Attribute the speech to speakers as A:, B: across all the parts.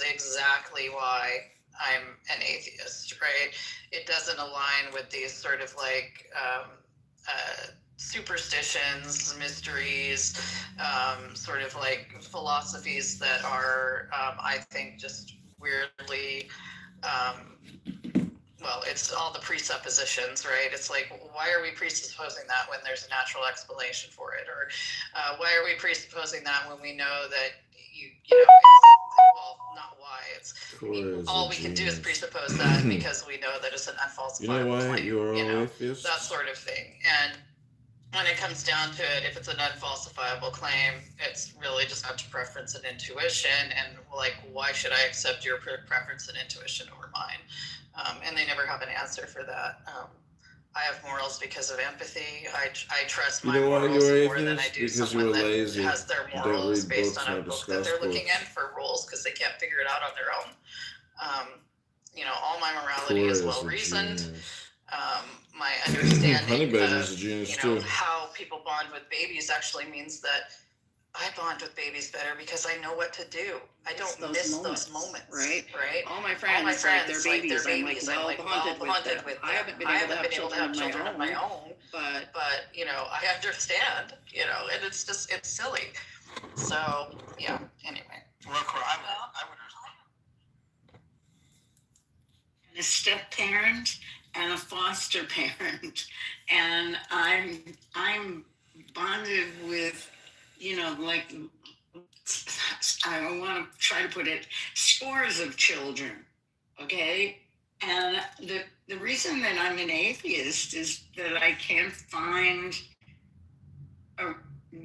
A: exactly why I'm an atheist, right? It doesn't align with these sort of like superstitions, mysteries, sort of like philosophies that are, I think, just weirdly. Well, it's all the presuppositions, right? It's like, why are we presupposing that when there's a natural explanation for it? Or why are we presupposing that when we know that well, not why. All we can do is presuppose that because we know that it's an unfalsifiable claim.
B: You are all
A: That
B: atheists.
A: sort of thing. And when it comes down to it, if it's an unfalsifiable claim, it's really just up to preference and intuition. And like, why should I accept your preference and intuition over mine? And they never have an answer for that. I have morals because of empathy. I trust my morals more than I do someone that has their morals based on a book that they're looking in for rules because they can't figure it out on their own. All my morality is well reasoned. My understanding of how people bond with babies actually means that I bond with babies better because I know what to do. I don't miss those moments. Right?
C: All my friends, like their babies, I'm like well bonded with them. I haven't been able to have children of my own, but
A: I understand. And it's silly. So yeah. Anyway.
D: Well, I would.
C: A step parent and a foster parent, and I'm bonded with, like, I want to try to put it, scores of children, okay? And the reason that I'm an atheist is that I can't find a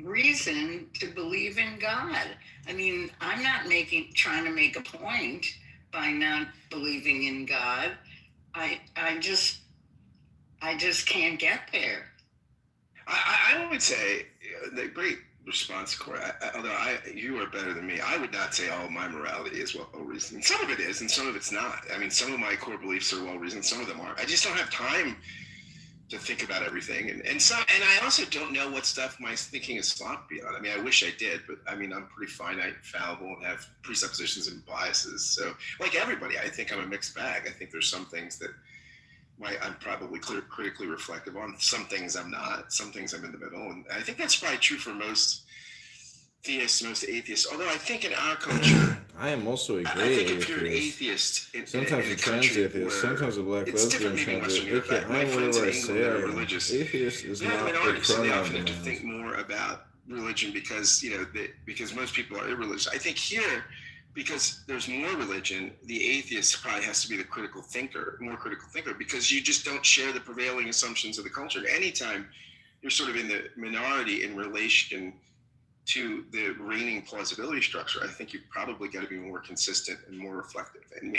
C: reason to believe in God. I mean, I'm not trying to make a point by not believing in God. I just can't get there.
D: I would say the great response, Corey. Although you are better than me, I would not say all of my morality is well reasoned. Some of it is, and some of it's not. I mean, some of my core beliefs are well reasoned, some of them aren't. I just don't have time to think about everything, and I also don't know what stuff my thinking is sloppy on. I mean, I wish I did, but I mean, I'm pretty finite, and fallible, and have presuppositions and biases. So, like everybody, I think I'm a mixed bag. I think there's some things that I'm probably critically reflective on. Some things I'm not. Some things I'm in the middle, and I think that's probably true for most theists, most atheists. Although I think in our culture,
B: I am also a
D: I
B: gay
D: think if you're an atheist,
B: sometimes a trans atheist, sometimes a black lesbian trans atheist.
D: My friends in England that are religious,
B: atheist is not a
D: minority, so they
B: pronoun
D: often have to
B: demand.
D: think more about religion because because most people are irreligious. I think here, because there's more religion, the atheist probably has to be the more critical thinker, because you just don't share the prevailing assumptions of the culture. Anytime you're sort of in the minority in relation to the reigning plausibility structure, I think you've probably got to be more consistent and more reflective.
E: And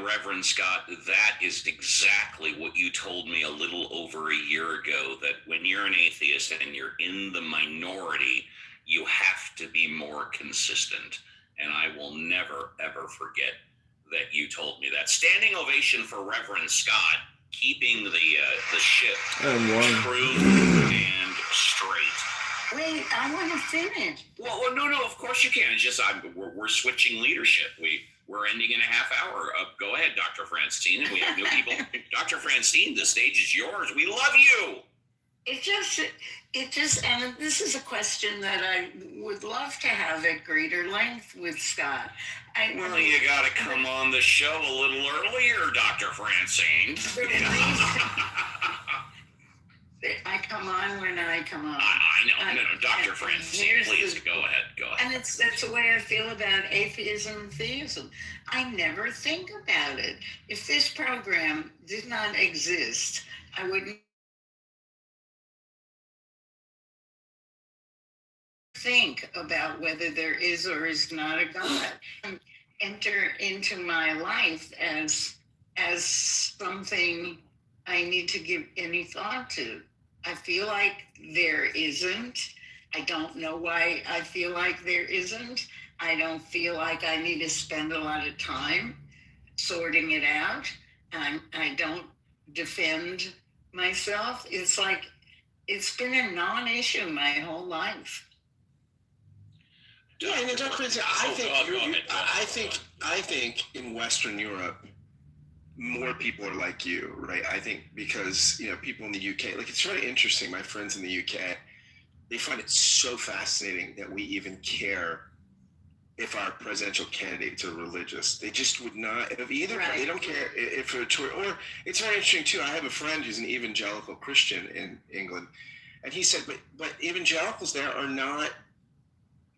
E: Reverend Scott, that is exactly what you told me a little over a year ago, that when you're an atheist and you're in the minority, you have to be more consistent. And I will never, ever forget that you told me that. Standing ovation for Reverend Scott, keeping the ship true and straight.
C: Wait, I want to finish.
E: Well, no, of course you can. It's just we're switching leadership. We're ending in a half hour. Go ahead, Dr. Francine. We have new people. Dr. Francine, the stage is yours. We love you.
C: It just, and this is a question that I would love to have at greater length with Scott.
E: Well, you got to come on the show a little earlier, Dr. Francine.
C: I come on when I come on.
E: I know. No, Dr. Francine, please go ahead. And
C: that's the way I feel about atheism and theism. I never think about it. If this program did not exist, I wouldn't think about whether there is or is not a God. Enter into my life as something I need to give any thought to. I feel like there isn't. I don't know why I feel like there isn't. I don't feel like I need to spend a lot of time sorting it out. I don't defend myself. It's like it's been a non-issue my whole life.
D: Yeah, and Dr. Prince, I think
E: go ahead.
D: I think in Western Europe, more people are like you, right? I think because people in the UK, like it's really interesting. My friends in the UK, they find it so fascinating that we even care if our presidential candidates are religious. They just would not, if either,
C: Right.
D: They don't care if they're Tory. Or it's very interesting too. I have a friend who's an evangelical Christian in England, and he said, but evangelicals there are not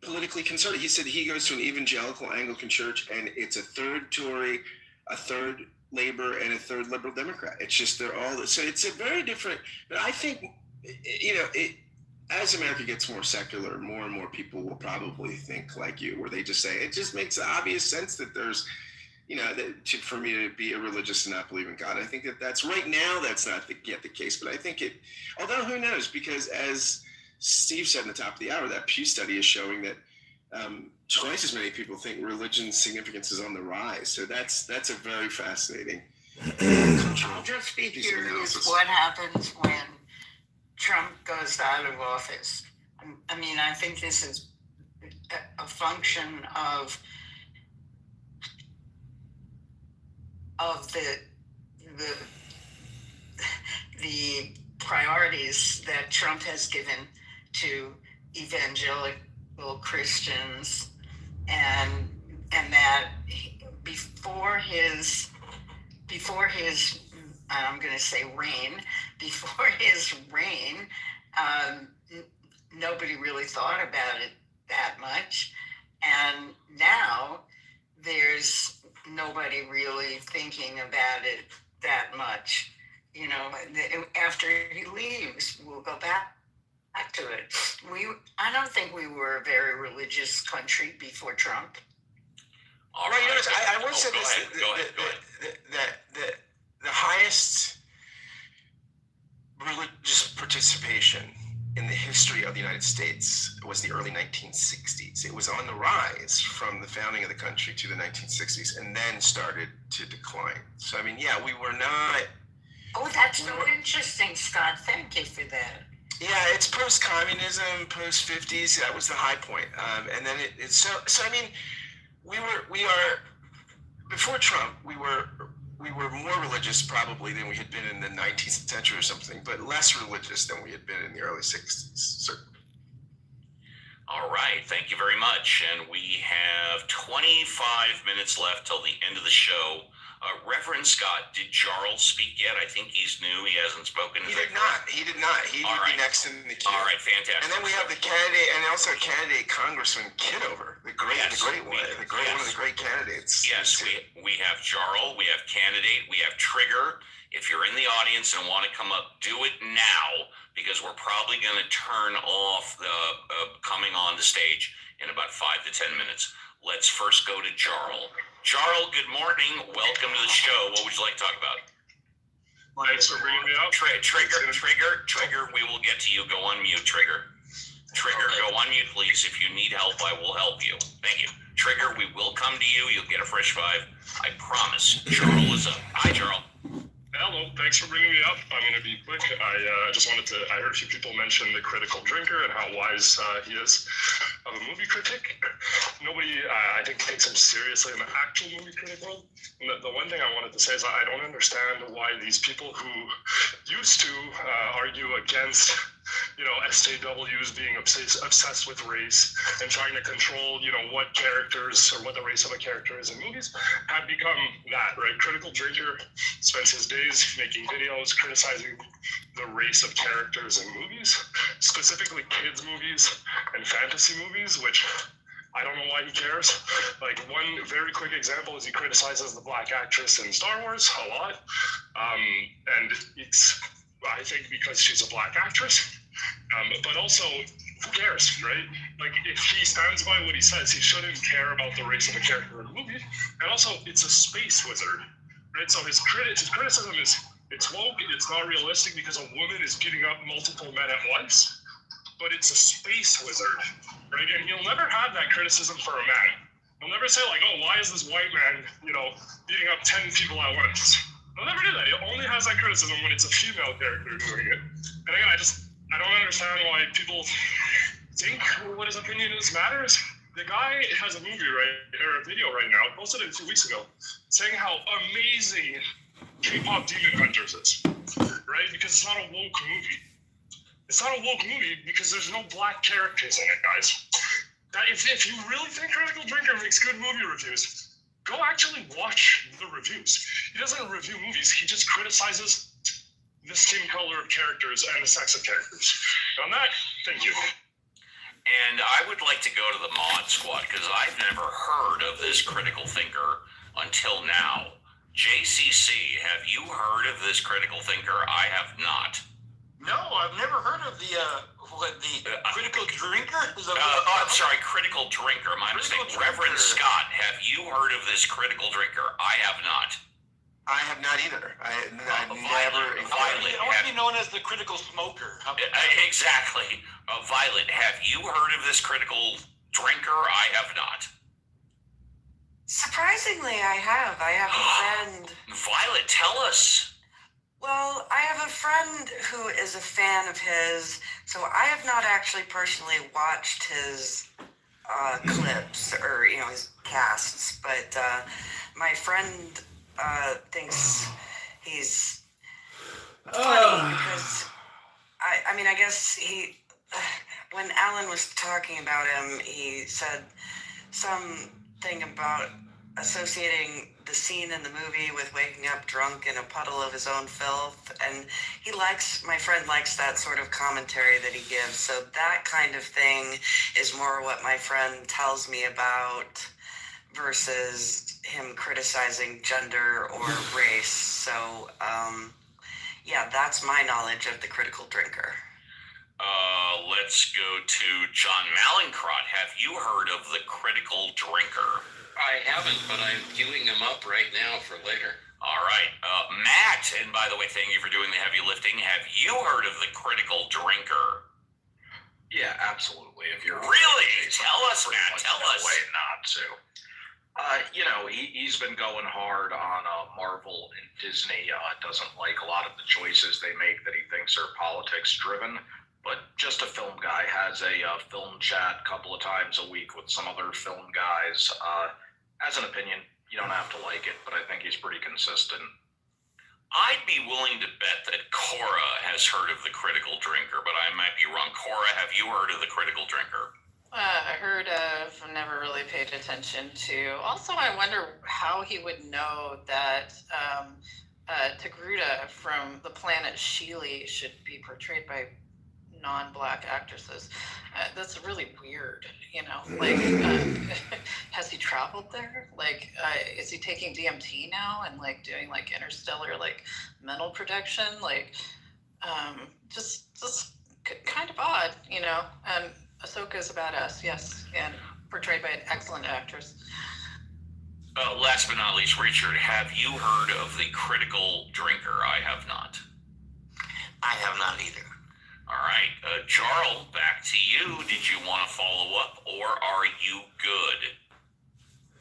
D: politically conservative. He said he goes to an evangelical Anglican church, and it's a third Tory, a third Labor, and a third Liberal Democrat. It's just they're all so. It's a very different. But I think as America gets more secular, more and more people will probably think like you, where they just say it just makes obvious sense that there's, for me to be irreligious and not believe in God. I think that's right now that's not yet the case, but I think it. Although who knows? Because as Steve said in the top of the hour, that Pew study is showing that twice as many people think religion's significance is on the rise. So that's a very fascinating.
C: I'll just be curious
D: analysis.
C: what happens when Trump goes out of office. I mean, I think this is a function of the priorities that Trump has given to evangelical Christians, and that before his I'm going to say reign. Before his reign, nobody really thought about it that much, and now there's nobody really thinking about it that much. After he leaves, we'll go back to it. I don't think we were a very religious country before Trump.
E: All
D: Well,
E: right.
D: I will say
E: Go
D: this:
E: ahead.
D: that the highest religious participation in the history of the United States was the early 1960s. It was on the rise from the founding of the country to the 1960s, and then started to decline. So, I mean, yeah, we were not.
C: Oh, that's so interesting, Scott. Thank you for that.
D: Yeah, it's post-communism, post-50s. That was the high point, and then it's so. I mean, we are before Trump. We were more religious probably than we had been in the 19th century or something, but less religious than we had been in the early 60s. Certainly.
E: All right. Thank you very much. And we have 25 minutes left till the end of the show. Reverend Scott, did Charles speak yet? I think he's new. He hasn't spoken.
D: He did not. He would be next in the queue.
E: All right, fantastic.
D: And then we have the candidate, and also candidate Congressman Kitover, one of the great candidates.
E: Yes, we have Jarl, we have candidate, we have Trigger. If you're in the audience and want to come up, do it now, because we're probably going to turn off the coming on the stage in about 5 to 10 minutes. Let's first go to Jarl. Jarl, good morning. Welcome to the show. What would you like to talk about?
F: Thanks for bringing me up.
E: Trigger, we will get to you. Go on mute, Trigger. Trigger, go on mute, please. If you need help, I will help you. Thank you. Trigger, we will come to you. You'll get a fresh 5. I promise. Jarl is up. Hi, Jarl.
F: Hello, thanks for bringing me up. I'm going to be quick. I heard a few people mention the critical drinker and how wise he is of a movie critic. Nobody, I think, takes him seriously in the actual movie critic world. And the one thing I wanted to say is I don't understand why these people who used to argue against, SJWs being obsessed with race and trying to control, what characters or what the race of a character is in movies have become that, right? Critical drinker spends his days making videos criticizing the race of characters in movies, specifically kids movies and fantasy movies, which I don't know why he cares. Like, one very quick example is he criticizes the black actress in Star Wars a lot. And it's, I think, because she's a black actress. But also, who cares, right? Like, if he stands by what he says, he shouldn't care about the race of a character in the movie. And also, it's a space wizard, right? So his criticism is, it's woke, it's not realistic because a woman is beating up multiple men at once, but it's a space wizard, right? And he'll never have that criticism for a man. He'll never say, like, oh, why is this white man, beating up 10 people at once? He'll never do that. He only has that criticism when it's a female character doing it. And again, I don't understand why people think what his opinion is matters. The guy has a movie or a video right now. I posted it 2 weeks ago, saying how amazing K-pop Demon Hunters is, right? Because it's not a woke movie. It's not a woke movie because there's no black characters in it, guys. That if you really think Critical Drinker makes good movie reviews, go actually watch the reviews. He doesn't review movies. He just criticizes the skin color of characters and the sex of characters. And on that, thank you.
E: And I would like to go to the Mod Squad because I've never heard of this critical thinker until now. JCC, have you heard of this critical thinker? I have not.
G: No, I've never heard of the critical drinker.
E: I'm sorry, critical drinker. My mistake. Reverend Scott, have you heard of this critical drinker? I have not.
G: I have not either. I never.
E: Violet,
G: I want to be known as the critical smoker.
E: Exactly. Violet, have you heard of this critical drinker? I have not.
H: Surprisingly, I have. I have a friend.
E: Violet, tell us.
H: Well, I have a friend who is a fan of his, so I have not actually personally watched his clips or his casts, but my friend thinks he's funny because I guess when Alan was talking about him, he said something about associating the scene in the movie with waking up drunk in a puddle of his own filth, and my friend likes that sort of commentary that he gives, so that kind of thing is more what my friend tells me about versus him criticizing gender or race. So yeah, that's my knowledge of the critical drinker.
E: Let's go to John Malincrot. Have you heard of the critical drinker?
I: I haven't, but I'm queuing them up right now for later.
E: All right. Matt, and by the way, thank you for doing the heavy lifting. Have you heard of the critical drinker?
J: Yeah, absolutely. If you're
E: really, tell us, Matt. Tell us.
J: Way not to. He's been going hard on Marvel and Disney. Doesn't like a lot of the choices they make that he thinks are politics driven. But just a film guy, has a film chat a couple of times a week with some other film guys. As an opinion, you don't have to like it, but I think he's pretty consistent.
E: I'd be willing to bet that Cora has heard of the critical drinker, but I might be wrong. Cora, have you heard of the critical drinker?
A: I heard of, never really paid attention to. Also, I wonder how he would know that Togruta from the planet Sheely should be portrayed by non-black actresses. That's really weird, has he traveled there? Is he taking DMT now and doing interstellar mental protection? Just kind of odd, and Ahsoka's a badass, yes, and portrayed by an excellent actress.
E: Last but not least, Richard, have you heard of the critical drinker? I have not.
G: I have not either.
E: All right, Jarl, back to you. Did you want to follow up, or are you good?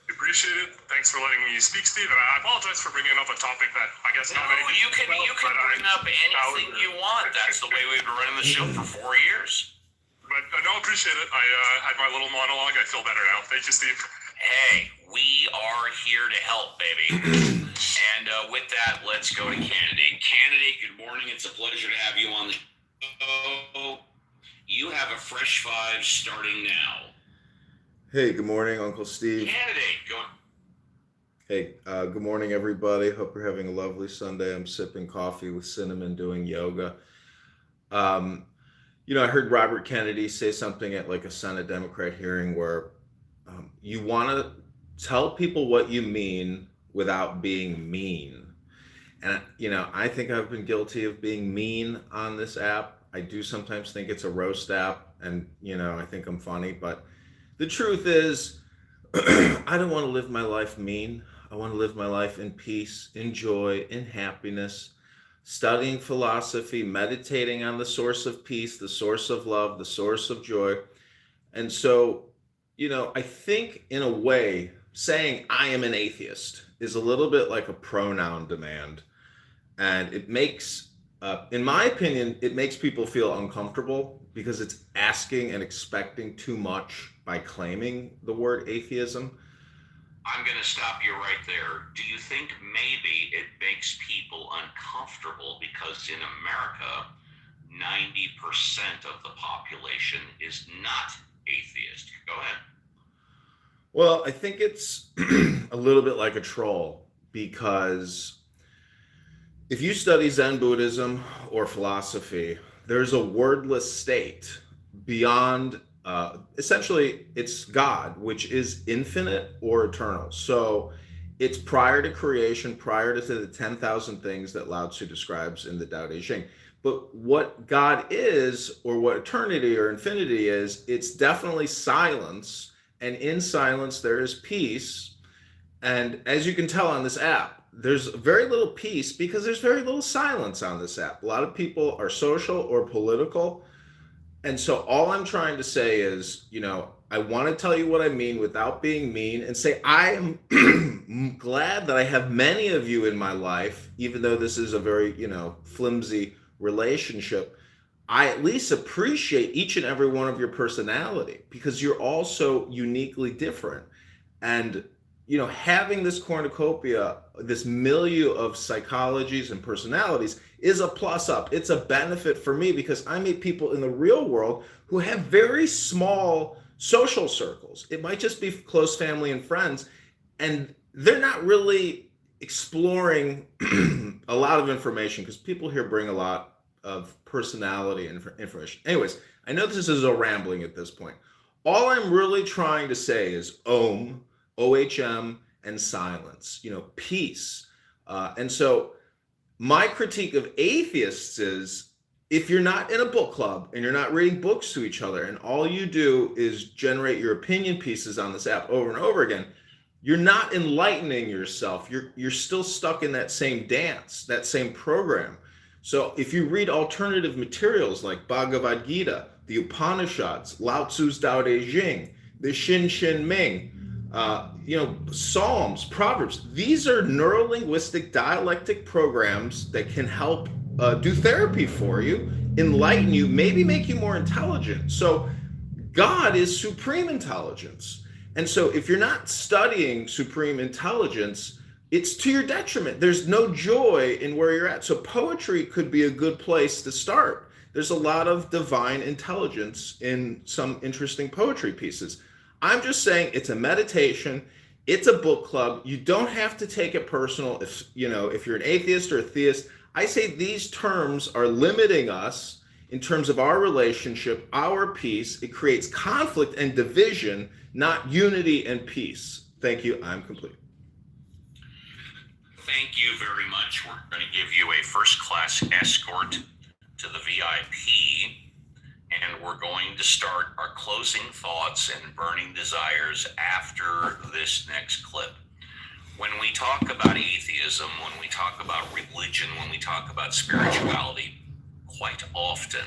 F: Appreciate it. Thanks for letting me speak, Steve. And I apologize for bringing up a topic that I guess not many
E: you can bring up anything you want. That's the way we've been running the show for 4 years.
F: But no, appreciate it. I had my little monologue. I feel better now. Thank you, Steve.
E: Hey, we are here to help, baby. And with that, let's go to Candidate. Candidate, good morning. It's a pleasure to have you on the show. You have a fresh five starting now.
B: Hey, good morning, Uncle Steve.
E: Candidate, go.
B: Hey, good morning, everybody. Hope you're having a lovely Sunday. I'm sipping coffee with cinnamon, doing yoga. I heard Robert Kennedy say something at a Senate Democrat hearing where you want to tell people what you mean without being mean. And, I think I've been guilty of being mean on this app. I do sometimes think it's a roast app, and, I think I'm funny. But the truth is, I don't want to live my life mean. I want to live my life in peace, in joy, in happiness, studying philosophy, meditating on the source of peace, the source of love, the source of joy. And so, I think in a way, saying I am an atheist is a little bit like a pronoun demand. And it makes, in my opinion, it makes people feel uncomfortable because it's asking and expecting too much by claiming the word atheism.
E: I'm going to stop you right there. Do you think maybe it makes people uncomfortable because in America, 90% of the population is not atheist? Go ahead.
B: Well, I think it's a little bit like a troll, because if you study Zen Buddhism or philosophy, there's a wordless state beyond, essentially, it's God, which is infinite or eternal. So it's prior to creation, prior to the 10,000 things that Lao Tzu describes in the Tao Te Ching. But what God is, or what eternity or infinity is, it's definitely silence. And in silence, there is peace. And as you can tell on this app, there's very little peace because there's very little silence on this app. A lot of people are social or political. And so all I'm trying to say is, I want to tell you what I mean without being mean, and say I am glad that I have many of you in my life, even though this is a very, flimsy relationship. I at least appreciate each and every one of your personality, because you're all so uniquely different. And having this cornucopia, this milieu of psychologies and personalities is a plus up. It's a benefit for me, because I meet people in the real world who have very small social circles. It might just be close family and friends, and they're not really exploring a lot of information, because people here bring a lot of personality and information. Anyways, I know this is a rambling at this point. All I'm really trying to say is Om, OHM, and silence, peace. And so my critique of atheists is, if you're not in a book club and you're not reading books to each other, and all you do is generate your opinion pieces on this app over and over again, you're not enlightening yourself. You're still stuck in that same dance, that same program. So if you read alternative materials like Bhagavad Gita, the Upanishads, Lao Tzu's Tao Te Ching, the Xin Ming, Psalms, Proverbs, these are neurolinguistic dialectic programs that can help do therapy for you, enlighten you, maybe make you more intelligent. So God is supreme intelligence. And so if you're not studying supreme intelligence, it's to your detriment. There's no joy in where you're at. So poetry could be a good place to start. There's a lot of divine intelligence in some interesting poetry pieces. I'm just saying it's a meditation. It's a book club. You don't have to take it personal. If you're an atheist or a theist, I say these terms are limiting us in terms of our relationship, our peace. It creates conflict and division, not unity and peace. Thank you. I'm complete.
E: Thank you very much. We're going to give you a first-class escort to the VIP, and we're going to start our closing thoughts and burning desires after this next clip. When we talk about atheism, when we talk about religion, when we talk about spirituality, quite often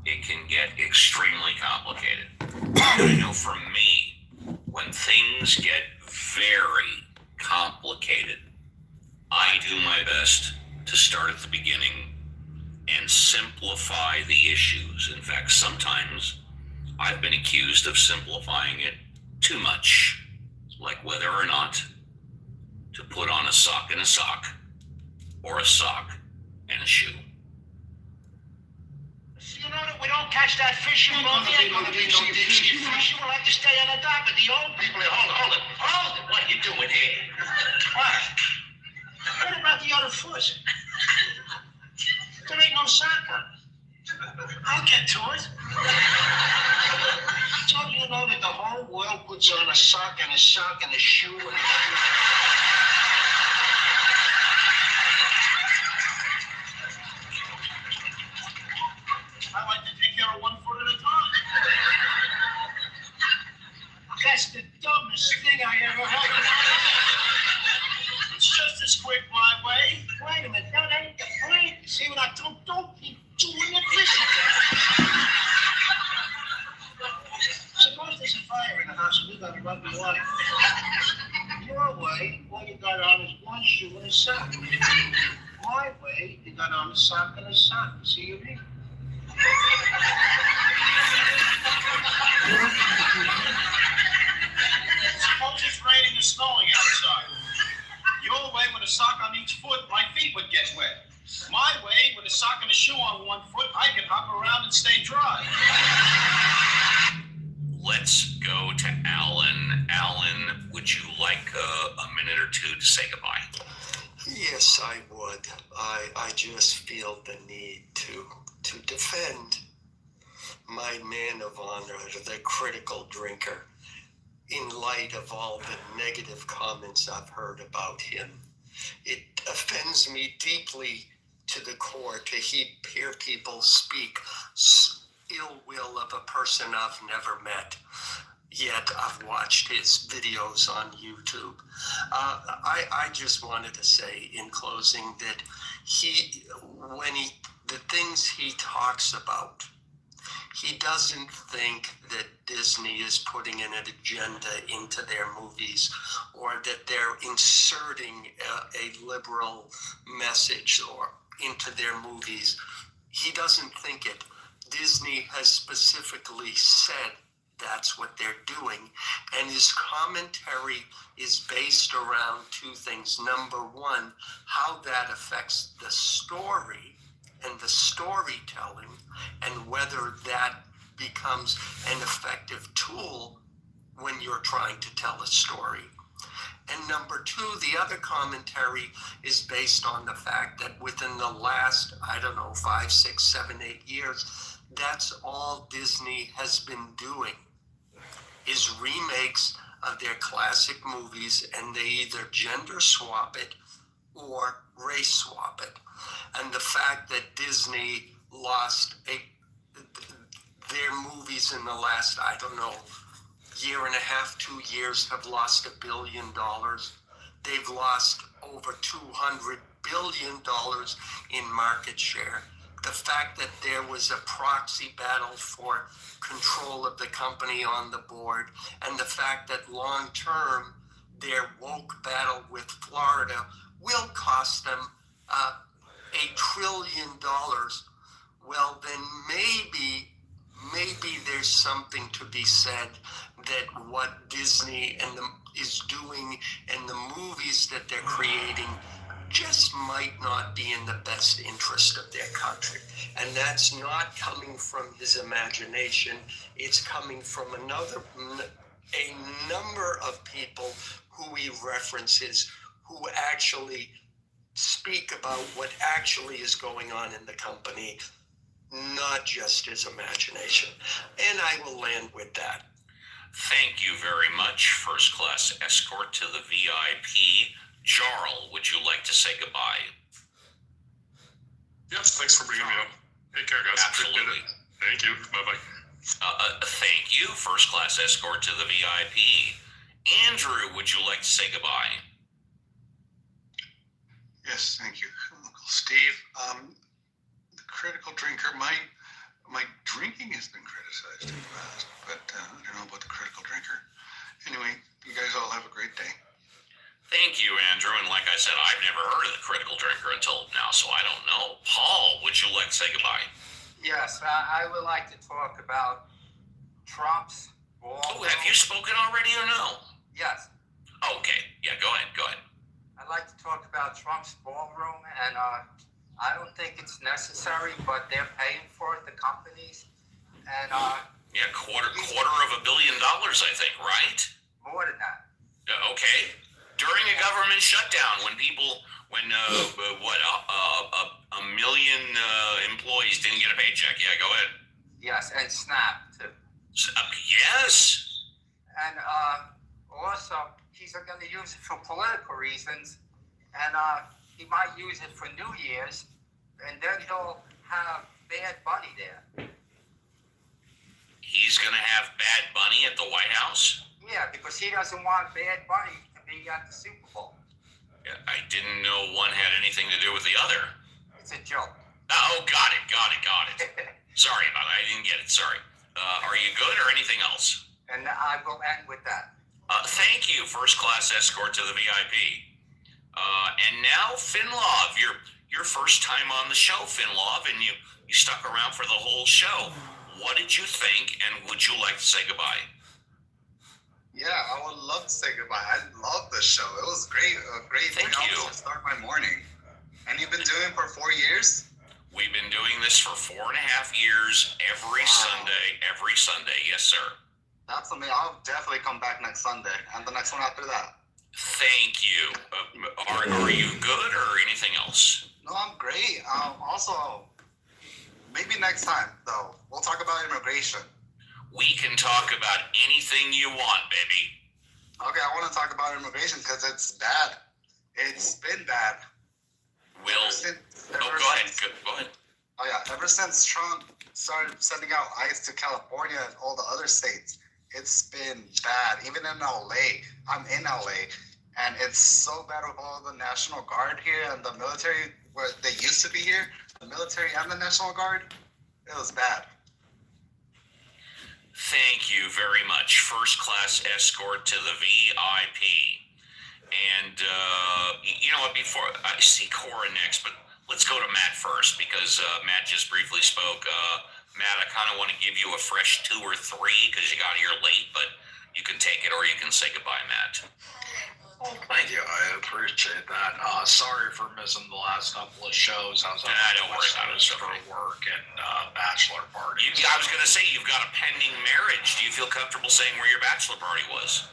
E: it can get extremely complicated. I know for me, when things get very complicated, I do my best to start at the beginning and simplify the issues. In fact, sometimes I've been accused of simplifying it too much, like whether or not to put on a sock and a sock, or a sock and a shoe.
G: You know that we don't catch that fish in boat. There ain't gonna be no Dixie fish. You will have to stay on the dock with the old people. Hold it. What are you doing here? What? What about the other foot? There ain't no sock on it. I'll get to it. Don't you know that the whole world puts on a sock and a sock and a shoe and a shoe? I like to take care of one foot at a time. That's the dumbest thing I ever heard in my life. It's just as quick my way. Wait a minute, that ain't the point. See what I don't keep doing it. Listen to me. Suppose there's a fire in the house and we gotta run the water. Your way, all you got on is one shoe and a sock. My way, you got on a sock and a sock. See what I mean? raining or snowing outside. Your way, with a sock on each foot, my feet would get wet. My way, with a sock and a shoe on one foot, I could hop around and stay dry.
E: Let's go to Alan. Alan, would you like a minute or two to say goodbye?
K: Yes, I would. I just feel the need to defend my man of honor, the critical drinker, in light of all the negative comments I've heard about him. It offends me deeply to the core to hear people speak ill will of a person I've never met. Yet I've watched his videos on YouTube. I just wanted to say in closing that the things he talks about, he doesn't think that Disney is putting an agenda into their movies or that they're inserting a liberal message or into their movies. He doesn't think it. Disney has specifically said that's what they're doing. And his commentary is based around two things. Number one, how that affects the story and the storytelling, and whether that becomes an effective tool when you're trying to tell a story. And number two, the other commentary is based on the fact that within the last, 5, 6, 7, 8 years, that's all Disney has been doing, is remakes of their classic movies, and they either gender swap it or race swap it. And the fact that Disney lost their movies in the last, year and a half, 2 years, have lost $1 billion. They've lost over $200 billion in market share. The fact that there was a proxy battle for control of the company on the board, and the fact that long term their woke battle with Florida will cost them $1 trillion. Well, then maybe there's something to be said that what Disney is doing and the movies that they're creating just might not be in the best interest of their country. And that's not coming from his imagination. It's coming from a number of people who he references, who actually speak about what actually is going on in the company, not just his imagination. And I will land with that.
E: Thank you very much, First Class Escort to the VIP. Jarl, would you like to say goodbye?
F: Yes, thanks for bringing me up. Take care, guys.
E: Absolutely.
F: Thank you. Bye-bye.
E: Thank you, First Class Escort to the VIP. Andrew, would you like to say goodbye?
L: Yes, thank you, Uncle Steve. The critical drinker, my drinking has been criticized in the past, but I don't know about the critical drinker. Anyway, you guys all have a great day.
E: Thank you, Andrew. And like I said, I've never heard of the critical drinker until now, so I don't know. Paul, would you like to say goodbye?
M: Yes, I would like to talk about Trump's ball.
E: Oh, have you spoken already or no?
M: Yes.
E: Okay. Yeah, go ahead.
M: I'd like to talk about Trump's ballroom, and I don't think it's necessary, but they're paying for it, the companies, and
E: yeah, quarter of $1 billion, I think, right?
M: More than that.
E: Okay. During a government shutdown, when a million employees didn't get a paycheck. Yeah, go ahead.
M: Yes, and SNAP too.
E: Yes.
M: And also, he's going to use it for political reasons, and he might use it for New Year's, and then he'll have Bad Bunny there.
E: He's going to have Bad Bunny at the White House?
M: Yeah, because he doesn't want Bad Bunny to be at the Super Bowl.
E: Yeah, I didn't know one had anything to do with the other.
M: It's a joke.
E: Oh, got it. Sorry about it. I didn't get it. Sorry. Are you good or anything else?
M: And I will end with that.
E: Thank you, First Class Escort to the VIP. And now, Finlov, your first time on the show, Finlov, and you stuck around for the whole show. What did you think, and would you like to say goodbye?
N: Yeah, I would love to say goodbye. I love the show. It was great. A great
E: Thank
N: 3
E: you.
N: hours to start my morning. And you've been doing it for 4 years?
E: We've been doing this for 4.5 years, every Sunday. Yes, sir.
N: That's amazing. I'll definitely come back next Sunday and the next one after that.
E: Thank you. Are you good or anything else?
N: No, I'm great. Also, maybe next time, though, we'll talk about immigration.
E: We can talk about anything you want, baby.
N: Okay, I want to talk about immigration because it's bad. It's been bad.
E: Go ahead. Go ahead.
N: Oh, yeah. Ever since Trump started sending out ICE to California and all the other states, it's been bad. Even in LA. I'm in LA. And it's so bad with all the National Guard here and the military, where they used to be here, the military and the National Guard. It was bad.
E: Thank you very much. First class escort to the VIP. And, you know what, before I see Cora next, but let's go to Matt first because Matt just briefly spoke. Matt, I kind of want to give you a fresh 2 or 3 because you got here late, but you can take it or you can say goodbye, Matt.
J: Thank you. I appreciate that. Sorry for missing the last couple of shows. I was on
E: don't worry about it.
J: for work and bachelor party.
E: I was going to say, you've got a pending marriage. Do you feel comfortable saying where your bachelor party was?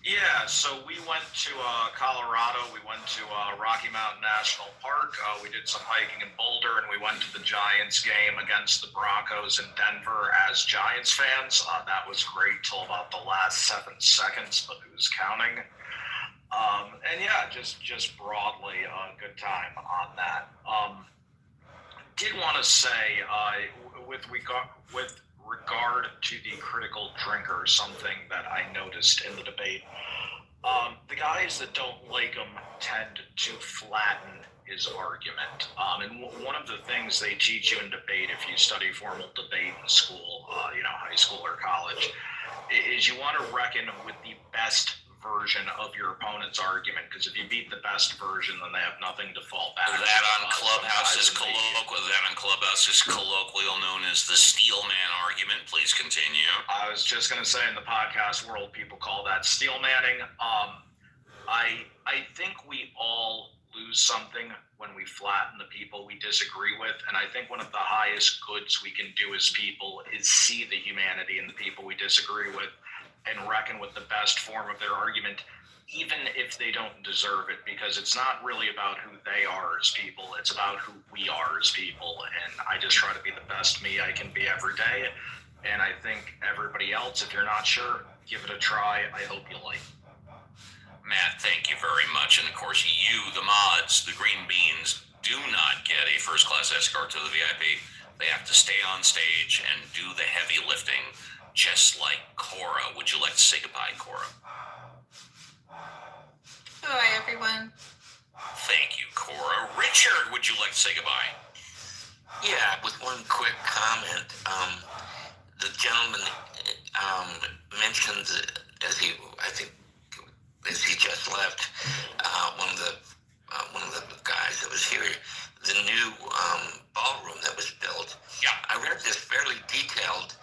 J: Yeah, so we went to Colorado. We went to Rocky Mountain National Park. We did some hiking in Boulder, and we went to the Giants game against the Broncos in Denver as Giants fans. That was great till about the last 7 seconds, but who's counting? And yeah, just broadly a good time on that. Did want to say with regard to the critical drinker, something that I noticed in the debate. The guys that don't like him tend to flatten his argument. And one of the things they teach you in debate, if you study formal debate in school, high school or college, is you want to reckon with the best version of your opponent's argument, because if you beat the best version, then they have nothing to fall back.
E: That on Clubhouse is colloquial known as the steel man argument. Please continue.
J: I was just going to say, in the podcast world, people call that steel manning. I think we all lose something when we flatten the people we disagree with, and I think one of the highest goods we can do as people is see the humanity in the people we disagree with and reckon with the best form of their argument, even if they don't deserve it, because it's not really about who they are as people, it's about who we are as people. And I just try to be the best me I can be every day. And I think everybody else, if you're not sure, give it a try. I hope you like it.
E: Matt, thank you very much. And of course, you, the mods, the green beans, do not get a first-class escort to the VIP. They have to stay on stage and do the heavy lifting, just like Cora. Would you like to say goodbye, Cora?
A: Bye, everyone.
E: Thank you, Cora. Richard, would you like to say goodbye?
I: Yeah, with one quick comment. The gentleman mentioned as he just left, one of the guys that was here, the new ballroom that was built.
E: Yeah.
I: I read this fairly detailed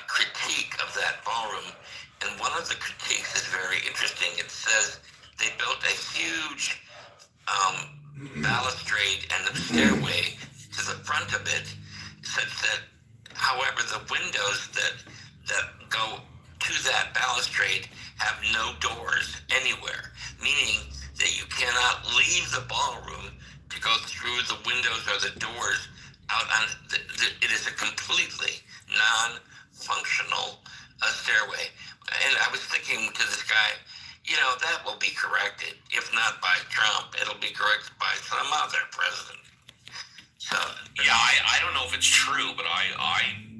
I: critique of that ballroom, and one of the critiques is very interesting. It says they built a huge balustrade and a stairway to the front of it, such that, however, the windows that go to that balustrade have no doors anywhere, meaning that you cannot leave the ballroom to go through the windows or the doors out on it is a completely non-functional stairway. And I was thinking to this guy, that will be corrected. If not by Trump, it'll be corrected by some other president. So
E: yeah, I don't know if it's true, but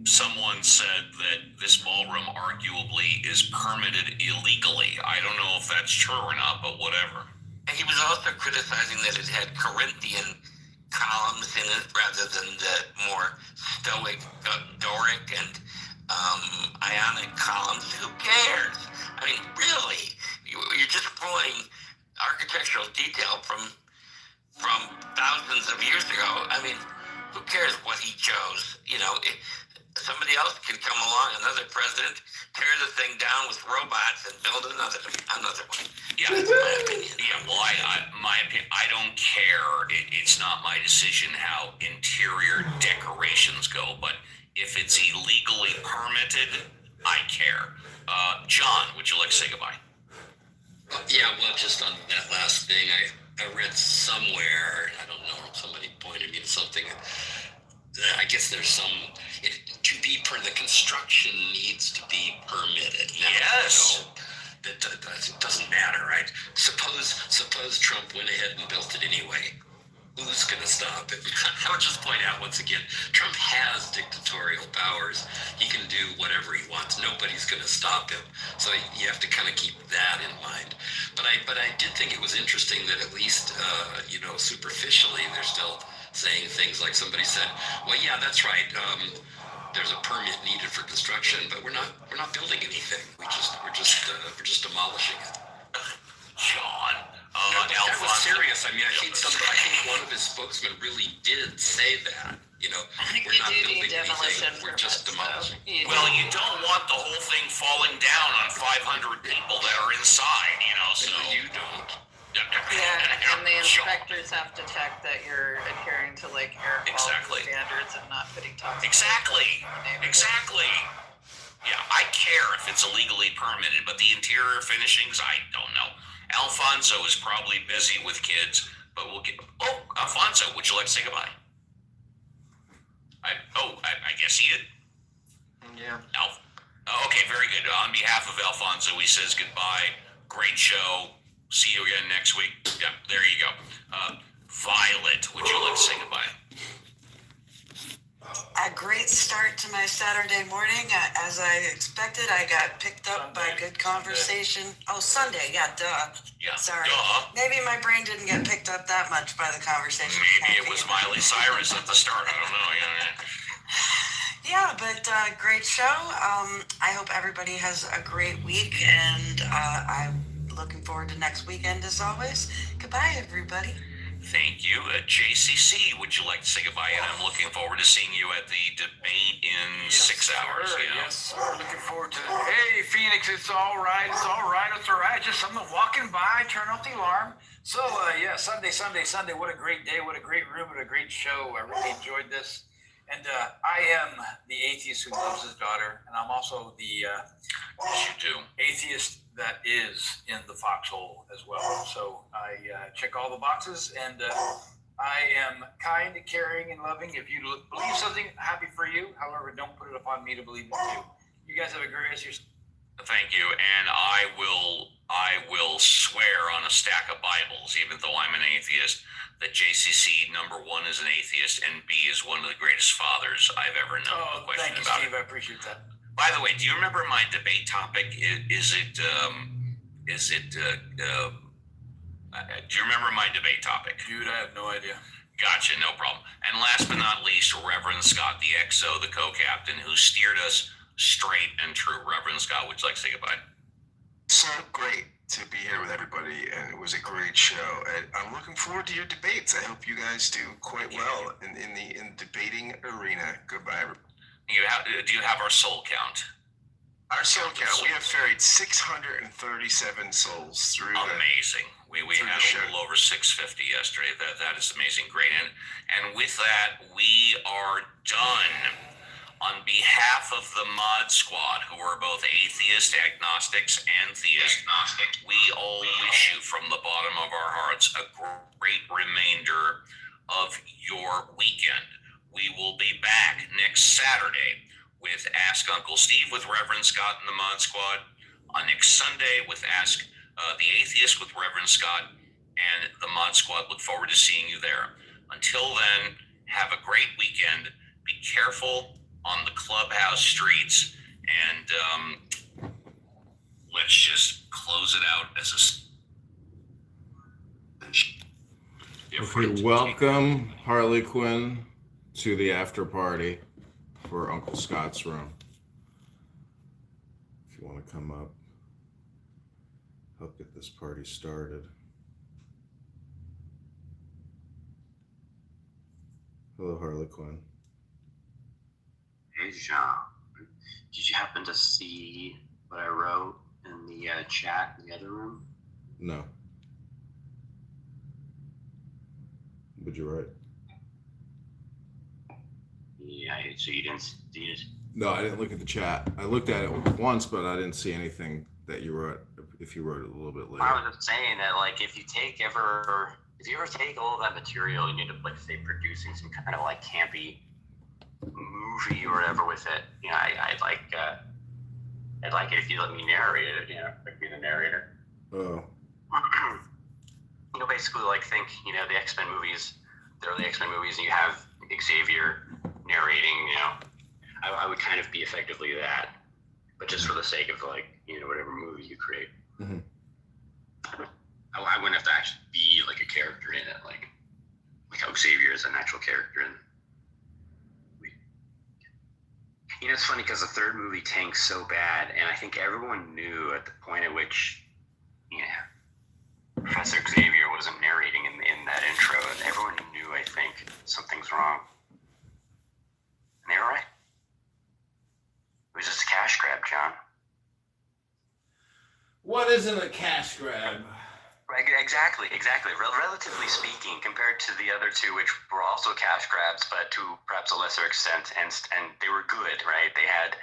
E: someone said that this ballroom arguably is permitted illegally. I don't know if that's true or not, but whatever.
I: And he was also criticizing that it had Corinthian columns in it rather than the more Stoic, Doric, and Ionic columns. Who cares? I mean, really, you're just pulling architectural detail from thousands of years ago. I mean, who cares what he chose? So somebody else can come along, another president, tear the thing down with robots and build another one.
E: Yeah,
I: That's my opinion.
E: yeah. Well, my opinion, I don't care. It's not my decision how interior decorations go, but if it's illegally permitted, I care. John, would you like to say goodbye?
O: Yeah, well, just on that last thing, I read somewhere, I don't know, somebody pointed me to something. I guess there's the construction needs to be permitted. Now,
E: Yes.
O: That it doesn't matter, right? Suppose Trump went ahead and built it anyway. Who's going to stop it? I would just point out once again, Trump has dictatorial powers. He can do whatever he wants. Nobody's going to stop him. So you have to kind of keep that in mind. But I did think it was interesting that at least, superficially, they're still saying things like somebody said, well, yeah, that's right. There's a permit needed for construction, but we're not building anything. We're just demolishing it.
E: John,
O: That was serious. I mean, I think one of his spokesmen really did say that.
H: I think
O: we're
H: we
O: not
H: do
O: building
H: need demolition
O: anything. We're just demolishing.
E: well, you don't want the whole thing falling down on 500 people that are inside, so.
O: You don't.
A: Yeah, and the inspectors have to check that you're adhering to like air
E: Exactly.
A: quality standards and not putting toxic.
E: Exactly. Yeah, I care if it's illegally permitted, but the interior finishings, I don't know. Alfonso is probably busy with kids, but we'll get. Oh, Alfonso, would you like to say goodbye? I guess he did.
K: Yeah.
E: Okay, very good. On behalf of Alfonso, he says goodbye. Great show. See you again next week. Yeah, there you go. Violet, would you like to say goodbye?
H: A great start to my Saturday morning. As I expected, I got picked up by good conversation. Oh, Sunday, yeah, duh.
E: Yeah,
H: Sorry.
E: duh.
H: Maybe my brain didn't get picked up that much by the conversation.
E: Maybe it was Miley Cyrus at the start. I don't know.
H: Yeah, but great show. I hope everybody has a great week, and I'm looking forward to next weekend as always. Goodbye, everybody.
E: Thank you. JCC, would you like to say goodbye? And I'm looking forward to seeing you at the debate in 6 hours.
P: Sir, yes, sir. Looking forward to it. Hey, Phoenix, it's all right. It's all right. Just I'm walking by, turn off the alarm. So, Sunday. What a great day. What a great room. What a great show. I really enjoyed this. And I am the atheist who loves his daughter. And I'm also the
E: Yes, you do.
P: atheist that is in the foxhole as well. So I check all the boxes, and I am kind, caring, and loving. If you believe something, happy for you. However, don't put it upon me to believe it too. You guys have a great rest of your.
E: Thank you. And I will swear on a stack of Bibles, even though I'm an atheist, that JCC number 1 is an atheist and B is one of the greatest fathers I've ever known.
P: Oh,
E: No question
P: thank you,
E: about
P: Steve.
E: it.
P: I appreciate that.
E: By the way, do you remember my debate topic? Do you remember my debate topic?
P: Dude, I have no idea.
E: Gotcha, no problem. And last but not least, Reverend Scott, the XO, the co-captain, who steered us straight and true. Reverend Scott, would you like to say goodbye?
D: So great to be here with everybody, and it was a great show. And I'm looking forward to your debates. I hope you guys do quite well in the debating arena. Goodbye.
E: Do you have our soul count?
D: Our soul count. We have ferried 637 souls through.
E: Amazing. We had a little over 650 yesterday. That is amazing. Great. And with that, we are done. On behalf of the Mod Squad, who are both atheist, agnostics, and theists, we all wish you from the bottom of our hearts a great remainder of your weekend. We will be back next Saturday with Ask Uncle Steve with Reverend Scott and the Mod Squad. On next Sunday with Ask the Atheist with Reverend Scott and the Mod Squad. Look forward to seeing you there. Until then, have a great weekend. Be careful on the clubhouse streets, and let's just close it out as a.
B: Okay, welcome Harley Quinn to the after party for Uncle Scott's room. If you want to come up, help get this party started. Hello, Harley Quinn.
Q: Hey, Jean. Did you happen to see what I wrote in the chat in the other room?
B: No. What'd you write?
Q: Yeah, so you didn't see it?
B: No, I didn't look at the chat. I looked at it once, but I didn't see anything that you wrote. If you wrote it a little bit later.
Q: I was just saying that, like, if you ever take all of that material and you end up, like, say, producing some kind of like campy movie or whatever with it, you know, I'd like it if you let me narrate it. You know, like be the narrator.
B: Oh.
Q: You know, basically, like, think, you know, the X-Men movies, the early X-Men movies, and you have Xavier narrating. You know, I would kind of be effectively that, but just for the sake of, like, you know, whatever movie you create.
B: Mm-hmm.
Q: I wouldn't have to actually be like a character in it, like how Xavier is an actual character in. You know, it's funny because the third movie tanks so bad, and I think everyone knew at the point at which, you know, Professor Xavier wasn't narrating in that intro, and everyone knew, I think, something's wrong. And they were right. It was just a cash grab, John.
B: What isn't a cash grab?
Q: Right, exactly. Relatively speaking, compared to the other two, which were also cash grabs, but to perhaps a lesser extent, and they were good, right? They had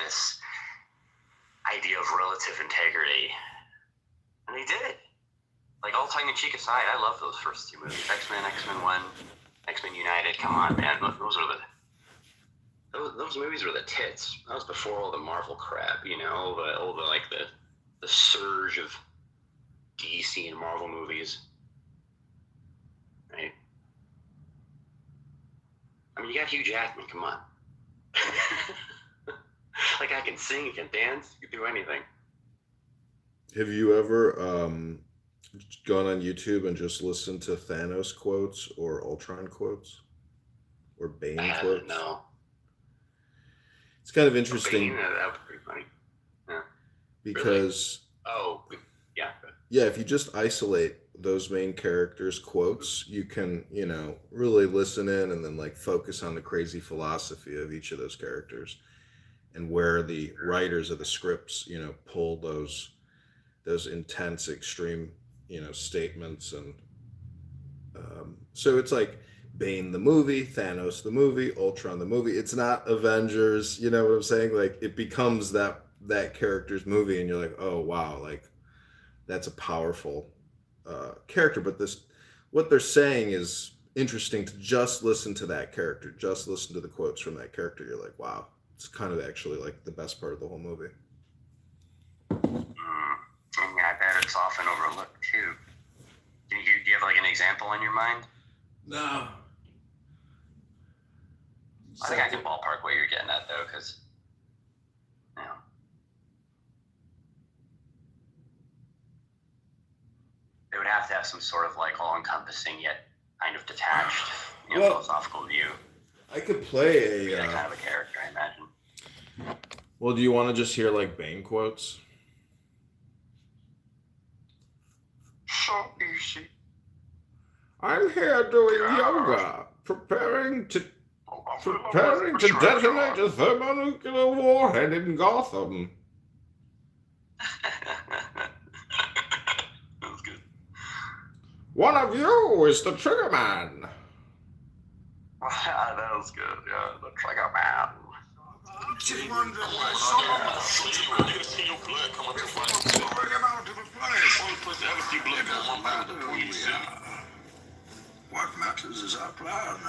Q: this idea of relative integrity, and they did. Like, all tongue-in-cheek aside, I love those first two movies: X-Men 1, X-Men United. Come on, man, those movies were the tits. That was before all the Marvel crap, you know, all the surge of DC and Marvel movies, right? I mean, you got Hugh Jackman, come on. Like, I can sing, I can dance, you can do anything.
B: Have you ever gone on YouTube and just listened to Thanos quotes or Ultron quotes? Or Bane quotes?
Q: No.
B: It's kind of interesting.
Q: Bane, that was pretty funny. Yeah.
B: Because...
Q: Really? Oh, yeah.
B: Yeah, if you just isolate those main characters' quotes, you can, you know, really listen in and then, like, focus on the crazy philosophy of each of those characters and where the writers of the scripts, you know, pull those intense, extreme, you know, statements. And so it's like Bane the movie, Thanos the movie, Ultron the movie. It's not Avengers, you know what I'm saying? Like, it becomes that character's movie, and you're like, oh wow, like, that's a powerful character. But what they're saying is interesting to just listen to that character, just listen to the quotes from that character. You're like, wow, it's kind of actually like the best part of the whole movie.
Q: I bet it's often overlooked too. Do you have like an example in your mind?
B: No.
Q: I think I can ballpark what you're getting at though, because, you know, they would have to have some sort of like all-encompassing yet kind of detached, you know, philosophical view.
B: I could play
Q: Be that kind of a character, I imagine.
B: Well, do you want to just hear like Bane quotes?
G: So easy.
B: I'm here doing yoga, preparing to detonate a thermonuclear warhead in Gotham.
Q: That's good.
B: One of you is the Trigger Man.
Q: That was good. Yeah, the Trigger Man.
G: Just wondering why someone would shoot him out here to see your blood come up to fight. Bring him out to the place. Only person to ever see blood go one matter who we are. What matters is our plan.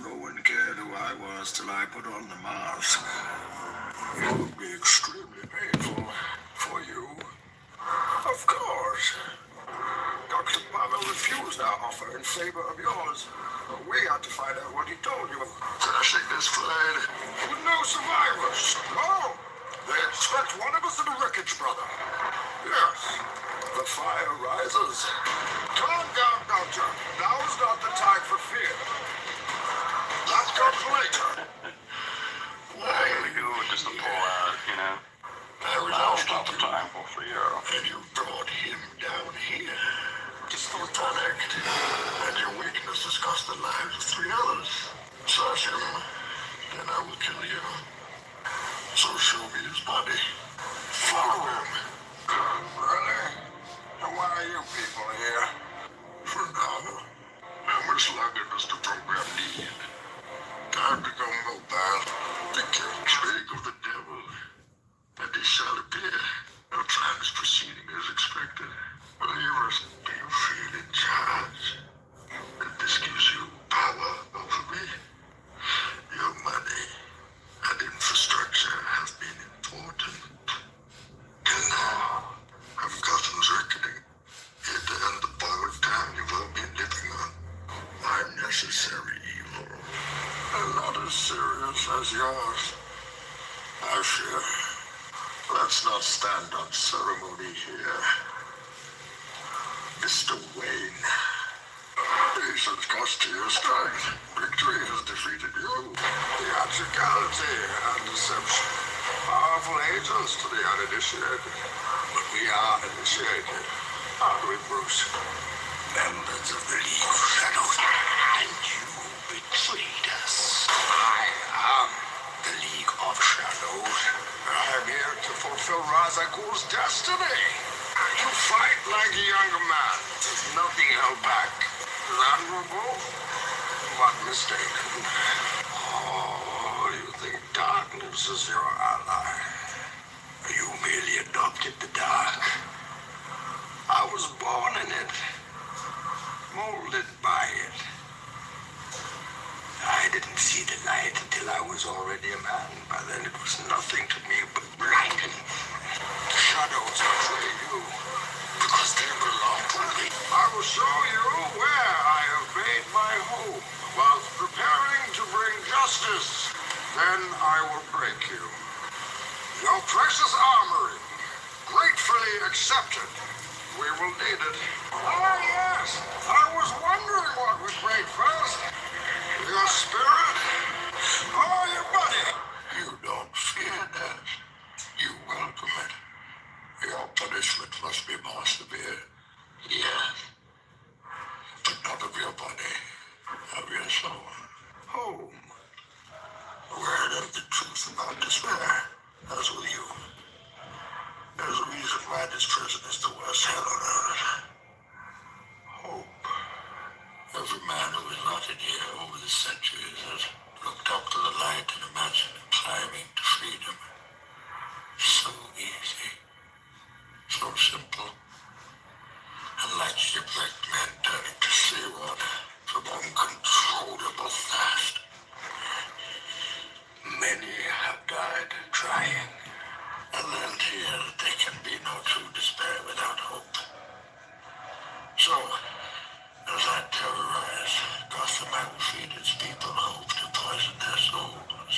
G: No one cared who I was till I put on the mask. It would be extremely painful for you. Of course. Dr. Pavel refused our offer in favor of yours. We had to find out what he told you. Crashing this flight with no survivors. No. They expect one of us in the wreckage, brother. Yes. The fire rises. Calm down, Doctor. Now is not the time for fear. That comes later.
Q: Why would you just to pull out, you know?
G: There is not the time for fear. And you brought him down here. Just to connect. And your weakness has cost the lives of 3 others. Search him. And
R: as yours. I fear. Let's not stand on ceremony here. Mr. Wayne, patience cost you your strength. Victory has defeated you. Theatricality and deception. Powerful agents to the uninitiated. But we are initiated. Aren't we, Bruce? Members of the League of Shadows. And you betrayed us. I am the League of Shadows. I am here to fulfill Ra's al Ghul's destiny. You fight like a younger man. There's nothing held back. Admirable, but mistaken. Oh, you think darkness is your ally. You merely adopted the dark. I was born in it, molded by it. I didn't see the light until I was already a man. By then it was nothing to me but blinding. The shadows betray you because they belong to me. I will show you where I have made my home while preparing to bring justice. Then I will break you. Your precious armory, gratefully accepted. We will need it. Ah, yes. I was wondering what would break first. Your spirit or your body? You don't fear death. You welcome it. Your punishment must be more severe. Yes. But not of your body, of your soul. Home. Where there's the truth about despair, as will you. There's a reason why this prison is the worst hell on earth. Hope. Every man who has rotted here over the centuries has looked up to the light and imagined climbing to freedom. So easy. So simple. And like shipwrecked men turning to seawater from uncontrollable thirst. Many have died trying. And learned here that there can be no true despair without hope. So, as I terrorize Gotham, I will feed its people hope to poison their souls.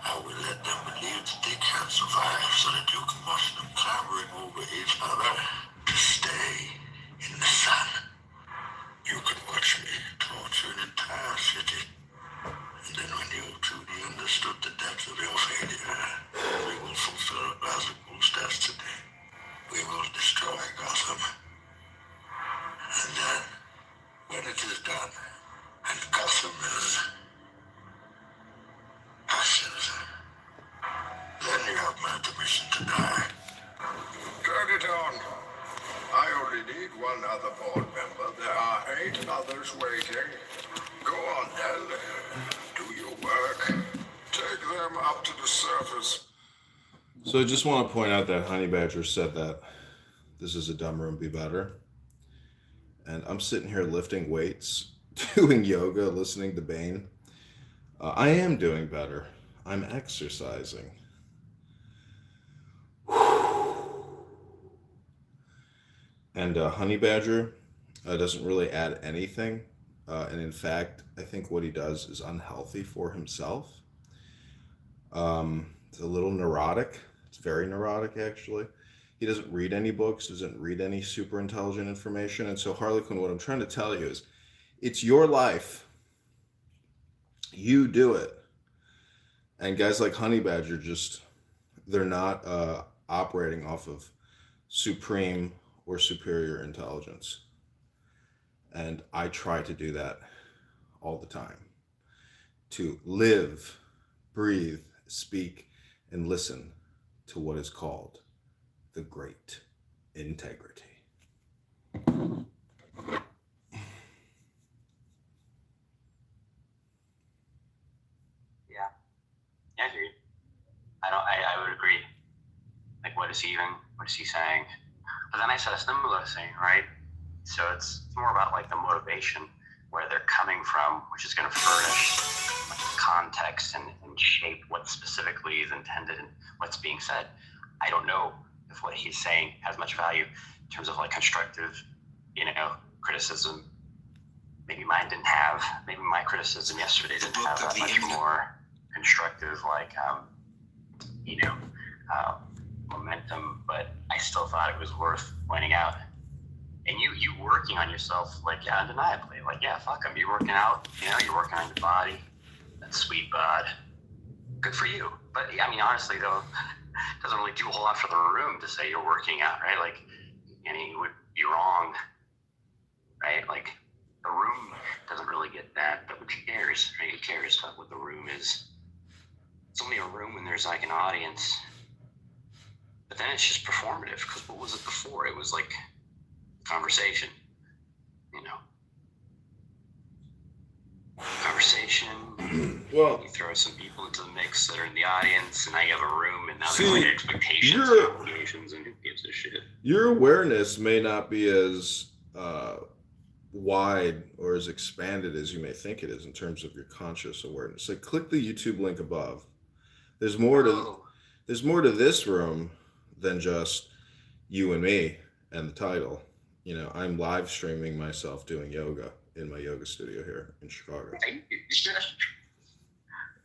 R: I will let them believe that they can't survive so that you can watch them clambering over each other to stay in the sun. You can watch me torture an entire city. And then when you truly understood the depth of your failure, we will fulfill Ra's al Ghul's destiny. We will destroy Gotham. And then, when it is done, and Gotham is ashes, then you have my permission to die. Turn it on. I only need one other board member. There are 8 others waiting. Go on, Nell. Do your work. Take them up to the surface.
B: So I just want to point out that Honey Badger said that this is a dumb room, be better. And I'm sitting here lifting weights, doing yoga, listening to Bane. I am doing better. I'm exercising. And Honey Badger doesn't really add anything. And in fact, I think what he does is unhealthy for himself. It's a little neurotic. It's very neurotic, actually. He doesn't read any books, doesn't read any super intelligent information. And so, Harlequin, what I'm trying to tell you is, it's your life. You do it. And guys like Honey Badger just, they're not operating off of supreme or superior intelligence. And I try to do that all the time. To live, breathe, speak, and listen to what is called the great integrity.
Q: Yeah, I agree. I would agree. Like, what is he saying? But then I said a similar thing, right? So it's more about like the motivation, where they're coming from, which is going to furnish context and shape what specifically is intended and what's being said. I don't know if what he's saying has much value in terms of like constructive, criticism. Maybe mine didn't have. Maybe my criticism yesterday didn't have that much more constructive, like, momentum, but I still thought it was worth pointing out. And you working on yourself, like, yeah, undeniably, like, yeah, fuck them. You're working out, you're working on your body. That's sweet, bud. Good for you. But yeah, I mean, honestly, though, it doesn't really do a whole lot for the room to say you're working out, right? Like, you would be wrong, right? Like, the room doesn't really get that, but who cares, right? Who cares about what the room is? It's only a room when there's like an audience. But then it's just performative, because what was it before? It was like conversation, Conversation.
B: Well,
Q: you throw some people into the mix that are in the audience, and now you have a room, and now there's like expectations and obligations, and who gives a shit?
B: Your awareness may not be as wide or as expanded as you may think it is in terms of your conscious awareness. Like, click the YouTube link above. There's more to this room than just you and me and the title. I'm live streaming myself doing yoga in my yoga studio here in Chicago.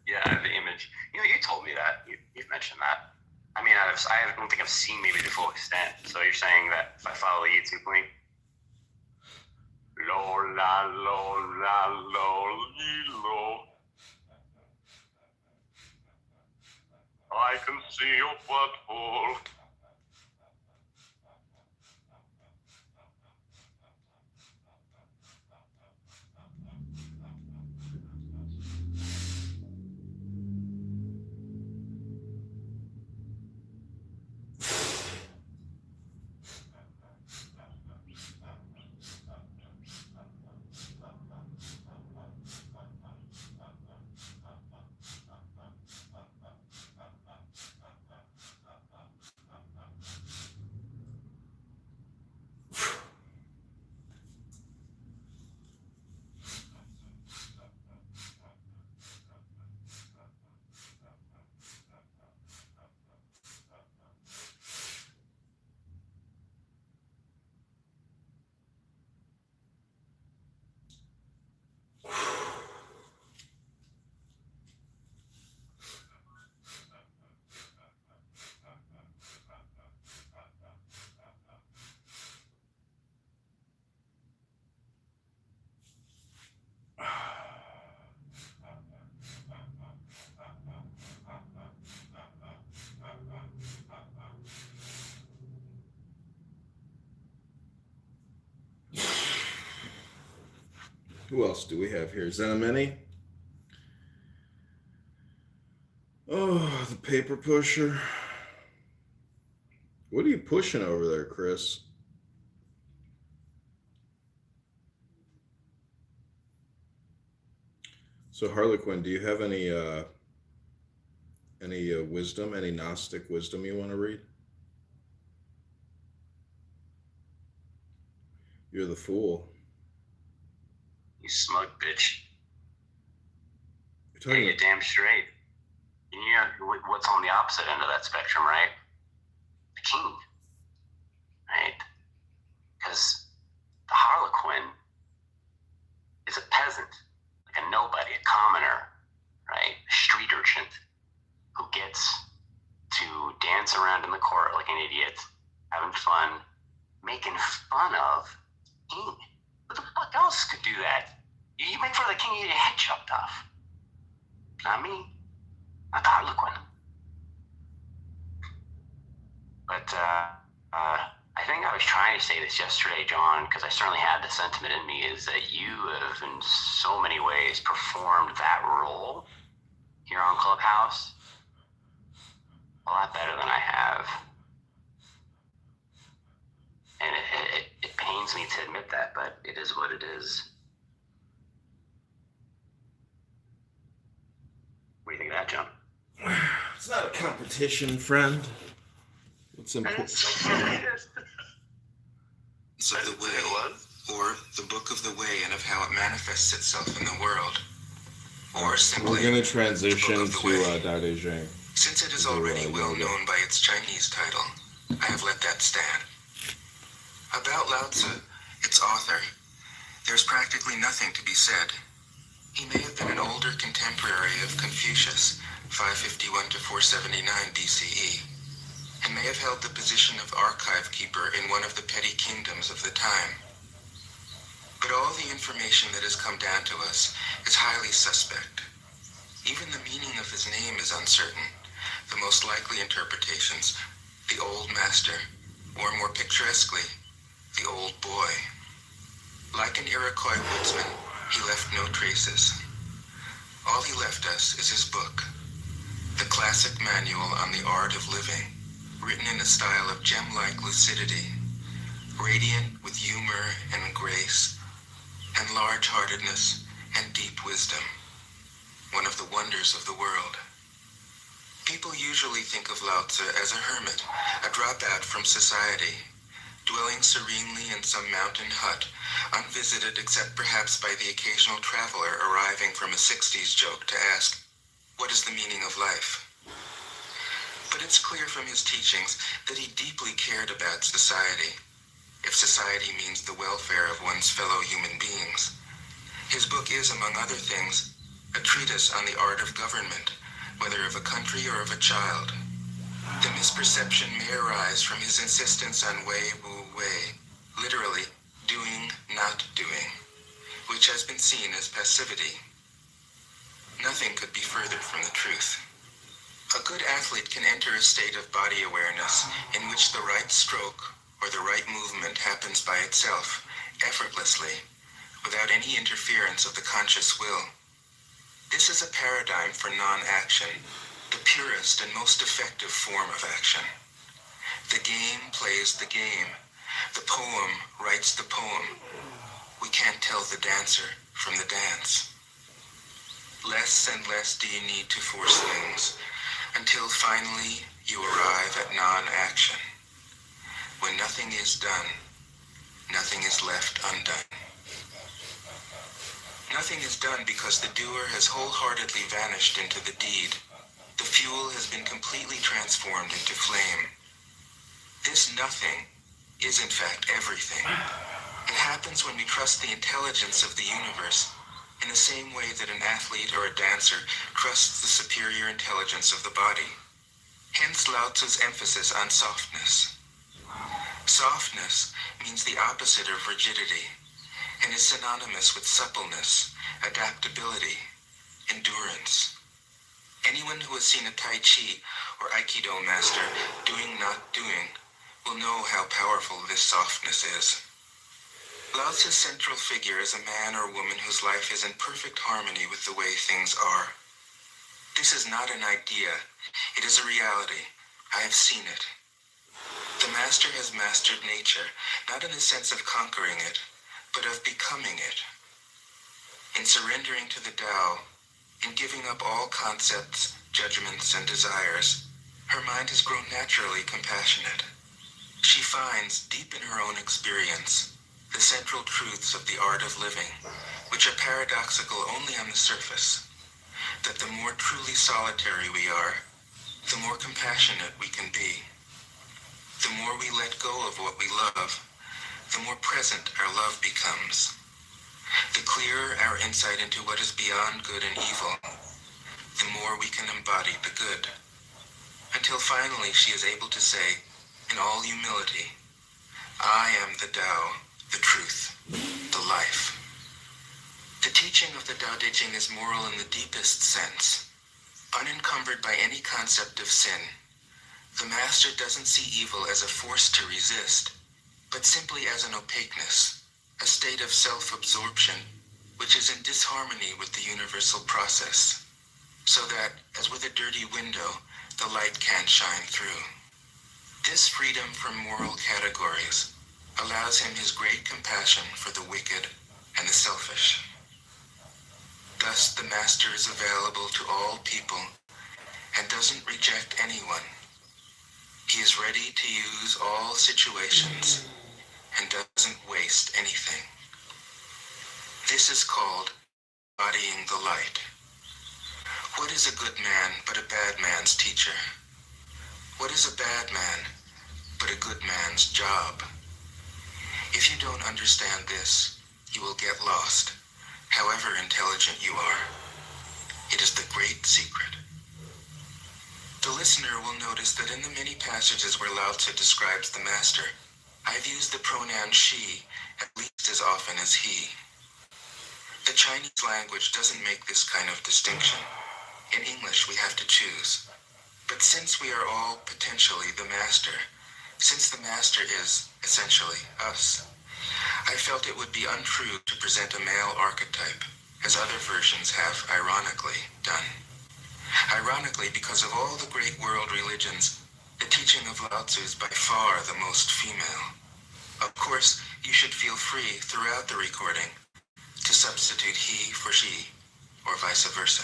Q: Yeah, the image. You told me that. You've mentioned that. I mean, I don't think I've seen maybe the full extent. So you're saying that if I follow the YouTube link, lo la lo la lo lo, I can see your butthole.
B: Who else do we have here? Zenimini? Oh, the paper pusher. What are you pushing over there, Chris? So, Harlequin, do you have any wisdom, any Gnostic wisdom you want to read? You're the fool.
Q: You smug bitch.
B: You're
Q: you're damn straight. You know what's on the opposite end of that spectrum, right? The king, right? Because the Harlequin is a peasant, like a nobody, a commoner, right? A street urchin who gets to dance around in the court like an idiot, having fun, making fun of king. Who the fuck else could do that? You make fun of the king, you get your head chopped off. Not me. Not the Harlequin. But I think I was trying to say this yesterday, John, because I certainly had the sentiment in me, is that you have in so many ways performed that role here on Clubhouse a lot better than I have. And it pains me to admit that, but it is what it is. What do you think of that, John?
B: It's not a competition, friend. It's important.
S: So the way, or the book of the way and of how it manifests itself in the world, or simply
B: we're going to transition to Dao Jing.
S: Since it is already well known by its Chinese title, I have let that stand. About Lao Tzu, its author, there's practically nothing to be said. He may have been an older contemporary of Confucius, 551 to 479 BCE, and may have held the position of archive keeper in one of the petty kingdoms of the time. But all the information that has come down to us is highly suspect. Even the meaning of his name is uncertain. The most likely interpretations, the old master, or more picturesquely, the old boy. Like an Iroquois woodsman, he left no traces. All he left us is his book, the classic manual on the art of living, written in a style of gem-like lucidity, radiant with humor and grace, and large-heartedness and deep wisdom, one of the wonders of the world. People usually think of Lao Tzu as a hermit, a dropout from society, dwelling serenely in some mountain hut, unvisited except perhaps by the occasional traveler arriving from a 60s joke to ask, what is the meaning of life? But it's clear from his teachings that he deeply cared about society, if society means the welfare of one's fellow human beings. His book is, among other things, a treatise on the art of government, whether of a country or of a child. The misperception may arise from his insistence on wei wu wei, literally, doing, not doing, which has been seen as passivity. Nothing could be further from the truth. A good athlete can enter a state of body awareness in which the right stroke or the right movement happens by itself, effortlessly, without any interference of the conscious will. This is a paradigm for non-action, the purest and most effective form of action. The game plays the game. The poem writes the poem. We can't tell the dancer from the dance. Less and less do you need to force things, until finally you arrive at non-action. When nothing is done, nothing is left undone. Nothing is done because the doer has wholeheartedly vanished into the deed. The fuel has been completely transformed into flame. This nothing is in fact everything. It happens when we trust the intelligence of the universe in the same way that an athlete or a dancer trusts the superior intelligence of the body. Hence Lao Tzu's emphasis on softness. Softness means the opposite of rigidity and is synonymous with suppleness, adaptability, endurance. Anyone who has seen a Tai Chi or Aikido master doing not doing will know how powerful this softness is. Lao Tzu's central figure is a man or woman whose life is in perfect harmony with the way things are. This is not an idea, it is a reality. I have seen it. The master has mastered nature, not in the sense of conquering it, but of becoming it. In surrendering to the Tao, in giving up all concepts, judgments, and desires, her mind has grown naturally compassionate. She finds, deep in her own experience, the central truths of the art of living, which are paradoxical only on the surface, that the more truly solitary we are, the more compassionate we can be. The more we let go of what we love, the more present our love becomes. The clearer our insight into what is beyond good and evil, the more we can embody the good. Until finally she is able to say, in all humility, I am the Tao, the truth, the life. The teaching of the Tao Te Ching is moral in the deepest sense, unencumbered by any concept of sin. The master doesn't see evil as a force to resist, but simply as an opaqueness, a state of self-absorption, which is in disharmony with the universal process, so that, as with a dirty window, the light can't shine through. This freedom from moral categories allows him his great compassion for the wicked and the selfish. Thus, the master is available to all people and doesn't reject anyone. He is ready to use all situations and doesn't waste anything. This is called embodying the light. What is a good man but a bad man's teacher? What is a bad man but a good man's job? If you don't understand this, you will get lost, however intelligent you are. It is the great secret. The listener will notice that in the many passages where Lao Tzu describes the master, I've used the pronoun she at least as often as he. The Chinese language doesn't make this kind of distinction. In English, we have to choose. But since we are all potentially the master, since the master is essentially us, I felt it would be untrue to present a male archetype, as other versions have ironically done. Ironically, because of all the great world religions, the teaching of Lao Tzu is by far the most female. Of course, you should feel free throughout the recording to substitute he for she, or vice versa.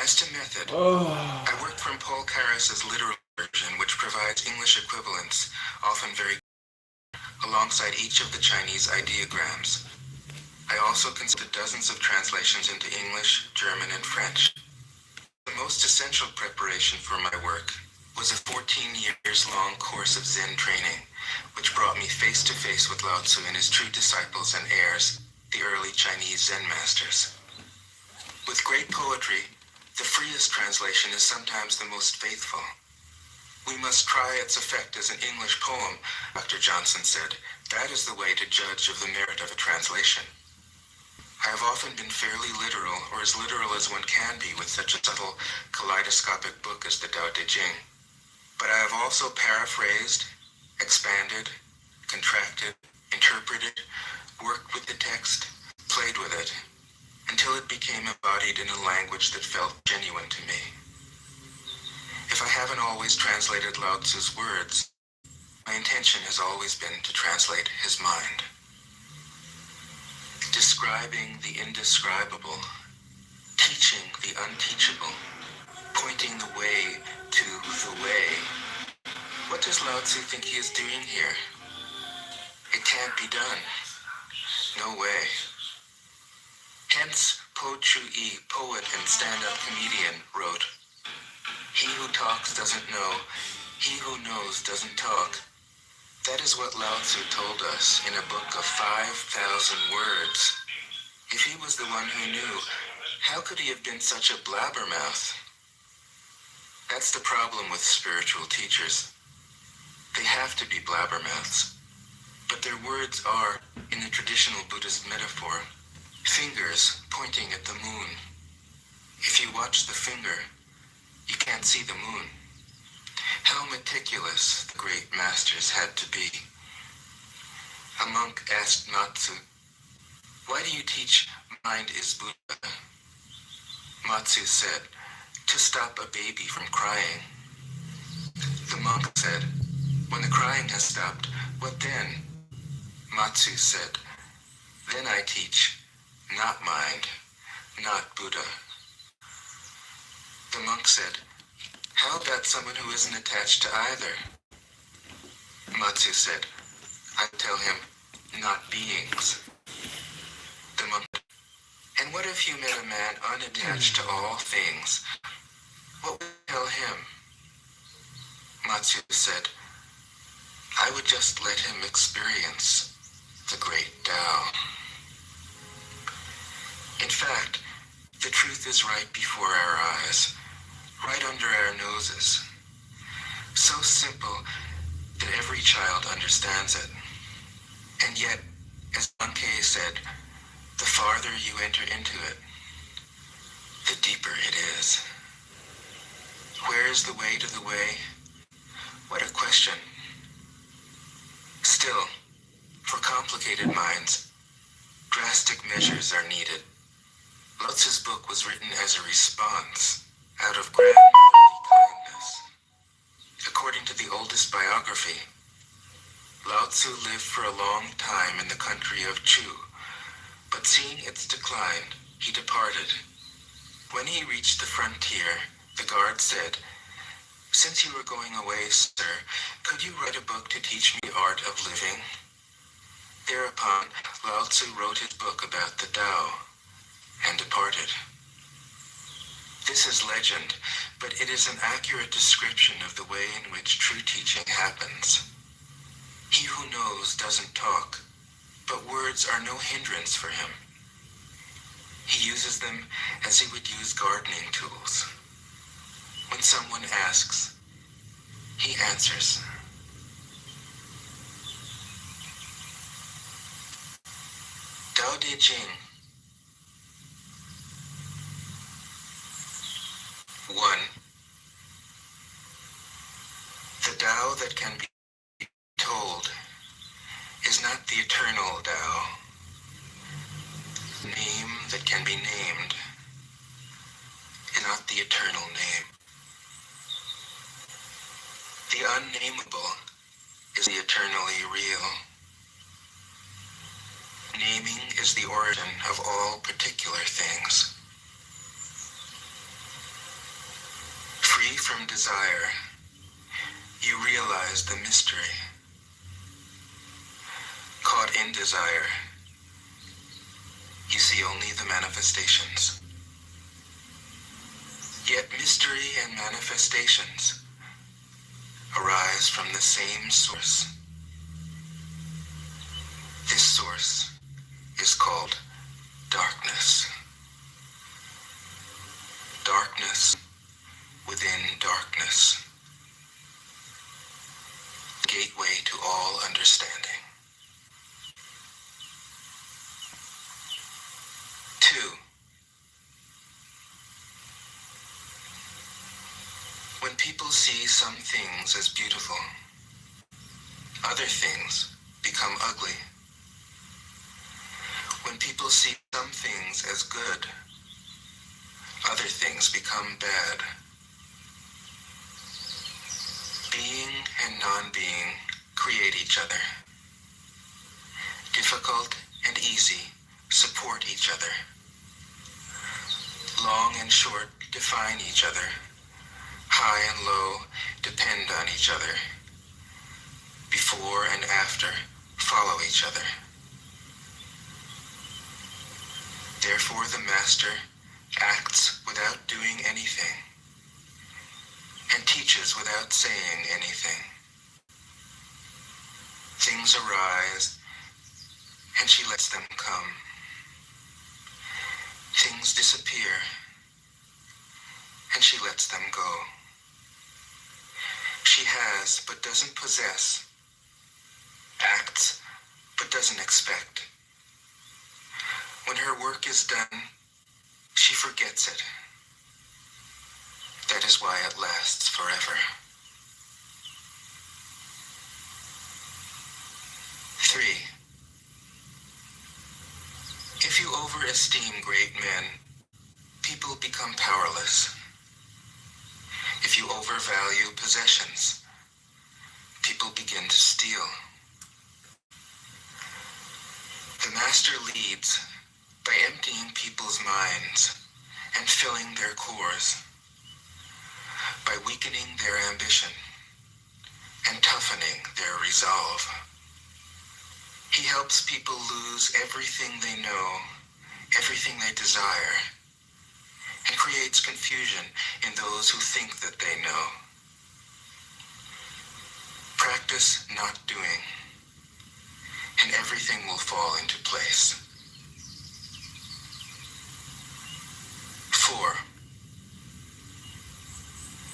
S: As to method, I worked from Paul Karas's literal version, which provides English equivalents, often very alongside each of the Chinese ideograms. I also consulted dozens of translations into English, German, and French. The most essential preparation for my work was a 14 years long course of Zen training, which brought me face to face with Lao Tzu and his true disciples and heirs, the early Chinese Zen masters. With great poetry, the freest translation is sometimes the most faithful. We must try its effect as an English poem, Dr. Johnson said. That is the way to judge of the merit of a translation. I have often been fairly literal, or as literal as one can be with such a subtle, kaleidoscopic book as the Tao Te Ching. But I have also paraphrased, expanded, contracted, interpreted, worked with the text, played with it, until it became embodied in a language that felt genuine to me. If I haven't always translated Lao Tzu's words, my intention has always been to translate his mind. Describing the indescribable, teaching the unteachable, pointing the way to the way. What does Lao Tzu think he is doing here? It can't be done. No way. Hence, Po Chu-yi, poet and stand-up comedian, wrote, "He who talks doesn't know, he who knows doesn't talk." That is what Lao Tzu told us in a book of 5,000 words. If he was the one who knew, how could he have been such a blabbermouth? That's the problem with spiritual teachers. They have to be blabbermouths. But their words are, in the traditional Buddhist metaphor, fingers pointing at the moon. If you watch the finger, you can't see the moon. How meticulous the great masters had to be. A monk asked Matsu, "Why do you teach mind is Buddha?" Matsu said, "To stop a baby from crying." The monk said, "When the crying has stopped, what then?" Matsu said, "Then I teach, not mind, not Buddha." The monk said, "How about someone who isn't attached to either?" Matsu said, "I tell him, not beings." The monk, "And what if you met a man unattached to all things? What would you tell him?" Matsu said, "I would just let him experience the great Tao." In fact, the truth is right before our eyes, right under our noses. So simple that every child understands it. And yet, as Bankei said, the farther you enter into it, the deeper it is. Where is the way to the way? What a question. Still, for complicated minds, drastic measures are needed. Lao Tzu's book was written as a response out of grandmotherly kindness. According to the oldest biography, Lao Tzu lived for a long time in the country of Chu, but seeing its decline, he departed. When he reached the frontier, the guard said, "Since you are going away, sir, could you write a book to teach me art of living?" Thereupon, Lao Tzu wrote his book about the Tao and departed. This is legend, but it is an accurate description of the way in which true teaching happens. He who knows doesn't talk, but words are no hindrance for him. He uses them as he would use gardening tools. When someone asks, he answers. Tao Te Ching. 1. The Tao that can be told is not the eternal Tao. Name that can be named is not the eternal name. The unnameable is the eternally real. Naming is the origin of all particular things. Free from desire, you realize the mystery. Caught in desire, you see only the manifestations. Yet mystery and manifestations arise from the same source. This source is called darkness. Darkness within darkness. Gateway to all understanding. 2. When people see some things as beautiful, other things become ugly. When people see some things as good, other things become bad. Being and non-being create each other. Difficult and easy support each other. Long and short define each other. High and low depend on each other. Before and after follow each other. Therefore the master acts without doing anything and teaches without saying anything. Things arise and she lets them come. Things disappear and she lets them go. She has but doesn't possess, acts but doesn't expect. When her work is done, she forgets it. That is why it lasts forever. 3. If you overesteem great men, people become powerless. If you overvalue possessions, people begin to steal. The master leads by emptying people's minds and filling their cores, by weakening their ambition and toughening their resolve. He helps people lose everything they know, everything they desire, and creates confusion in those who think that they know. Practice not doing, and everything will fall into place. 4.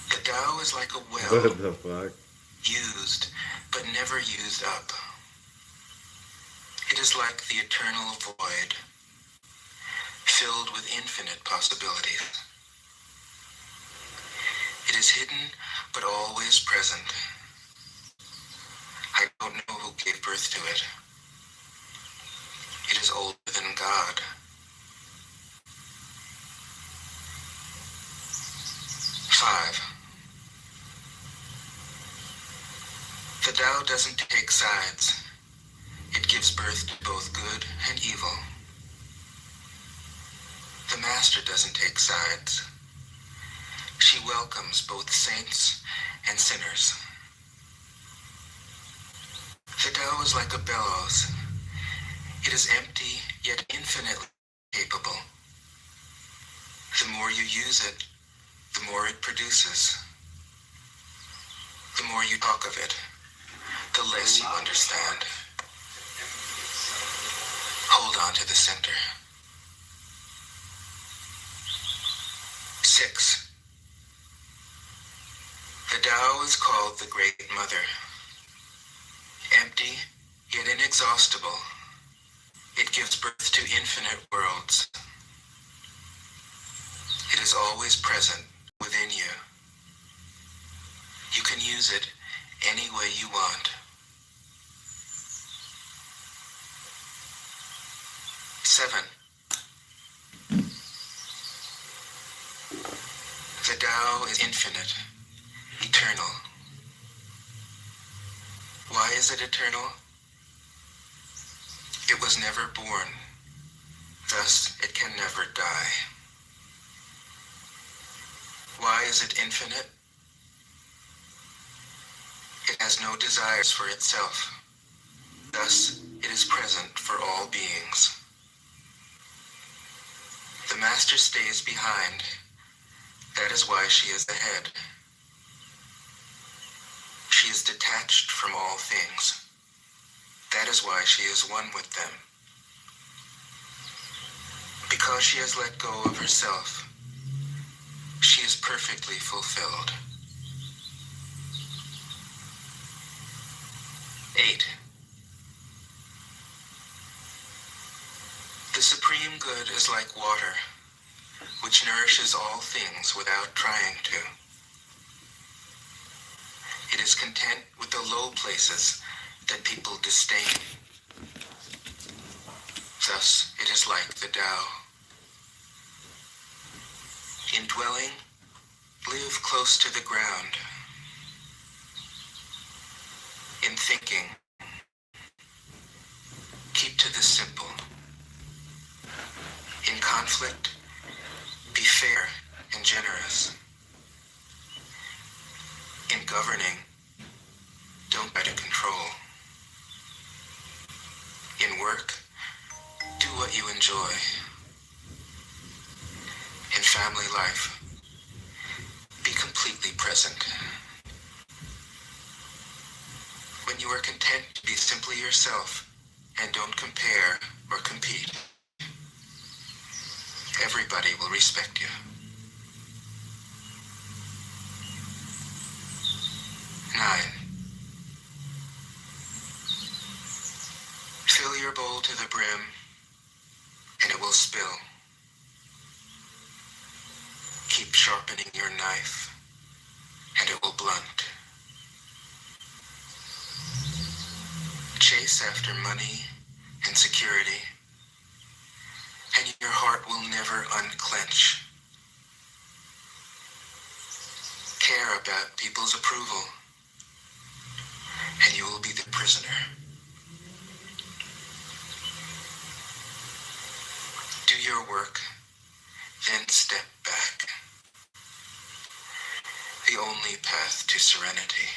S: The Tao is like a well.
B: What the fuck?
S: Used, but never used up. It is like the eternal void, filled with infinite possibilities. It is hidden, but always present. I don't know who gave birth to it. It is older than God. 5. The Tao doesn't take sides. It gives birth to both good and evil. The Master doesn't take sides. She welcomes both saints and sinners. The Tao is like a bellows. It is empty, yet infinitely capable. The more you use it, the more it produces. The more you talk of it, the less you understand. Hold on to the center. 6. The Tao is called the Great Mother. Empty, yet inexhaustible, it gives birth to infinite worlds. It is always present within you. You can use it any way you want. 7. The Tao is infinite, eternal. Why is it eternal? It was never born, thus it can never die. Why is it infinite? It has no desires for itself, thus it is present for all beings. The Master stays behind. That is why she is the head. She is detached from all things. That is why she is one with them. Because she has let go of herself, she is perfectly fulfilled. 8. The supreme good is like water, which nourishes all things without trying to. It is content with the low places that people disdain. Thus, it is like the Tao. In dwelling, live close to the ground. In thinking, keep to the simple. In conflict, be fair and generous. In governing, don't try to control. In work, do what you enjoy. In family life, be completely present. When you are content to be simply yourself and don't compare or compete, everybody will respect you. 9. Fill your bowl to the brim, and it will spill. Keep sharpening your knife, and it will blunt. Chase after money and security, and your heart will never unclench. Care about people's approval, and you will be the prisoner. Do your work, then step back. The only path to serenity.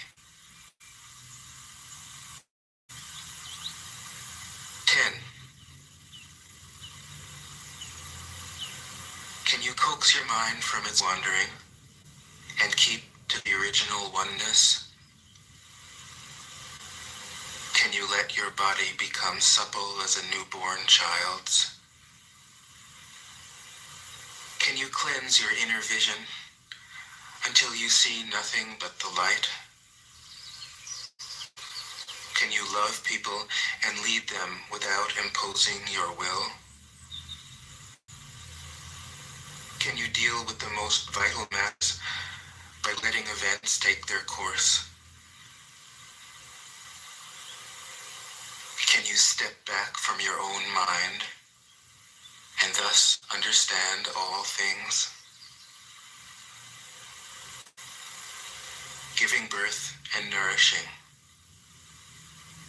S: 10. Can you coax your mind from its wandering and keep to the original oneness? Can you let your body become supple as a newborn child's? Can you cleanse your inner vision until you see nothing but the light? Can you love people and lead them without imposing your will? Can you deal with the most vital matters by letting events take their course? Can you step back from your own mind and thus understand all things? Giving birth and nourishing.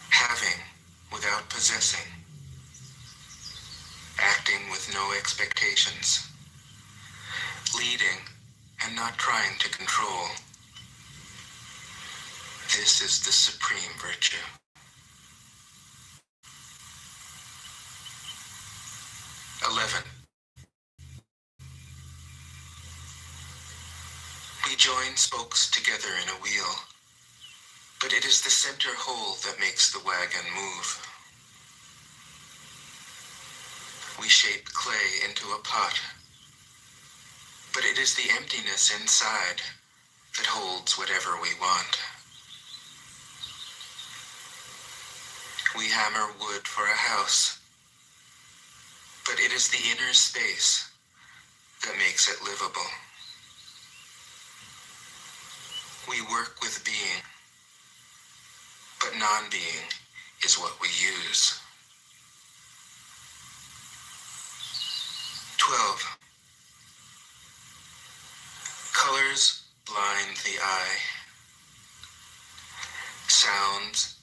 S: Having without possessing. Acting with no expectations. Leading and not trying to control. This is the supreme virtue. 11. We join spokes together in a wheel, but it is the center whole that makes the wagon move. We shape clay into a pot, but it is the emptiness inside that holds whatever we want. We hammer wood for a house, but it is the inner space that makes it livable. We work with being, but non-being is what we use. 12. Colors blind the eye. Sounds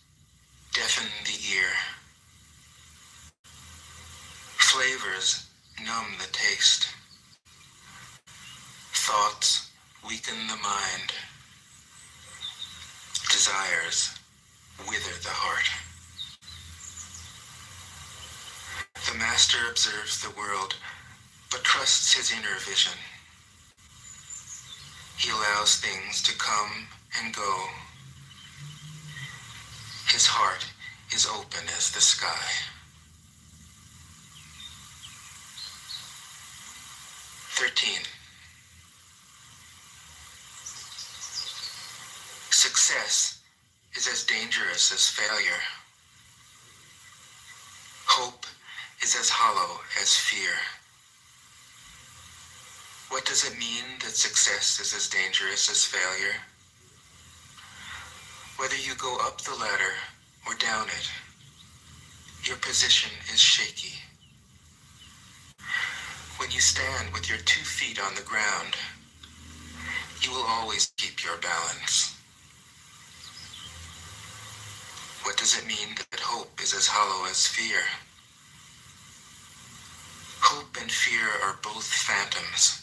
S: deafen the ear. Flavors numb the taste. Thoughts weaken the mind. Desires wither the heart. The master observes the world, but trusts his inner vision. He allows things to come and go. His heart is open as the sky. 13. Success is as dangerous as failure. Hope is as hollow as fear. What does it mean that success is as dangerous as failure? Whether you go up the ladder or down it, your position is shaky. When you stand with your 2 feet on the ground, you will always keep your balance. What does it mean that hope is as hollow as fear? Hope and fear are both phantoms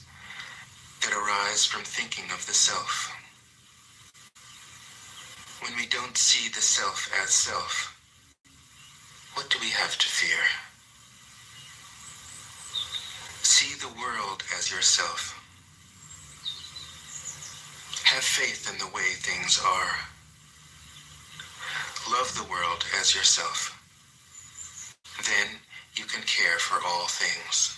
S: that arise from thinking of the self. When we don't see the self as self, what do we have to fear? See the world as yourself. Have faith in the way things are. Love the world as yourself. Then you can care for all things.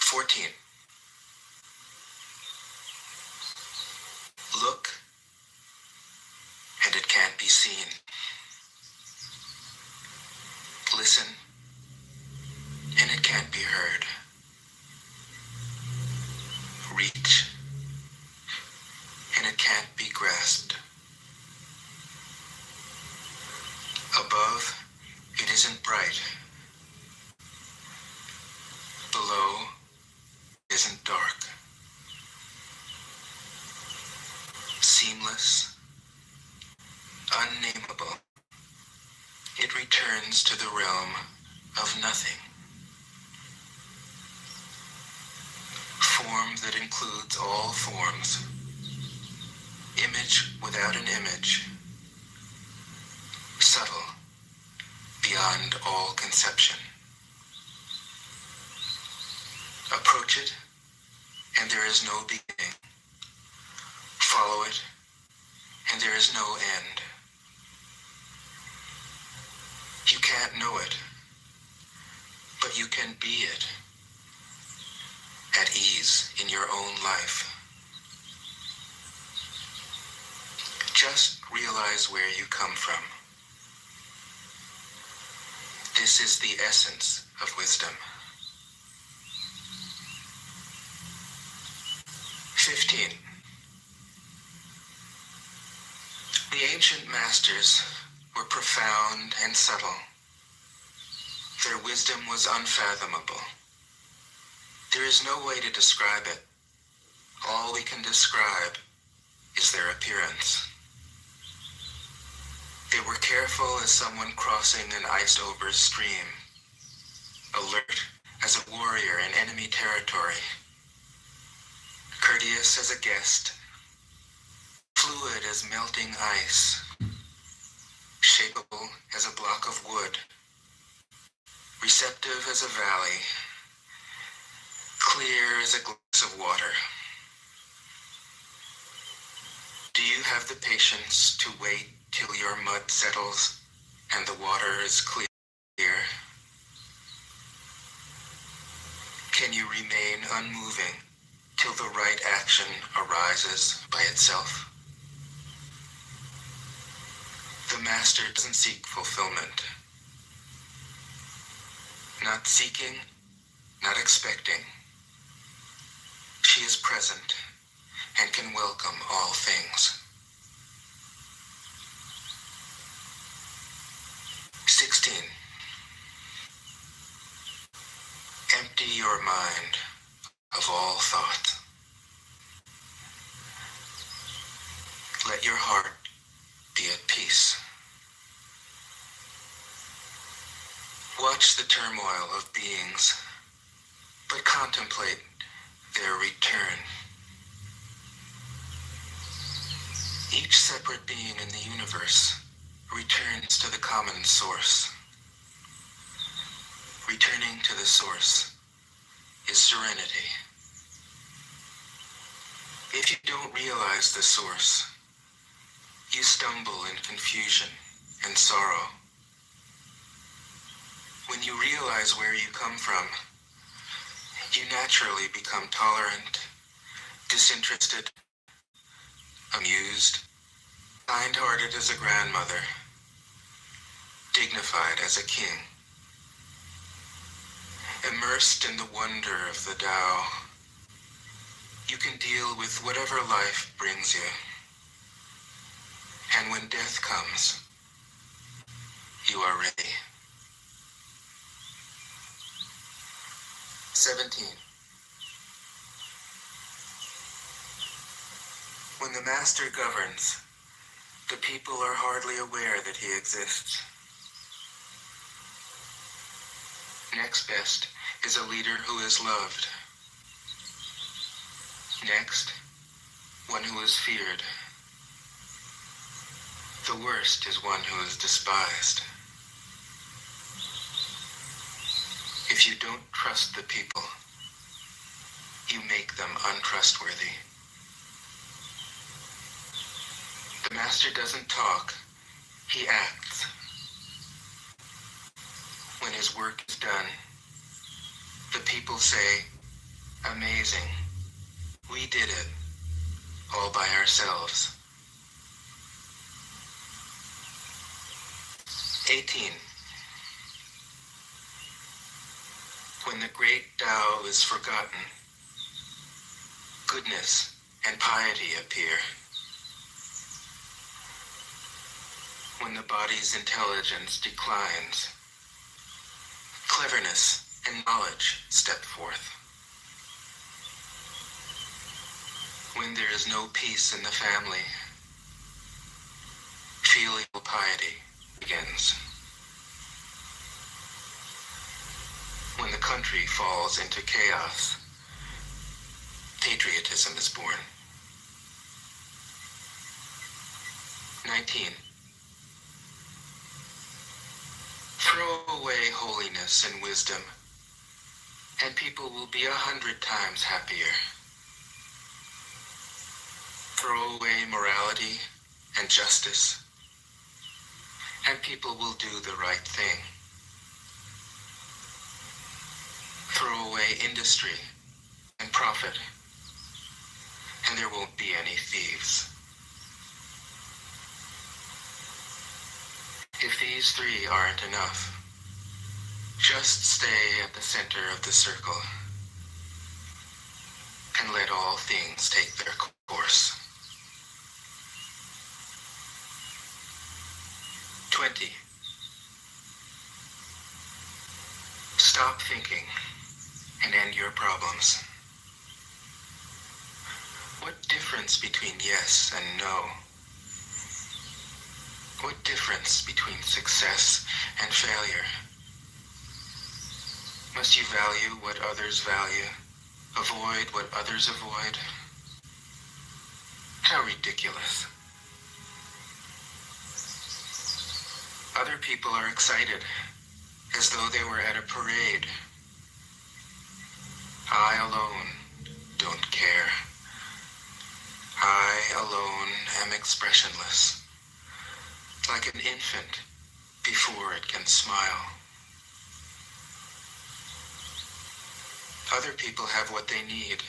S: 14. Look, and it can't be seen. Listen, and it can't be heard. Reach, and it can't be grasped. Above, it isn't bright. Below, it isn't dark. Seamless, unnameable, it returns to the realm of nothing. Form that includes all forms. Image without an image. Subtle, beyond all conception. Approach it, and there is no beginning. Follow it, and there is no end. You can't know it, but you can be it, at ease in your own life. Just realize where you come from. This is the essence of wisdom. 15. The ancient masters were profound and subtle. Their wisdom was unfathomable. There is no way to describe it. All we can describe is their appearance. They were careful as someone crossing an iced-over stream, alert as a warrior in enemy territory, courteous as a guest, fluid as melting ice, shapeable as a block of wood, receptive as a valley, clear as a glass of water. Do you have the patience to wait till your mud settles and the water is clear? unmoving till the right action arises by itself. The master doesn't seek fulfillment. Not seeking, not expecting. She is present and can welcome all things. 16. Empty your mind of all thought. Let your heart be at peace. Watch the turmoil of beings, but contemplate their return. Each separate being in the universe returns to the common source. Returning to the source is serenity. If you don't realize the source, you stumble in confusion and sorrow. When you realize where you come from, you naturally become tolerant, disinterested, amused, kind-hearted as a grandmother, dignified as a king. Immersed in the wonder of the Tao, you can deal with whatever life brings you. And when death comes, you are ready. 17. When the master governs, the people are hardly aware that he exists. Next best is a leader who is loved. Next, one who is feared. The worst is one who is despised. If you don't trust the people, you make them untrustworthy. The master doesn't talk, he acts. When his work is done, the people say, "Amazing, we did it, all by ourselves." 18. When the great Tao is forgotten, goodness and piety appear. When the body's intelligence declines, cleverness and knowledge step forth. When there is no peace in the family, filial piety begins. When the country falls into chaos, patriotism is born. 19. Throw away holiness and wisdom, and people will be 100 times happier. Throw away morality and justice, and people will do the right thing. Throw away industry and profit, and there won't be any thieves. If these three aren't enough, just stay at the center of the circle and let all things take their course. 20. Stop thinking and end your problems. What difference between yes and no? What difference between success and failure? Must you value what others value, avoid what others avoid? How ridiculous. Other people are excited, as though they were at a parade. I alone don't care. I alone am expressionless, like an infant before it can smile. Other people have what they need.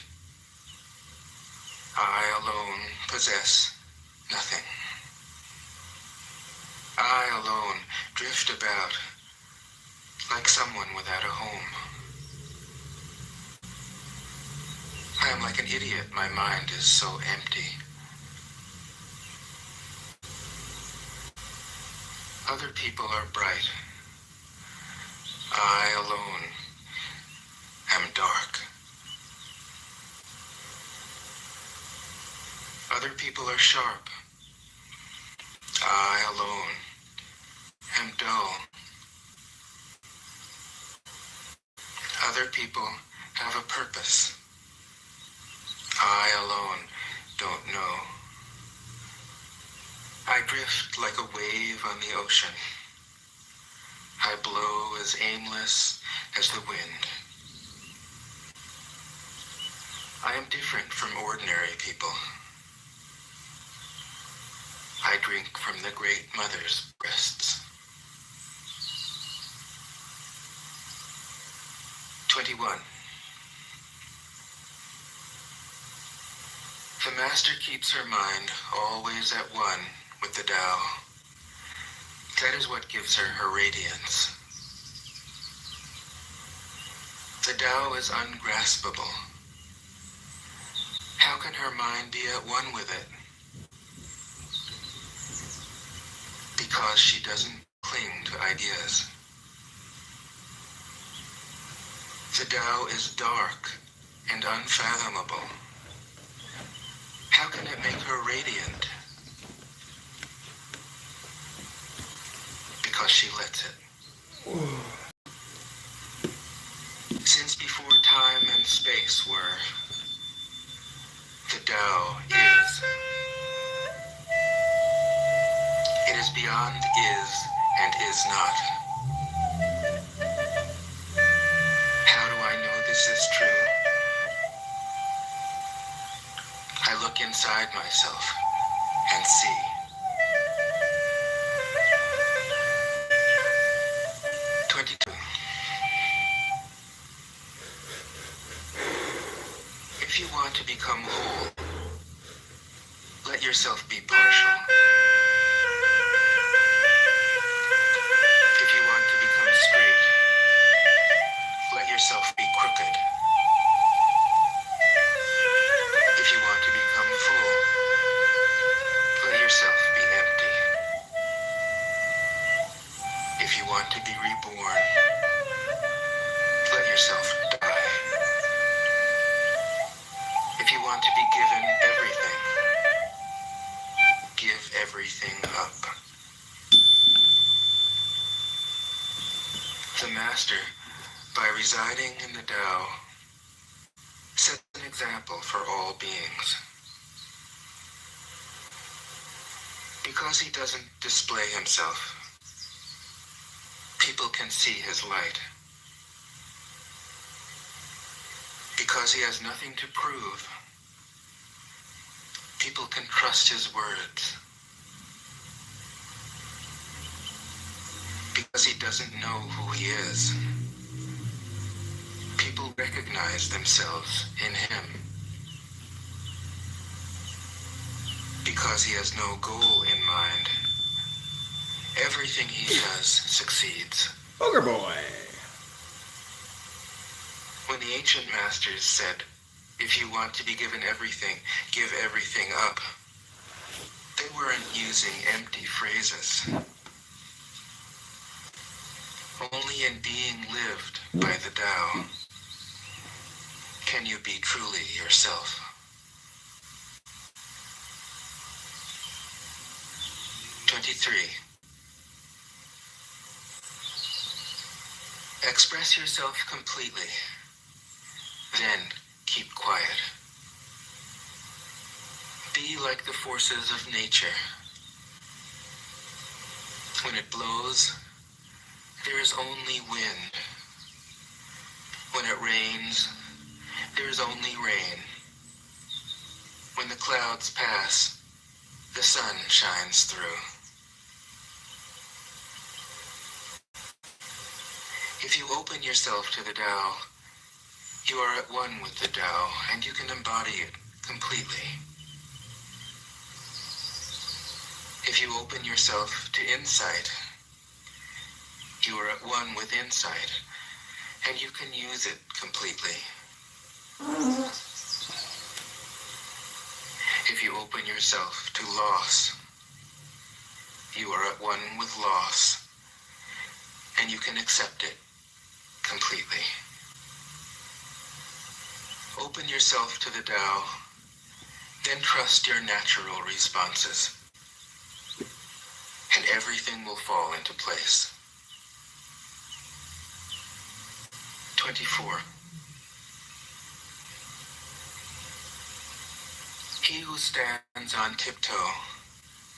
S: I alone possess nothing. I alone drift about like someone without a home. I am like an idiot. My mind is so empty. Other people are bright. I alone am dark. Other people are sharp. I alone am dull. Other people have a purpose. I alone don't know. I drift like a wave on the ocean. I blow as aimless as the wind. I am different from ordinary people. I drink from the Great Mother's breasts. 21. The Master keeps her mind always at one with the Tao. That is what gives her her radiance. The Tao is ungraspable. How can her mind be at one with it? Because she doesn't cling to ideas. The Tao is dark and unfathomable. How can it make her radiant? Because she lets it. Since before time and space were, the Tao is. It is beyond is and is not. How do I know this is true? I look inside myself and see. If you want to become whole, let yourself be partial. If you want to become straight, let yourself be crooked. If you want to become full, let yourself be empty. If you want to be reborn, let yourself die. If you want to be given everything, give everything up. The Master, by residing in the Tao, sets an example for all beings. Because he doesn't display himself, people can see his light. Because he has nothing to prove, people can trust his words. Because he doesn't know who he is, people recognize themselves in him. Because he has no goal in mind, everything he does succeeds.
B: Booger boy.
S: When the ancient masters said, if you want to be given everything, give everything up, they weren't using empty phrases. Only in being lived by the Tao can you be truly yourself. Express yourself completely, then keep quiet. Be like the forces of nature. When it blows, there is only wind. When it rains, there is only rain. When the clouds pass, the sun shines through. If you open yourself to the Tao, You are at one with the Tao, and you can embody it completely. If you open yourself to insight, you are at one with insight, and you can use it completely. If you open yourself to loss, you are at one with loss, and you can accept it completely. Open yourself to the Tao, then trust your natural responses, and everything will fall into place. 24. He who stands on tiptoe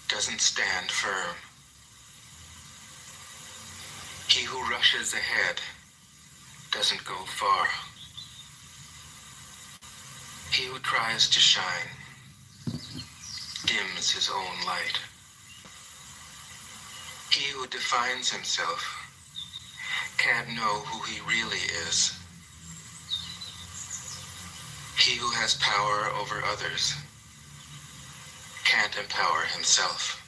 S: doesn't stand firm. He who rushes ahead doesn't go far. He who tries to shine dims his own light. He who defines himself can't know who he really is. He who has power over others can't empower himself.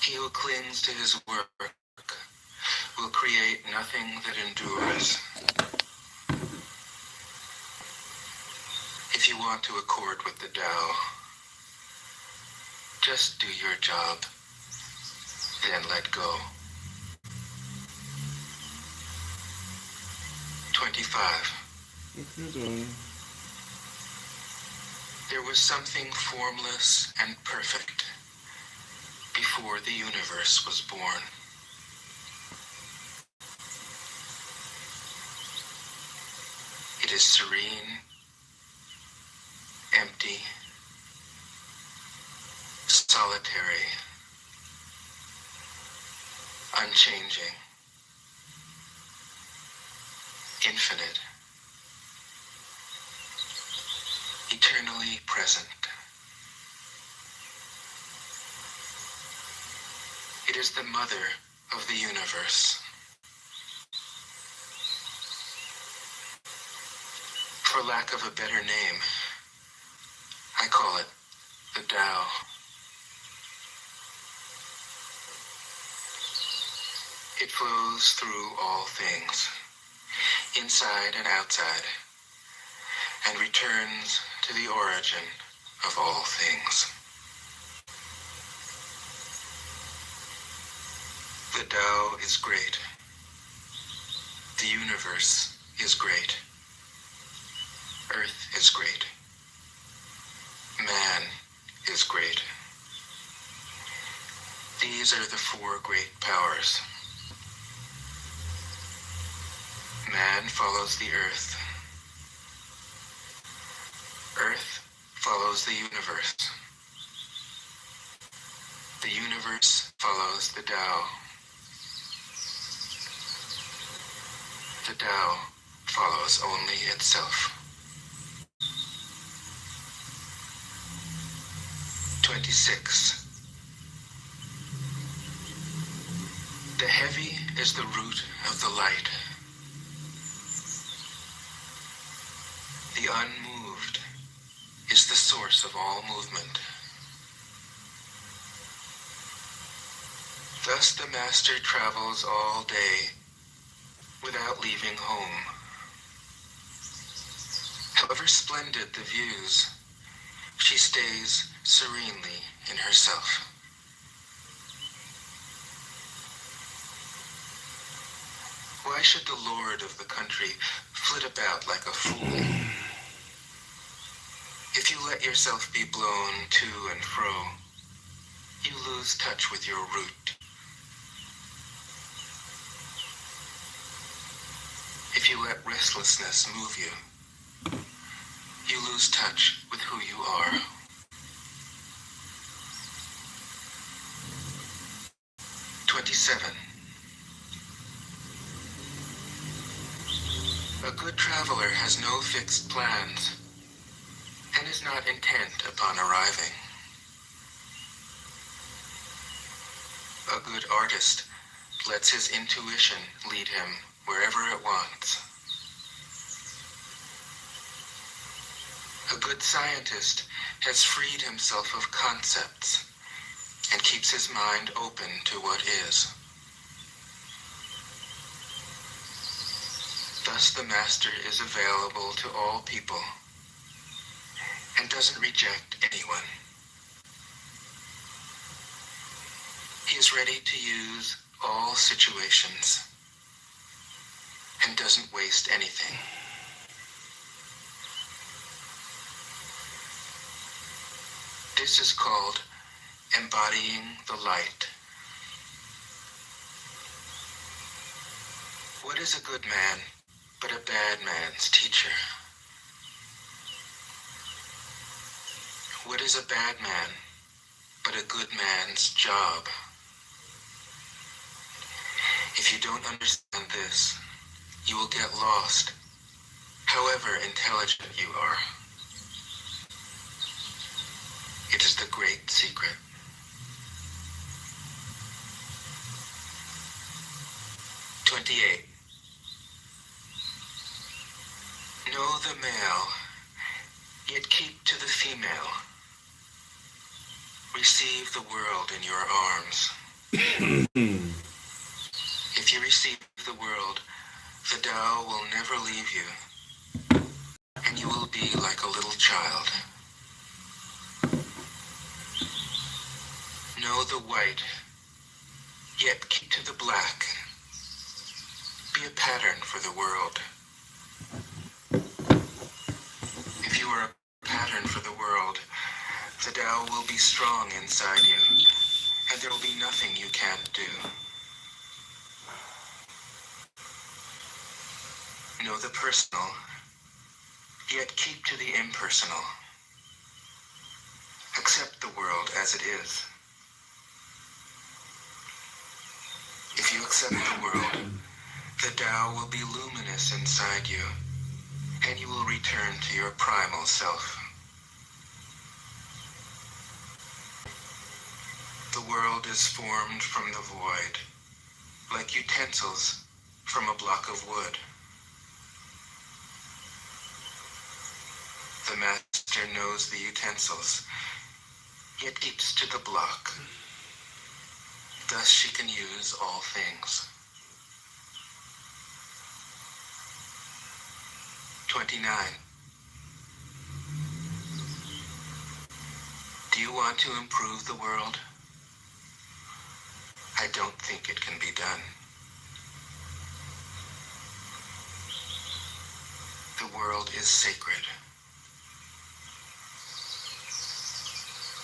S: He who clings to his work will create nothing that endures. If you want to accord with the Tao, just do your job, then let go. 25. There was something formless and perfect before the universe was born. It is serene, empty, solitary, unchanging, infinite, eternally present. It is the mother of the universe. For lack of a better name, I call it the Tao. It flows through all things, inside and outside, and returns to the origin of all things. The Tao is great. The universe is great. Earth is great. Man is great. These are the four great powers. Man follows the earth. Earth follows the universe. The universe follows the Tao. The Tao follows only itself. 26. The heavy is the root of the light. The unmoved is the source of all movement. Thus the master travels all day without leaving home. However splendid the views, she stays serenely in herself. Why should the lord of the country flit about like a fool? If you let yourself be blown to and fro, you lose touch with your root. If you let restlessness move you, you lose touch with who you are. A good traveler has no fixed plans and is not intent upon arriving. A good artist lets his intuition lead him wherever it wants. A good scientist has freed himself of concepts and keeps his mind open to what is. Thus the master is available to all people and doesn't reject anyone. He is ready to use all situations and doesn't waste anything. This is called embodying the light. What is a good man but a bad man's teacher? What is a bad man but a good man's job? If you don't understand this, you will get lost, however intelligent you are. It is the great secret. "28. Know the male, yet keep to the female. Receive the world in your arms. If you receive the world, the Tao will never leave you, and you will be like a little child. Know the white, yet keep to the black. Be a pattern for the world. If you are a pattern for the world, the Tao will be strong inside you, and there will be nothing you can't do. Know the personal, yet keep to the impersonal. Accept the world as it is. If you accept the world, the Tao will be luminous inside you, and you will return to your primal self. The world is formed from the void, like utensils from a block of wood. The master knows the utensils, yet keeps to the block. Thus she can use all things. 29. Do you want to improve the world? I don't think it can be done. The world is sacred.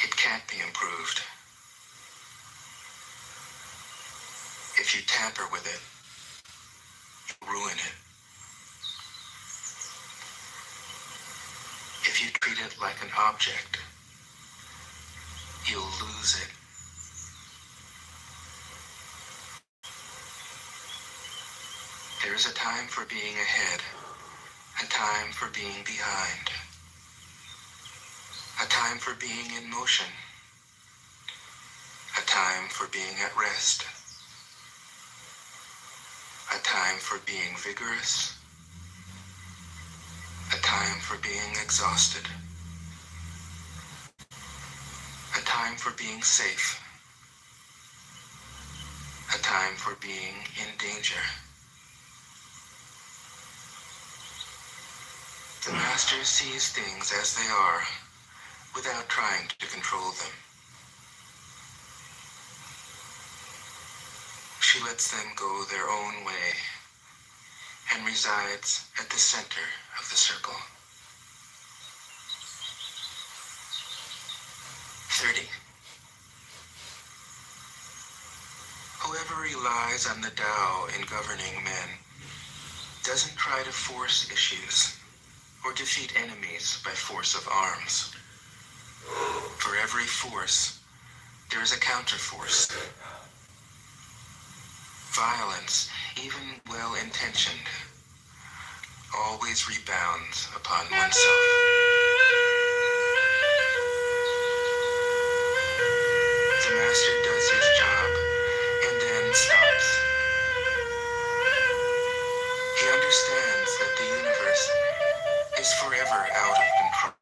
S: It can't be improved. If you tamper with it, you ruin it. If you treat it like an object, you'll lose it. There is a time for being ahead, a time for being behind, a time for being in motion, a time for being at rest, a time for being vigorous, a time for being exhausted, a time for being safe, a time for being in danger. The master sees things as they are without trying to control them. She lets them go their own way and resides at the center of the circle. 30. Whoever relies on the Tao in governing men doesn't try to force issues or defeat enemies by force of arms. For every force, there is a counterforce. Violence, even well-intentioned, always rebounds upon oneself. The master does his job and then stops. He understands that the universe is forever out of control.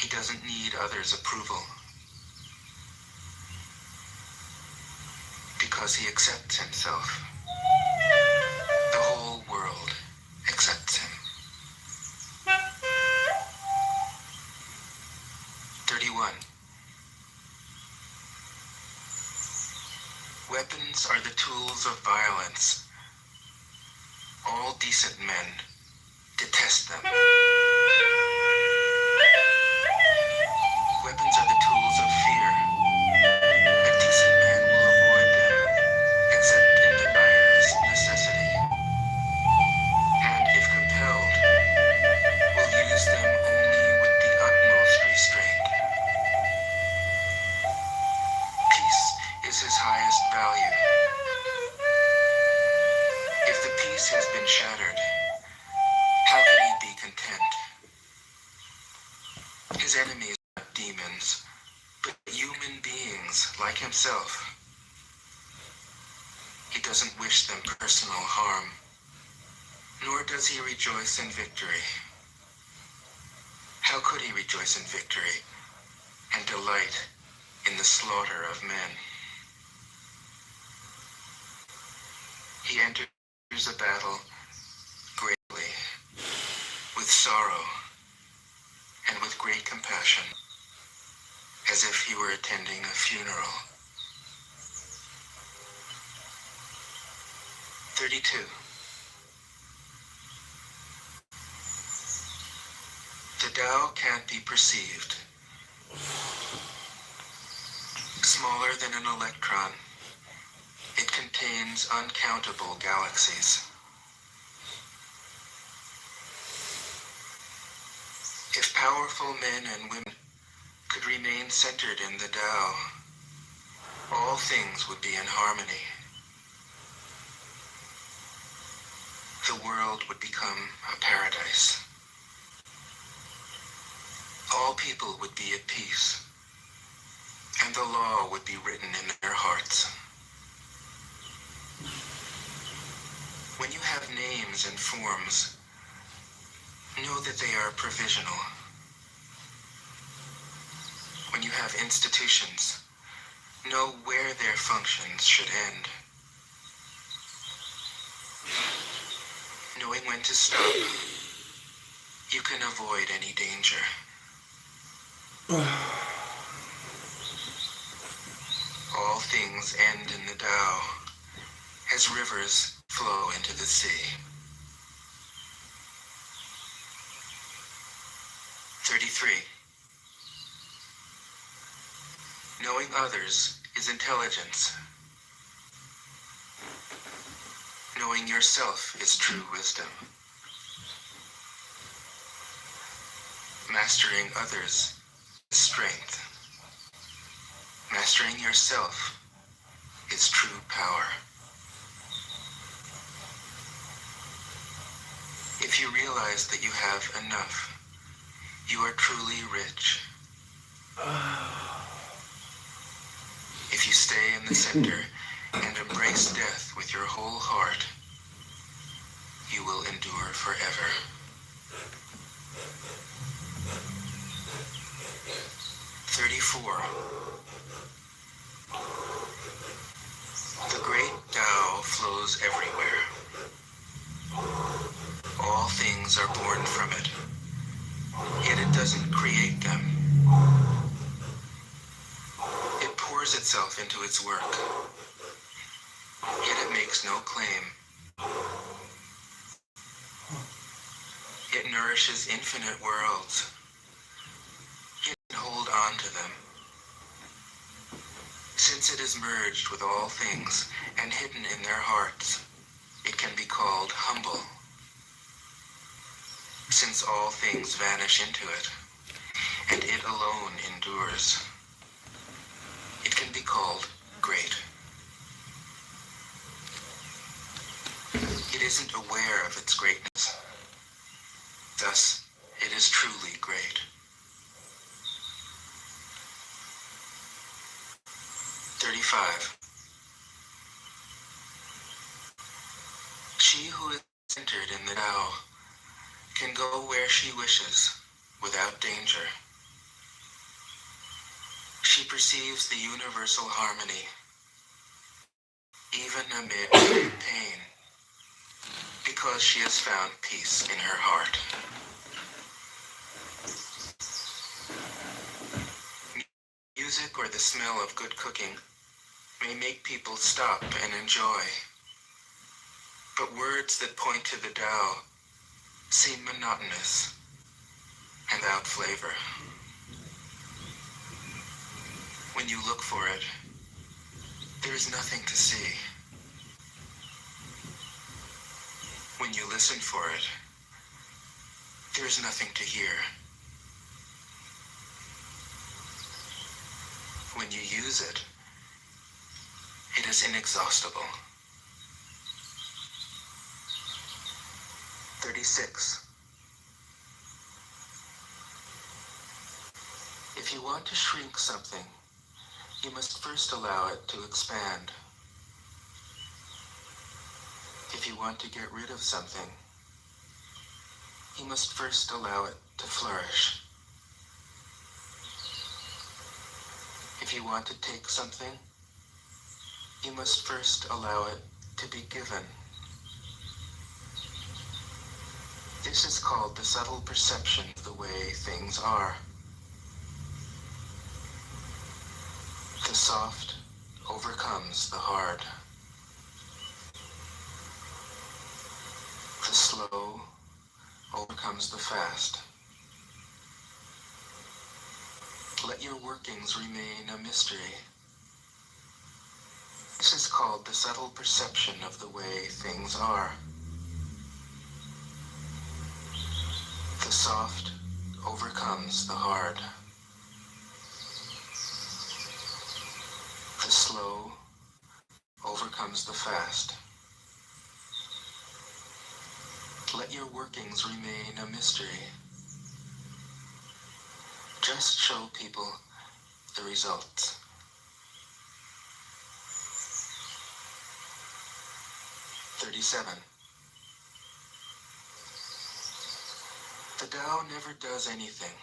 S: He doesn't need others' approval because he accepts himself. The whole world accepts him. 31. Weapons are the tools of violence. All decent men detest them. Weapons are the tools of fear. A decent man will avoid them, except in the direst necessity. And if compelled, will use them only with the utmost restraint. Peace is his highest value. If the peace has been shattered, how can he be content? His enemies are not demons, but human beings like himself. He doesn't wish them personal harm, nor does he rejoice in victory. How could he rejoice in victory and delight in the slaughter of men? He enters a battle greatly, with sorrow, and with great compassion, as if he were attending a funeral. 32. The Tao can't be perceived. Smaller than an electron, it contains uncountable galaxies. If powerful men and women could remain centered in the Tao, all things would be in harmony. The world would become a paradise. All people would be at peace, and the law would be written in their hearts. When you have names and forms, know that they are provisional. When you have institutions, know where their functions should end. Knowing when to stop, you can avoid any danger. All things end in the Tao, as rivers flow into the sea. 33. Knowing others is intelligence. Knowing yourself is true wisdom. Mastering others is strength. Mastering yourself is true power. If you realize that you have enough, you are truly rich. If you stay in the center and embrace death with your whole heart, you will endure forever. 34. The great Tao flows everywhere. All things are born from it, yet it doesn't create them. It pours itself into its work, yet it makes no claim. It nourishes infinite worlds, yet it hold on to them. Since it is merged with all things and hidden in their hearts, it can be called humble. Since all things vanish into it, and it alone endures, it can be called great. It isn't aware of its greatness. Thus, it is truly great. 35. She who is centered in the Tao can go where she wishes without danger She perceives the universal harmony, even amid great pain, because she has found peace in her heart. Music or the smell of good cooking may make people stop and enjoy, but words that point to the Tao seem monotonous and without flavor. When you look for it, there is nothing to see. When you listen for it, there is nothing to hear. When you use it, it is inexhaustible. 36. If you want to shrink something, you must first allow it to expand. If you want to get rid of something, you must first allow it to flourish. If you want to take something, you must first allow it to be given. This is called the subtle perception of the way things are. The soft overcomes the hard. The slow overcomes the fast. Let your workings remain a mystery. This is called the subtle perception of the way things are. The soft overcomes the hard. The slow overcomes the fast. Let your workings remain a mystery. Just show people the results. "37. The Tao never does anything,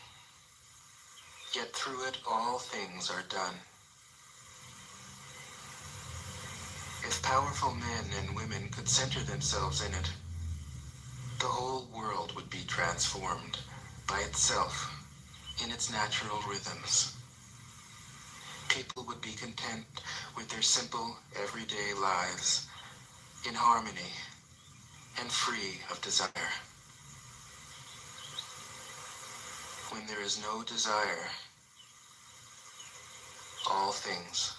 S: yet through it all things are done. If powerful men and women could center themselves in it, the whole world would be transformed by itself in its natural rhythms. People would be content with their simple, everyday lives, in harmony and free of desire. When there is no desire, all things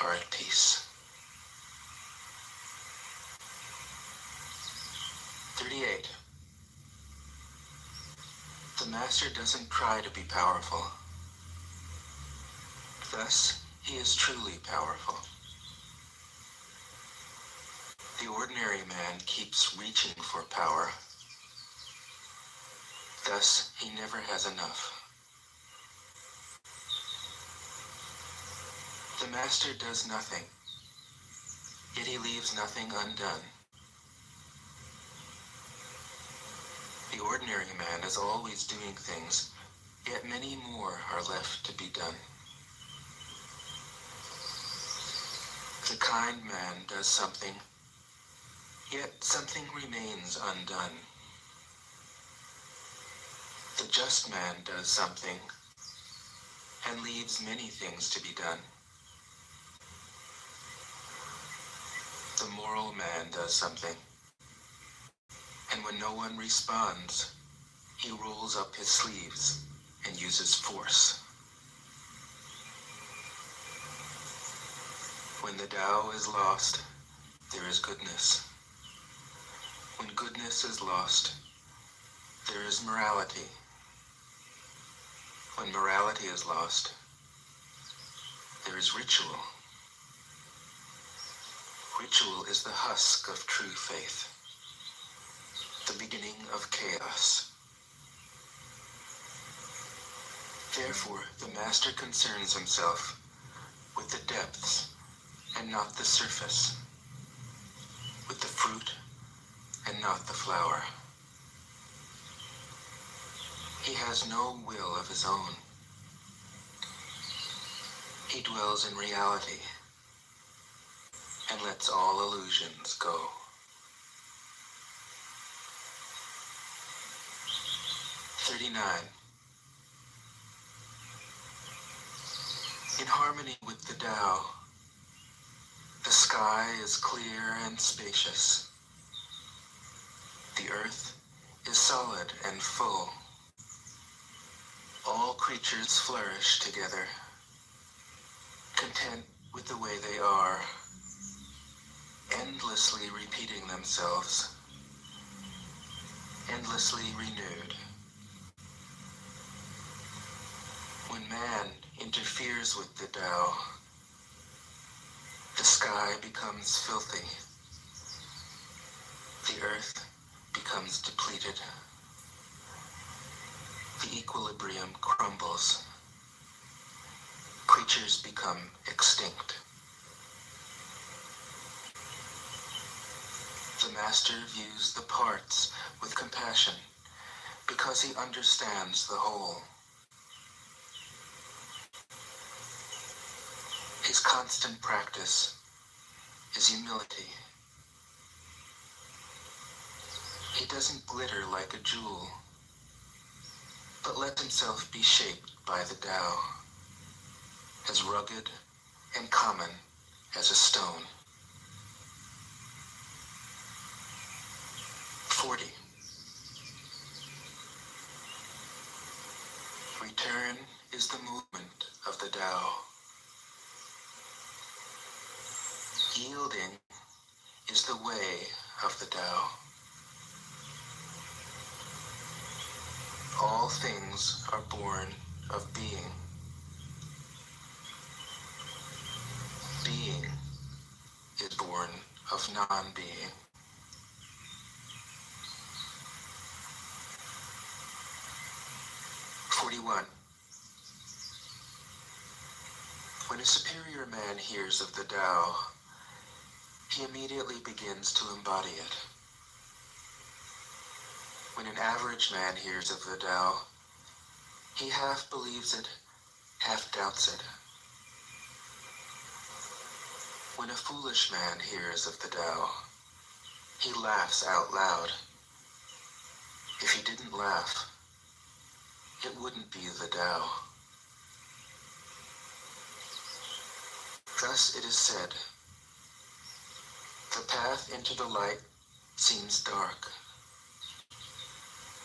S: are at peace." 38. The master doesn't try to be powerful. Thus, he is truly powerful. The ordinary man keeps reaching for power. Thus, he never has enough. The master does nothing, yet he leaves nothing undone. The ordinary man is always doing things, yet many more are left to be done. The kind man does something, yet something remains undone. The just man does something, and leaves many things to be done. The moral man does something, and when no one responds, he rolls up his sleeves and uses force. When the Tao is lost, there is goodness. When goodness is lost, there is morality. When morality is lost, there is ritual. Ritual is the husk of true faith, the beginning of chaos. Therefore, the master concerns himself with the depths and not the surface, with the fruit and not the flower. He has no will of his own. He dwells in reality and lets all illusions go. 39. In harmony with the Tao, the sky is clear and spacious. The earth is solid and full. All creatures flourish together, content with the way they are, endlessly repeating themselves, endlessly renewed. When man interferes with the Tao, the sky becomes filthy, the earth becomes depleted, the equilibrium crumbles, creatures become extinct. The master views the parts with compassion because he understands the whole. His constant practice is humility. He doesn't glitter like a jewel, but lets himself be shaped by the Tao, as rugged and common as a stone. 40. Return is the movement of the Tao. Yielding is the way of the Tao. All things are born of being. Being is born of non-being. When a superior man hears of the Tao, he immediately begins to embody it. When an average man hears of the Tao, he half believes it, half doubts it. When a foolish man hears of the Tao, he laughs out loud. If he didn't laugh, it wouldn't be the Tao. Thus it is said, the path into the light seems dark.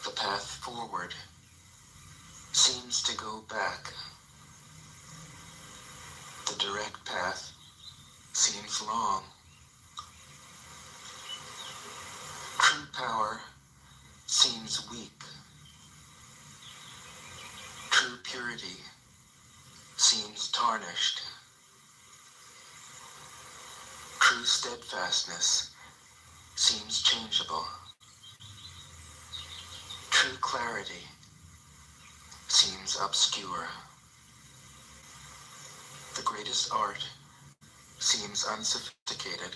S: The path forward seems to go back. The direct path seems long. True power seems weak. True purity seems tarnished. True steadfastness seems changeable. True clarity seems obscure. The greatest art seems unsophisticated.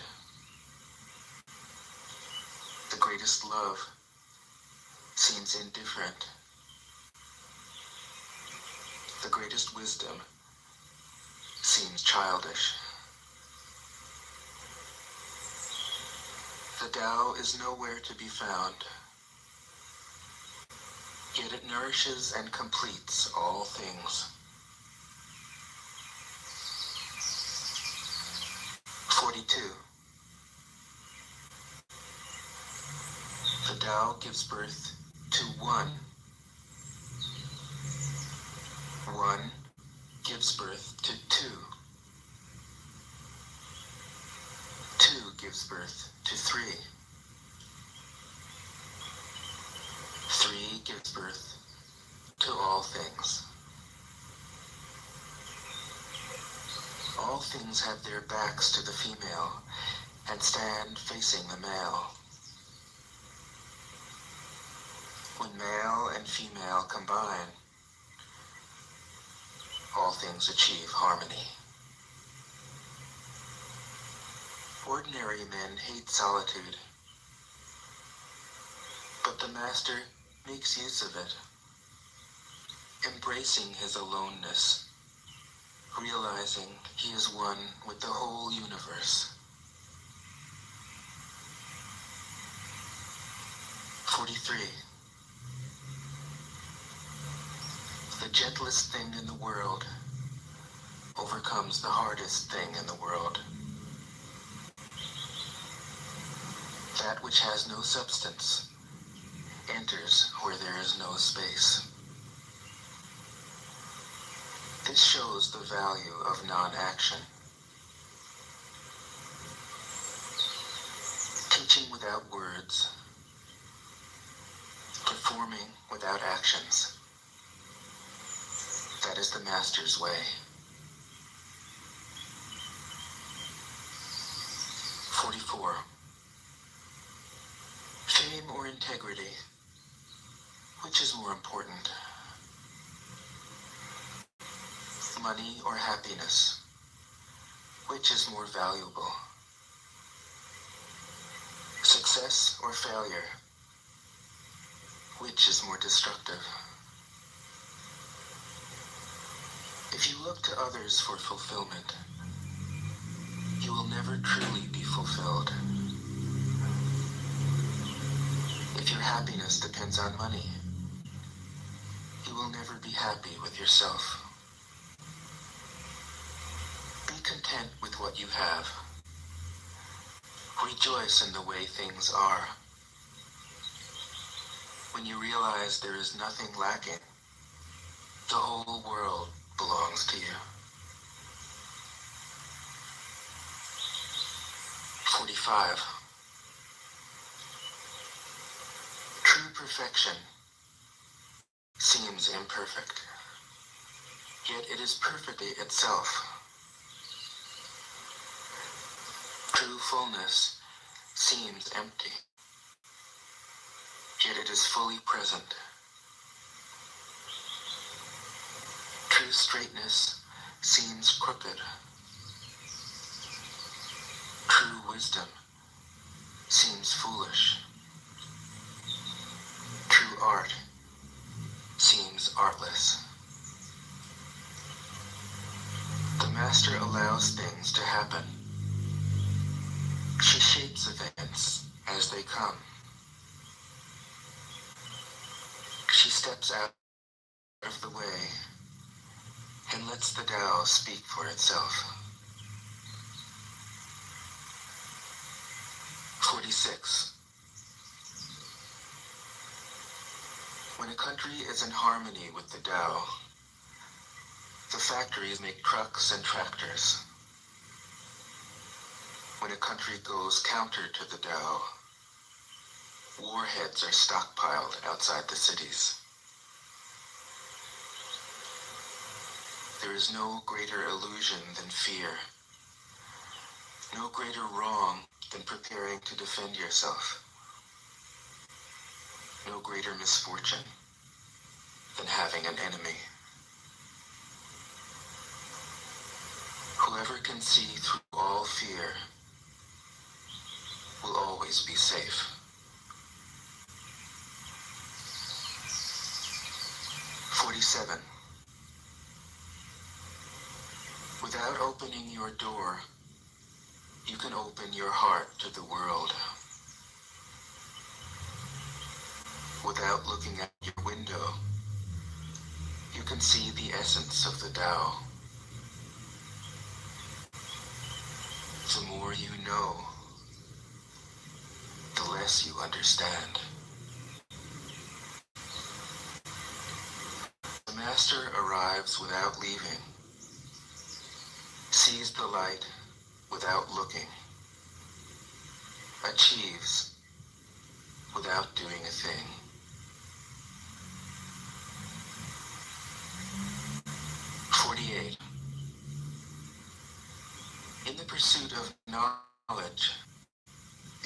S: The greatest love seems indifferent. The greatest wisdom seems childish. The Tao is nowhere to be found, yet it nourishes and completes all things. 42. The Tao gives birth to one. One gives birth to two. Two gives birth to three. Three gives birth to all things. All things have their backs to the female and stand facing the male. When male and female combine, all things achieve harmony. Ordinary men hate solitude, but the master makes use of it, embracing his aloneness, realizing he is one with the whole universe. 43. The gentlest thing in the world overcomes the hardest thing in the world. That which has no substance enters where there is no space. This shows the value of non-action. Teaching without words, performing without actions. That is the master's way. 44. Fame or integrity? Which is more important? Money or happiness? Which is more valuable? Success or failure? Which is more destructive? If you look to others for fulfillment, you will never truly be fulfilled. If your happiness depends on money, you will never be happy with yourself. Be content with what you have. Rejoice in the way things are. When you realize there is nothing lacking, the whole world belongs to you. 45. True perfection seems imperfect, yet it is perfectly itself. True fullness seems empty, yet it is fully present. True straightness seems crooked. True wisdom seems foolish. True art seems artless. The master allows things to happen. She shapes events as they come. She steps out of the way and lets the Tao speak for itself. 46. When a country is in harmony with the Tao, the factories make trucks and tractors. When a country goes counter to the Tao, warheads are stockpiled outside the cities. There is no greater illusion than fear, no greater wrong than preparing to defend yourself, no greater misfortune than having an enemy. Whoever can see through all fear will always be safe. 47. Without opening your door, you can open your heart to the world. Without looking at your window, you can see the essence of the Tao. The more you know, the less you understand. The master arrives without leaving, sees the light without looking, achieves without doing a thing. 48. In the pursuit of knowledge,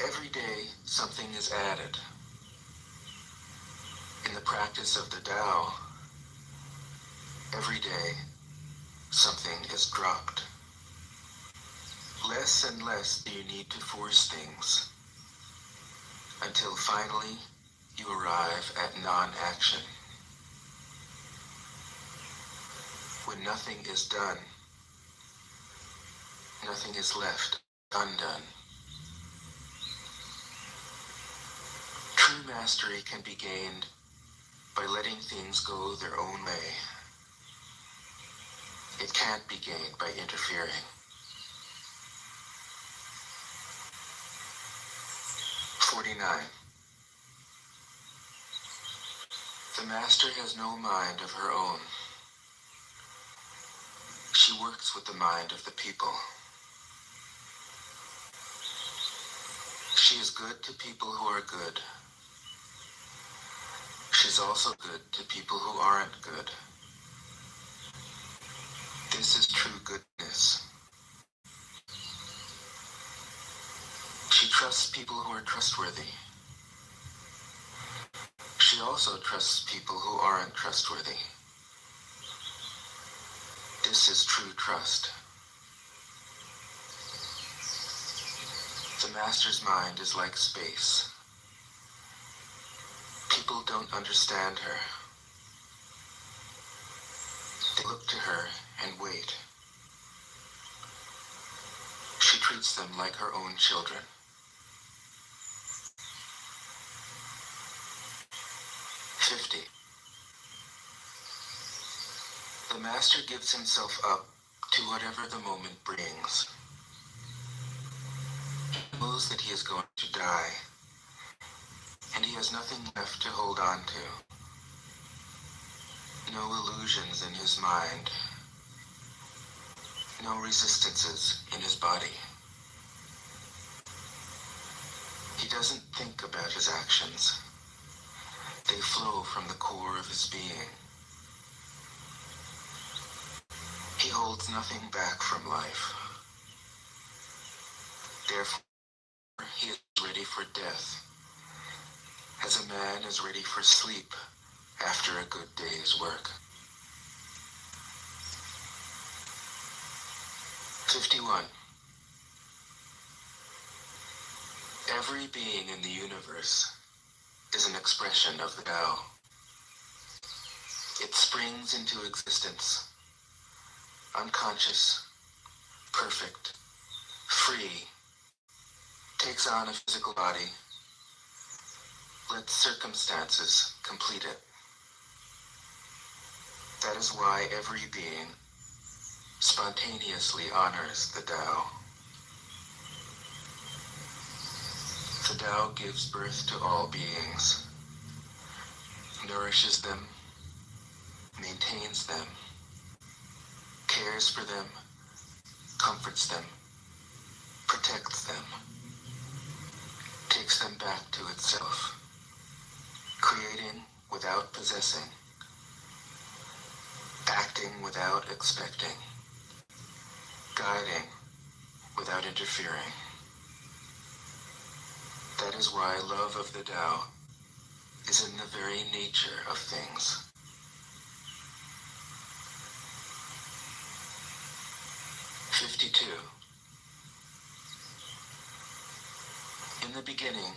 S: every day something is added. In the practice of the Tao, every day something is dropped. Less and less do you need to force things, until finally you arrive at non-action. When nothing is done, Nothing is left undone. True mastery can be gained by letting things go their own way. It can't be gained by interfering. 49. The master has no mind of her own. She works with the mind of the people. She is good to people who are good. She's also good to people who aren't good. This is true goodness. She trusts people who are trustworthy. She also trusts people who aren't trustworthy. This is true trust. The master's mind is like space. People don't understand her. They look to her and wait. She treats them like her own children. 50. The master gives himself up to whatever the moment brings. He knows that he is going to die, and he has nothing left to hold on to. No illusions in his mind. No resistances in his body. He doesn't think about his actions. They flow from the core of his being. He holds nothing back from life. Therefore, he is ready for death, as a man is ready for sleep after a good day's work. 51. Every being in the universe is an expression of the Tao. It springs into existence, unconscious, perfect, free, takes on a physical body, lets circumstances complete it. That is why every being spontaneously honors the Tao. The Tao gives birth to all beings, nourishes them, maintains them, cares for them, comforts them, protects them, takes them back to itself, creating without possessing, acting without expecting, guiding without interfering. That is why love of the Tao is in the very nature of things. 52. In the beginning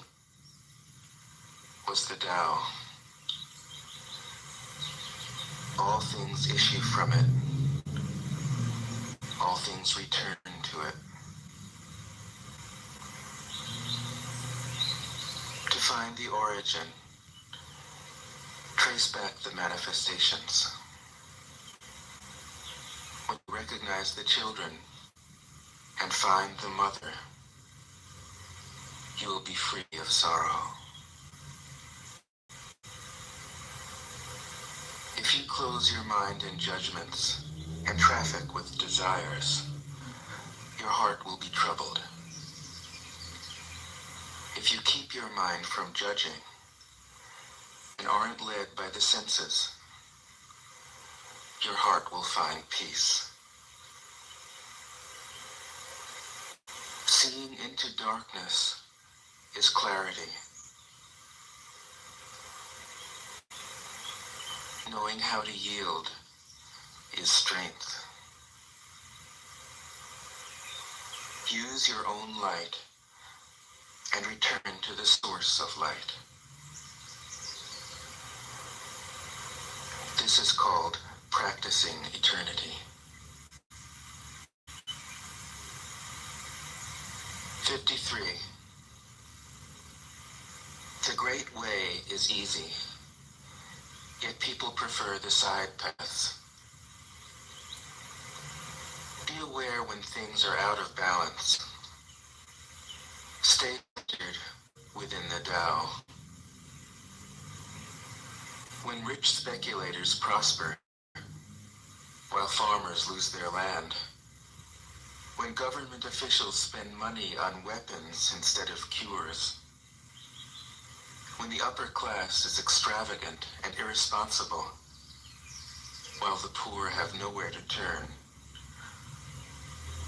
S: was the Tao. All things issue from it. All things return to it. To find the origin, trace back the manifestations. When you recognize the children and find the mother, you will be free of sorrow. If you close your mind in judgments and traffic with desires, your heart will be troubled. If you keep your mind from judging and aren't led by the senses, your heart will find peace. Seeing into darkness is clarity. Knowing how to yield is strength. Use your own light and return to the source of light. This is called practicing eternity. 53. The great way is easy, yet people prefer the side paths. Be aware when things are out of balance. Stay centered within the Tao. When rich speculators prosper, while farmers lose their land, when government officials spend money on weapons instead of cures, when the upper class is extravagant and irresponsible, while the poor have nowhere to turn,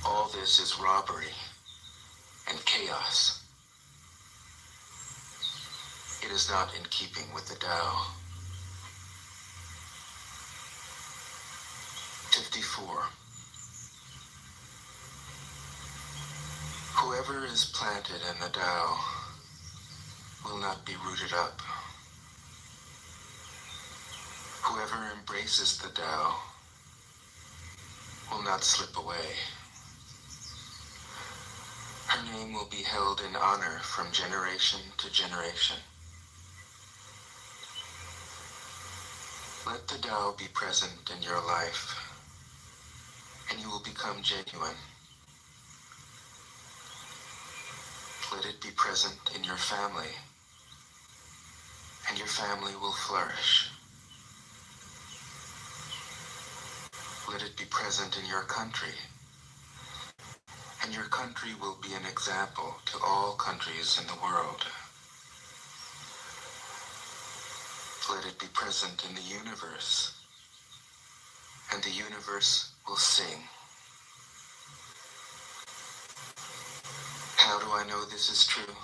S: all this is robbery and chaos. It is not in keeping with the Tao. 54. Whoever is planted in the Tao will not be rooted up. Whoever embraces the Tao will not slip away. Her name will be held in honor from generation to generation. Let the Tao be present in your life, and you will become genuine. Let it be present in your family, and your family will flourish. Let it be present in your country, and your country will be an example to all countries in the world. Let it be present in the universe, and the universe will sing. How do I know this is true?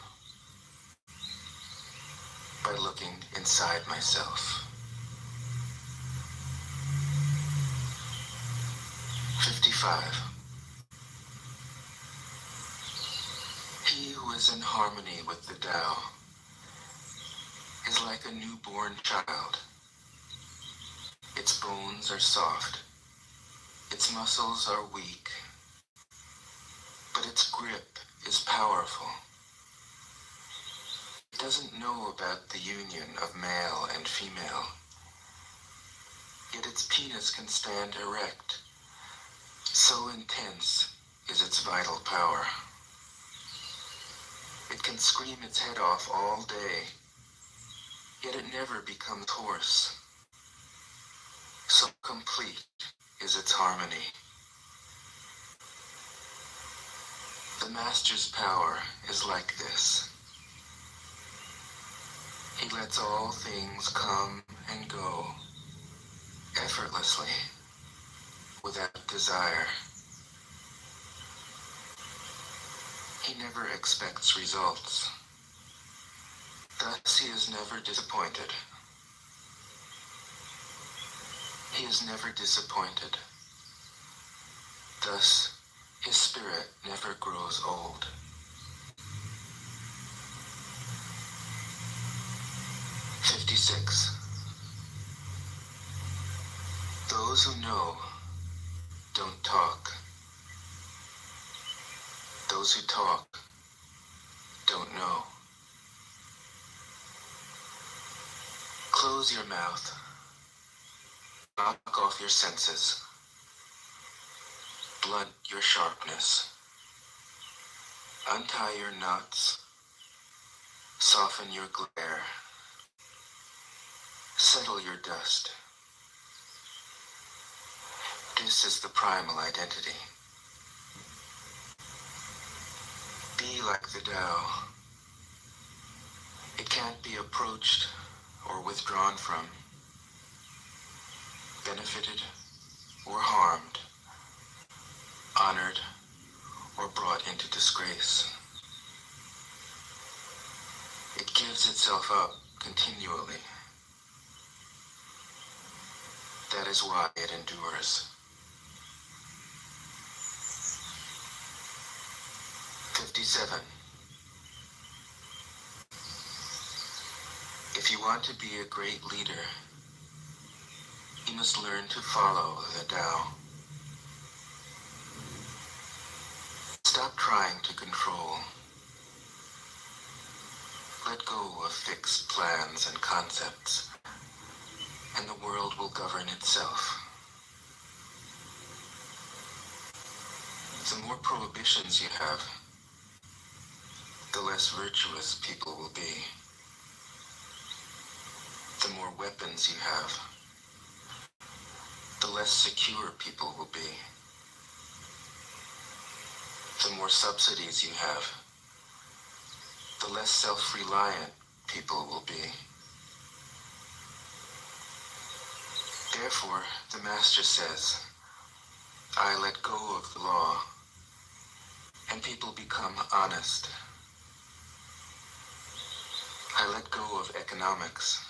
S: By looking inside myself. 55. He who is in harmony with the Tao is like a newborn child. Its bones are soft, its muscles are weak, but its grip is powerful. It doesn't know about the union of male and female, yet its penis can stand erect. So intense is its vital power. It can scream its head off all day, yet it never becomes hoarse. So complete is its harmony. The Master's power is like this. He lets all things come and go, effortlessly, without desire. He never expects results. Thus he is never disappointed. He is never disappointed. Thus his spirit never grows old. 56. Those who know don't talk. Those who talk don't know. Close your mouth. Knock off your senses. Blunt your sharpness. Untie your knots. Soften your glare. Settle your dust. This is the primal identity. Be like the Tao. It can't be approached or withdrawn from, benefited or harmed, honored or brought into disgrace. It gives itself up continually. That is why it endures. 57. If you want to be a great leader, you must learn to follow the Tao. Stop trying to control Let go of fixed plans and concepts, and the world will govern itself. The more prohibitions you have, the less virtuous people will be. The more weapons you have, the less secure people will be. The more subsidies you have, the less self-reliant people will be. Therefore, the Master says, I let go of the law, and people become honest. I let go of economics,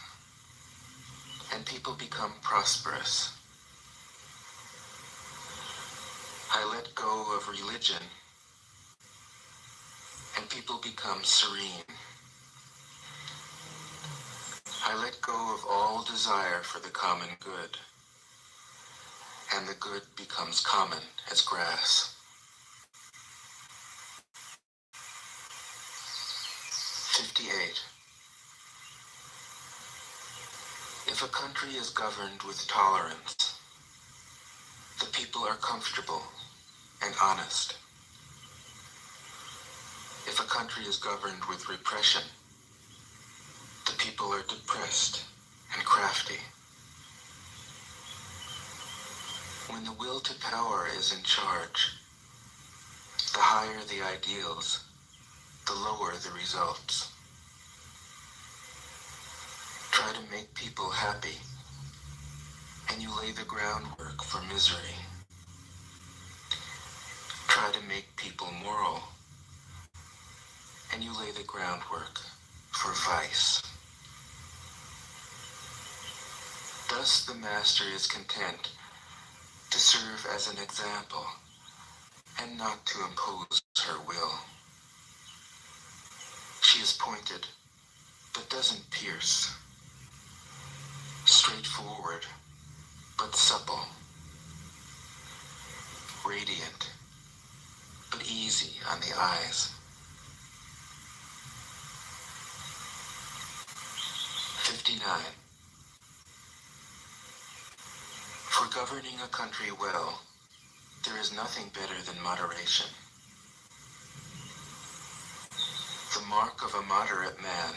S: and people become prosperous. I let go of religion, and people become serene. I let go of all desire for the common good, and the good becomes common as grass. 58. If a country is governed with tolerance, the people are comfortable and honest. If a country is governed with repression, the people are depressed and crafty. When the will to power is in charge, the higher the ideals, the lower the results. Try to make people happy, and you lay the groundwork for misery. Try to make people moral, and you lay the groundwork for vice. Thus the Master is content to serve as an example and not to impose her will. She is pointed, but doesn't pierce. Straightforward, but supple. Radiant, but easy on the eyes. 59. For governing a country well, there is nothing better than moderation. The mark of a moderate man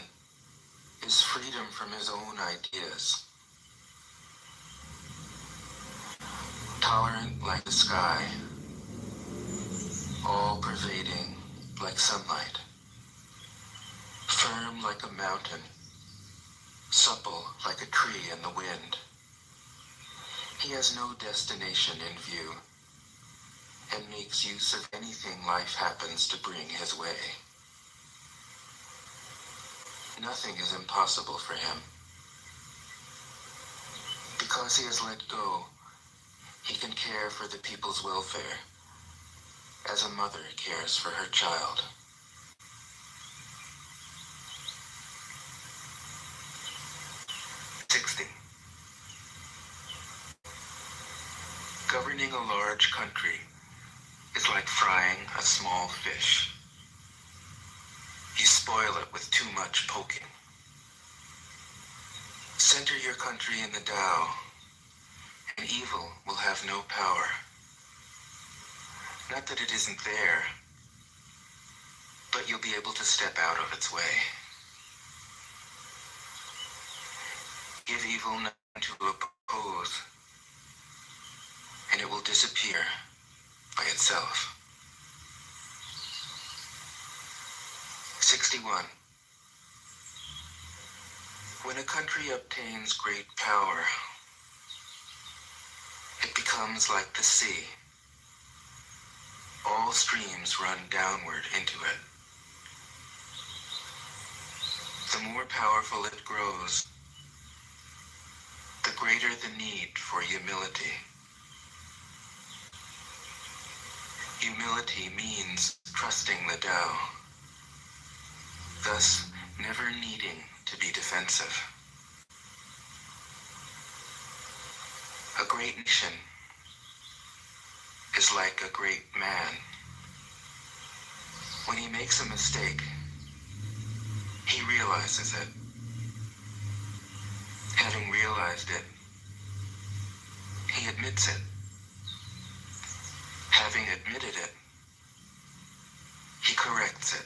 S: is freedom from his own ideas. Tolerant like the sky, all-pervading like sunlight, firm like a mountain, supple like a tree in the wind. He has no destination in view, and makes use of anything life happens to bring his way. Nothing is impossible for him. Because he has let go, he can care for the people's welfare, as a mother cares for her child. Governing a large country is like frying a small fish. You spoil it with too much poking. Center your country in the Tao, and evil will have no power. Not that it isn't there, but you'll be able to step out of its way. Give evil none to oppose, and it will disappear by itself. 61. When a country obtains great power, it becomes like the sea. All streams run downward into it. The more powerful it grows, the greater the need for humility. Humility means trusting the Tao, thus never needing to be defensive. A great nation is like a great man. When he makes a mistake, He realizes it. Having realized it, he admits it. Having admitted it, he corrects it.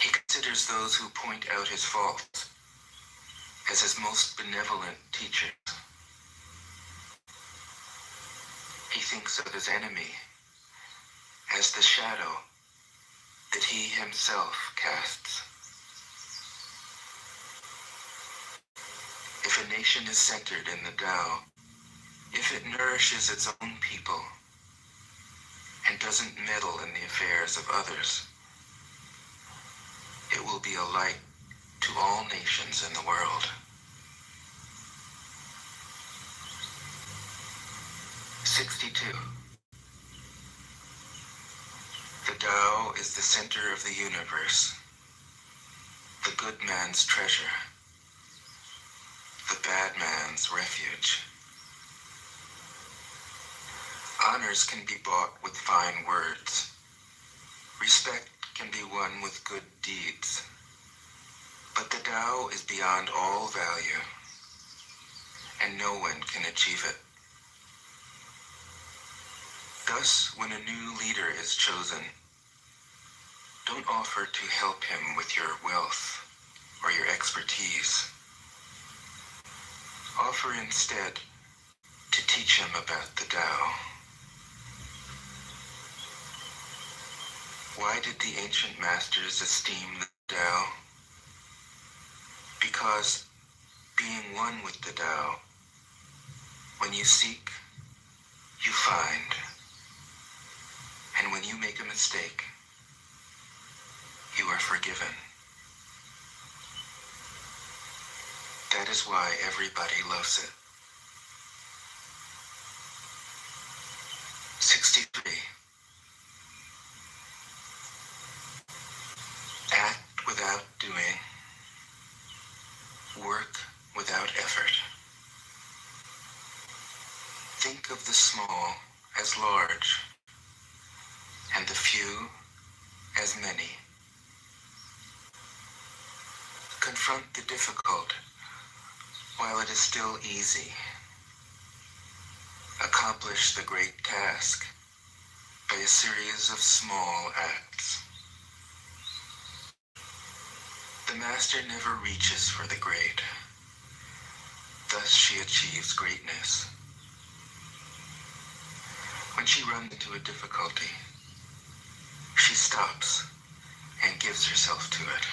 S: He considers those who point out his faults as his most benevolent teachers. He thinks of his enemy as the shadow that he himself casts. If a nation is centered in the Tao, if it nourishes its own people and doesn't meddle in the affairs of others, it will be a light to all nations in the world. 62. The Tao is the center of the universe, the good man's treasure, the bad man's refuge. Honors can be bought with fine words. Respect can be won with good deeds. But the Tao is beyond all value, and no one can achieve it. Thus, when a new leader is chosen, don't offer to help him with your wealth or your expertise. Offer instead to teach him about the Tao. Why did the ancient masters esteem the Tao? Because being one with the Tao, when you seek, you find. And when you make a mistake, you are forgiven. That is why everybody loves it. 63. Act without doing. Work without effort. Think of the small as large, and the few as many. Confront the difficult while it is still easy. Accomplish the great task by a series of small acts. The master never reaches for the great. Thus she achieves greatness. When she runs into a difficulty, she stops and gives herself to it.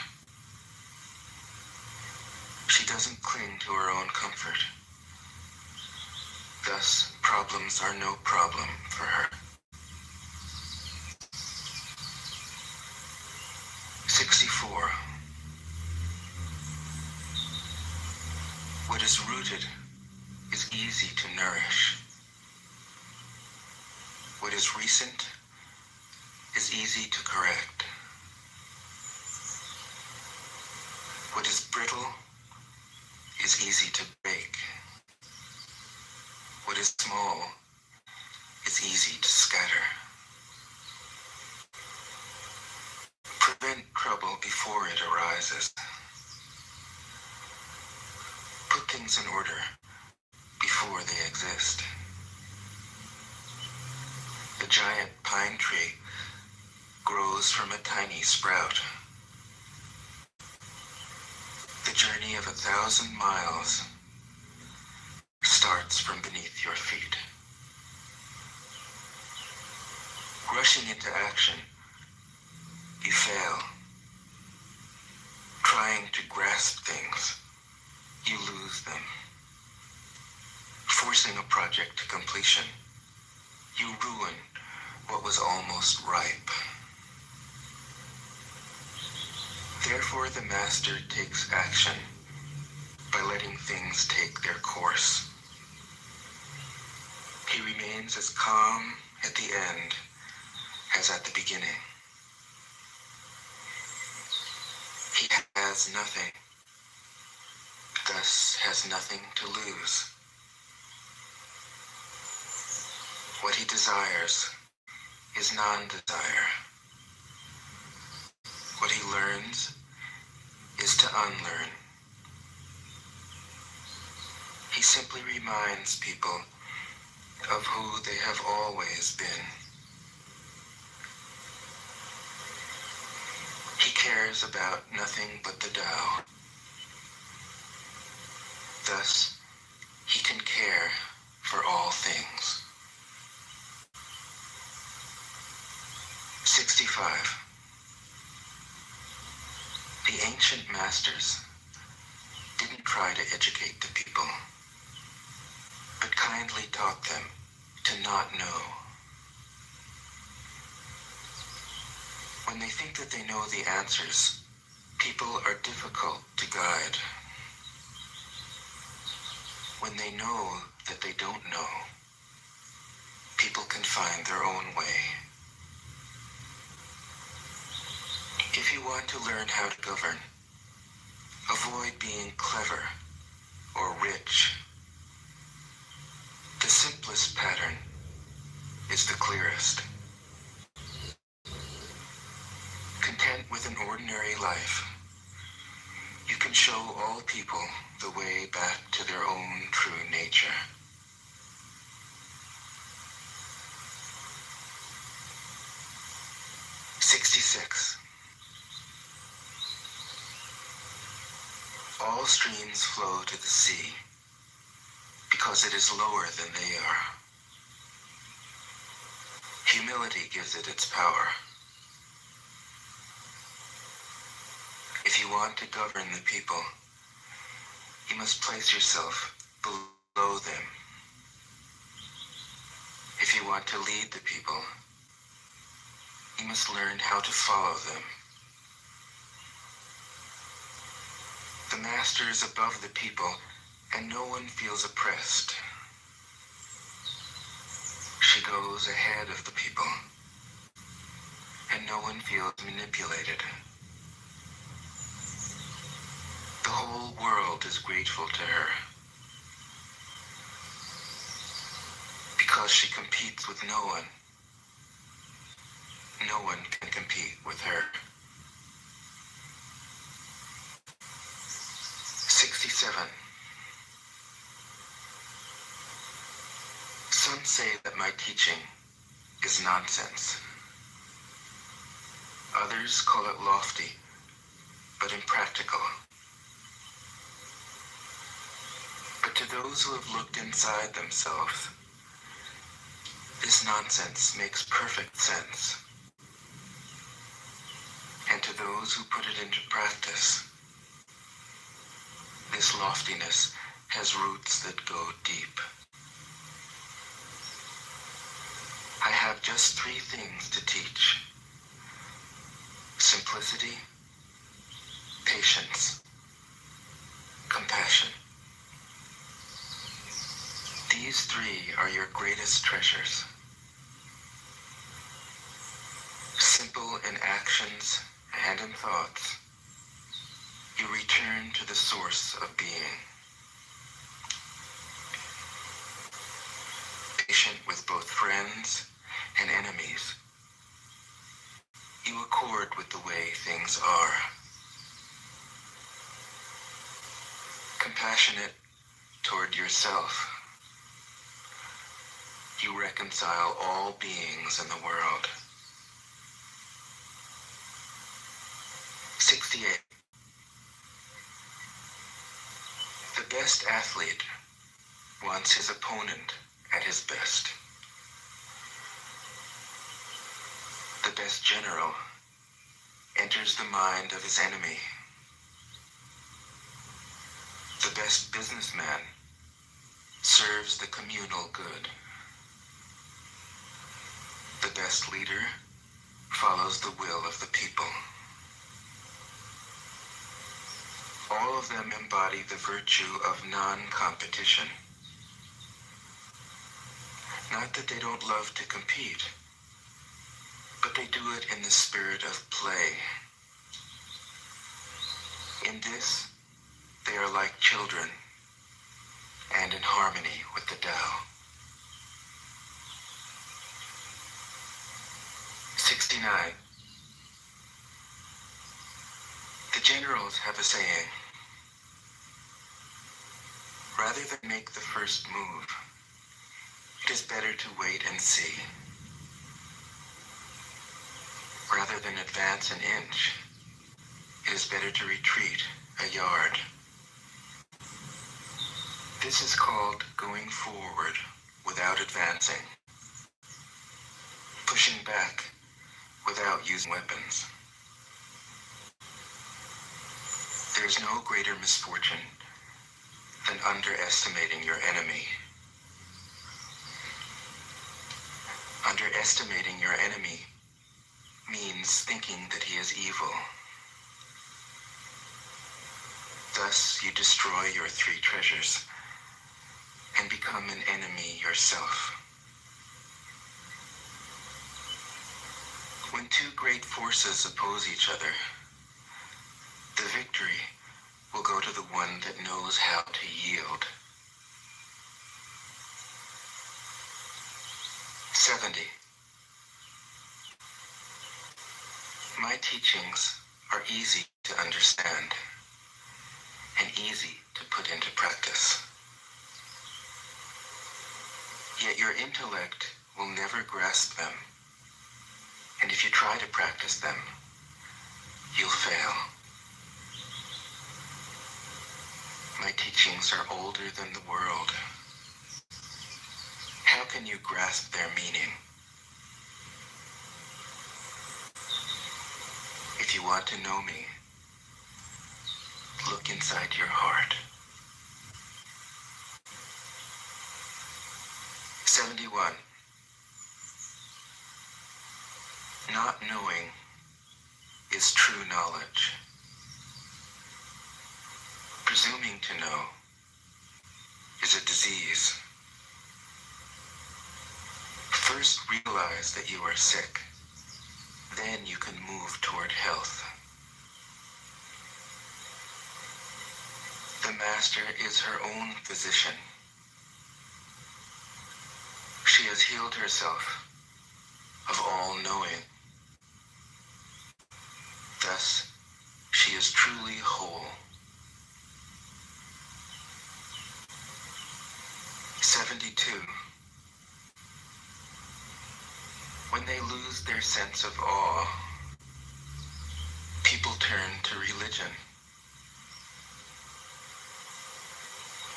S: She doesn't cling to her own comfort. Thus, problems are no problem for her. 64. What is rooted is easy to nourish. What is recent is easy to correct. What is brittle is easy to break. What is small is easy to scatter. Prevent trouble before it arises. Put things in order before they exist. The giant pine tree grows from a tiny sprout. The journey of 1,000 miles starts from beneath your feet. Rushing into action, you fail. Trying to grasp things, you lose them. Forcing a project to completion, you ruin what was almost ripe. Therefore, the master takes action by letting things take their course. He remains as calm at the end as at the beginning. He has nothing, thus has nothing to lose. What he desires is non-desire. What he learns is to unlearn. He simply reminds people of who they have always been. He cares about nothing but the Tao. Thus, he can care for all things. 65. The ancient masters didn't try to educate the people, but kindly taught them to not know. When they think that they know the answers, people are difficult to guide. When they know that they don't know, people can find their own way. If you want to learn how to govern, avoid being clever or rich. The simplest pattern is the clearest. Content with an ordinary life, you can show all people the way back to their own true nature. '66. All streams flow to the sea because it is lower than they are. Humility gives it its power. If you want to govern the people, you must place yourself below them. If you want to lead the people, you must learn how to follow them. The master is above the people, and no one feels oppressed. She goes ahead of the people, and no one feels manipulated. The whole world is grateful to her because she competes with no one. No one can compete with her. 67. Some say that my teaching is nonsense. Others call it lofty, but impractical. But to those who have looked inside themselves, this nonsense makes perfect sense. And to those who put it into practice, this loftiness has roots that go deep. I have just 3 things to teach: simplicity, patience, compassion. These 3 are your greatest treasures. Simple in actions and in thoughts, you return to the source of being. Patient with both friends and enemies, you accord with the way things are. Compassionate toward yourself, you reconcile all beings in the world. 68. The best athlete wants his opponent at his best. The best general enters the mind of his enemy. The best businessman serves the communal good. The best leader follows the will of the people. All of them embody the virtue of non-competition. Not that they don't love to compete, but they do it in the spirit of play. In this, they are like children and in harmony with the Tao. 69. Generals have a saying, rather than make the first move, it is better to wait and see. Rather than advance an inch, it is better to retreat a yard. This is called going forward without advancing, pushing back without using weapons. There's no greater misfortune than underestimating your enemy. Underestimating your enemy means thinking that he is evil. Thus, you destroy your three treasures and become an enemy yourself. When two great forces oppose each other, the victory will go to the one that knows how to yield. 70. My teachings are easy to understand and easy to put into practice. Yet your intellect will never grasp them, and if you try to practice them, you'll fail. My teachings are older than the world. How can you grasp their meaning? If you want to know me, look inside your heart. 71. Not knowing is true knowledge. Presuming to know is a disease. First realize that you are sick. Then you can move toward health. The master is her own physician. She has healed herself of all knowing. Thus, she is truly whole. 72. When they lose their sense of awe, people turn to religion.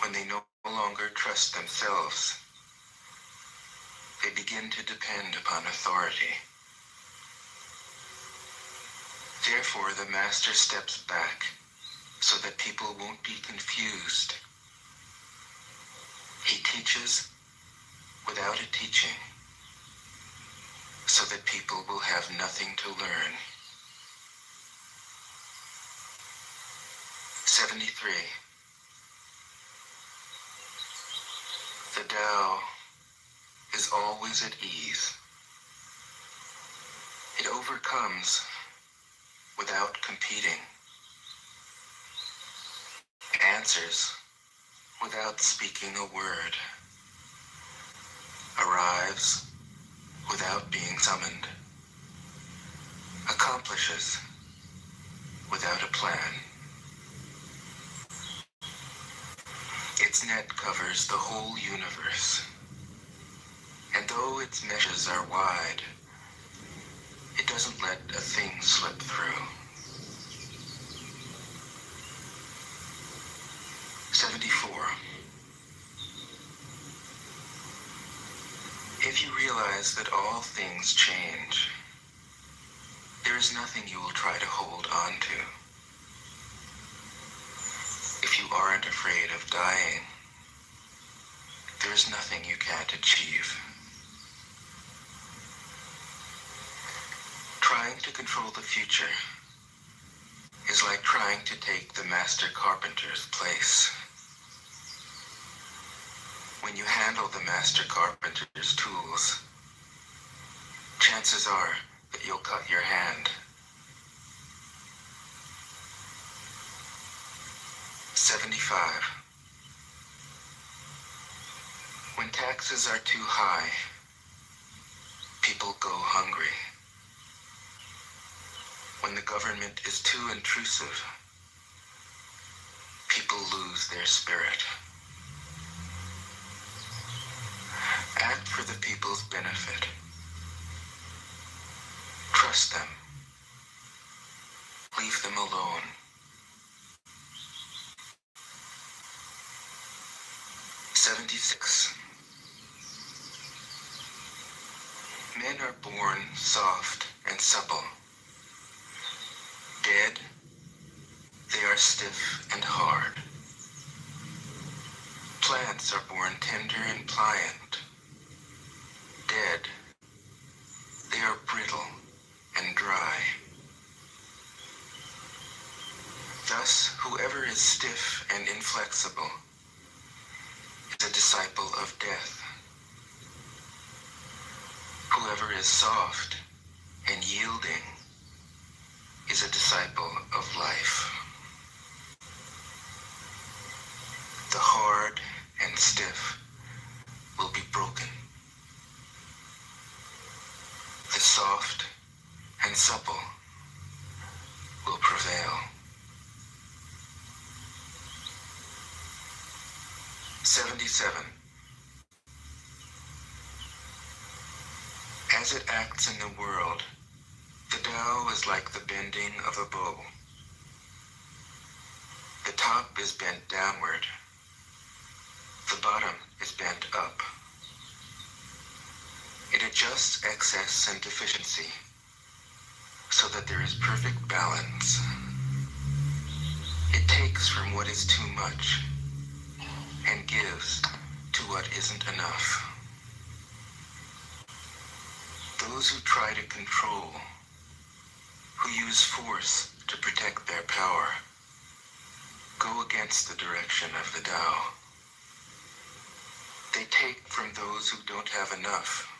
S: When they no longer trust themselves, they begin to depend upon authority. Therefore, the master steps back so that people won't be confused. He teaches without a teaching so that people will have nothing to learn. 73. The Tao is always at ease. It overcomes without competing, answers without speaking a word, arrives without being summoned, accomplishes without a plan. Its net covers the whole universe, and though its meshes are wide, it doesn't let a thing slip through. 74. If you realize that all things change, there is nothing you will try to hold on to. If you aren't afraid of dying, there is nothing you can't achieve. Trying to control the future is like trying to take the master carpenter's place. When you handle the master carpenter's tools, chances are that you'll cut your hand. 75. When taxes are too high, people go hungry. When the government is too intrusive, people lose their spirit. Act for the people's benefit. Trust them. Leave them alone. '76. Men are born soft and supple. Dead, they are stiff and hard. Plants are born tender and pliant. Dead, they are brittle and dry. Thus, whoever is stiff and inflexible is a disciple of death. Whoever is soft and yielding is a disciple of life. The hard and stiff will be broken. The soft and supple will prevail. 77. As it acts in the world, the Tao is like the bending of a bow. The top is bent downward. The bottom is bent up. It adjusts excess and deficiency so that there is perfect balance. It takes from what is too much and gives to what isn't enough. Those who try to control, who use force to protect their power, go against the direction of the Tao. They take from those who don't have enough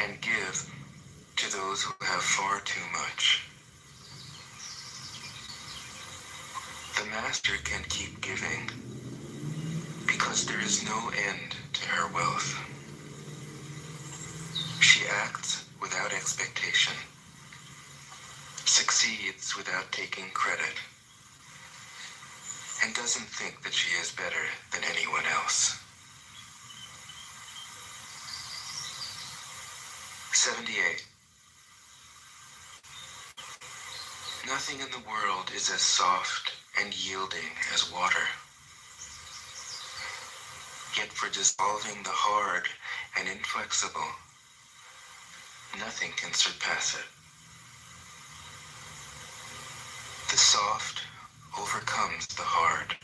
S: and give to those who have far too much. The master can keep giving because there is no end to her wealth. She acts without expectation, succeeds without taking credit, and doesn't think that she is better than anyone else. 78. Nothing in the world is as soft and yielding as water. Yet for dissolving the hard and inflexible, nothing can surpass it. The soft overcomes the hard.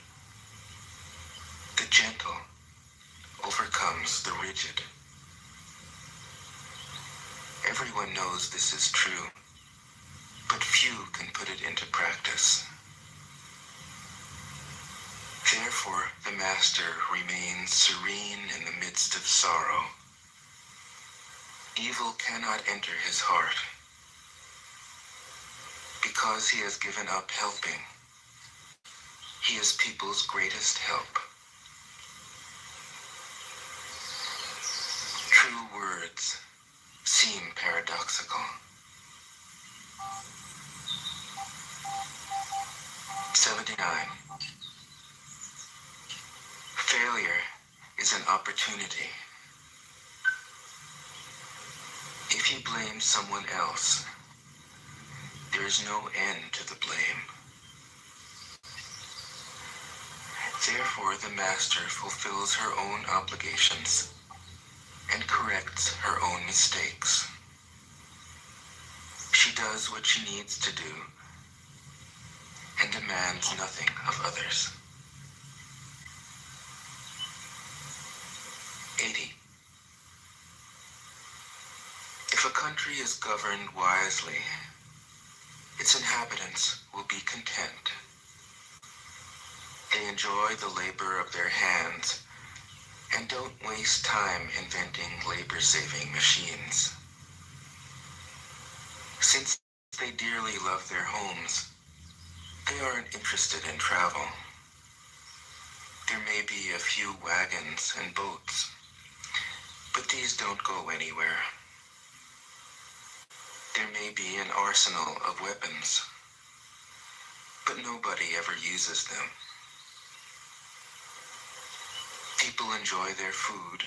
S: The gentle overcomes the rigid. Everyone knows this is true, but few can put it into practice. Therefore, the master remains serene in the midst of sorrow. Evil cannot enter his heart. Because he has given up helping, he is people's greatest help. True words seem paradoxical. 79. Failure is an opportunity. If you blame someone else, there is no end to the blame. Therefore, the master fulfills her own obligations and corrects her own mistakes. She does what she needs to do and demands nothing of others. 80. If a country is governed wisely, its inhabitants will be content. They enjoy the labor of their hands and don't waste time inventing labor-saving machines. Since they dearly love their homes, they aren't interested in travel. There may be a few wagons and boats, but these don't go anywhere. There may be an arsenal of weapons, but nobody ever uses them. People enjoy their food,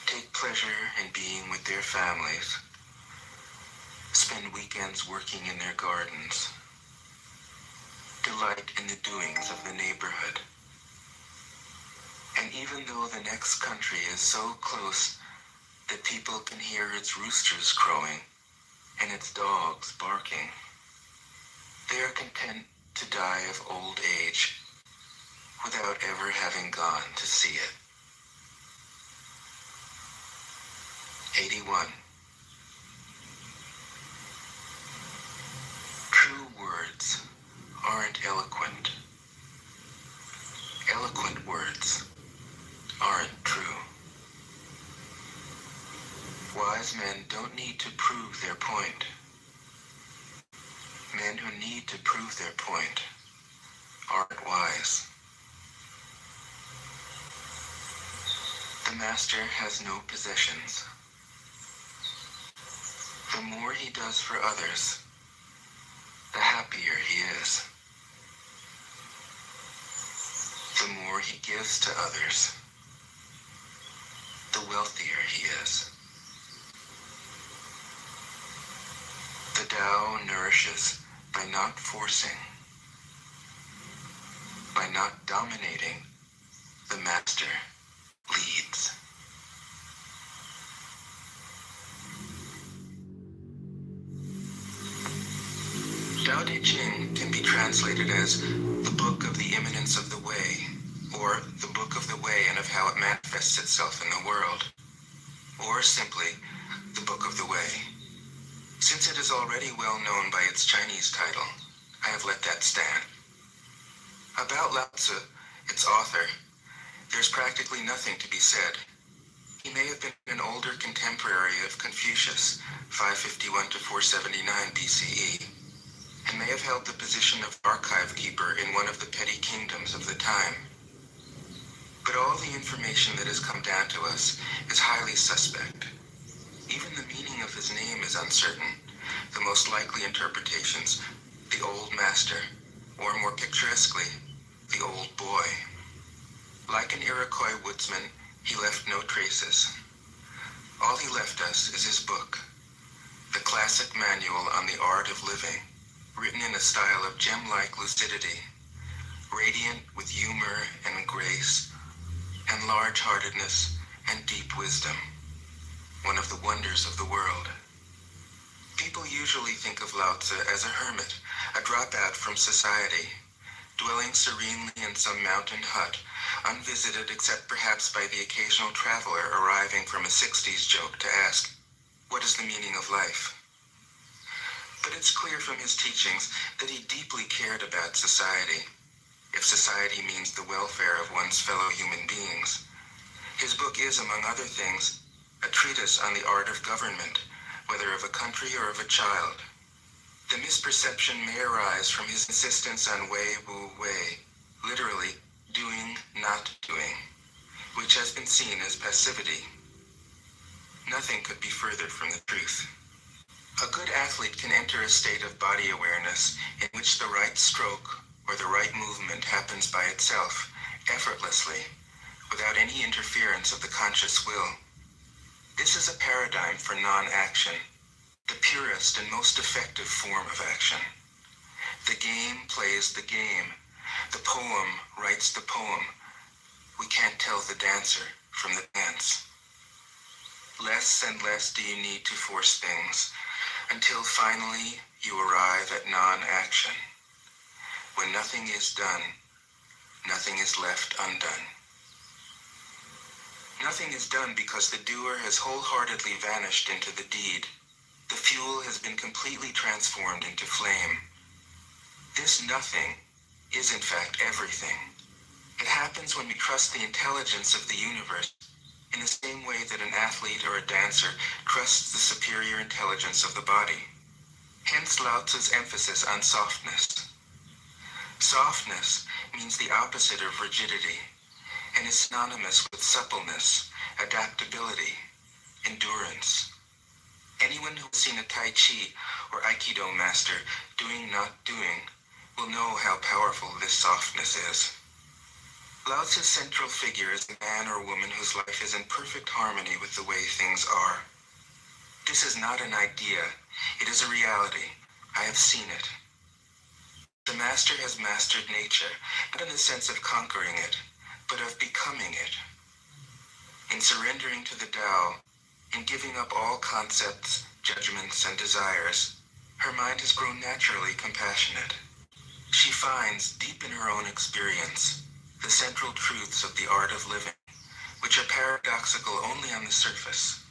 S: take pleasure in being with their families, spend weekends working in their gardens, delight in the doings of the neighborhood. And even though the next country is so close that people can hear its roosters crowing and its dogs barking, they are content to die of old age without ever having gone to see it. 81. True words aren't eloquent. Eloquent words aren't true. Wise men don't need to prove their point. Men who need to prove their point aren't wise. The master has no possessions. The more he does for others, the happier he is. The more he gives to others, the wealthier he is. The Tao nourishes by not forcing, by not dominating. The master leads. Tao Te Ching can be translated as the book of the imminence of the way, or the book of the way and of how it manifests itself in the world, or simply the book of the way. Since it is already well known by its Chinese title, I have let that stand. About Lao Tzu, its author, there's practically nothing to be said. He may have been an older contemporary of Confucius, 551 to 479 BCE, and may have held the position of archive keeper in one of the petty kingdoms of the time. But all the information that has come down to us is highly suspect. Even the meaning of his name is uncertain. The most likely interpretations, the old master, or more picturesquely, the old boy. Like an Iroquois woodsman, he left no traces. All he left us is his book, the classic manual on the art of living, written in a style of gem-like lucidity, radiant with humor and grace, and large-heartedness and deep wisdom, one of the wonders of the world. People usually think of Lao Tzu as a hermit, a dropout from society, dwelling serenely in some mountain hut, unvisited except perhaps by the occasional traveler arriving from a 60s joke to ask, what is the meaning of life? But it's clear from his teachings that he deeply cared about society, if society means the welfare of one's fellow human beings. His book is, among other things, a treatise on the art of government, whether of a country or of a child. The misperception may arise from his insistence on wei wu wei, literally doing, not doing, which has been seen as passivity. Nothing could be further from the truth. A good athlete can enter a state of body awareness in which the right stroke or the right movement happens by itself, effortlessly, without any interference of the conscious will. This is a paradigm for non-action, the purest and most effective form of action. The game plays the game. The poem writes the poem. We can't tell the dancer from the dance. Less and less do you need to force things until finally you arrive at non-action. When nothing is done, nothing is left undone. Nothing is done because the doer has wholeheartedly vanished into the deed. The fuel has been completely transformed into flame. This nothing is in fact everything. It happens when we trust the intelligence of the universe in the same way that an athlete or a dancer trusts the superior intelligence of the body. Hence Lao Tzu's emphasis on softness. Softness means the opposite of rigidity, and is synonymous with suppleness, adaptability, endurance. Anyone who has seen a Tai Chi or Aikido master doing, not doing, will know how powerful this softness is. Lao Tzu's central figure is a man or woman whose life is in perfect harmony with the way things are. This is not an idea. It is a reality. I have seen it. The master has mastered nature, not in the sense of conquering it, but of becoming it. In surrendering to the Tao, in giving up all concepts, judgments, and desires, her mind has grown naturally compassionate. She finds, deep in her own experience, the central truths of the art of living, which are paradoxical only on the surface,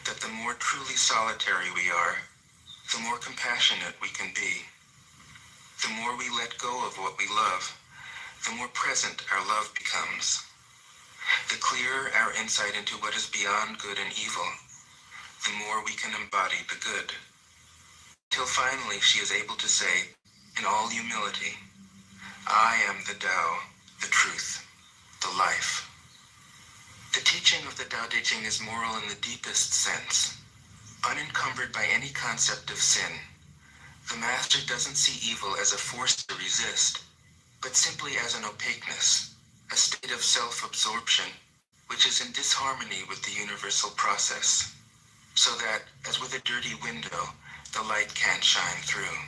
S: that the more truly solitary we are, the more compassionate we can be. The more we let go of what we love, the more present our love becomes. The clearer our insight into what is beyond good and evil, the more we can embody the good. Till finally she is able to say, in all humility, I am the Tao, the truth, the life. The teaching of the Tao Te Ching is moral in the deepest sense, unencumbered by any concept of sin. The master doesn't see evil as a force to resist, but simply as an opaqueness, a state of self-absorption, which is in disharmony with the universal process, so that, as with a dirty window, the light can't shine through.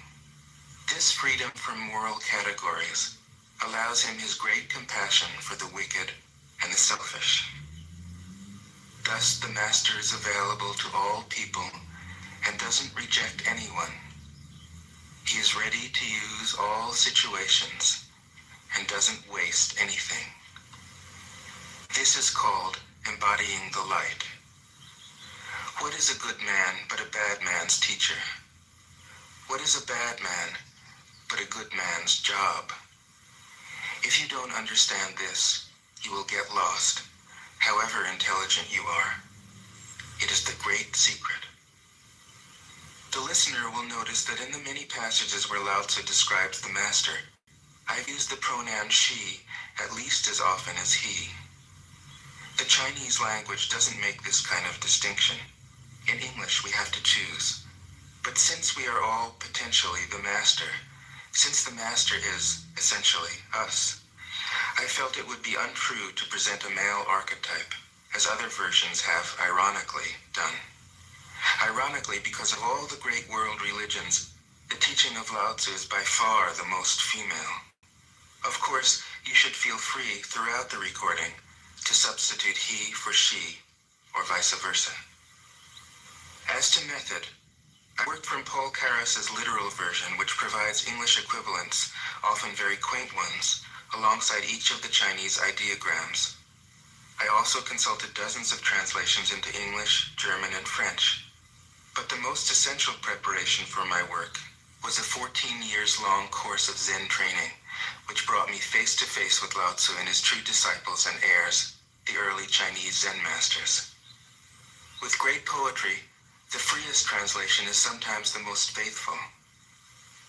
S: This freedom from moral categories allows him his great compassion for the wicked and the selfish. Thus, the master is available to all people and doesn't reject anyone. He is ready to use all situations and doesn't waste anything. This is called embodying the light. What is a good man but a bad man's teacher? What is a bad man but a good man's job? If you don't understand this, you will get lost, however intelligent you are. It is the great secret. The listener will notice that in the many passages where Lao Tzu describes the master, I've used the pronoun she at least as often as he. The Chinese language doesn't make this kind of distinction. In English, we have to choose. But since we are all potentially the master, since the master is essentially us, I felt it would be untrue to present a male archetype, as other versions have ironically done. Ironically, because of all the great world religions, the teaching of Lao Tzu is by far the most female. Of course, you should feel free throughout the recording to substitute he for she, or vice versa. As to method, I worked from Paul Karas's literal version, which provides English equivalents, often very quaint ones, alongside each of the Chinese ideograms. I also consulted dozens of translations into English, German, and French. But the most essential preparation for my work was a 14 years long course of Zen training, which brought me face to face with Lao Tzu and his true disciples and heirs, the early Chinese Zen masters. With great poetry, the freest translation is sometimes the most faithful.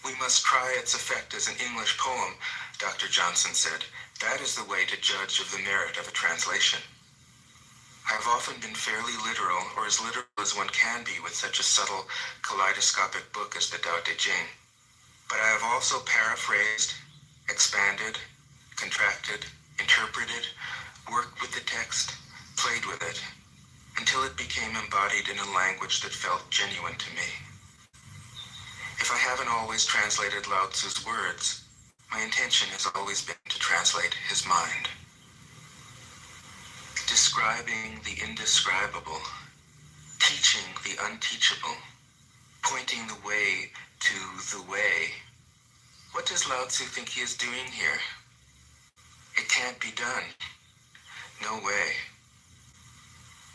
S: We must try its effect as an English poem, Dr. Johnson said. That is the way to judge of the merit of a translation. I have often been fairly literal, or as literal as one can be with such a subtle, kaleidoscopic book as the Tao Te Ching. But I have also paraphrased, expanded, contracted, interpreted, worked with the text, played with it, until it became embodied in a language that felt genuine to me. If I haven't always translated Lao Tzu's words, my intention has always been to translate his mind. Describing the indescribable, teaching the unteachable, pointing the way to the way. What does Lao Tzu think he is doing here? It can't be done. No way.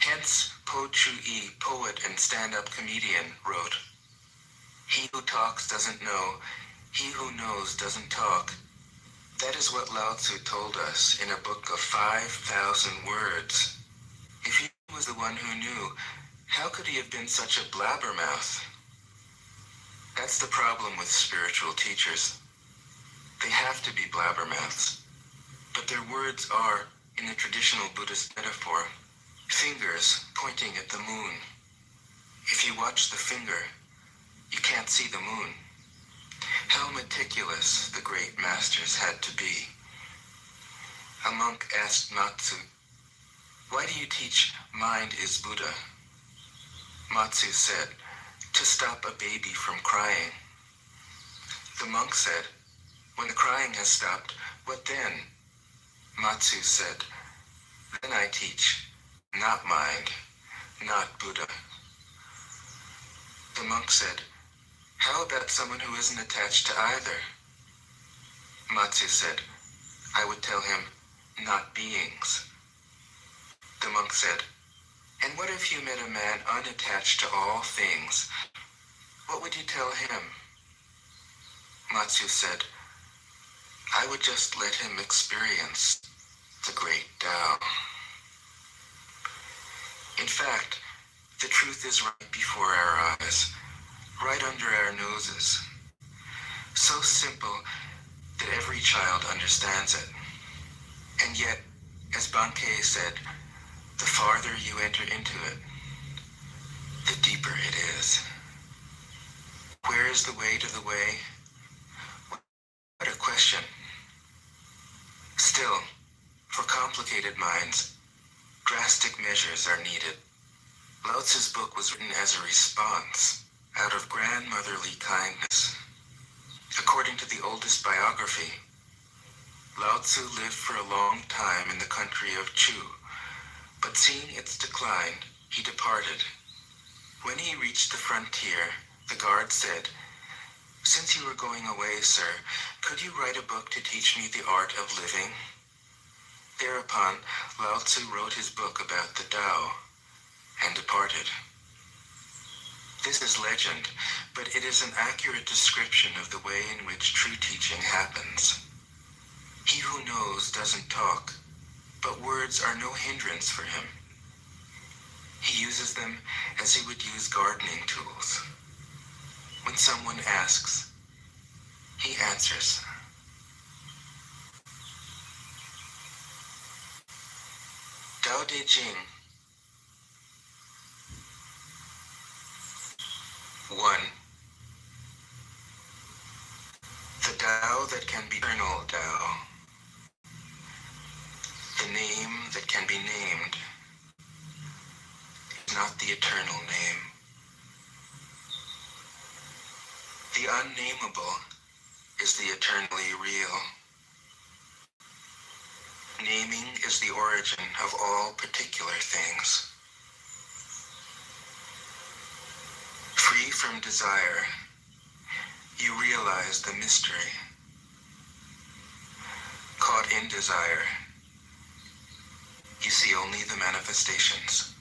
S: Hence, Po Chu-yi, poet and stand-up comedian, wrote, "He who talks doesn't know, he who knows doesn't talk." That is what Lao Tzu told us in a book of 5,000 words. If he was the one who knew, how could he have been such a blabbermouth? That's the problem with spiritual teachers. They have to be blabbermouths. But their words are, in the traditional Buddhist metaphor, fingers pointing at the moon. If you watch the finger, you can't see the moon. How meticulous the great masters had to be. A monk asked Matsu, "Why do you teach mind is Buddha?" Matsu said, "To stop a baby from crying." The monk said, "When the crying has stopped, what then?" Matsu said, "Then I teach, not mind, not Buddha." The monk said, "How about someone who isn't attached to either?" Matsu said, "I would tell him, not beings." The monk said, "And what if you met a man unattached to all things? What would you tell him?" Matsu said, "I would just let him experience the great Tao." In fact, the truth is right before our eyes, right under our noses. So simple that every child understands it. And yet, as Bankei said, the farther you enter into it, the deeper it is. Where is the way to the way? What a question. Still, for complicated minds, drastic measures are needed. Lao Tzu's book was written as a response out of grandmotherly kindness. According to the oldest biography, Lao Tzu lived for a long time in the country of Chu, but seeing its decline, he departed. When he reached the frontier, the guard said, "Since you are going away, sir, could you write a book to teach me the art of living?" Thereupon, Lao Tzu wrote his book about the Tao and departed. This is legend, but it is an accurate description of the way in which true teaching happens. He who knows doesn't talk, but words are no hindrance for him. He uses them as he would use gardening tools. When someone asks, he answers. Tao De Jing 1. The Tao that can be eternal Tao. The name that can be named is not the eternal name. The unnameable is the eternally real. Naming is the origin of all particular things. Free from desire, you realize the mystery. Caught in desire, you see only the manifestations.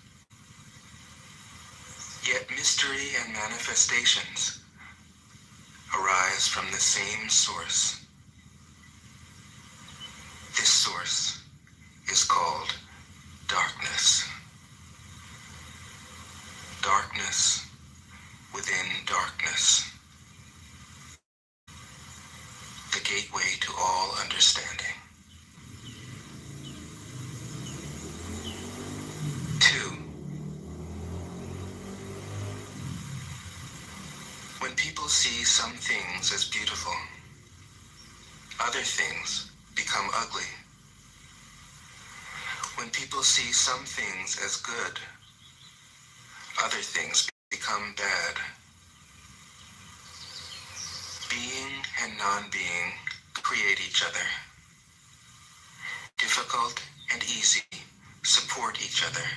S: Yet mystery and manifestations arise from the same source. This source is called darkness. Darkness within darkness. The gateway to all understanding. 2. When people see some things as beautiful, other things become ugly. When people see some things as good, other things become bad. Being and non-being create each other. Difficult and easy support each other.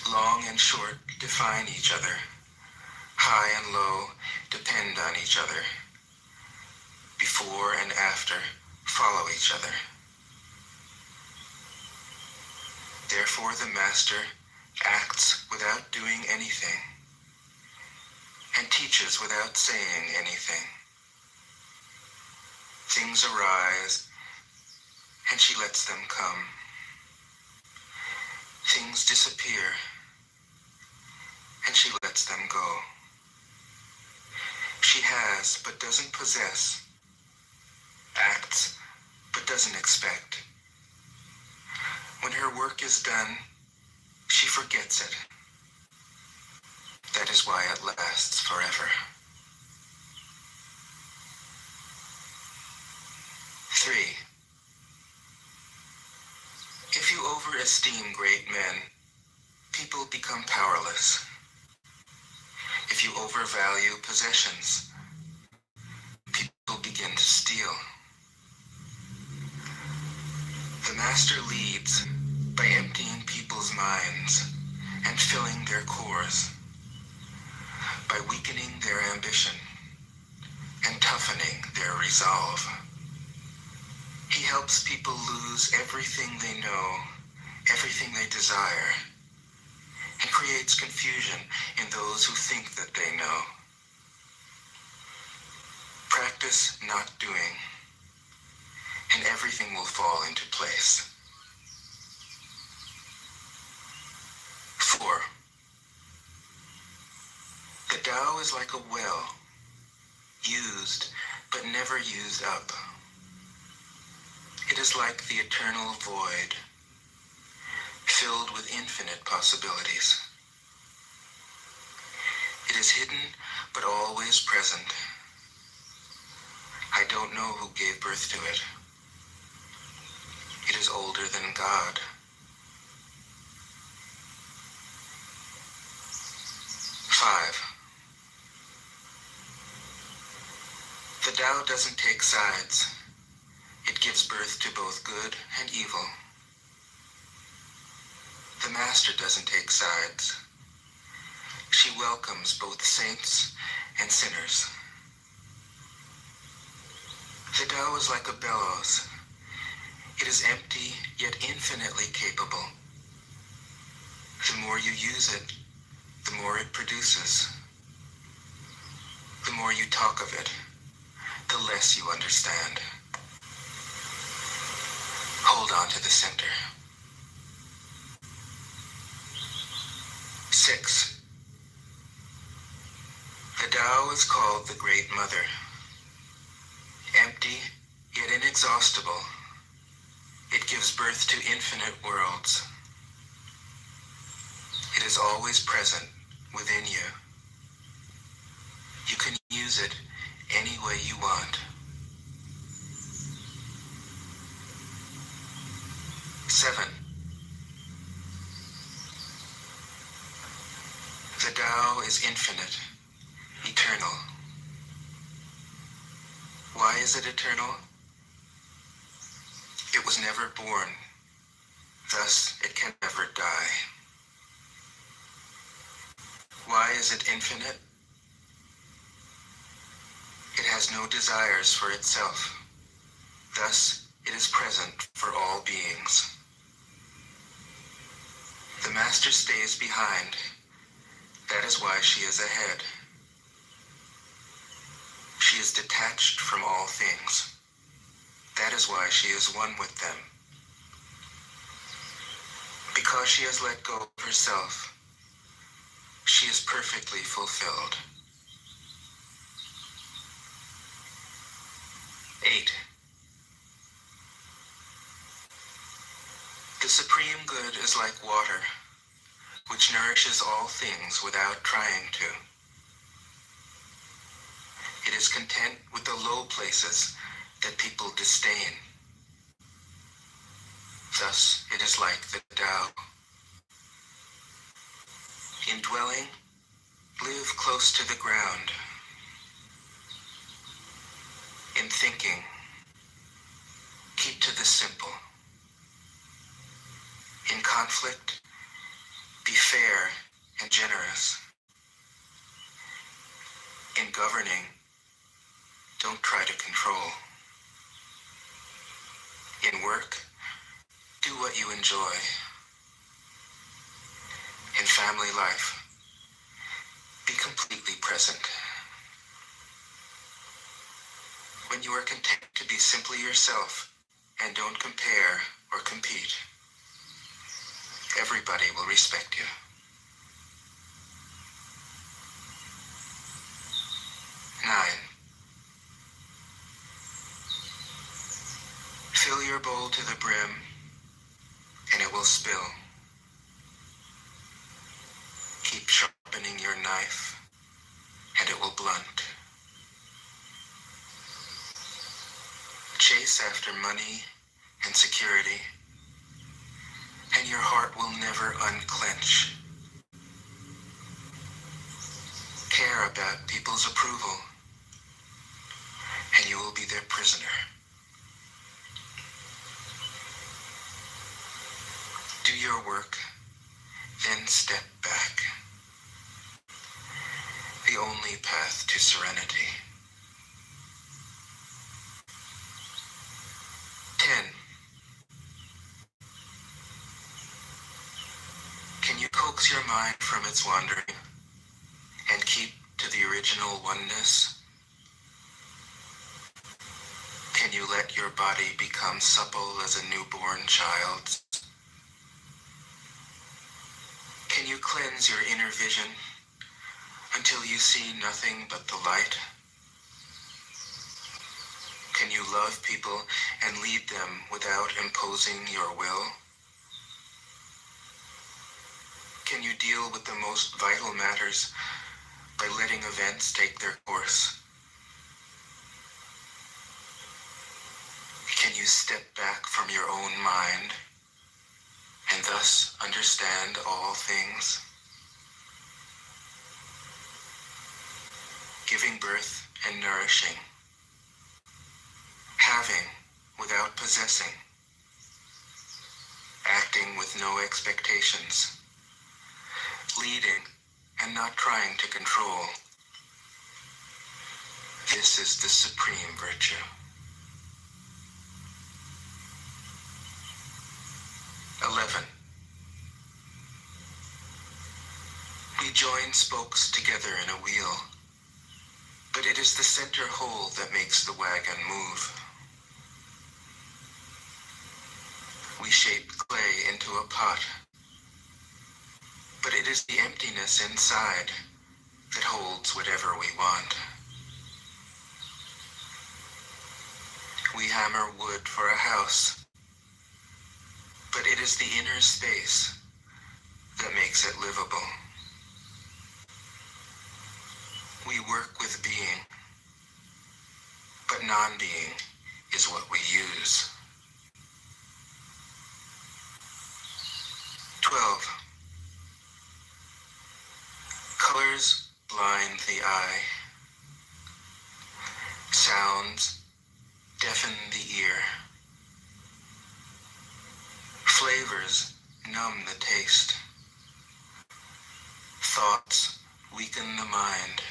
S: Long and short define each other. High and low depend on each other. Before and after follow each other. Therefore the master acts without doing anything and teaches without saying anything. Things arise and she lets them come. Things disappear and she lets them go. She has but doesn't possess, acts but doesn't expect. When her work is done, she forgets it. That is why it lasts forever. 3. overesteem great men, people become powerless. If you overvalue possessions, people begin to steal. The master leads by emptying people's minds and filling their cores, by weakening their ambition and toughening their resolve. He helps people lose everything they know, everything they desire, and creates confusion in those who think that they know. Practice not doing, and everything will fall into place. 4. The Tao is like a well, used but never used up. It is like the eternal void, filled with infinite possibilities. It is hidden but always present. I don't know who gave birth to it. It is older than God. 5. The Tao doesn't take sides. It gives birth to both good and evil. The Master doesn't take sides. She welcomes both saints and sinners. The Tao is like a bellows. It is empty yet infinitely capable. The more you use it, the more it produces. The more you talk of it, the less you understand. Hold on to the center. 6. The Tao is called the Great Mother. Empty, yet inexhaustible, it gives birth to infinite worlds. It is always present within you. You can use it any way you want. 7. The Tao is infinite, eternal. Why is it eternal? It was never born, thus it can never die. Why is it infinite? It has no desires for itself, thus it is present for all beings. The Master stays behind. That is why she is ahead. She is detached from all things. That is why she is one with them. Because she has let go of herself, she is perfectly fulfilled. 8. The supreme good is like water, which nourishes all things without trying to. It is content with the low places that people disdain. Thus, it is like the Tao. In dwelling, live close to the ground. In thinking, keep to the simple. In conflict, be fair and generous. In governing, don't try to control. In work, do what you enjoy. In family life, be completely present. When you are content to be simply yourself and don't compare or compete, everybody will respect you. 9. Fill your bowl to the brim, and it will spill. Keep sharpening your knife, and it will blunt. Chase after money and security, your heart will never unclench. Care about people's approval, and you will be their prisoner. Do your work, then step back. The only path to serenity. 10. Can you coax your mind from its wandering and keep to the original oneness? Can you let your body become supple as a newborn child's? Can you cleanse your inner vision until you see nothing but the light? Can you love people and lead them without imposing your will? Can you deal with the most vital matters by letting events take their course? Can you step back from your own mind and thus understand all things? Giving birth and nourishing, having without possessing, acting with no expectations, leading and not trying to control. This is the supreme virtue. We join spokes together in a wheel, but it is the center whole that makes the wagon move. We shape clay into a pot, but it is the emptiness inside that holds whatever we want. We hammer wood for a house, but it is the inner space that makes it livable. We work with being, but non-being is what we use. 12. Colors blind the eye. Sounds deafen the ear. Flavors numb the taste. Thoughts weaken the mind.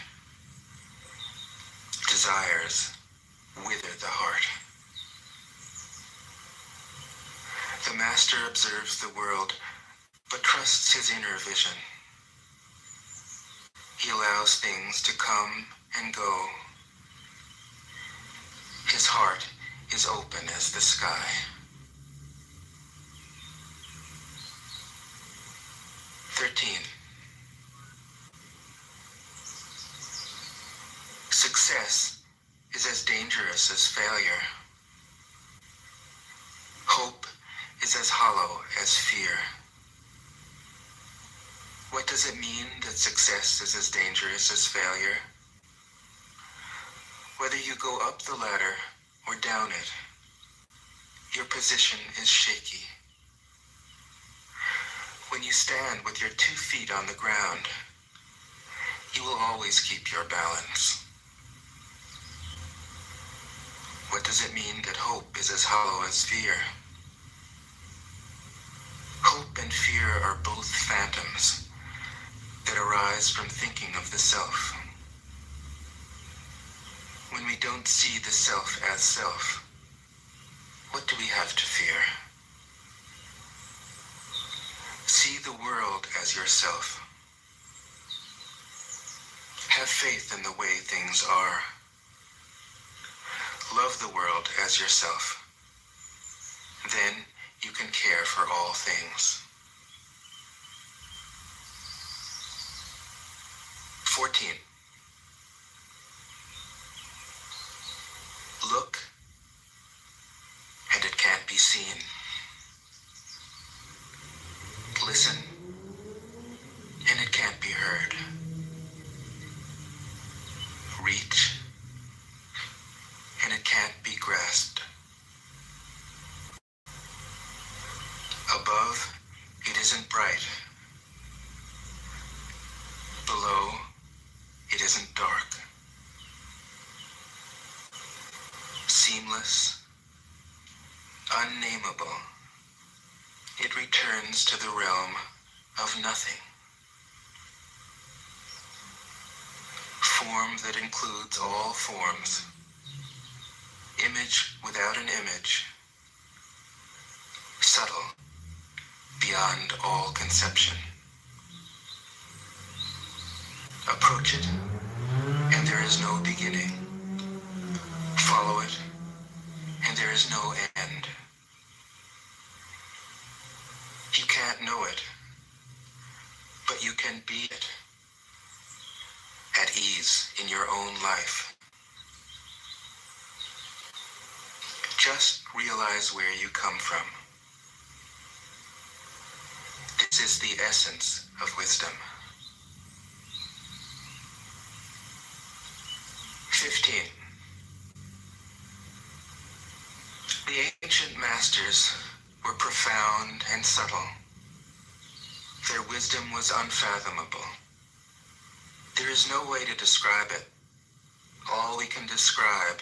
S: Desires wither the heart. The master observes the world, but trusts his inner vision. He allows things to come and go. His heart is open as the sky. 13. Success is as dangerous as failure. Hope is as hollow as fear. What does it mean that success is as dangerous as failure? Whether you go up the ladder or down it, your position is shaky. When you stand with your 2 feet on the ground, you will always keep your balance. What does it mean that hope is as hollow as fear? Hope and fear are both phantoms that arise from thinking of the self. When we don't see the self as self, what do we have to fear? See the world as yourself. Have faith in the way things are. Love the world as yourself. Then you can care for all things. 14. Look, and it can't be seen. Listen, and it can't be heard. Reach, and it can't be grasped. Above, It isn't bright. Below, it isn't dark. Seamless, unnameable, it returns to the realm of nothing. Form that includes all forms. Image without an image. Subtle, beyond all conception. Approach it, and there is no beginning. Follow it, and there is no end. You can't know it, but you can be it. At ease in your own life. Just realize where you come from. This is the essence of wisdom. 15. The ancient masters were profound and subtle. Their wisdom was unfathomable. There is no way to describe it. All we can describe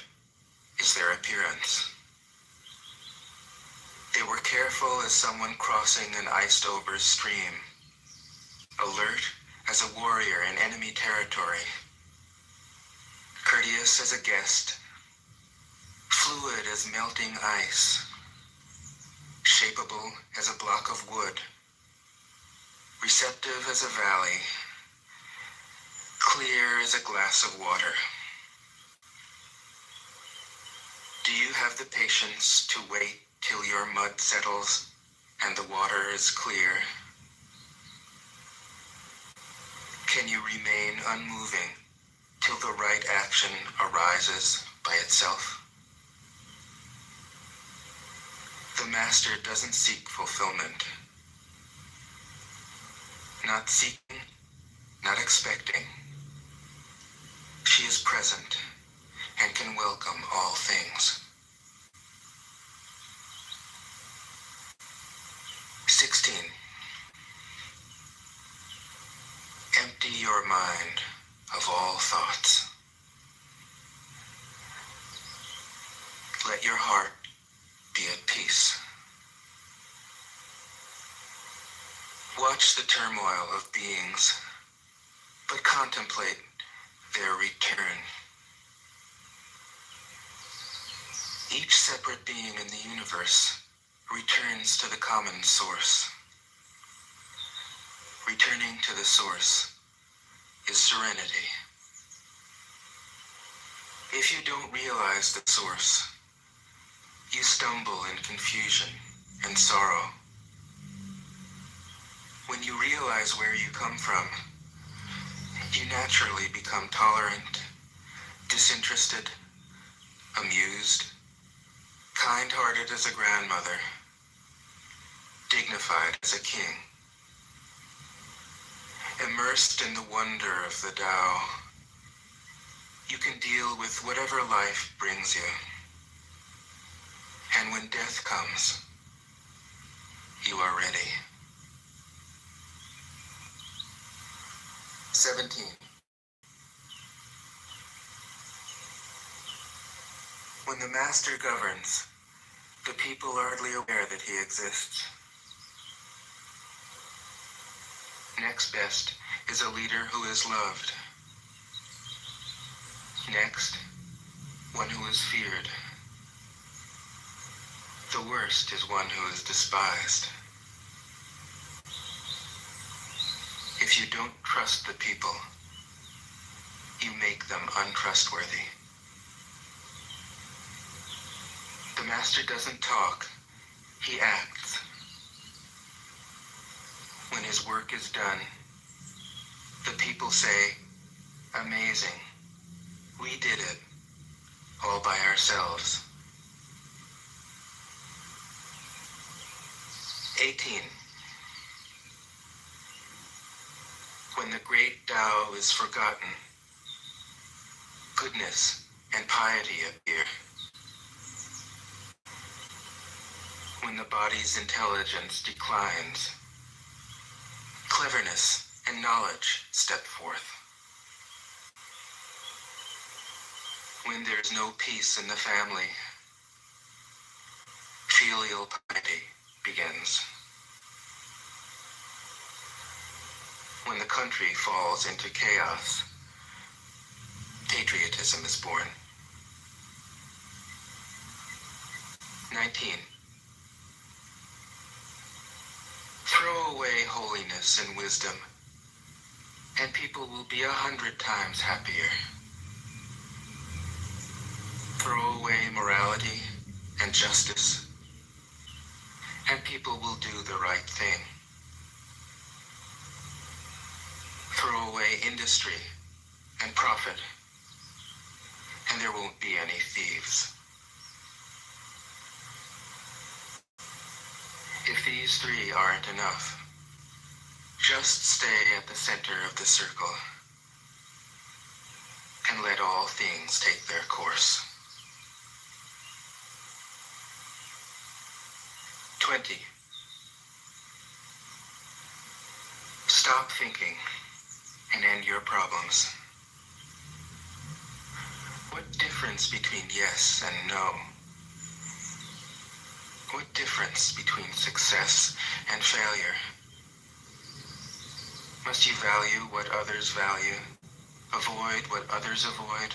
S: is their appearance. They were careful as someone crossing an iced-over stream, alert as a warrior in enemy territory, courteous as a guest, fluid as melting ice, shapeable as a block of wood, receptive as a valley, clear as a glass of water. Do you have the patience to wait till your mud settles and the water is clear? Can you remain unmoving till the right action arises by itself? The master doesn't seek fulfillment. Not seeking, not expecting. She is present and can welcome all things. 16. Empty your mind of all thoughts. Let your heart be at peace. Watch the turmoil of beings, but contemplate their return. Each separate being in the universe returns to the common source. Returning to the source is serenity. If you don't realize the source, you stumble in confusion and sorrow. When you realize where you come from, you naturally become tolerant, disinterested, amused, kind-hearted as a grandmother, dignified as a king. Immersed in the wonder of the Tao, you can deal with whatever life brings you. And when death comes, you are ready. 17. When the master governs, the people are hardly aware that he exists. Next best is a leader who is loved. Next, one who is feared. The worst is one who is despised. If you don't trust the people, you make them untrustworthy. The master doesn't talk, he acts. When his work is done, the people say, "Amazing, we did it, all by ourselves." 18. When the great Tao is forgotten, goodness and piety appear. When the body's intelligence declines, cleverness and knowledge step forth. When there's no peace in the family, filial piety begins. When the country falls into chaos, patriotism is born. 19. Throw away holiness and wisdom, and people will be 100 times happier. Throw away morality and justice, and people will do the right thing. Throw away industry and profit, and there won't be any thieves. If these three aren't enough, just stay at the center of the circle and let all things take their course. 20. Stop thinking and end your problems. What difference between yes and no? What difference between success and failure? Must you value what others value? Avoid what others avoid?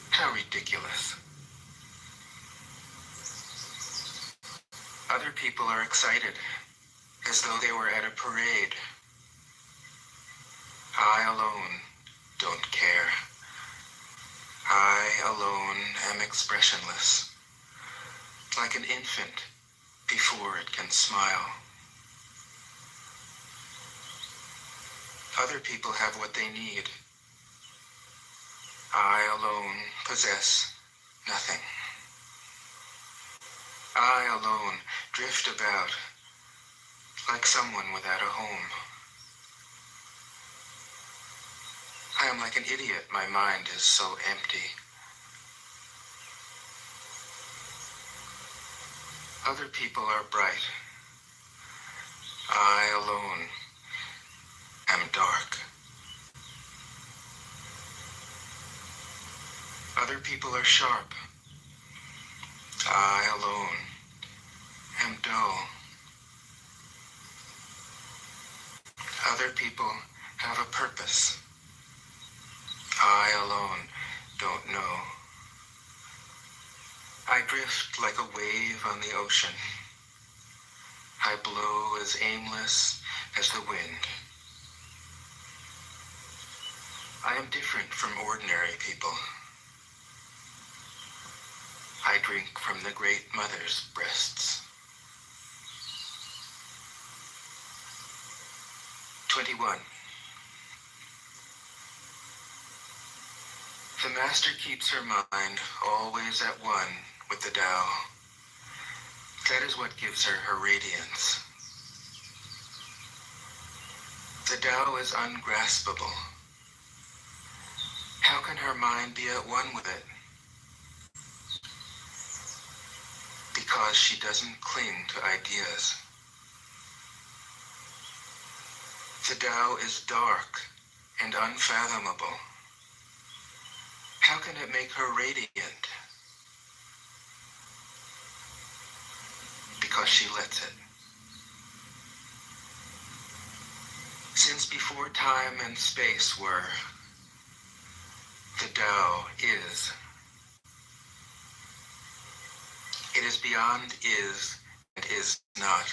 S: How ridiculous. Other people are excited, as though they were at a parade. I alone don't care. I alone am expressionless, like an infant before it can smile. Other people have what they need. I alone possess nothing. I alone drift about like someone without a home. I am like an idiot. My mind is so empty. Other people are bright. I alone am dark. Other people are sharp. I alone am dull. Other people have a purpose. I alone don't know. I drift like a wave on the ocean. I blow as aimless as the wind. I am different from ordinary people. I drink from the Great Mother's breasts. 21. The master keeps her mind always at one with the Tao. That is what gives her her radiance. The Tao is ungraspable. How can her mind be at one with it? Because she doesn't cling to ideas. The Tao is dark and unfathomable. How can it make her radiant? Because she lets it. Since before time and space were, the Tao is. It is beyond is and is not.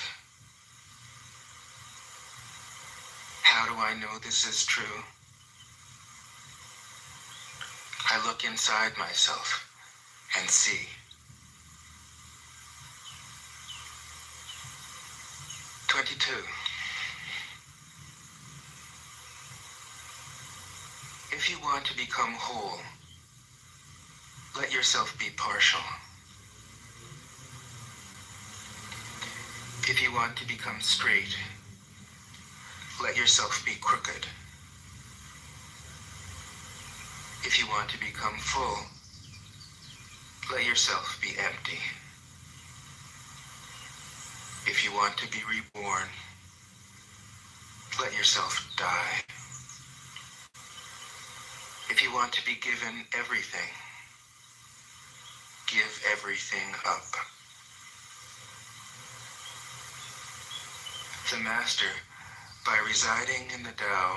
S: How do I know this is true? I look inside myself and see. 22. If you want to become whole, let yourself be partial. If you want to become straight, let yourself be crooked. If you want to become full, let yourself be empty. If you want to be reborn, let yourself die. If you want to be given everything, give everything up. The Master, by residing in the Tao,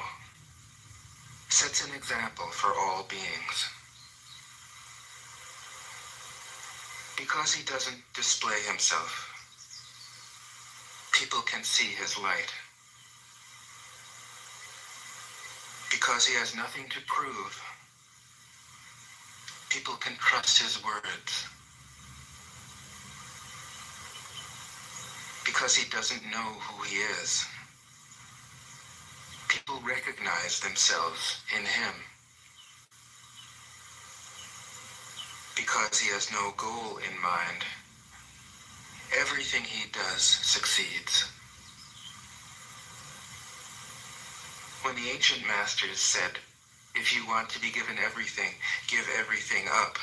S: sets an example for all beings. Because he doesn't display himself, people can see his light. Because he has nothing to prove, people can trust his words. Because he doesn't know who he is, people recognize themselves in him. Because he has no goal in mind, everything he does succeeds. When the ancient masters said, if you want to be given everything, give everything up,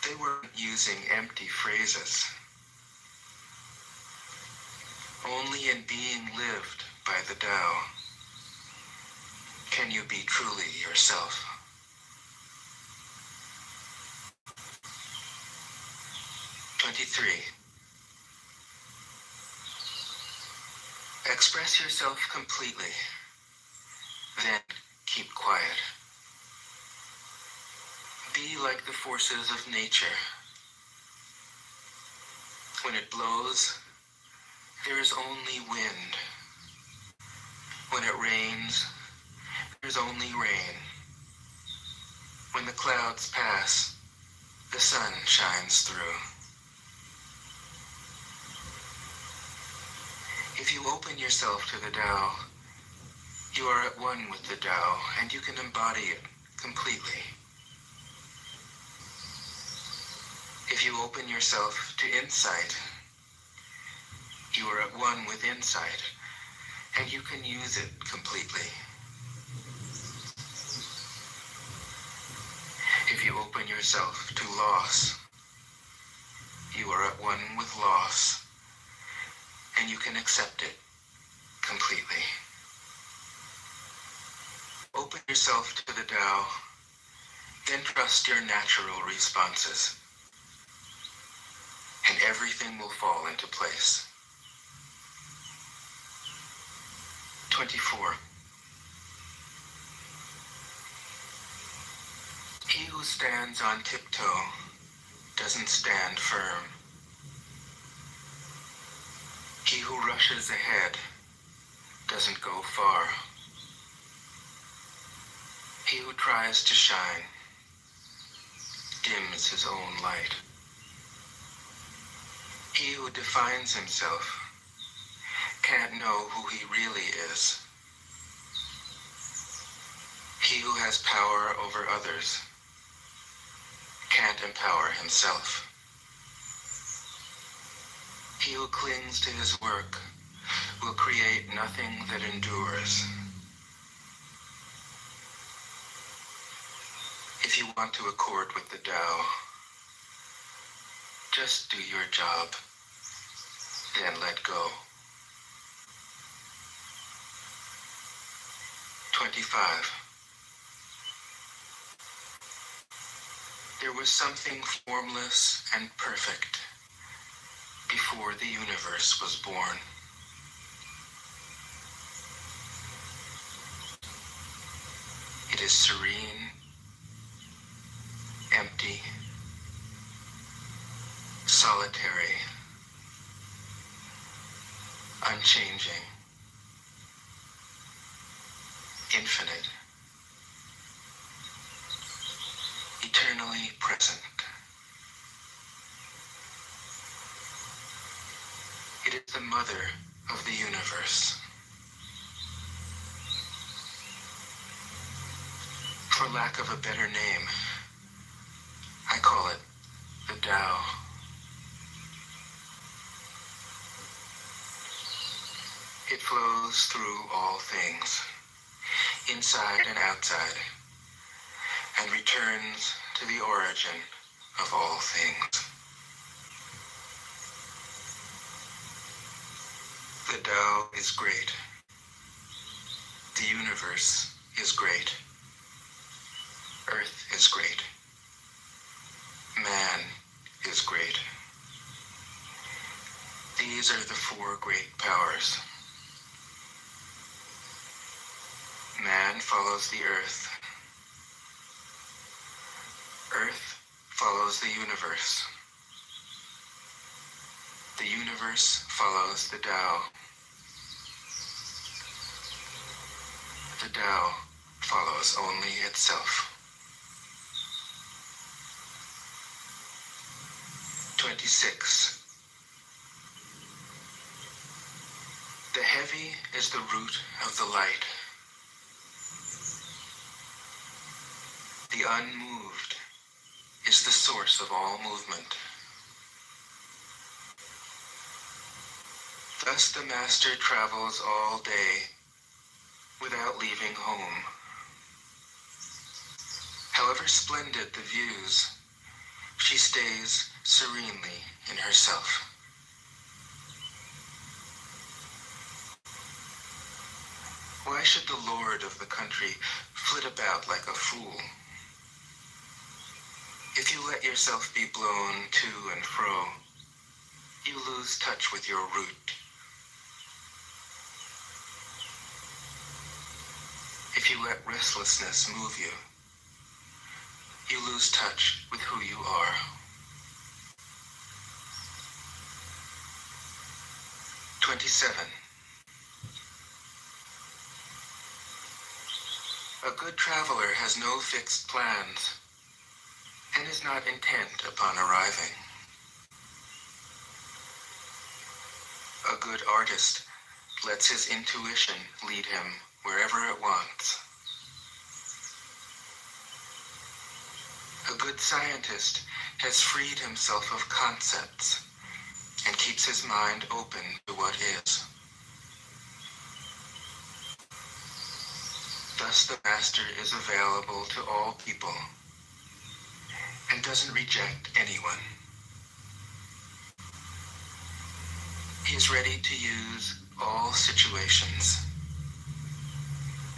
S: they weren't using empty phrases. Only in being lived by the Tao can you be truly yourself. Express yourself completely, then keep quiet. Be like the forces of nature. When it blows, there is only wind. When it rains, there is only rain. When the clouds pass, the sun shines through. If you open yourself to the Tao, you are at one with the Tao, and you can embody it completely. If you open yourself to insight, you are at one with insight, and you can use it completely. If you open yourself to loss, you are at one with loss, and you can accept it completely. Open yourself to the Tao, then trust your natural responses, and everything will fall into place. 24. He who stands on tiptoe doesn't stand firm. He who rushes ahead doesn't go far. He who tries to shine dims his own light. He who defines himself can't know who he really is. He who has power over others can't empower himself. He who clings to his work will create nothing that endures. If you want to accord with the Tao, just do your job, then let go. 25. There was something formless and perfect before the universe was born. It is serene, empty, solitary, unchanging, infinite, eternally present. It is the mother of the universe. For lack of a better name, I call it the Tao. It flows through all things, inside and outside, and returns to the origin of all things. The Tao is great, The universe is great. Earth is great. Man is great. These are the four great powers. Man follows the earth. Earth follows the universe. The universe follows the Tao. The Tao follows only itself. 26. The heavy is the root of the light. The unmoved is the source of all movement. Thus the master travels all day without leaving home. However splendid the views, she stays serenely in herself. Why should the lord of the country flit about like a fool? If you let yourself be blown to and fro, you lose touch with your root. If you let restlessness move you, you lose touch with who you are. "27. A good traveler has no fixed plans and is not intent upon arriving. A good artist lets his intuition lead him wherever it wants. A good scientist has freed himself of concepts and keeps his mind open to what is. Thus the master is available to all people and doesn't reject anyone. He is ready to use all situations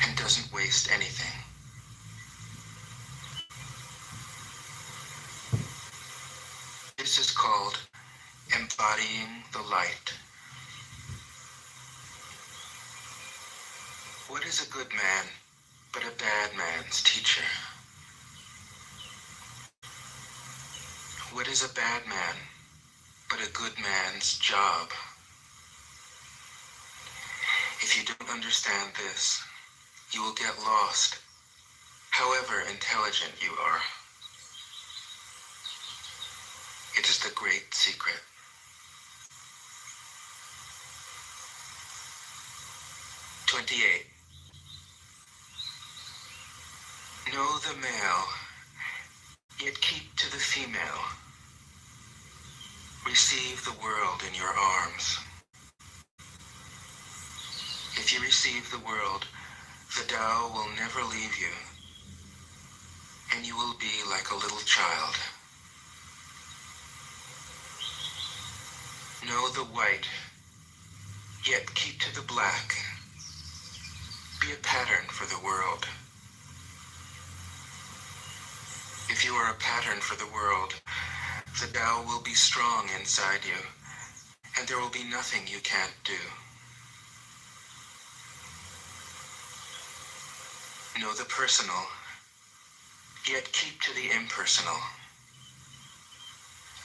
S: and doesn't waste anything. This is called embodying the light. What is a good man but a bad man's teacher? What is a bad man but a good man's job? If you don't understand this, you will get lost, however intelligent you are. It is the great secret. 28. Know the male, yet keep to the female. Receive the world in your arms. If you receive the world, the Tao will never leave you, and you will be like a little child. Know the white, yet keep to the black. Be a pattern for the world. If you are a pattern for the world, the Tao will be strong inside you, and there will be nothing you can't do. Know the personal, yet keep to the impersonal.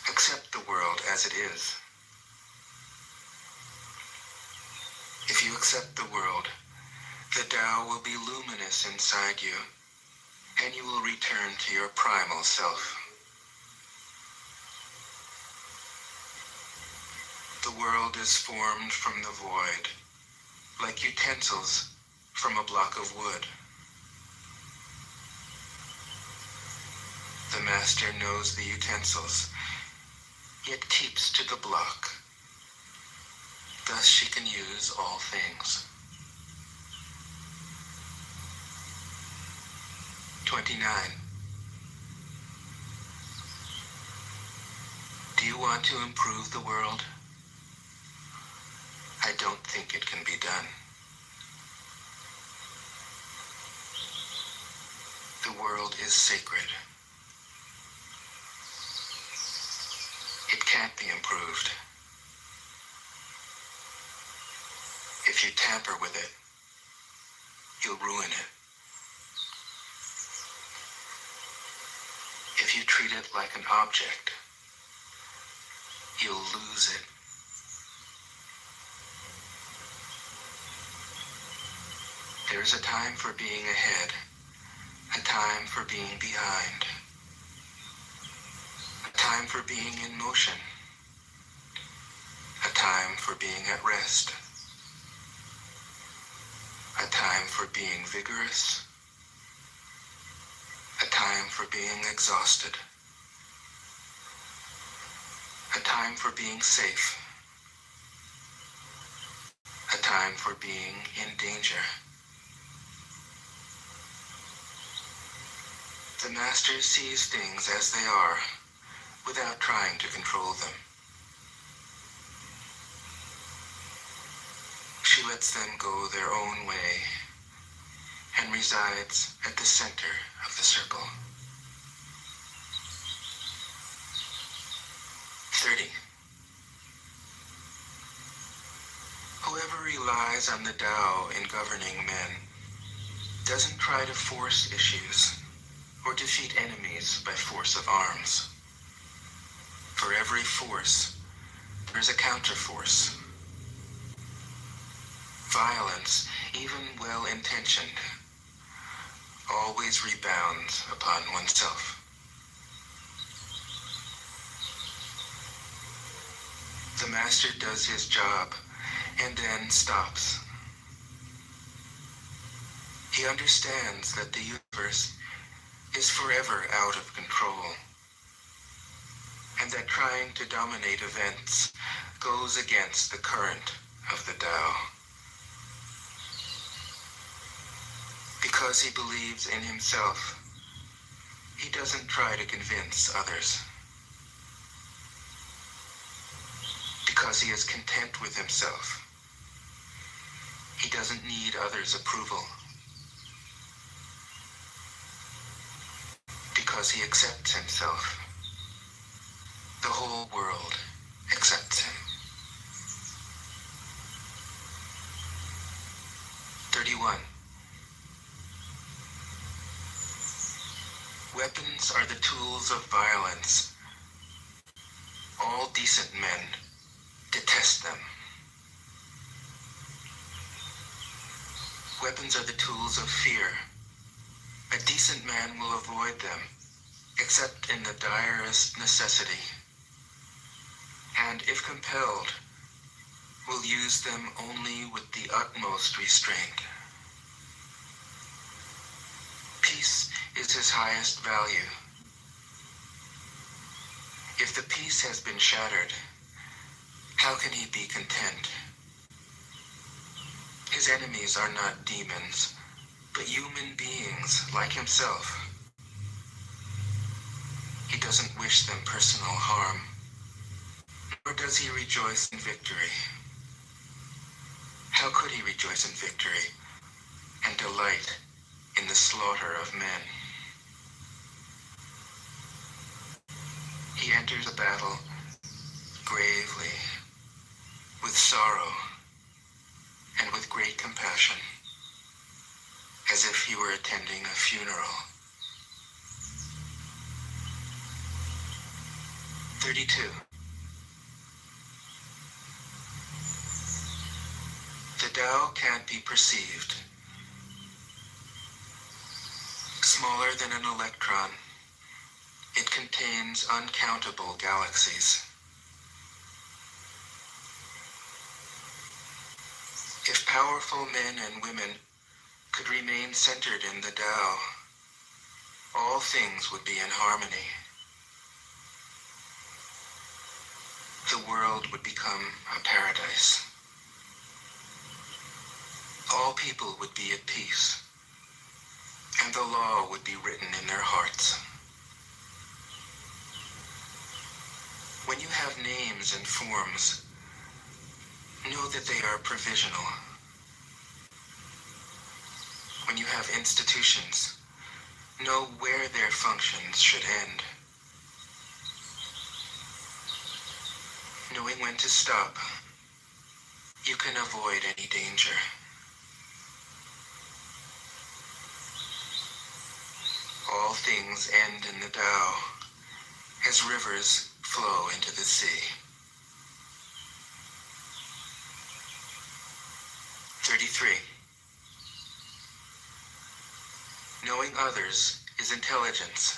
S: Accept the world as it is. If you accept the world, the Tao will be luminous inside you, and you will return to your primal self. The world is formed from the void, like utensils from a block of wood. The master knows the utensils, yet keeps to the block. Thus she can use all things. 29. Do you want to improve the world? I don't think it can be done. world is sacred. It can't be improved. If you tamper with it, you'll ruin it. If you treat it like an object, you'll lose it. There is a time for being ahead, a time for being behind, a time for being in motion, a time for being at rest, a time for being vigorous, a time for being exhausted, a time for being safe, a time for being in danger. The master sees things as they are without trying to control them. She lets them go their own way and resides at the center of the circle. 30. Whoever relies on the Tao in governing men doesn't try to force issues or defeat enemies by force of arms. For every force, there is a counterforce. Violence, even well-intentioned, always rebounds upon oneself. The master does his job and then stops. He understands that the universe is forever out of control, and that trying to dominate events goes against the current of the Tao. Because he believes in himself, he doesn't try to convince others. Because he is content with himself, he doesn't need others' approval. Because he accepts himself, the whole world accepts him. 31. Weapons are the tools of violence. All decent men detest them. Weapons are the tools of fear. A decent man will avoid them, except in the direst necessity, and if compelled, will use them only with the utmost restraint. Peace is his highest value. If the peace has been shattered, how can he be content? His enemies are not demons, but human beings like himself. He doesn't wish them personal harm, nor does he rejoice in victory. How could he rejoice in victory and delight in the slaughter of men? He enters a battle gravely, with sorrow, and with great compassion, as if he were attending a funeral. 32. The Tao can't be perceived. Smaller than an electron, it contains uncountable galaxies. If powerful men and women could remain centered in the Tao, all things would be in harmony. The world would become a paradise. All people would be at peace, and the law would be written in their hearts. When you have names and forms, know that they are provisional. When you have institutions, know where their functions should end. Knowing when to stop, you can avoid any danger. All things end in the Tao, as rivers flow into the sea. 33. Knowing others is intelligence.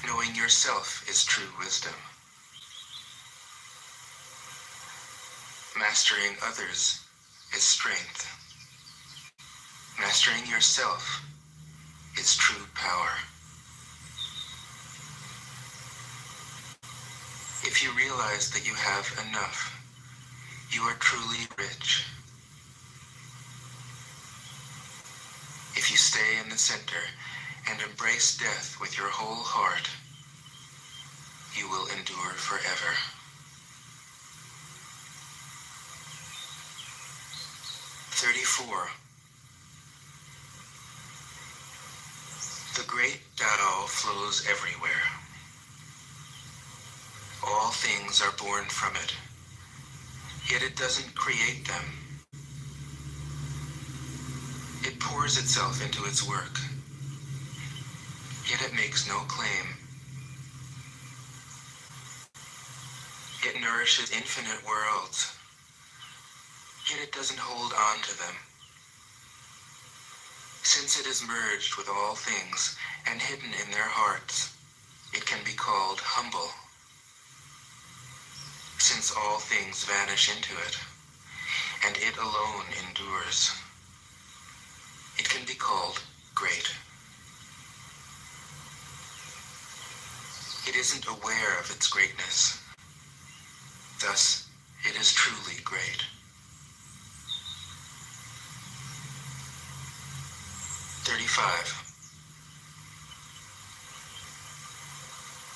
S: Knowing yourself is true wisdom. Mastering others is strength. Mastering yourself is true power. If you realize that you have enough, you are truly rich. If you stay in the center and embrace death with your whole heart, you will endure forever. "34. The great Tao flows everywhere. All things are born from it, yet it doesn't create them. It pours itself into its work, yet it makes no claim. It nourishes infinite worlds, yet it doesn't hold on to them. Since it is merged with all things and hidden in their hearts, it can be called humble. Since all things vanish into it, and it alone endures, it can be called great. It isn't aware of its greatness. Thus, it is truly great. 35.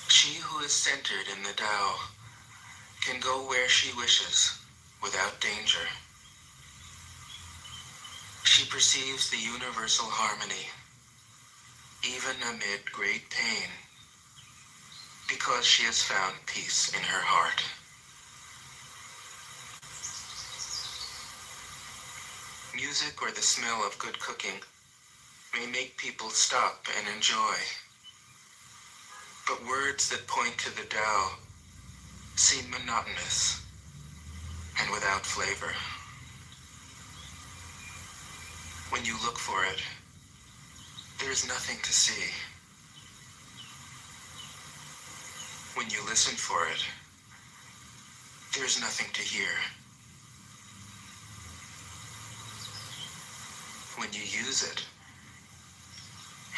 S: She who is centered in the Tao can go where she wishes without danger. She perceives the universal harmony, even amid great pain, because she has found peace in her heart. Music or the smell of good cooking may make people stop and enjoy, but words that point to the Tao seem monotonous and without flavor. When you look for it, there is nothing to see. When you listen for it, there is nothing to hear. When you use it,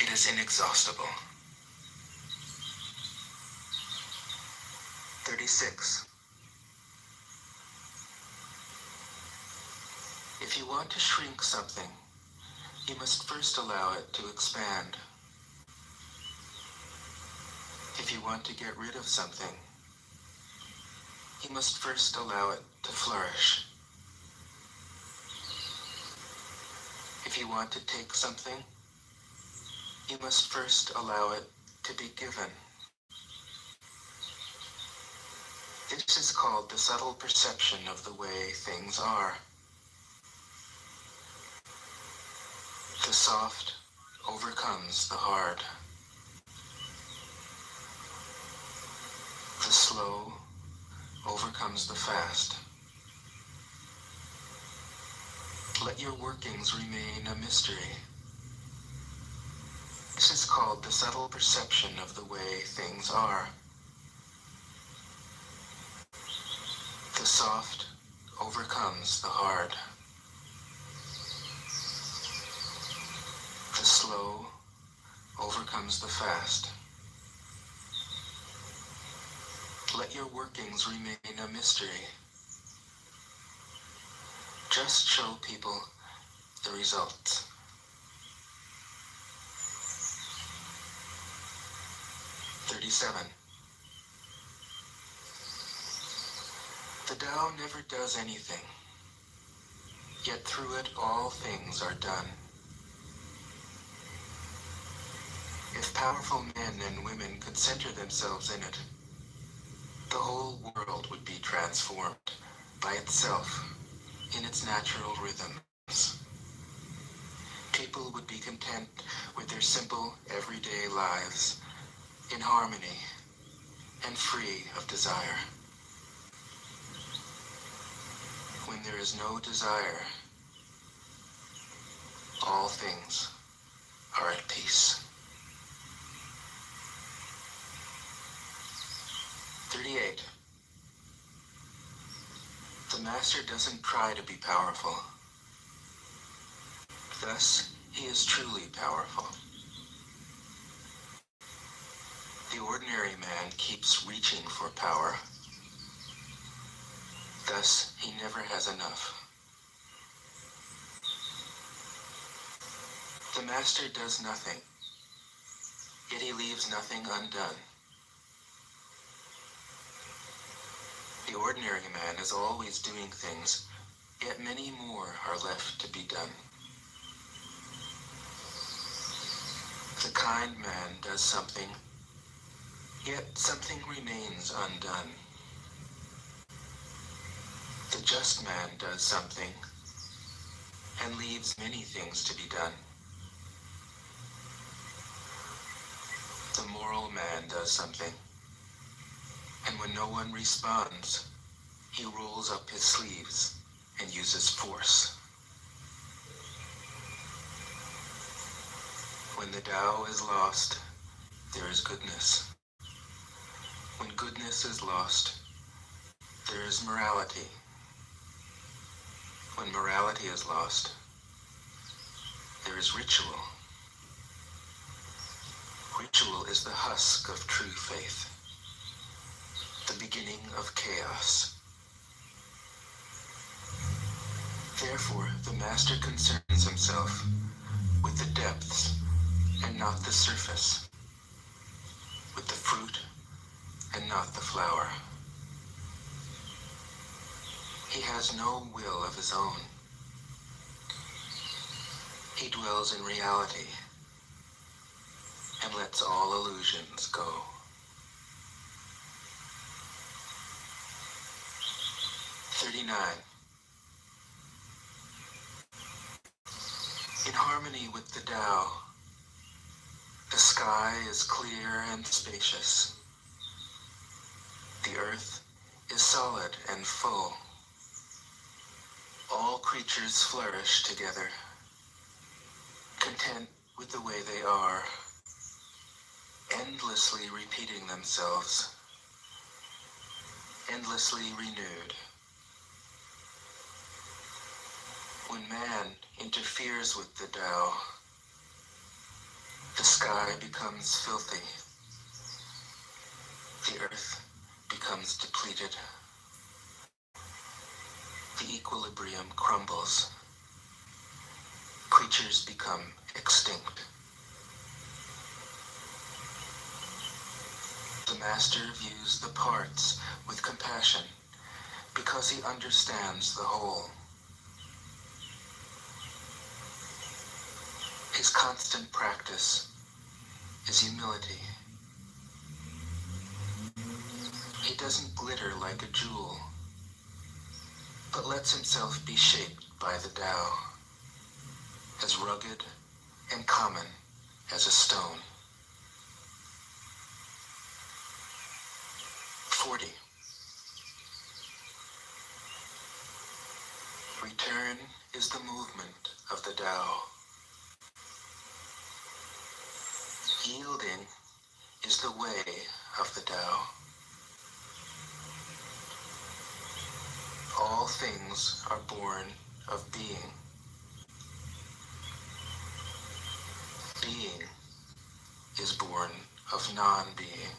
S: it is inexhaustible. 36. If you want to shrink something, you must first allow it to expand. If you want to get rid of something, you must first allow it to flourish. If you want to take something, you must first allow it to be given. This is called the subtle perception of the way things are. The soft overcomes the hard. The slow overcomes the fast. Let your workings remain a mystery. This is called the subtle perception of the way things are. The soft overcomes the hard. The slow overcomes the fast. Let your workings remain a mystery. Just show people the results. 37. The Tao never does anything, yet through it all things are done. If powerful men and women could center themselves in it, the whole world would be transformed by itself in its natural rhythms. People would be content with their simple, everyday lives, in harmony and free of desire. When there is no desire, all things are at peace. 38. The master doesn't try to be powerful. Thus, he is truly powerful. The ordinary man keeps reaching for power. Thus, he never has enough. The master does nothing, yet he leaves nothing undone. The ordinary man is always doing things, yet many more are left to be done. The kind man does something, yet something remains undone. The just man does something, and leaves many things to be done. The moral man does something, and when no one responds, he rolls up his sleeves and uses force. When the Tao is lost, there is goodness. When goodness is lost, there is morality. When morality is lost, there is ritual. Ritual is the husk of true faith, the beginning of chaos. Therefore, the master concerns himself with the depths and not the surface, with the fruit and not the flower. He has no will of his own. He dwells in reality and lets all illusions go. In harmony with the Tao, the sky is clear and spacious. The earth is solid and full. All creatures flourish together, content with the way they are, endlessly repeating themselves, endlessly renewed. When man interferes with the Tao, the sky becomes filthy, the earth becomes depleted, the equilibrium crumbles, creatures become extinct. The master views the parts with compassion because he understands the whole. His constant practice is humility. He doesn't glitter like a jewel, but lets himself be shaped by the Tao, as rugged and common as a stone. 40. Return is the movement of the Tao. Yielding is the way of the Tao. All things are born of being. Being is born of non-being.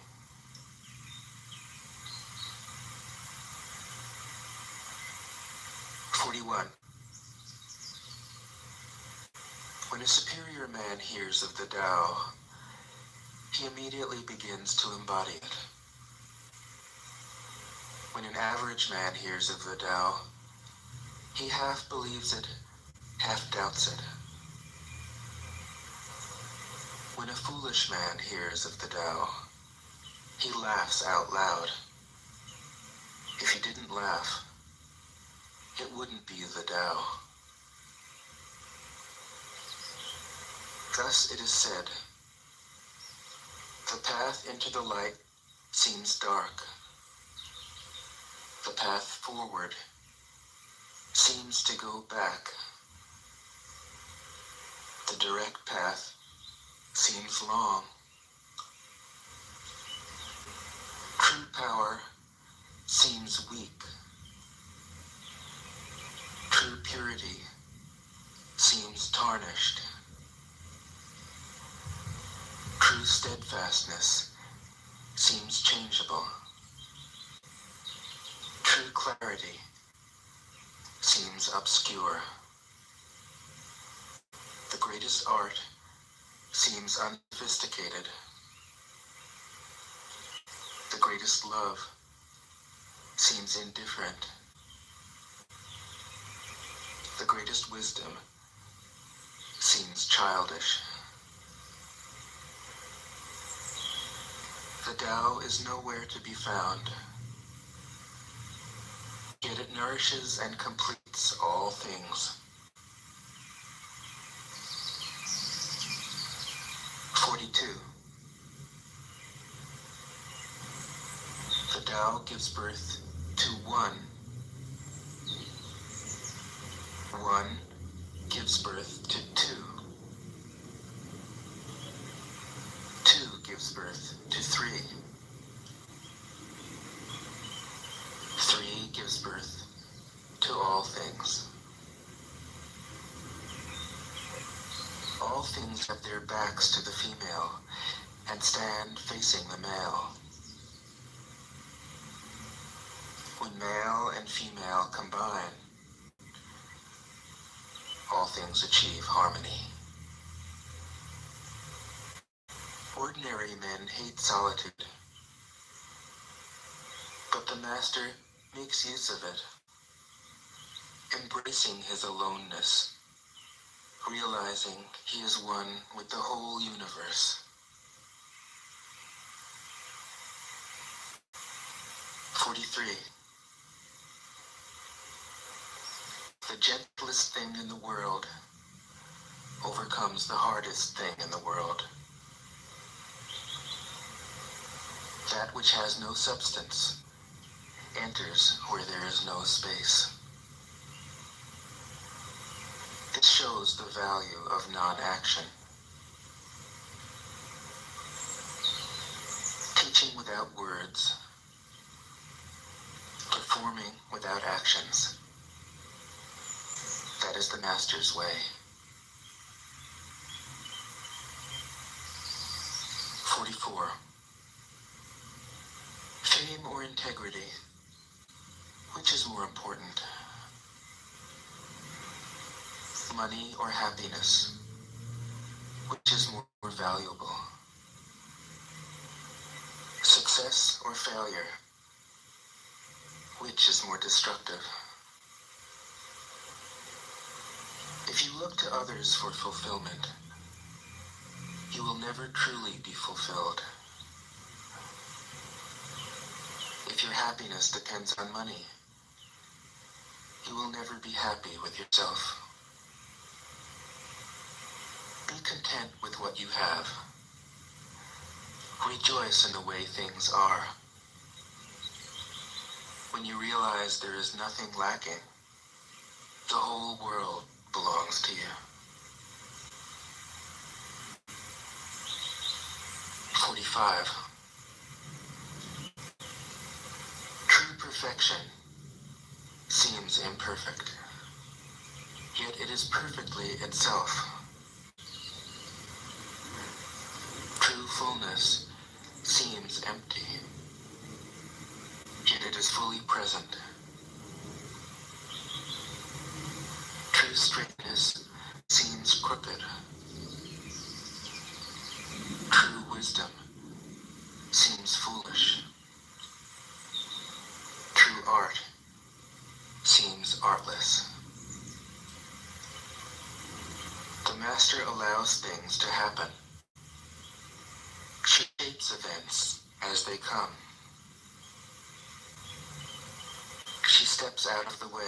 S: When a superior man hears of the Tao, he immediately begins to embody it. When an average man hears of the Tao, he half believes it, half doubts it. When a foolish man hears of the Tao, he laughs out loud. If he didn't laugh, it wouldn't be the Tao. Thus it is said, the path into the light seems dark. The path forward seems to go back. The direct path seems long. True power seems weak. True purity seems tarnished. True steadfastness seems changeable. True clarity seems obscure. The greatest art seems unsophisticated. The greatest love seems indifferent. The greatest wisdom seems childish. The Tao is nowhere to be found, yet it nourishes and completes all things. 42. The Tao gives birth to one. One gives birth to two. Two gives birth to three. Three gives birth to all things. All things have their backs to the female and stand facing the male. When male and female combine, all things achieve harmony. Ordinary men hate solitude, but the Master makes use of it, embracing his aloneness, realizing he is one with the whole universe. 43. The gentlest thing in the world overcomes the hardest thing in the world. That which has no substance enters where there is no space. This shows the value of non-action. Teaching without words, performing without actions. That is the Master's way. 44. Fame or integrity? Which is more important? Money or happiness? Which is more valuable? Success or failure? Which is more destructive? If you look to others for fulfillment, you will never truly be fulfilled. If your happiness depends on money, you will never be happy with yourself. Be content with what you have. Rejoice in the way things are. When you realize there is nothing lacking, the whole world belongs to you. 45. True perfection seems imperfect, yet it is perfectly itself. True fullness seems empty, yet it is fully present. True straightness seems crooked. True wisdom seems foolish. True art seems artless. The Master allows things to happen face events as they come. She steps out of the way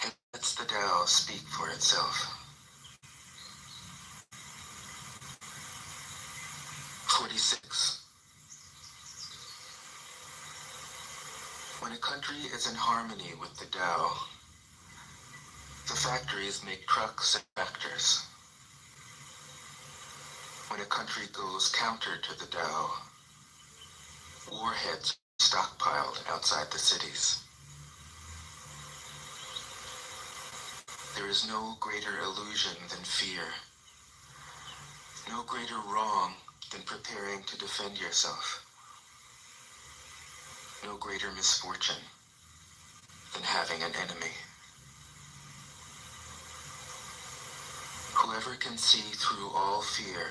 S: and lets the Tao speak for itself. 46. When a country is in harmony with the Tao, the factories make trucks and tractors. When a country goes counter to the Tao, warheads are stockpiled outside the cities. There is no greater illusion than fear, no greater wrong than preparing to defend yourself, no greater misfortune than having an enemy. Whoever can see through all fear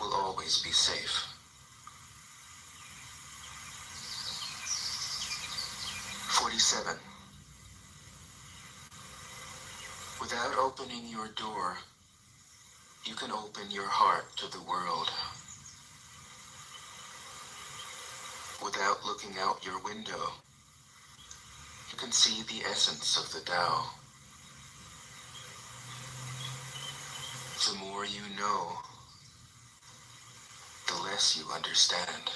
S: will always be safe. 47. Without opening your door, you can open your heart to the world. Without looking out your window, you can see the essence of the Tao. The more you know, the less you understand.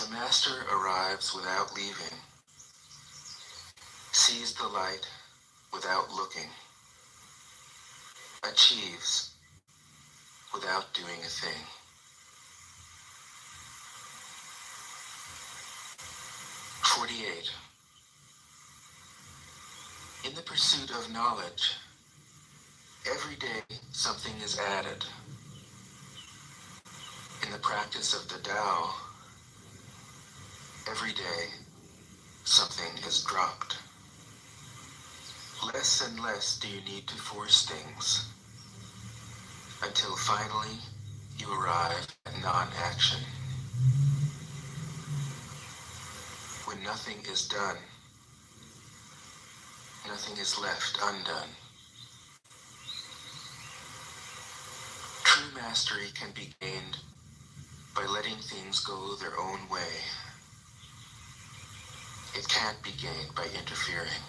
S: The master arrives without leaving, sees the light without looking, achieves without doing a thing. 48. In the pursuit of knowledge, every day something is added. In the practice of the Tao, every day something is dropped. Less and less do you need to force things, until finally you arrive at non-action. When nothing is done, nothing is left undone. True mastery can be gained by letting things go their own way. It can't be gained by interfering.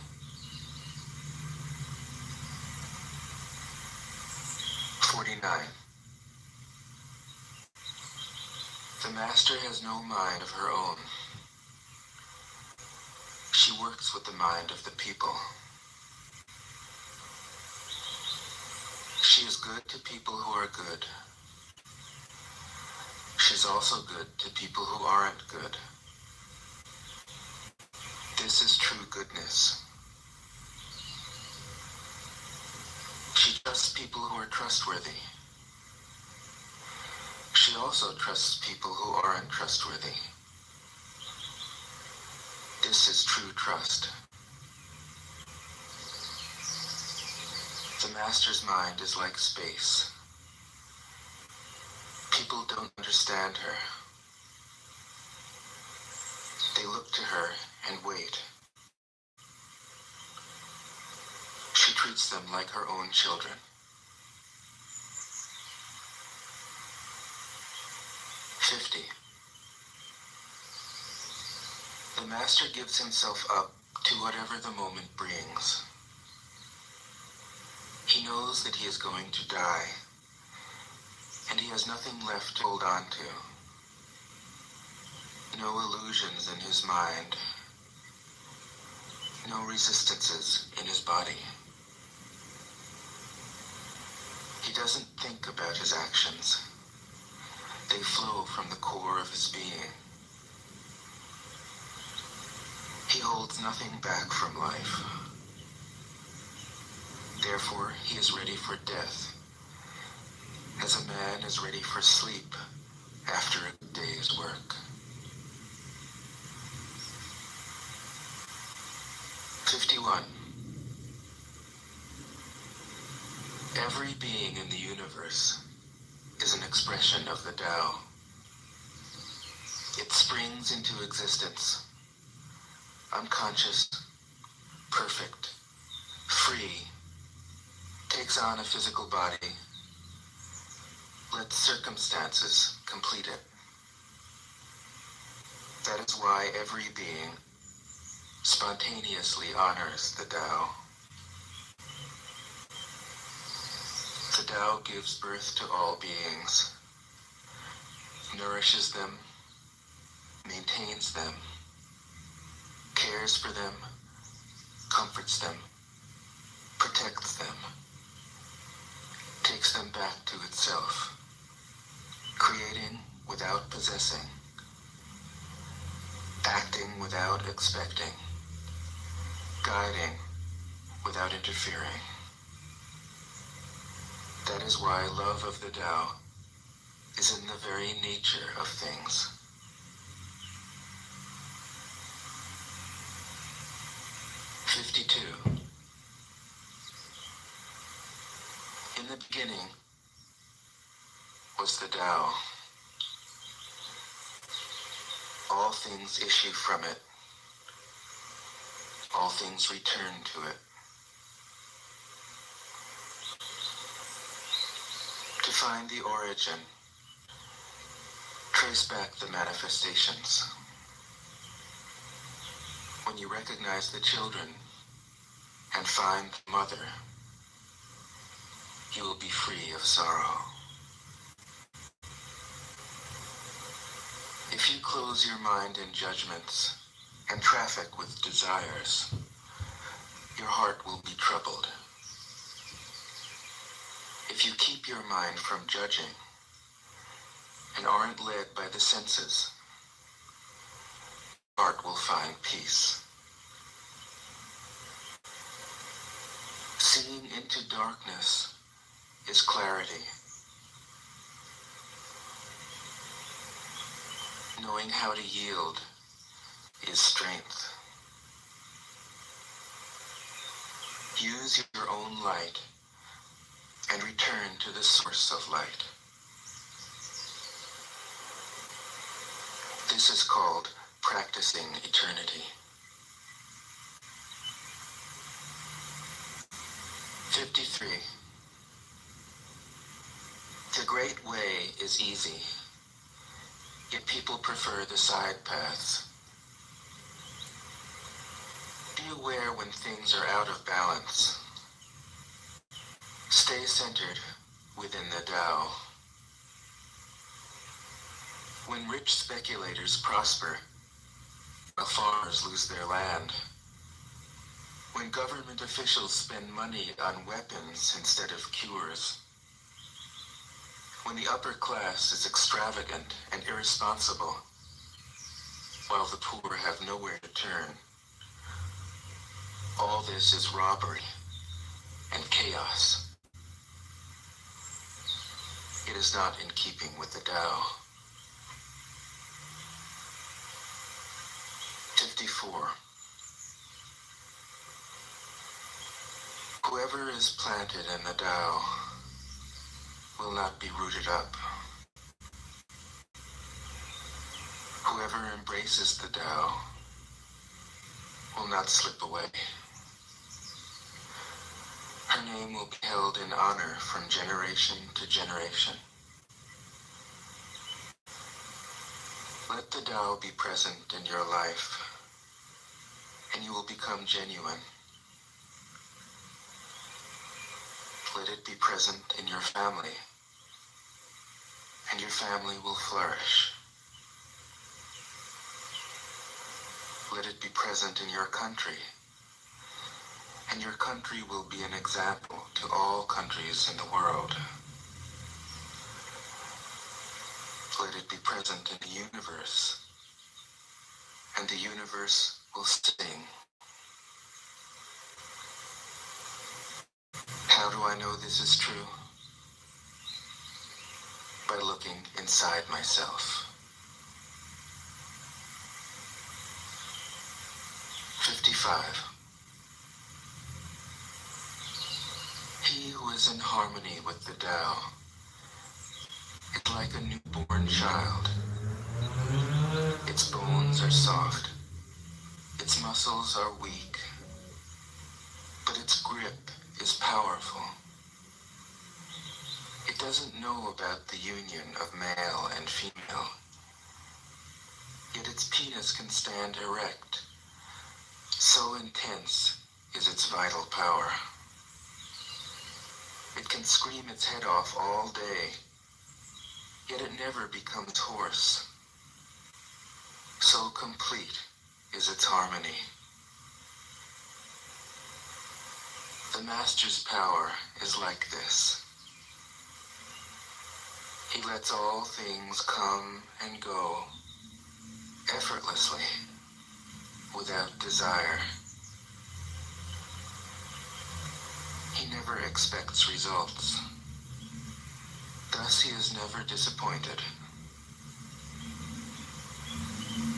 S: 49. The master has no mind of her own. She works with the mind of the people. She is good to people who are good. She's also good to people who aren't good. This is true goodness. She trusts people who are trustworthy. She also trusts people who aren't trustworthy. This is true trust. The master's mind is like space. People don't understand her. They look to her and wait. She treats them like her own children. 50. The master gives himself up to whatever the moment brings. He knows that he is going to die, and he has nothing left to hold on to. No illusions in his mind, no resistances in his body. He doesn't think about his actions. They flow from the core of his being. He holds nothing back from life. Therefore, he is ready for death, as a man is ready for sleep after a day's work. 51. Every being in the universe is an expression of the Tao. It springs into existence, unconscious, perfect, free, to takes on a physical body, let circumstances complete it. That is why every being spontaneously honors the Tao. The Tao gives birth to all beings, nourishes them, maintains them, cares for them, comforts them, protects them, takes them back to itself, creating without possessing, acting without expecting, guiding without interfering. That is why love of the Tao is in the very nature of things. "52. In the beginning was the Tao. All things issue from it. All things return to it. To find the origin, trace back the manifestations. When you recognize the children and find the mother, you will be free of sorrow. If you close your mind in judgments and traffic with desires, your heart will be troubled. If you keep your mind from judging and aren't led by the senses, your heart will find peace. Seeing into darkness is clarity. Knowing how to yield is strength. Use your own light and return to the source of light. This is called practicing eternity. 53. The great way is easy, yet people prefer the side paths. Be aware when things are out of balance. Stay centered within the Tao. When rich speculators prosper, while farmers lose their land, when government officials spend money on weapons instead of cures, when the upper class is extravagant and irresponsible, while the poor have nowhere to turn, all this is robbery and chaos. It is not in keeping with the Tao. 54. Whoever is planted in the Tao will not be rooted up. Whoever embraces the Tao will not slip away. Her name will be held in honor from generation to generation. Let the Tao be present in your life, and you will become genuine. Let it be present in your family, and your family will flourish. Let it be present in your country, and your country will be an example to all countries in the world. Let it be present in the universe, and the universe will sing. How do I know this is true? By looking inside myself. 55. He who is in harmony with the Tao is like a newborn child. Its bones are soft, its muscles are weak, but its grip is powerful. doesn't know about the union of male and female, yet its penis can stand erect. So intense is its vital power. It can scream its head off all day, yet it never becomes hoarse. So complete is its harmony. The master's power is like this. He lets all things come and go effortlessly, without desire. He never expects results. Thus he is never disappointed.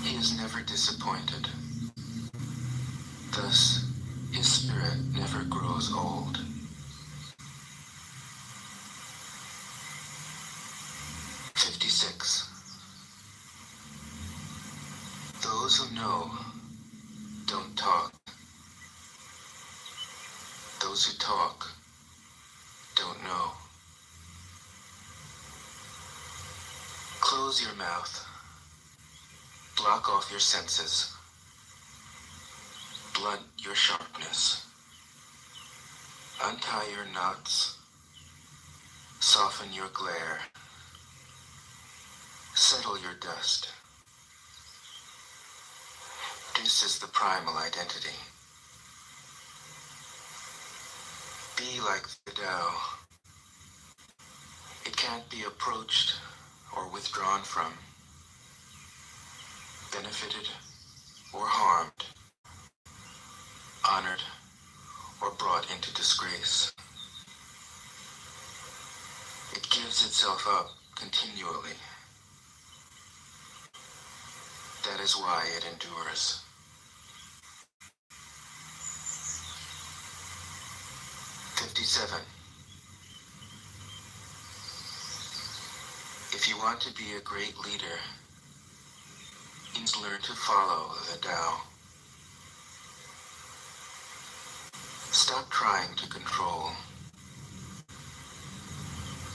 S: He is never disappointed. Thus his spirit never grows old. Those who know don't talk. Those who talk don't know. Close your mouth. Block off your senses. Blunt your sharpness. Untie your knots. Soften your glare. Settle your dust. This is the primal identity. Be like the Tao. It can't be approached or withdrawn from, benefited or harmed, honored or brought into disgrace. It gives itself up continually. That is why it endures. If you want to be a great leader, you must learn to follow the Tao. Stop trying to control.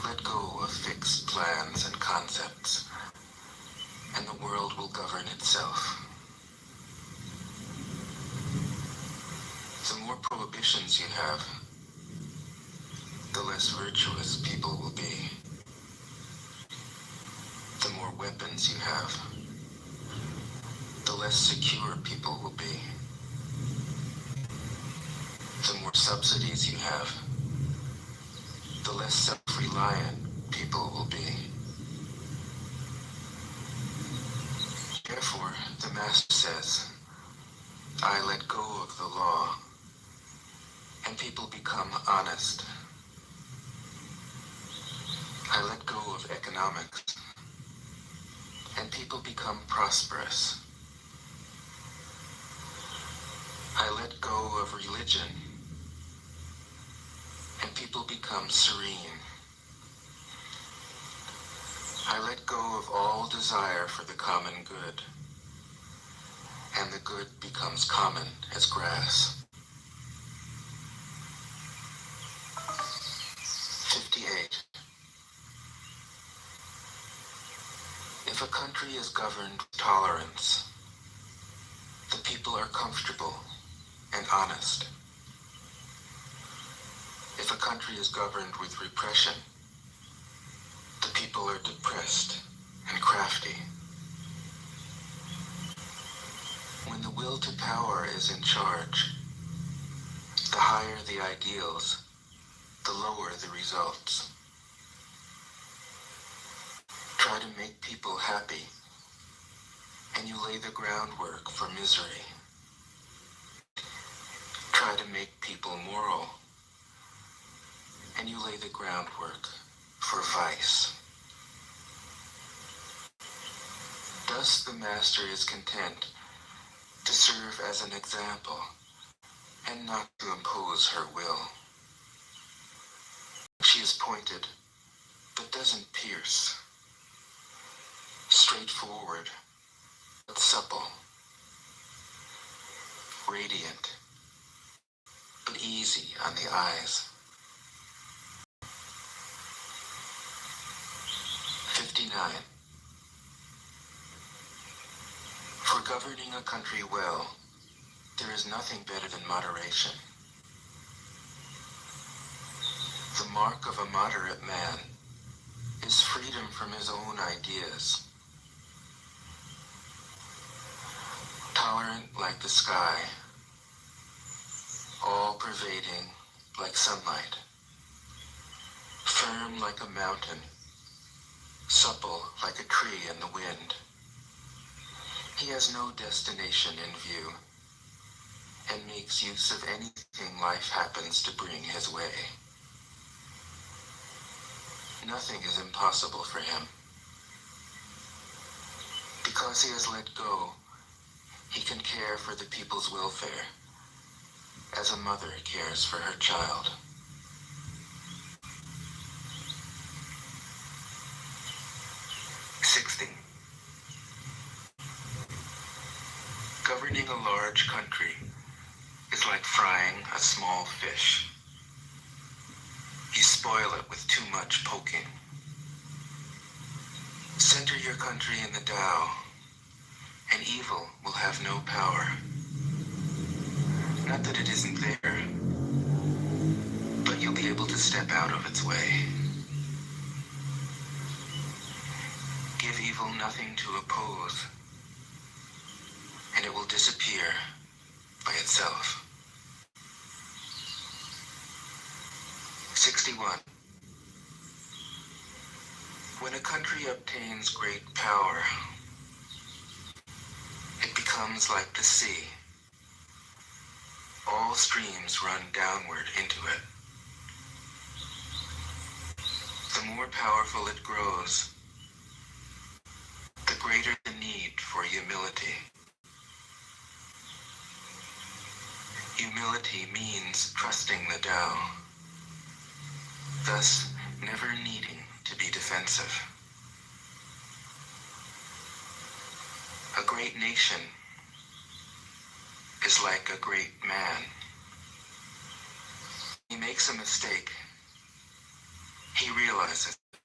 S: Let go of fixed plans and concepts, and the world will govern itself. The more prohibitions you have, the less virtuous people will be. The more weapons you have, the less secure people will be. The more subsidies you have, the less self-reliant people will be. Therefore, the Master says, I let go of the law, and people become honest. I let go of economics, and people become prosperous. I let go of religion, and people become serene. I let go of all desire for the common good, and the good becomes common as grass. 58. If a country is governed with tolerance, the people are comfortable and honest. If a country is governed with repression, the people are depressed and crafty. When the will to power is in charge, the higher the ideals, the lower the results. Try to make people happy, and you lay the groundwork for misery. Try to make people moral, and you lay the groundwork for vice. Thus the Master is content to serve as an example and not to impose her will. She is pointed, but doesn't pierce. Straightforward, but supple. Radiant, but easy on the eyes. 69. For governing a country well, there is nothing better than moderation. The mark of a moderate man is freedom from his own ideas. Tolerant like the sky, all-pervading like sunlight, firm like a mountain, supple like a tree in the wind. He has no destination in view and makes use of anything life happens to bring his way. Nothing is impossible for him. Because he has let go, he can care for the people's welfare as a mother cares for her child. Governing a large country is like frying a small fish. You spoil it with too much poking. Center your country in the Tao, and evil will have no power. Not that it isn't there, but you'll be able to step out of its way. Give evil nothing to oppose, and it will disappear by itself. 61. When a country obtains great power, it becomes like the sea. All streams run downward into it. The more powerful it grows, the greater the need for humility. Humility means trusting the Tao, thus never needing to be defensive. A great nation is like a great man. He makes a mistake. He realizes it.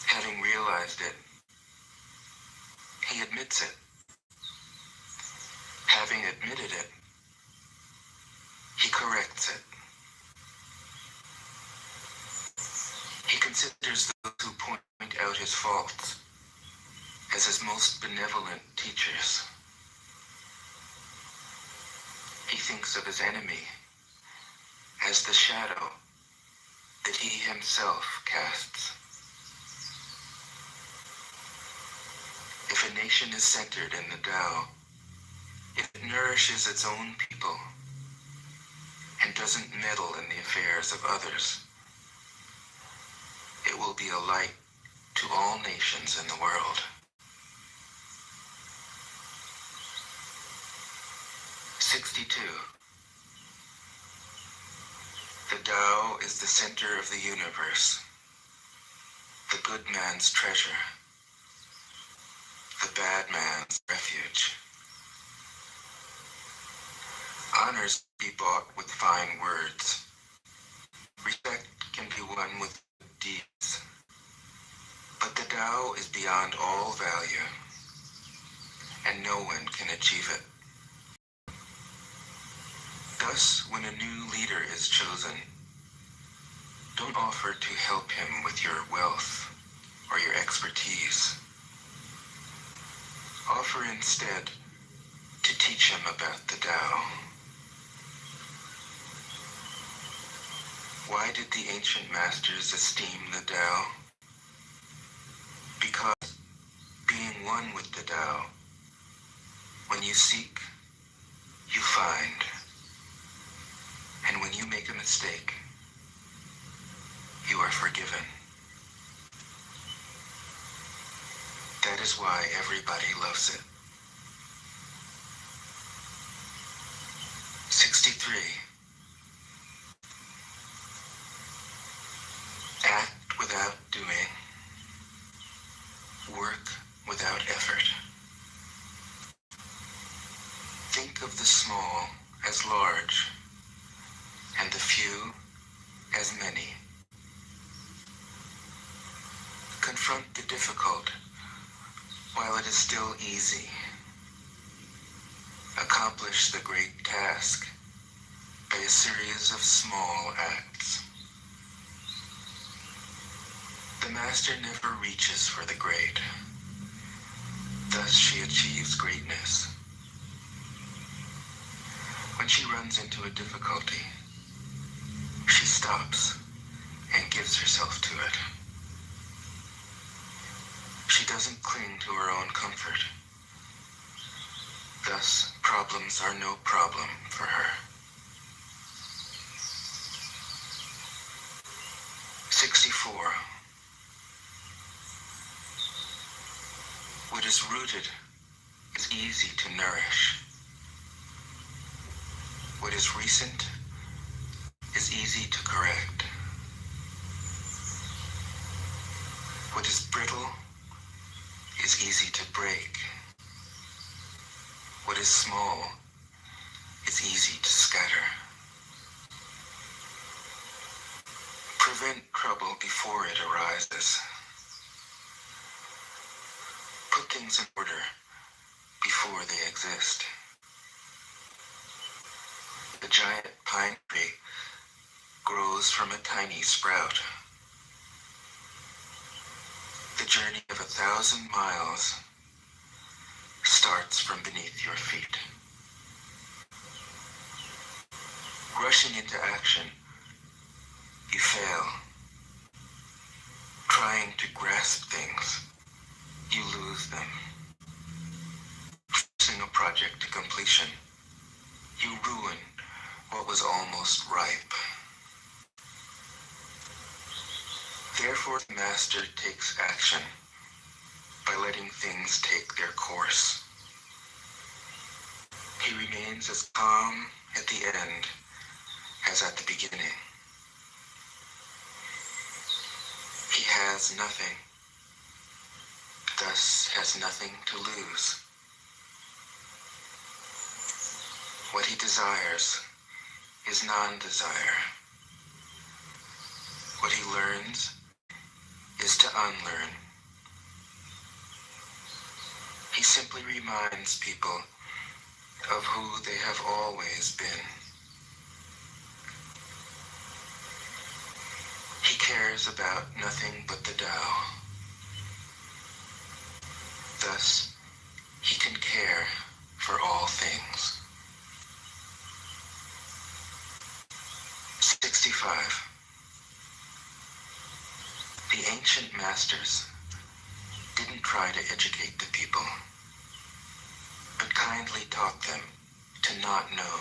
S: Having realized it, he admits it. Having admitted it, he corrects it. He considers those who point out his faults as his most benevolent teachers. He thinks of his enemy as the shadow that he himself casts. If a nation is centered in the Tao, if it nourishes its own people and doesn't meddle in the affairs of others, it will be a light to all nations in the world. 62. The Tao is the center of the universe, the good man's treasure, the bad man's refuge. Honors be bought with fine words. Respect can be won with deeds. But the Tao is beyond all value, and no one can achieve it. Thus, when a new leader is chosen, don't offer to help him with your wealth or your expertise. Offer instead to teach him about the Tao. Why did the ancient masters esteem the Tao? Because being one with the Tao, when you seek, you find. And when you make a mistake, you are forgiven. That is why everybody loves it. 63. Act without doing. Work without effort. Think of the small as large, and the few as many. confront the difficult while it is still easy. Accomplish the great task by a series of small acts. The master never reaches for the great. Thus she achieves greatness. When she runs into a difficulty, she stops and gives herself to it. She doesn't cling to her own comfort. Thus, problems are no problem for her. 64. What is rooted is easy to nourish. What is recent is easy to correct. What is brittle is easy to break. What is small is easy to scatter. Prevent trouble before it arises. Put things in order before they exist. The giant pine tree grows from a tiny sprout. The journey of 1,000 miles starts from beneath your feet. Rushing into action, you fail. Trying to grasp things, you lose them. Forcing a project to completion, you ruin what was almost ripe. Therefore, the master takes action by letting things take their course. He remains as calm at the end as at the beginning. He has nothing, thus has nothing to lose. What he desires is non-desire. What he learns is to unlearn. He simply reminds people of who they have always been. He cares about nothing but the Tao. Thus, he can care for all things. 65. The ancient masters didn't try to educate the people, but kindly taught them to not know.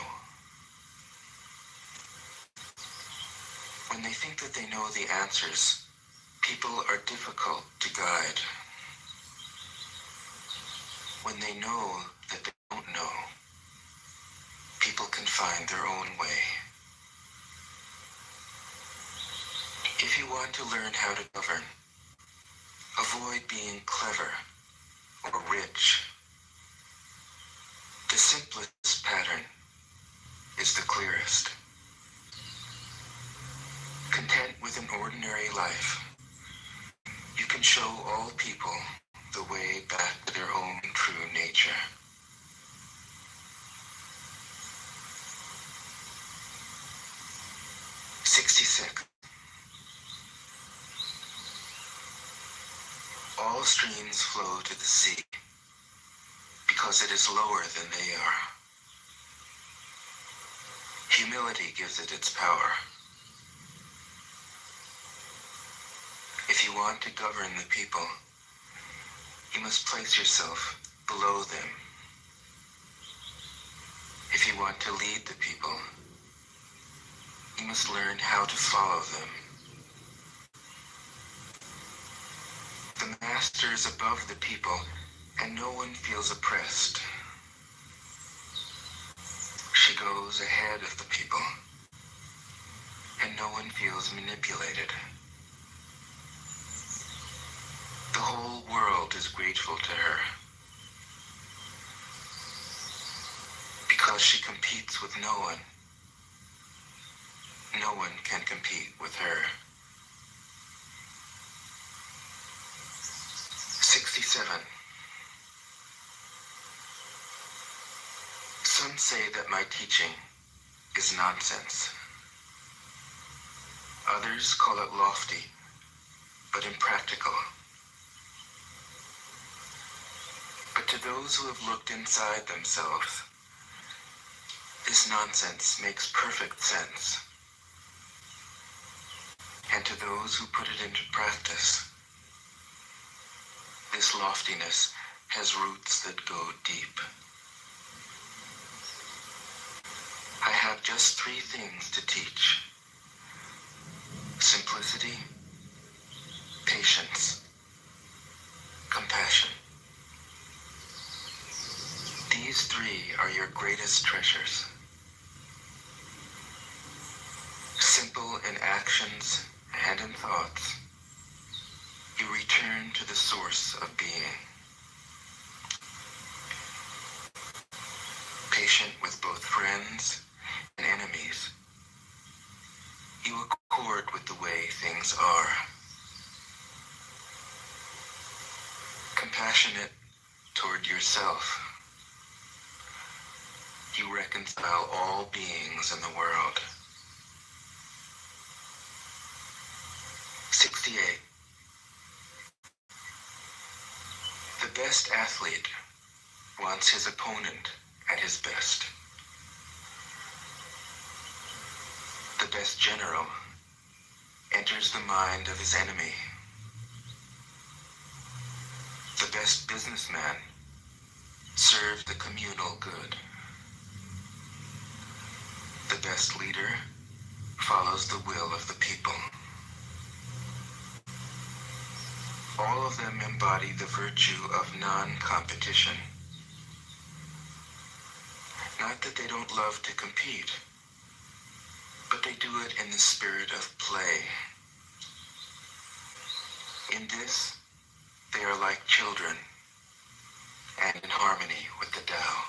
S: When they think that they know the answers, people are difficult to guide. When they know that they don't know, people can find their own way. If you want to learn how to govern, avoid being clever or rich. The simplest pattern is the clearest. Content with an ordinary life, you can show all people the way back to their own true nature. All streams flow to the sea because it is lower than they are. Humility gives it its power. If you want to govern the people, you must place yourself below them. If you want to lead the people, you must learn how to follow them. The master is above the people, and no one feels oppressed. She goes ahead of the people, and no one feels manipulated. The whole world is grateful to her, because she competes with no one. No one can compete with her. 67. Some say that my teaching is nonsense. Others call it lofty, but impractical. But to those who have looked inside themselves, this nonsense makes perfect sense. And to those who put it into practice, this loftiness has roots that go deep. I have just 3 things to teach: simplicity, patience, compassion. These 3 are your greatest treasures. Simple in actions and in thoughts, you return to the source of being. Patient with both friends and enemies, you accord with the way things are. Compassionate toward yourself, you reconcile all beings in the world. 68. The best athlete wants his opponent at his best. The best general enters the mind of his enemy. The best businessman serves the communal good. The best leader follows the will of the people. All of them embody the virtue of non-competition. Not that they don't love to compete, but they do it in the spirit of play. In this, they are like children and in harmony with the Tao.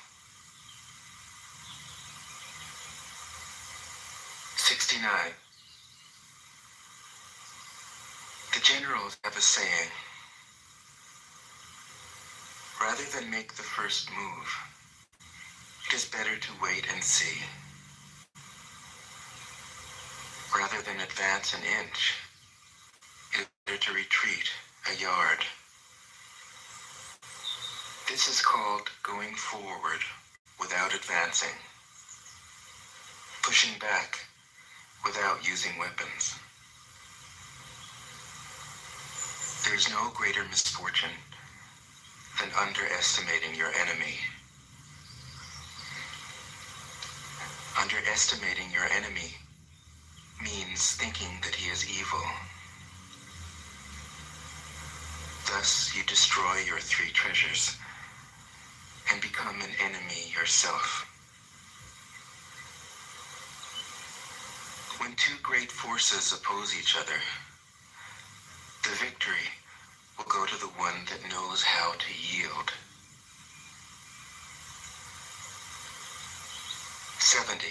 S: 69. The generals have a saying: rather than make the first move, it is better to wait and see. Rather than advance an inch, it is better to retreat a yard. This is called going forward without advancing, pushing back without using weapons. There is no greater misfortune than underestimating your enemy. Underestimating your enemy means thinking that he is evil. Thus, you destroy your 3 treasures and become an enemy yourself. When 2 great forces oppose each other, the victory will go to the one that knows how to yield. 70.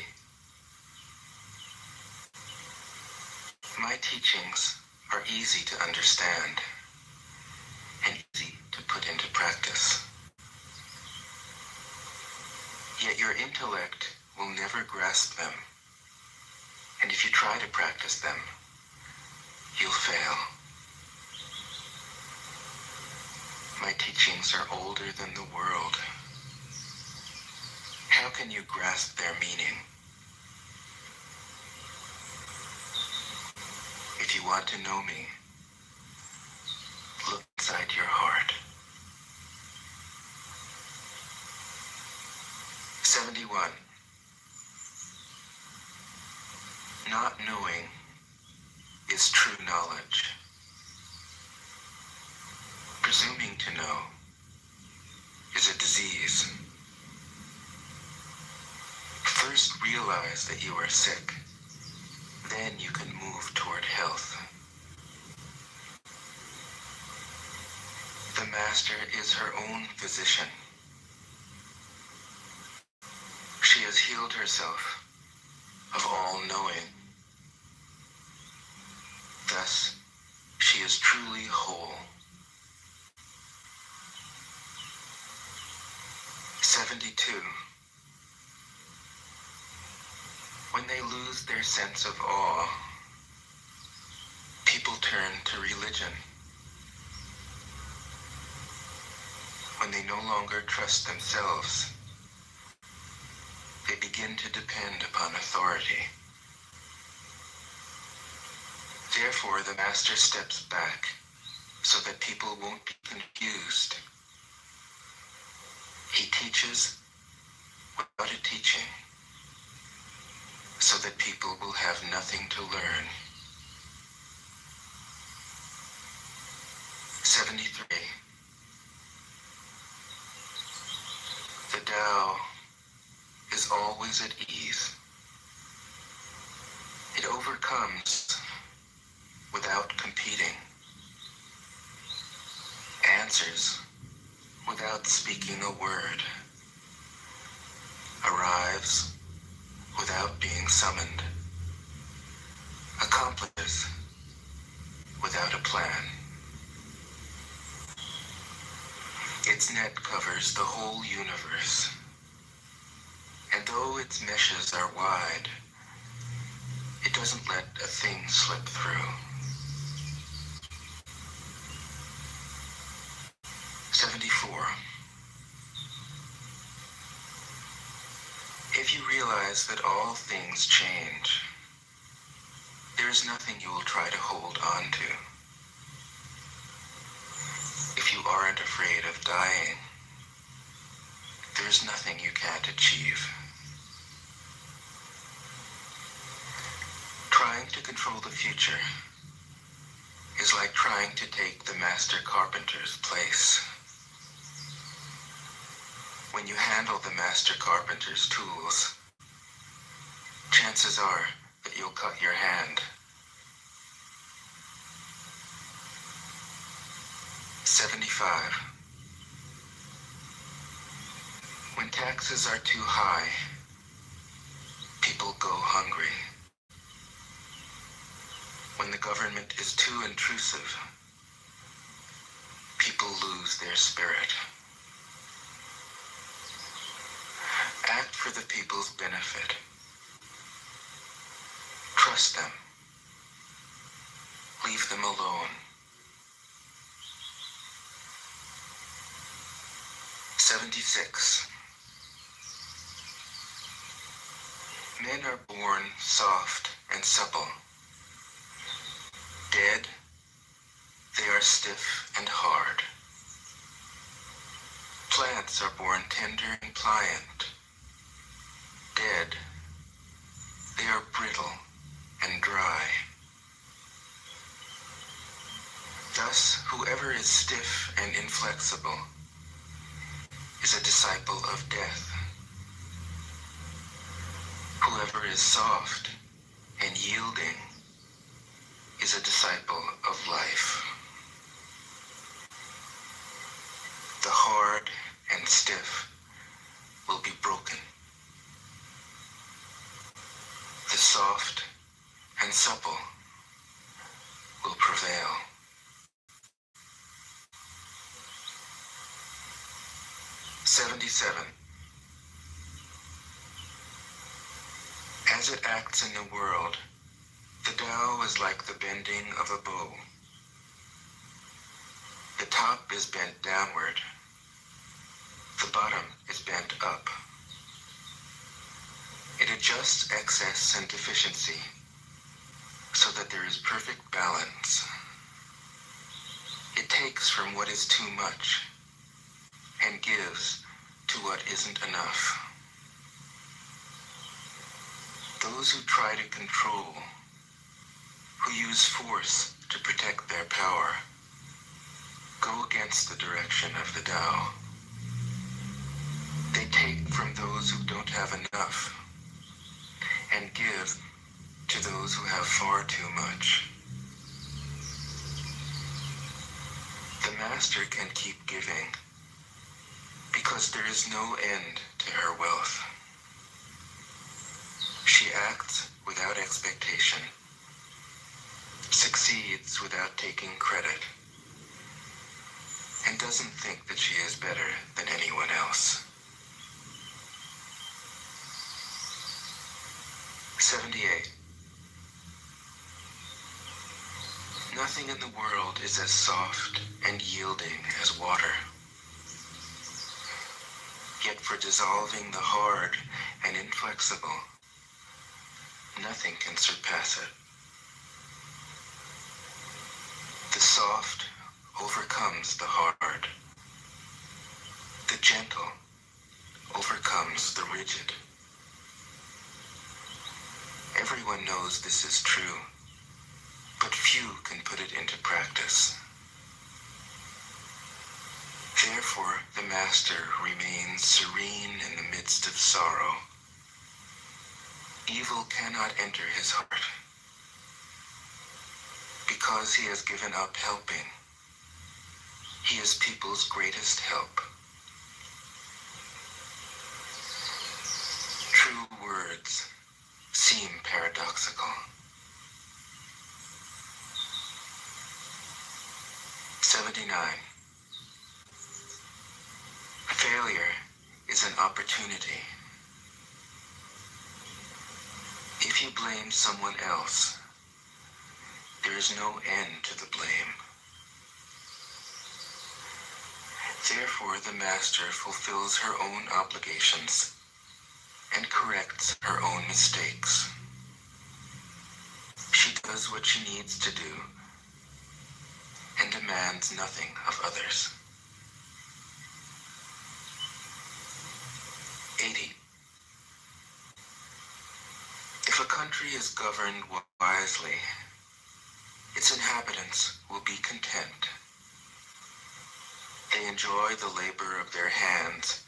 S: My teachings are easy to understand and easy to put into practice. Yet your intellect will never grasp them, and if you try to practice them, you'll fail. My teachings are older than the world. How can you grasp their meaning? If you want to know me, look inside your heart. 71. Not knowing is true knowledge. Presuming to know is a disease. First realize that you are sick. Then you can move toward health. The master is her own physician. She has healed herself of all knowing. Thus, she is truly whole. 72. When they lose their sense of awe, people turn to religion. When they no longer trust themselves, they begin to depend upon authority. Therefore, the master steps back so that people won't be confused. He teaches without a teaching, so that people will have nothing to learn. 73. The Tao is always at ease. It overcomes without competing, answers without speaking a word, arrives without being summoned, accomplishes without a plan. Its net covers the whole universe, and though its meshes are wide, it doesn't let a thing slip through. 74. If you realize that all things change, there is nothing you will try to hold on to. If you aren't afraid of dying, there is nothing you can't achieve. Trying to control the future is like trying to take the master carpenter's place. When you handle the master carpenter's tools, chances are that you'll cut your hand. 75. When taxes are too high, people go hungry. When the government is too intrusive, people lose their spirit. Act for the people's benefit. Trust them. Leave them alone. 76. Men are born soft and supple. Dead, they are stiff and hard. Plants are born tender and pliant. Dead, they are brittle and dry. Thus, whoever is stiff and inflexible is a disciple of death. Whoever is soft and yielding is a disciple of life. The hard and stiff will be broken. The soft and supple will prevail. 77. As it acts in the world, the Tao is like the bending of a bow. The top is bent downward. The bottom is bent up. It adjusts excess and deficiency so that there is perfect balance. It takes from what is too much and gives to what isn't enough. Those who try to control, who use force to protect their power, go against the direction of the Tao. They take from those who don't have enough and give to those who have far too much. The master can keep giving because there is no end to her wealth. She acts without expectation, succeeds without taking credit, and doesn't think that she is better than anyone else. 78. Nothing in the world is as soft and yielding as water. Yet for dissolving the hard and inflexible, nothing can surpass it. The soft overcomes the hard. The gentle overcomes the rigid. Everyone knows this is true, but few can put it into practice. Therefore, the master remains serene in the midst of sorrow. Evil cannot enter his heart, because he has given up helping. He is people's greatest help. True words seem paradoxical. 79. Failure is an opportunity. If you blame someone else, there is no end to the blame. Therefore, the master fulfills her own obligations and corrects her own mistakes. She does what she needs to do and demands nothing of others. 80. If a country is governed wisely, its inhabitants will be content. They enjoy the labor of their hands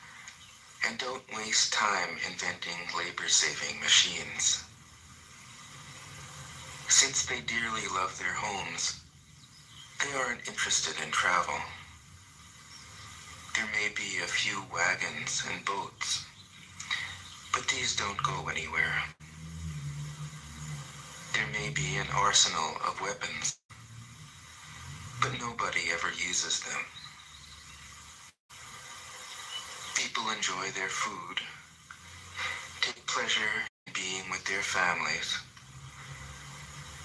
S: and don't waste time inventing labor-saving machines. Since they dearly love their homes, they aren't interested in travel. There may be a few wagons and boats, but these don't go anywhere. There may be an arsenal of weapons, but nobody ever uses them. People enjoy their food, take pleasure in being with their families,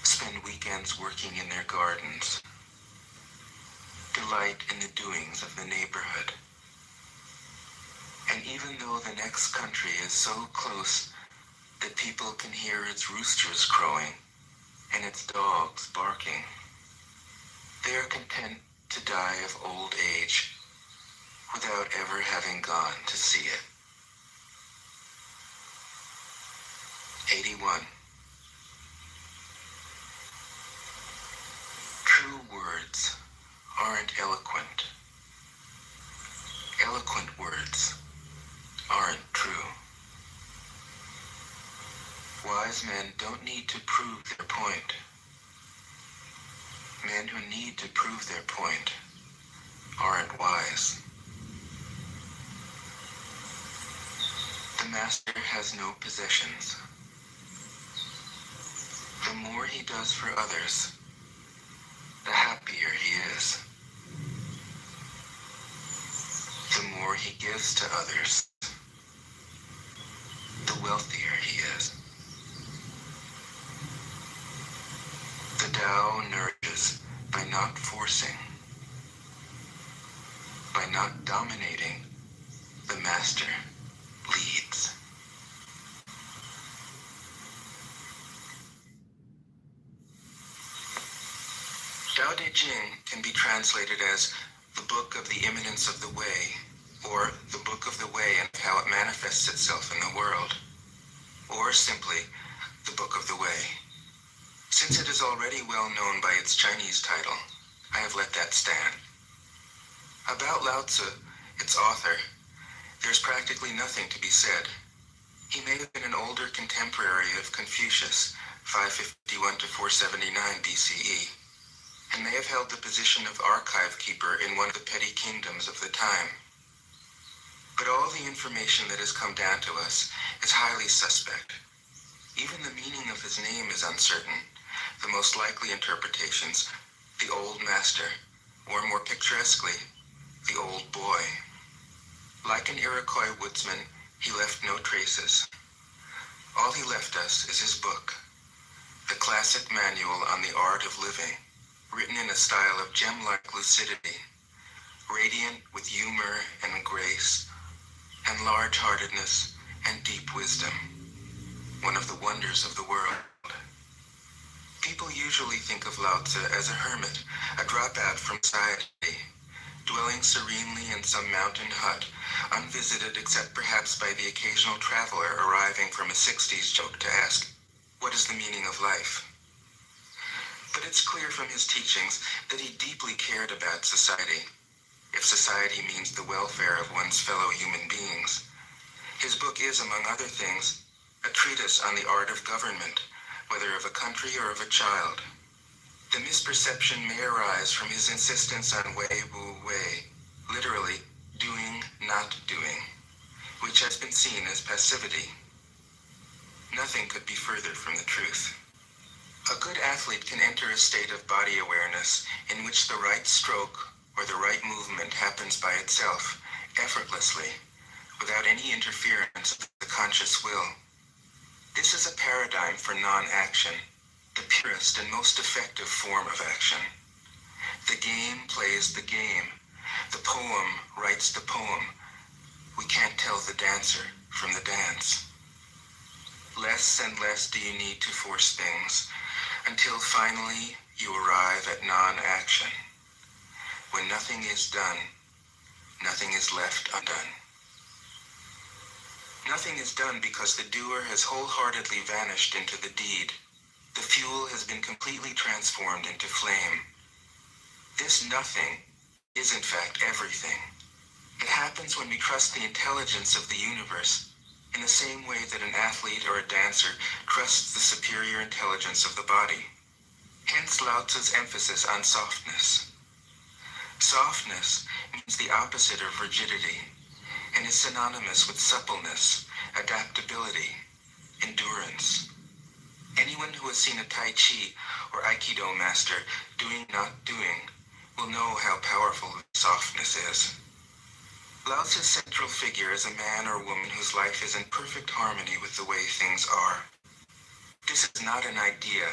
S: spend weekends working in their gardens, delight in the doings of the neighborhood. And even though the next country is so close that people can hear its roosters crowing and its dogs barking, they are content to die of old age without ever having gone to see it. 81. True words aren't eloquent. Eloquent words aren't true. Wise men don't need to prove their point. Men who need to prove their point aren't wise. The master has no possessions. The more he does for others, the happier he is. The more he gives to others, the wealthier he is. The Tao nourishes by not forcing. By not dominating, the master leads. Tao Te Ching can be translated as the book of the imminence of the way, or the book of the way and how it manifests itself in the world, or simply the book of the way. Since it is already well known by its Chinese title, I have let that stand. About Lao Tzu, its author, there's practically nothing to be said. He may have been an older contemporary of Confucius, 551 to 479 BCE, and may have held the position of archive keeper in one of the petty kingdoms of the time. But all the information that has come down to us is highly suspect. Even the meaning of his name is uncertain. The most likely interpretations, the old master, or more picturesquely, the old boy. Like an Iroquois woodsman, he left no traces. All he left us is his book, the classic manual on the art of living, written in a style of gem-like lucidity, radiant with humor and grace, and large-heartedness and deep wisdom, one of the wonders of the world. People usually think of Lao Tzu as a hermit, a dropout from society, dwelling serenely in some mountain hut, unvisited except perhaps by the occasional traveler arriving from a 60s joke to ask, what is the meaning of life? But it's clear from his teachings that he deeply cared about society, if society means the welfare of one's fellow human beings. His book is, among other things, a treatise on the art of government, whether of a country or of a child. The misperception may arise from his insistence on wei wu wei, literally doing, not doing, which has been seen as passivity. Nothing could be further from the truth. A good athlete can enter a state of body awareness in which the right stroke or the right movement happens by itself, effortlessly, without any interference of the conscious will. This is a paradigm for non-action, the purest and most effective form of action. The game plays the game. The poem writes the poem. We can't tell the dancer from the dance. Less and less do you need to force things, until finally you arrive at non-action. When nothing is done, nothing is left undone. Nothing is done because the doer has wholeheartedly vanished into the deed. The fuel has been completely transformed into flame. This nothing is in fact everything. It happens when we trust the intelligence of the universe in the same way that an athlete or a dancer trusts the superior intelligence of the body. Hence Lao Tzu's emphasis on softness. Softness means the opposite of rigidity and is synonymous with suppleness, adaptability, endurance. Anyone who has seen a Tai Chi or Aikido master doing, not doing, will know how powerful softness is. Lao Tzu's central figure is a man or woman whose life is in perfect harmony with the way things are. This is not an idea,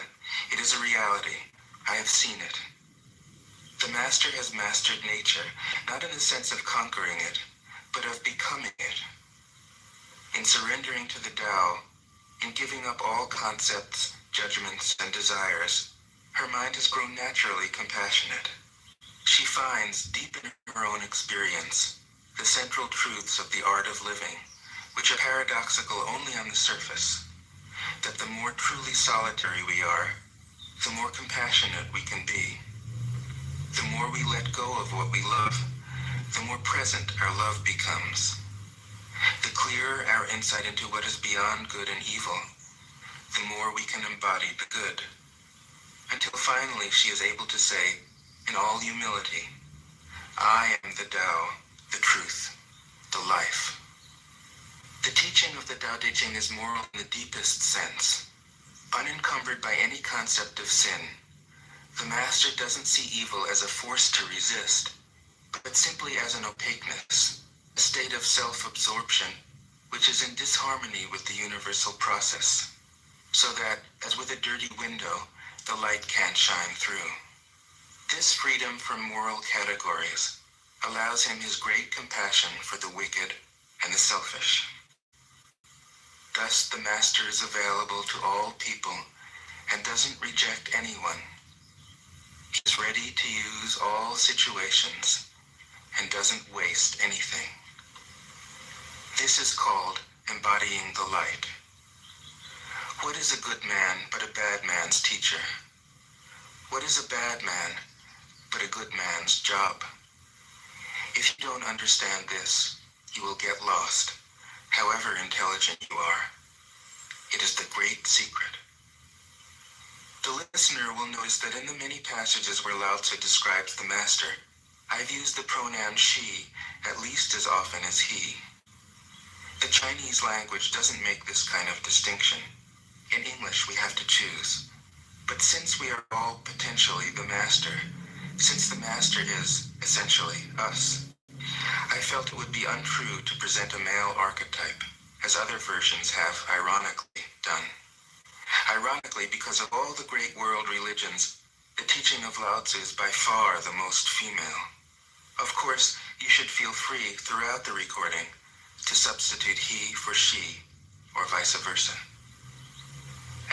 S: it is a reality. I have seen it. The master has mastered nature, not in the sense of conquering it, but of becoming it. In surrendering to the Tao, in giving up all concepts, judgments, and desires, her mind has grown naturally compassionate. She finds, deep in her own experience, the central truths of the art of living, which are paradoxical only on the surface, that the more truly solitary we are, the more compassionate we can be. The more we let go of what we love, the more present our love becomes. The clearer our insight into what is beyond good and evil, the more we can embody the good. Until finally she is able to say, in all humility, I am the Tao, the truth, the life. The teaching of the Tao Te Ching is moral in the deepest sense. Unencumbered by any concept of sin, the master doesn't see evil as a force to resist, but simply as an opaqueness, a state of self-absorption, which is in disharmony with the universal process, so that, as with a dirty window, the light can't shine through. This freedom from moral categories allows him his great compassion for the wicked and the selfish. Thus, the master is available to all people and doesn't reject anyone. He is ready to use all situations and doesn't waste anything. This is called embodying the light. What is a good man but a bad man's teacher? What is a bad man but a good man's job? If you don't understand this, you will get lost, however intelligent you are. It is the great secret. The listener will notice that in the many passages where Lao Tzu describes the master, I've used the pronoun she at least as often as he. The Chinese language doesn't make this kind of distinction. In English, we have to choose. But since we are all potentially the master, since the master is, essentially, us, I felt it would be untrue to present a male archetype, as other versions have, ironically, done. Ironically, because of all the great world religions, the teaching of Lao Tzu is by far the most female. Of course, you should feel free throughout the recording to substitute he for she, or vice versa.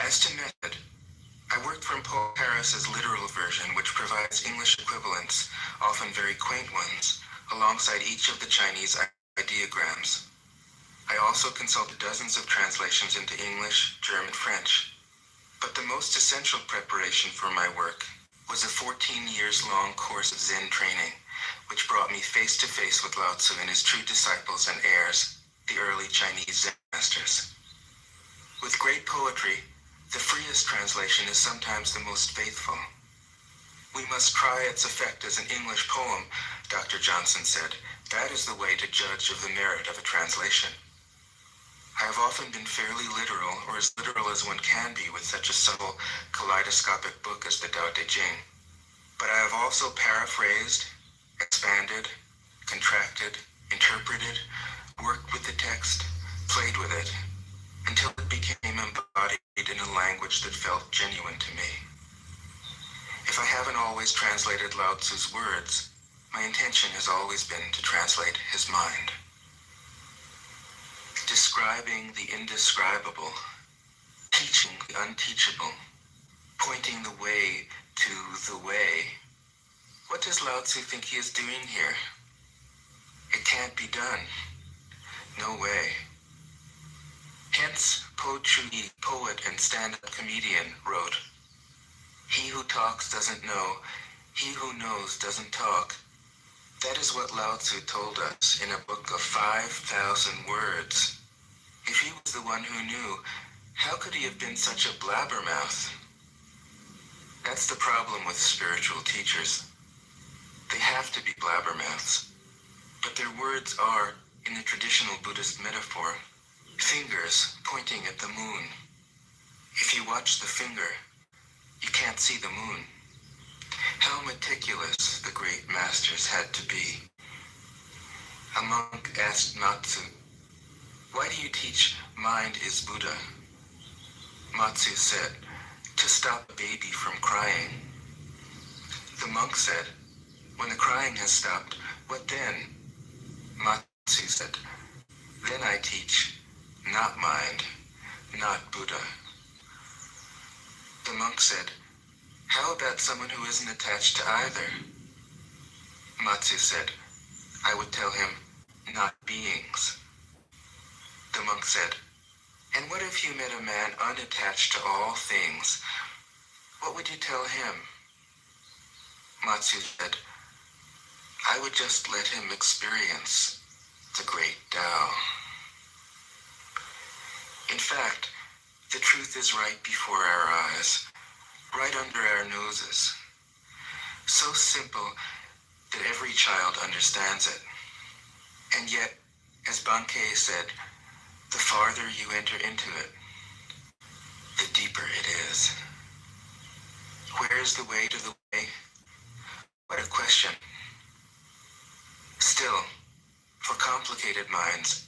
S: As to method, I worked from Paul Harris's literal version, which provides English equivalents, often very quaint ones, alongside each of the Chinese ideograms. I also consulted dozens of translations into English, German, French. But the most essential preparation for my work was a 14 years long course of Zen training, which brought me face to face with Lao Tzu and his true disciples and heirs, the early Chinese Zen masters. With great poetry, the freest translation is sometimes the most faithful. We must try its effect as an English poem, Dr. Johnson said. That is the way to judge of the merit of a translation. I have often been fairly literal, or as literal as one can be with such a subtle, kaleidoscopic book as the Tao Te Ching. But I have also paraphrased, expanded, contracted, interpreted, worked with the text, played with it, until it became embodied in a language that felt genuine to me. If I haven't always translated Lao Tzu's words, my intention has always been to translate his mind. Describing the indescribable, teaching the unteachable, pointing the way to the way. What does Lao Tzu think he is doing here? It can't be done. No way. Hence, Po Chu-yi, poet and stand-up comedian, wrote, "He who talks doesn't know, he who knows doesn't talk." That is what Lao Tzu told us in a book of 5,000 words. If he was the one who knew, how could he have been such a blabbermouth? That's the problem with spiritual teachers. They have to be blabbermouths, but their words are, in the traditional Buddhist metaphor, fingers pointing at the moon. If you watch the finger, you can't see the moon. How meticulous the great masters had to be. A monk asked Matsu, "Why do you teach mind is Buddha?" Matsu said, "To stop a baby from crying." The monk said, "When the crying has stopped, what then?" Matsu said, "Then I teach, not mind, not Buddha." The monk said, "How about someone who isn't attached to either?" Matsu said, "I would tell him, not beings." The monk said, "And what if you met a man unattached to all things? What would you tell him?" Matsu said, "I would just let him experience the great Tao." In fact, the truth is right before our eyes, right under our noses. So simple that every child understands it. And yet, as Bankei said, the farther you enter into it, the deeper it is. Where is the way to the way? What a question. Still, for complicated minds,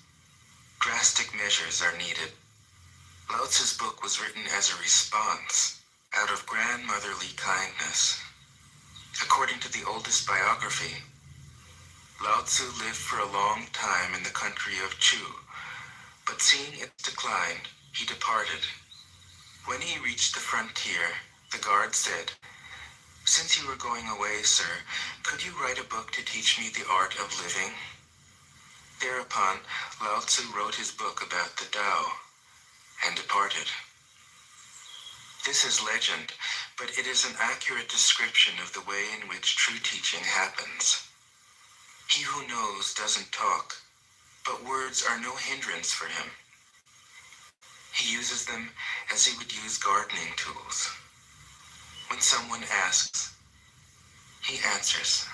S: drastic measures are needed. Lao Tzu's book was written as a response out of grandmotherly kindness. According to the oldest biography, Lao Tzu lived for a long time in the country of Chu, but seeing its decline, he departed. When he reached the frontier, the guard said, "Since you are going away, sir, could you write a book to teach me the art of living?" Thereupon, Lao Tzu wrote his book about the Tao and departed. This is legend, but it is an accurate description of the way in which true teaching happens. He who knows doesn't talk, but words are no hindrance for him. He uses them as he would use gardening tools. When someone asks, he answers.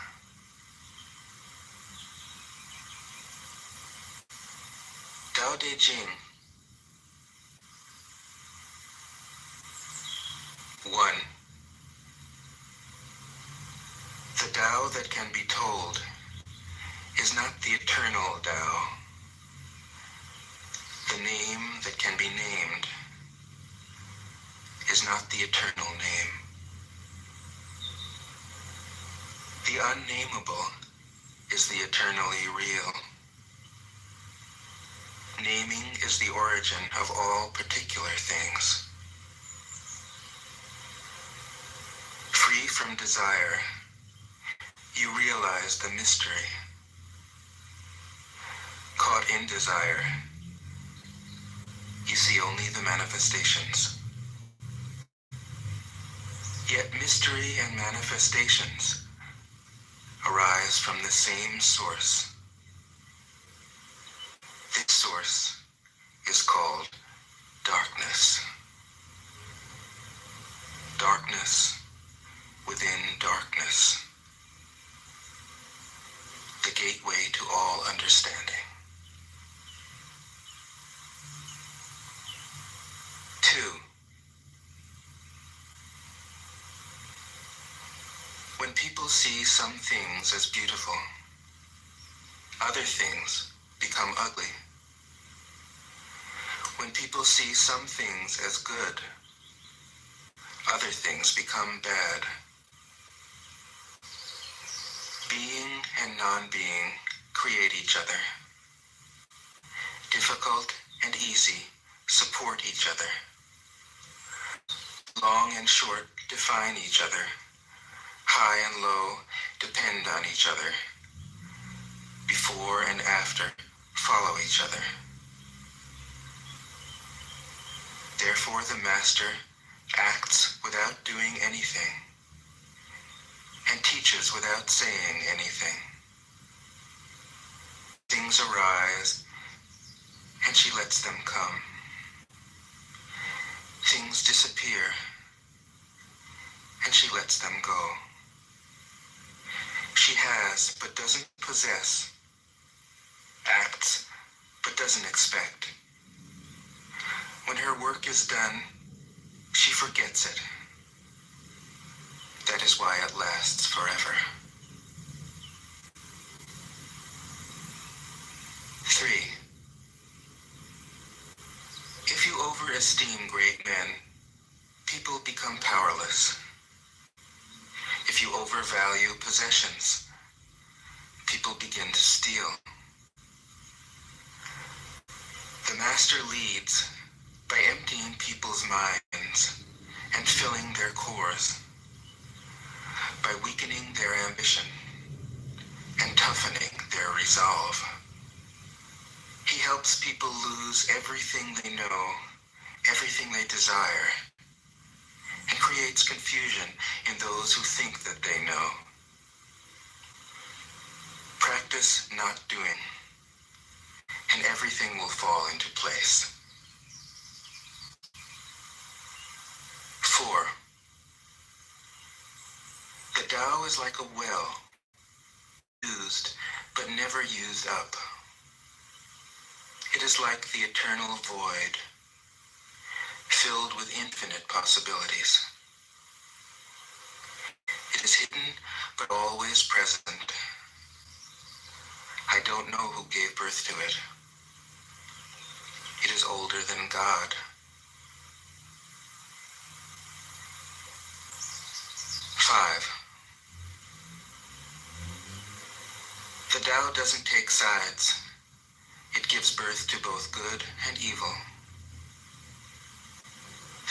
S: Tao Te Ching. 1. The Tao that can be told is not the eternal Tao. The name that can be named is not the eternal name. The unnameable is the eternally real. Naming is the origin of all particular things. Free from desire, you realize the mystery. Caught in desire, you see only the manifestations. Yet mystery and manifestations arise from the same source. This source is called darkness. Darkness within darkness. The gateway to all understanding. 2. When people see some things as beautiful, other things become ugly. When people see some things as good, other things become bad. Being and non-being create each other. Difficult and easy support each other. Long and short define each other. High and low depend on each other. Before and after follow each other. Therefore the master acts without doing anything and teaches without saying anything. Things arise and she lets them come. Things disappear and she lets them go. She has but doesn't possess, acts but doesn't expect. When her work is done, she forgets it. That is why it lasts forever. 3. If you overesteem great men, people become powerless. If you overvalue possessions, people begin to steal. The master leads by emptying people's minds and filling their cores, by weakening their ambition and toughening their resolve. He helps people lose everything they know, everything they desire, and creates confusion in those who think that they know. Practice not doing, and everything will fall into place. 4. The Tao is like a well, used but never used up. It is like the eternal void, filled with infinite possibilities. It is hidden but always present. I don't know who gave birth to it. It is older than God. 5. The Tao doesn't take sides. It gives birth to both good and evil.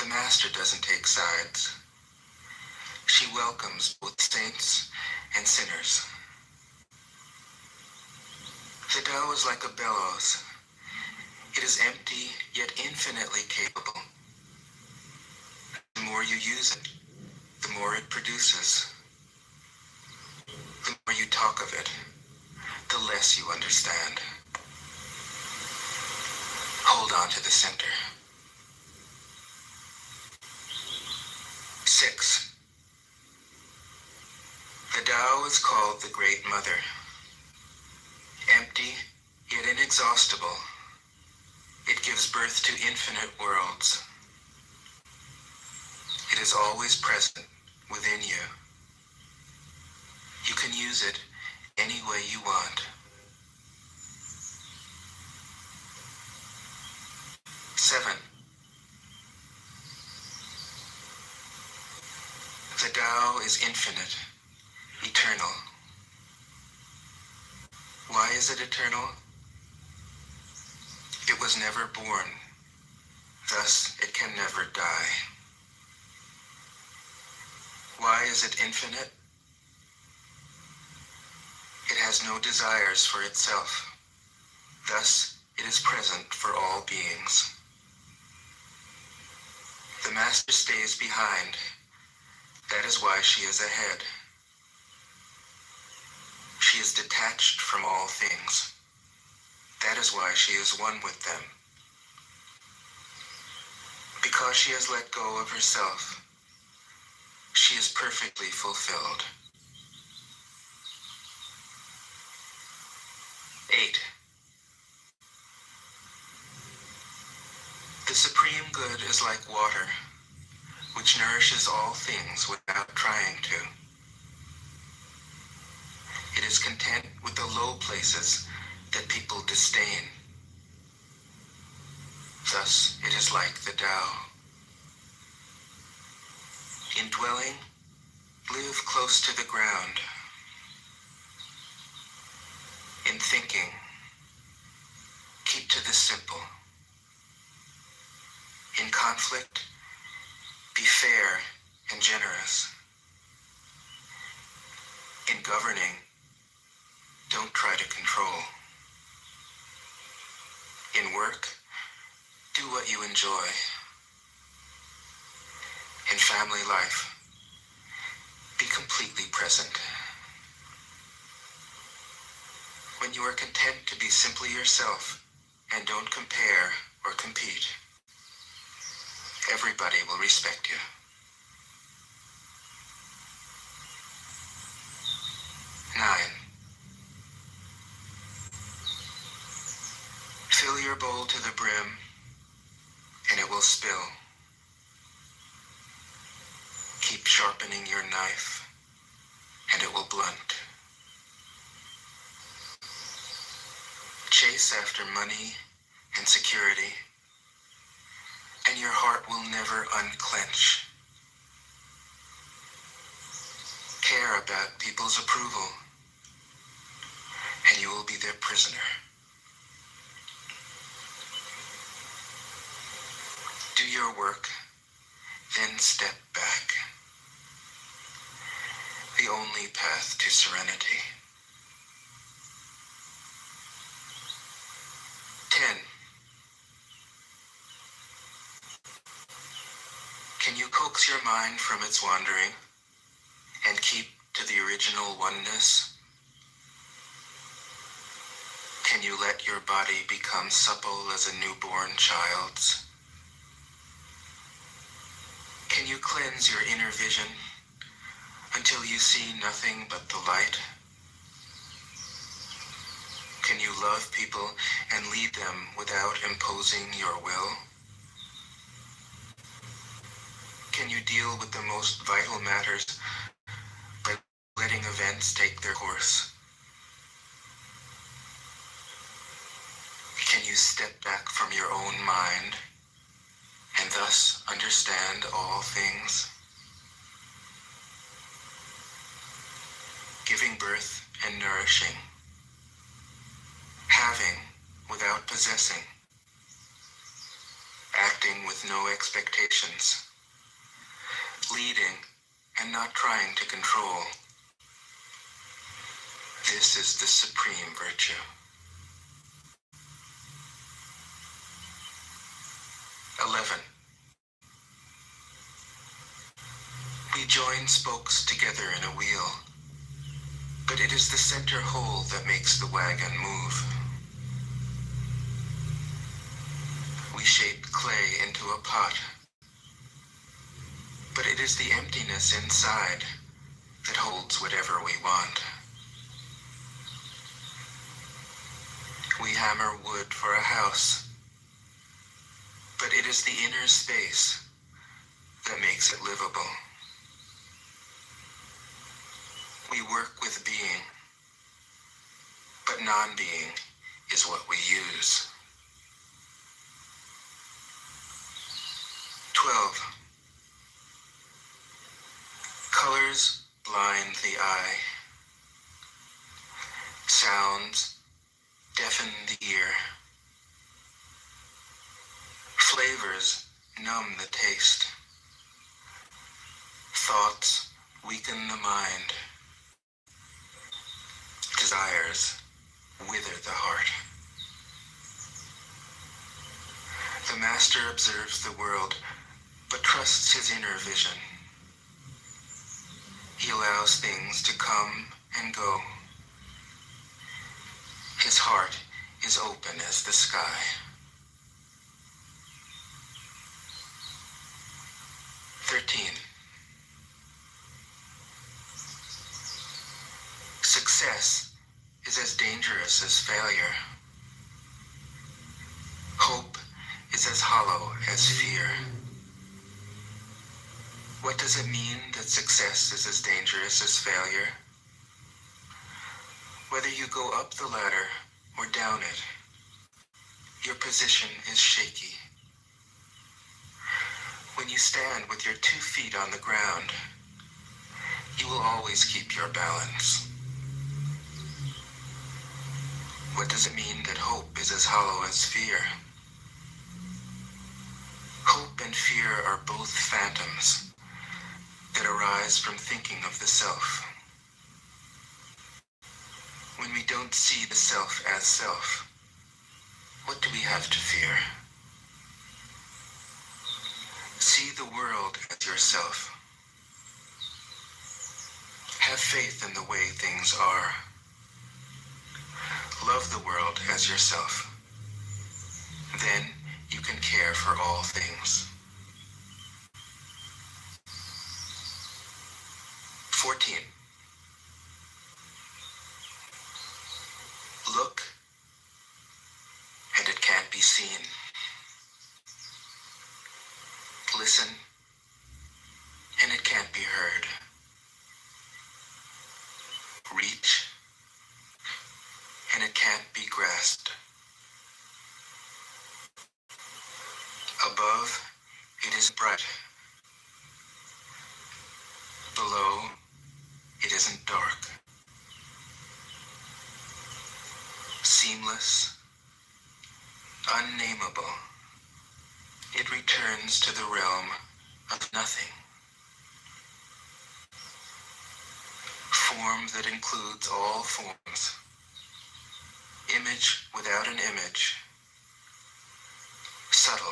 S: The Master doesn't take sides. She welcomes both saints and sinners. The Tao is like a bellows. It is empty yet infinitely capable. The more you use it, the more it produces. The more you talk of it, the less you understand. Hold on to the center. 6. The Tao is called the Great Mother. Empty, yet inexhaustible, it gives birth to infinite worlds. It is always present within you. You can use it any way you want. 7. Tao is infinite, eternal. Why is it eternal? It was never born, thus it can never die. Why is it infinite? It has no desires for itself, thus it is present for all beings. The Master stays behind, that is why she is ahead. She is detached from all things, that is why she is one with them. Because she has let go of herself, she is perfectly fulfilled. 8. The supreme good is like water, which nourishes all things without trying to. It is content with the low places that people disdain. Thus, it is like the Tao. In dwelling, live close to the ground. In thinking, keep to the simple. In conflict, be fair and generous. In governing, don't try to control. In work, do what you enjoy. In family life, be completely present. When you are content to be simply yourself and don't compare or compete, everybody will respect you. 9. Fill your bowl to the brim, and it will spill. Keep sharpening your knife, and it will blunt. Chase after money and security, and your heart will never unclench. Care about people's approval, and you will be their prisoner. Do your work, then step back. The only path to serenity. 10. Can you coax your mind from its wandering and keep to the original oneness? Can you let your body become supple as a newborn child's? Can you cleanse your inner vision until you see nothing but the light? Can you love people and lead them without imposing your will? Can you deal with the most vital matters by letting events take their course? Can you step back from your own mind and thus understand all things? Giving birth and nourishing, having without possessing, acting with no expectations, leading and not trying to control. This is the supreme virtue. 11. We join spokes together in a wheel, but it is the center whole that makes the wagon move. We shape clay into a pot, but it is the emptiness inside that holds whatever we want. We hammer wood for a house, but it is the inner space that makes it livable. We work with being, but non-being is what we use. 12. Colors blind the eye. Sounds deafen the ear. Flavors numb the taste. Thoughts weaken the mind. Desires wither the heart. The master observes the world, but trusts his inner vision. He allows things to come and go. His heart is open as the sky. 13. Success is as dangerous as failure. Hope is as hollow as fear. What does it mean that success is as dangerous as failure? Whether you go up the ladder or down it, your position is shaky. When you stand with your 2 feet on the ground, you will always keep your balance. What does it mean that hope is as hollow as fear? Hope and fear are both phantoms that arise from thinking of the self. When we don't see the self as self, what do we have to fear? See the world as yourself. Have faith in the way things are. Love the world as yourself. Then you can care for all things. 14. Look, and it can't be seen. Listen, and it can't be heard. Reach, and it can't be grasped. Above, it is bright. Below, it isn't dark. Seamless, unnameable, it returns to the realm of nothing. Form that includes all forms. Image without an image. Subtle,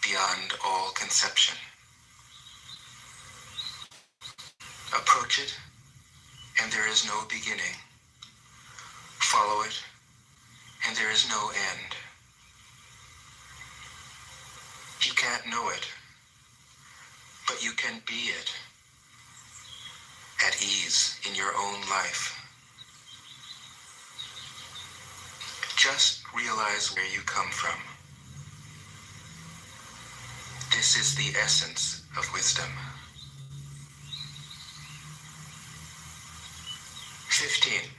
S: beyond all conception. Approach it, and there is no beginning. Follow it, and there is no end. You can't know it, but you can be it, at ease in your own life. Just realize where you come from. This is the essence of wisdom. 15.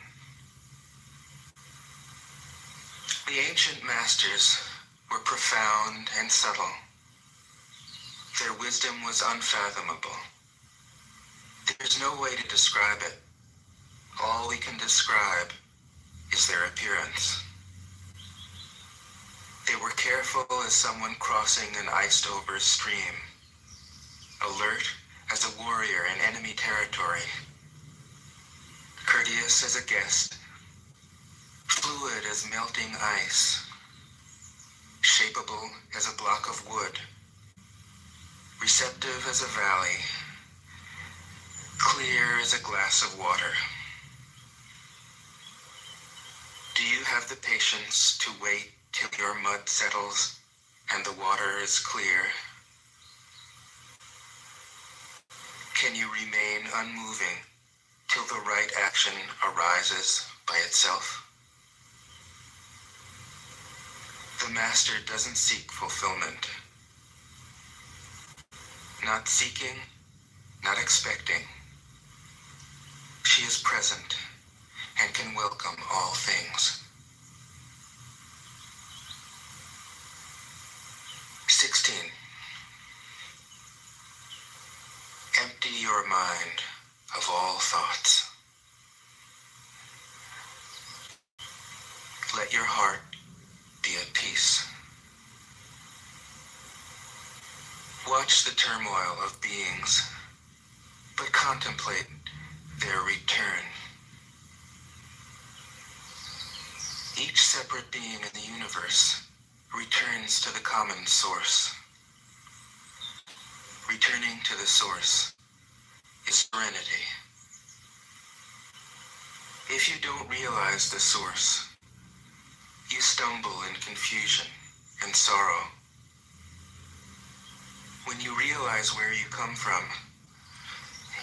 S: The ancient masters were profound and subtle. Their wisdom was unfathomable. There's no way to describe it. All we can describe is their appearance. They were careful as someone crossing an iced-over stream, alert as a warrior in enemy territory, courteous as a guest, fluid as melting ice, shapeable as a block of wood, receptive as a valley, clear as a glass of water. Do you have the patience to wait till your mud settles and the water is clear? Can you remain unmoving till the right action arises by itself? The master doesn't seek fulfillment. Not seeking, not expecting. She is present and can welcome all things. 16. Empty your mind of all thoughts. Let your heart be at peace. Watch the turmoil of beings, but contemplate their return. Each separate being in the universe returns to the common source. Returning to the source is serenity. If you don't realize the source, you stumble in confusion and sorrow. When you realize where you come from,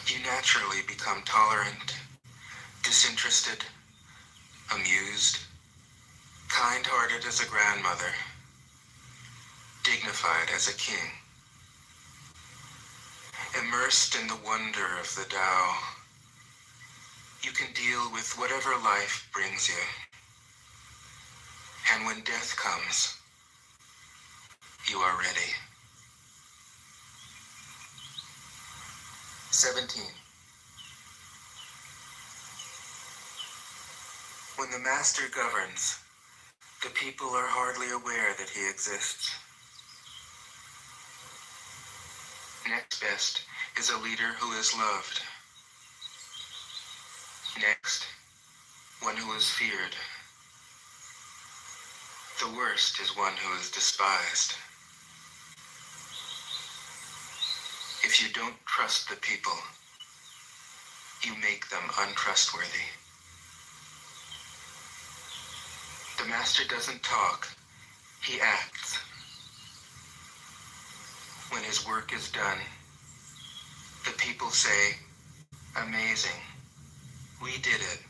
S: you naturally become tolerant, disinterested, amused, kind-hearted as a grandmother, dignified as a king. Immersed in the wonder of the Tao, you can deal with whatever life brings you. And when death comes, you are ready. 17. When the master governs, the people are hardly aware that he exists. Next best is a leader who is loved. Next, one who is feared. The worst is one who is despised. If you don't trust the people, you make them untrustworthy. The master doesn't talk, he acts. When his work is done, the people say, "Amazing, we did it,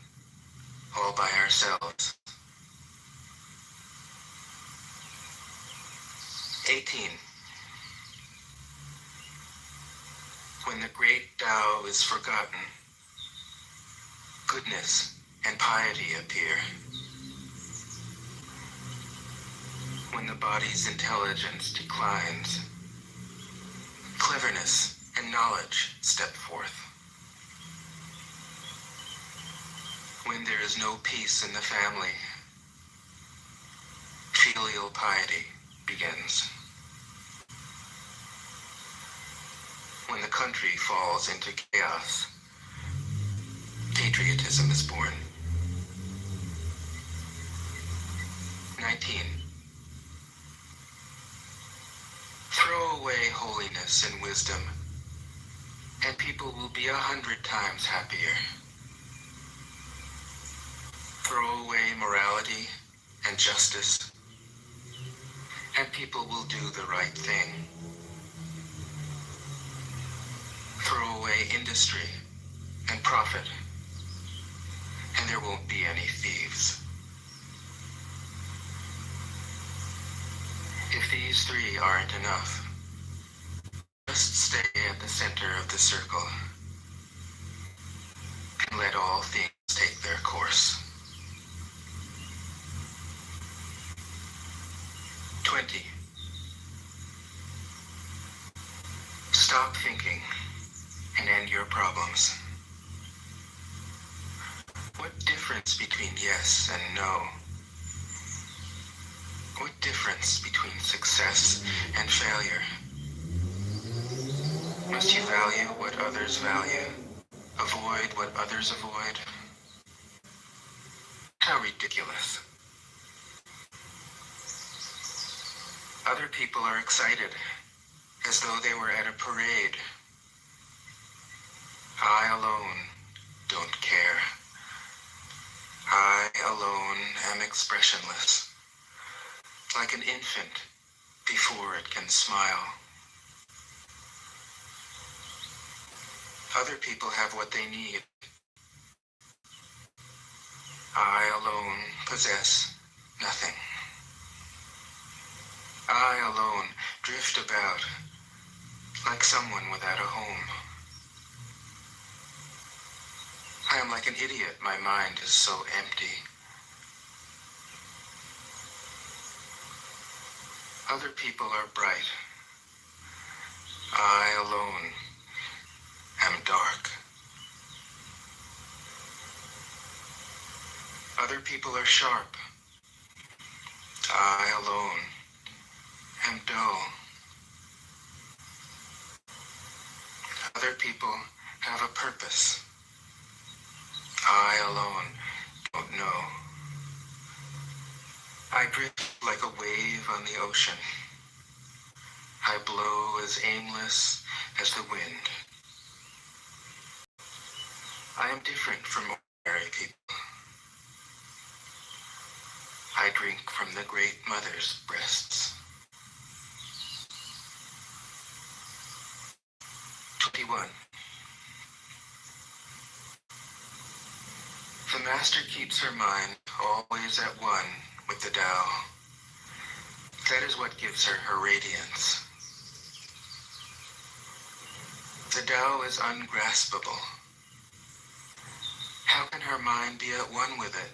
S: all by ourselves." 18. When the great Tao is forgotten, goodness and piety appear. When the body's intelligence declines, cleverness and knowledge step forth. When there is no peace in the family, filial piety begins. When the country falls into chaos, patriotism is born. 19. Throw away holiness and wisdom, and people will be 100 times happier. Throw away morality and justice, and people will do the right thing. Throw away industry and profit, and there won't be any thieves. If these three aren't enough, just stay at the center of the circle and let all things take their course. 20. Stop thinking and end your problems. What difference between yes and no? What difference between success and failure? Must you value what others value? Avoid what others avoid? How ridiculous. Other people are excited, as though they were at a parade. I alone don't care. I alone am expressionless, like an infant before it can smile. Other people have what they need. I alone possess nothing. I alone drift about like someone without a home. I am like an idiot. My mind is so empty. Other people are bright. I alone am dark. Other people are sharp. I alone am dull. Other people have a purpose. I alone don't know. I drift like a wave on the ocean. I blow as aimless as the wind. I am different from ordinary people. I drink from the great mother's breasts. 21. The master keeps her mind always at one with the Tao. That is what gives her her radiance. The Tao is ungraspable. How can her mind be at one with it?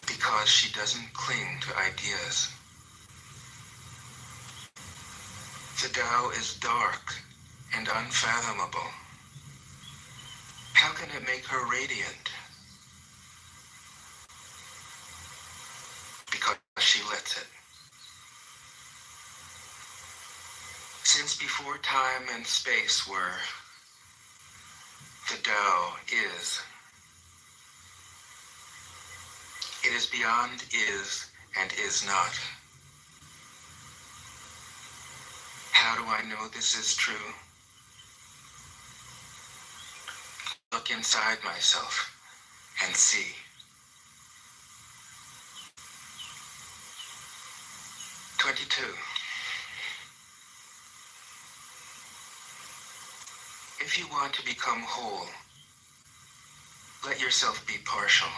S: Because she doesn't cling to ideas. The Tao is dark and unfathomable. How can it make her radiant? Because she lets it. Since before time and space were, the Tao is. It is beyond is and is not. How do I know this is true? Look inside myself and see. 22. If you want to become whole, let yourself be partial.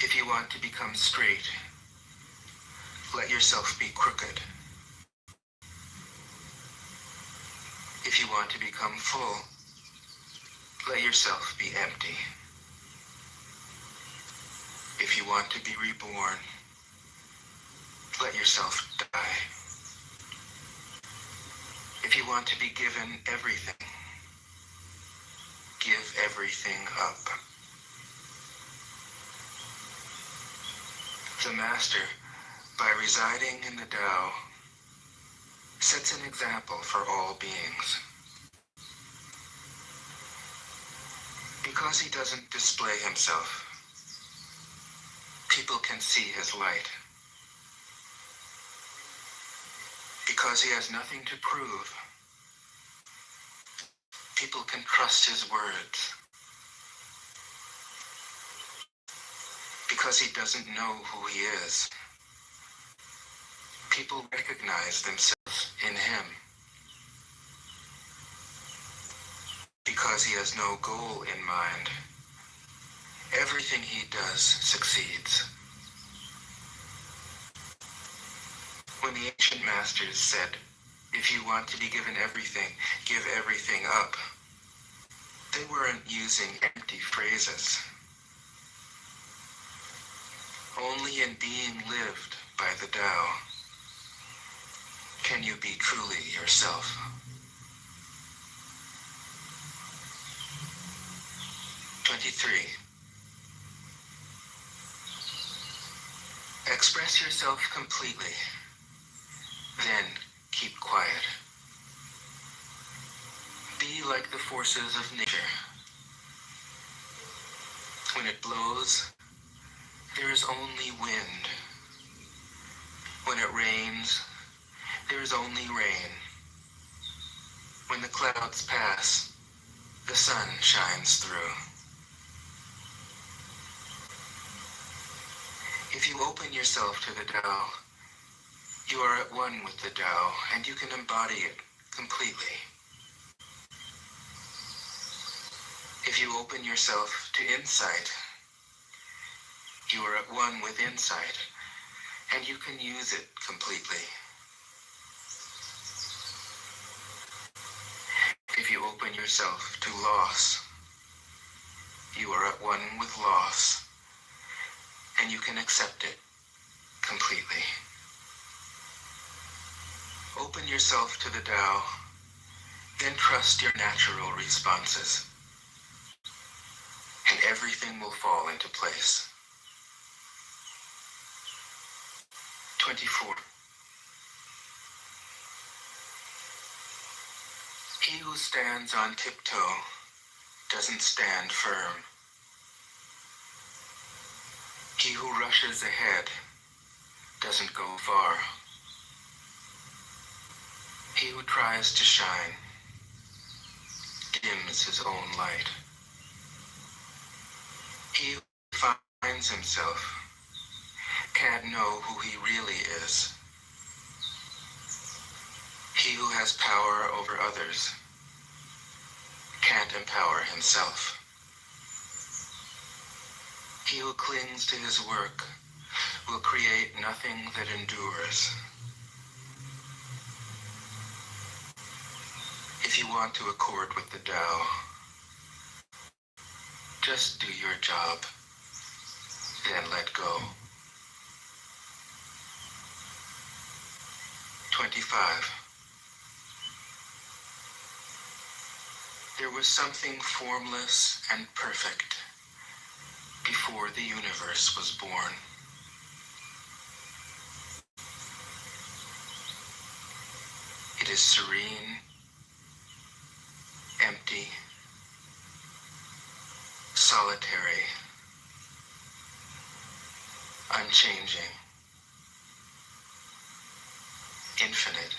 S: If you want to become straight, let yourself be crooked. If you want to become full, let yourself be empty. If you want to be reborn, let yourself die. If you want to be given everything, give everything up. The Master, by residing in the Tao, sets an example for all beings. Because he doesn't display himself, people can see his light. Because he has nothing to prove, people can trust his words. Because he doesn't know who he is, people recognize themselves in him. Because he has no goal in mind, everything he does succeeds. When the ancient masters said, if you want to be given everything, give everything up, they weren't using empty phrases. Only in being lived by the Tao can you be truly yourself. Express yourself completely, then keep quiet. Be like the forces of nature. When it blows, there is only wind. When it rains, there is only rain. When the clouds pass, the sun shines through. If you open yourself to the Tao, you are at one with the Tao, and you can embody it completely. If you open yourself to insight, you are at one with insight, and you can use it completely. If you open yourself to loss, you are at one with loss, and you can accept it completely. Open yourself to the Tao, Then trust your natural responses, and everything will fall into place. 24. He who stands on tiptoe doesn't stand firm. He who rushes ahead doesn't go far. He who tries to shine dims his own light. He who finds himself can't know who he really is. He who has power over others can't empower himself. He who clings to his work will create nothing that endures. If you want to accord with the Tao, just do your job, then let go. 25. There was something formless and perfect before the universe was born. It is serene, empty, solitary, unchanging, infinite,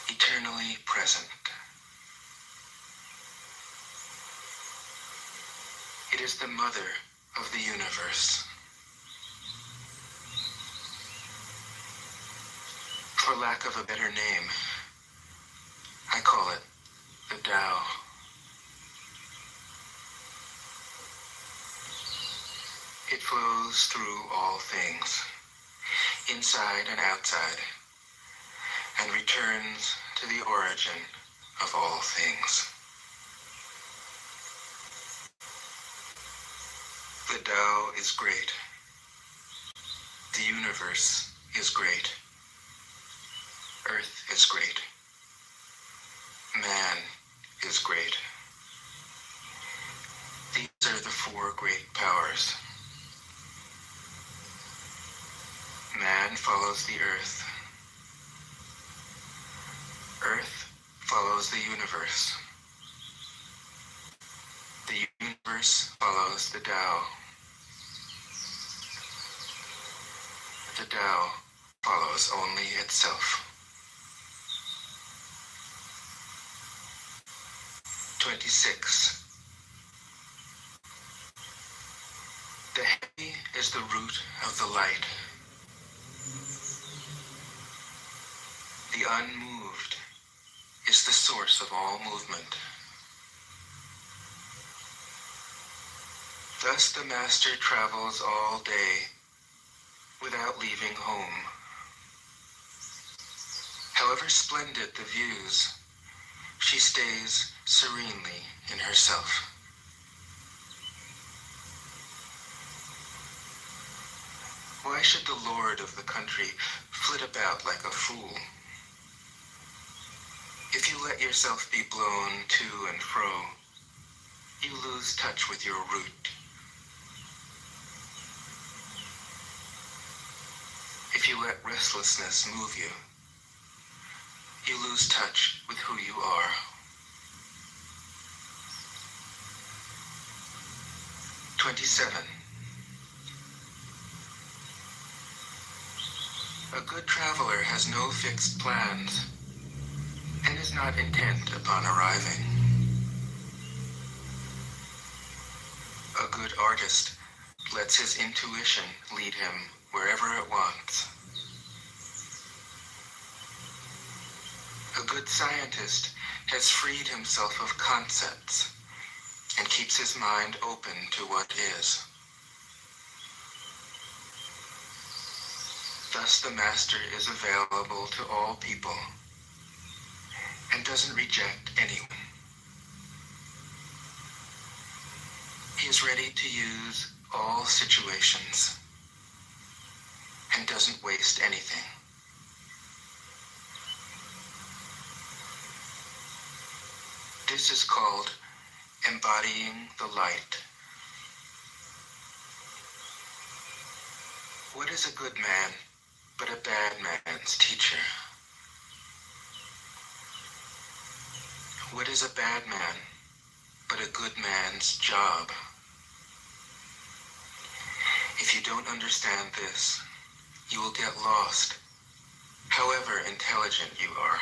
S: eternally present. It is the mother of the universe. For lack of a better name, I call it the Tao. It flows through all things, inside and outside, and returns to the origin of all things. The Tao is great. The universe is great. Earth is great. Man is great. These are the four great powers. Man follows the earth. Earth follows the universe. The universe follows the Tao. The Tao follows only itself. 26. The heavy is the root of the light. The unmoved is the source of all movement. Thus the master travels all day without leaving home. However splendid the views, she stays serenely in herself. Why should the lord of the country flit about like a fool? If you let yourself be blown to and fro, you lose touch with your root. If you let restlessness move you, you lose touch with who you are. 27. A good traveler has no fixed plans and is not intent upon arriving. A good artist lets his intuition lead him wherever it wants. A good scientist has freed himself of concepts and keeps his mind open to what is. Thus the master is available to all people and doesn't reject anyone. He is ready to use all situations and doesn't waste anything. This is called embodying the light. What is a good man but a bad man's teacher? What is a bad man but a good man's job? If you don't understand this, you will get lost, however intelligent you are.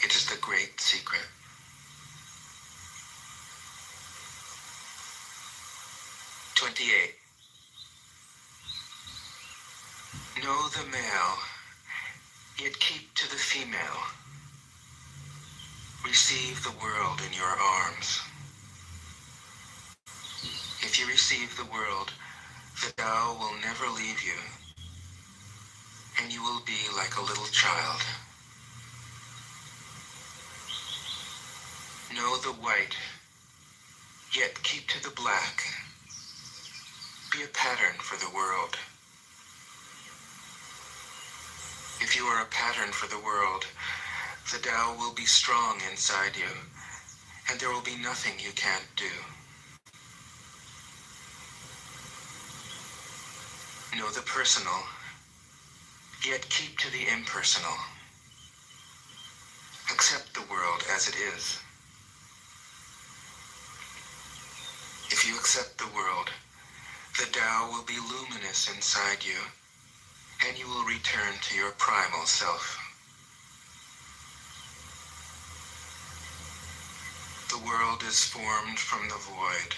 S: It is the great secret. "28. Know the male, yet keep to the female. Receive the world in your arms. If you receive the world, the Tao will never leave you, and you will be like a little child. Know the white, yet keep to the black. Be a pattern for the world. If you are a pattern for the world, the Tao will be strong inside you, and there will be nothing you can't do. Know the personal, yet keep to the impersonal. Accept the world as it is. If you accept the world, the Tao will be luminous inside you, and you will return to your primal self. The world is formed from the void,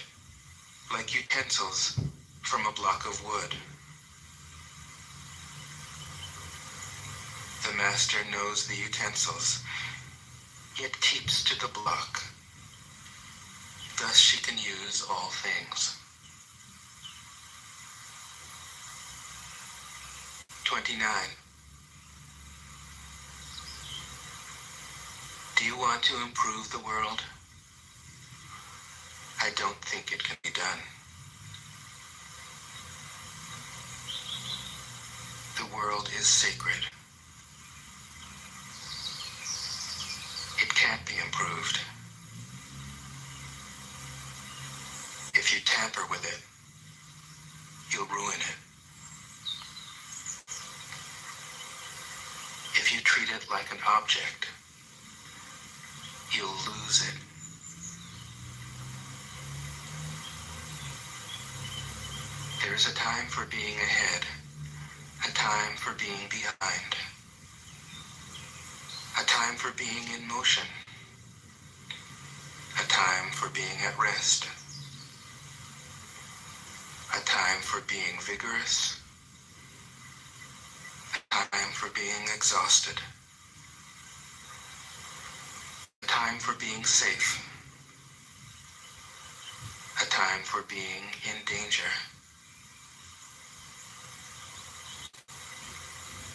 S: like utensils from a block of wood. The master knows the utensils, yet keeps to the block. Thus she can use all things. 29. Do you want to improve the world? I don't think it can be done. The world is sacred. It can't be improved. If you tamper with it, you'll ruin it. If you treat it like an object, you'll lose it. There is a time for being ahead, a time for being behind, a time for being in motion, a time for being at rest, a time for being vigorous, a time for being exhausted, a time for being safe, a time for being in danger.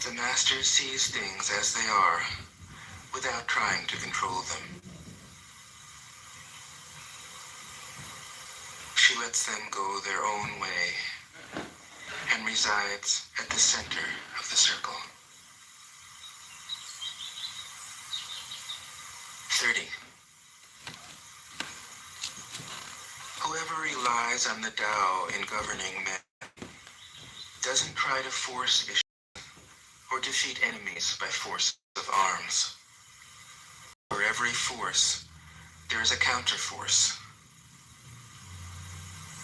S: The master sees things as they are, without trying to control them. She lets them go their own way, and resides at the center of the circle. 30. Whoever relies on the Tao in governing men doesn't try to force issues or defeat enemies by force of arms. For every force, there is a counterforce.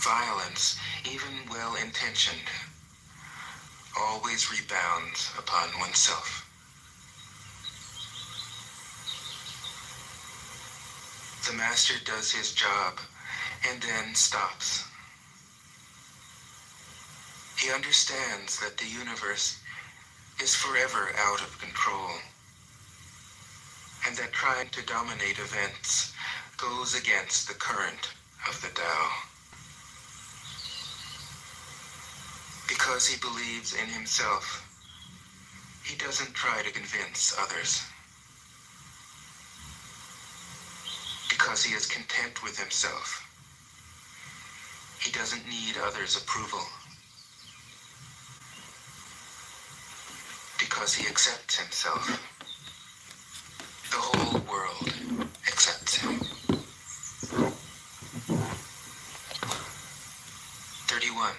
S: Violence, even well-intentioned, always rebounds upon oneself. The master does his job and then stops. He understands that the universe is forever out of control, and that trying to dominate events goes against the current of the Tao. Because he believes in himself, he doesn't try to convince others. Because he is content with himself, he doesn't need others' approval. Because he accepts himself. The whole world accepts him. 31.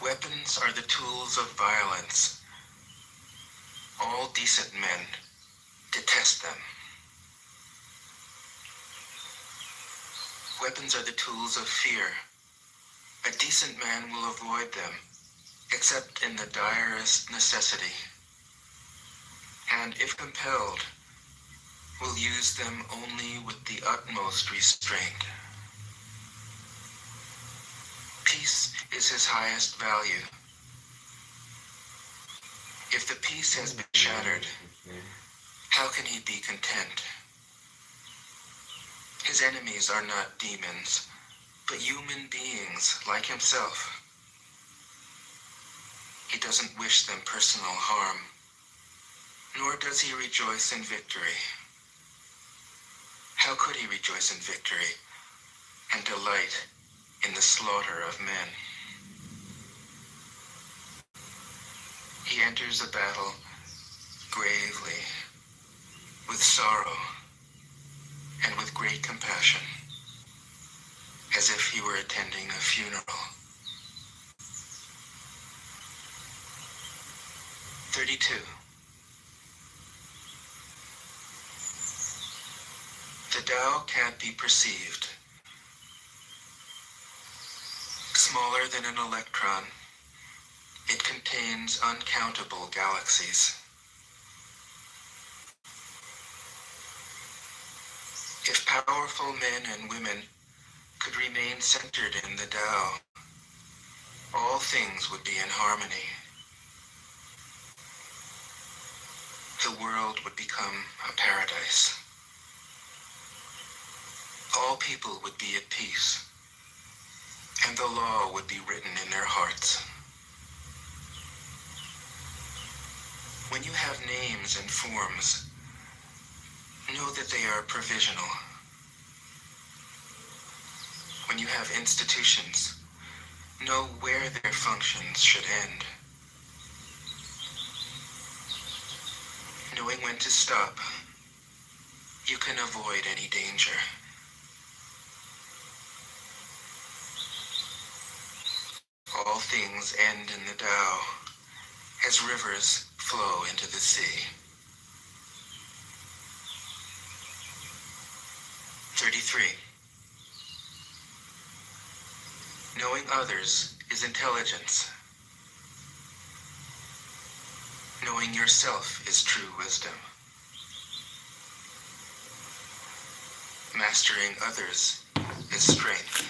S: Weapons are the tools of violence. All decent men detest them. Weapons are the tools of fear. A decent man will avoid them, except in the direst necessity, and if compelled, will use them only with the utmost restraint. Peace is his highest value. If the peace has been shattered, how can he be content? His enemies are not demons, but human beings like himself. He doesn't wish them personal harm, nor does he rejoice in victory. How could he rejoice in victory and delight in the slaughter of men? He enters a battle gravely, with sorrow, and with great compassion, as if he were attending a funeral. 32. The Tao can't be perceived. Smaller than an electron, it contains uncountable galaxies. If powerful men and women could remain centered in the Tao, all things would be in harmony. The world would become a paradise. All people would be at peace, and the law would be written in their hearts. When you have names and forms, know that they are provisional. When you have institutions, know where their functions should end. Knowing when to stop, you can avoid any danger. All things end in the Tao, as rivers flow into the sea. 33. Knowing others is intelligence. Knowing yourself is true wisdom. Mastering others is strength.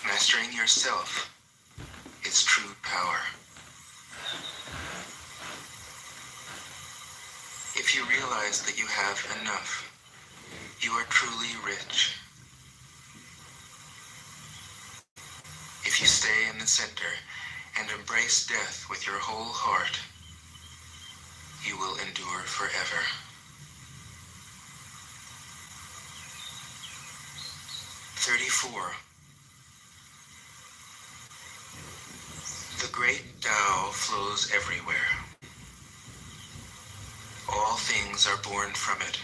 S: Mastering yourself is true power. If you realize that you have enough, you are truly rich. If you stay in the center and embrace death with your whole heart, you will endure forever. 34. The great Tao flows everywhere. All things are born from it,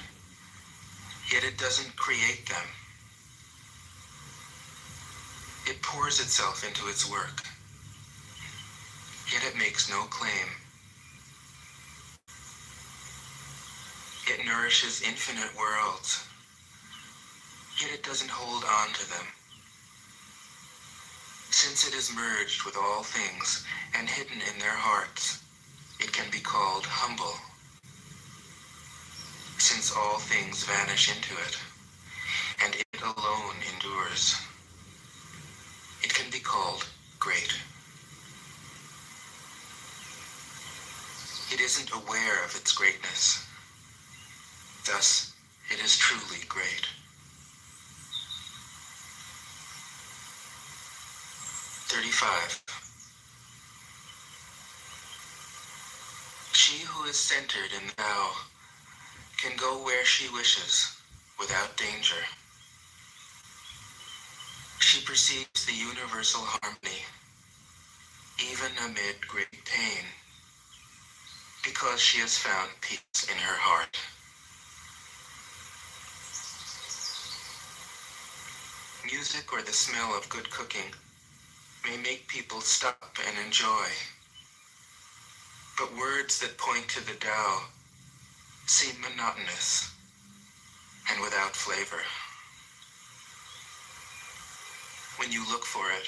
S: yet it doesn't create them. It pours itself into its work, yet it makes no claim. It nourishes infinite worlds, yet it doesn't hold on to them. Since it is merged with all things and hidden in their hearts, it can be called humble. Since all things vanish into it, and it alone endures, it can be called great. It isn't aware of its greatness. Thus, it is truly great. 35. She who is centered in the Tao can go where she wishes without danger. She perceives the universal harmony, even amid great pain. because she has found peace in her heart. Music or the smell of good cooking may make people stop and enjoy, but words that point to the Tao seem monotonous and without flavor. When you look for it,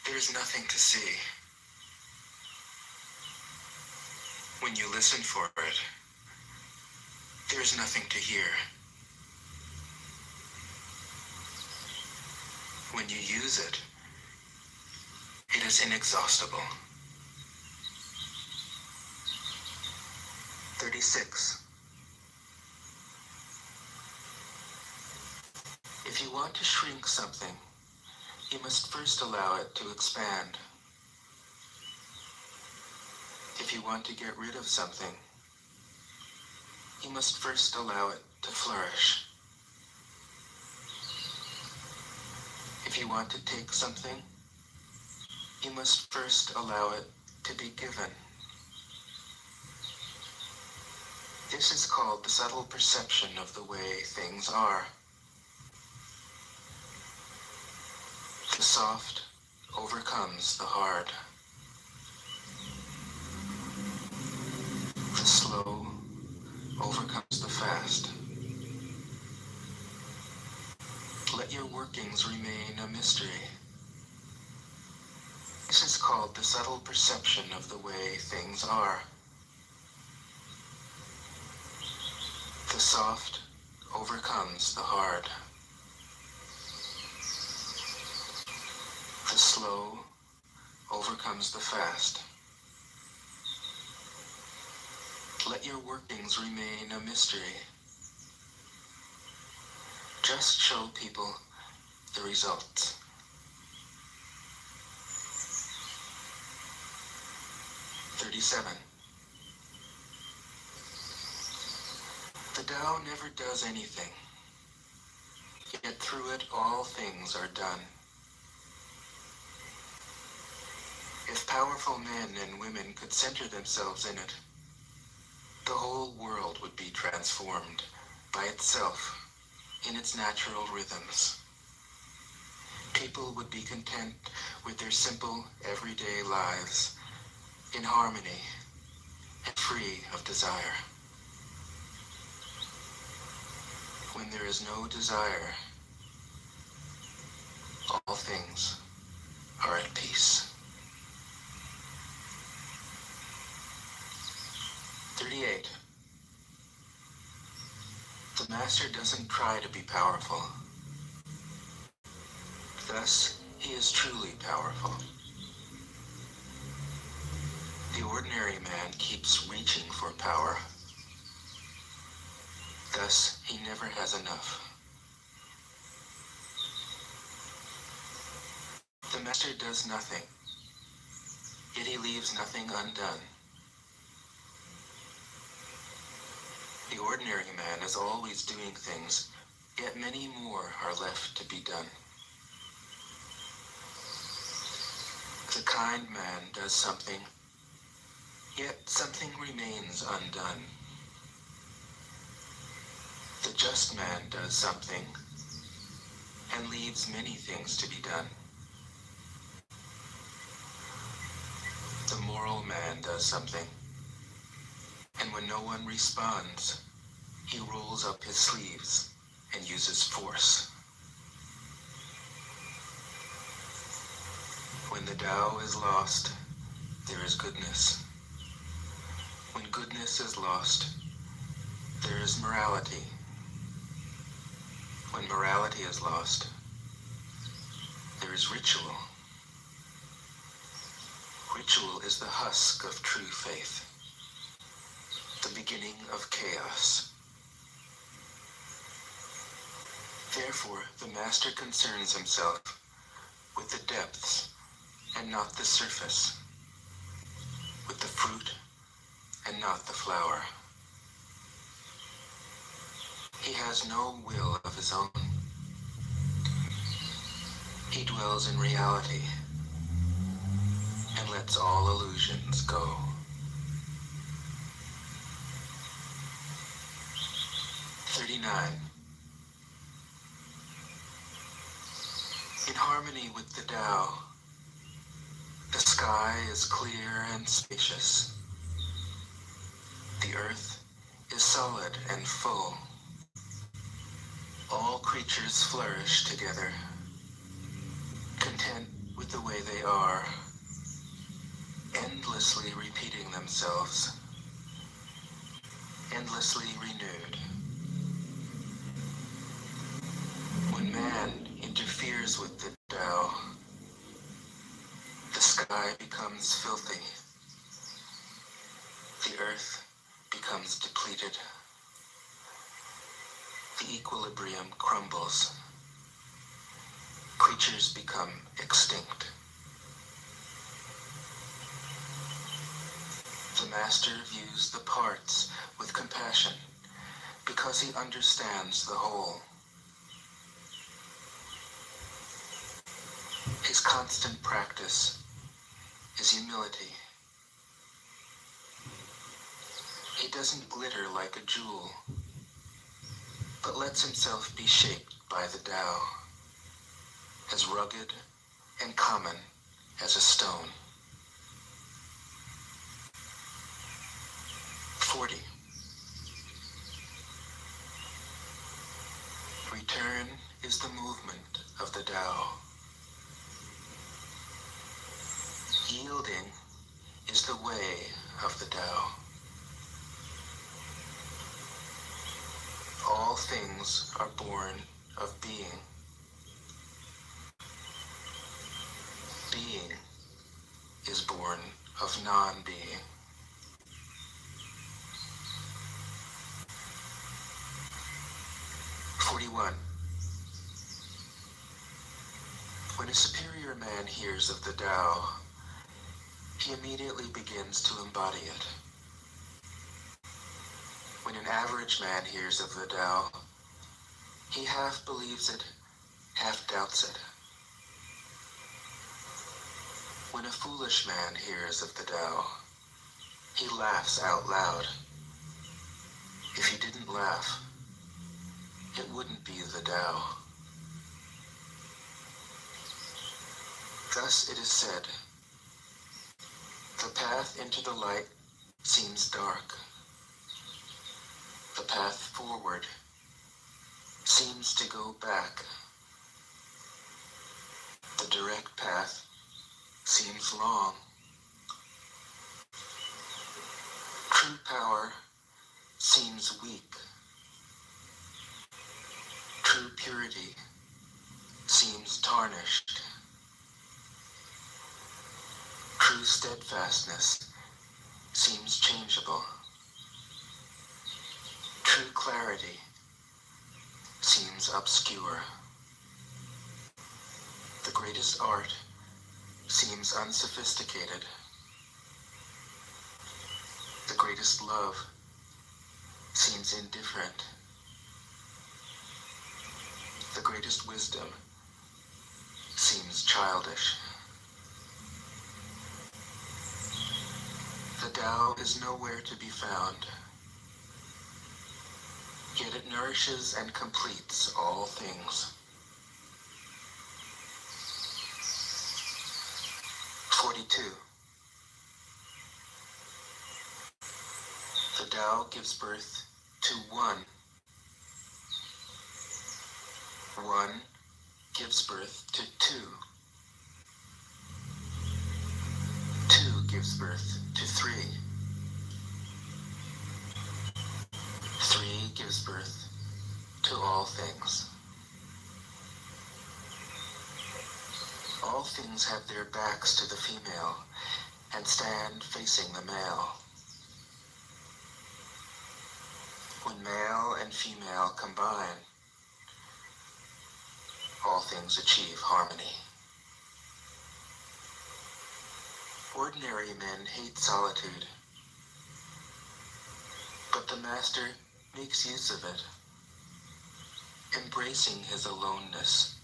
S: there is nothing to see. When you listen for it, there is nothing to hear. When you use it, it is inexhaustible. 36. If you want to shrink something, you must first allow it to expand. If you want to get rid of something, you must first allow it to flourish. If you want to take something, you must first allow it to be given. This is called the subtle perception of the way things are. The soft overcomes the hard. The slow overcomes the fast. Let your workings remain a mystery. This is called the subtle perception of the way things are. The soft overcomes the hard. The slow overcomes the fast. Let your workings remain a mystery. Just show people the results. 37. The Tao never does anything, yet through it all things are done. If powerful men and women could center themselves in it, the whole world would be transformed by itself in its natural rhythms. People would be content with their simple, everyday lives, in harmony and free of desire. When there is no desire, all things are at peace. 38. The master doesn't try to be powerful. Thus, he is truly powerful. The ordinary man keeps reaching for power. Thus, he never has enough. The master does nothing, yet he leaves nothing undone. The ordinary man is always doing things, yet many more are left to be done. The kind man does something, yet something remains undone. The just man does something and leaves many things to be done. The moral man does something, and when no one responds, he rolls up his sleeves and uses force. When the Tao is lost, there is goodness. When goodness is lost, there is morality. When morality is lost, there is ritual. Ritual is the husk of true faith, the beginning of chaos. Therefore, the master concerns himself with the depths and not the surface, with the fruit and not the flower. He has no will of his own. He dwells in reality and lets all illusions go. 39. In harmony with the Tao, the sky is clear and spacious. The earth is solid and full. All creatures flourish together, content with the way they are, endlessly repeating themselves, endlessly renewed. When man interferes with the Tao, the sky becomes filthy, the earth becomes depleted, the equilibrium crumbles, creatures become extinct. The master views the parts with compassion because he understands the whole. His constant practice is humility. He doesn't glitter like a jewel, but lets himself be shaped by the Tao, as rugged and common as a stone. 40. Return is the movement of the Tao. Yielding is the way of the Tao. All things are born of being. Being is born of non-being. When a superior man hears of the Tao, he immediately begins to embody it. When an average man hears of the Tao, he half believes it, half doubts it. When a foolish man hears of the Tao, he laughs out loud. If he didn't laugh, it wouldn't be the Tao. Thus it is said, the path into the light seems dark. The path forward seems to go back. The direct path seems long. True power seems weak. True purity seems tarnished. True steadfastness seems changeable. True clarity seems obscure. The greatest art seems unsophisticated. The greatest love seems indifferent. The greatest wisdom seems childish. The Tao is nowhere to be found, yet it nourishes and completes all things. 42. The Tao gives birth to one. One gives birth to two. Two gives birth to three. Three gives birth to all things. All things have their backs to the female and stand facing the male. When male and female combine, all things achieve harmony. Ordinary men hate solitude, but the master makes use of it, embracing his aloneness,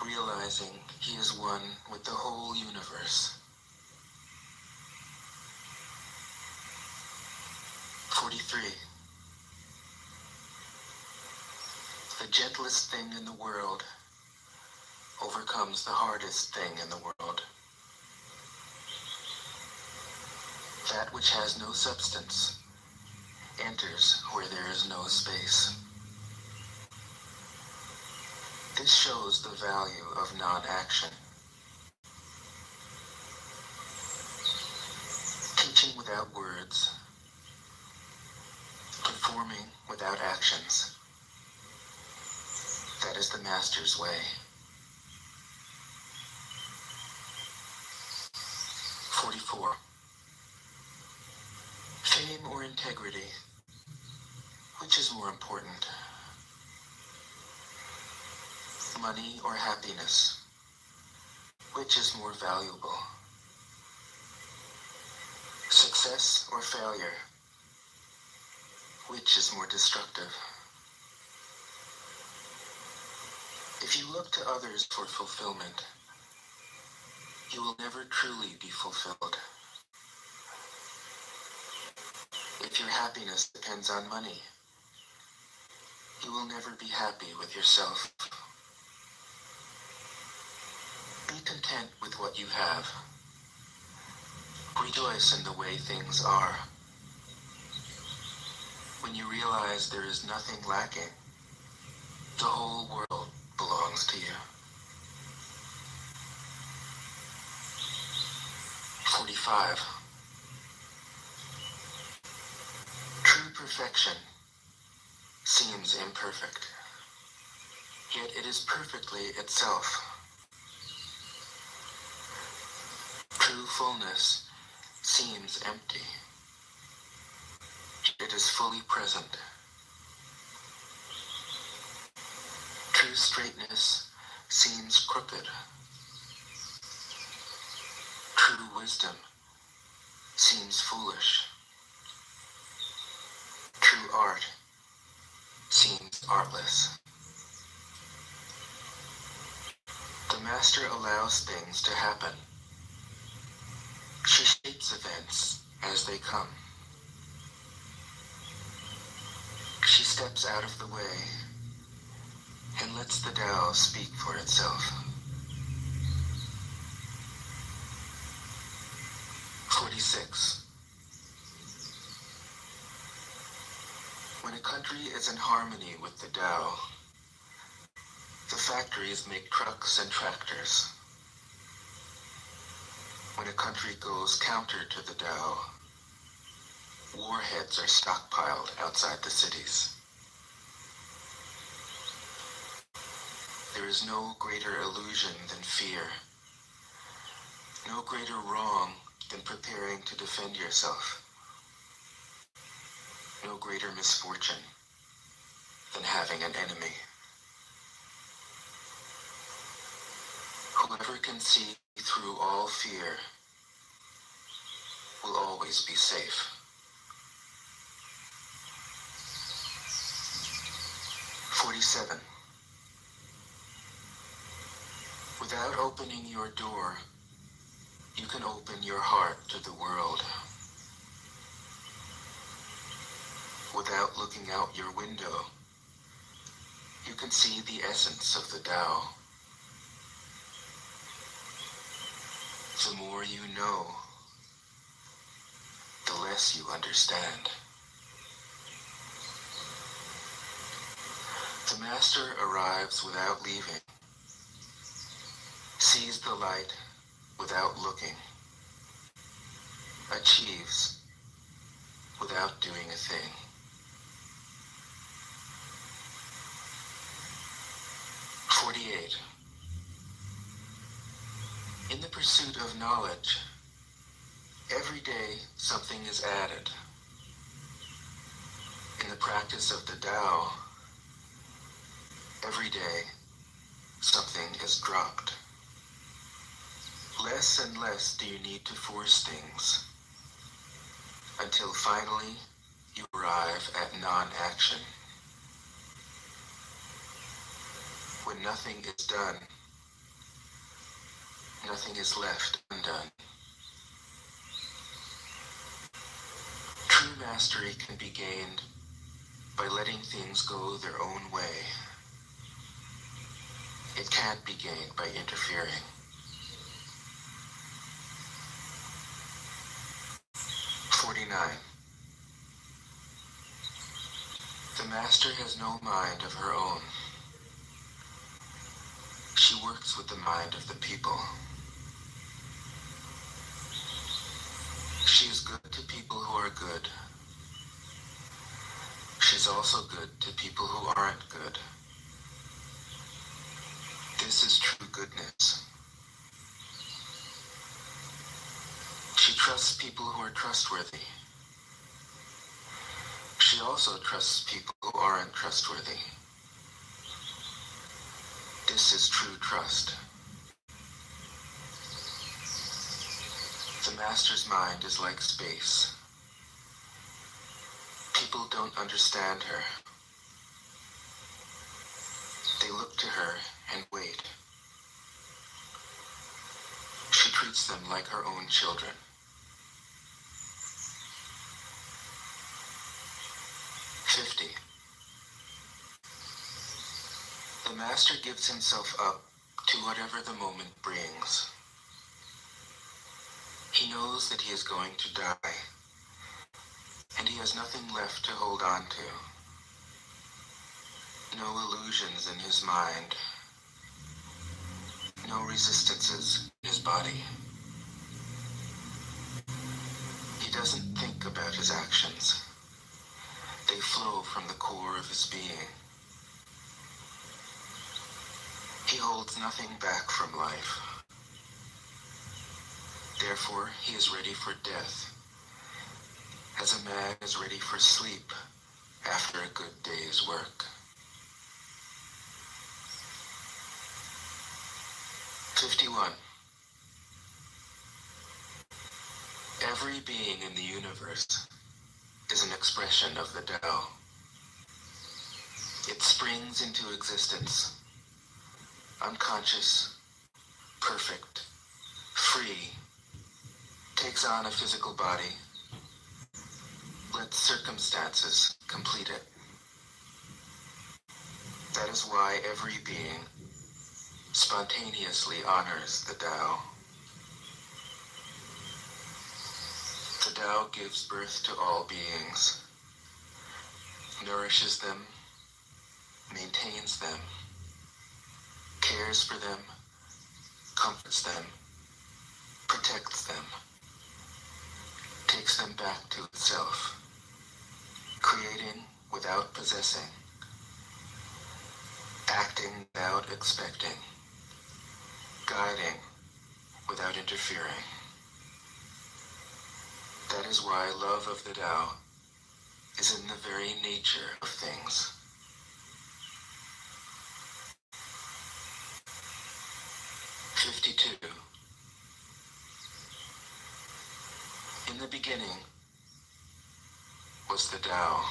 S: realizing he is one with the whole universe. 43. The gentlest thing in the world overcomes the hardest thing in the world. That which has no substance enters where there is no space. This shows the value of non-action. Teaching without words, performing without actions. That is the master's way. 44. Fame or integrity? Which is more important? Money or happiness? Which is more valuable? Success or failure? Which is more destructive? If you look to others for fulfillment, you will never truly be fulfilled. If your happiness depends on money, you will never be happy with yourself. Be content with what you have. Rejoice in the way things are. When you realize there is nothing lacking, the whole world belongs to you. 45. True perfection seems imperfect, yet it is perfectly itself. True fullness seems empty, yet it is fully present. True straightness seems crooked. True wisdom seems foolish. True art seems artless. The master allows things to happen. She shapes events as they come. She steps out of the way and lets the Tao speak for itself. 46. When a country is in harmony with the Tao, the factories make trucks and tractors. When a country goes counter to the Tao, warheads are stockpiled outside the cities. There is no greater illusion than fear, no greater wrong than preparing to defend yourself, no greater misfortune than having an enemy. Whoever can see through all fear will always be safe. 47. Without opening your door, you can open your heart to the world. Without looking out your window, you can see the essence of the Tao. The more you know, the less you understand. The master arrives without leaving, sees the light without looking, achieves without doing a thing. 48. In the pursuit of knowledge, every day something is added. In the practice of the Tao, every day something is dropped. Less and less do you need to force things, until finally you arrive at non-action. When nothing is done, nothing is left undone. True mastery can be gained by letting things go their own way. It can't be gained by interfering. 49. The master has no mind of her own. She works with the mind of the people. She is good to people who are good. She's also good to people who aren't good. This is true goodness. She trusts people who are trustworthy. She also trusts people who aren't trustworthy. This is true trust. The master's mind is like space. People don't understand her. They look to her and wait. She treats them like her own children. 50. The master gives himself up to whatever the moment brings. He knows that he is going to die, and he has nothing left to hold on to. No illusions in his mind, no resistances in his body. He doesn't think about his actions. They flow from the core of his being. He holds nothing back from life. Therefore, he is ready for death, as a man is ready for sleep after a good day's work. 51. Every being in the universe is an expression of the Tao. It springs into existence, unconscious, perfect, free, takes on a physical body, lets circumstances complete it. That is why every being spontaneously honors the Tao. The Tao gives birth to all beings, nourishes them, maintains them, cares for them, comforts them, protects them, takes them back to itself, creating without possessing, acting without expecting, guiding without interfering. That is why love of the Tao is in the very nature of things. 52. In the beginning was the Tao.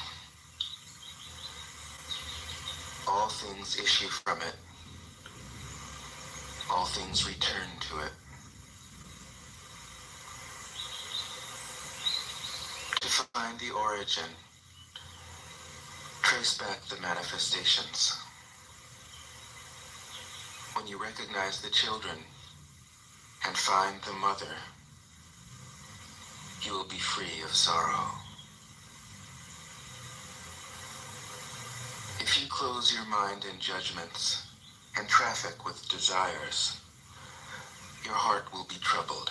S: All things issue from it. All things return to it. To find the origin, trace back the manifestations. When you recognize the children and find the mother, you will be free of sorrow. If you close your mind in judgments and traffic with desires, your heart will be troubled.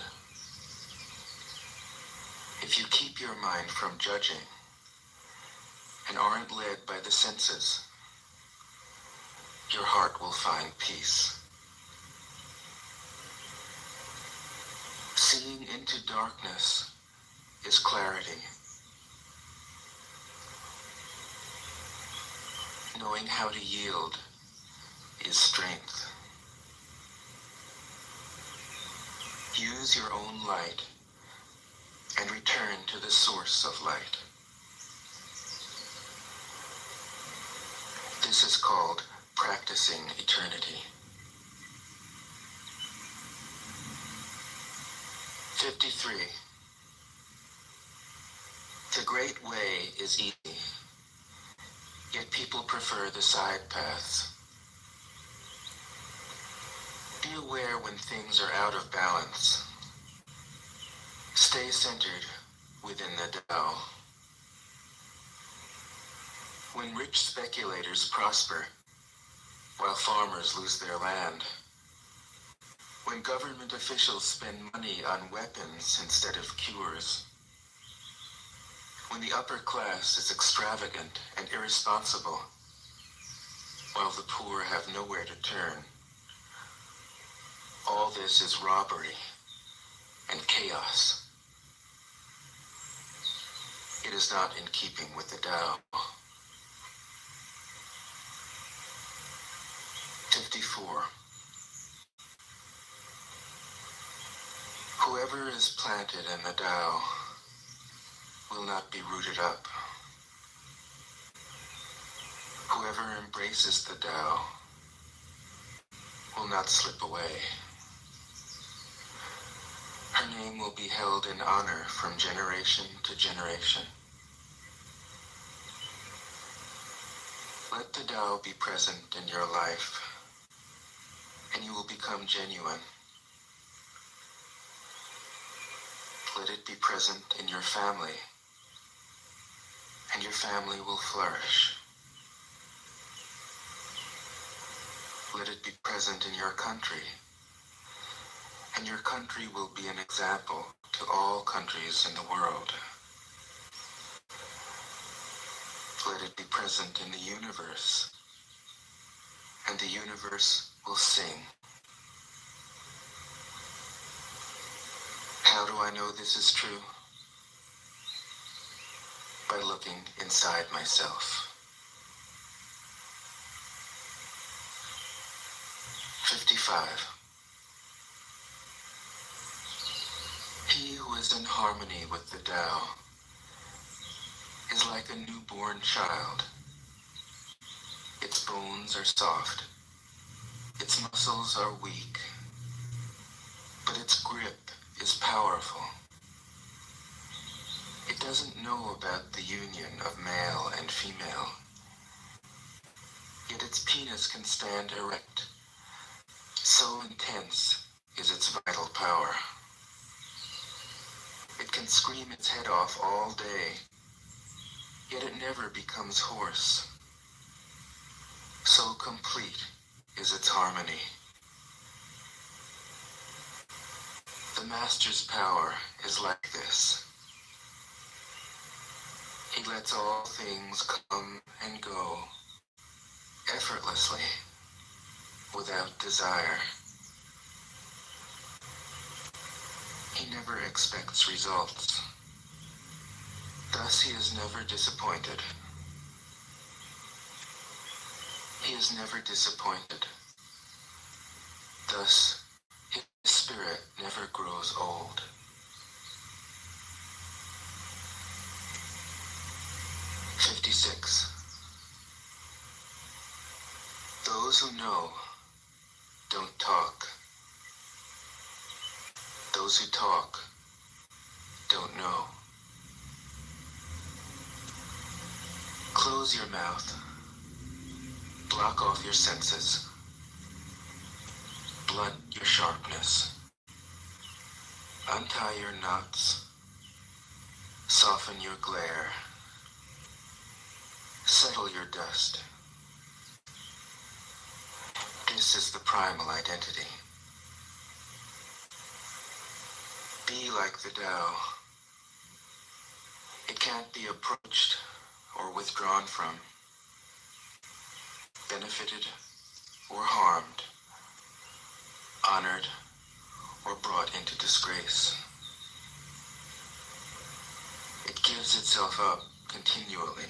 S: If you keep your mind from judging and aren't led by the senses, your heart will find peace. Seeing into darkness is clarity. Knowing how to yield is strength. Use your own light and return to the source of light. This is called practicing eternity. 53. The great way is easy, yet people prefer the side paths. Be aware when things are out of balance. Stay centered within the Tao. When rich speculators prosper, while farmers lose their land, when government officials spend money on weapons instead of cures, when the upper class is extravagant and irresponsible, while the poor have nowhere to turn, all this is robbery and chaos. It is not in keeping with the Tao. 54. Whoever is planted in the Tao will not be rooted up. Whoever embraces the Tao will not slip away. Her name will be held in honor from generation to generation. Let the Tao be present in your life, and you will become genuine. Let it be present in your family, and your family will flourish. Let it be present in your country, and your country will be an example to all countries in the world. Let it be present in the universe, and the universe will sing. How do I know this is true? By looking inside myself. 55. He who is in harmony with the Tao is like a newborn child. Its bones are soft, its muscles are weak, but its grip is powerful. It doesn't know about the union of male and female, yet its penis can stand erect. So intense is its vital power. It can scream its head off all day, yet it never becomes hoarse. So complete is its harmony. The Master's power is like this. He lets all things come and go effortlessly, without desire. He never expects results. Thus he is never disappointed. He is never disappointed. Thus his spirit never grows old. 56. Those who know don't talk. Those who talk don't know. Close your mouth. Block off your senses. Blunt your sharpness. Untie your knots. Soften your glare. Settle your dust. This is the primal identity. Be like the Tao. It can't be approached or withdrawn from, benefited or harmed, honored or brought into disgrace. It gives itself up continually.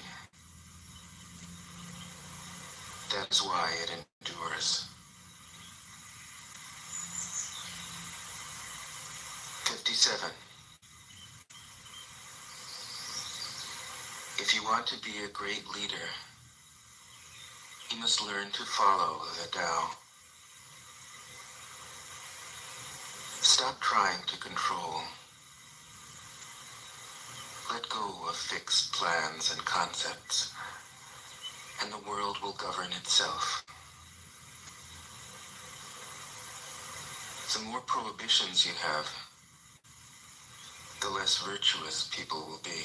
S: That is why it endures. 57. If you want to be a great leader, you must learn to follow the Tao. Stop trying to control. Let go of fixed plans and concepts, and the world will govern itself. The more prohibitions you have, the less virtuous people will be.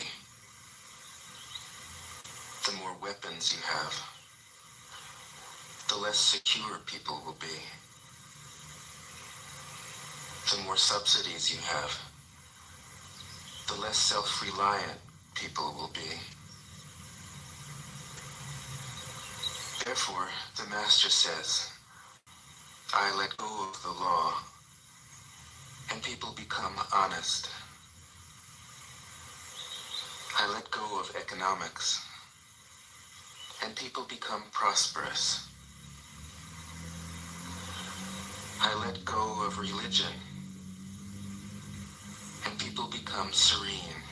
S: The more weapons you have, the less secure people will be. The more subsidies you have, the less self-reliant people will be. Therefore, the Master says, I let go of the law, and people become honest. I let go of economics, and people become prosperous. I let go of religion, and people become serene.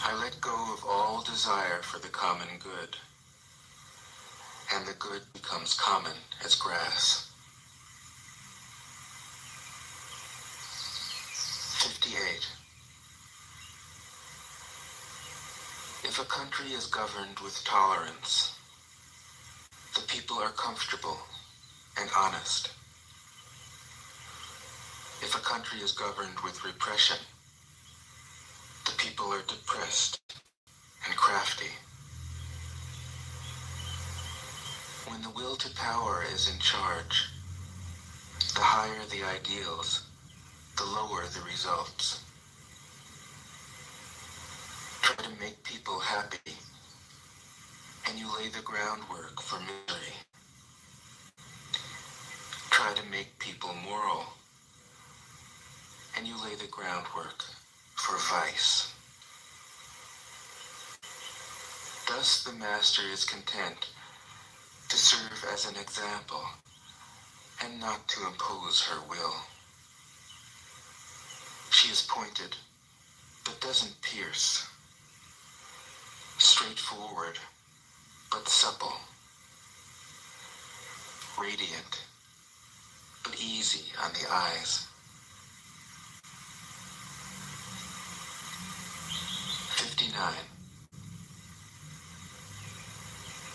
S: I let go of all desire for the common good, and the good becomes common as grass. 58. If a country is governed with tolerance, the people are comfortable and honest. If a country is governed with repression, the people are depressed and crafty. When the will to power is in charge, the higher the ideals, the lower the results. Try to make people happy, and you lay the groundwork for misery. Try to make people moral, and you lay the groundwork for vice. Thus the Master is content to serve as an example and not to impose her will. She is pointed, but doesn't pierce. Straightforward, but supple. Radiant, but easy on the eyes. 59.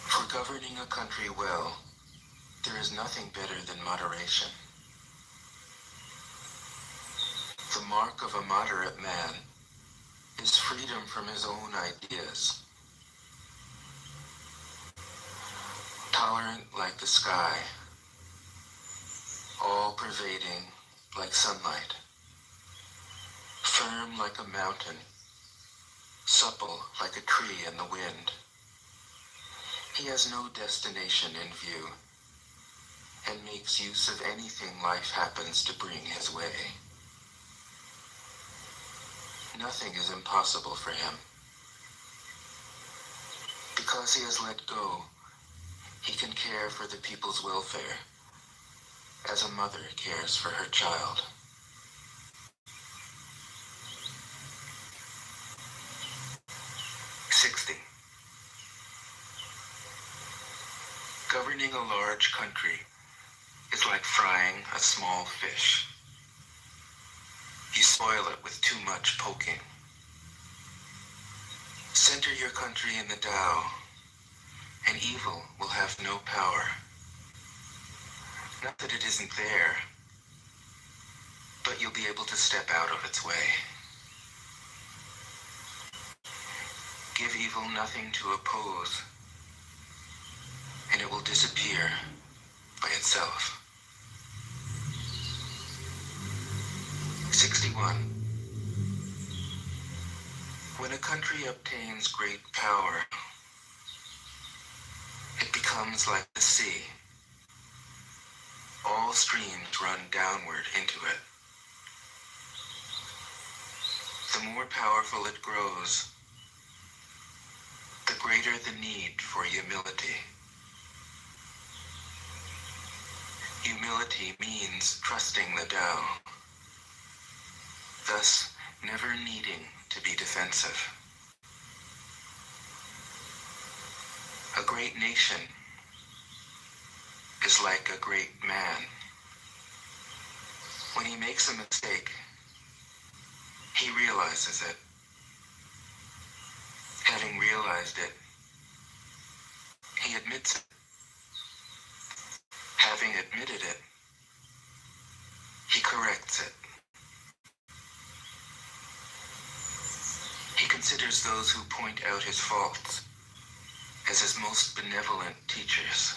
S: For governing a country well, there is nothing better than moderation. The mark of a moderate man is freedom from his own ideas. Tolerant like the sky, all-pervading like sunlight, firm like a mountain, supple like a tree in the wind. He has no destination in view and makes use of anything life happens to bring his way. Nothing is impossible for him. Because he has let go, he can care for the people's welfare as a mother cares for her child. Governing a large country is like frying a small fish. You spoil it with too much poking. Center your country in the Tao, and evil will have no power. Not that it isn't there, but you'll be able to step out of its way. Give evil nothing to oppose, and it will disappear by itself. 61. When a country obtains great power, it becomes like the sea. All streams run downward into it. The more powerful it grows, the greater the need for humility. Humility means trusting the Tao, thus never needing to be defensive. A great nation is like a great man. When he makes a mistake, he realizes it. Having realized it, he admits it. Having admitted it, considers those who point out his faults as his most benevolent teachers.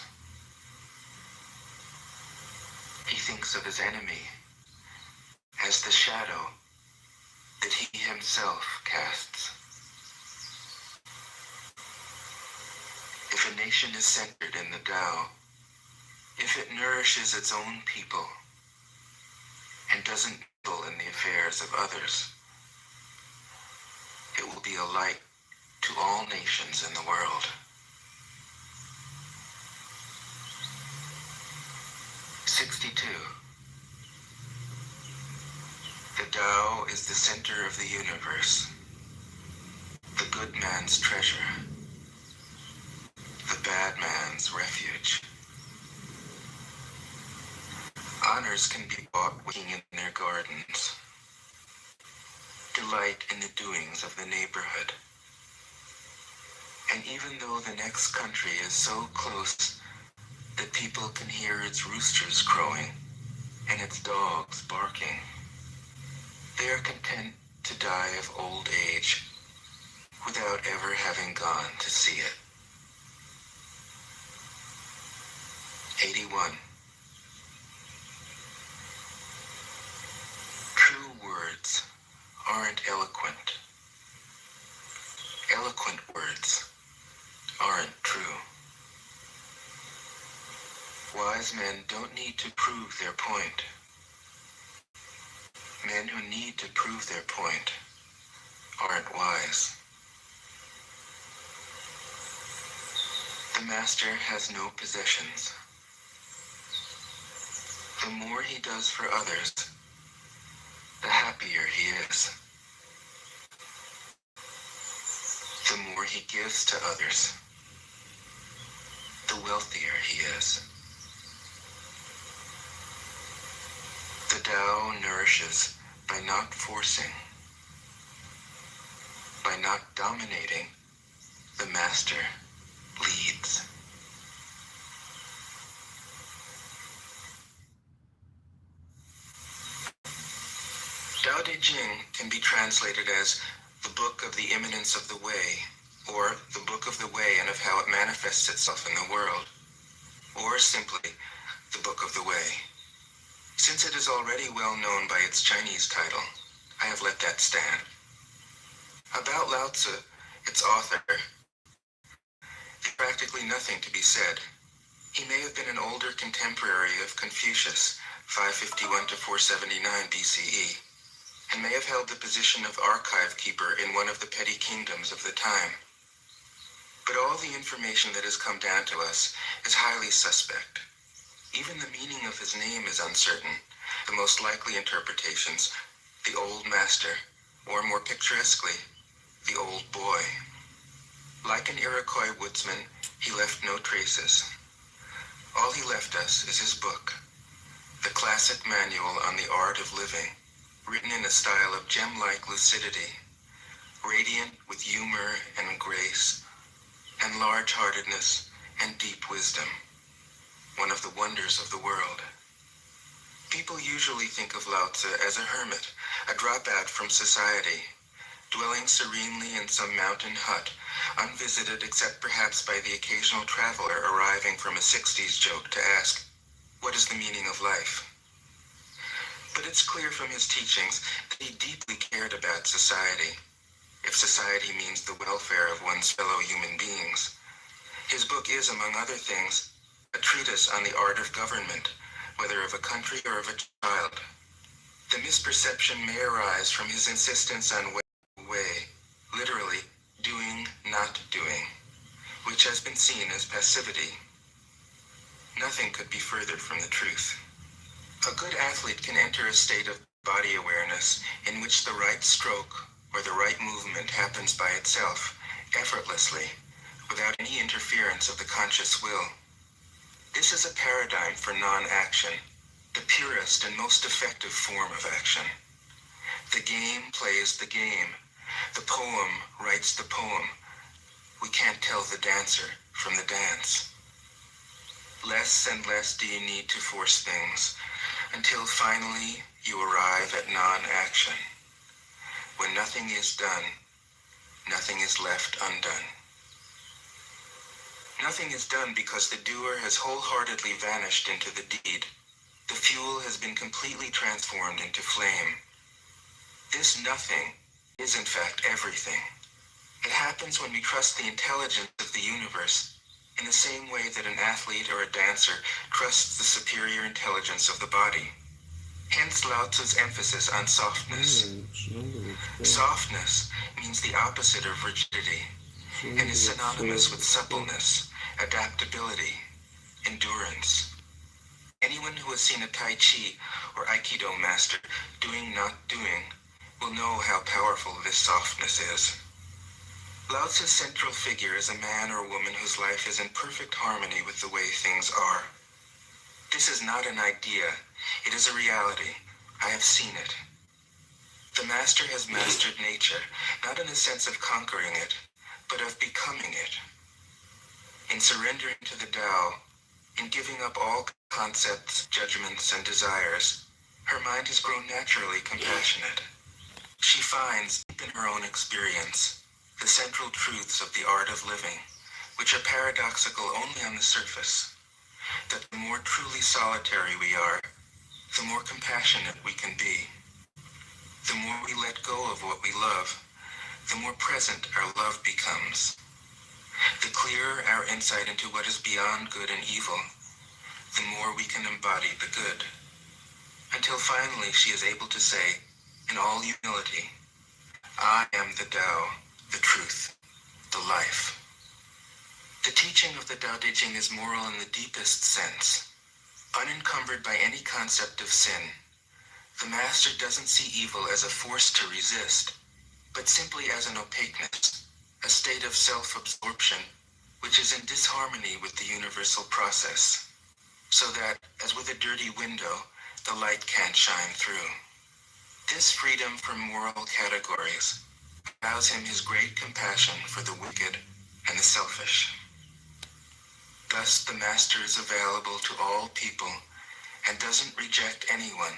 S: He thinks of his enemy as the shadow that he himself casts. If a nation is centered in the Tao, if it nourishes its own people and doesn't meddle in the affairs of others, it will be a light to all nations in the world. 62. The Tao is the center of the universe, the good man's treasure, the bad man's refuge. Honors can be bought working in their gardens. Delight in the doings of the neighborhood. And even though the next country is so close that people can hear its roosters crowing and its dogs barking, they are content to die of old age without ever having gone to see it. 81. True words aren't eloquent. Eloquent words aren't true. Wise men don't need to prove their point. Men who need to prove their point aren't wise. The master has no possessions. The more he does for others, the happier he is. The more he gives to others, the wealthier he is. The Tao nourishes by not forcing, by not dominating. The master leads. Tao Te Ching can be translated as the book of the imminence of the way, or the book of the way and of how it manifests itself in the world, or simply the book of the way. Since it is already well known by its Chinese title, I have let that stand. About Lao Tzu, its author, there's practically nothing to be said. He may have been an older contemporary of Confucius, 551 to 479 BCE, and may have held the position of archive keeper in one of the petty kingdoms of the time. But all the information that has come down to us is highly suspect. Even the meaning of his name is uncertain. The most likely interpretations, the old master, or more picturesquely, the old boy. Like an Iroquois woodsman, he left no traces. All he left us is his book, the classic manual on the art of living, written in a style of gem-like lucidity, radiant with humor and grace, and large-heartedness and deep wisdom, one of the wonders of the world. People usually think of Lao Tzu as a hermit, a dropout from society, dwelling serenely in some mountain hut, unvisited except perhaps by the occasional traveler arriving from a 60s joke to ask, what is the meaning of life? But it's clear from his teachings that he deeply cared about society, if society means the welfare of one's fellow human beings. His book is, among other things, a treatise on the art of government, whether of a country or of a child. The misperception may arise from his insistence on way, literally doing, not doing, which has been seen as passivity. Nothing could be further from the truth. A good athlete can enter a state of body awareness in which the right stroke or the right movement happens by itself, effortlessly, without any interference of the conscious will. This is a paradigm for non-action, the purest and most effective form of action. The game plays the game. The poem writes the poem. We can't tell the dancer from the dance. Less and less do you need to force things, until finally you arrive at non-action. When nothing is done, nothing is left undone. Nothing is done because the doer has wholeheartedly vanished into the deed. The fuel has been completely transformed into flame. This nothing is in fact everything. It happens when we trust the intelligence of the universe in the same way that an athlete or a dancer trusts the superior intelligence of the body. Hence Lao Tzu's emphasis on softness. Softness means the opposite of rigidity and is synonymous with suppleness, adaptability, endurance. Anyone who has seen a Tai Chi or Aikido master doing not doing will know how powerful this softness is. Lao Tzu's central figure is a man or woman whose life is in perfect harmony with the way things are. This is not an idea, it is a reality. I have seen it. The master has mastered nature, not in the sense of conquering it, but of becoming it. In surrendering to the Tao, in giving up all concepts, judgments, and desires, her mind has grown naturally compassionate. She finds, deep in her own experience, the central truths of the art of living, which are paradoxical only on the surface, that the more truly solitary we are, the more compassionate we can be. The more we let go of what we love, the more present our love becomes. The clearer our insight into what is beyond good and evil, the more we can embody the good. Until finally she is able to say, in all humility, I am the Tao, the truth, the life. The teaching of the Tao Te Ching is moral in the deepest sense. Unencumbered by any concept of sin, the master doesn't see evil as a force to resist, but simply as an opaqueness, a state of self-absorption, which is in disharmony with the universal process, so that, as with a dirty window, the light can't shine through. This freedom from moral categories allows him his great compassion for the wicked and the selfish. Thus, the master is available to all people and doesn't reject anyone.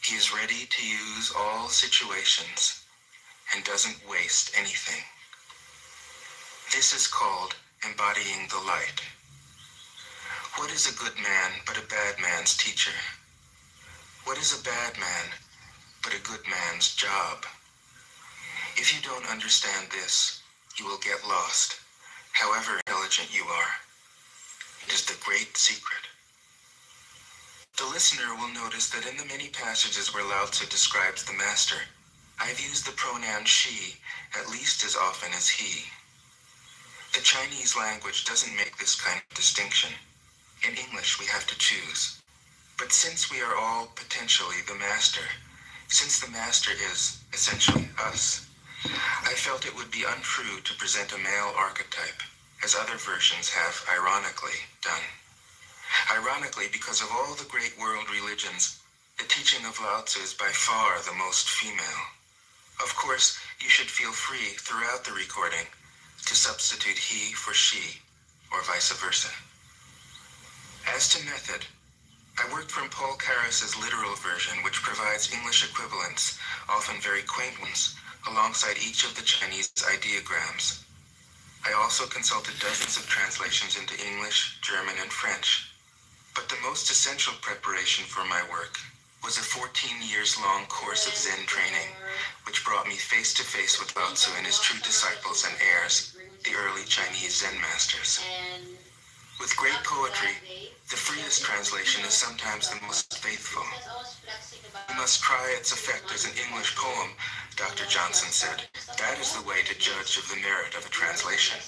S: He is ready to use all situations and doesn't waste anything. This is called embodying the light. What is a good man but a bad man's teacher? What is a bad man but a good man's job? If you don't understand this, you will get lost, however intelligent you are. It is the great secret. The listener will notice that in the many passages where Lao Tzu describes the master, I've used the pronoun she at least as often as he. The Chinese language doesn't make this kind of distinction. In English, we have to choose. But since we are all potentially the master, since the master is essentially us, I felt it would be untrue to present a male archetype, as other versions have ironically done. Ironically, because of all the great world religions, the teaching of Lao Tzu is by far the most female. Of course, you should feel free throughout the recording to substitute he for she, or vice versa. As to method, I worked from Paul Karas's literal version, which provides English equivalents, often very quaint ones, alongside each of the Chinese ideograms. I also consulted dozens of translations into English, German, and French. But the most essential preparation for my work was a 14 years long course of Zen training, which brought me face to face with Lao Tzu and his true disciples and heirs, the early Chinese Zen masters. With great poetry, the freest translation is sometimes the most faithful. You must try its effect as an English poem, Dr. Johnson said. That is the way to judge of the merit of a translation.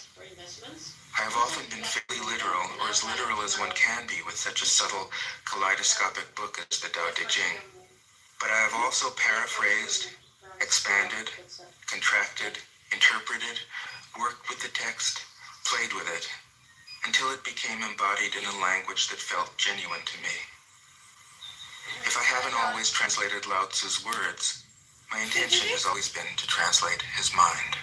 S: I have often been fairly literal, or as literal as one can be with such a subtle, kaleidoscopic book as the Tao Te Ching. But I have also paraphrased, expanded, contracted, interpreted, worked with the text, played with it, until it became embodied in a language that felt genuine to me. If I haven't always translated Lao Tzu's words, my intention has always been to translate his mind.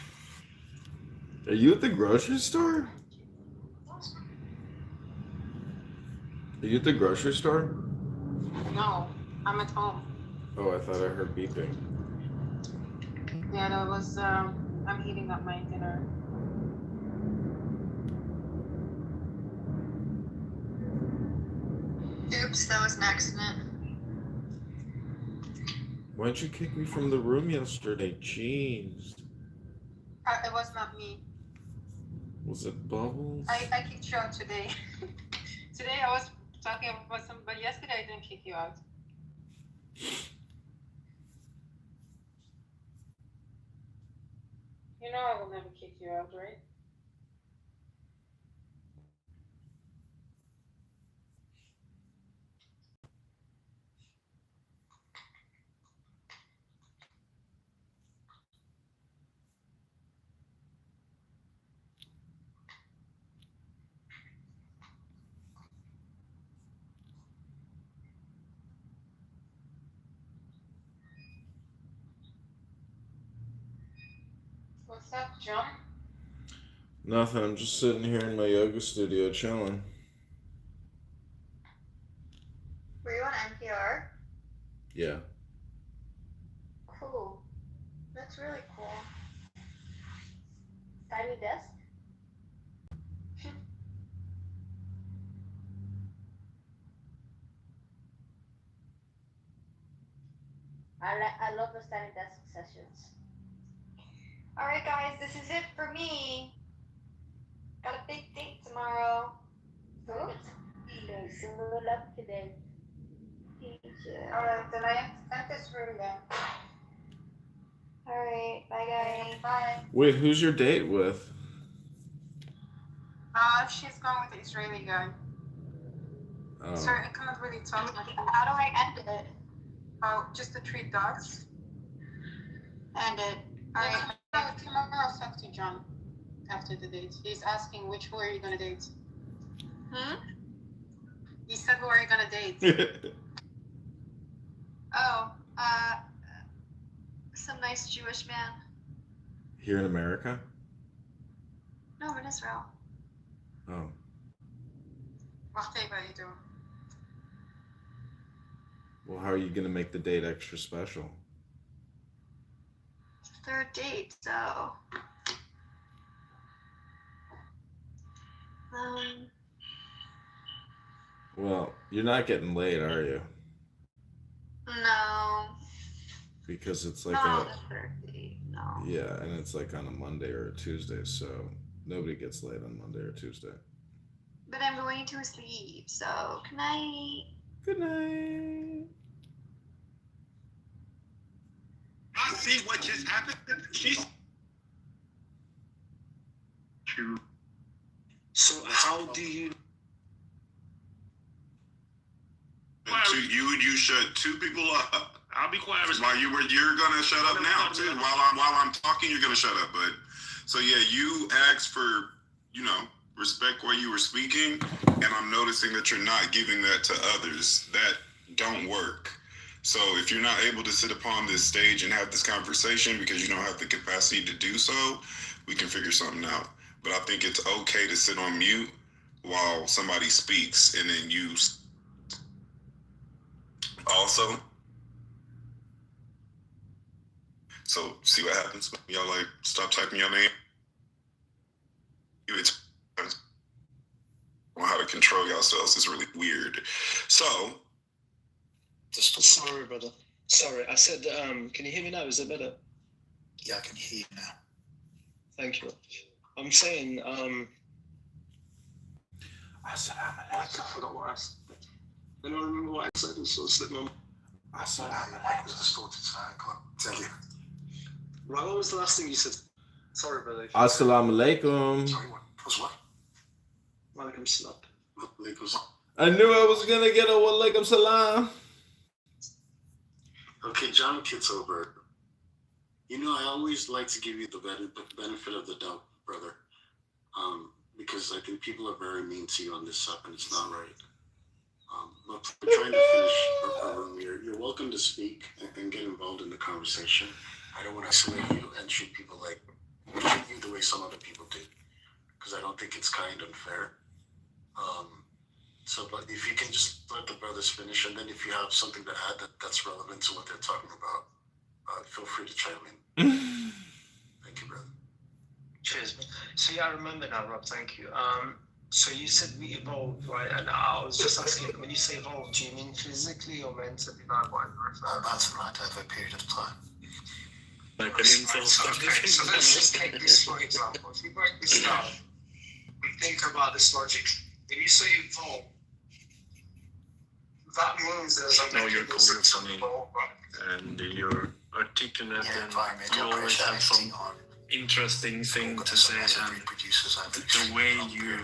B: Are you at the grocery store? Are you at the grocery store?
T: No, I'm at home.
B: Oh, I thought I heard beeping.
T: Yeah, that was I'm heating up my dinner.
U: Oops, that was an accident.
B: Why'd you kick me from the room yesterday? Jeez.
T: It was not me.
B: Was it Bubbles?
T: I kicked you out today. Today I was talking about some, but yesterday I didn't kick you out. You know I will never kick you out, right? What's up, John?
B: Nothing. I'm just sitting here in my yoga studio chilling.
U: Were you on NPR?
B: Yeah.
U: Cool. That's really cool. Tiny desk? I love those tiny desk sessions. Alright guys, this is it for me. Got a big date tomorrow. Who? Yes, a little up today. Alright, then I have to cut this room then. Alright, bye guys. Bye.
B: Wait, who's your date with?
T: She's going with the Israeli guy.
B: Oh.
T: Sorry, I cannot really talk.
U: How do I end it?
T: Oh, just the 3 dots.
U: End it.
T: Alright, tomorrow I'll talk to John after the date. He's asking who are you gonna date? He said who are you gonna date?
U: Oh, some nice Jewish man.
B: Here in America?
U: No, in Israel.
B: Oh.
T: Wacht even, you do.
B: Well, how are you going to make the date extra special?
U: Third date, so.
B: Well, you're not getting laid, are you?
U: No.
B: Because it's like
U: Not on the third date, no.
B: Yeah, and it's like on a Monday or a Tuesday, so nobody gets laid on Monday or Tuesday.
U: But I'm going to sleep, so good night.
B: Good night.
V: I see what just happened. She's true. So how do you?
W: You shut 2 people up.
V: I'll be quiet.
W: While you're gonna shut up now too. While I'm talking, you're gonna shut up. But so yeah, you asked for respect while you were speaking, and I'm noticing that you're not giving that to others. That don't work. So if you're not able to sit upon this stage and have this conversation because you don't have the capacity to do so, we can figure something out. But I think it's okay to sit on mute while somebody speaks, and then you also. So see what happens when y'all like stop typing your name. It's on how to control yourselves is really weird. So.
V: Sorry, brother. Sorry, I said, can you hear me now? Is it better?
L: Yeah, I can hear you now.
V: Thank you. I'm saying,
B: I
V: forgot what I said. I don't remember what I said, and so slipped my mind. Thank you. Right, what was the last thing you said? Sorry, brother.
B: Assalamu alaikum.
V: Sorry, what? Was what? Walaikum salam.
B: I knew I was gonna get a walaikum salam.
X: Okay, John Kitover. I always like to give you the benefit of the doubt, brother, because I think people are very mean to you on this stuff, and it's not right. Look, we're trying to finish our room here. You're welcome to speak and get involved in the conversation. I don't want to isolate you and treat people treat you the way some other people do, because I don't think it's kind and fair. But if you can just let the brothers finish, and then if you have something to add that's relevant to what they're talking about, feel free to chime in. Thank you, brother.
V: Cheers. So yeah, I remember now, Rob. Thank you. So you said we evolved, right? And I was just asking, when you say evolved, do you mean physically or mentally? Like what?
X: That's right, over a period of time.
V: Like an insult. Okay, so let's just take this for example. If we break this down, we think about this logic. When you say evolve, that means there's a mechanism to evolve, right?
C: And you're articulate and you always have some interesting thing to say, and the way you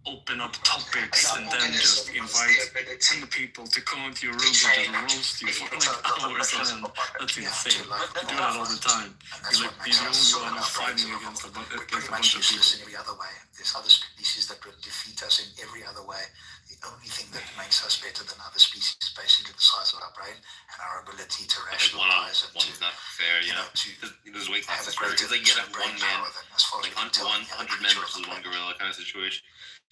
C: open up topics and then just invite 10 people to come into your room and just roast you for like hours on end. That's insane. You do that all the time. You're like the only one who's fighting against a bunch of people.
X: In every other way. There's other species that would defeat us in every other way. The only thing that makes us better than other species is basically the size of our brain and our ability to rationalize and
F: one's not fair, you know. There's weight classes because they get up one man, like 100 men versus one gorilla kind of situation.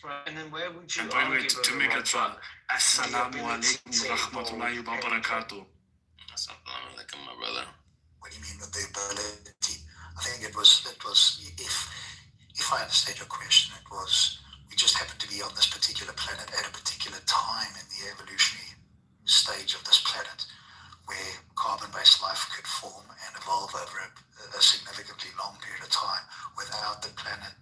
V: Right, and then where would you?
C: And by the way, to make it fun, Assalamu alaikum wa rahmatullahi wa barakatuh.
F: Assalamu alaikum, my brother.
X: What do you mean with the ability? I think it was if I understand your question, it was we just happened to be on this particular planet at a particular time in the evolutionary stage of this planet where carbon-based life could form and evolve over a significantly long period of time without the planet,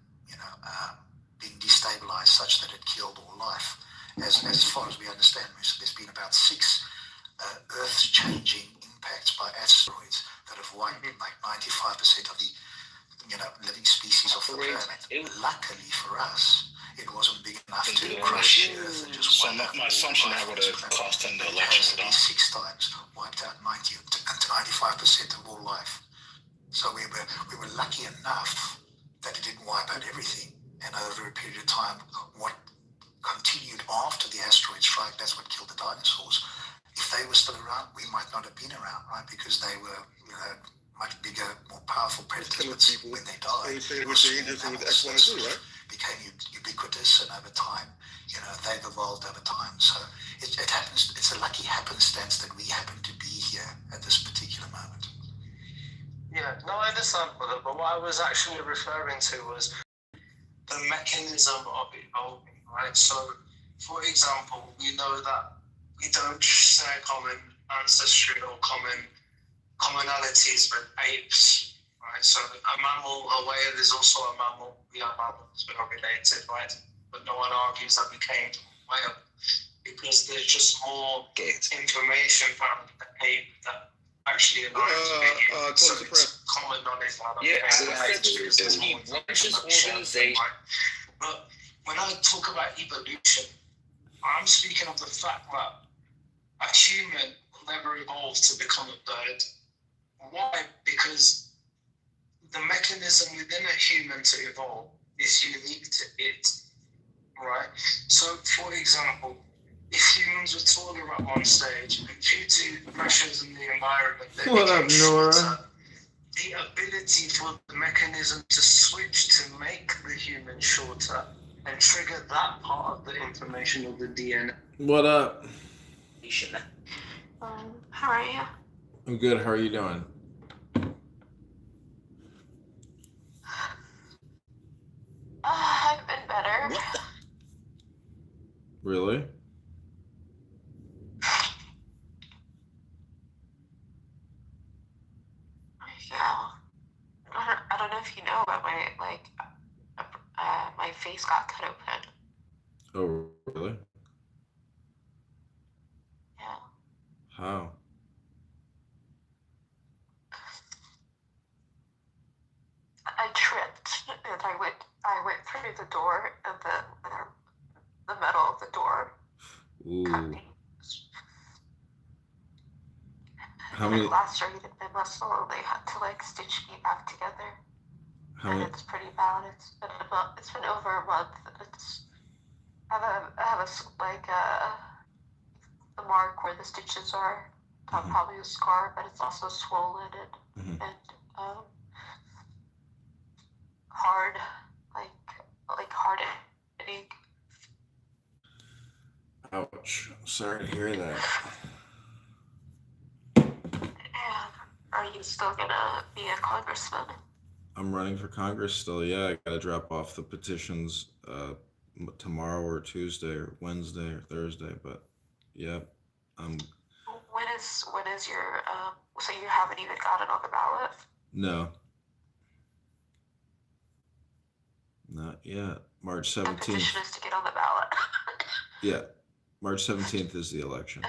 X: being destabilized such that it killed all life. As far as we understand, there's been about 6 Earth-changing impacts by asteroids that have wiped like 95% of the living species of the planet. Luckily for us, it wasn't big enough to crush the Earth and just wipe out.
M: My assumption that would have cost them the election.
X: At least 6 times wiped out 90 to 95% of all life. So we were lucky enough that it didn't wipe out everything. And over a period of time, what continued after the asteroid strike, that's what killed the dinosaurs. If they were still around, we might not have been around, right? Because they were, much bigger, more powerful predators. But when they died, became ubiquitous, and over time, they've evolved over time. So it happens. It's a lucky happenstance that we happen to be here at this particular moment.
V: Yeah, no, I understand, brother. But what I was actually referring to was the mechanism of evolving, right? So, for example, we know that we don't share common ancestry or commonalities with apes, right? So, a mammal, a whale is also a mammal. We are mammals, we are related, right? But no one argues that we came from a whale because there's just more information from the ape that actually allows so it's common knowledge. But when I talk about evolution, I'm speaking of the fact that a human never evolved to become a bird. Why? Because the mechanism within a human to evolve is unique to it, right? So, for example, if humans were taller at one stage, and due to pressures in the environment, they became shorter, the ability for the mechanism to switch to make the human shorter and trigger that part of the information of the DNA.
B: What up?
U: How are you?
B: I'm good. How are you doing?
U: I've been better.
B: Really?
U: Yeah. I don't know if you know, but my face got cut open.
B: Oh, really?
U: Yeah.
B: How?
U: I tripped and I went through the door and then the metal of the door cut
B: Ooh.
U: me.
B: How
U: And
B: many?
U: it lacerated my muscle and they had to stitch me back together.
B: How
U: And
B: many?
U: it's pretty bad. It's been over a month. I have the mark where the stitches are. Probably a scar, but it's also swollen and hard, like hard hitting.
B: Ouch. Sorry to hear that.
U: And are you still gonna be a congressman?
B: I'm running for Congress still. Yeah, I gotta drop off the petitions tomorrow or Tuesday or Wednesday or Thursday. But yeah, I'm
U: When is your so you haven't even gotten on the ballot?
B: no, not yet. March
U: The
B: 17th.
U: petition is to get on the ballot.
B: Yeah, March 17th is the election.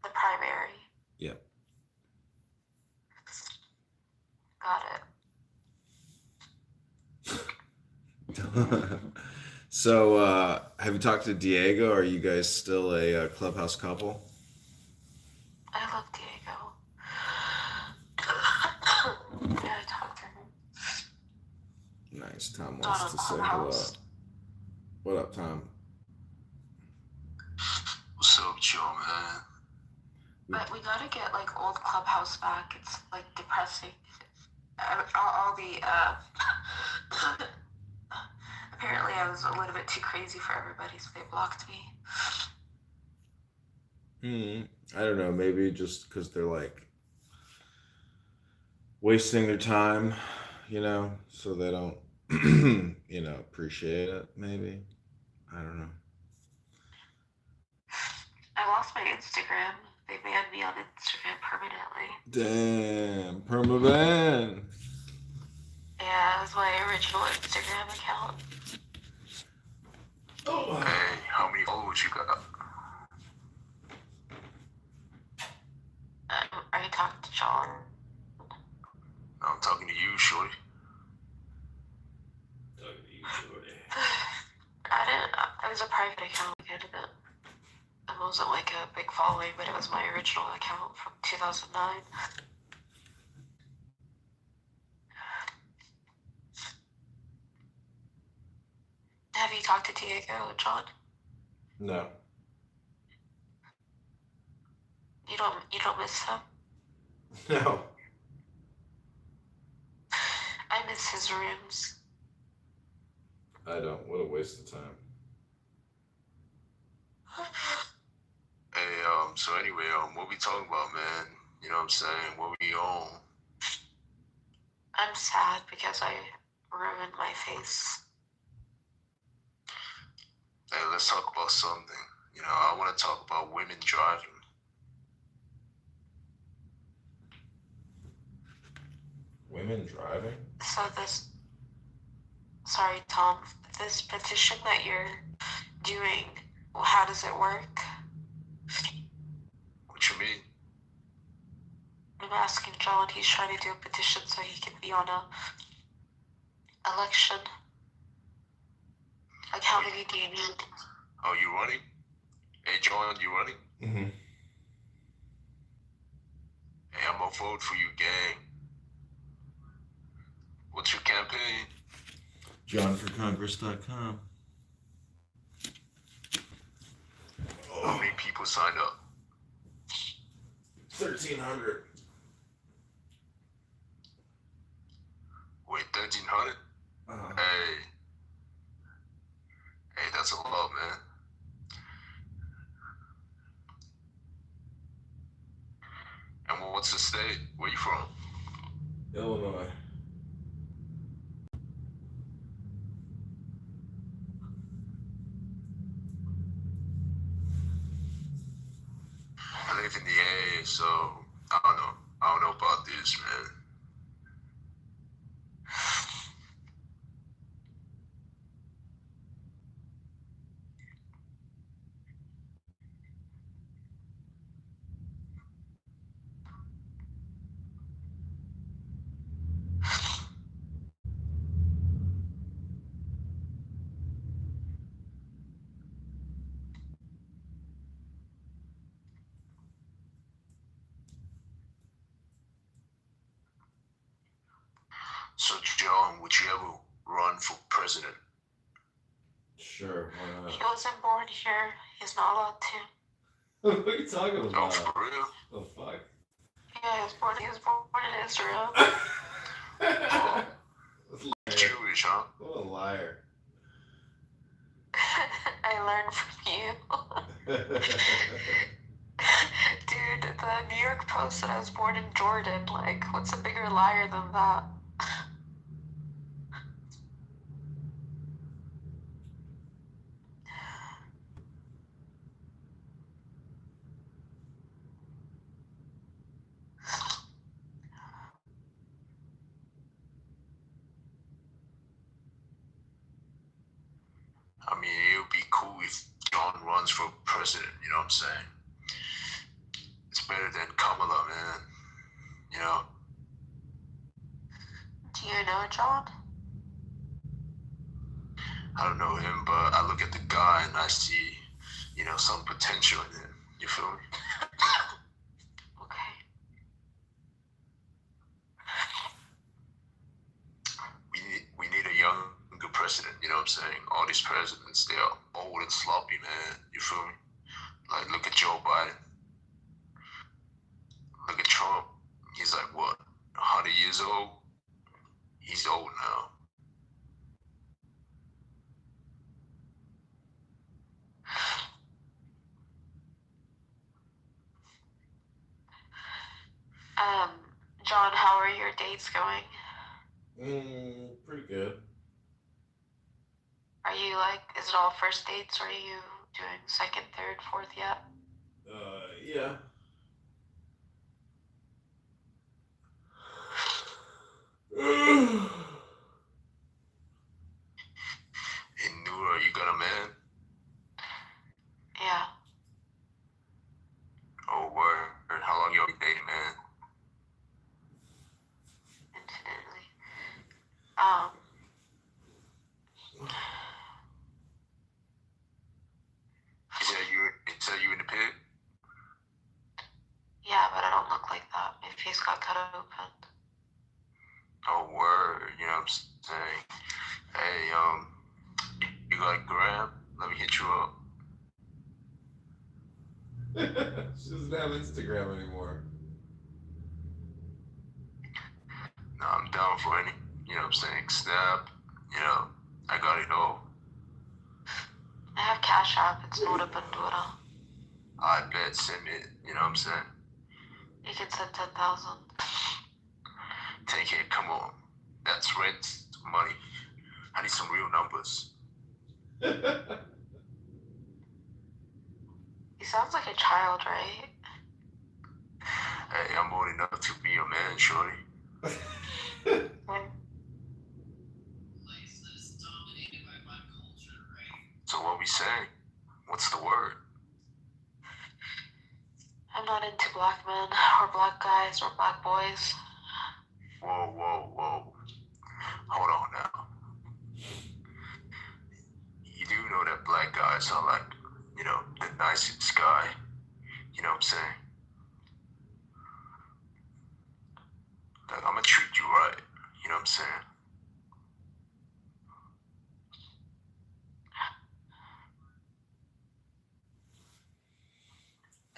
U: The primary.
B: Yeah.
U: Got it.
B: So, have you talked to Diego? Are you guys still a clubhouse couple?
U: I love Diego. Yeah, I talked to him.
B: Nice. Tom wants to say hello. What up, Tom?
R: What's up, Joe, man?
U: But we gotta get like old Clubhouse back. It's like depressing. All the apparently I was a little bit too crazy for everybody, so they blocked me.
B: I don't know. Maybe just because they're like wasting their time, so they don't, appreciate it. Maybe. I don't know.
U: I lost my Instagram. They banned me on Instagram permanently.
B: Damn, permaban.
U: Yeah, it was my original Instagram account.
R: Oh. Hey, how many followers you got?
U: Are you talking to John?
R: No, I'm talking to you, shorty.
U: It was a private account. It wasn't like a big following, but it was my original account from 2009. Have you talked to Diego, John?
B: No.
U: You don't miss him?
B: No.
U: I miss his rooms.
B: I don't. What a waste of time.
R: Hey, so anyway, what we talking about, man? You know what I'm saying? What we on?
U: I'm sad because I ruined my face.
R: Hey, let's talk about something. I want to talk about women driving.
B: Women driving?
U: Sorry, Tom, this petition that you're doing, how does it work?
R: What you mean?
U: I'm asking John, he's trying to do a petition so he can be on a election. Like, how many do you need?
R: Oh, you running? Hey, John, you running?
B: Mm-hmm.
R: Hey, I'm gonna vote for you, gang. What's your campaign?
B: JohnForCongress.com.
R: How many people signed up?
B: 1,300.
R: Wait, 1,300? Hey, that's a lot, man. And what's the state? Where you from?
B: Illinois.
R: I live in the A, so I don't know. I don't know about this, man. So, John, would you ever run for president?
B: Sure, why not?
U: He wasn't born here. He's not allowed to.
B: What are you talking about?
R: Oh, for real?
B: The fuck?
U: Yeah, he was born in Israel.
R: Oh, Jewish, huh?
B: What a liar.
U: I learned from you. Dude,
H: dude, the New York Post said I was born in Jordan. Like, what's a bigger liar than that?
R: I mean, it would be cool if John runs for president, you know what I'm saying? It's better than Kamala, man. You know?
H: Do you know John?
R: I don't know him, but I look at the guy and I see, you know, some potential in him. You feel me?
H: Okay.
R: We need a younger president, you know what I'm saying? All these presidents, they are old and sloppy, man. You feel me? Like, look at Joe Biden. Look at Trump. He's like, what, 100 years old? He's old now.
H: John, how are your dates going?
B: Pretty good.
H: Are you like, is it all first dates, or are you doing second, third, fourth yet?
B: Yeah.
R: Hey, Noora, you got a man?
H: Yeah.
R: Oh, word. How long y'all been dating, man?
H: Infinitely.
R: Is that you in the pit?
H: Yeah, but I don't look like that. My face got cut open.
R: Oh, word. You know what I'm saying? Hey, you got a gram? Let me hit you up.
B: She doesn't have Instagram anymore.
R: Nah, I'm down for any, you know what I'm saying, snap, you know, I got it all.
H: I have Cash App. It's not a Pandora.
R: I bet, send me it, you know what I'm saying?
H: You can send 10,000.
R: Take it, come on. That's rent money. I need some real numbers.
H: He sounds like a child, right?
R: Hey, I'm old enough to be your man, shorty. So what we saying? What's the word?
H: I'm not into black men, or black guys, or black boys.
R: Whoa, whoa, whoa. Hold on now. You do know that black guys are like, you know, the nicest guy. You know what I'm saying? Like, I'm gonna treat you right. You know what I'm saying?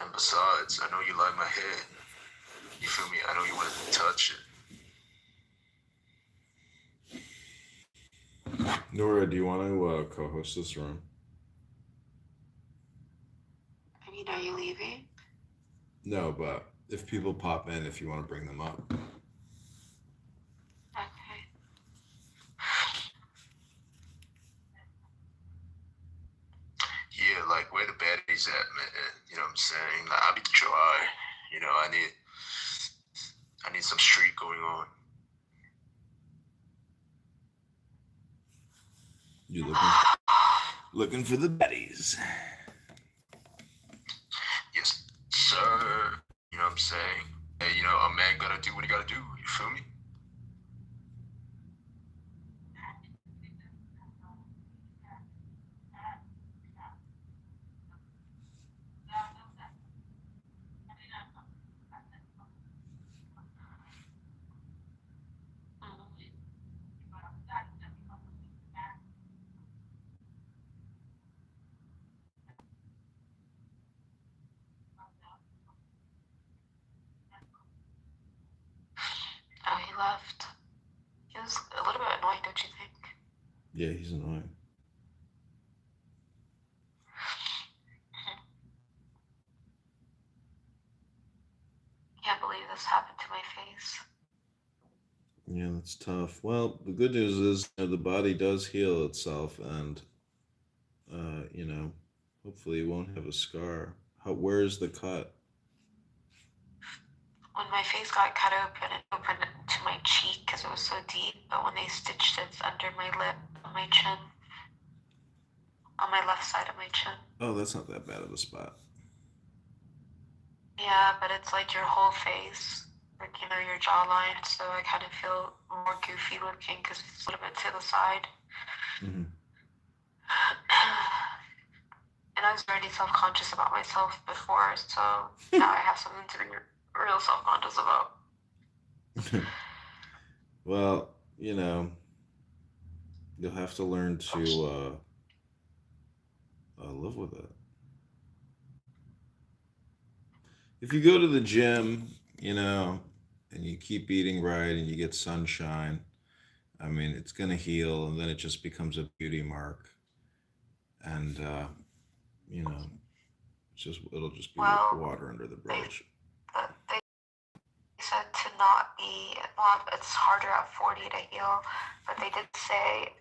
R: And besides, I know you like my hair. You feel me? I know you want to touch it.
B: Nora, do you want to co-host this room?
H: I mean, are you leaving?
B: No, but if people pop in, if you want to bring them up.
H: Okay.
R: Yeah, like where the baddies at, man? You know what I'm saying? Like, I be dry. You know, I need some street going on.
B: You looking for the baddies?
R: Yes, sir. You know what I'm saying? Hey, you know, a man gotta do what he gotta do. You feel me?
H: Oh, he left. He was a little bit annoying, don't you think?
B: Yeah, he's annoying.
U: face.
B: Yeah, that's tough. Well, the good news is the body does heal itself, and hopefully you won't have a scar. Where's the cut?
U: When my face got cut open, it opened to my cheek because it was so deep. But when they stitched it, it's under my lip, on my chin, on my left side of my chin.
B: Oh, that's not that bad of a spot.
U: Yeah, but it's like your whole face, like, your jawline. So I kind of feel more goofy looking because it's a little bit to the side.
B: Mm-hmm.
U: And I was already self-conscious about myself before, so now I have something to be real self-conscious about.
B: Well, you'll have to learn to live with it. If you go to the gym, and you keep eating right and you get sunshine, I mean, it's going to heal, and then it just becomes a beauty mark. And, it'll just be water under the bridge.
U: They said to not be, well, it's harder at 40 to heal, but they did say,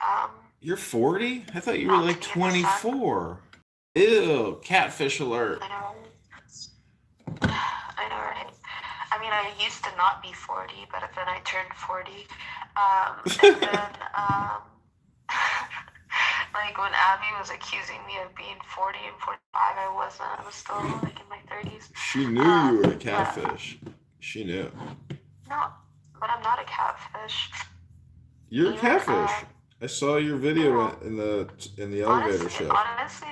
B: You're 40? I thought you were like 24. Ew, catfish alert.
U: I know, right? I mean, I used to not be 40, but then I turned 40. And then, like when Abby was accusing me of being 40 and 45, I wasn't. I was still like in my 30s.
B: She knew you were a catfish. She knew.
U: No, but I'm not a catfish.
B: You're a catfish. I saw your video in the elevator show.
U: Honestly,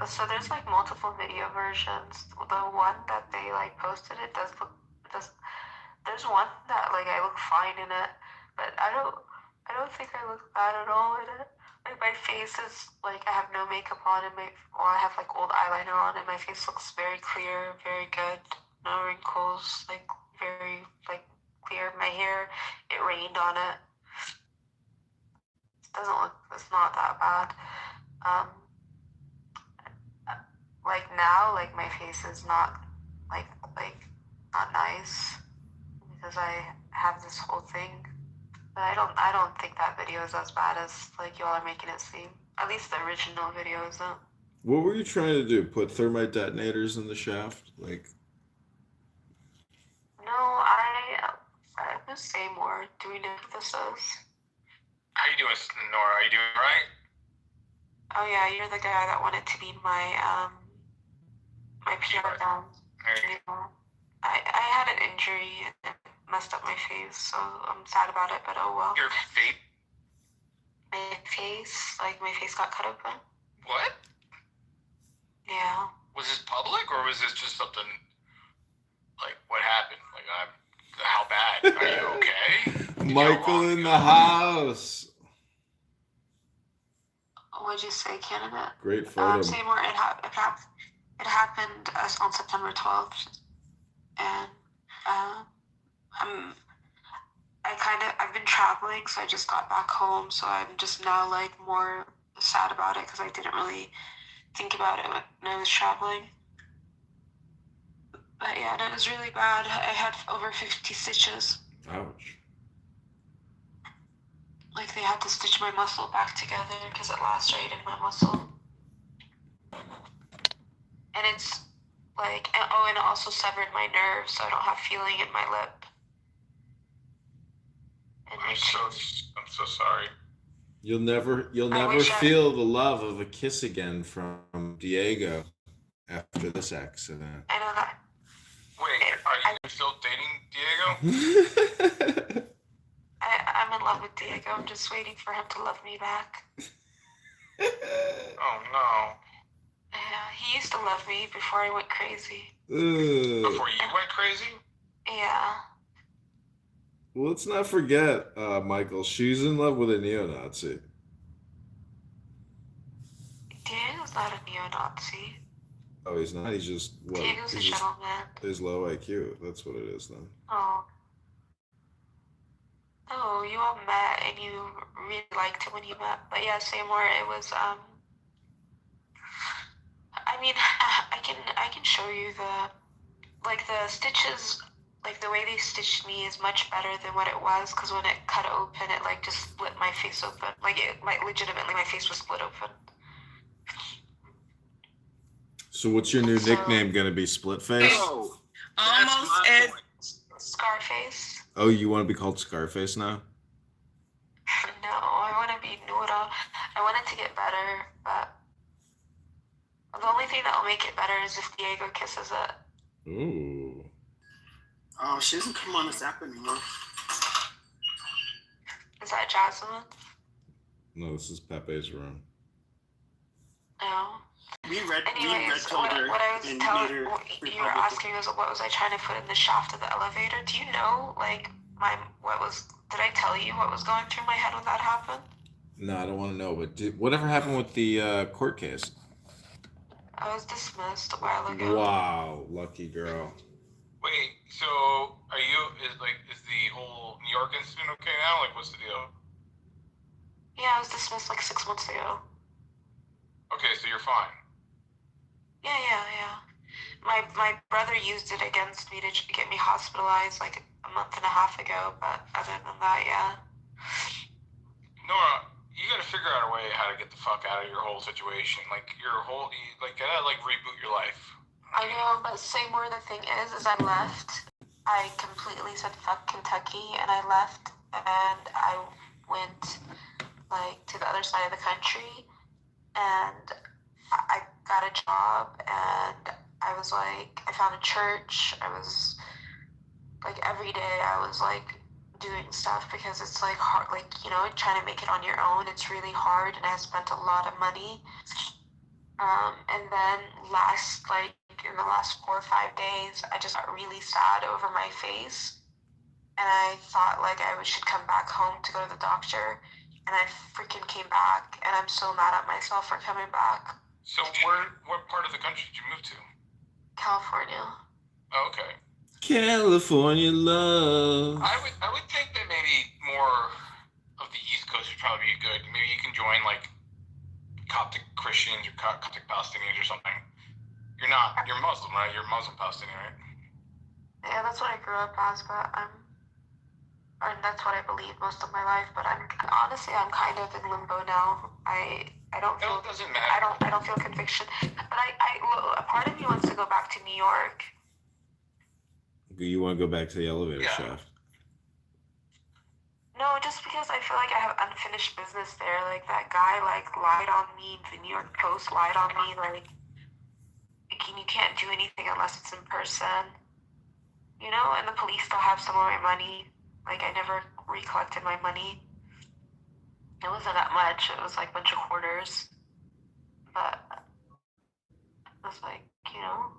U: so there's like multiple video versions. The one that they like posted, it does look. There's one that like I look fine in it, but I don't think I look bad at all in it. Like my face is like I have no makeup on, and I have like old eyeliner on, and my face looks very clear, very good, no wrinkles, like very like clear. My hair, it rained on it. It's not that bad. Like now, like my face is not like not nice because I have this whole thing. But I don't think that video is as bad as like y'all are making it seem. At least the original video isn't.
B: What were you trying to do? Put thermite detonators in the shaft? Like,
U: no, I would say more. Do we know who this is?
I: How you doing, Nora? Are you doing all right?
U: Oh yeah, you're the guy that wanted to be my my PR down. I had an injury and it messed up my face, so I'm sad about it, but oh well.
I: Your face?
U: My face, like my face got cut open.
I: What?
U: Yeah.
I: Was this public or was this just something like what happened? Like how bad? Are you okay?
B: Michael in the house.
U: What'd you say, candidate?
B: Great photo.
U: Seymour, it happened on September 12th, and I've been traveling, so I just got back home, so I'm just now like more sad about it because I didn't really think about it when I was traveling. But yeah, and it was really bad. I had over 50 stitches.
B: Ouch.
U: Like they had to stitch my muscle back together because it lacerated my muscle. And it's like, and it also severed my nerve, so I don't have feeling in my lip. And
I: I'm so sorry.
B: You'll never feel the love of a kiss again from Diego after this accident.
U: I know that.
I: Wait, are you still dating Diego?
U: I'm in love with Diego. I'm just waiting for him to love me back.
I: Oh no.
U: Yeah, he used to love me before I went crazy.
I: Before you went crazy?
U: Yeah.
B: Well, let's not forget, Michael, she's in love with a neo-Nazi.
U: Diego's not a neo-Nazi.
B: Oh, he's not? He's just, what?
U: Diego's a gentleman.
B: He's low IQ. That's what it is, then.
U: Oh. Oh, you all met and you really liked it when you met. But yeah, Seymour, it was, I mean, I can show you the stitches like the way they stitched me is much better than what it was, because when it cut open, it like just split my face open. Like legitimately, my face was split open.
B: So what's your new nickname gonna be? Split Face?
U: Oh, almost it's Scarface.
B: Oh, you want to be called Scarface now?
U: No, I want to be Nura. I want it to get better, but the only thing that will make it better is if Diego kisses it.
B: Ooh.
A: Oh, she doesn't come on this app anymore.
U: Is that Jasmine?
B: No, this is Pepe's room.
U: No.
A: We read
U: Anyways,
A: told her
U: what I was
A: and
U: telling
A: made her
U: you were asking was what was I trying to put in the shaft of the elevator? Do you know did I tell you what was going through my head when that happened?
B: No, I don't want to know. But whatever happened with the court case?
U: I was dismissed a while ago.
B: Wow, lucky girl.
I: Wait, so is the whole New York incident okay now? Like, what's the deal?
U: Yeah, I was dismissed like 6 months ago.
I: Okay, so you're fine.
U: Yeah. My brother used it against me to get me hospitalized like a month and a half ago, but other than that, yeah.
I: Nora, you gotta figure out a way how to get the fuck out of your whole situation. Like, gotta reboot your life.
U: I know, but say more, the thing is I left. I completely said fuck Kentucky, and I left, and I went like to the other side of the country, and I got a job, and I was like, I found a church. I was like, every day I was like doing stuff, because it's like hard, like, you know, trying to make it on your own. It's really hard, and I spent a lot of money. And then in the last 4 or 5 days, I just got really sad over my face, and I thought like I should come back home to go to the doctor, and I freaking came back, and I'm so mad at myself for coming back.
I: So what part of the country did you move to?
U: California.
I: Oh, okay.
B: California love.
I: I would think that maybe more of the East Coast would probably be good. Maybe you can join like Coptic Christians or Coptic Palestinians or something. You're Muslim, right? You're Muslim Palestinian, right?
U: Yeah, that's what I grew up as, and that's what I believed most of my life. But I'm kind of in limbo now. I don't feel.
I: It doesn't matter.
U: I don't feel conviction. But a part of me wants to go back to New York.
B: You want to go back to the elevator shaft?
U: No, just because I feel like I have unfinished business there. Like, that guy lied on me. The New York Post lied on me. Like you can't do anything unless it's in person. You know, and the police still have some of my money. Like, I never recollected my money. It wasn't that much. It was like a bunch of quarters. But it was like, you know.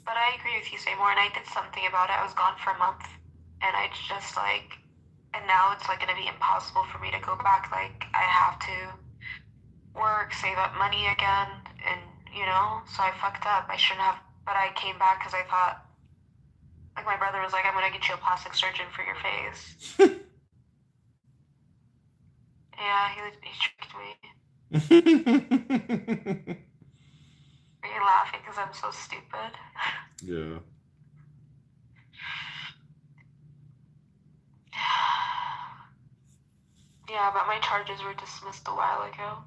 U: But I agree with you, Seymour, and I did something about it. I was gone for a month, and I just and now it's like gonna be impossible for me to go back. Like, I have to work, save up money again, and you know, so I fucked up. I shouldn't have, but I came back because I thought, like, my brother was like, I'm gonna get you a plastic surgeon for your face. Yeah, he tricked me. Are you laughing because I'm so stupid?
B: Yeah.
U: Yeah, but my charges were dismissed a while ago.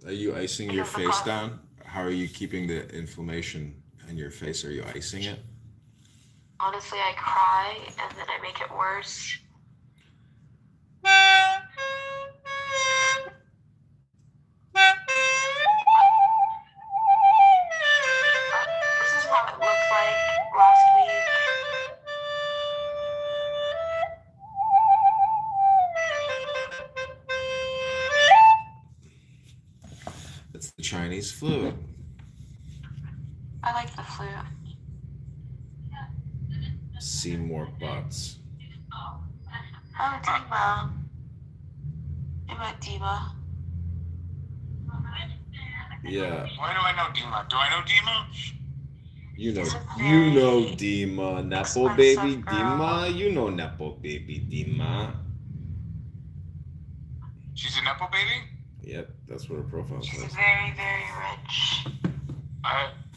B: Are you icing your face down? How are you keeping the inflammation in your face? Are you icing it?
U: Honestly, I cry and then I make it worse. This is how it looked like last week.
B: It's the Chinese flute.
U: I like the flute.
B: See more butts.
U: Oh, Dima. You met Dima.
B: Yeah.
I: Why do I know Dima? Do I know Dima?
B: You know Dima, Nepo baby Dima. You know Nepo baby Dima.
I: She's a Nepo baby?
B: Yep, that's what her profile
U: She's
B: says.
U: very, very rich.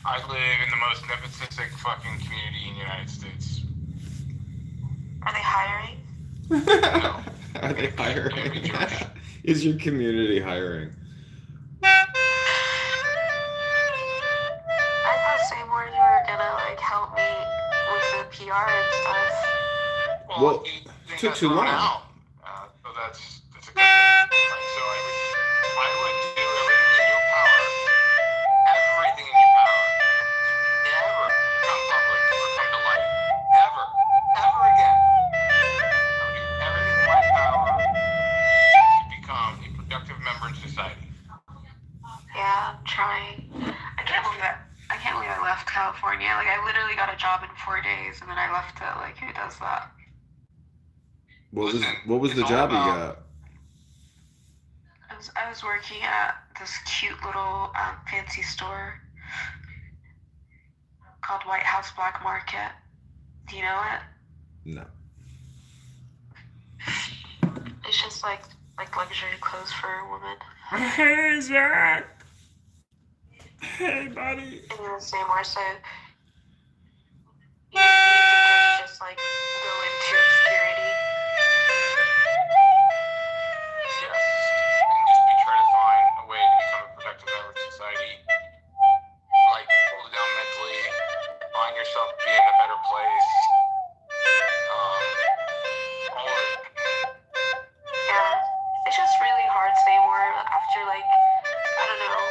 I: I live in the most nepotistic fucking community in the United States.
H: Are they hiring?
I: No.
B: Are they hiring? Is your community hiring?
H: I thought Seymour you were gonna like help me with the PR and stuff.
B: Well, it took too long.
I: So that's a good thing. Right? So I would do everything in your power, everything in your power, to never come public or come to light, ever again. I would do everything in my power to become a productive member in society.
H: Yeah, I'm trying. I can't believe I left California. Like I literally got a job in 4 days and then I left it. Like who does that?
B: What was the job you got?
H: I was working at this cute little fancy store called White House Black Market. Do you know it?
B: No.
H: It's just like luxury clothes for women.
B: Hey, Zach. Hey, buddy.
H: And then Seymour said, you can just like go into obscurity.
I: Yes. And just try to find a way to become a productive member of society. Like, hold it down mentally, find yourself being in a better place. All of it.
H: Yeah. It's just really hard, Seymour, after like, I don't know.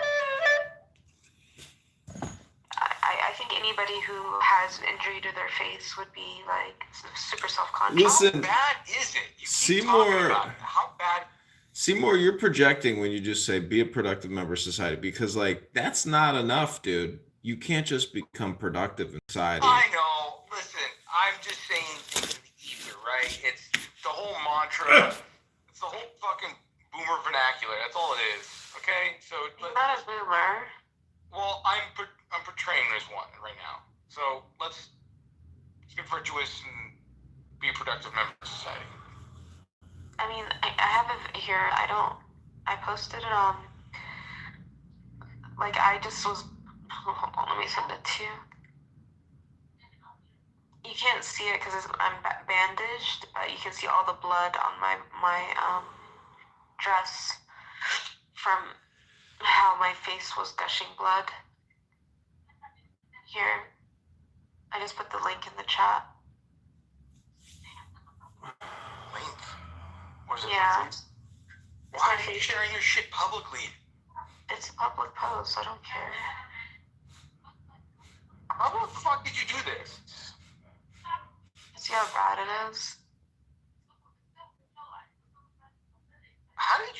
H: I think anybody who has injury to their face would be like super self-conscious.
B: Listen,
I: how bad is it? You keep
B: Seymour.
I: talking about it. How bad?
B: Seymour, you're projecting when you just say be a productive member of society because, like, that's not enough, dude. You can't just become productive in society.
I: I know. Listen, I'm just saying things in the ether, right? It's the whole mantra. It's the whole fucking boomer vernacular. That's all it is. Okay? So.
H: You're not a boomer.
I: Well, I'm portraying as one right now. So let's be virtuous and be a productive member of society.
H: I mean, I have it here. I posted it on. Like, I just was. Hold on, let me send it to you. You can't see it because I'm bandaged, but you can see all the blood on my dress from how my face was gushing blood. Here, I just put the link in the chat.
I: Link? What is it?
H: Yeah.
I: Why are you sharing your shit publicly?
H: It's a public post. I don't care.
I: How the fuck did you do this?
H: See how bad it is?
I: How did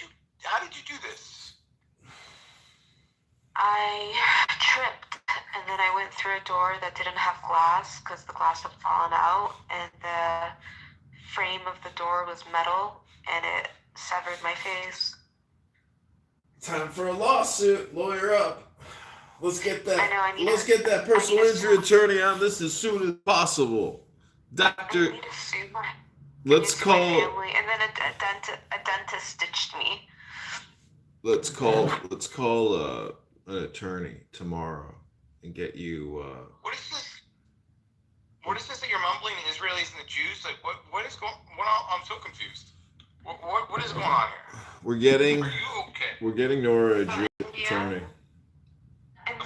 I: you do this?
H: I tripped, and then I went through a door that didn't have glass because the glass had fallen out, and the frame of the door was metal, and it severed my face.
B: Time for a lawsuit. Lawyer up. Let's get that.
H: Let's
B: get that personal injury attorney on this as soon as possible. Doctor.
H: I need to sue my.
B: Let's call.
H: My family, and then a dentist stitched me.
B: Let's call an attorney tomorrow and get you.
I: What is this? What is this that you're mumbling? The Israelis and the Jews? Like what is going? I'm so confused. What is going on here?
B: We're getting.
I: Are you okay?
B: We're getting Nora a attorney.
I: Of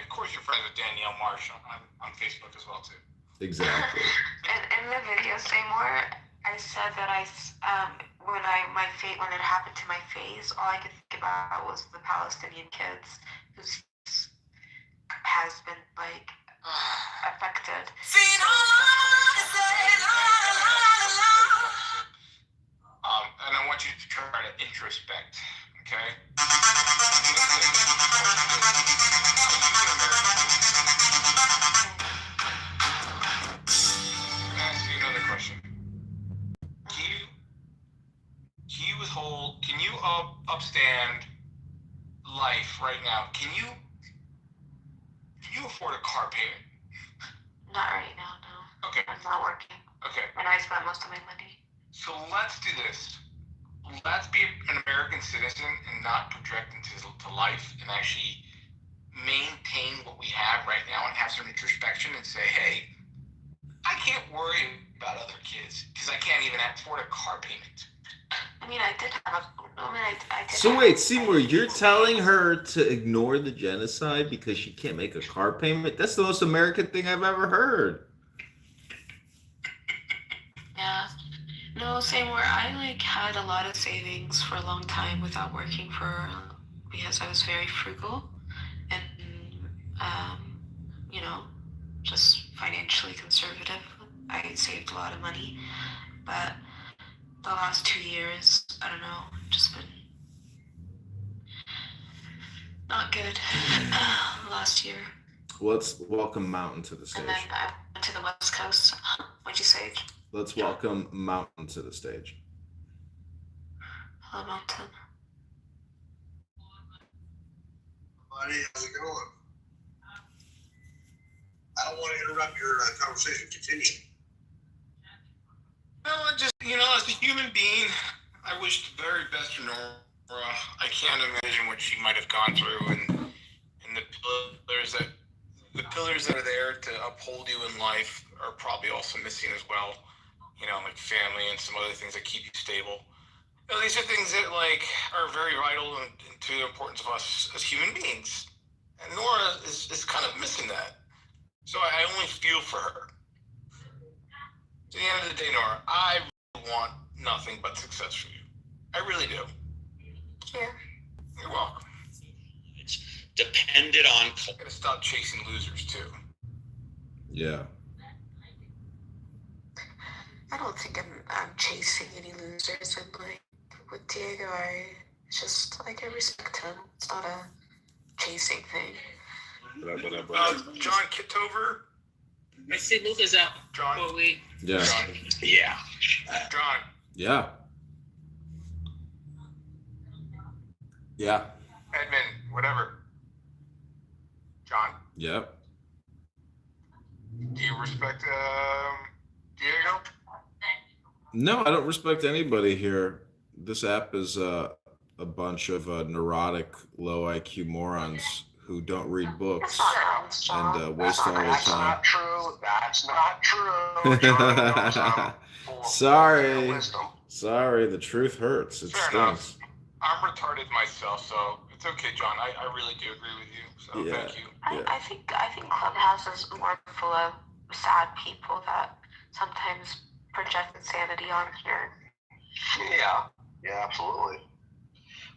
I: course, you're friends with Danielle Marsh on Facebook as well too.
B: Exactly.
H: In the video, Seymour, I said that when it happened to my face, all I could think about was the Palestinian kids whose has been like affected.
I: And I want you to try to introspect, okay? Another question. Can you upstand life right now? Can you afford a car payment?
H: Not right now, no.
I: Okay.
H: I'm not working.
I: Okay.
H: And I spent most of my money.
I: So let's do this. Let's be an American citizen and not project into life and actually maintain what we have right now and have some introspection and say, hey, I can't worry about other kids because I can't even afford a car payment.
H: I mean, I did have. I did.
B: So wait, Seymour, you're telling her to ignore the genocide because she can't make a car payment? That's the most American thing I've ever heard.
J: Yeah. No, same where I like had a lot of savings for a long time without working because I was very frugal and you know, just financially conservative. I saved a lot of money, but the last 2 years, I don't know, just been not good. Last year.
B: Let's welcome Mountain to the stage.
J: And then I went to the West Coast. What'd you say?
B: Let's welcome Mountain to the stage.
J: Hello, Mountain.
R: Buddy, how's it going? I don't want to interrupt your conversation. Continue.
I: No, as a human being, I wish the very best for Nora. I can't imagine what she might have gone through, and the pillars that are there to uphold you in life are probably also missing as well. Like family and some other things that keep you stable. These are things that are very vital to the importance of us as human beings. And Nora is kind of missing that. So I only feel for her. At the end of the day, Nora, I really want nothing but success for you. I really do.
J: Yeah.
I: You're welcome.
E: It's dependent on.
I: I'm gonna stop chasing losers too.
B: Yeah.
J: I don't think I'm chasing any losers, and with Diego, I respect him. It's not a chasing thing.
I: John Kitover.
K: I see Lucas out.
I: John.
K: Oh, wait.
B: Yeah.
I: John.
E: Yeah.
I: John.
B: Yeah. Yeah.
I: Edmund. Whatever. John.
B: Yep.
I: Do you respect Diego?
B: No, I don't respect anybody here. This app is a bunch of neurotic, low IQ morons who don't read books and waste all their time.
R: That's not true. John knows
B: Sorry, the truth hurts. It stings.
I: I'm retarded myself, so it's okay, John. I really do agree with you. So
B: Yeah.
I: thank you.
J: I think Clubhouse is more full of sad people that sometimes project insanity on here.
R: Yeah, absolutely.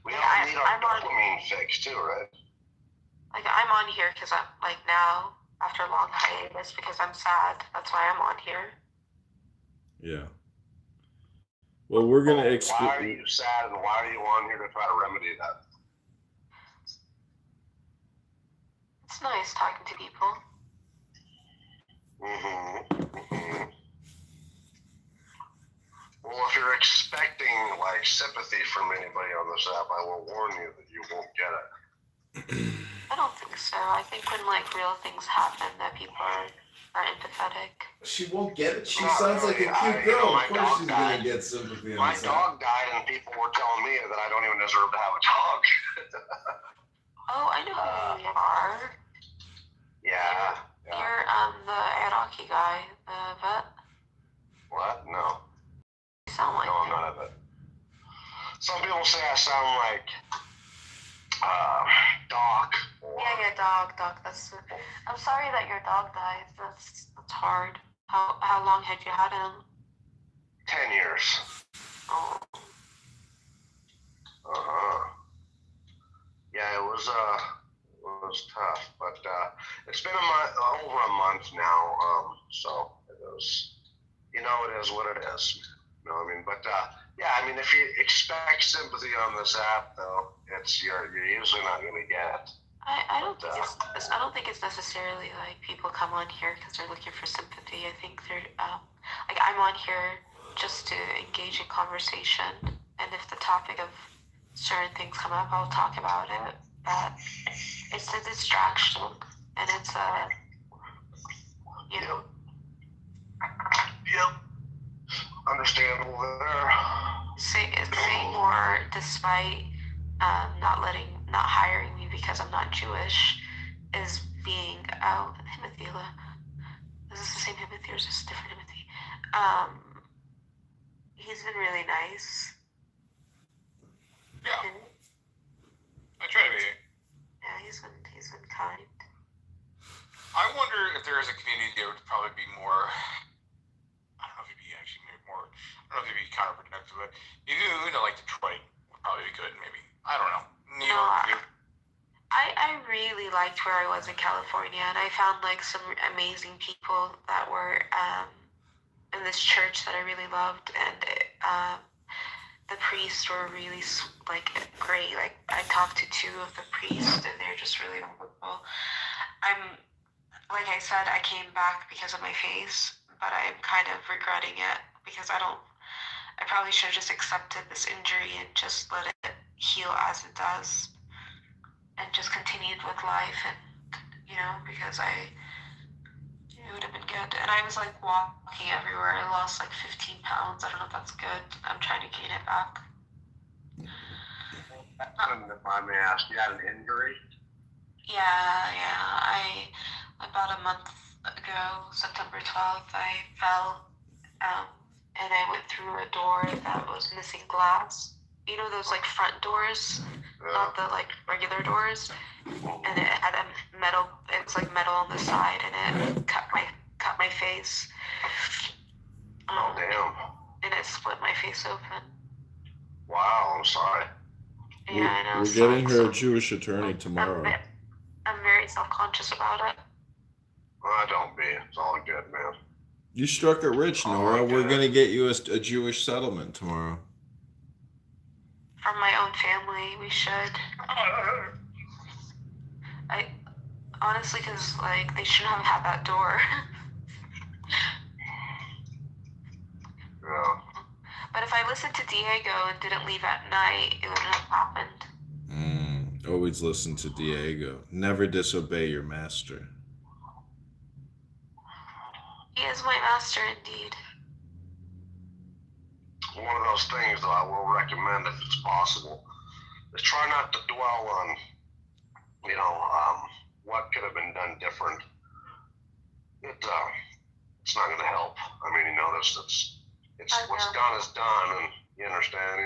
R: We all need our dopamine fix too, right?
J: I'm on here because I'm now after a long hiatus because I'm sad. That's why I'm on here.
B: Yeah. Well, we're gonna
R: Why are you sad, and why are you on here to try to remedy that?
J: It's nice talking to people.
R: Well, if you're expecting sympathy from anybody on this app, I will warn you that you won't get it.
J: I don't think so. I think when real things happen, that people are empathetic.
B: She won't get it. She
R: Not
B: sounds
R: really.
B: like a cute girl.
R: My
B: Of course
R: dog
B: she's
R: died.
B: gonna get sympathy.
R: My dog died, and people were telling me that I don't even deserve to have a dog.
J: Oh, I know who you are.
R: Yeah.
J: You're the Iraqi guy, the vet.
R: What? No.
J: You sound like
R: No, I'm not a vet. Some people say I sound like Doc.
J: Yeah, dog. I'm sorry that your dog died. That's hard. How long had you had him?
R: 10 years.
J: Oh.
R: Yeah, it was tough, but it's been over a month now. So it was, it is what it is. You know what I mean? But if you expect sympathy on this app, though, you're usually not going to get it.
J: I don't think it's necessarily people come on here because they're looking for sympathy. I think they're I'm on here just to engage in conversation, and if the topic of certain things come up, I'll talk about it. But it's a distraction, and it's
R: Yep. Understandable there.
J: Saying more despite not hiring me because I'm not Jewish is being Himothy. Is this the same Himothy or is this a different Himothy? He's been really nice.
I: Yeah.
J: And,
I: I try to be.
J: yeah, he's been kind.
I: I wonder if there is a community that would probably be more. I don't know if it'd be actually maybe more. I don't know if it'd be counterproductive, but you know, like Detroit would probably be good. Maybe I don't know. New York.
J: I really liked where I was in California, and I found like some amazing people that were in this church that I really loved, and the priests were really like great. Like I talked to 2 of the priests, and they're just really wonderful. Like I said, I came back because of my face, but I'm kind of regretting it because I probably should have just accepted this injury and just let it heal as it does and just continued with life, and because it would have been good. And I was like walking everywhere. I lost like 15 pounds. I don't know if that's good. I'm trying to gain it back.
R: If I may ask, you had an injury?
J: Yeah. About a month ago, September 12th, I fell and I went through a door that was missing glass. You know those like front doors, not the like regular doors, and it had a metal. It was like metal on the side, and it cut my face.
R: Oh damn!
J: And it split my face open.
R: Wow, I'm sorry.
J: Yeah, I know.
B: We're getting her a Jewish attorney tomorrow.
J: I'm very self-conscious about it.
R: Don't be. It's all good, man.
B: You struck it rich, Nora. We're gonna get you a Jewish settlement tomorrow.
J: From my own family, we should. I honestly, because like they shouldn't have had that door.
R: Yeah.
J: But if I listened to Diego and didn't leave at night, it wouldn't have happened.
B: Always listen to Diego. Never disobey your master.
J: He is my master indeed.
R: One of those things that I will recommend if it's possible is try not to dwell on, what could have been done different. It's not going to help. I mean, it's what's done is done, and you understand,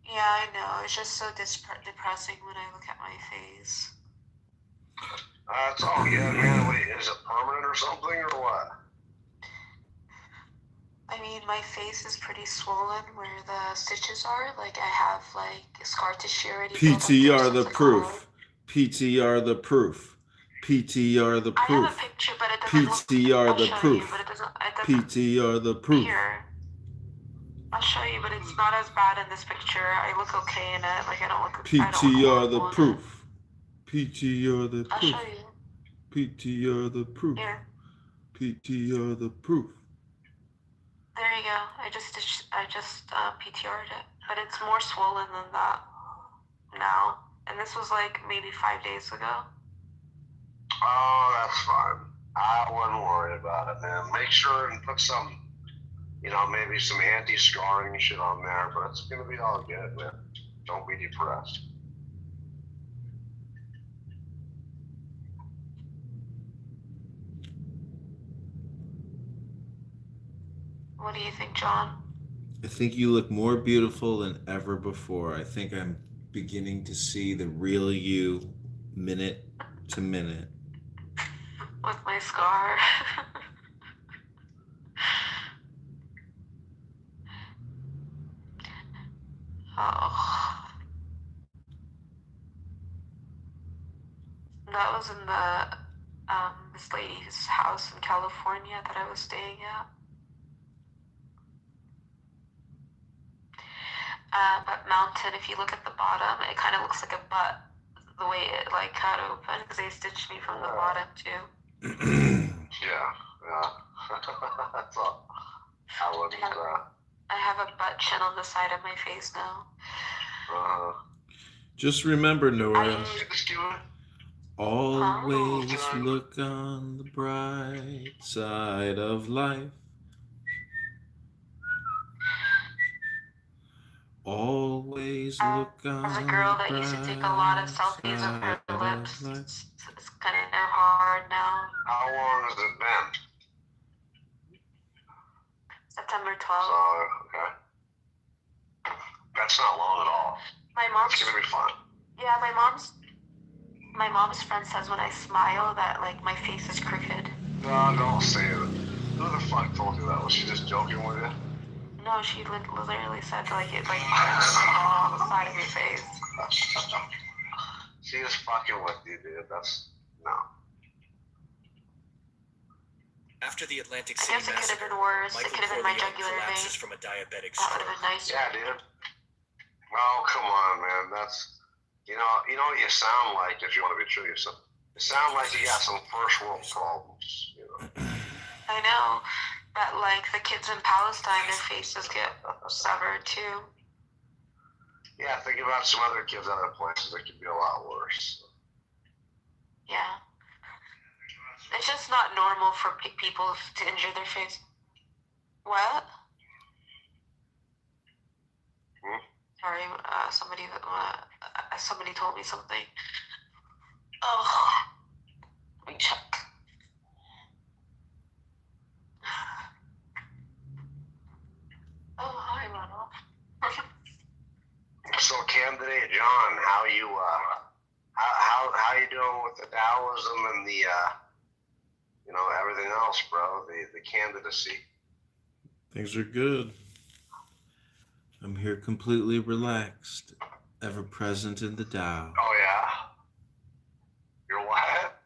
J: Yeah, I know. It's just so depressing when I look at my face.
R: That's all good, man. Wait, is it permanent or something, or what?
J: I mean, my face is pretty swollen where the stitches are. Like, I have, like, scar tissue already.
B: PTR the proof. PTR the proof. PTR the proof.
J: I have a picture, but it doesn't
B: PTR the proof.
J: you, but it doesn't
B: PTR the proof.
J: Here. I'll show you, but it's not as bad in this picture. I look okay in it. Like, I don't look
B: PTR the proof. PTR the
J: I'll
B: proof.
J: show you.
B: PTR the proof.
J: Here.
B: PTR the proof.
J: There you go. I just PTR'd it, but it's more swollen than that now. And this was like maybe 5 days ago.
R: Oh, that's fine. I wouldn't worry about it, man. Make sure and put some, maybe some anti-scarring shit on there, but it's gonna be all good, man. Don't be depressed.
J: What do you think, John?
B: I think you look more beautiful than ever before. I think I'm beginning to see the real you minute to minute.
J: With my scar. Oh. That was in the this lady's house in California that I was staying at. But Mountain, if you look at the bottom, it kind of looks like a butt, the way it like cut open, because they stitched me from the bottom too.
R: Yeah. That's all. I wouldn't.
J: I have a butt chin on the side of my face now.
B: Just remember, Nora. Always look on the bright side of life. Always look on
J: as a girl that used to take a lot of selfies of her lips. It's kind of hard now.
D: How long has it been?
J: September 12th.
D: So, okay. That's not long at all.
J: My mom's
D: It's gonna be fun.
J: Yeah, my mom's friend says when I smile that like my face is crooked.
D: No, don't say it. Who the fuck told you that? Was she just joking with you?
J: No, she literally said like it like on the side of your face.
D: She is fucking with you, dude. That's no.
N: After the Atlantic
J: I
N: City
J: guess it could have
N: massacre,
J: been worse. It
N: Michael
J: could have been my
N: Corleone
J: jugular vein.
N: collapses from a diabetic
J: That would
N: stroke.
J: have been nice.
D: Yeah, dude. Oh, come on, man. That's you know what you sound like if you want to be true. You sound like you got some first world problems. You know.
J: I know, but like the kids in Palestine, their faces get severed too.
D: Yeah, think about some other kids other places that could be a lot worse.
J: Yeah. It's just not normal for people to injure their face. What? Sorry, somebody told me something. Oh, let me check. Oh, hi, Ronald.
D: So, candidate John, how you doing with the Taoism and the everything else, bro? The candidacy.
B: Things are good. I'm here completely relaxed, ever present in the Tao.
D: Oh yeah. You're what?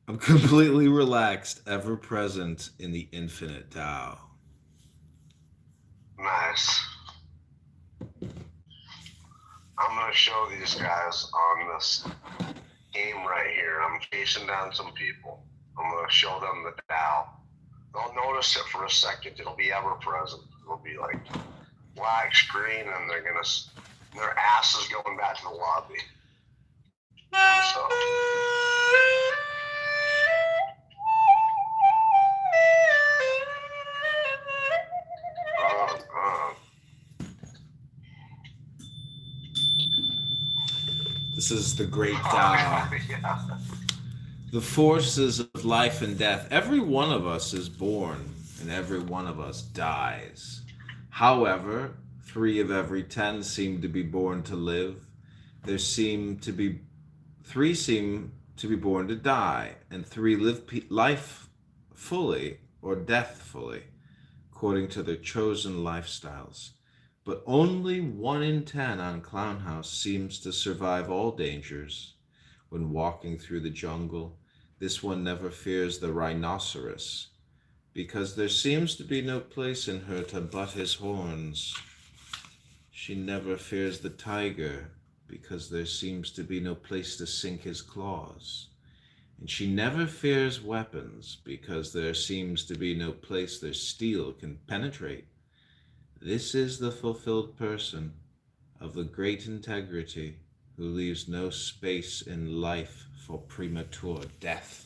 B: I'm completely relaxed, ever present in the infinite Tao.
D: Nice. I'm gonna show these guys on this game right here. I'm chasing down some people. I'm gonna show them the Tao. They'll notice it for a second. It'll be ever present. It'll be like black screen, and their ass is going back to the lobby. So.
B: This is the great Tao.
D: Yeah.
B: The forces of life and death. Every one of us is born, and every one of us dies. However, 3 of every 10 seem to be born to live. 3 seem to be born to die, and 3 live life fully or death fully, according to their chosen lifestyles. But only 1 in 10 on Clown House seems to survive all dangers. When walking through the jungle, this one never fears the rhinoceros, because there seems to be no place in her to butt his horns. She never fears the tiger, because there seems to be no place to sink his claws. And she never fears weapons, because there seems to be no place their steel can penetrate. This is the fulfilled person of the great integrity, who leaves no space in life for premature death.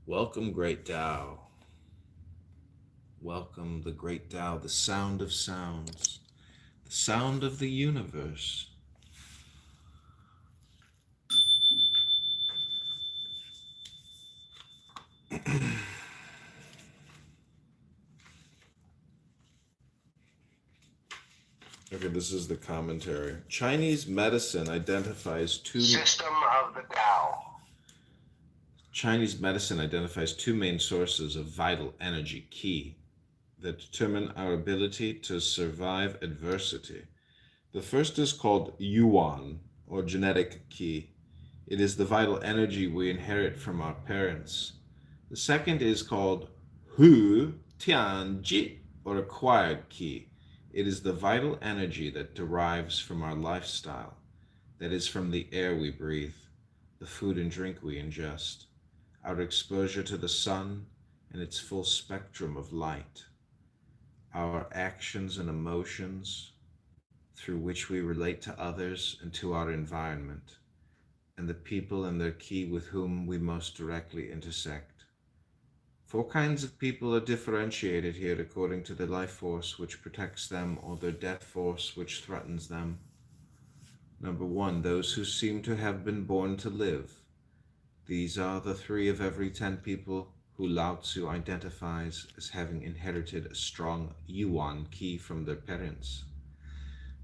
B: Welcome, great Tao. Welcome, the great Tao, the sound of sounds, the sound of the universe. Okay, this is the commentary. Chinese medicine identifies
D: System of the Tao.
B: Chinese medicine identifies 2 main sources of vital energy qi that determine our ability to survive adversity. The first is called yuan, or genetic qi. It is the vital energy we inherit from our parents. The second is called hu tianji, or acquired qi. It is the vital energy that derives from our lifestyle, that is from the air we breathe, the food and drink we ingest, our exposure to the sun and its full spectrum of light, our actions and emotions through which we relate to others and to our environment, and the people and their key with whom we most directly intersect. Four kinds of people are differentiated here according to the life force which protects them or their death force which threatens them. Number one, those who seem to have been born to live. These are the 3 of every 10 people who Lao Tzu identifies as having inherited a strong Yuan key from their parents.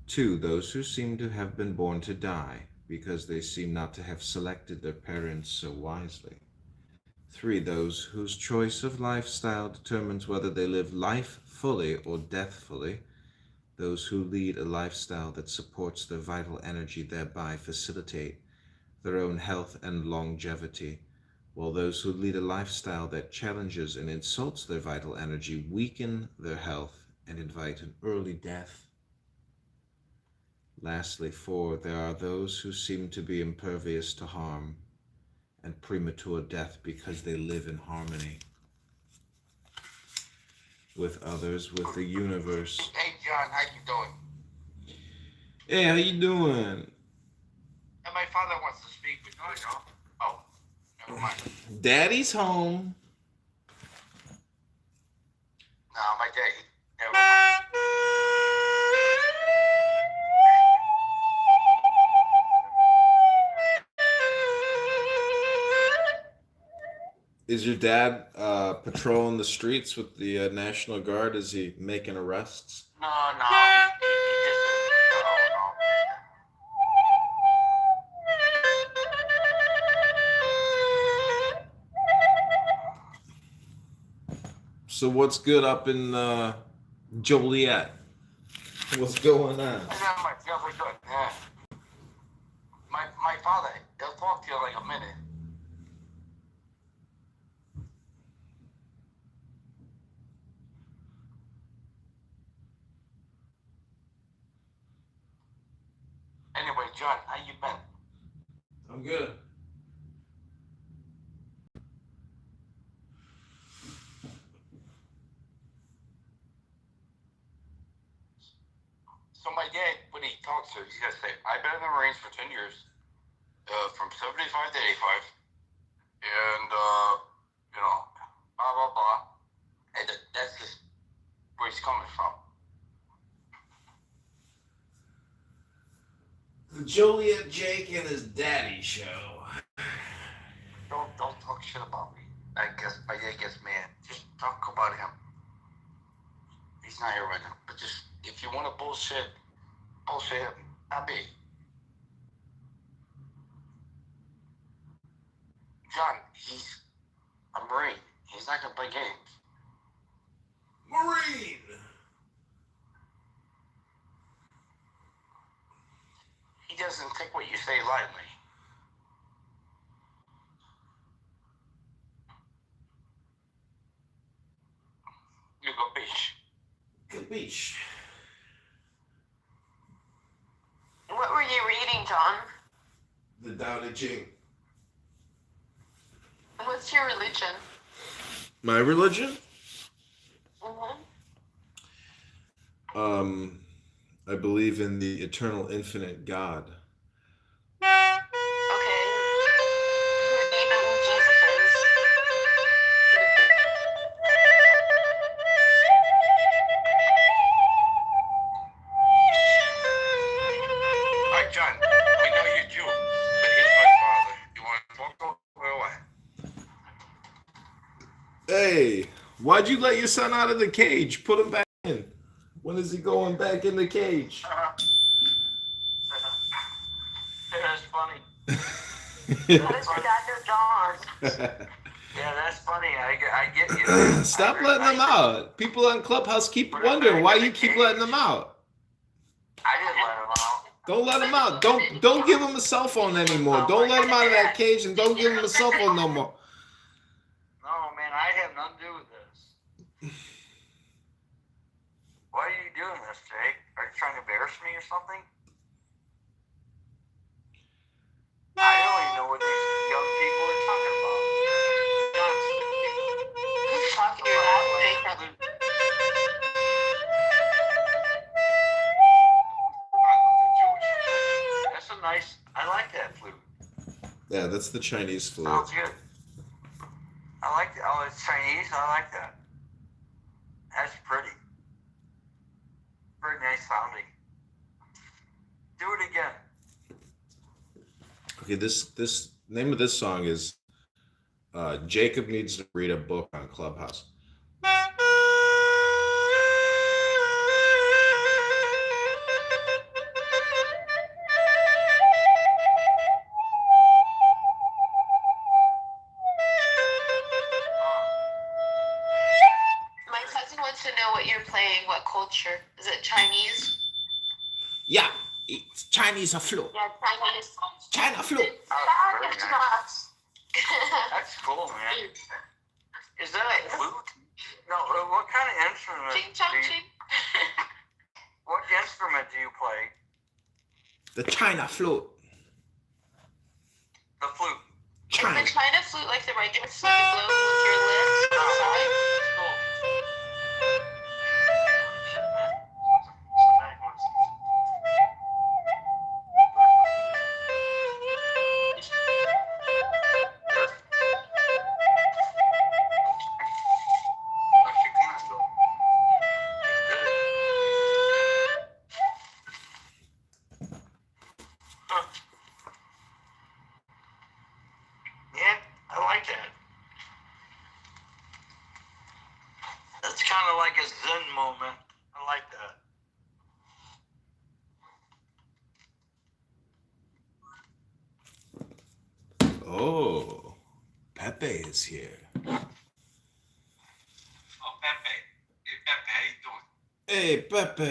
B: 2, those who seem to have been born to die, because they seem not to have selected their parents so wisely. 3, those whose choice of lifestyle determines whether they live life fully or death fully, those who lead a lifestyle that supports their vital energy thereby facilitate their own health and longevity, while those who lead a lifestyle that challenges and insults their vital energy weaken their health and invite an early death. Lastly, 4, there are those who seem to be impervious to harm and premature death because they live in harmony with others, with the universe.
V: Hey John, how you doing?
B: Hey, how you doing?
V: And my father wants to speak with you. Oh, never mind.
B: Daddy's home.
V: No, my daddy. Never mind.
B: Is your dad patrolling the streets with the National Guard? Is he making arrests?
V: No, he
B: So what's good up in Joliet? What's going on?
V: Definitely good. Yeah. My father, he'll talk to you like a minute. Anyway, John, how you been?
B: I'm good.
V: So my dad, when he talks to you, he's gonna say, I've been in the Marines for 10 years, from 75 to 85, and, blah, blah, blah. And that's just where he's coming from.
B: The Joliet Jake and his daddy show.
V: Don't talk shit about me. I guess my dad gets mad. Just talk about him. He's not here right now. But just, if you want to bullshit him, not me. John, he's a Marine. He's not gonna play games.
B: Marine!
V: He doesn't take what you say lightly. You go beach.
B: Capiche.
J: What were you reading, John?
B: The Tao Te Ching.
J: What's your religion?
B: My religion?
J: Mm-hmm.
B: I believe in the eternal infinite God.
J: Okay. Who do you believe Jesus is?
V: Alright, John, we know you're Jew, but here's my father. You want to talk to him or what?
B: Hey, why'd you let your son out of the cage? Put him back in. When is he going back in the cage?
V: That's funny.
J: What is your dad do, John?
V: Yeah, that's funny. I get you.
B: Stop letting them out. People on Clubhouse keep wondering why you keep letting them out.
V: I didn't let him out.
B: Don't let him out. Don't give him a cell phone anymore. Don't let him out of that cage and don't give him a cell phone no more.
V: No, man, I have nothing to do with this. Why are you doing this, Jake? Are you trying to embarrass me or something? I don't even know what these young people are talking about.
J: Who's talking to you that way?
B: Yeah, that's the Chinese flute.
G: Sounds good. I like it. Oh, it's Chinese. I like that. That's pretty. Very nice sounding. Do it again.
B: Okay, this name of this song is Jacob Needs to Read a Book on Clubhouse.
J: My cousin wants to know what you're playing, what culture. Is it Chinese?
B: Yeah, it's Chinese flute.
J: Yeah, Chinese.
B: China flute.
G: Oh, very nice. That's cool, man. Is that a flute? No, what kind of instrument?
J: Ching chong ching.
G: What instrument do you play?
B: The China flute.
G: The flute.
B: China.
J: Is the China flute like the regular flute that blows with your lips outside?
G: Yeah, I like that. That's kind of like a Zen moment. I like that.
B: Oh, Pepe is here.
O: Oh, Pepe. Hey, Pepe, how you doing?
B: Hey, Pepe.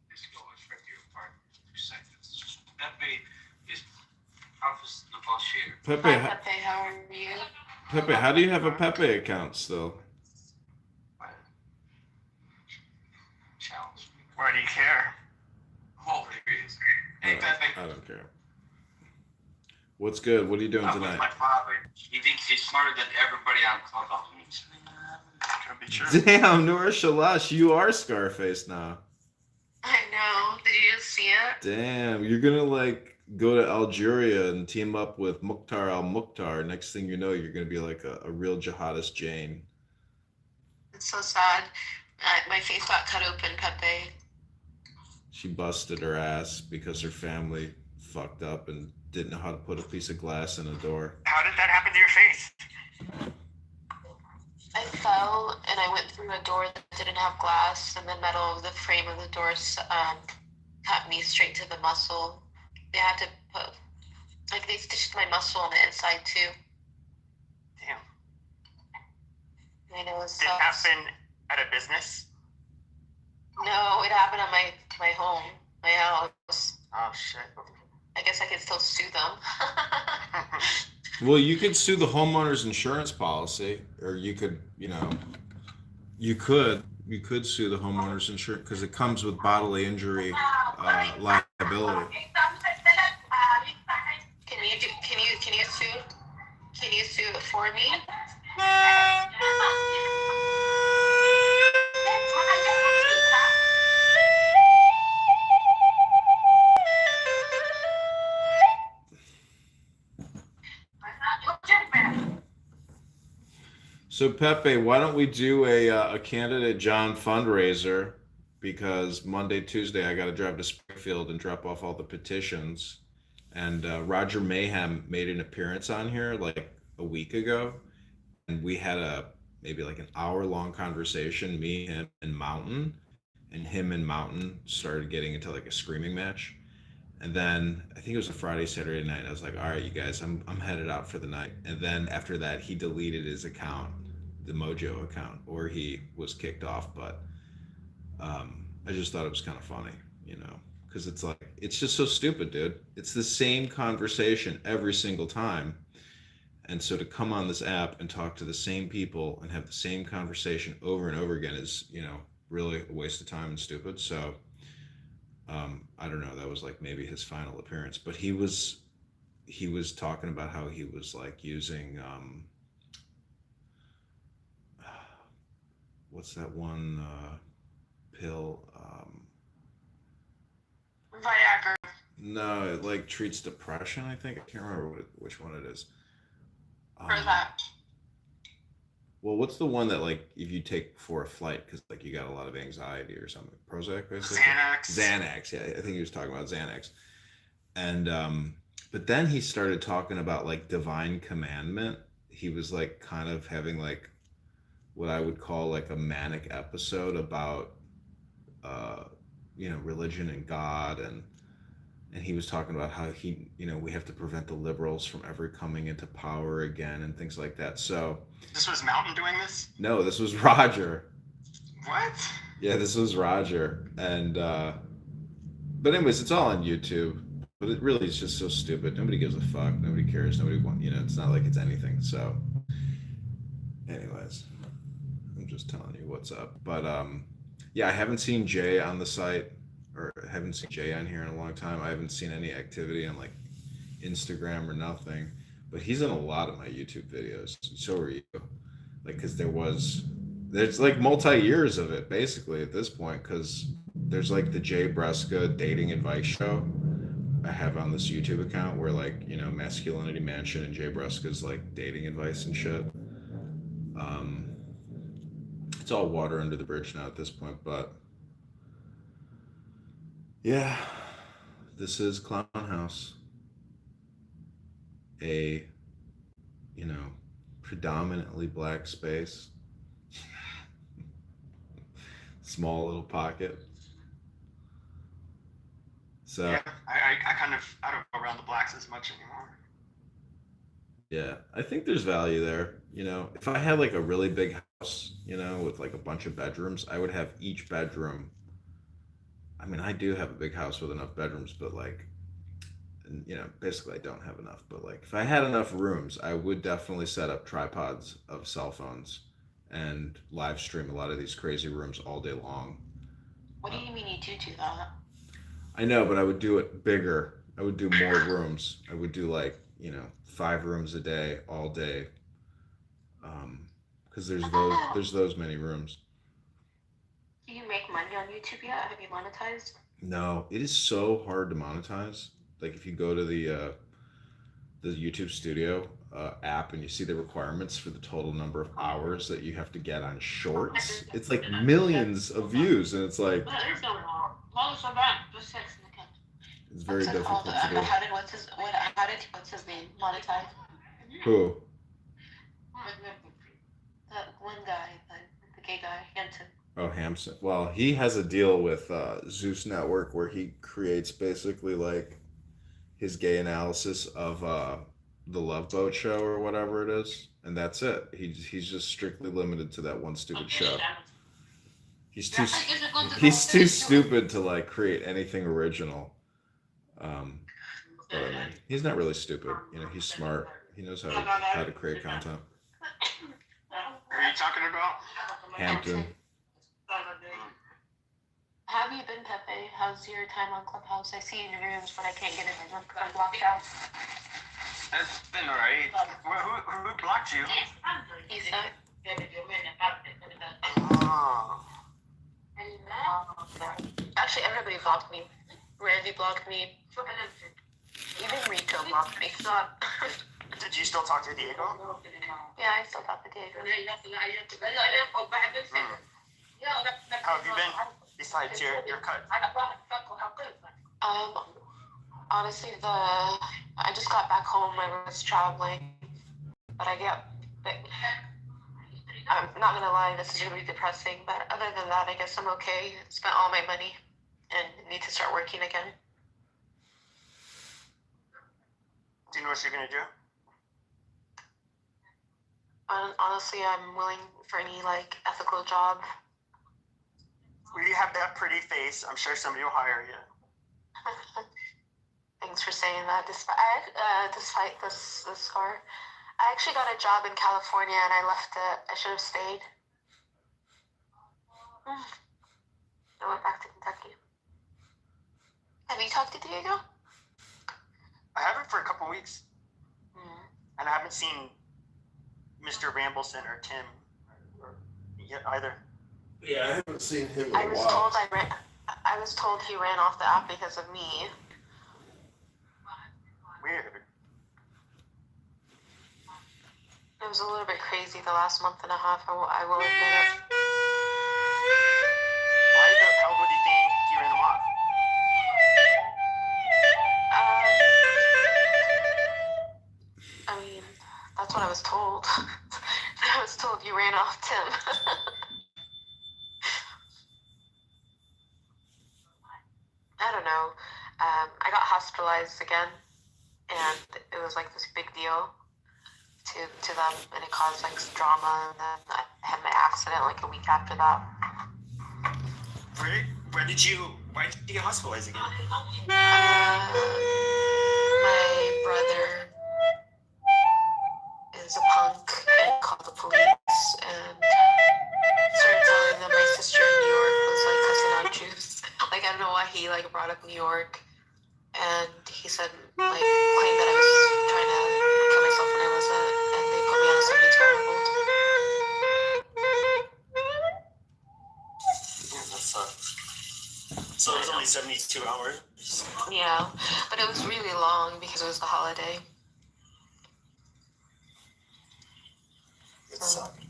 O: Let's go. Let's break you apart for 2 seconds. Pepe is office negotiator.
B: Pepe,
J: Hi, Pepe, how are you?
B: Pepe, how do you have a Pepe account still?
O: Challenge me.
G: Why do you care?
O: Oh, there he is. Hey, Pepe.
B: I don't care. What's good? What are you doing
O: I'm with
B: tonight?
O: my father. He thinks he's smarter than everybody on Clubhouse.
G: Could be true.
B: Damn, Noor Shalash, you are Scarface now.
J: I know. Did you just see it?
B: Damn, you're gonna like go to Algeria and team up with Mukhtar al-Mukhtar. Next thing you know, you're gonna be like a real jihadist Jane.
J: It's so sad. My face got cut open, Pepe.
B: She busted her ass because her family fucked up and didn't know how to put a piece of glass in a door.
G: How did that happen to your face?
J: I fell and I went through a door that didn't have glass, and the metal of the frame of the door cut me straight to the muscle. They had to put, like, they stitched my muscle on the inside too.
G: Damn.
J: I know it
G: Did it
J: sucks.
G: happen at a business?
J: No, it happened at my home, my house.
G: Oh, shit.
J: I guess I could still sue them.
B: Well, you could sue the homeowner's insurance policy, or you could, you could sue the homeowner's insurance because it comes with bodily injury liability.
J: Can you sue it for me?
B: So Pepe, why don't we do a candidate John fundraiser? Because Monday, Tuesday, I got to drive to Springfield and drop off all the petitions. And Roger Mayhem made an appearance on here like a week ago, and we had maybe like an hour-long conversation, me, him, and Mountain, and him and Mountain started getting into like a screaming match. And then I think it was a Friday, Saturday night. I was like, all right, you guys, I'm headed out for the night. And then after that, he deleted his account, the Mojo account, or he was kicked off. But I just thought it was kind of funny, because it's like, it's just so stupid, dude. It's the same conversation every single time. And so to come on this app and talk to the same people and have the same conversation over and over again is, really a waste of time and stupid. So I don't know, that was like maybe his final appearance, but he was talking about how he was like using what's that one pill?
J: Viagra.
B: No, it like treats depression. I think I can't remember which one it is.
J: Prozac.
B: Well, what's the one that like if you take before a flight because like you got a lot of anxiety or something? Prozac, basically.
I: Xanax.
B: Xanax. Yeah, I think he was talking about Xanax. And but then he started talking about like divine commandment. He was like kind of having like what I would call like a manic episode about uh religion and God, and he was talking about how we have to prevent the liberals from ever coming into power again and things like that. So
I: This was Mountain doing this?
B: no, this was Roger.
I: What?
B: Yeah, this was Roger. And but anyways, it's all on YouTube. But it really is just so stupid. Nobody gives a fuck. Nobody cares. Nobody wants. It's not like it's anything. So, anyways, I'm just telling you what's up. But yeah, I haven't seen Jay on the site, or haven't seen Jay on here in a long time. I haven't seen any activity on like Instagram or nothing. But he's in a lot of my YouTube videos. So are you. Like, because there's like multi-years of it basically at this point, because there's like the Jay Breska dating advice show I have on this YouTube account where like, Masculinity Mansion and Jay Breska's like dating advice and shit. It's all water under the bridge now at this point, but yeah, this is Clown House, a predominantly black space, small little pocket. So
I: yeah, I don't go around the blacks as much anymore.
B: yeah, I think there's value there. If I had like a really big house, with like a bunch of bedrooms, I would have each bedroom. I mean, I do have a big house with enough bedrooms, but like, basically I don't have enough. But like, if I had enough rooms, I would definitely set up tripods of cell phones and live stream a lot of these crazy rooms all day long.
J: What do you mean you do that?
B: I know, but I would do it bigger. I would do more rooms. I would do like, 5 rooms a day, all day. Because there's those many rooms.
J: Do you make money on YouTube yet? Have you monetized?
B: No, it is so hard to monetize. Like if you go to the YouTube Studio app and you see the requirements for the total number of hours that you have to get on shorts, it's like millions of views, and it's like it's very difficult to do.
J: How did what's his name monetize?
B: Who?
J: That one guy, the gay guy, Hampton.
B: Oh, Hampson. Well, he has a deal with Zeus Network where he creates basically like his gay analysis of the Love Boat show or whatever it is, and that's it. He's just strictly limited to that one stupid show. He's too stupid to like create anything original. But I mean, he's not really stupid. He's smart. He knows how to create content.
I: Are you talking about
B: Hampton.
J: Have you been, Pepe? How's your time on Clubhouse? I see you in your rooms, but I can't get in them because I'm blocked out.
G: It's been alright. Who blocked you?
J: Isa.
G: Oh.
J: Actually, everybody blocked me. Randy blocked me. Even Rico blocked me.
G: Did you still talk to Diego?
J: Yeah, I still talk to Diego.
G: How have you been? Besides your cut.
J: Honestly, I just got back home. I was traveling, but I'm not gonna lie, this is gonna be depressing. But other than that, I guess I'm okay. Spent all my money and need to start working again.
G: Do you know what you're gonna do?
J: Honestly, I'm willing for any ethical job.
G: Well, you have that pretty face. I'm sure somebody will hire you.
J: Thanks for saying that. Despite this scar, I actually got a job in California and I left it. I should have stayed. I went back to Kentucky. Have you talked to Diego?
G: I haven't for a couple weeks. And I haven't seen Mr. Rambleson or Tim yet either.
B: Yeah, I haven't seen him in a
J: I was
B: while.
J: told he ran off the app because of me.
G: Weird.
J: It was a little bit crazy the last month and a half. I will admit it.
G: Why the hell would he think you ran him off?
J: I mean, that's what I was told. I was told you ran off Tim. I don't know. I got hospitalized again, and it was like this big deal to them, and it caused like drama. And then I had my accident like a week after that.
G: Why did you get hospitalized again?
J: My brother is a punk and called the police and started telling them my sister in New York was like cussing out Jews. Like I don't know why he like brought up New York, and he said like claimed that I was trying to kill myself when I wasn't, and they put me on a 72-hour hold.
G: Yeah, that sucks. So it was only 72 hours.
J: Yeah, but it was really long because it was the holiday.
G: It sucked.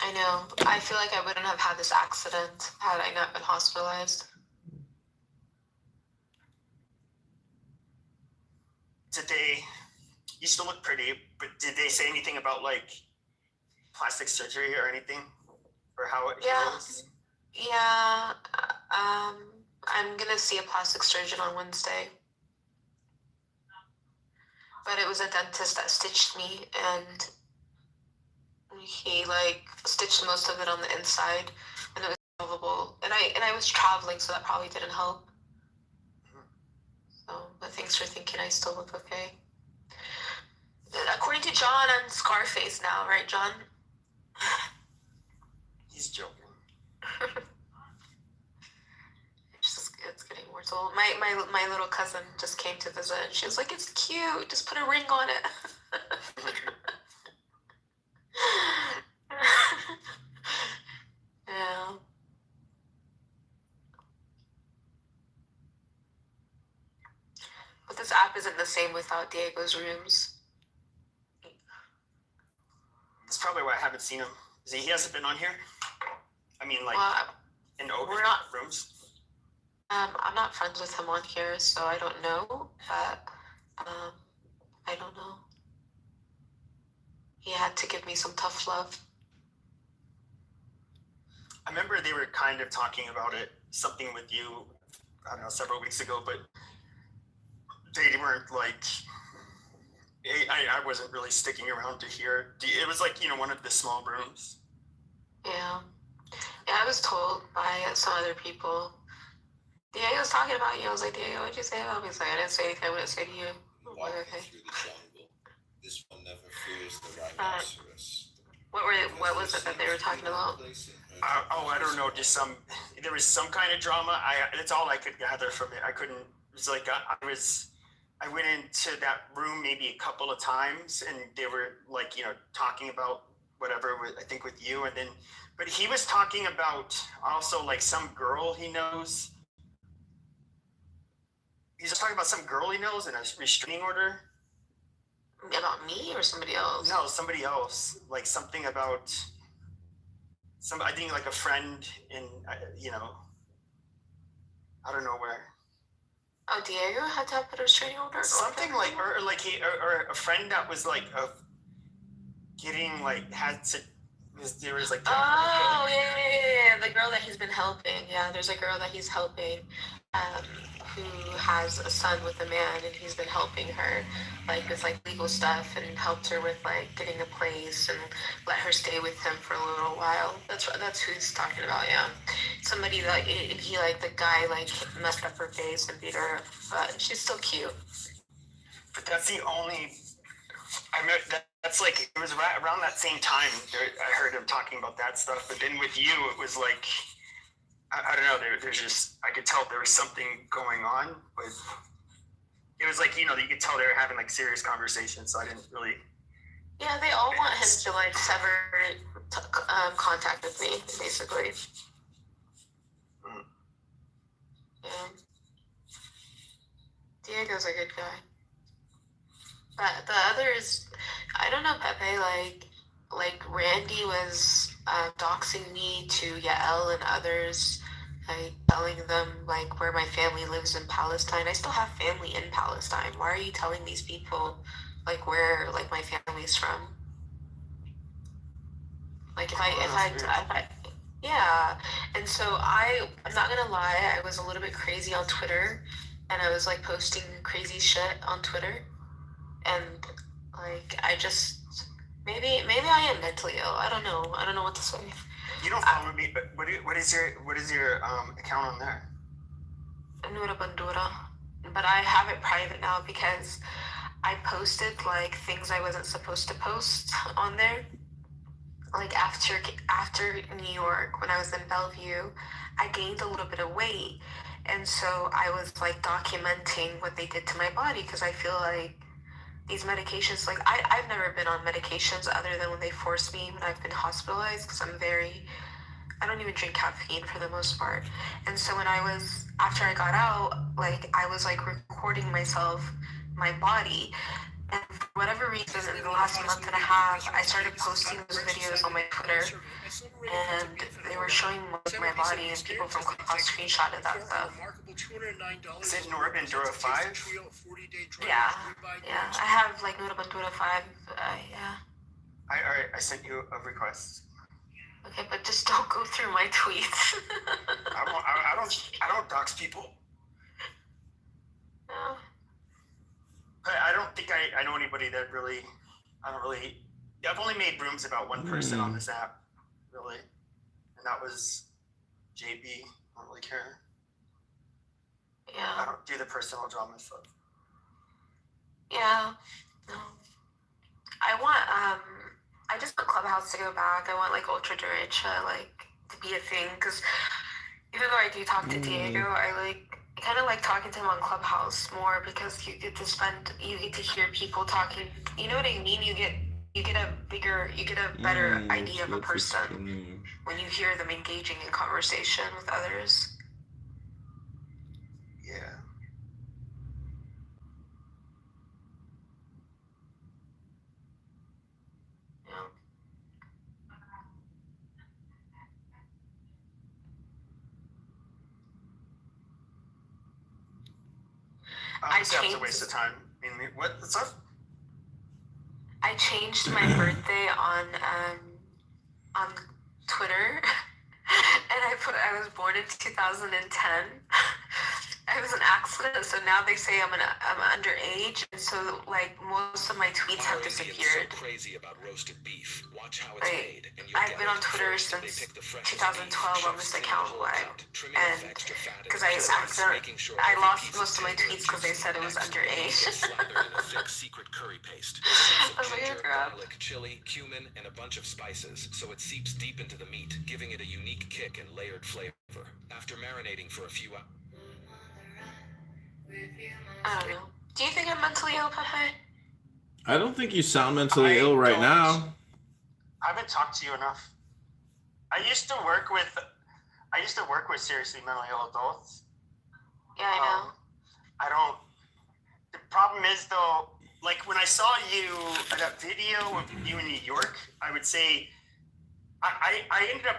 J: I know. I feel like I wouldn't have had this accident had I not been hospitalized.
G: You still look pretty, but did they say anything about like plastic surgery or anything? Or how it heals?
J: Yeah. I'm gonna see a plastic surgeon on Wednesday. But it was a dentist that stitched me, and he like stitched most of it on the inside, and it was movable. And I was traveling, so that probably didn't help. So, but thanks for thinking I still look okay. According to John, I'm Scarface now, right, John?
G: He's joking.
J: It's getting more old. My little cousin just came to visit, and she was like, "It's cute. Just put a ring on it." Yeah. But this app isn't the same without Diego's rooms.
G: That's probably why I haven't seen him. He hasn't been on here? I mean, like, in open rooms?
J: I'm not friends with him on here, so I don't know, but, I don't know. He had to give me some tough love.
G: I remember they were kind of talking about it, something with you, I don't know, several weeks ago, but they weren't like, I wasn't really sticking around to hear. It was like, one of the small rooms.
J: Yeah. Yeah, I was told by some other people. Diego was talking about you. I was like, Diego, what'd you say about me? He's like, I didn't say anything I wouldn't say to you. Like, okay.
B: This one never fears the rhinoceros.
J: What was it that they were talking about?
G: I don't know. There was some kind of drama. That's all I could gather from it. I couldn't. It was like I went into that room maybe a couple of times, and they were like, talking about whatever. I think with you, and then, but he was talking about also like some girl he knows. He's just talking about some girl he knows in a restraining order.
J: About me or somebody else?
G: No, somebody else. Like something about I think like a friend in, I don't know where.
J: Oh, Diego had to put a restraining order?
G: Something like, or a friend that was like getting like had to. There was like.
J: Oh yeah. The girl that he's been helping. Yeah, there's a girl that he's helping, who has a son with a man, and he's been helping her, like with like legal stuff, and helped her with like getting a place, and let her stay with him for a little while. That's who he's talking about. Yeah, somebody like he like the guy like messed up her face and beat her, but she's still cute.
G: But that's the only. That's like it was around that same time I heard him talking about that stuff. But then with you, it was like. I don't know. There's just I could tell there was something going on, but it was like you could tell they were having like serious conversations. So I didn't really.
J: Yeah, they all want him to like sever contact with me, basically. Yeah. Diego's a good guy. But the others, I don't know, Pepe, like Randy was doxing me to Yael and others, like telling them like where my family lives in Palestine. I still have family in Palestine. Why are you telling these people like where like my family's from? Like if I yeah. And so I'm not gonna lie, I was a little bit crazy on Twitter, and I was like posting crazy shit on Twitter, and like I just maybe I am mentally ill. I don't know. I don't know what to say.
G: You don't follow me, but what is your account on there?
J: Nura Bandura. But I have it private now because I posted like things I wasn't supposed to post on there. Like after New York, when I was in Bellevue, I gained a little bit of weight, and so I was like documenting what they did to my body because I feel like these medications, like I've never been on medications other than when they forced me when I've been hospitalized because I don't even drink caffeine for the most part. And so after I got out, like I was like recording myself, my body. And for whatever reason, in the last month and a half, I started posting those videos on my Twitter, and they were showing my body, and people from Clubhouse screenshotted that stuff.
G: Is it Nura Bandura 5?
J: Yeah. I have like Nura Bandura 5. Yeah.
G: I sent you a request.
J: Okay, but just don't go through my tweets.
G: I don't dox people.
J: No.
G: I don't think I know anybody that really. I've only made rooms about one person on this app, really, and that was JB. I don't really care.
J: Yeah.
G: I don't do the personal drama stuff.
J: Yeah. No. I just want Clubhouse to go back. I want like ultra derecha like to be a thing because even though I do talk to Diego, I kind of like talking to him on Clubhouse more because you get to hear people talking. You know what I mean? You get a better idea of a person when you hear them engaging in conversation with others.
G: Yeah. That's a waste of time. I mean, what's up?
J: I changed my birthday on Twitter, and I was born in 2010. It was an accident, so now they say I'm underage, and so like most of my tweets have disappeared.
M: So crazy about roasted beef. Watch how it's made, and
J: I've been on Twitter since 2012 on this account, and because I lost most of my tweets because they said it was underage.
M: Secret curry paste.
J: Ginger,
M: garlic, chili, cumin, and a bunch of spices, so it seeps deep into the meat, giving it a unique kick and layered flavor. After marinating for a few hours.
J: I don't know. Do you think I'm mentally ill, Pepe?
B: I don't think you sound mentally ill right now.
G: I haven't talked to you enough. I used to work with seriously mentally ill adults.
J: Yeah, I know.
G: The problem is though, like when I saw you, that video of you in New York, I would say, I ended up,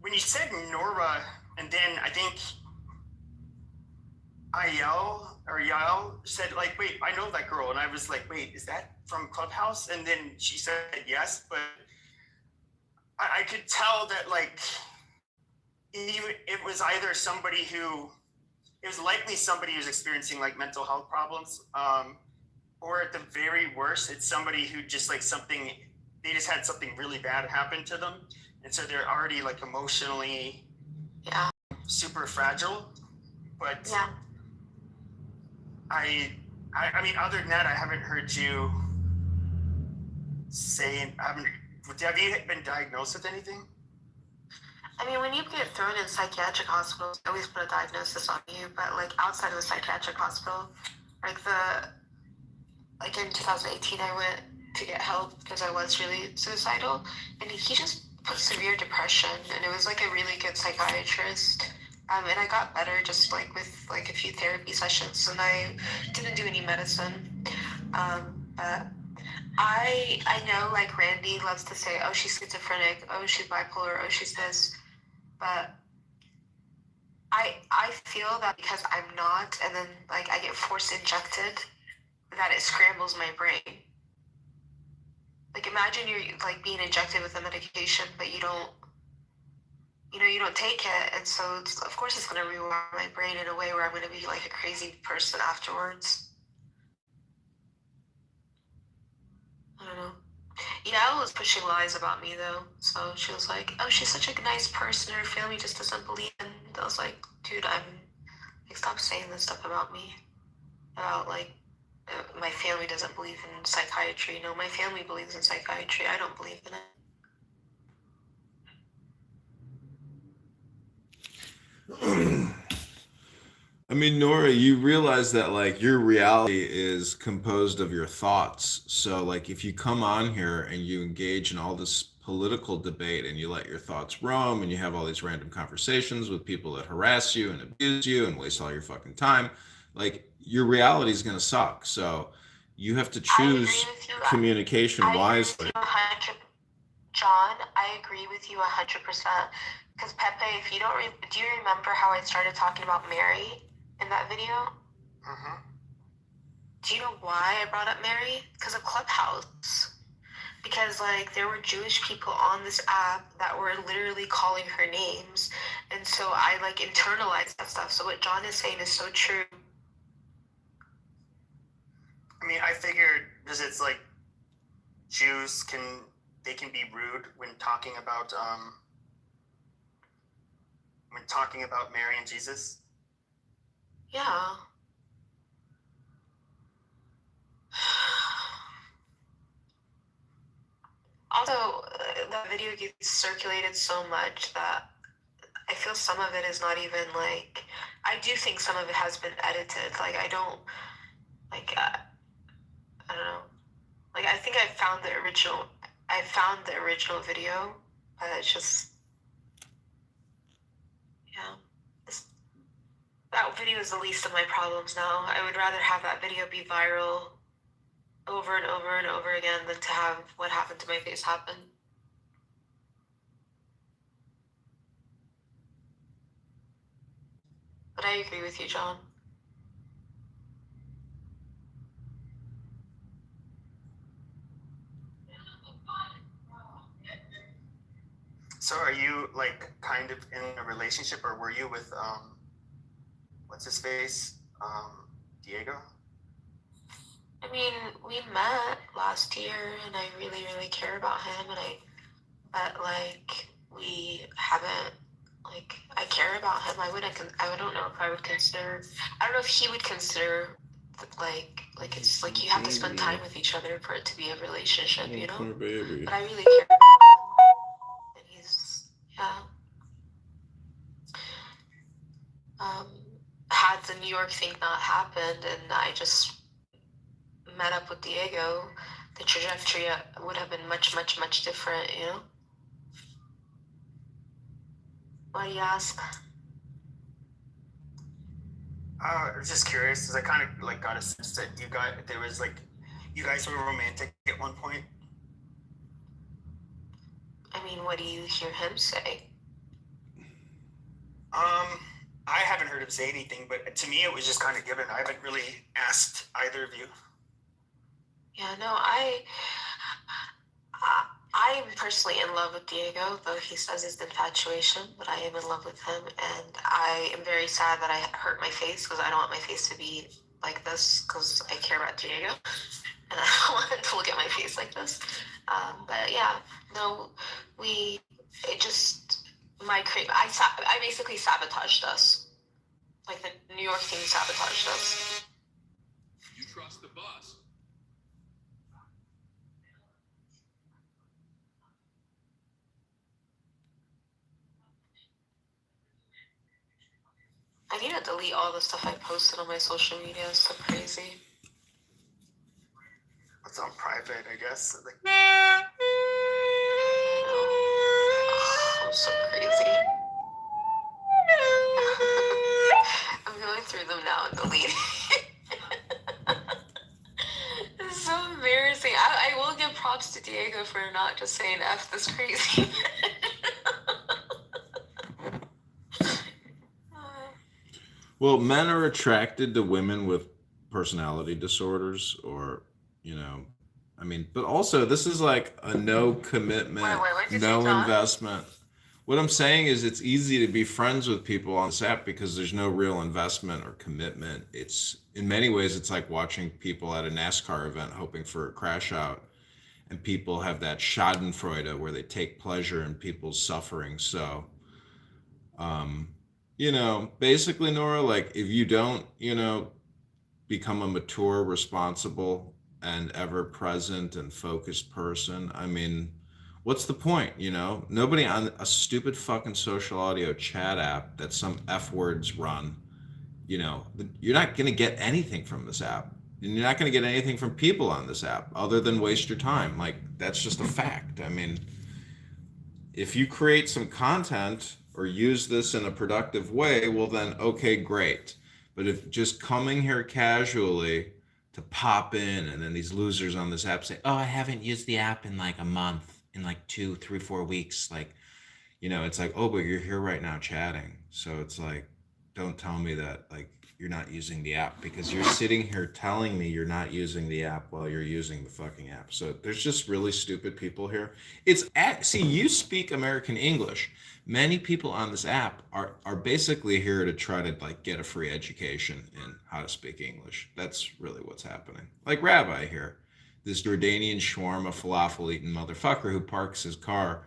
G: when you said Nora, and then I think Yael said like, wait, I know that girl. And I was like, wait, is that from Clubhouse? And then she said yes, but I could tell that like, it was either somebody it was likely somebody who's experiencing like mental health problems, or at the very worst, it's somebody who just like they just had something really bad happen to them. And so they're already like emotionally super fragile. But I mean, other than that, I haven't heard you say, have you been diagnosed with anything?
J: I mean, when you get thrown in psychiatric hospitals, they always put a diagnosis on you, but like outside of the psychiatric hospital, like in 2018, I went to get help because I was really suicidal, and he just put severe depression, and it was like a really good psychiatrist. And I got better just like with like a few therapy sessions, and I didn't do any medicine. But But I know like Randy loves to say, oh, she's schizophrenic, oh, she's bipolar, oh, she's this. But I feel that because I'm not, and then like I get force injected, that it scrambles my brain. Like imagine you're like being injected with a medication, but you don't take it, and so of course it's gonna rewire my brain in a way where I'm gonna be like a crazy person afterwards. I don't know. Yael was pushing lies about me though, so she was like, "Oh, she's such a nice person. Her family just doesn't believe." And I was like, "Dude, stop saying this stuff about me. About like my family doesn't believe in psychiatry. No, my family believes in psychiatry. I don't believe in it."
B: I mean, Nora, you realize that like your reality is composed of your thoughts. So like if you come on here and you engage in all this political debate and you let your thoughts roam and you have all these random conversations with people that harass you and abuse you and waste all your fucking time, like your reality is going to suck. So you have to choose communication wisely.
J: John, I agree with you 100%. Because Pepe, if you don't, do you remember how I started talking about Mary in that video?
G: Mm-hmm.
J: Do you know why I brought up Mary? Because of Clubhouse. Because like there were Jewish people on this app that were literally calling her names, and so I like internalized that stuff. So what John is saying is so true.
G: I mean, I figured because it's like Jews can be rude when talking about Mary and Jesus.
J: Yeah. Also, that video gets circulated so much that I feel some of it is not even like. I do think some of it has been edited. Like I don't like. I don't know. Like I think I found the original. I found the original video, but it's just. Yeah. That video is the least of my problems now. I would rather have that video be viral over and over and over again than to have what happened to my face happen. But I agree with you, John.
G: So are you like kind of in a relationship, or were you with what's his face, Diego?
J: I mean, we met last year, and I really, really care about him, but like we haven't. Like I care about him. I don't know if I would consider. I don't know if he would consider. Like it's like you have to spend time with each other for it to be a relationship, you know.
B: Poor baby.
J: But I really care about him, and he's had the New York thing not happened, and I just met up with Diego, the trajectory would have been much, much, much different, you know? Why do you ask?
G: I was just curious because I kind of like got a sense that you guys were romantic at one point.
J: I mean, what do you hear him say?
G: I haven't heard him say anything, but to me it was just kind of given. I haven't really asked either of you.
J: Yeah, no, I'm personally in love with Diego, though he says it's infatuation, but I am in love with him, and I am very sad that I hurt my face because I don't want my face to be like this because I care about Diego, and I don't want him to look at my face like this. But yeah, no, I basically sabotaged us. Like the New York thing sabotaged us.
M: You trust the boss.
J: I need to delete all the stuff I posted on my social media. It's so crazy.
G: It's on private, I guess. Like...
J: I'm so crazy. I'm going through them now and deleting. It's so embarrassing. Just saying F this crazy.
B: Well, men are attracted to women with personality disorders, or, you know, I mean, but also this is like a no commitment,
J: what'd you say,
B: no
J: John?
B: investment. What I'm saying is it's easy to be friends with people on this app because there's no real investment or commitment. It's in many ways it's like watching people at a NASCAR event hoping for a crash out, and people have that Schadenfreude where they take pleasure in people's suffering. So, um, basically, Nora, like if you don't, become a mature, responsible, and ever present and focused person, I mean, what's the point? Nobody on a stupid fucking social audio chat app that some F words run, you're not going to get anything from this app. And you're not going to get anything from people on this app other than waste your time. Like, that's just a fact. I mean, if you create some content or use this in a productive way, well then, okay, great. But if just coming here casually to pop in, and then these losers on this app say, oh, I haven't used the app in like a month, in like 2, 3, 4 weeks. Like, it's like, oh, but you're here right now chatting. So it's like, don't tell me that like you're not using the app, because you're sitting here telling me you're not using the app while you're using the fucking app. So there's just really stupid people here. See, you speak American English. Many people on this app are basically here to try to like get a free education in how to speak English. That's really what's happening. Like Rabbi here, this Jordanian shawarma falafel eating motherfucker who parks his car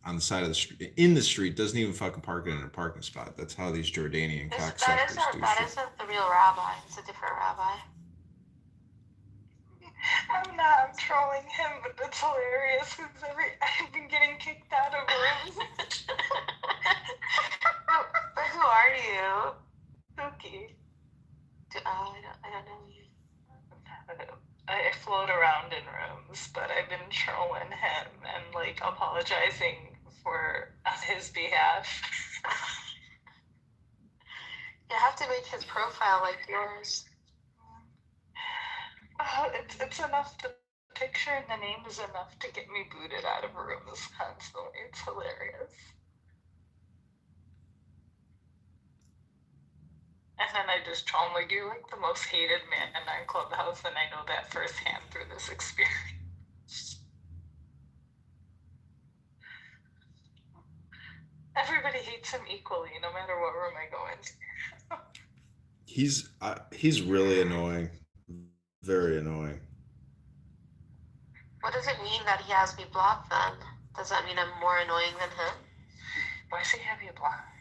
B: on the side of the street, in the street, doesn't even fucking park it in a parking spot. That's how these Jordanian cocksuckers do
J: That
B: shit.
J: isn't the real rabbi. It's a different rabbi.
H: I'm not. I'm trolling him, but that's hilarious. Because I've been getting kicked out of rooms.
J: But who are you?
H: Spooky.
J: I don't know you.
H: I float around in rooms, but I've been trolling him and like apologizing on his behalf.
J: You have to make his profile like yours.
H: It's enough. The picture and the name is enough to get me booted out of rooms constantly. It's hilarious. And then I just troll him like, you're like the most hated man on Clubhouse, and I know that firsthand through this experience. Everybody hates him equally, no matter what room I go into.
B: He's really annoying. Very annoying.
J: What does it mean that he has me blocked then? Does that mean I'm more annoying than him?
H: Why does he have you blocked?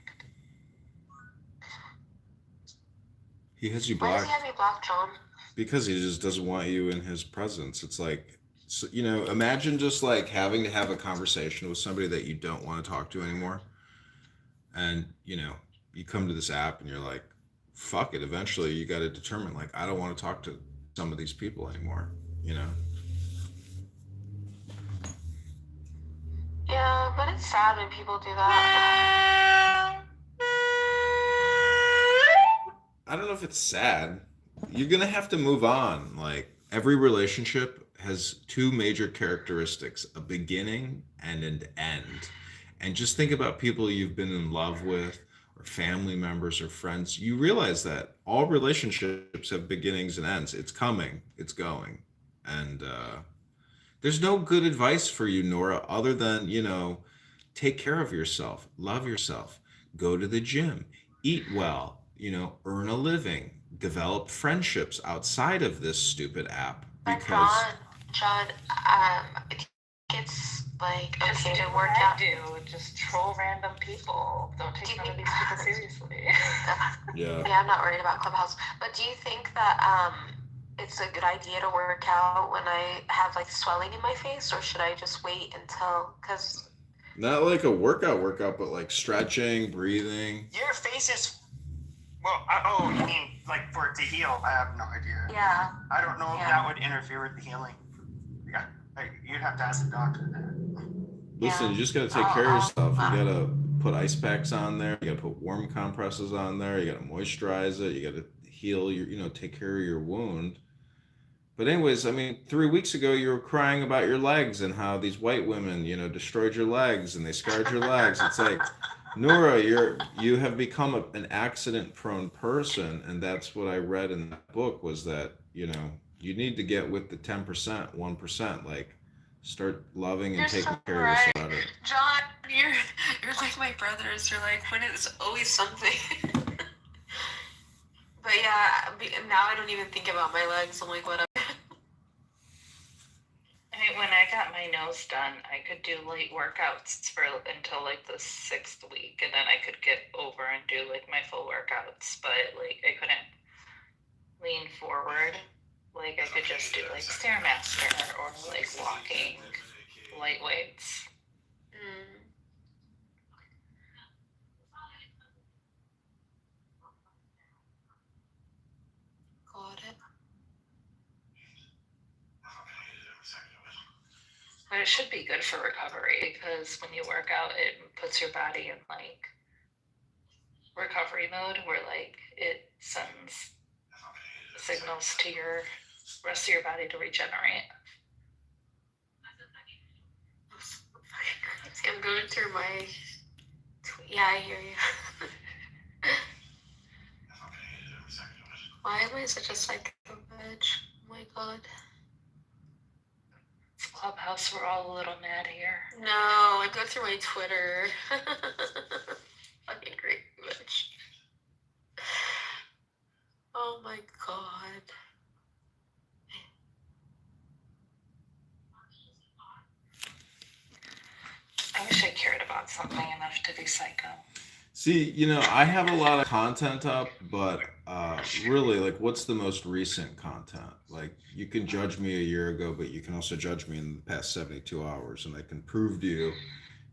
B: He has you
J: Why does
B: blocked
J: he have me blocked, John?
B: because he just doesn't want you in his presence. It's like, so, imagine just like having to have a conversation with somebody that you don't want to talk to anymore. And, you come to this app and you're like, fuck it. Eventually you got to determine, like, I don't want to talk to some of these people anymore,
J: Yeah, but it's sad when people do that.
B: I don't know if it's sad. You're going to have to move on. Like, every relationship has two major characteristics, a beginning and an end. And just think about people you've been in love with, or family members or friends. You realize that all relationships have beginnings and ends. It's coming, it's going. And there's no good advice for you, Nora, other than, take care of yourself, love yourself, go to the gym, eat well, earn a living, develop friendships outside of this stupid app. Because
J: John, it's like okay to work out.
H: Just troll random people. Don't take none of these people seriously.
B: Yeah,
J: I'm not worried about Clubhouse. But do you think that it's a good idea to work out when I have like swelling in my face, or should I just wait until? Because
B: not like a workout, but like stretching, breathing.
G: Your face is. Well, you mean like for it to heal? I have no idea.
J: Yeah.
G: I don't know if that would interfere with the healing. Yeah, you'd have to ask the doctor that.
B: Listen, you just got to take care of yourself. You got to put ice packs on there. You got to put warm compresses on there. You got to moisturize it. You got to heal your, take care of your wound. But anyways, I mean, 3 weeks ago you were crying about your legs and how these white women, destroyed your legs and they scarred your legs. It's like, Nora, you have become an accident-prone person, and that's what I read in that book was that, you need to get with the 10%, 1%, like start loving and
J: You're
B: taking
J: so
B: care of
J: right.
B: yourself better.
J: John, you're like my brothers. You're like, when it's always something. But yeah, now I don't even think about my legs. I'm like, whatever.
P: When I got my nose done, I could do light workouts until like the 6th week, and then I could get over and do like my full workouts. But like I couldn't lean forward. Like I could just do like stairmaster or like walking, light weights.
J: Got it.
P: But it should be good for recovery because when you work out, it puts your body in like recovery mode where like it sends signals to your rest of your body to regenerate.
J: I'm going through my. Yeah, I hear you. Why am I such a psycho bitch? Oh my god.
P: It's Clubhouse, we're all a little mad here.
J: No, I go through my Twitter. Fucking great bitch. Oh my god.
P: I wish I cared about something enough to be psycho.
B: See, I have a lot of content up, but really, like, what's the most recent content? Like, you can judge me a year ago, but you can also judge me in the past 72 hours, and I can prove to you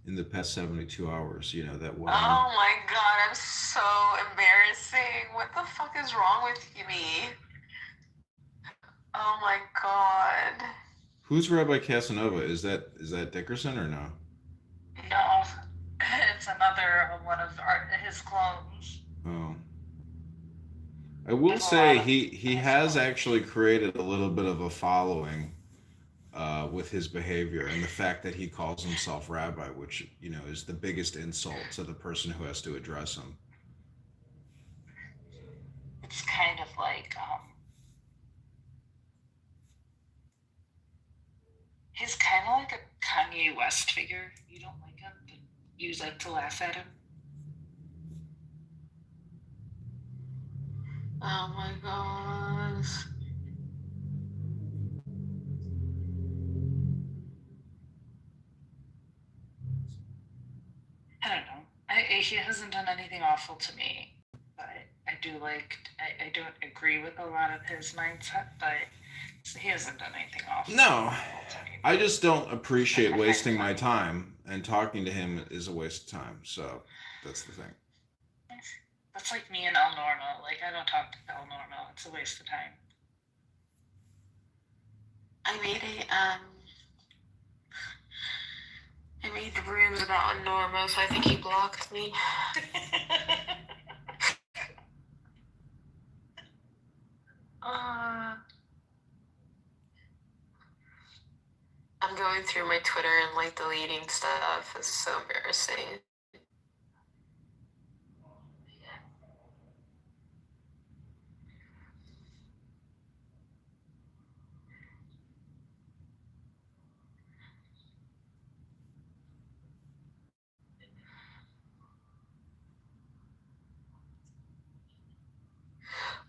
B: in the past 72 hours, that what
J: Oh my god, I'm so embarrassing. What the fuck is wrong with me? Oh my god.
B: Who's Rabbi Casanova? Is that Dickerson or no?
P: No, it's another one of his clones.
B: Oh. I will say he has actually created a little bit of a following with his behavior and the fact that he calls himself rabbi, which is the biggest insult to the person who has to address him.
P: It's kind of like he's kind of like a Kanye West figure. You don't like him, but you like to laugh at him.
J: Oh my gosh.
P: I don't know. He hasn't done anything awful to me, but I don't agree with a lot of his mindset, but he hasn't done anything awful.
B: No, I just don't appreciate wasting my time, and talking to him is a waste of time. So that's the thing.
P: That's like me and El Normo. Like I don't talk to El Normo. It's a waste of time.
J: I made the rooms about Norma, so I think he blocked me. I'm going through my Twitter and like deleting stuff. It's so embarrassing.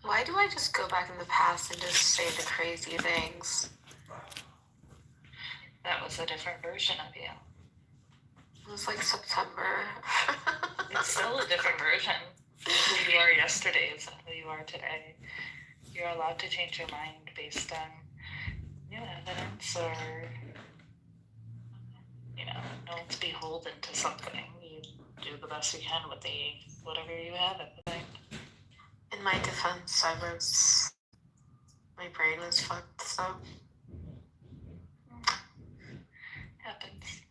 J: Why do I just go back in the past and just say the crazy things?
P: That was a different version of you.
J: It was like September.
P: It's still a different version. Who you are yesterday is not who you are today. You're allowed to change your mind based on new evidence or, no one's beholden to something. You do the best you can with whatever you have at the time.
J: In my defense, my brain was fucked, so.
P: Happens.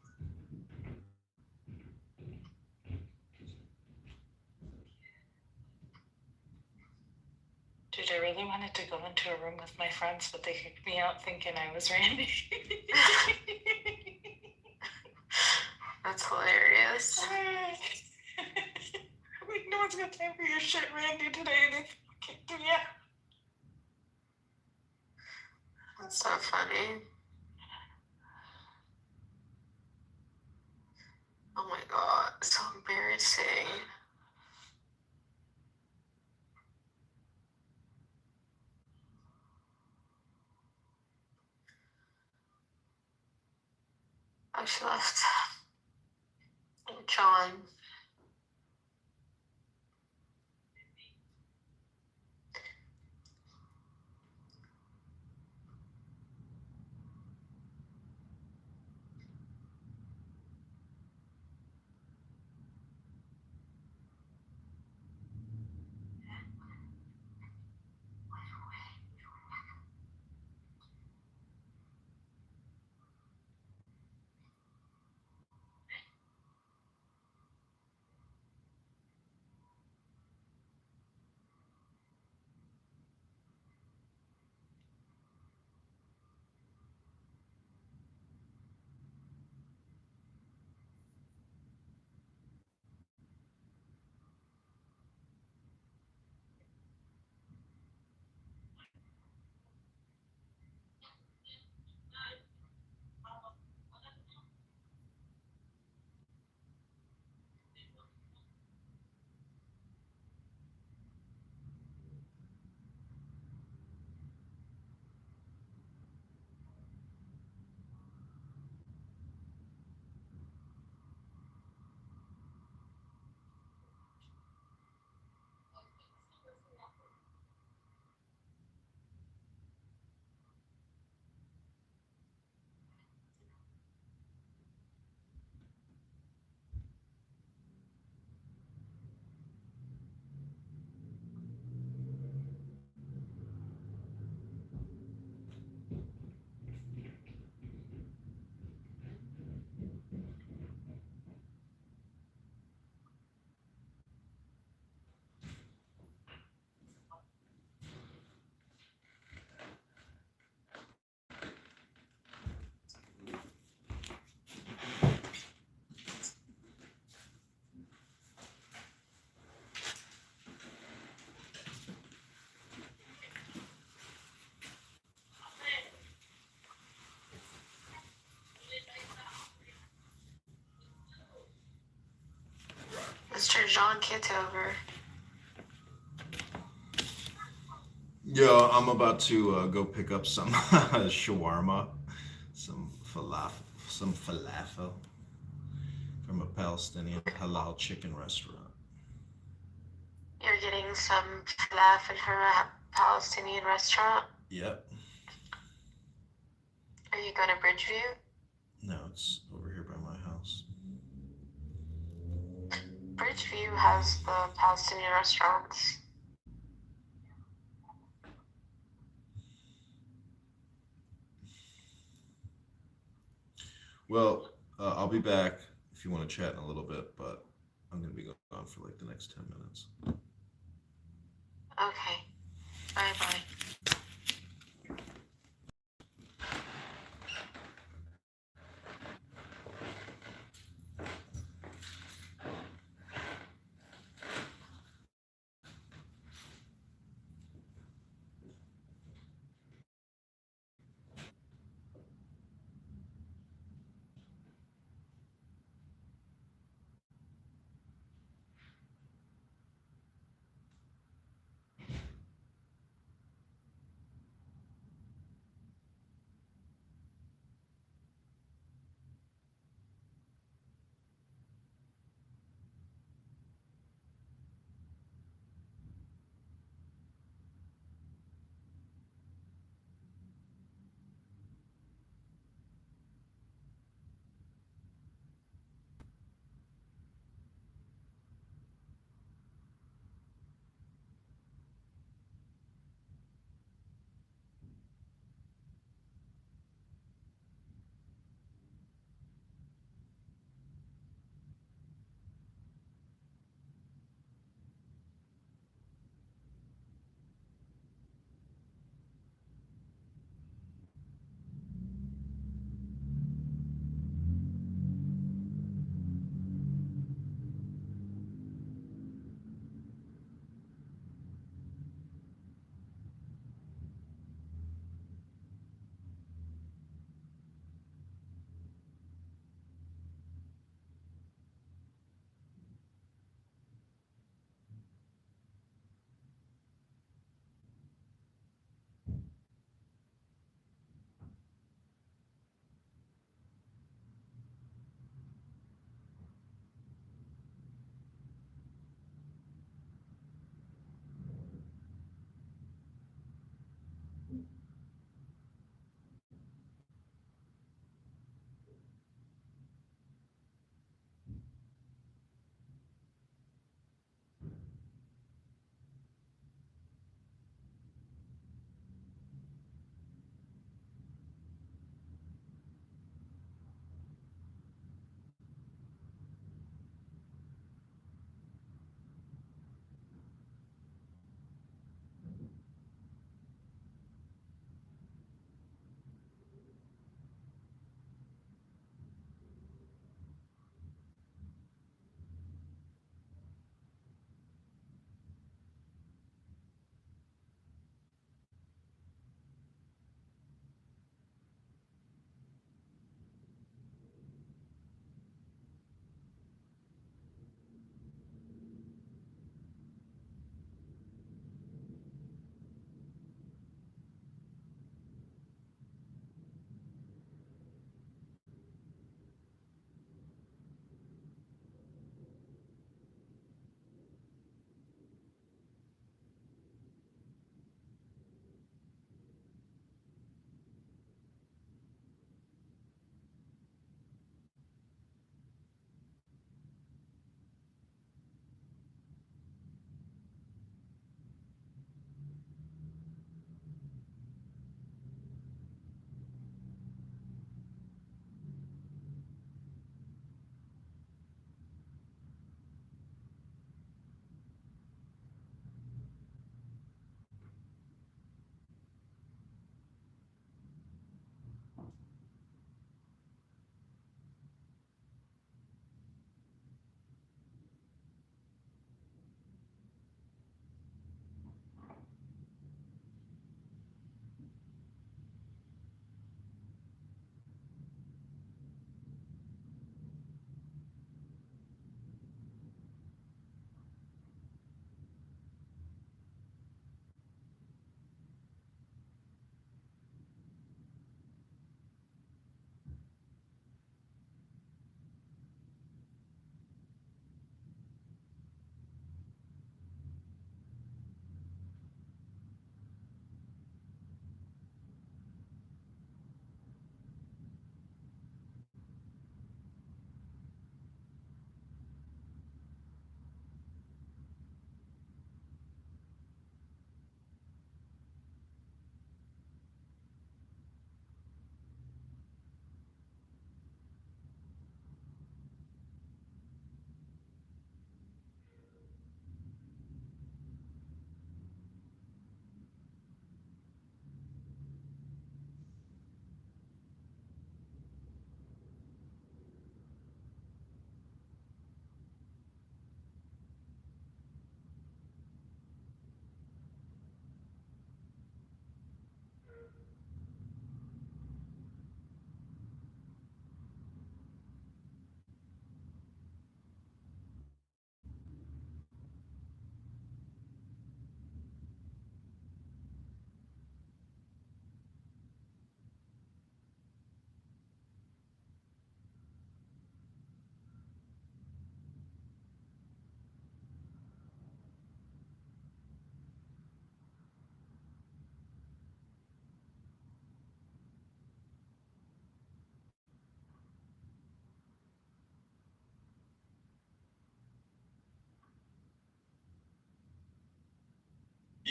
P: Did I really wanted to go into a room with my friends, but they kicked me out thinking I was Randy.
J: That's hilarious.
P: Like, no one's got time for your shit, Randy, today, and they kicked me out.
J: That's so funny. Oh my god, so embarrassing. Oh, she left. John. Mr. John Kitover.
B: Yo, I'm about to go pick up some shawarma, some falafel from a Palestinian halal chicken restaurant.
J: You're getting some falafel from a Palestinian restaurant?
B: Yep.
J: Are you going to Bridgeview?
B: No, it's over here by my house.
J: Bridgeview has the Palestinian restaurants.
B: Well, I'll be back if you want to chat in a little bit, but I'm going to be gone for like the next 10 minutes.
J: Okay. Bye-bye.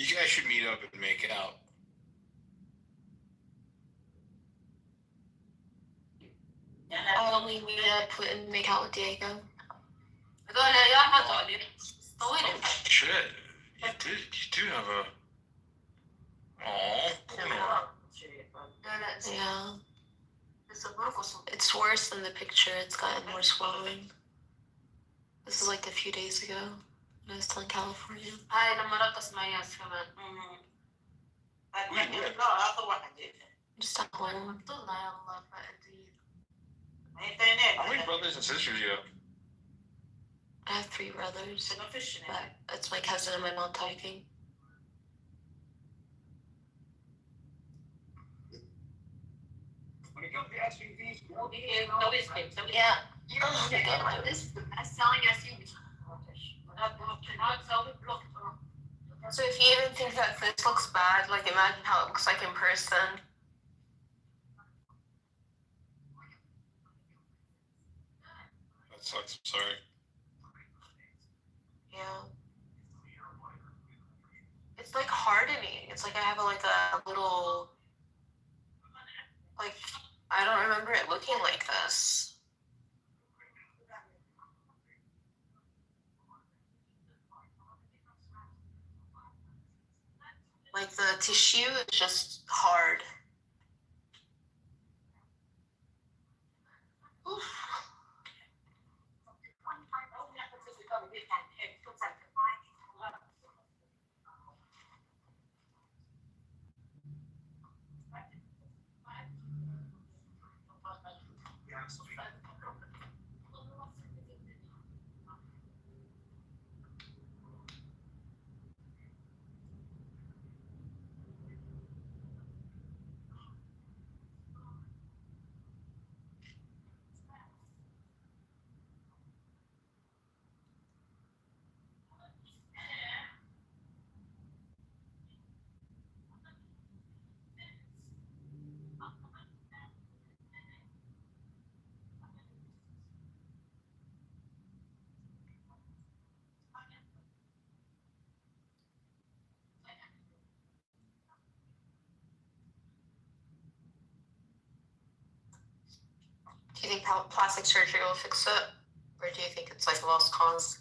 I: You guys should meet up and make out.
J: Why don't we meet up and make out with Diego?
I: Shit. You do have a. Aw, corner.
J: Yeah. It's worse than the picture. It's gotten more swelling. This is like a few days ago when I was still in California. Just at home.
I: How many brothers and sisters you have?
J: I have 3 brothers, but it's my cousin and my mom talking.
O: When it comes to SUVs,
J: Yeah. So if you even think that this looks bad, like imagine how it looks like in person.
I: That sucks. I'm sorry.
J: Yeah. It's like hardening. It's like I have like a little, like, I don't remember it looking like this. Like the tissue is just hard. Oof. Do you think plastic surgery will fix it? Or do you think it's like a lost cause?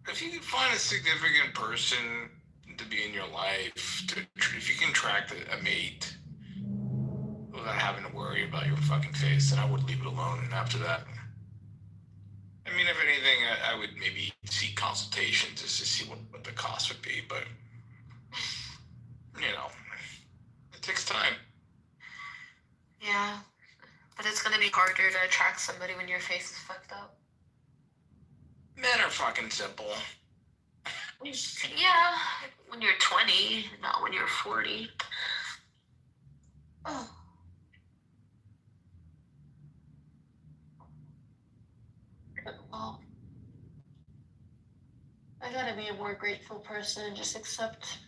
I: If you can find a significant person to be in your life, if you can attract a mate without having to worry about your fucking face, then I would leave it alone after that. I mean, if anything, I would maybe seek consultation just to see what the cost would be, but, you know, it takes time.
J: Yeah. But it's gonna be harder to attract somebody when your face is fucked up.
I: Men are fucking simple.
J: Yeah, when you're 20, not when you're 40. Oh. Well, I gotta be a more grateful person and just accept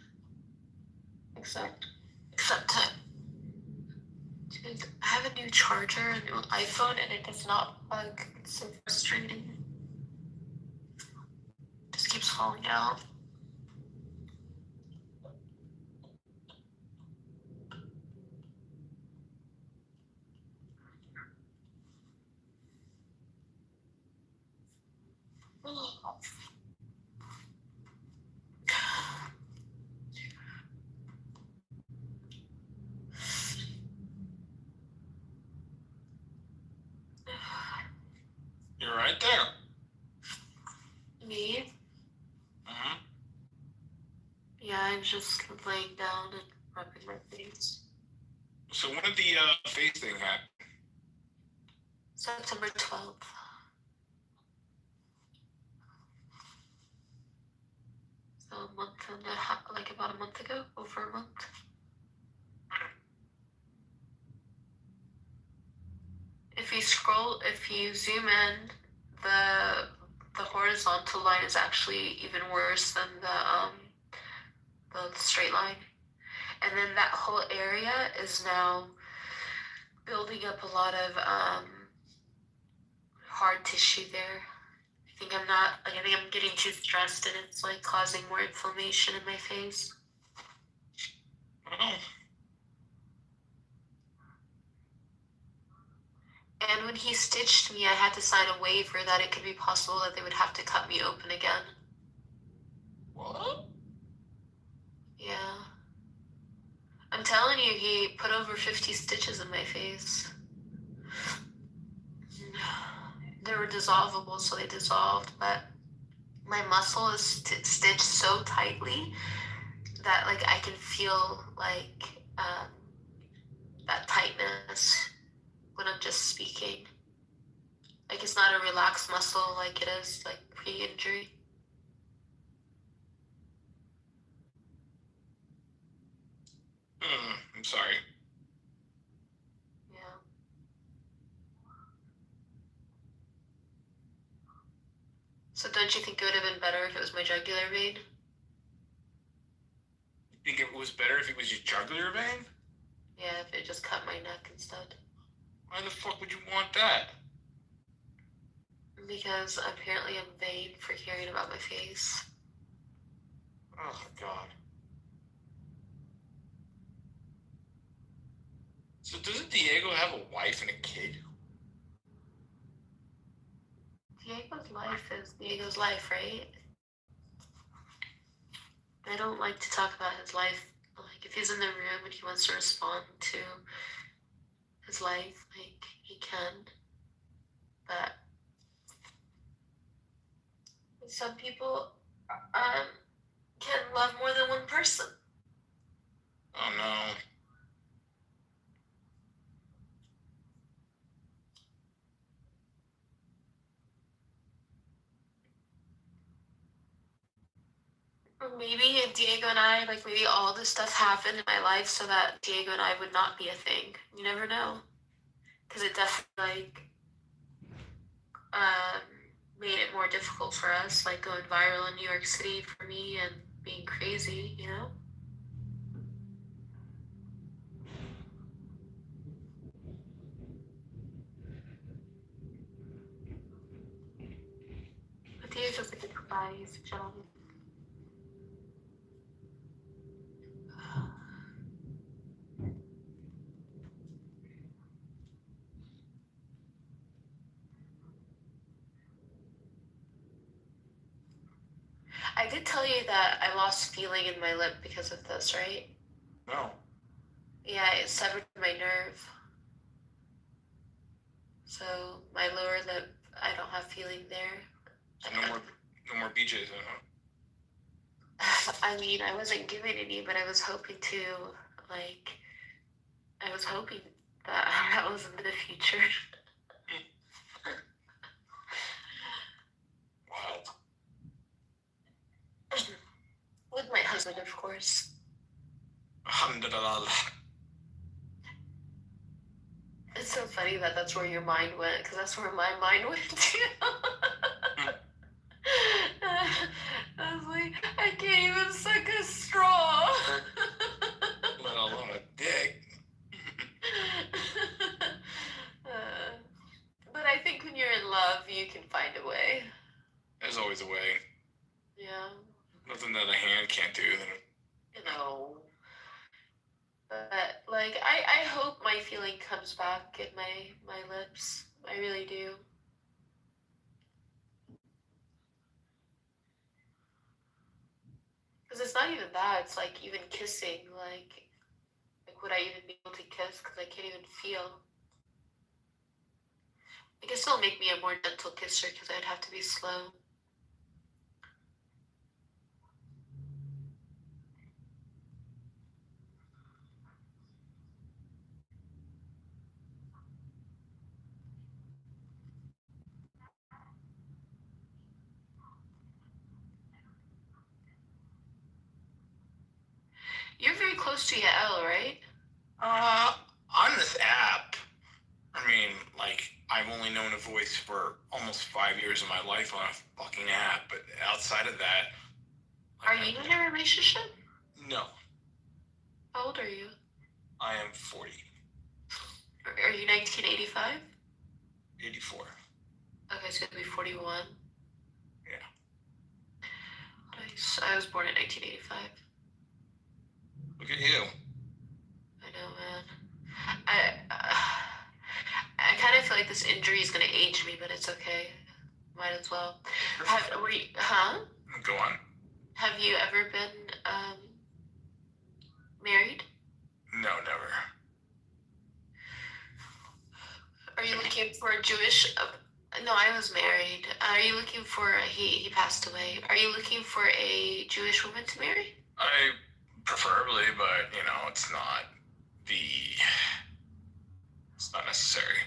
J: it. Dude, I have a new charger, a new iPhone, and it does not bug. It's so frustrating. It just keeps falling out.
I: You're right there.
J: Me?
I: Mm-hmm.
J: Yeah, I'm just laying down and rubbing my face.
I: So when did the face thing happen?
J: September 12th. So a month and a half, like about a month ago, over a month. If you zoom in, the horizontal line is actually even worse than the straight line. And then that whole area is now building up a lot of hard tissue there. I think I'm getting too stressed and it's like causing more inflammation in my face.
I: Oh.
J: And when he stitched me, I had to sign a waiver that it could be possible that they would have to cut me open again.
I: What?
J: Yeah. I'm telling you, he put over 50 stitches in my face. They were dissolvable, so they dissolved, but my muscle is stitched so tightly that like I can feel like that tightness when I'm just speaking. Like it's not a relaxed muscle like it is like pre-injury.
I: I'm sorry.
J: Yeah. So don't you think it would have been better if it was my jugular vein?
I: You think it was better if it was your jugular vein?
J: Yeah, if it just cut my neck instead.
I: Why the fuck would you want that?
J: Because apparently I'm vain for caring about my face.
I: Oh, God. So doesn't Diego have a wife and a kid?
J: Diego's life is Diego's life, right? I don't like to talk about his life. Like, if he's in the room and he wants to respond to his life, like, he can. But some people can love more than one person.
I: Oh, no.
J: Or maybe Diego and I, like, maybe all this stuff happened in my life so that Diego and I would not be a thing. You never know. Because it definitely, like, made it more difficult for us, like, going viral in New York City for me and being crazy, you know? But Diego's a good guy. He's a gentleman. I did tell you that I lost feeling in my lip because of this, right?
I: No.
J: Yeah, it severed my nerve. So my lower lip, I don't have feeling there.
I: So no more BJs, huh?
J: I mean, I wasn't given any, but I was hoping to, like, I was hoping that that was in the future.
I: Wild.
J: With my husband, of course.
I: Alhamdulillah.
J: It's so funny that that's where your mind went, because that's where my mind went too. I was like, I can't even suck a straw.
I: Let alone a dick.
J: But I think when you're in love, you can find a way.
I: There's always a way.
J: Yeah.
I: Nothing that a hand can't do.
J: You know. But, like, I hope my feeling comes back in my lips. I really do. Because it's not even that. It's like even kissing. Like would I even be able to kiss? Because I can't even feel. I guess it'll make me a more gentle kisser because I'd have to be slow. You're very close to Yael, right?
I: On this app, I mean, like, I've only known a voice for almost 5 years of my life on a fucking app, but outside of that...
J: Are you in a relationship?
I: No.
J: How old are you?
I: I am 40.
J: Are you 1985?
I: 84.
J: Okay, so you'll be 41.
E: Yeah.
J: Nice. I was born in 1985.
I: Look at you.
J: I know, man. I kind of feel like this injury is gonna age me, but it's okay. Might as well.
I: Go on.
J: Have you ever been married?
I: No, never.
J: Are you looking for a Jewish? No, I was married. Are you looking for? He passed away. Are you looking for a Jewish woman to marry?
I: I preferably, but it's not necessary.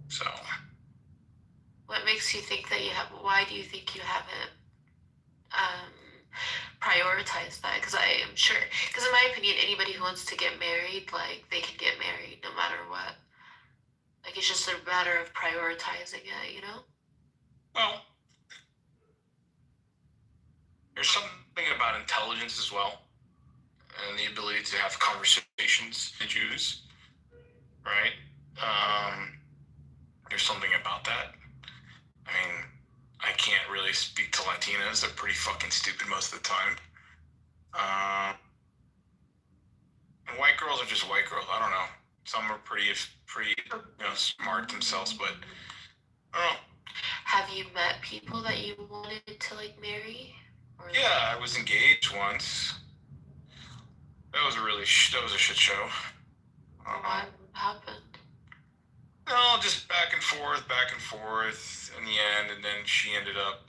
I: So.
J: What makes you think that you have? Why do you think you haven't prioritized that? Because I am sure. Because in my opinion, anybody who wants to get married, like they can get married no matter what. Like it's just a matter of prioritizing it, you know?
I: Well, there's something about intelligence as well, and the ability to have conversations with Jews, right? There's something about that. I mean, I can't really speak to Latinas. They're pretty fucking stupid most of the time. And white girls are just white girls. I don't know. Some are pretty smart themselves, but I don't know.
J: Have you met people that you wanted to marry?
I: Yeah, I was engaged once. That was a shit show.
J: What happened?
I: No, just back and forth in the end, and then she ended up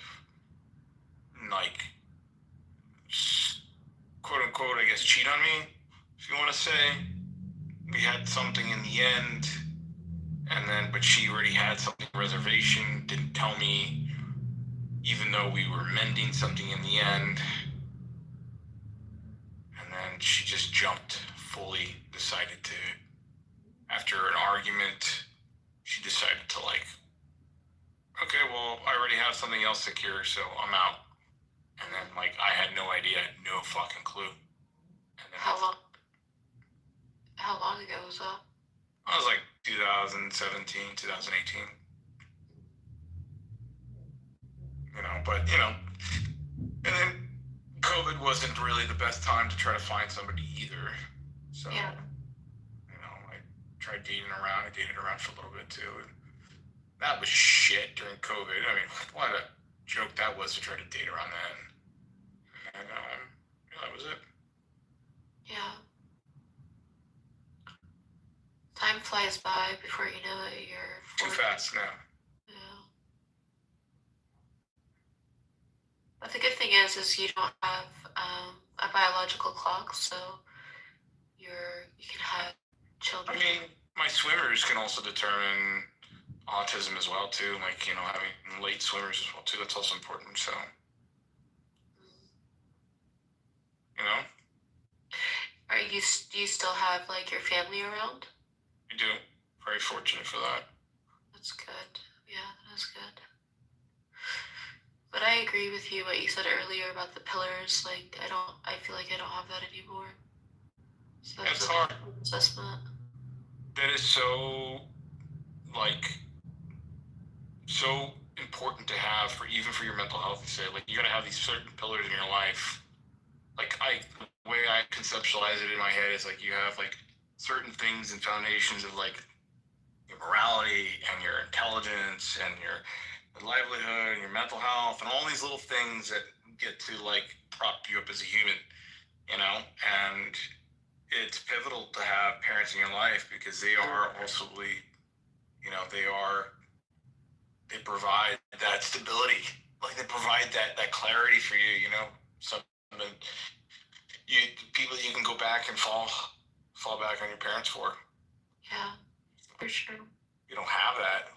I: quote unquote, I guess, cheat on me, if you want to say. We had something in the end, but she already had something reservation, didn't tell me, even though we were mending something in the end. And then she just fully decided to, after an argument, she decided to okay, well, I already have something else secure, so I'm out. And then I had no idea, no fucking clue.
J: How long ago was that?
I: I was 2017, 2018. And then COVID wasn't really the best time to try to find somebody either. So,
J: yeah.
I: I tried dating around. I dated around for a little bit too. And that was shit during COVID. I mean, what a joke that was to try to date around that. And that was it.
J: Yeah. Time flies by before you know it. You're
I: too fast now.
J: Yeah. But the good thing is you don't have a biological clock, so you can have children.
I: I mean, my swimmers can also determine autism as well too. Having late swimmers as well too. That's also important. So,
J: Do you still have your family around?
I: I do. Very fortunate for that.
J: That's good. Yeah, that's good. But I agree with you what you said earlier about the pillars. I feel like I don't have that anymore. So
I: it's hard.
J: Assessment.
I: That is so so important to have even for your mental health. You say you gotta have these certain pillars in your life. The way I conceptualize it in my head is you have certain things and foundations of your morality and your intelligence and your livelihood and your mental health and all these little things that get to prop you up as a human, and it's pivotal to have parents in your life because they are also they provide that stability, they provide that clarity for you, people you can go back and fall back on your parents for.
J: Yeah, for sure.
I: You don't have that.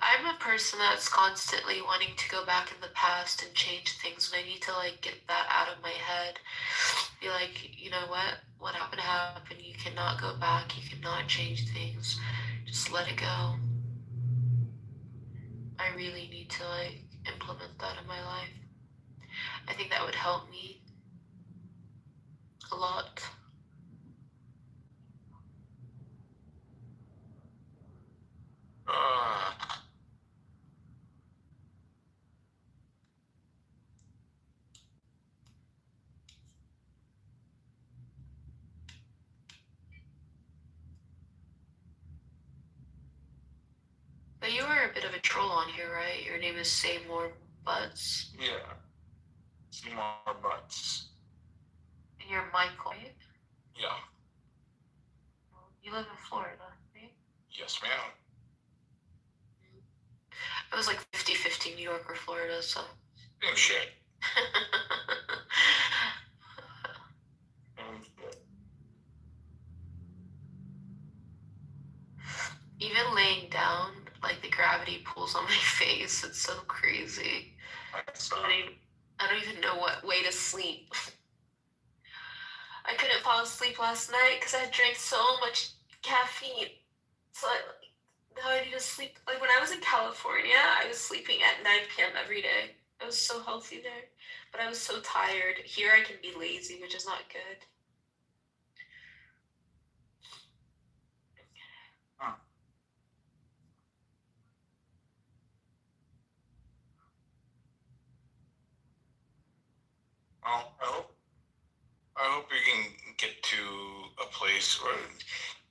J: I'm a person that's constantly wanting to go back in the past and change things, and I need to get that out of my head. Be you know what happened happened. You cannot go back. You cannot change things. Just let it go. I really need to implement that in my life. I think that would help me a lot. You were a bit of a troll on here, right? Your name is Say More Butts.
I: Yeah. See more butts.
J: And you're Michael, right?
I: Yeah.
J: You live in Florida, right?
I: Yes, ma'am.
J: It was like 50-50 New York or Florida, so.
I: Same shit.
J: Even laying down, like the gravity pulls on my face. It's so crazy. I don't even know what way to sleep. I couldn't fall asleep last night because I drank so much caffeine. So now I need to sleep. Like when I was in California, I was sleeping at 9 p.m. every day. I was so healthy there, but I was so tired. Here I can be lazy, which is not good.
I: Well, I hope you can get to a place where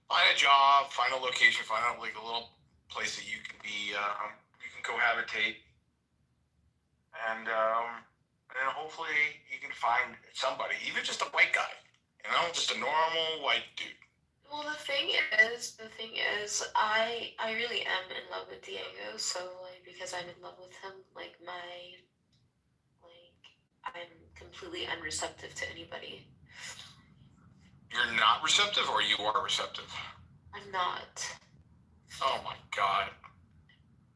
I: find a job, find a location, find out like a little place that you can be, you can cohabitate, and hopefully you can find somebody, even just a white guy, just a normal white dude.
J: Well, the thing is, I really am in love with Diego. So like, because I'm in love with him, like I'm completely unreceptive to anybody.
I: You're not receptive, or you are receptive?
J: I'm not.
I: Oh my god.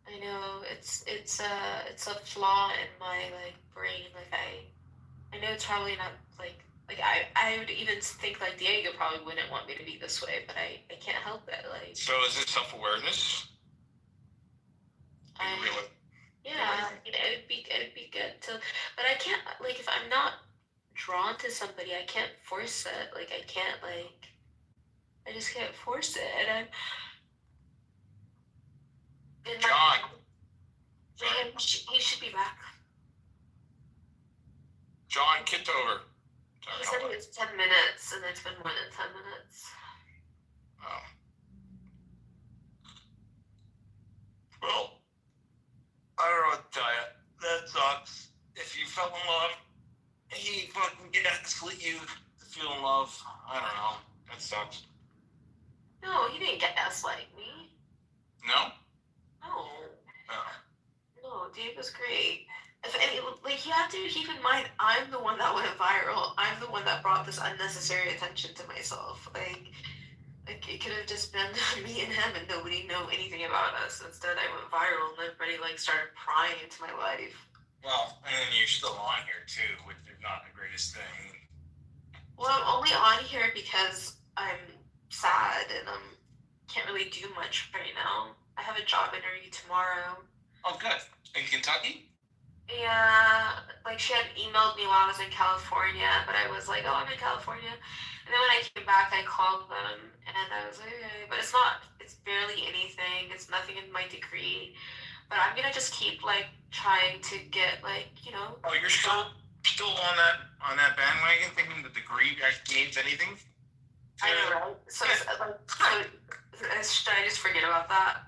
J: I know it's a flaw in my like brain. Like I know it's probably not like I would even think like Diego probably wouldn't want me to be this way, but I can't help it. Like
I: So is it self-awareness?
J: yeah, it'd be good to, but I can't like if I'm not drawn to somebody, I can't force it. Like I can't like I just can't force it, and
I: John.
J: He should be back.
I: John Kitover.
J: He said it was 10 minutes, and it's been more than 10 minutes.
I: Oh. Well, I don't know what to tell you. That sucks. If you fell in love, he fucking gaslit you to feel in love. I don't know. That sucks.
J: No, he didn't gaslight me.
I: No?
J: No.
I: Oh.
J: No, Diego's great. Like, you have to keep in mind, I'm the one that went viral. I'm the one that brought this unnecessary attention to myself. Like it could have just been me and him, and nobody knew anything about us. Instead, I went viral, and everybody like started prying into my life.
I: Well, and then you're still on here too, which is not the greatest thing.
J: Well, I'm only on here because I'm sad and can't really do much right now. I have a job interview tomorrow.
I: Oh, good. In Kentucky?
J: Yeah, like she had emailed me while I was in California, but I was like, oh, I'm in California. And then when I came back, I called them, and I was like, okay, but it's barely anything. It's nothing in my degree. But I'm gonna just keep like trying to get like,
I: Oh, you're still on that bandwagon, thinking the degree actually means anything?
J: I know, right? So, should I just forget about that?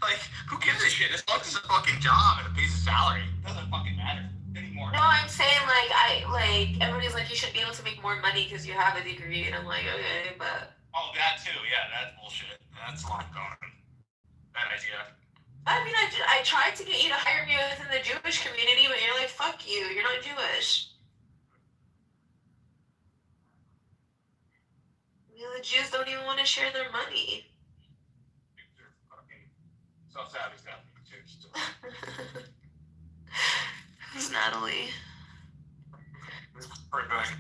I: Like, who gives a shit? As long as it's a fucking job and it pays a salary, it doesn't fucking matter anymore.
J: No, I'm saying everybody's like, you should be able to make more money because you have a degree, and I'm like, okay, but.
I: Oh, that too. Yeah, that's bullshit. That's long gone. Bad idea.
J: I mean, I tried to get you to hire me within the Jewish community, but you're like, fuck you, you're not Jewish. The Jews don't even want to share their money.
I: Self-sabotage happening too. Still.
J: Who's Natalie?
I: Right back.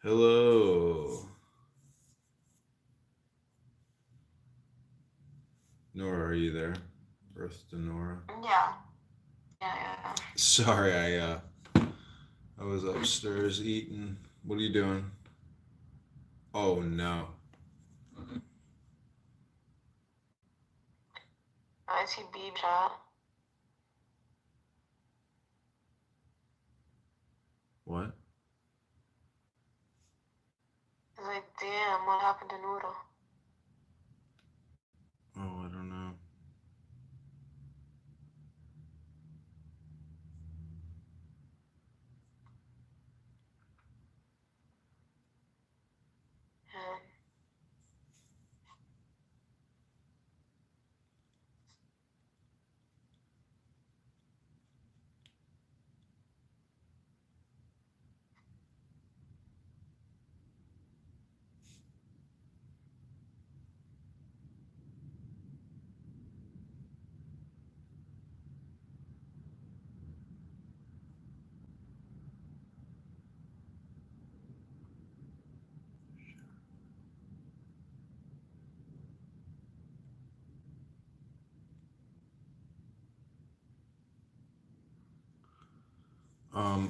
B: Hello. Nora, are you there? Earth to Nora.
J: Yeah. Yeah.
B: Sorry, I was upstairs eating. What are you doing? Oh no.
J: I see Beeb chat.
B: What?
J: It's like, damn, what happened to Noodle?
B: Oh, I don't know.
J: Yeah.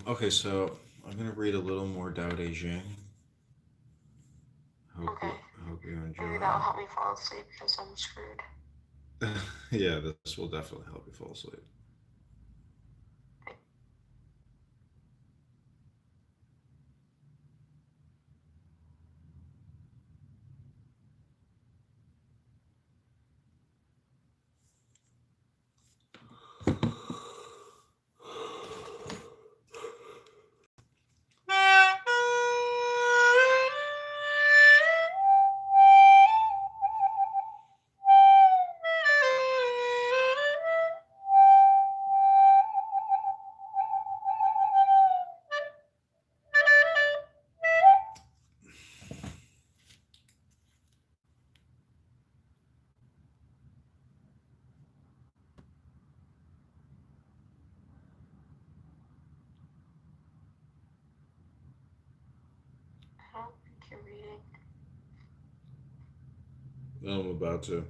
B: Okay, so I'm gonna read a little more Dao De Jing.
J: Okay.
B: Hope you enjoy.
J: Maybe that'll help me fall asleep because I'm screwed.
B: Yeah, this will definitely help you fall asleep.
J: I don't think you're reading.
B: I'm about to.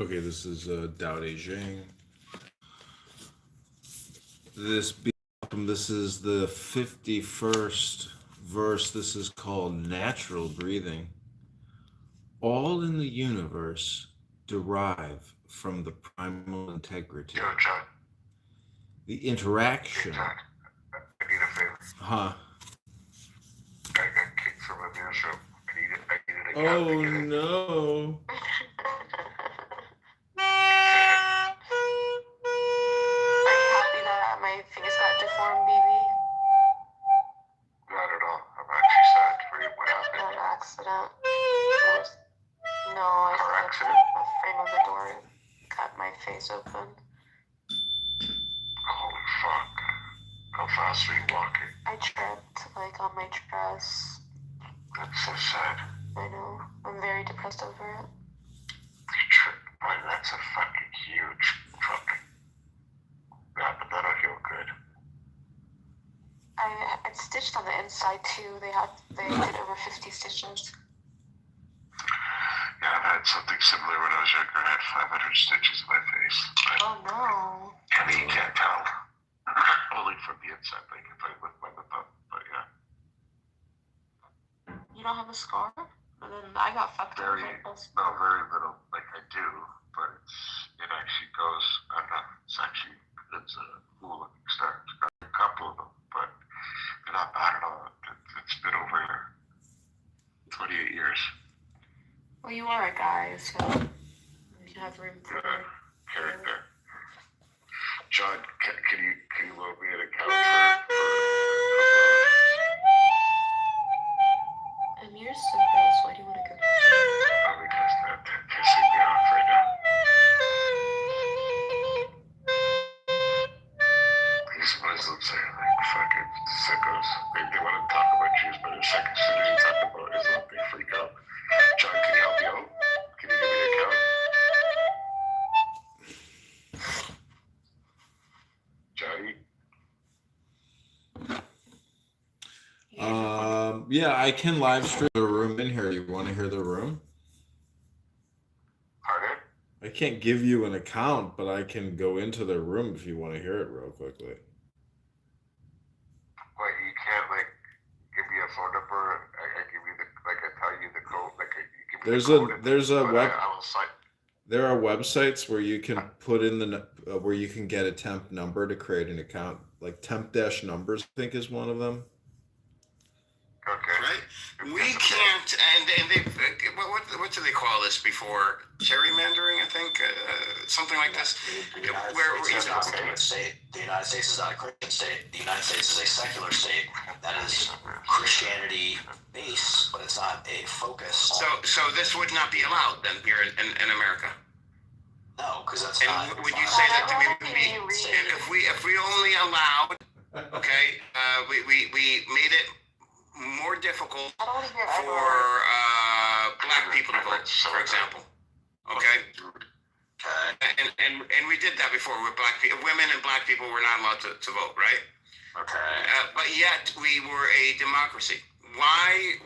B: Okay, this is Dao De Jing. This is the 51st verse. This is called natural breathing. All in the universe derive from the primal integrity.
D: Yo, John.
B: The interaction.
D: Hey, John. I need a favor.
B: Huh.
D: I got kicked from a newsroom. I need an account
B: Oh
D: to get it.
B: no.
J: Are you happy that my face got deformed, baby?
D: Not at all. I'm actually sad for you. What happened?
J: An accident. No, I
D: Car
J: slipped.
D: accident?
J: The frame of the door cut my face open.
D: Holy fuck. How fast were you walking?
J: I tripped, like, on my dress.
D: That's so sad.
J: I know. I'm very depressed over it.
D: You tripped. Boy, that's a fucking huge fucking... Yeah, but that'll heal good.
J: It's stitched on the inside too. They did over 50 stitches.
D: Yeah, I've had something similar when I was younger. I had 500 stitches in my face. But,
J: Oh no.
D: I mean, you can't tell. Only from the inside, if I lift my lip up. But yeah.
J: You don't have a scar? And then I got fucked over.
D: Very little. Like I do, but it actually goes. I'm not. It's a cool looking star. It's got a couple of them, but they're not bad at all. It's been over 28 years.
J: Well, you are a guy, so you have room for
D: character. John, can you load me an account
J: Amir's so gross. Why do you want to go?
D: Oh, because that pissing me off right now. These Muslims are like fucking sickos. They want to talk about Jews, but the second soon as you talk about Islam, they freak out. John, can you help me out? Can you give me an account? Johnny?
B: Yeah, I can live stream the room in here. You want to hear the room?
D: Pardon?
B: I can't give you an account, but I can go into the room if you want to hear it real quickly.
D: But you can't like give me a phone number. I give you I tell you the code. You give me the code.
B: There are websites where you can put in where you can get a temp number to create an account. Like temp-numbers, I think, is one of them.
D: Okay.
Q: Right? We can't, and they, what do they call this before? Gerrymandering, I think, something like this.
S: The United States is not a Christian state. The United States is not a Christian state. The United States is a secular state that is Christianity based, but it's not a focus.
Q: So this would not be allowed then here in America.
S: No, because that's
Q: and
S: not.
Q: Would you say that if we only allowed, okay, we made it more difficult for black people to vote, for example. Okay. And we did that before with black people. Women and black people were not allowed to vote, right?
S: Okay.
Q: But yet we were a democracy. Why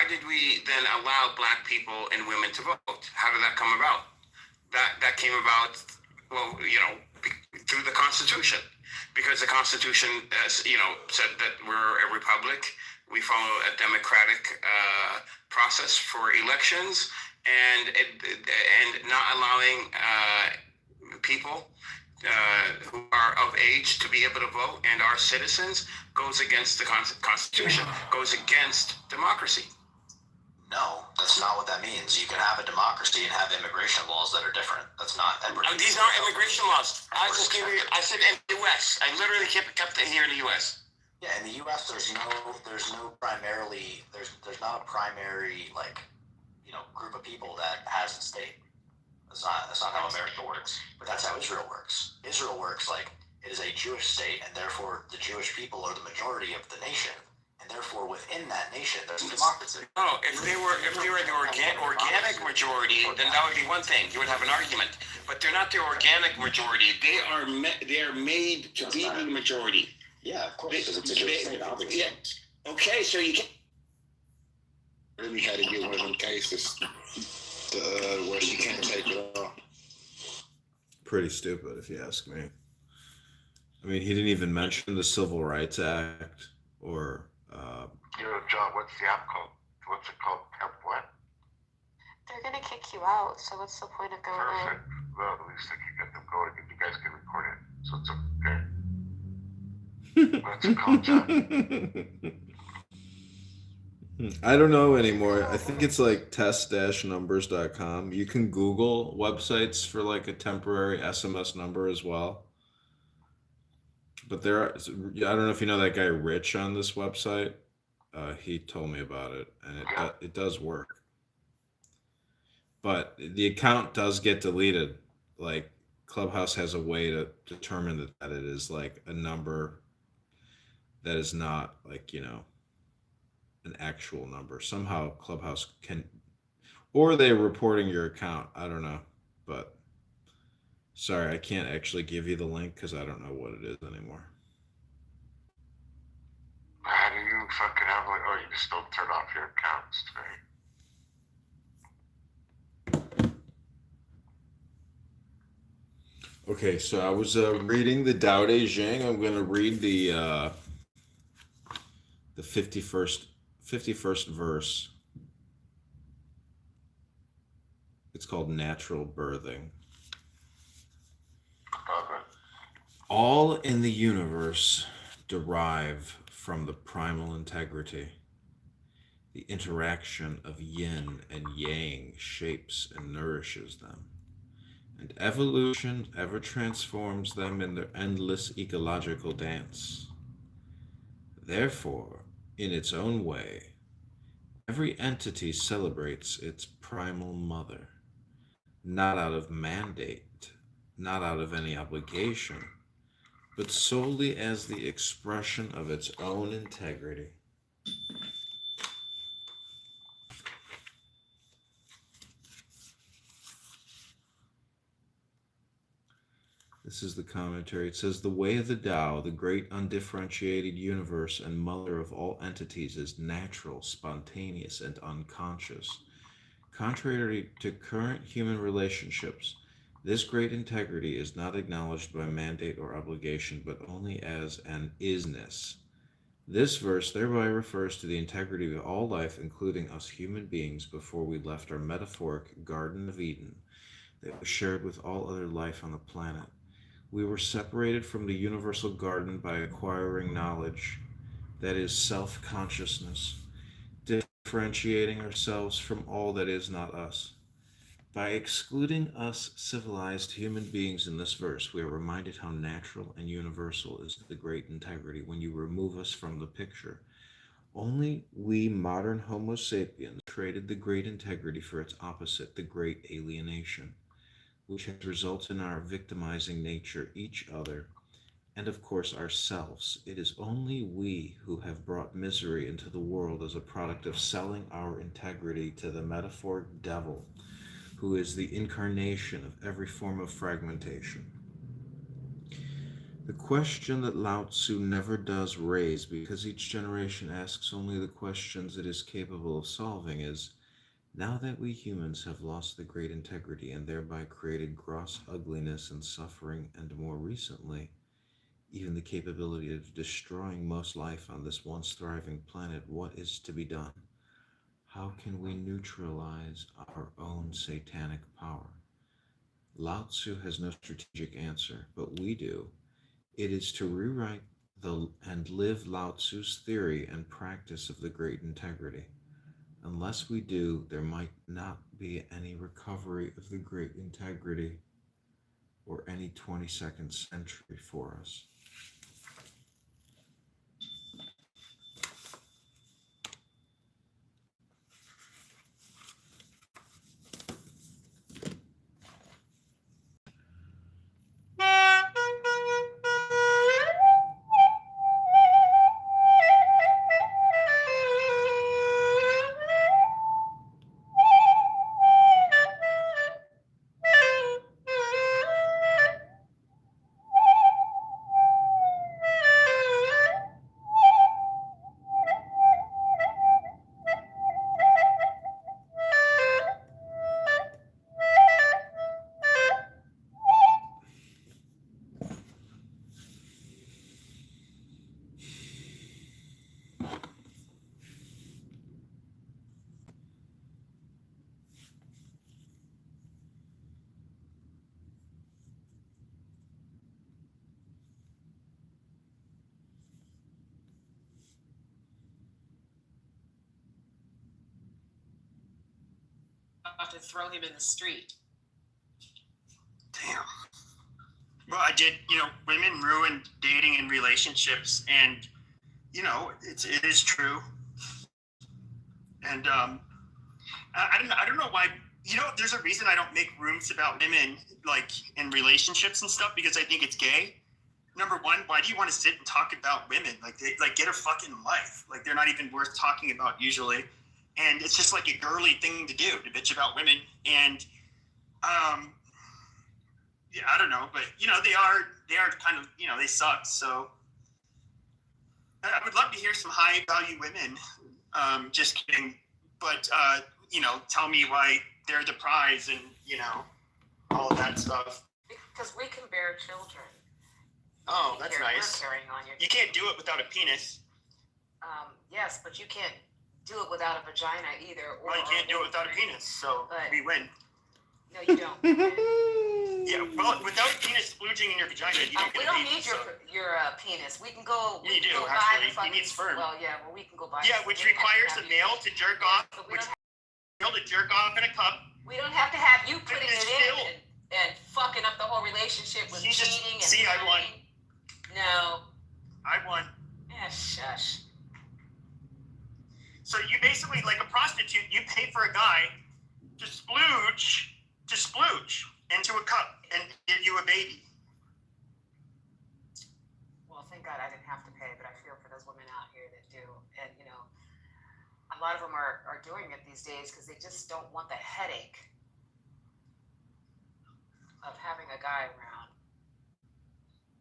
Q: did we then allow black people and women to vote? How did that come about? That came about, well, through the Constitution, because the Constitution, said that we're a republic. We follow a democratic process for elections, and not allowing people who are of age to be able to vote and are citizens goes against the Constitution, goes against democracy.
S: No, that's not what that means. You can have a democracy and have immigration laws that are different. That's not.
Q: These aren't immigration laws. I said in the U.S. I literally kept it here in the U.S.
S: Yeah, in the U.S. there's not a primary group of people that has the state. That's not how America works. But that's how Israel works. Israel works like it is a Jewish state, and therefore the Jewish people are the majority of the nation, and therefore within that nation there's democracy.
Q: No, if they were the organic majority, then that would be one thing. You would have an argument. But they're not the organic majority. They are made to be the majority.
S: Yeah, of course, because it's a Jewish state, obviously.
Q: Yeah. Okay, so you can
T: really had to get one of them cases where she can't take it off.
B: Pretty stupid, if you ask me. I mean, he didn't even mention the Civil Rights Act or.
D: John, what's the app called? What's it called? Temp what?
J: They're gonna kick you out, so what's the point of going
D: Perfect. Well, at least I can get them going, and you guys can record it, so it's okay. What's it called, John?
B: I don't know anymore. I think it's like test-numbers.com. You can Google websites for like a temporary SMS number as well. But I don't know if you know that guy Rich on this website. He told me about it, and it does work. But the account does get deleted. Like Clubhouse has a way to determine that it is like a number that is not like, an actual number. Somehow Clubhouse can, or they're reporting your account. I don't know, but sorry, I can't actually give you the link because I don't know what it is anymore.
D: How do you fucking have you just don't turn off your accounts today?
B: Okay, so I was reading the Tao Te Ching. I'm going to read the 51st verse. It's called natural birthing.
D: Okay.
B: All in the universe derive from the primal integrity. The interaction of yin and yang shapes and nourishes them, and evolution ever transforms them in their endless ecological dance. Therefore, in its own way, every entity celebrates its primal mother, not out of mandate, not out of any obligation, but solely as the expression of its own integrity. This is the commentary. It says, the way of the Tao, the great undifferentiated universe and mother of all entities, is natural, spontaneous, and unconscious. Contrary to current human relationships, this great integrity is not acknowledged by mandate or obligation, but only as an isness. This verse thereby refers to the integrity of all life, including us human beings, before we left our metaphoric Garden of Eden that was shared with all other life on the planet. We were separated from the universal garden by acquiring knowledge, that is, self-consciousness, differentiating ourselves from all that is not us. By excluding us civilized human beings in this verse, we are reminded how natural and universal is the great integrity when you remove us from the picture. Only we modern Homo sapiens traded the great integrity for its opposite, the great alienation, which has resulted in our victimizing nature, each other, and of course ourselves. It is only we who have brought misery into the world as a product of selling our integrity to the metaphoric devil, who is the incarnation of every form of fragmentation. The question that Lao Tzu never does raise, because each generation asks only the questions it is capable of solving, is, now that we humans have lost the great integrity and thereby created gross ugliness and suffering, and more recently, even the capability of destroying most life on this once thriving planet, what is to be done? How can we neutralize our own satanic power? Lao Tzu has no strategic answer, but we do. It is to rewrite and live Lao Tzu's theory and practice of the great integrity. Unless we do, there might not be any recovery of the great integrity or any 22nd century for us.
C: To throw him in the street.
G: Damn. Well, I did, women ruin dating and relationships, and, it is true. And I don't know why, there's a reason I don't make rooms about women, like, in relationships and stuff, because I think it's gay. Number one, why do you want to sit and talk about women? Like, get a fucking life. Like, they're not even worth talking about usually. And it's just like a girly thing to do, to bitch about women. And, yeah, I don't know, but they are kind of, they suck. So I would love to hear some high value women. Just kidding. But, tell me why they're the prize and, all of that stuff.
C: Because we can bear children.
G: Oh, that's nice.
C: We're carrying on your
G: You can't do it without a penis.
C: Yes, but you can't do it without a vagina either.
G: Well, you can't do it without a penis, so we win.
C: No, you don't.
G: Yeah, well, without penis splooging in your vagina, you don't
C: We
G: get a
C: don't
G: baby.
C: need
G: So.
C: your penis. We can go.
G: You do,
C: go buy
G: actually.
C: the fucking,
G: You need sperm.
C: Well, yeah. Well, we can go buy.
G: Yeah, which requires a male to jerk off. Which male to jerk off in a cup.
C: We don't have to have you putting
G: it's
C: it
G: still,
C: in and fucking up the whole relationship with cheating and
G: see, I won.
C: No.
G: I won.
C: Yeah, shush.
G: So you basically, like a prostitute, you pay for a guy to splooge into a cup and give you a baby.
C: Well, thank God I didn't have to pay, but I feel for those women out here that do. And, you know, a lot of them are doing it these days because they just don't want the headache of having a guy around.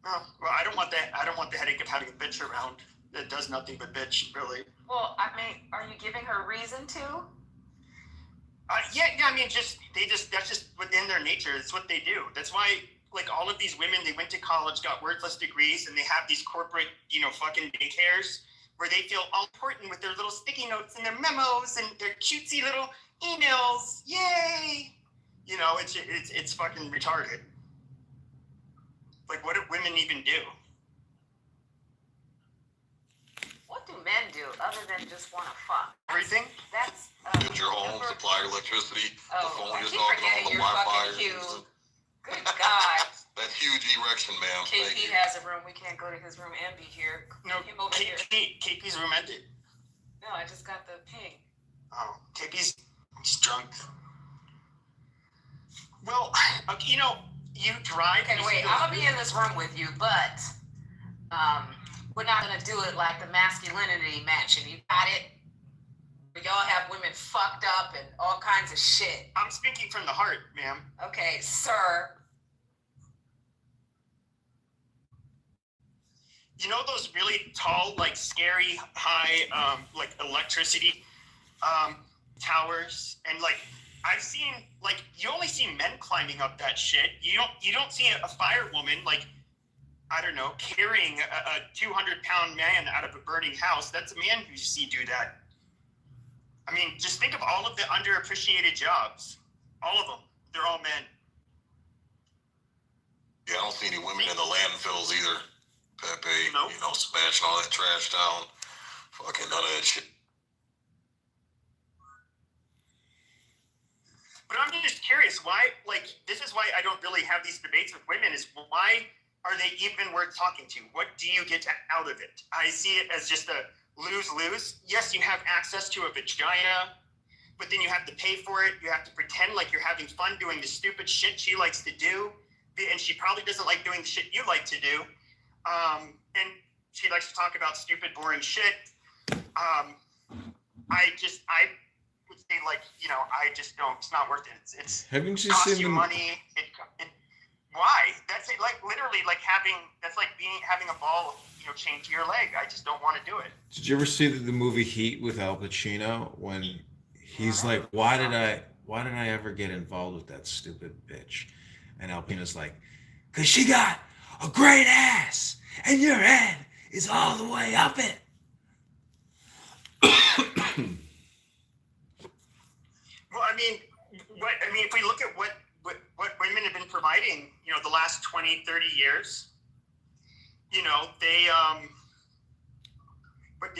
G: Oh, well, I don't want that. I don't want the headache of having a bitch around that does nothing but bitch, really.
C: Well, I mean, are you giving her reason to?
G: Yeah. I mean, that's just within their nature. It's what they do. That's why, like, all of these women, they went to college, got worthless degrees, and they have these corporate, fucking daycares where they feel all important with their little sticky notes and their memos and their cutesy little emails. Yay! It's fucking retarded. Like, what do women even do?
C: What do men do other than just want to fuck?
G: Everything?
C: That's
F: Get your home, supply electricity, the phone
C: I
F: is
C: keep
F: talking on,
C: forgetting
F: the
C: you're
F: Wi-Fi.
C: fucking Q. Good God.
F: That's huge erection, ma'am. Thank
C: KP
F: you.
C: has a room. We can't go to his room and be here.
G: No,
C: him over here.
G: KP's room ended.
C: No, I just got the ping.
G: Oh, KP's drunk. Well, you drive.
C: Okay, wait. I'm gonna be in this room with you, but we're not gonna do it like the masculinity mansion. You got it? Y'all have women fucked up and all kinds of shit.
G: I'm speaking from the heart, ma'am.
C: Okay, sir.
G: You know those really tall, like scary, high, like electricity towers, and like I've seen, like you only see men climbing up that shit. You don't see a firewoman, like, I don't know, carrying a 200-pound man out of a burning house. That's a man who you see do that. I mean, just think of all of the underappreciated jobs. All of them. They're all men.
F: Yeah, I don't see any women in the landfills either. Pepe,
G: Nope.
F: Smashing all that trash down. Fucking none of that shit.
G: But I'm just curious, why, like, this is why I don't really have these debates with women, is why are they even worth talking to? What do you get out of it? I see it as just a lose-lose. Yes, you have access to a vagina, but then you have to pay for it. You have to pretend like you're having fun doing the stupid shit she likes to do, and she probably doesn't like doing the shit you like to do. And she likes to talk about stupid, boring shit. I would say, like, I just don't. It's not worth it. It's
B: Haven't you
G: costs
B: seen
G: you
B: the
G: money. Why? That's it. Like literally, like having a ball, chained to your leg. I just don't want to do it.
B: Did you ever see the movie Heat with Al Pacino when he's like, why did I ever get involved with that stupid bitch? And Al Pacino's like, 'cause she got a great ass and your head is all the way up it.
G: Well, I mean, if we look at what women have been providing, the last 20, 30 years,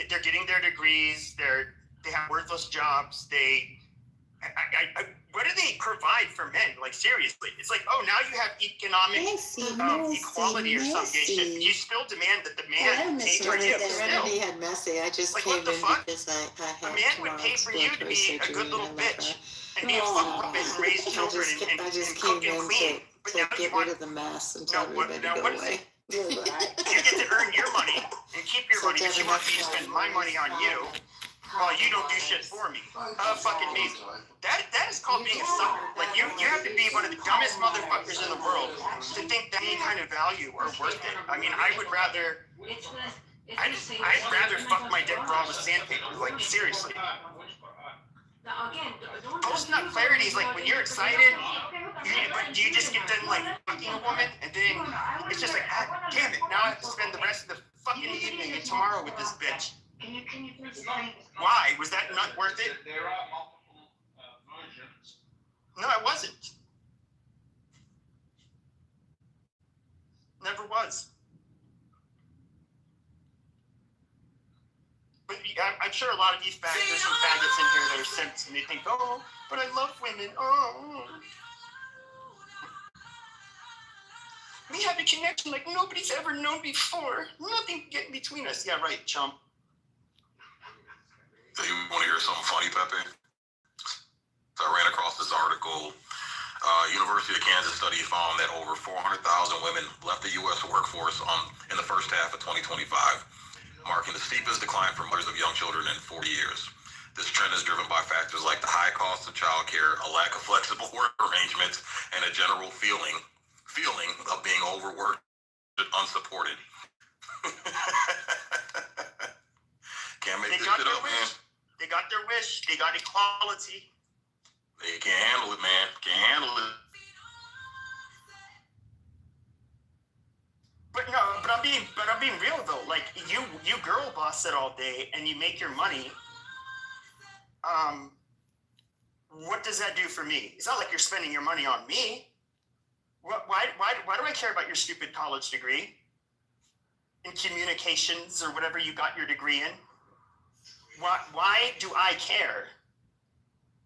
G: they're getting their degrees, they have worthless jobs, what do they provide for men? Like, seriously, it's like, oh, now you have economic equality or some gay shit. You still demand that the man pay for you still.
L: Had messy. I just
G: Like,
L: came
G: what the
L: in
G: fuck?
L: because I
G: A
L: have
G: man would pay for you to be a good little bitch and be a fuck puppet and raise children and cook and clean. But now
L: get rid of the mess and tell everybody to go away.
G: You get to earn your money and keep your money, but you want me to spend my money on you while you don't do shit for me. Fucking amazing. That is called being a sucker. Like, you have to be one of the dumbest motherfuckers in the world to think that any kind of value or worth it. I mean, I would rather, I'd rather fuck my dick raw with sandpaper. Like, seriously. Post-nut clarity is like when you're excited, do you just get done like fucking a woman, and then it's just like, God damn it, now I have to spend the rest of the fucking evening and tomorrow with this bitch. Why? Was that not worth it?
O: There are multiple versions.
G: No, it wasn't. I'm sure a lot of you there's some faggots in here that are simps and they think, oh, but I love women. Oh. We have a connection like nobody's ever known before. Nothing can get between us. Yeah, right, chump.
F: So you want to hear something funny, Pepe? So I ran across this article. University of Kansas study found that over 400,000 women left the U.S. workforce in the first half of 2025, marking the steepest decline for mothers of young children in 40 years. This trend is driven by factors like the high cost of childcare, a lack of flexible work arrangements, and a general feeling of being overworked and unsupported. Can't make this shit up, man.
G: They got their wish. They got equality.
F: They can't handle it, man. Can't handle it.
G: But I'm being real though. Like you girl boss it all day and you make your money. What does that do for me? It's not like you're spending your money on me. Why do I care about your stupid college degree in communications or whatever you got your degree in? Why do I care?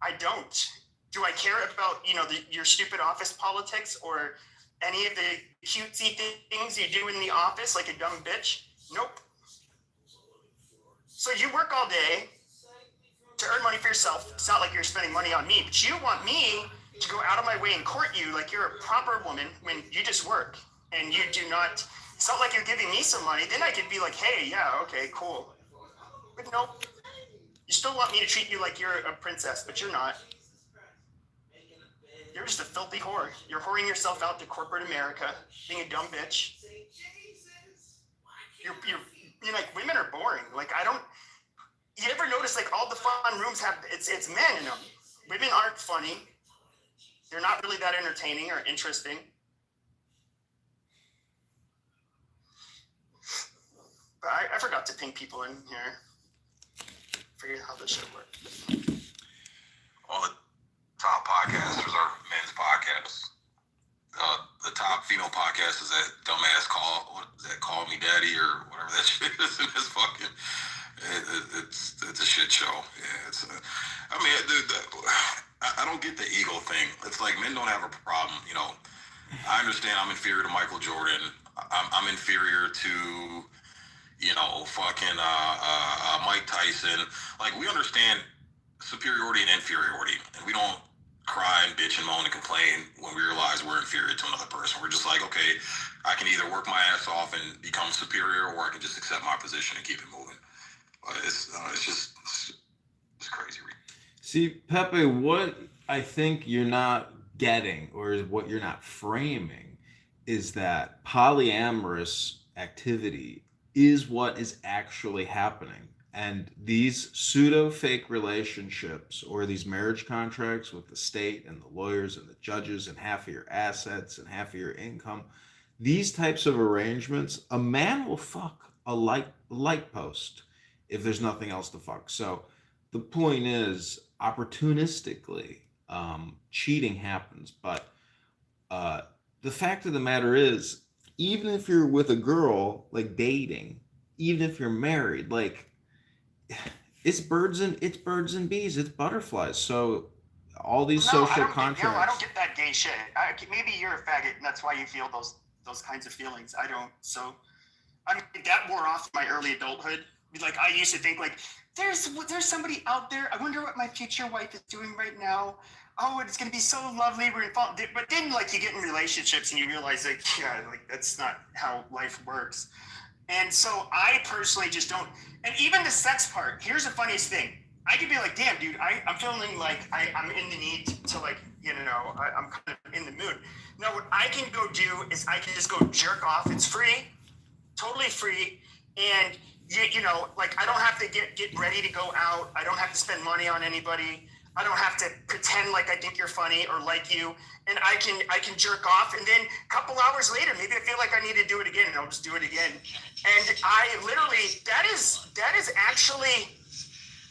G: I don't. Do I care about, your stupid office politics or any of the cutesy things you do in the office like a dumb bitch? Nope. So you work all day to earn money for yourself. It's not like you're spending money on me, but you want me to go out of my way and court you like you're a proper woman when you just work and you do not. It's not like you're giving me some money. Then I could be like, hey, yeah, okay, cool. But nope. You still want me to treat you like you're a princess, but you're not. You're just a filthy whore. You're whoring yourself out to corporate America, being a dumb bitch. You're like, women are boring. Like, you ever notice like all the fun rooms have, it's men in them. Women aren't funny. They're not really that entertaining or interesting. But I forgot to ping people in here. Forget how this shit works.
F: All the top podcasters are men's podcasts. The top female podcast is that dumbass Call Me Daddy or whatever that shit is in this fucking. It's a shit show. Yeah, I don't get the ego thing. It's like men don't have a problem. I understand I'm inferior to Michael Jordan. I'm inferior to fucking Mike Tyson. Like, we understand superiority and inferiority, and we don't cry and bitch and moan and complain when we realize we're inferior to another person. We're just like, okay, I can either work my ass off and become superior, or I can just accept my position and keep it moving. But it's crazy.
B: See, Pepe, what I think you're not getting, or what you're not framing, is that polyamorous activity is what is actually happening. And these pseudo fake relationships, or these marriage contracts with the state and the lawyers and the judges and half of your assets and half of your income, these types of arrangements, a man will fuck a light post if there's nothing else to fuck. So the point is, opportunistically, cheating happens. But the fact of the matter is, even if you're with a girl, like dating, even if you're married, like, it's birds and bees, it's butterflies. So all these social contracts.
G: I don't get that gay shit. Maybe you're a faggot, and that's why you feel those kinds of feelings. I don't. So I mean, that wore off in my early adulthood. Like, I used to think like, there's somebody out there. I wonder what my future wife is doing right now. Oh, it's gonna be so lovely. We're involved. But then, like, you get in relationships and you realize, like, yeah, like, that's not how life works. And so I personally just don't. And even the sex part. Here's the funniest thing. I could be like, damn, dude, I'm feeling like I'm in the need to, like, I'm kind of in the mood. No, what I can go do is I can just go jerk off. It's free, totally free, and like, I don't have to get ready to go out. I don't have to spend money on anybody. I don't have to pretend like I think you're funny or like you, and I can jerk off, and then a couple hours later, maybe I feel like I need to do it again, and I'll just do it again. And I literally, that is actually,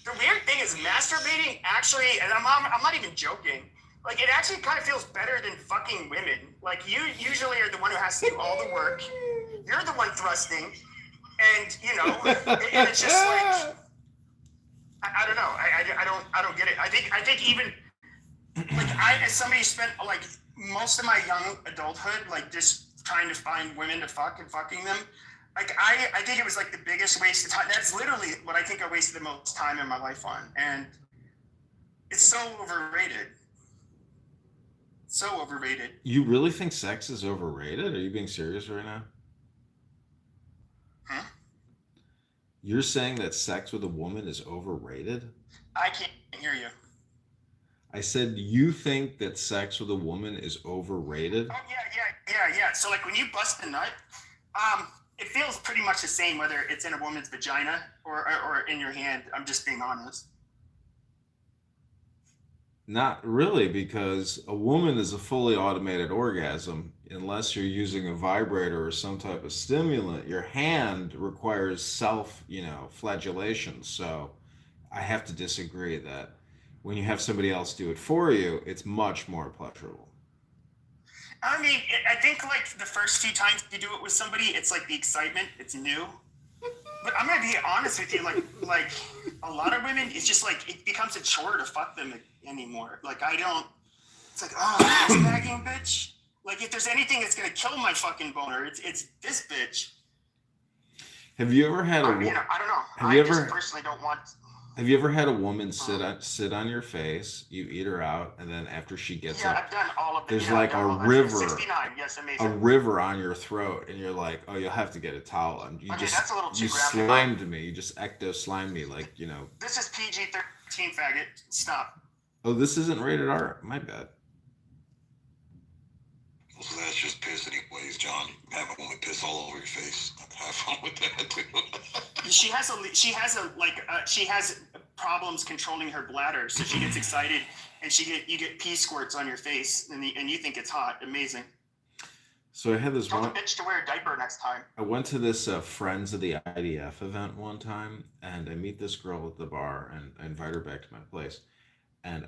G: the weird thing is masturbating actually, and I'm not even joking. Like, it actually kind of feels better than fucking women. Like, you usually are the one who has to do all the work. You're the one thrusting, and and it's just like, I don't know. I don't get it. I think even like as somebody who spent like most of my young adulthood like just trying to find women to fuck and fucking them. Like I think it was like the biggest waste of time. That's literally what I think I wasted the most time in my life on, and it's so overrated. So overrated.
B: You really think sex is overrated? Are you being serious right now?
G: Huh?
B: You're saying that sex with a woman is overrated?
G: I can't hear you.
B: I said you think that sex with a woman is overrated?
G: Oh yeah. So like when you bust a nut, it feels pretty much the same whether it's in a woman's vagina or in your hand. I'm just being honest.
B: Not really, because a woman is a fully automated orgasm. Unless you're using a vibrator or some type of stimulant, your hand requires flagellation. So I have to disagree that when you have somebody else do it for you, it's much more pleasurable.
G: I mean, I think like the first few times you do it with somebody, it's like the excitement, it's new. But I'm gonna be honest with you, like a lot of women, it's just like it becomes a chore to fuck them anymore. Like I don't. It's like this nagging bitch. Like if there's anything that's gonna kill my fucking boner, it's this bitch.
B: Have you ever had a?
G: I don't know. Just personally don't want.
B: Have you ever had a woman sit on your face? You eat her out, and then after she gets up,
G: I've done all of them.
B: there's like a river,
G: 69. Yes, amazing.
B: a river on your throat, and you're like, oh, you'll have to get a towel. And you
G: that's a little too
B: you
G: graphic.
B: slimed me. You just ecto slimed me, like
G: This is PG-13, faggot. Stop.
B: Oh, this isn't rated R. My bad.
F: So that's just piss anyways, John. You have a woman piss all over your face. Have fun with that too.
G: She has problems controlling her bladder, so she gets excited and you get pee squirts on your face, and you think it's hot. Amazing.
B: So I had this
G: Tell
B: one.
G: the bitch to wear a diaper next time.
B: I went to this Friends of the IDF event one time, and I meet this girl at the bar, and I invite her back to my place. And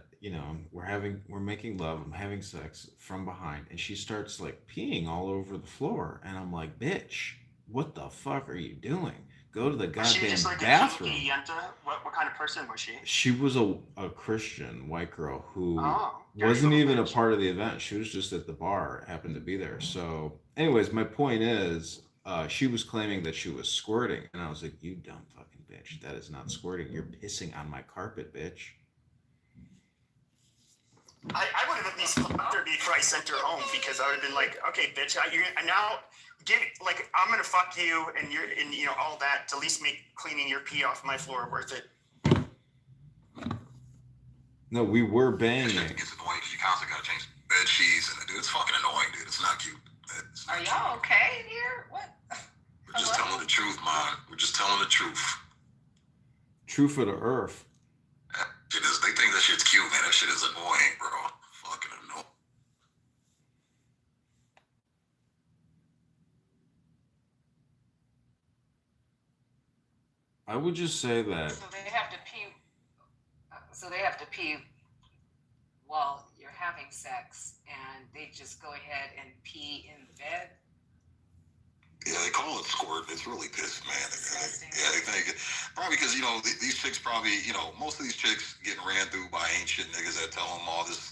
B: we're making love. I'm having sex from behind, and she starts like peeing all over the floor, and I'm like, "Bitch, what the fuck are you doing? Go to the
G: Was she
B: goddamn
G: just like
B: bathroom."
G: a kinky yenta? What kind of person was she?
B: She was a Christian white girl who
G: dirty
B: wasn't
G: little
B: even a
G: bitch.
B: part of the event. She was just at the bar, happened to be there. So, anyways, my point is, she was claiming that she was squirting, and I was like, "You dumb fucking bitch! That is not squirting. You're pissing on my carpet, bitch."
G: I would have at least fucked her before I sent her home, because I would have been like, okay, bitch, I'm gonna fuck you, and all that to at least make cleaning your pee off my floor worth it.
B: No, we were banging.
F: It gets annoying because you constantly gotta change bed sheets, and dude, it's fucking annoying, dude. It's not cute.
C: Are y'all okay in here? What?
F: We're just telling the truth, man. We're just telling the truth.
B: Truth of the earth.
F: They think that shit's cute, man. That shit is annoying, bro. Fucking annoying.
B: I would just say that.
C: So they have to pee. So they have to pee while you're having sex, and they just go ahead and pee in the bed.
F: Yeah, they call it squirt. It's really piss, man. They think probably because these chicks probably most of these chicks getting ran through by ain't shit niggas that tell them all this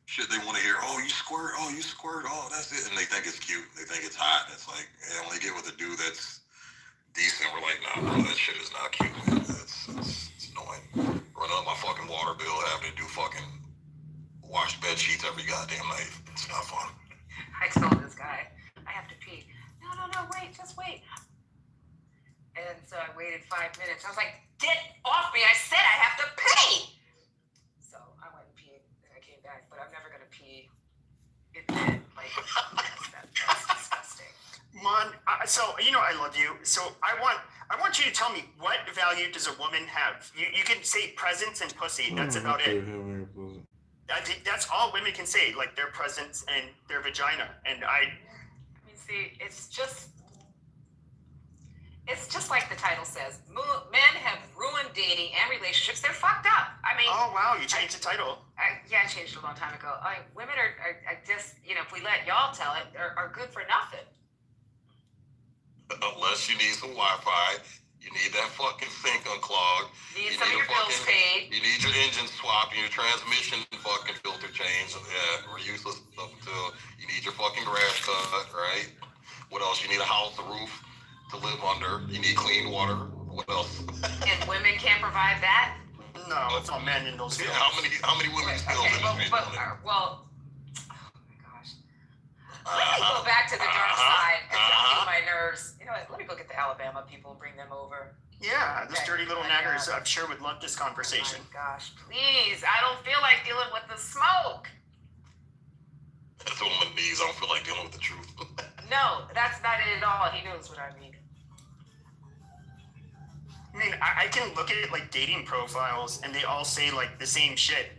F: shit they want to hear. Oh, you squirt. Oh, you squirt. Oh, that's it. And they think it's cute. They think it's hot. And it's like, and when they get with a dude that's decent, we're like, nah, that shit is not cute, man. It's annoying. Running up my fucking water bill, having to do fucking wash bed sheets every goddamn night. It's not fun.
C: I told this guy, I have to pee. No, wait, just wait. And so I waited 5 minutes. I was like, get off me. I said I have to pee. So I went and peed, and I came back, but I'm never going to pee in bed. Like, that's disgusting.
G: Man, so I love you. So I want you to tell me, what value does a woman have? You can say presence and pussy. That's about it. I think that's all women can say, like their presence and their vagina. And I
C: mean, see, it's just like the title says. Men have ruined dating and relationships. They're fucked up. I mean.
G: Oh wow, you changed the title.
C: I changed it a long time ago. Women are just, if we let y'all tell it, are good for nothing.
F: Unless you need some Wi-Fi You need that fucking sink unclogged.
C: Need some of your bills paid.
F: You need your engine swapped and your transmission fucking filter changed. Yeah, we're useless up until you need your fucking grass cut, right? What else? You need a house, a roof to live under. You need clean water. What else?
C: And women can't provide that?
G: No, it's all men in those fields.
F: How many women still in the street?
C: Well, oh my gosh. Let me go back to the dark side and get my nerves. You know what? Let me go get the Alabama people and bring them over.
G: Yeah, those dirty little naggers, I'm sure would love this conversation.
C: Oh my gosh, please. I don't feel like dealing with the smoke.
F: That's on my knees. I don't feel like dealing with the truth.
C: No, that's not it at all. He knows what I mean.
G: I mean, I can look at like dating profiles and they all say like the same shit.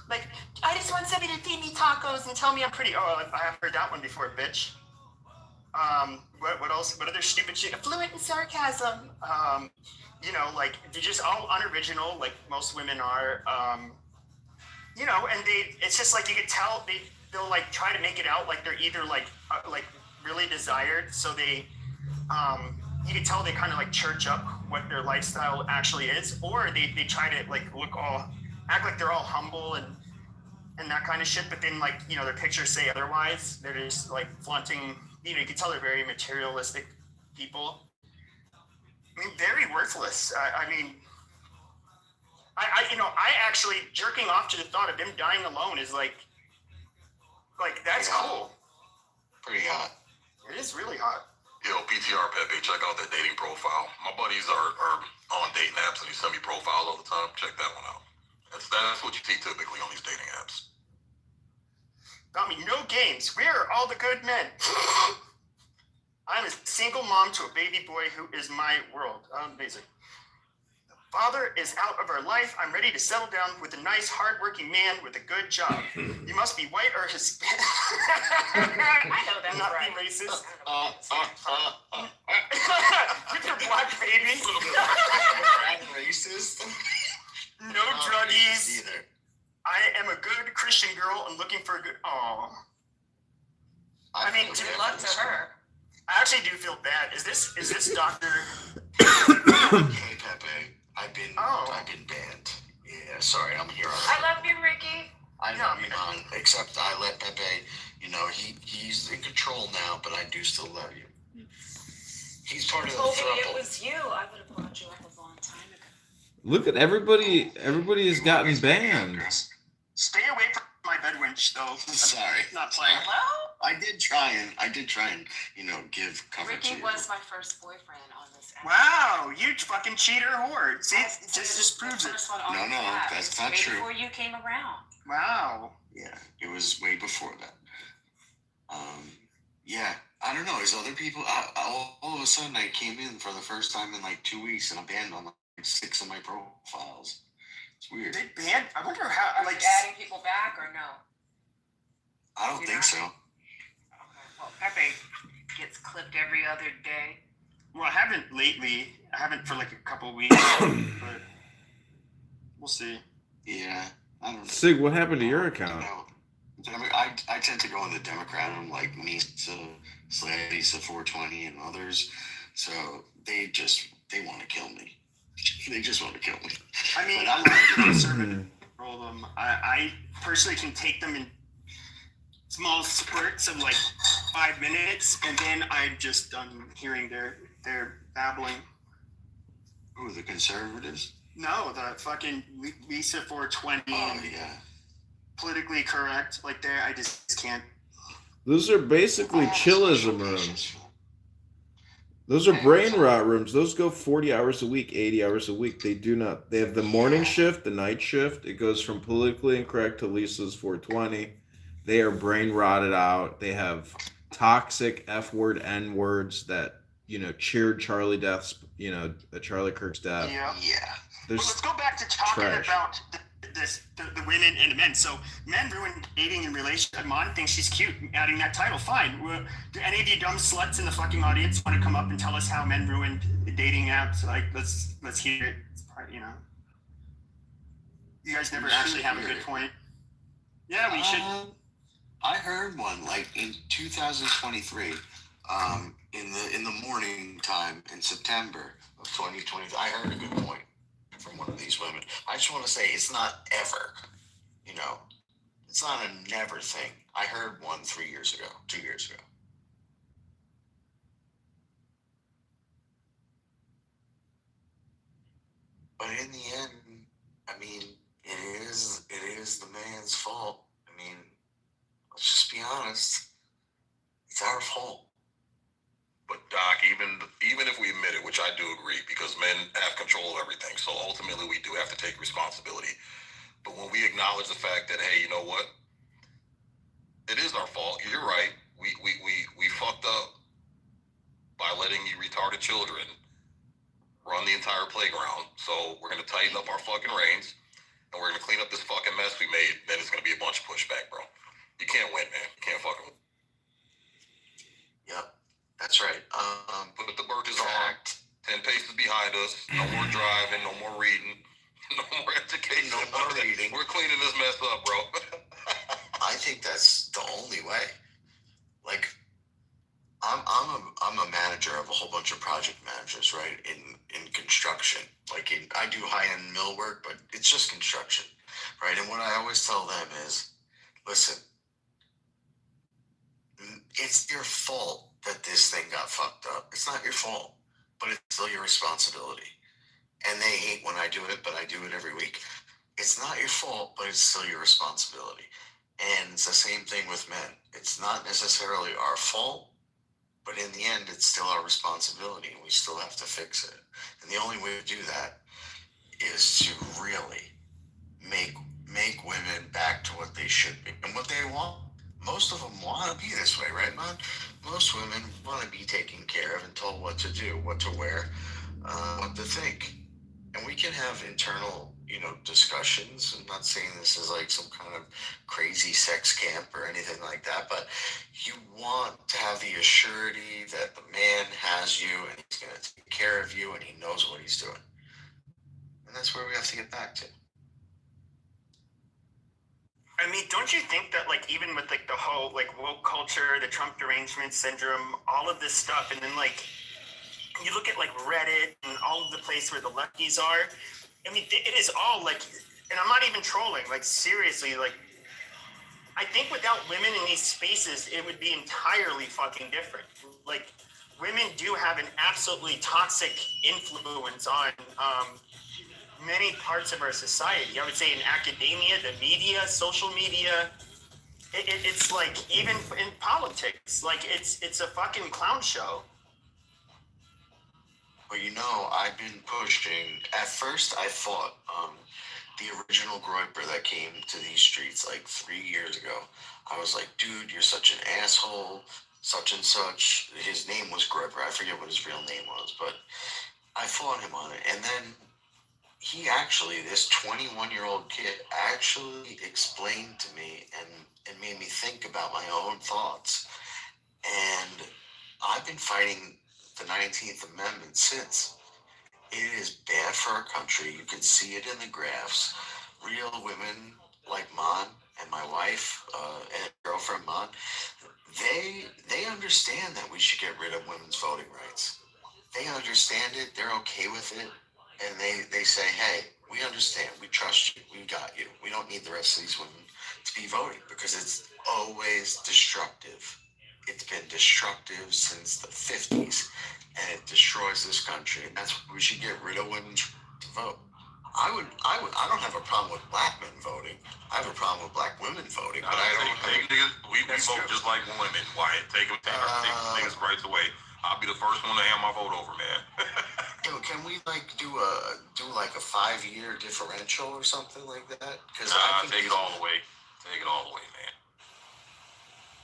G: Like, I just want somebody to feed me tacos and tell me I'm pretty. Oh, I have heard that one before, bitch. What else? What other stupid shit? Fluent in sarcasm. You know, like they're just all unoriginal, like most women are. You know, and it's just like you could tell they'll like try to make it out like they're either like really desired, so they you can tell they kind of like church up what their lifestyle actually is, or they try to like act like they're all humble and that kind of shit, but then like, you know, their pictures say otherwise. They're just like flaunting, you know, you can tell they're very materialistic people. I mean, very worthless. I mean, you know, I actually jerking off to the thought of them dying alone is like that's cool.
F: Pretty hot.
G: It is really hot.
F: Yo, PTR Pepe, check out that dating profile. My buddies are on dating apps and they send me profiles all the time. Check that one out. That's what you see typically on these dating apps.
G: Got me no games. We're all the good men. I'm a single mom to a baby boy who is my world. Amazing. The father is out of our life. I'm ready to settle down with a nice, hardworking man with a good job. You must be white or Hispanic.
C: I know that's
G: not
C: right.
G: be racist. With your black baby.
R: Racist.
G: No druggies. Either. I am a good Christian girl and looking for a good. Oh. I mean,
C: good luck to her.
G: I actually do feel bad. Is this Doctor?
R: Hey Pepe, I've been banned. Yeah, sorry, I'm here.
C: I love you, Ricky.
R: I know, except I let Pepe. You know, he's in control now, but I do still love you. He's part of the
C: Told me
R: throuple.
C: it was you. I would have brought you up a long time ago.
B: Look at everybody. Everybody has gotten banned.
G: Stay away from my bed winch, though.
R: Sorry.
G: Not playing.
C: Hello?
R: I did try and you know, give cover
C: Ricky
R: to
C: was my first boyfriend on this app.
G: Wow, you fucking cheater whore. See, it just proves it.
R: No, that's not true.
C: Before you came around.
G: Wow.
R: Yeah, it was way before that. Yeah, I don't know. There's other people. All of a sudden, I came in for the first time in like 2 weeks, and I'm banned on like 6 of my profiles. It's weird.
G: They banned? I wonder how.
C: Are
G: Like
C: you adding people back or no?
R: I don't think so.
C: Okay. Well, Pepe gets clipped every other day.
G: Well, I haven't lately. I haven't for like a couple of weeks, but we'll see.
R: Yeah, I don't know.
B: Sig, what happened to your account?
R: I tend to go in the Democrat. I'm like Nisa, Lisa 420, and others. So they want to kill me. They just want to kill me.
G: I mean, I'm not a conservative. Roll them. I personally can take them in small spurts of like 5 minutes, and then I'm just done hearing their babbling.
R: Who, the conservatives?
G: No, the fucking Lisa 420.
R: Oh yeah.
G: Politically correct, like I just can't.
B: Those are basically chillism rooms. Those are brain rot rooms. Those go 40 hours a week, 80 hours a week. They do not. They have the morning shift, the night shift. It goes from politically incorrect to Lisa's 420. They are brain rotted out. They have toxic F-word, N-words that, you know, cheered Charlie death's, you know, Charlie Kirk's death.
G: Yeah.
B: Well,
G: let's go back to talking about the women and the men. So men ruin dating and relationships. Amon thinks she's cute, adding that title. Fine. Do any of you dumb sluts in the fucking audience want to come up and tell us how men ruined the dating apps? Like, let's hear it. It's part, you know. You guys never actually have a good point. Yeah, we should.
R: I heard one like in 2023. in the morning time in September of 2020. I heard a good point from one of these women. I just want to say it's not ever, you know, it's not a never thing. I heard one 3 years ago, 2 years ago. But in the end, I mean, it is the man's fault. I mean, let's just be honest. It's our fault.
F: But Doc, even if we admit it, which I do agree, because men have control of everything, so ultimately we do have to take responsibility. But when we acknowledge the fact that, hey, you know what? It is our fault. You're right. We fucked up by letting you retarded children run the entire playground. So we're gonna tighten up our fucking reins, and we're gonna clean up this fucking mess we made. Then it's gonna be a bunch of pushback, bro. You can't win, man. You can't fucking win.
R: Yep, that's right.
F: Put the burkas on. 10 paces behind us. No more driving. No more reading. No more education.
R: No more reading.
F: We're cleaning this mess up, bro.
R: I think that's the only way. Like, I'm a manager of a whole bunch of project managers, right? In construction. Like, I do high-end mill work, but it's just construction, right? And what I always tell them is, listen, it's your fault that this thing got fucked up. It's not your fault, but it's still your responsibility. And they hate when I do it, but I do it every week. It's not your fault, but it's still your responsibility. And it's the same thing with men. It's not necessarily our fault, but in the end, it's still our responsibility, and we still have to fix it. And the only way to do that is to really make women back to what they should be and what they want. Most of them want to be this way, right, man? Most women want to be taken care of and told what to do, what to wear, what to think. And we can have internal, discussions. I'm not saying this is like some kind of crazy sex camp or anything like that, but you want to have the assurity that the man has you and he's going to take care of you and he knows what he's doing. And that's where we have to get back to.
G: I mean, don't you think that, like, even with, like, the whole, like, woke culture, the Trump derangement syndrome, all of this stuff, and then, like, you look at, like, Reddit and all of the places where the lefties are, I mean, it is all, like, and I'm not even trolling, like, seriously, like, I think without women in these spaces, it would be entirely fucking different. Like, women do have an absolutely toxic influence on, many parts of our society. I would say in academia, the media, social media, it's like even in politics, like it's a fucking clown show.
R: Well, I've been pushing. At first, I fought the original Groiper that came to these streets like 3 years ago. I was like, dude, you're such an asshole, such and such. His name was Groiper. I forget what his real name was, but I fought him on it. And then he actually, this 21-year-old kid, actually explained to me and made me think about my own thoughts. And I've been fighting the 19th Amendment since. It is bad for our country. You can see it in the graphs. Real women like Mon and my wife and girlfriend Mon, they understand that we should get rid of women's voting rights. They understand it. They're okay with it. And they say, hey, we understand. We trust you. We got you. We don't need the rest of these women to be voting because it's always destructive. It's been destructive since the 50s, and it destroys this country. And that's why we should get rid of women to vote. I don't have a problem with black men voting. I have a problem with black women voting. But I don't think
F: we vote just like women. Wyatt, take niggas' rights away. I'll be the first one to hand my vote over, man.
R: Yo, can we do like a 5-year differential or something like that? Because
F: take it all the way. Take it all the way, man.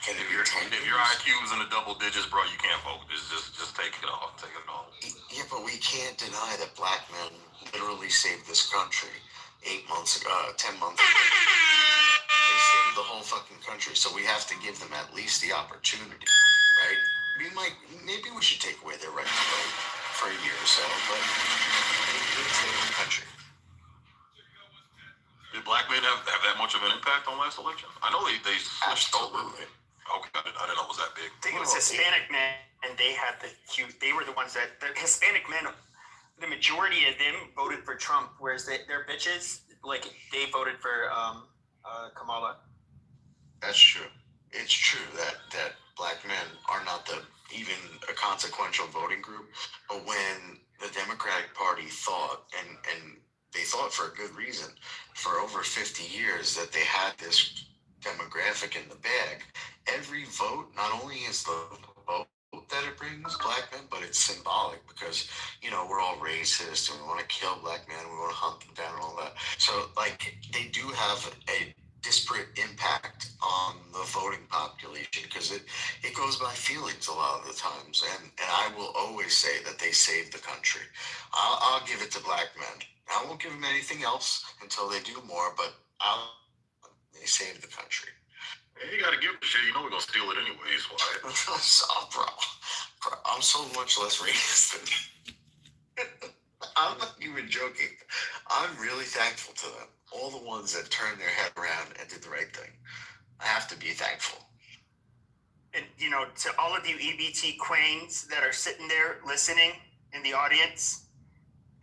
F: If your IQ is in the double digits, bro, you can't vote. Just take it off. Take it all.
R: Yeah, but we can't deny that black men literally saved this country 8 months ago, 10 months ago. They saved the whole fucking country, so we have to give them at least the opportunity, right? Maybe we should take away their right to vote for a year or so, but they did save the country.
F: Did black men have that much of an impact on last election? I know they switched over.
R: Absolutely.
F: Okay, I didn't know it was that big.
G: I think it was Hispanic men. and they had they were the ones that the Hispanic men, the majority of them voted for Trump, whereas their bitches, like they voted for Kamala.
T: That's true. It's true that black men are not even a consequential voting group. But when the Democratic Party thought, and they thought for a good reason, for over 50 years that they had this demographic in the bag, every vote not only is the vote that it brings black men, but it's symbolic because, we're all racist and we want to kill black men, we want to hunt them down and all that. So, like, they do have a disparate impact on the voting population because it goes by feelings a lot of the times, and I will always say that they saved the country. I'll give it to black men. I won't give them anything else until they do more, but they saved the country.
F: You gotta give the shit. We're gonna steal it anyways. Why?
T: Bro, I'm so much less racist than you. I'm not even joking. I'm really thankful to them. All the ones that turned their head around and did the right thing. I have to be thankful.
G: And, to all of you EBT queens that are sitting there listening in the audience,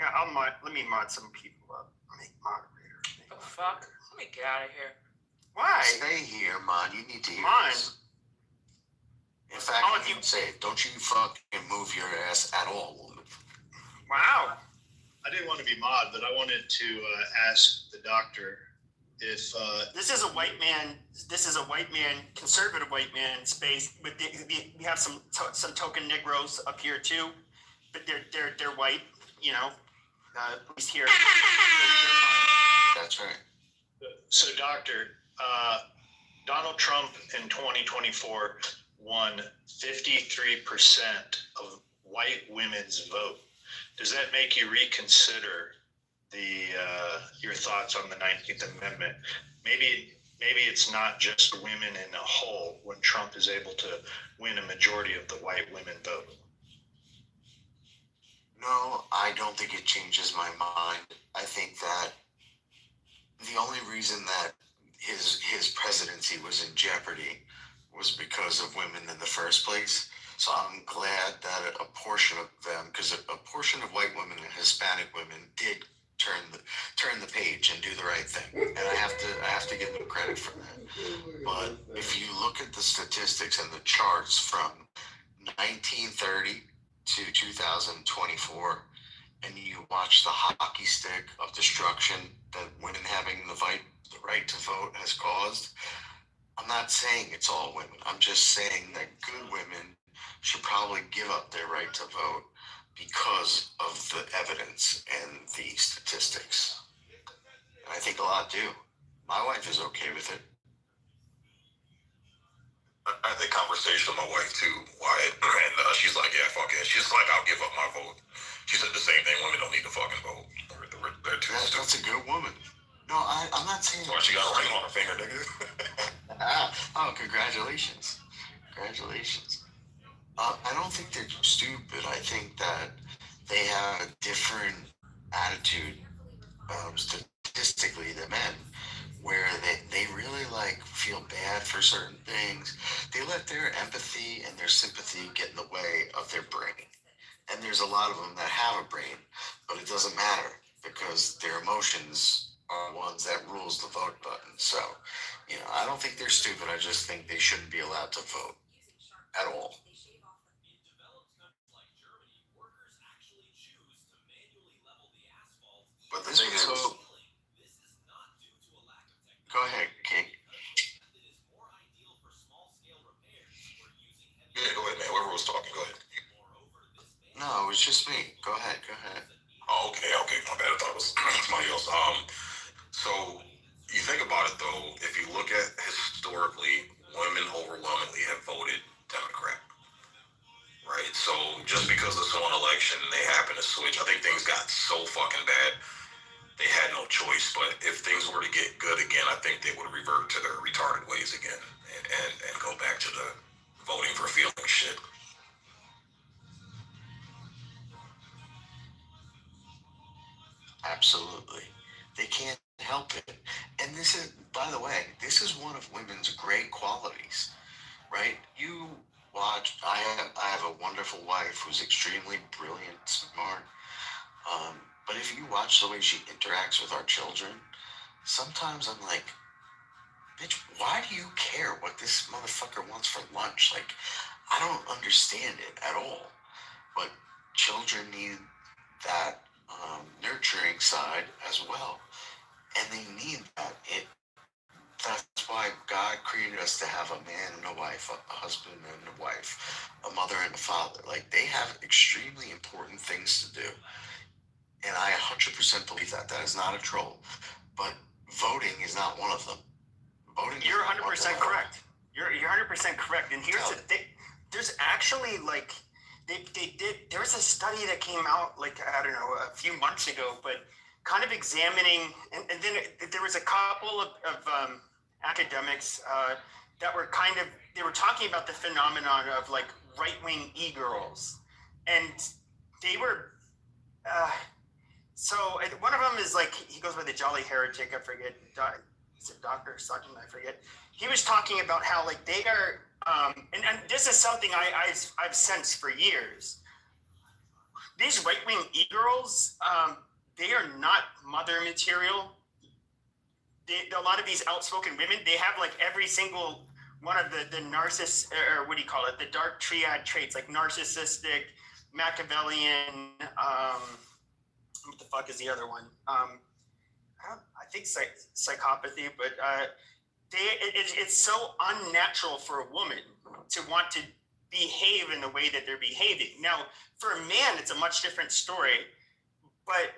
G: let me mod some people up. Make moderator.
K: Oh, fuck. Let me get out of here.
G: Why?
T: Stay here, man. You need to hear
G: Come on.
T: this. In fact, I can say, don't you fucking move your ass at all, woman.
G: Wow.
A: I didn't want to be mod, but I wanted to ask the doctor if
G: this is a white man. This is a white man, conservative white man space. But we have some token Negroes up here too, but they're white. At least here.
T: That's right.
A: So, doctor, Donald Trump in 2024 won 53% of white women's vote. Does that make you reconsider your thoughts on the 19th Amendment? Maybe it's not just women in a whole when Trump is able to win a majority of the white women vote.
T: No, I don't think it changes my mind. I think that the only reason that his presidency was in jeopardy was because of women in the first place. So I'm glad that a portion of them, because a portion of white women and Hispanic women did turn the page and do the right thing, and I have to give them credit for that. But if you look at the statistics and the charts from 1930 to 2024, and you watch the hockey stick of destruction that women having the right to vote has caused, I'm not saying it's all women. I'm just saying that good women should probably give up their right to vote because of the evidence and the statistics. And I think a lot do. My wife is okay with it.
F: I had that conversation with my wife too, Wyatt, and she's like, "Yeah, fuck it." She's like, "I'll give up my vote." She said the same thing. Women don't need to fucking vote. They're too stupid.
T: That's a good woman. No, I'm not saying.
F: Well, she got a ring on her finger, nigga.
T: Congratulations. Congratulations. I don't think they're stupid. I think that they have a different attitude statistically than men, where they really feel bad for certain things. They let their empathy and their sympathy get in the way of their brain. And there's a lot of them that have a brain, but it doesn't matter because their emotions are the ones that rules the vote button. So, I don't think they're stupid. I just think they shouldn't be allowed to vote at all. But this is go ahead, King.
F: Yeah, go ahead, man. Whoever was talking, go ahead.
T: No, it was just me. Go ahead.
F: Oh, okay. My bad. I thought it was somebody else. So you think about it though, if you look at historically, women overwhelmingly have voted Democrat. Right? So just because this one election they happened to switch, I think things got so fucking bad they had no choice. But if things were to get good again, I think they would revert to their retarded ways again and go back to the voting for feeling shit.
T: Absolutely. They can't help it. And by the way, this is one of women's great qualities, right? watch. I have a wonderful wife who's extremely brilliant, smart. But if you watch the way she interacts with our children, sometimes I'm like, bitch, why do you care what this motherfucker wants for lunch? Like, I don't understand it at all. But children need that nurturing side as well, and they need that. That's why God created us to have a man and a wife, a husband and a wife, a mother and a father. Like, they have extremely important things to do. And I 100% believe that. That is not a troll. But voting is not one of them. Voting.
G: You're 100% correct. You're 100% correct. And here's the thing. There's actually, like, they did, there was a study that came out, like, I don't know, a few months ago, but kind of examining, and then there was a couple of academics that were kind of, they were talking about the phenomenon of, like, right-wing e-girls. And they were, so one of them is, like, he goes by the Jolly Heretic, I forget, is it Dr. Sutton, I forget. He was talking about how, like, they are, and this is something I've sensed for years. These right-wing e-girls, they are not mother material. A lot of these outspoken women, they have, like, every single one of the narcissist, or what do you call it, the dark triad traits, like narcissistic, Machiavellian, what the fuck is the other one? I think psychopathy, but it's so unnatural for a woman to want to behave in the way that they're behaving. Now, for a man, it's a much different story, but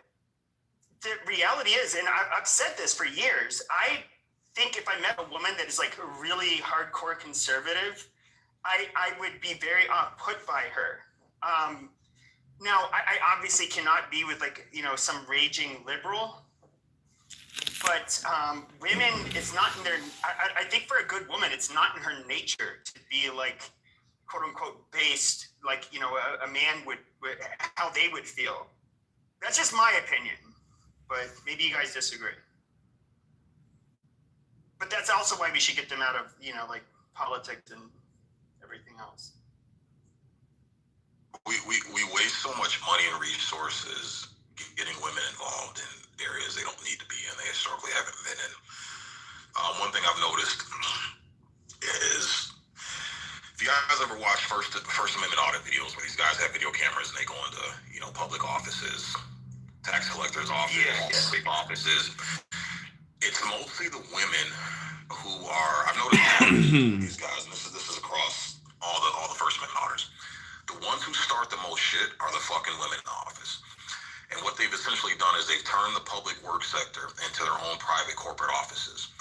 G: the reality is, and I've said this for years, I think if I met a woman that is, like, really hardcore conservative, I would be very put by her. Now, I obviously cannot be with, like, you know, some raging liberal, but women, it's not in their, I think for a good woman, it's not in her nature to be, like, quote unquote based, like, you know, a man would how they would feel. That's just my opinion, but maybe you guys disagree. But that's also why we should get them out of, you know, like, politics and everything else.
F: We waste so much money and resources getting women involved in areas they don't need to be in. They historically haven't been in. One thing I've noticed is, if you guys ever watch First Amendment audit videos where these guys have video cameras and they go into, you know, public offices, tax collectors' offices, big offices, it's mostly the women who are, I've noticed these guys, and this is across all the First Amendment auditors. The ones who start the most shit are the fucking women in the office. And what they've essentially done is they've turned the public work sector into their own private corporate offices,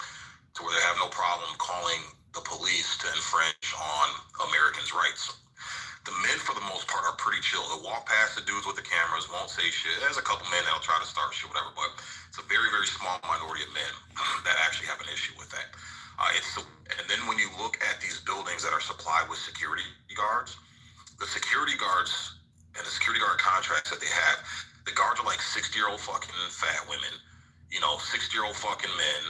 F: to where they have no problem calling the police to infringe on Americans' rights. The men, for the most part, are pretty chill. They'll walk past the dudes with the cameras, won't say shit. There's a couple men that'll try to start shit, whatever, but it's a very, very small minority of men that actually have an issue with that. And then when you look at these buildings that are supplied with security guards, the security guards and the security guard contracts that they have, the guards are like 60-year-old fucking fat women, you know, 60-year-old fucking men,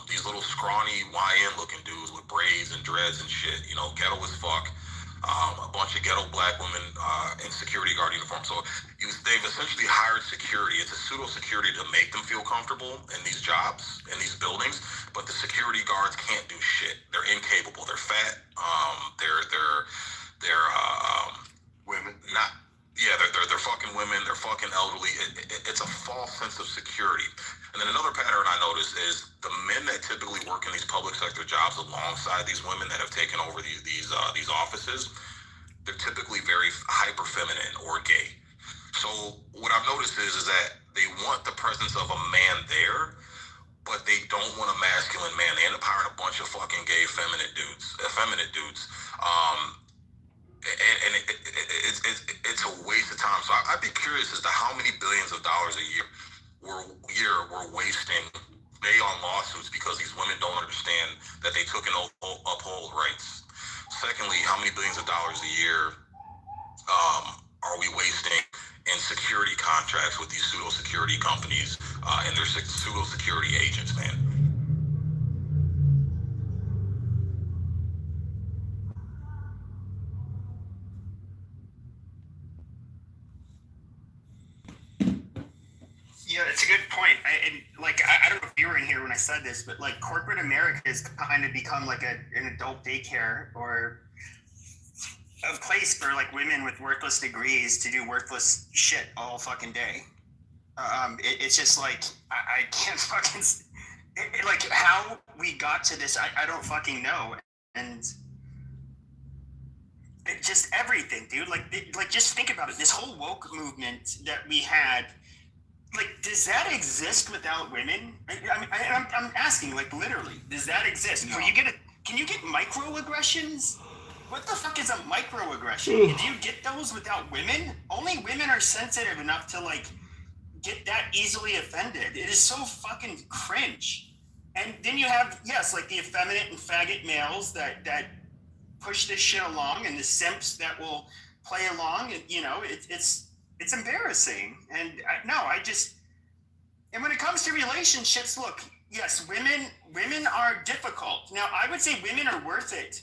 F: these little scrawny YN looking dudes with braids and dreads and shit, you know, ghetto as fuck, a bunch of ghetto black women in security guard uniforms. So they've essentially hired security. It's a pseudo security to make them feel comfortable in these jobs, in these buildings, but the security guards can't do shit. They're incapable. They're fat. They're
T: women.
F: They're fucking women. They're fucking elderly. It's a false sense of security. And then another pattern I noticed is the men that typically work in these public sector jobs alongside these women that have taken over these offices, they're typically very hyper feminine or gay. So what I've noticed is that they want the presence of a man there, but they don't want a masculine man. They end up hiring a bunch of fucking gay effeminate dudes. And it's a waste of time. So I'd be curious as to how many billions of dollars a year we're wasting on lawsuits because these women don't understand that they took and uphold rights. Secondly, how many billions of dollars a year are we wasting in security contracts with these pseudo security companies and their pseudo security agents, man?
G: Yeah, it's a good point. I don't know if you were in here when I said this, but like corporate America has kind of become like an adult daycare or a place for like women with worthless degrees to do worthless shit all fucking day. It's just like I can't fucking like how we got to this. I don't fucking know, and it just everything, dude. Like just think about it. This whole woke movement that we had. Like, does that exist without women? I'm asking, like, literally, does that exist? No. Can you get microaggressions? What the fuck is a microaggression? Do you get those without women? Only women are sensitive enough to, like, get that easily offended. It is so fucking cringe. And then you have, yes, like the effeminate and faggot males that push this shit along, and the simps that will play along, and, you know, it's embarrassing. And and when it comes to relationships, look, yes, women are difficult. Now, I would say women are worth it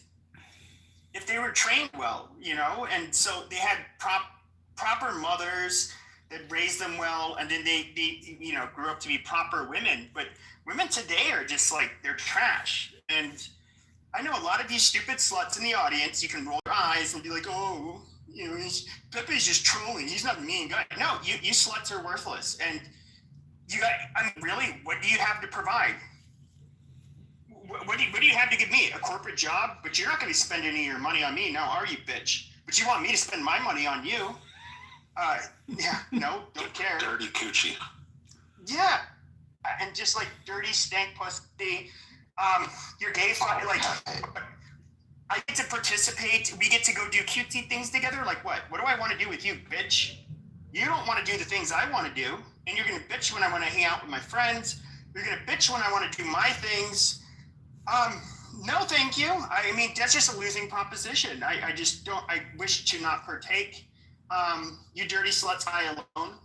G: if they were trained well, you know, and so they had proper mothers that raised them well, and then they you know, grew up to be proper women. But women today are just like, they're trash. And I know a lot of these stupid sluts in the audience, you can roll your eyes and be like, oh, you know, Pepe's just trolling. He's not a mean guy. No, you sluts are worthless. And really, what do you have to provide? What do you have to give me? A corporate job? But you're not going to spend any of your money on me now, are you, bitch? But you want me to spend my money on you? Yeah, no, don't care.
F: Dirty coochie.
G: Yeah, and just like dirty stank pussy. You're gay, like. I get to participate. We get to go do cutesy things together. Like what? What do I want to do with you, bitch? You don't want to do the things I want to do, and you're gonna bitch when I want to hang out with my friends. You're gonna bitch when I want to do my things. No, thank you. I mean, that's just a losing proposition. I just don't. I wish to not partake. You dirty sluts die alone.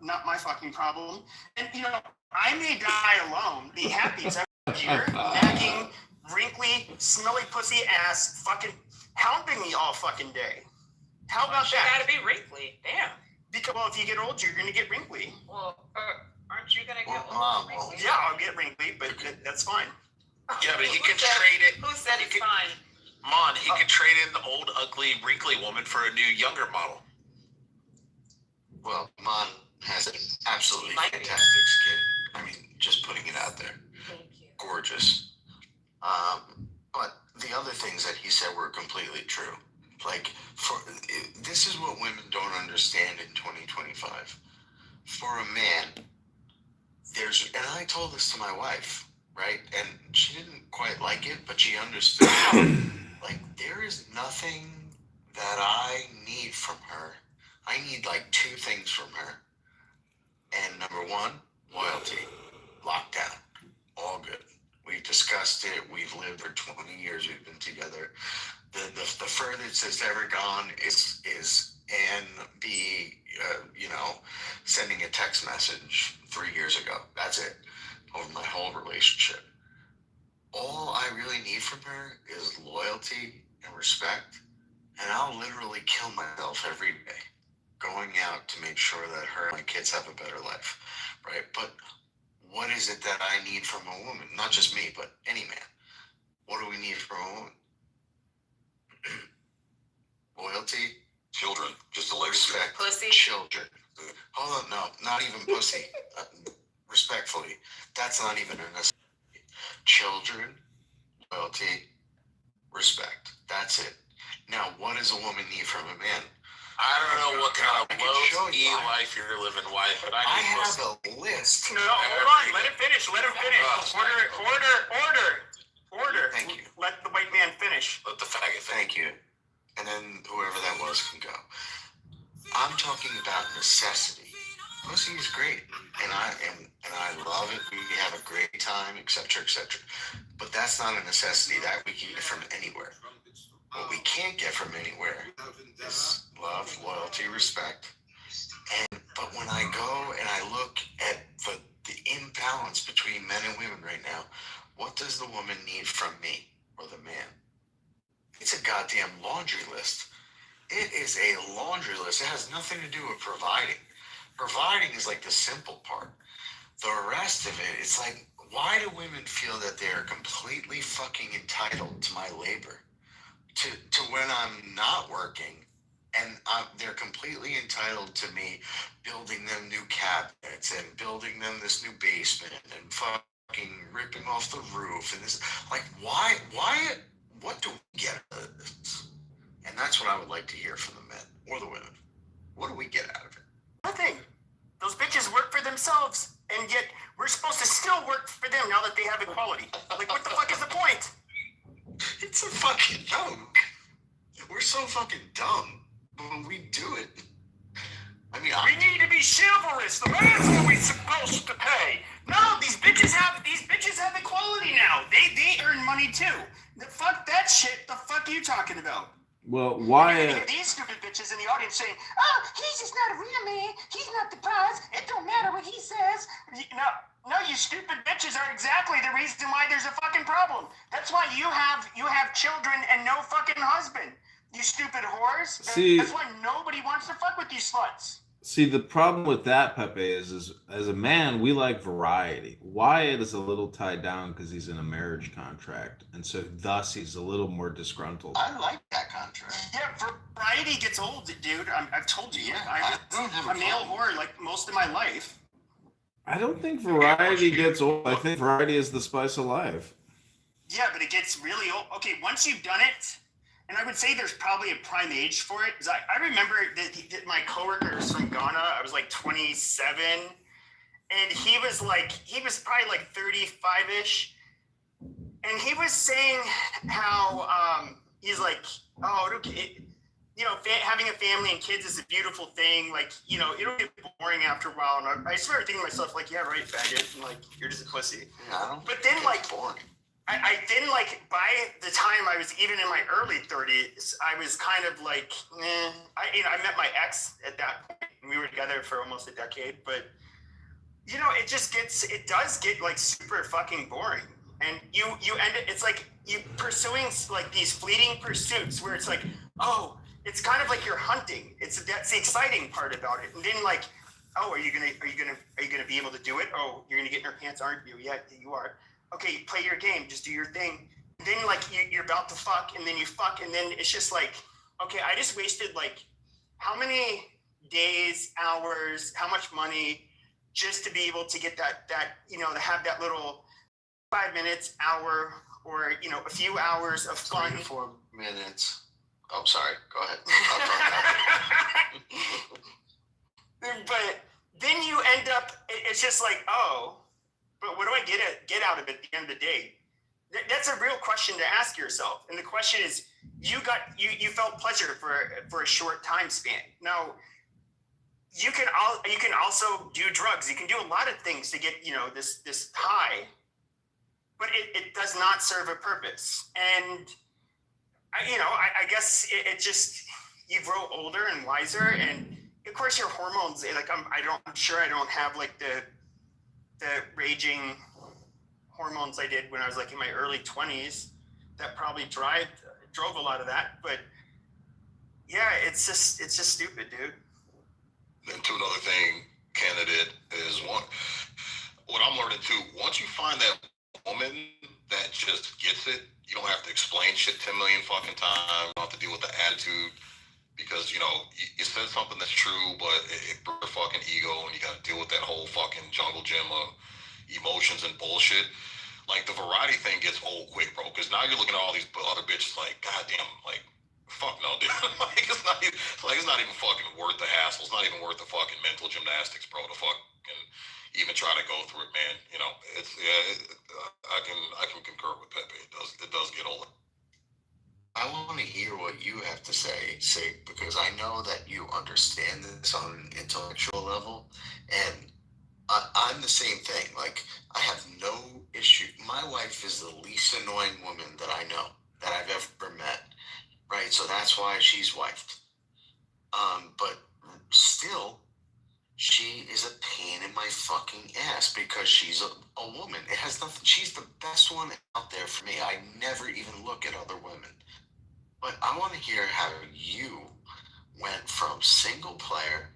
G: Not my fucking problem. And you know, I may die alone. The happies out here, nagging, wrinkly, smelly pussy ass, fucking hounding me all fucking day. How about that?
K: You gotta be wrinkly. Damn.
G: Because, well, if you get older, you're gonna get wrinkly.
K: Well, aren't you gonna get wrinkly?
G: Yeah, I'll get wrinkly, but that's fine.
N: Yeah, but he could trade it.
K: Who said it's fine?
N: Mon, he could trade in the old, ugly, wrinkly woman for a new, younger model.
T: Well, Mon has an absolutely fantastic skin. I mean, just putting it out there.
K: Thank you.
T: Gorgeous. But the other things that he said were completely true. Like, this is what women don't understand in 2025. For a man, and I told this to my wife, right? And she didn't quite like it, but she understood. Like, there is nothing that I need from her. I need like two things from her. And number one, loyalty. Lockdown. All good. We've discussed it. We've lived for 20 years. We've been together. The furthest it's ever gone is Ann B, sending a text message 3 years ago. That's it. Over my whole relationship. All I really need from her is loyalty and respect. And I'll literally kill myself every day going out to make sure that her and my kids have a better life, right? But what is it that I need from a woman? Not just me, but any man. What do we need from a woman? Loyalty.
F: Children. Just a
T: respect.
K: Pussy.
T: Children. Hold on, no, not even pussy. Respectfully, that's not even a necessity. Children, loyalty, respect. That's it. Now, what does a woman need from a man?
N: I don't know what kind of low-key life you're living, wife, but I
T: have a list.
G: No, hold on. Let him finish. Let him finish. Order.
T: Thank you.
G: Let the white man finish.
N: Let the faggot finish.
T: Thank you. And then whoever that was can go. I'm talking about necessity. Pussy is great, and I love it. We have a great time, etc., etc. But that's not a necessity that we can get from anywhere. What we can't get from anywhere is love, loyalty, respect. But when I go and I look at the imbalance between men and women right now, what does the woman need from me or the man? It's a goddamn laundry list. It is a laundry list. It has nothing to do with providing. Providing is like the simple part. The rest of it, it's like, why do women feel that they are completely fucking entitled to my labor? To when I'm not working, and they're completely entitled to me building them new cabinets and building them this new basement and fucking ripping off the roof and this, like, why, what do we get out of this? And that's what I would like to hear from the men or the women. What do we get out of it?
G: Nothing. Those bitches work for themselves, and yet we're supposed to still work for them now that they have equality. Like, what the fuck is the point?
T: It's a fucking joke. We're so fucking dumb when we do it. I mean,
G: we need to be chivalrous. The man's always supposed to pay. No, these bitches have equality now. They earn money too. Fuck that shit. The fuck are you talking about?
B: Well, why?
G: And these stupid bitches in the audience saying, "Oh, he's just not a real man. He's not the prize. It don't matter what he says." No, you stupid bitches are exactly the reason why there's a fucking problem. That's why you have children and no fucking husband. You stupid whores.
B: See,
G: that's why nobody wants to fuck with these sluts.
B: See, the problem with that, Pepe, is as a man, we like variety. Wyatt is a little tied down because he's in a marriage contract, and so thus he's a little more disgruntled.
T: I like that contract.
G: Yeah, variety gets old, dude. I've told you. Yeah, I'm a male whore like most of my life.
B: I don't think variety gets old. I think variety is the spice of life.
G: Yeah, but it gets really old. Okay, once you've done it, and I would say there's probably a prime age for it. Because I remember that my coworker was from Ghana. I was like 27. And he was probably like 35-ish. And he was saying how he's like, oh, okay, having a family and kids is a beautiful thing. Like, it'll get boring after a while. And I started thinking to myself, like, yeah, right, faggot. And like, you're just a pussy.
T: Yeah,
G: but then, like, boring. I then, like, by the time I was even in my early 30s, I was kind of like, I met my ex at that point, and we were together for almost a decade, but, it does get, like, super fucking boring, and you end it, it's like, you pursuing, like, these fleeting pursuits where it's like, oh, it's kind of like you're hunting, that's the exciting part about it, and then, like, oh, are you gonna be able to do it? Oh, you're gonna get in your pants, aren't you? Yeah, you are. Okay, play your game, just do your thing. And then, like, you're about to fuck, and then you fuck, and then it's just like, okay, I just wasted, like, how many days, hours, how much money just to be able to get that to have that little 5 minutes, hour, or, a few hours of fun.
T: 3 to 4 minutes. Oh, sorry, go ahead.
G: But then you end up, it's just like, oh, but what do I get out of it at the end of the day? That's a real question to ask yourself. And the question is, you felt pleasure for a short time span. Now, you can also do drugs. You can do a lot of things to get this high, but it does not serve a purpose. And I guess it just, you grow older and wiser, and of course your hormones. Like I'm sure I don't have like the raging hormones I did when I was like in my early 20s that probably drove a lot of that. But yeah, it's just stupid, dude.
F: And to another thing, candidate, is what I'm learning too. Once you find that woman that just gets it, you don't have to explain shit 10 million fucking times. You don't have to deal with the attitude. Because, you said something that's true, but it broke your fucking ego, and you got to deal with that whole fucking jungle gym of emotions and bullshit. Like, the variety thing gets old quick, bro, because now you're looking at all these other bitches like, goddamn, like, fuck no, dude. Like, it's not even fucking worth the hassle. It's not even worth the fucking mental gymnastics, bro, to fucking even try to go through it, man. I can concur with Pepe. It does get old.
T: I want to hear what you have to say, because I know that you understand this on an intellectual level, and I'm the same thing. Like, I have no issue. My wife is the least annoying woman that I know, that I've ever met, right? So that's why she's wifed. But still, she is a pain in my fucking ass because she's a woman. It has nothing. She's the best one out there for me. I never even look at other women. But I want to hear how you went from single player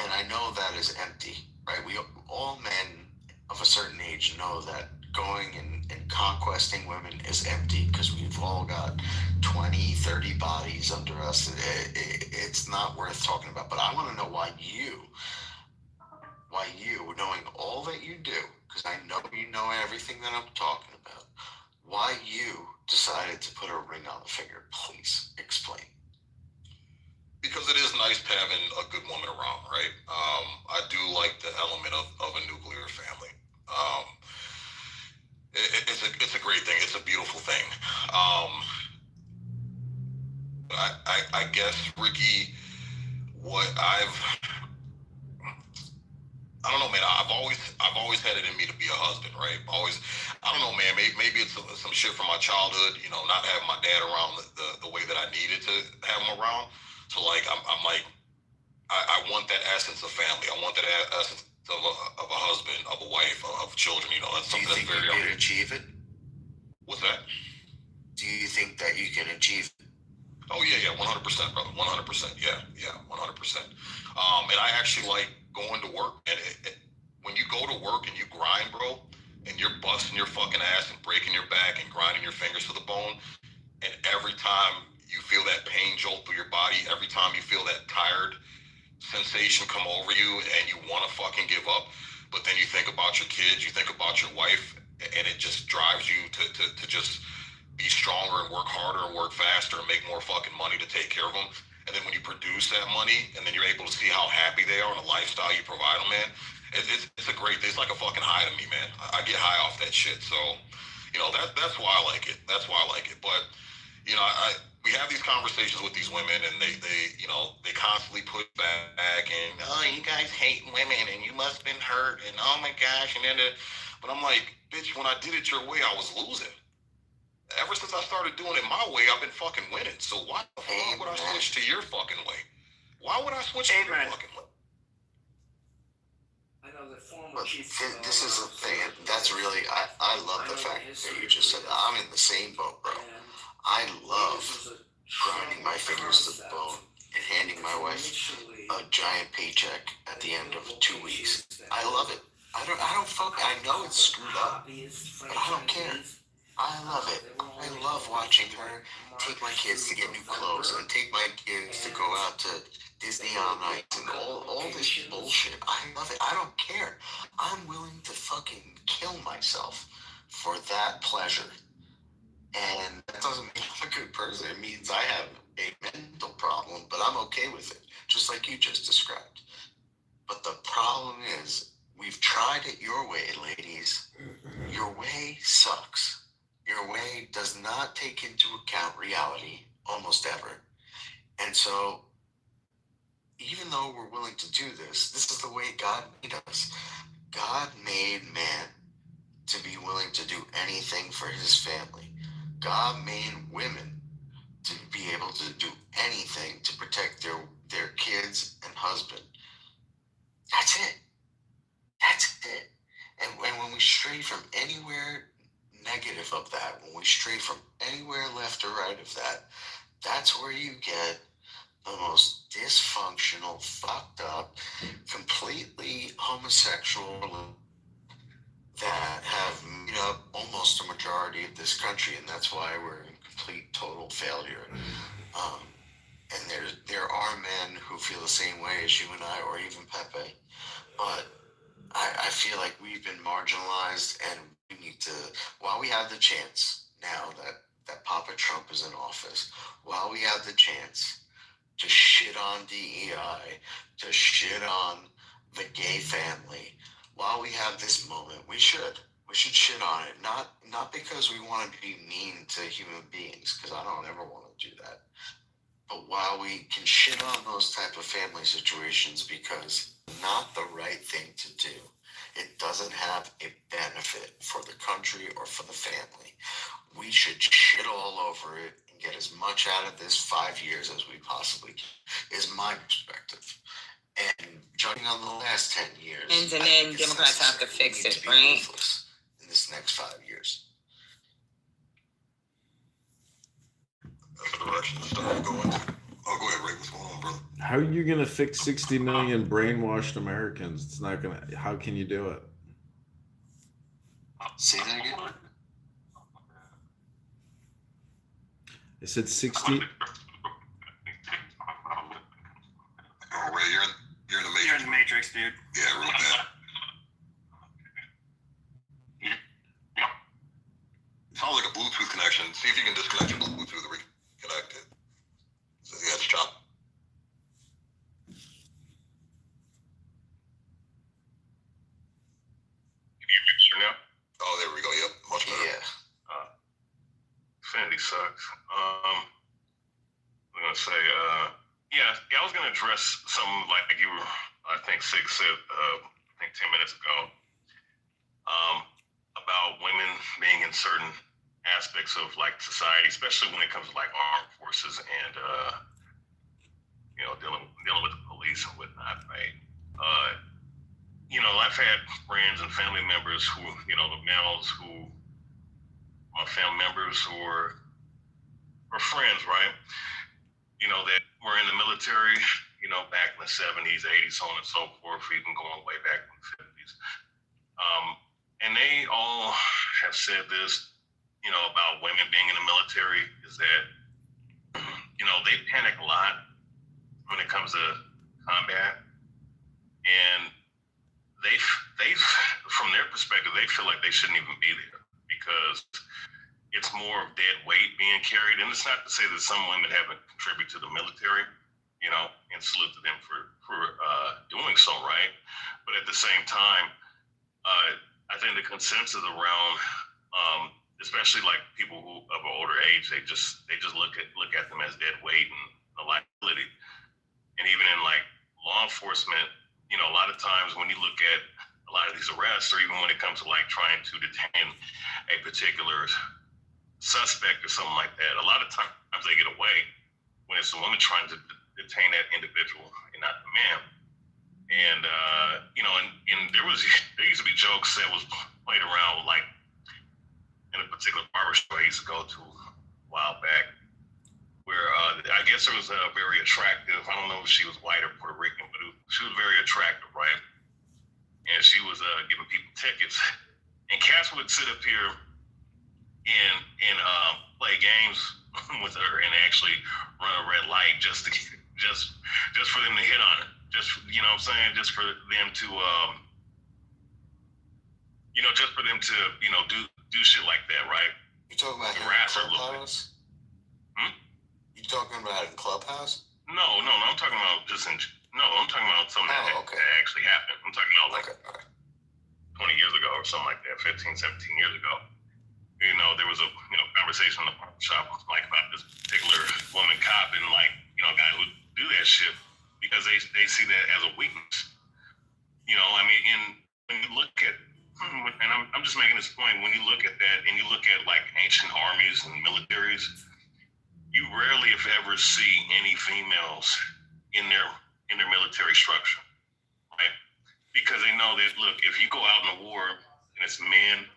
T: And I know that is empty, right? We all men of a certain age know that going and conquesting women is empty because we've all got 20, 30 bodies under us. It's not worth talking about. But I want to know why you, knowing all that you do, because I know you know everything that I'm talking about, why you decided to put a ring on the finger. Please explain.
F: Because it is nice having a good woman around, right? I do like the element of a nuclear family. It's a great thing. It's a beautiful thing. I guess, Ricky, I don't know, man. I've always had it in me to be a husband, right? I don't know, man. Maybe it's some shit from my childhood, not having my dad around the way that I needed to have him around. So like, I'm like, I want that essence of family. I want that essence of a husband, of a wife, of children. That's something that's very.
T: Do you think you can achieve it?
F: What's that?
T: Do you think that you can achieve it?
F: Oh yeah, 100%, brother, 100%, yeah, 100%. And I actually like going to work, and when you go to work and you grind, bro, and you're busting your fucking ass and breaking your back and grinding your fingers to the bone, and every time you feel that pain jolt through your body, every time you feel that tired sensation come over you, and you want to fucking give up, but then you think about your kids, you think about your wife, and it just drives you to just be stronger and work harder and work faster and make more fucking money to take care of them. And then when you produce that money and then you're able to see how happy they are and the lifestyle you provide them, man, it's a great thing. It's like a fucking high to me, man. I get high off that shit. So, that's why I like it. That's why I like it. But, we have these conversations with these women, and they constantly push back and, oh, you guys hate women and you must have been hurt and oh my gosh. But I'm like, bitch, when I did it your way, I was losing. Ever since I started doing it my way, I've been fucking winning. So why would I switch to your fucking way? Why would I switch to your fucking way?
T: I know the former this is the thing. That's really, I love the fact that you just said, I'm in the same boat, bro. I love grinding my fingers to the bone and handing my wife a giant paycheck at the end of 2 weeks. I love it. I know it's screwed up, but I don't care. I love it. I love watching her take my kids to get new clothes and take my kids to go out to Disney on Ice and all this bullshit. I love it. I don't care. I'm willing to fucking kill myself for that pleasure. And that doesn't mean I'm a good person. It means I have a mental problem, but I'm okay with it, just like you just described. But the problem is, we've tried it your way, ladies. Your way sucks. Your way does not take into account reality almost ever. And so, even though we're willing to do this is the way God made us. God made man to be willing to do anything for his family. God made women to be able to do anything to protect their kids and husband. That's it. That's it. And when we stray from anywhere negative of that, when we stray from anywhere left or right of that, that's where you get the most dysfunctional, fucked up, completely homosexual that have made up almost a majority of this country, and that's why we're in complete, total failure. And there are men who feel the same way as you and I, or even Pepe, but I feel like we've been marginalized, and we need to, while we have the chance now that Papa Trump is in office, while we have the chance to shit on DEI, to shit on the gay family, while we have this moment, we should shit on it, not because we want to be mean to human beings, because I don't ever want to do that, but while we can shit on those type of family situations because not the right thing to do. It doesn't have a benefit for the country or for the family. We should shit all over it and get as much out of this 5 years as we possibly can, is my perspective. And judging on the last 10 years,
K: and then Democrats have to fix it, right?
T: In this next 5 years.
F: That's the direction to start going to. Oh, go ahead, Ray. What's going on, brother?
B: How are you gonna fix 60 million brainwashed Americans? It's not gonna. How can you do it?
T: Say that again.
B: I said 60.
F: Oh, Ray, you're in the Matrix.
G: You're in the Matrix, dude.
F: Yeah, real bad. Sounds like a Bluetooth connection. See if you can disconnect your Bluetooth and reconnect it. So, yeah, it's chopped.
A: Sure now?
F: Oh, there we go. Yep, much better.
T: Yeah.
A: Infinity sucks. I'm gonna say, yeah, I was gonna address some like you were, I think Sig said, I think 10 minutes ago, about women being in certain aspects of like society, especially when it comes to like armed forces and you know, dealing with the police and whatnot, right? You know, I've had friends and family members who, you know, the males who, my family members who are friends, right? You know, that were in the military, you know, back in the 70s, 80s, so on and so forth, even going way back in the 50s. And they all have said this, you know, about women being in the military is that, you know, they panic a lot when it comes to combat. And they've from their perspective, they feel like they shouldn't even be there because it's more of dead weight being carried. And it's not to say that some women haven't contributed to the military, you know, and salute to them for doing so, right? But at the same time, I think the consensus around, especially like people who of an older age, they just look at them as dead weight and a liability. And even in like law enforcement, you know, a lot of times when you look at a lot of these arrests, or even when it comes to like trying to detain a particular suspect or something like that, a lot of times they get away when it's the woman trying to detain that individual and not the man. And you know, and there used to be jokes that was played around like in a particular barbershop I used to go to a while back, where I guess there was a very attractive, I don't know if she was white or Puerto Rican, but she was very attractive, right? And she was giving people tickets. And Cass would sit up here and play games with her and actually run a red light just for them to hit on her. Just, you know what I'm saying? Just for them to, you know, just for them to, you know, do shit like that, right?
T: You talking about
A: harass her a little bit.
T: You talking about in Clubhouse?
A: No, I'm talking about I'm talking about something that actually happened. I'm talking about like 20 years ago or something like that, 15, 17 years ago. You know, there was a, you know, conversation in the shop like about this particular woman cop and like, you know, guy who would do that shit because they see that as a weakness. You know, I mean, when you look at, and I'm just making this point, when you look at that and you look at like ancient armies and militaries, you rarely, if ever, see any females in their military structure, right? Because they know that, look, if you go out in a war and it's men,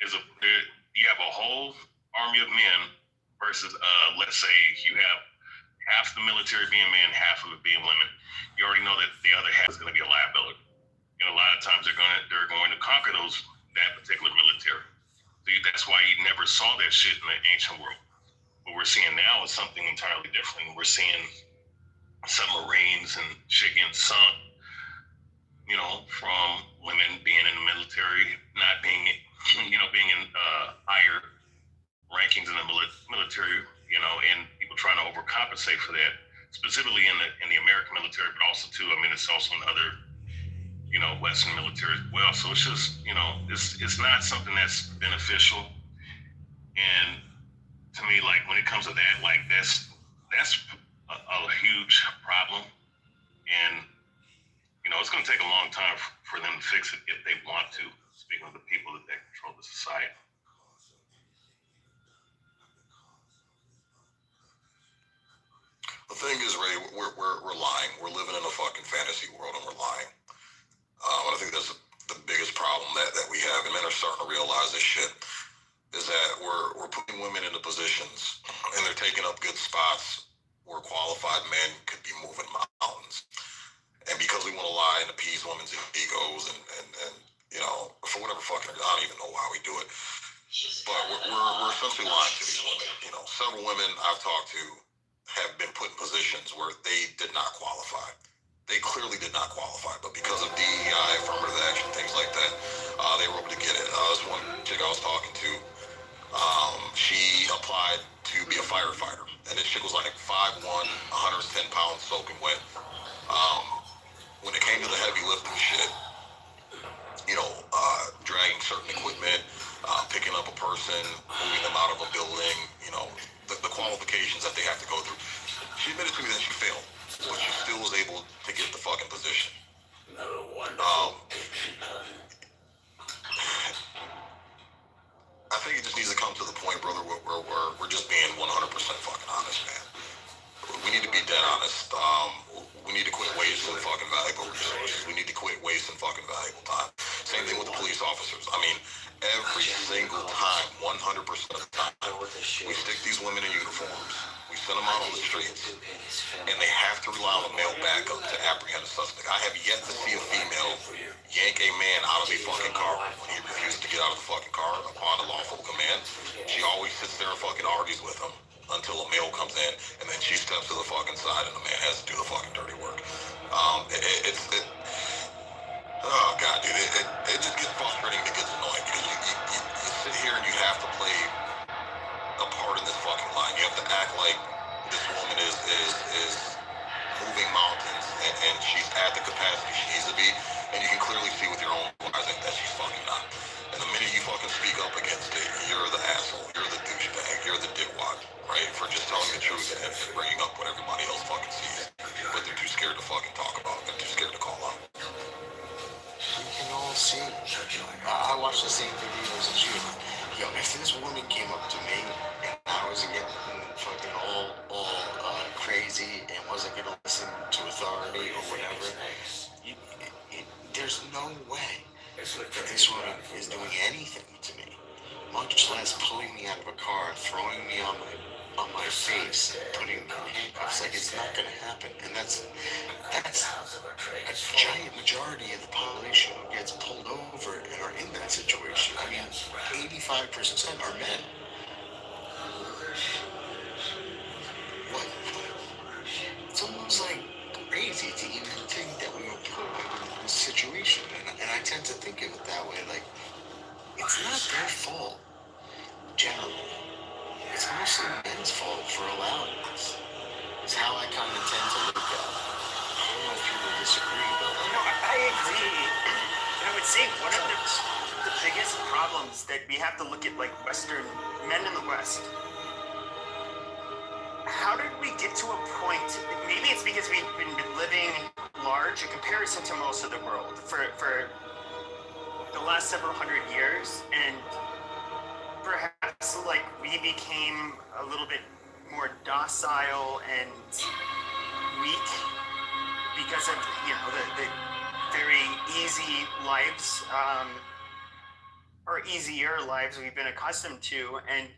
A: you have a whole army of men versus, let's say you have half the military being men, half of it being women. You already know that the other half is going to be a liability. You know, a lot of times they're going to conquer that particular military. So that's why you never saw that shit in the ancient world. What we're seeing now is something entirely different. We're seeing submarines and shit getting sunk, you know, from women being in the military, not being, you know, being in higher rankings in the military, you know, and people trying to overcompensate for that, specifically in the American military, but also too, I mean, it's also in other, you know, Western military as well. So it's just, you know, it's not something that's beneficial. And to me, like when it comes to that, like that's a huge problem, and you know it's going to take a long time for them to fix it if they want to. Speaking of the people that control the society.
F: The thing is, Ray, we're lying. We're living in a fucking fantasy world, and we're lying. I think that's the biggest problem that we have, and men are starting to realize this shit. Is that we're putting women into positions and they're taking up good spots where overqualified men could be moving mountains. And because we want to lie and appease women's egos and you know, for whatever fucking, I don't even know why we do it. But we're essentially lying to these women. You know, several women I've talked to have been put in positions where they did not qualify. They clearly did not qualify, but because of DEI, affirmative action, things like that, they were able to get it. This one chick I was talking to, she applied to be a firefighter, and this chick was like 5'1", 110 pounds, soaking wet. When it came to the heavy lifting shit, you know, dragging certain equipment, picking up a person, moving them out of a building, you know, the qualifications that they have to go through. She admitted to me that she failed, but she still was able to get the fucking position. I think it just needs to come to the point, brother, where we're just being 100% fucking honest, man. We need to be dead honest. We need to quit wasting fucking valuable resources. We need to quit wasting fucking valuable time. Same thing with the police officers. I mean, every single time, 100% of the time, we stick these women in uniforms. We send them out on the streets, and they have to rely on a male backup to apprehend a suspect. I have yet to see a female yank a man out of a fucking car when he refuses to get out of the fucking car upon a lawful command. She always sits there and fucking argues with him until a male comes in, and then she steps to the fucking side, and the man has to do the fucking dirty work. Oh god, dude, it just gets frustrating. It gets annoying because you sit here and you have to play a part in this fucking line. You have to act like this woman is moving mountains and she's at the capacity she needs to be, and you can clearly see with your own eyes that she's fucking not. And the minute you fucking speak up against it, you're the asshole, you're the douchebag, you're the dickwad, right? For just telling the truth and bringing up what everybody else fucking sees, but they're too scared to fucking talk about it. They're too scared to call out.
T: We can all see. I watched the same videos as you. Yo, if this woman came up to me and I was getting fucking all crazy and wasn't gonna listen to authority or whatever, there's no way that this woman is doing anything to me, much less pulling me out of a car, throwing me on my face, putting me in handcuffs. Like, it's not gonna happen. And that's a giant majority of the population who gets pulled over and are in that situation. I mean, 85% are men. What? It's almost like crazy to even think that we would put women in this situation. And I tend to think of it that way. Like, it's not their fault, generally. It's mostly men's fault for allowing this. Is how I kind of tend to look at it. I don't know if people disagree, but
G: No, I agree. And I would say one of the biggest problems that we have to look at, like Western men in the West. How did we get to a point? Maybe it's because we've been living large in comparison to most of the world for the last several hundred years, and perhaps like we became a little bit more docile and weak because of the very easy lives or easier lives we've been accustomed to, and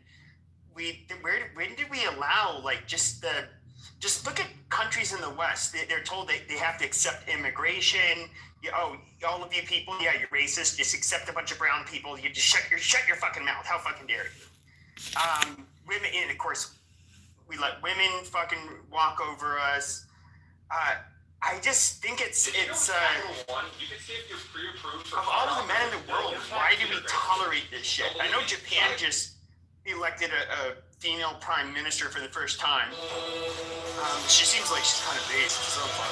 G: when did we allow like just look at countries in the West. They're told they have to accept immigration. All of you people, yeah, you're racist. Just accept a bunch of brown people. You just shut your fucking mouth. How fucking dare you? Women, and of course, we let women fucking walk over us. I just think it's
I: you can see if you're pre-approved
G: of all of the men in the world, why do we tolerate this shit? I know Japan just elected a female prime minister for the first time. She seems like she's kind of based so far,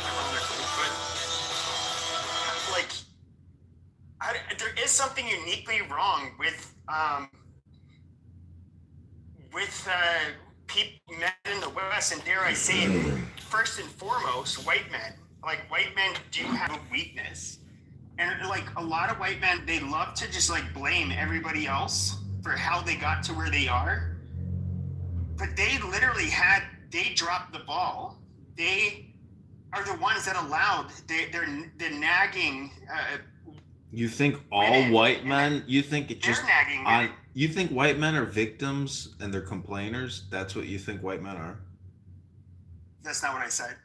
G: ironically, but like, there is something uniquely wrong with men in the West, and dare I say it, first and foremost, white men. Like, white men do have a weakness, and like a lot of white men, they love to just like blame everybody else for how they got to where they are, but they literally they dropped the ball. They are the ones that allowed the nagging.
B: You think all white men? You think it just
G: nagging women.
B: You think white men are victims and they're complainers? That's what you think white men are?
G: That's not what I said.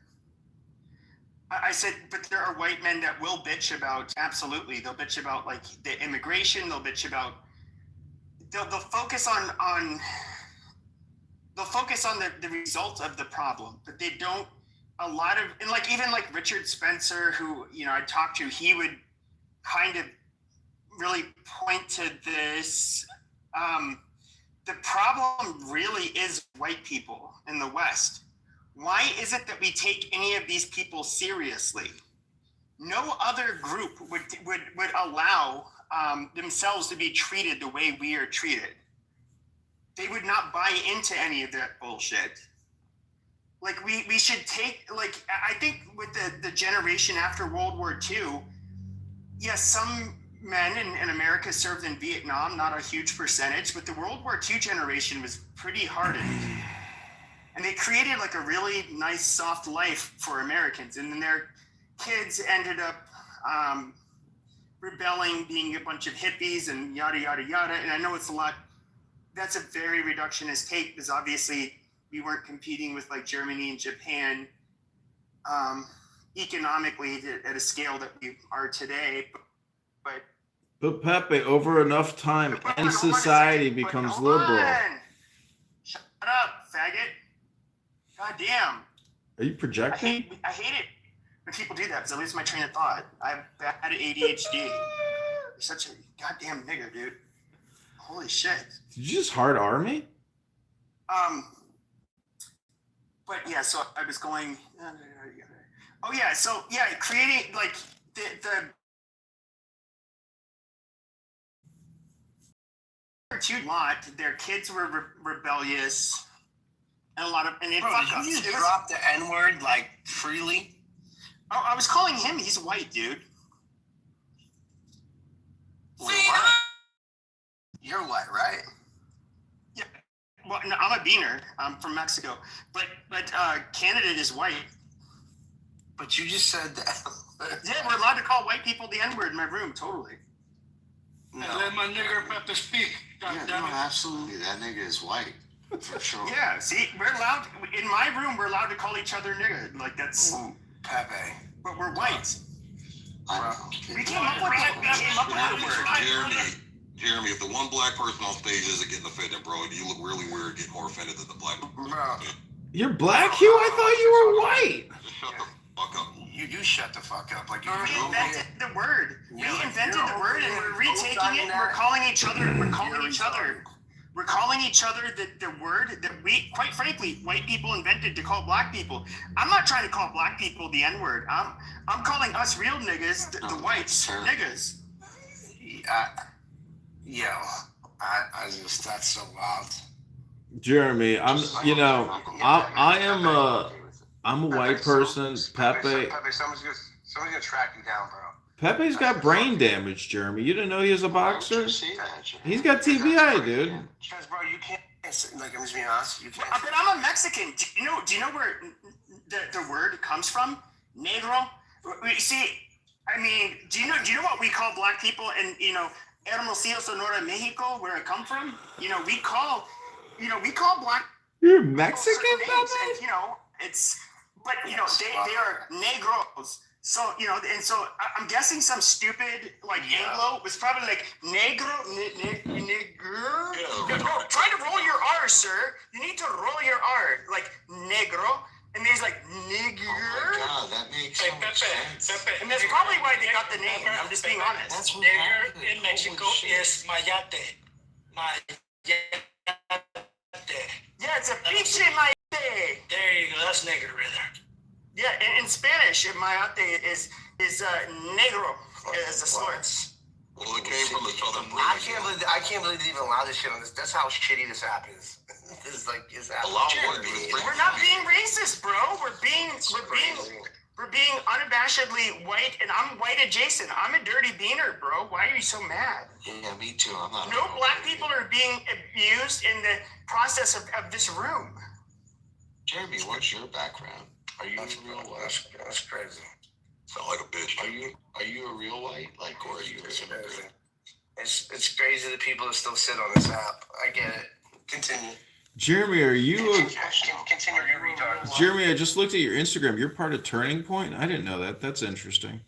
G: I said, but there are white men that will bitch about, absolutely. They'll bitch about like the immigration. They'll bitch about, they'll focus on the result of the problem, but they don't, a lot of, and like even like Richard Spencer, who, you know, I talked to, he would kind of really point to this. The problem really is white people in the West. Why is it that we take any of these people seriously? No other group would allow themselves to be treated the way we are treated. They would not buy into any of that bullshit. Like we should take, like, I think with the generation after World War II, yes, some men in America served in Vietnam, not a huge percentage, but the World War II generation was pretty hardened. And they created like a really nice, soft life for Americans. And then their kids ended up rebelling, being a bunch of hippies and yada, yada, yada. And I know it's a lot, that's a very reductionist take, because obviously we weren't competing with like Germany and Japan economically at a scale that we are today.
B: But Pepe, over enough time, and society becomes liberal.
G: Shut up, faggot. God damn.
B: Are you projecting?
G: I hate it when people do that, because I lose my train of thought. I have bad ADHD. You're such a goddamn nigger, dude. Holy shit.
B: Did you just hard R me?
G: But yeah, so I was going. Oh yeah, so yeah, creating like the lot. Their kids were rebellious, and a lot of and it
U: Bro,
G: fuck
U: did you
G: ups.
U: just drop the N-word like freely?
G: Oh, I was calling him. He's white, dude.
U: You're white, right?
G: Yeah. Well, no, I'm a beaner. I'm from Mexico, but Canada is white.
U: But you just said that.
G: Yeah, we're allowed to call white people the N-word in my room. Totally.
U: No.
R: Let my nigger Pepe speak. Yeah, no, absolutely. That nigga is white, for sure.
G: Yeah, see, we're allowed, in my room, we're allowed to call each other nigga. Like, that's...
U: Ooh, Pepe.
G: But we're white. We came up with the word.
F: Jeremy, if the one black person on stage isn't getting offended, bro, you look really weird getting more offended than the black.
U: Bro.
B: You're black, Hugh? I thought you were white.
F: Just shut the fuck up.
U: You do shut the fuck up. Like, you
G: We invented the word. We invented the word, and we're retaking it. We're calling each other the word that we, quite frankly, white people invented to call black people. I'm not trying to call black people the N-word. I'm calling us real niggas, the whites, niggas.
U: Yo, I just, that's so wild.
B: Jeremy, I'm a white person. Pepe,
D: somebody's gonna track you down, bro.
B: Pepe's got brain damage, Jeremy. You didn't know he was a boxer? He's got TBI, dude.
U: Because, bro, you can't, like, I'm just being honest, you can't.
G: But I'm a Mexican. Do you know where the word comes from? Negro. See, I mean, do you know what we call black people in, Hermosillo, Sonora, Mexico, where I come from? We call black.
B: You're Mexican,
G: names, and, it's, but they are negros. So, and so I'm guessing some stupid, like, Anglo was probably like, negro, negro. No, try to roll your R, sir. You need to roll your R, like, negro. And he's like, nigger.
R: Oh my God, that makes so much sense.
G: And that's probably why they got the name. I'm just being honest.
R: That's what
U: Nigger
R: happened.
U: in Mexico is mayate. Mayate.
G: Yeah, it's a pinche mayate.
U: There you go, that's nigger, brother.
G: Yeah, in Spanish, mayate is negro as a slur.
F: Well, it came from the southern
U: I can't believe they even allow this shit on this. That's how shitty this app is. It's
G: We're not being racist, bro. We're being unabashedly white, and I'm white adjacent. I'm a dirty beaner, bro. Why are you so mad?
R: Yeah, me too. I'm not.
G: No black people are being abused in the process of this room.
R: Jeremy, what's your background? Are you a real white?
U: That's crazy.
F: Sound like a bitch.
R: Are you a real white? Like, or are you a immigrant?
U: It's crazy the people that still sit on this app. I get it. Continue.
B: Jeremy, are you?
U: Continue your retard.
B: Jeremy, I just looked at your Instagram. You're part of Turning Point. I didn't know that. That's interesting.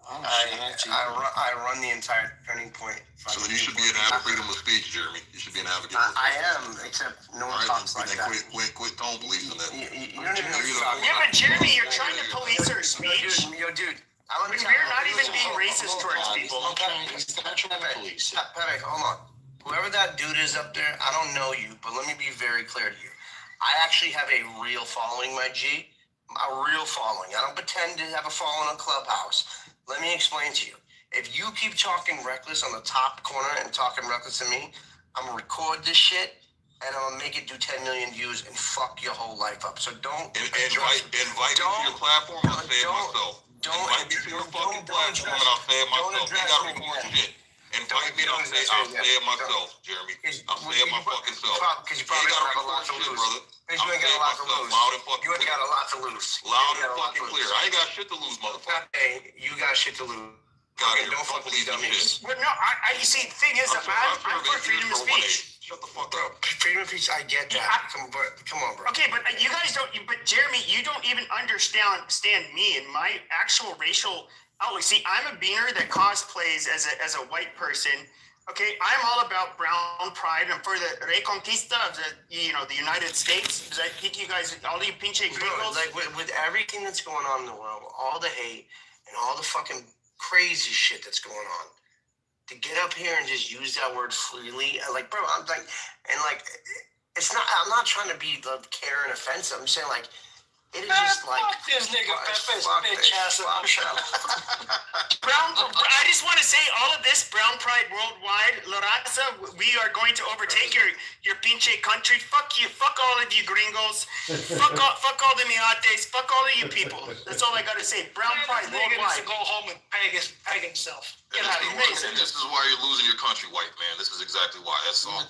U: I run the entire Turning Point.
F: So then you should be an advocate of freedom of speech, Jeremy. You should be an advocate.
U: I am, except no one talks like that.
F: Quit tone policing that.
U: You don't even know.
G: Yeah, but Jeremy, you're trying to police our speech.
U: Dude.
G: We're not even being racist towards people.
U: Pepe, hold on. Whoever that dude is up there, I don't know you, but let me be very clear to you. I actually have a real following, my G. A real following. I don't pretend to have a following on Clubhouse. Let me explain to you. If you keep talking reckless on the top corner and talking reckless to me, I'm gonna record this shit and I'm gonna make it do 10 million views and fuck your whole life up. So don't
F: invite me to your platform. I'll say it myself. Invite me to your fucking platform and I'll say it myself. You gotta record shit. Invite me and I'll say it myself, Jeremy. I'll say it my fucking self.
U: Because you probably gotta have a lot to lose, brother. Because you ain't got a lot to lose.
F: Loud and fucking
U: you ain't got a lot to lose.
F: Loud and fucking clear. I ain't got shit to lose, motherfucker.
U: Hey, you got shit to lose.
F: Okay, don't fuck with these dummies.
G: Well, no, you see, the thing is, I'm for freedom of speech.
F: Shut the fuck up.
U: Freedom of speech, I get that. Come on, bro.
G: Okay, but you guys don't. But Jeremy, you don't even understand me and my actual racial outlook. See, I'm a beaner that cosplays as a white person. Okay, I'm all about brown pride. I'm for the reconquista of the United States. Because I think you guys, all you pinche gringos.
U: Like with everything that's going on in the world, all the hate and all the fucking crazy shit that's going on, to get up here and just use that word freely, like, bro, I'm like, and like, it's not. I'm not trying to be care and offensive. I'm saying like. It is just like this nigga Pepe's bitch ass.
G: I just want to say all of this brown pride worldwide, La Raza, we are going to overtake your pinche country. Fuck you, fuck all of you gringos, fuck all the miates, fuck all of you people. That's all I gotta say. Brown pride worldwide.
U: Go home and peg himself.
G: Get out of here.
F: This is why you're losing your country, white man. This is exactly why. That's all.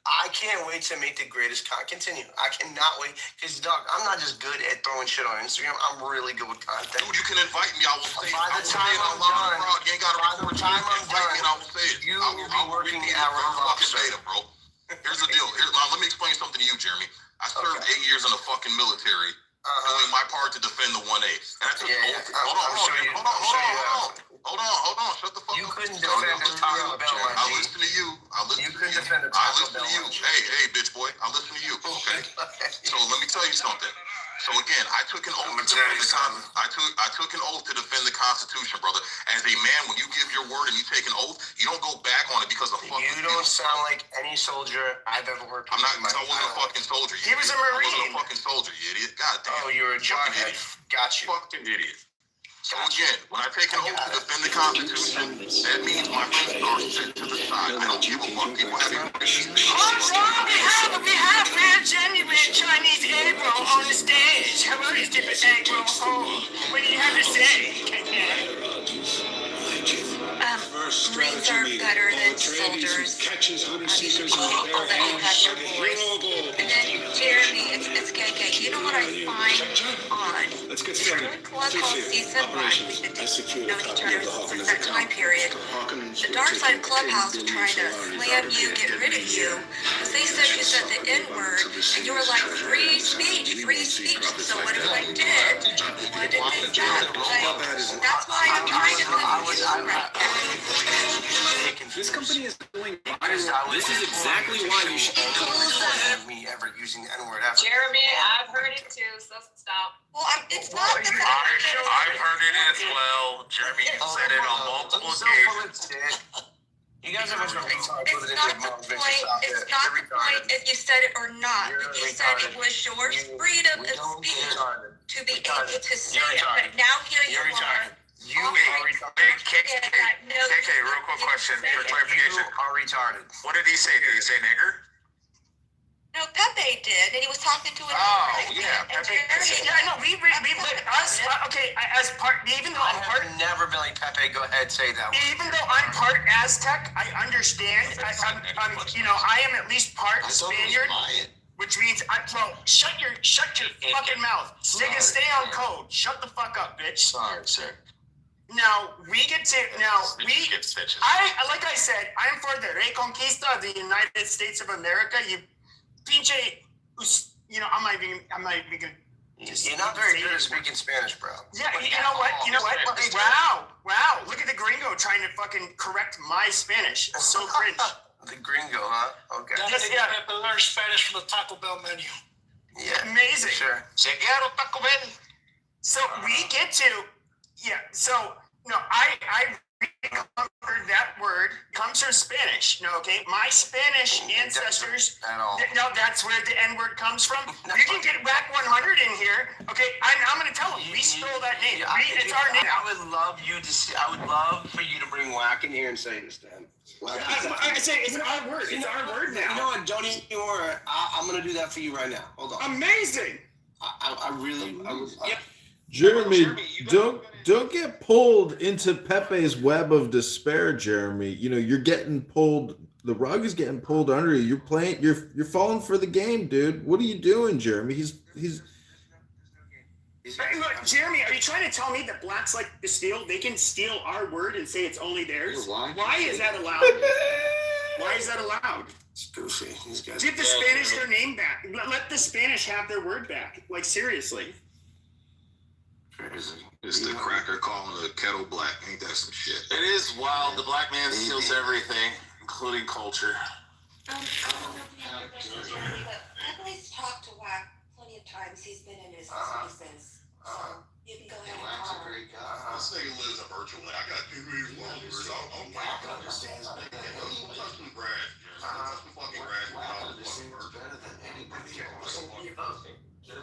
U: I can't wait to make the greatest content. Continue. I cannot wait. Because, dog, I'm not just good at throwing shit on Instagram. I'm really good with content.
F: Dude, you can invite me. I will say it.
U: By the time I'm done,
F: you ain't got to record it. Invite me and I will say it.
U: You will be working at
F: fucking beta, bro. Here's the deal. Let me explain something to you, Jeremy. I served 8 years in the fucking military, doing my part to defend the 1A. Hold on. Shut the fuck up.
U: You couldn't defend a Taco Bell.
F: I listen to you. I listen to you. Hey, bitch boy. I listen to you. Okay. So let me tell you something. So again, I took an oath to defend I took an oath to defend the Constitution, brother. As a man, when you give your word and you take an oath, you don't go back on it because of fucking.
U: You don't sound like any soldier I've ever worked with.
F: I wasn't a fucking soldier.
G: He was a Marine.
F: I wasn't a fucking soldier, you idiot. God damn.
U: Oh, you're a jarhead. Got you.
F: Fucking idiot. So again, when I take an oath to defend the Constitution, that means my friends are set to the side. I don't give a fuck. People have it.
G: We have real genuine Chinese egg roll on the stage. Hello, you stupid egg roll. What do you have to say?
M: Marines are better than soldiers. You know that you got your voice. And then Jeremy, it's KK. You know what I find on during Clubhouse season 1, we've been knowing each other since that time period. The dark side of Clubhouse was trying to slam you, get rid of you, because they said you said the N-word, and you were like, free speech, free speech. So what if I did? Why did they stop? That's why I'm trying to
V: This company is going viral. This is exactly why you should
U: have me ever using the N-word ever.
C: Jeremy, I've heard it too, so stop.
M: Well, it's not that
N: I've heard it as well. Jeremy, you said it on multiple occasions.
U: You guys are
M: It's not the point. It's not the point if you said it or not. You said it was your freedom of speech to be able to say it. But now here you are.
N: You KK, real quick question for clarification.
U: You are retarded.
N: What did he say? Did he say nigger?
M: No, Pepe did, and he was talking to an
N: Pepe.
G: Yeah, no, we but us, okay, as part, even though I'm part.
U: I've never been like Pepe, go ahead, say that one.
G: Even though I'm part Aztec, I understand, I am at least part Spaniard, which means, shut your fucking mouth. Nigga, stay on code. Shut the fuck up, bitch.
U: Sorry, sir.
G: Now, like I said, I'm for the reconquista of the United States of America. PJ, you know, I'm not even gonna.
U: You're not very good at speaking Spanish, bro.
G: Yeah, you know what? Wow. Look at the gringo trying to fucking correct my Spanish. It's so cringe.
U: The gringo, huh? Okay.
G: Yeah.
N: Learn Spanish from the Taco Bell menu.
U: Yeah.
G: Amazing.
U: Sure.
N: Se quiero Taco Bell.
G: So we get to, I conquered that word comes from Spanish. No, okay, my Spanish ancestors. No, that's where the N word comes from. You can get Whack 100 in here. Okay, I'm gonna tell them we stole that name. It's our name.
U: I would love for you to bring Whack in here and say this to him.
G: I say it's our word. It's our word now.
U: You know what? Don't even worry. I'm gonna do that for you right now. Hold on.
G: Amazing.
U: I really. Yep.
B: Jeremy, don't get pulled into Pepe's web of despair, Jeremy. You know, you're getting pulled, the rug is getting pulled under you. You're falling for the game, dude. What are you doing, Jeremy? He's
G: Look, Jeremy, are you trying to tell me that blacks like to steal? They can steal our word and say it's only theirs? Why is that allowed? Why is that allowed?
U: It's goofy. These guys.
G: Give the Spanish their name back. Let the Spanish have their word back. Like, seriously.
U: Crazy.
F: It's the cracker calling the kettle black. Ain't that some shit?
N: It is wild. The black man steals everything, including culture.
M: I don't know if you have your question, Jeremy, but Pepe's talked to Whack plenty of times. He's been in his spaces. So you can go ahead and call him.
F: This nigga lives a virtual land. I got 2 million followers. I'm touching grass. Touch the fucking grass.
R: Better than anybody else.
U: You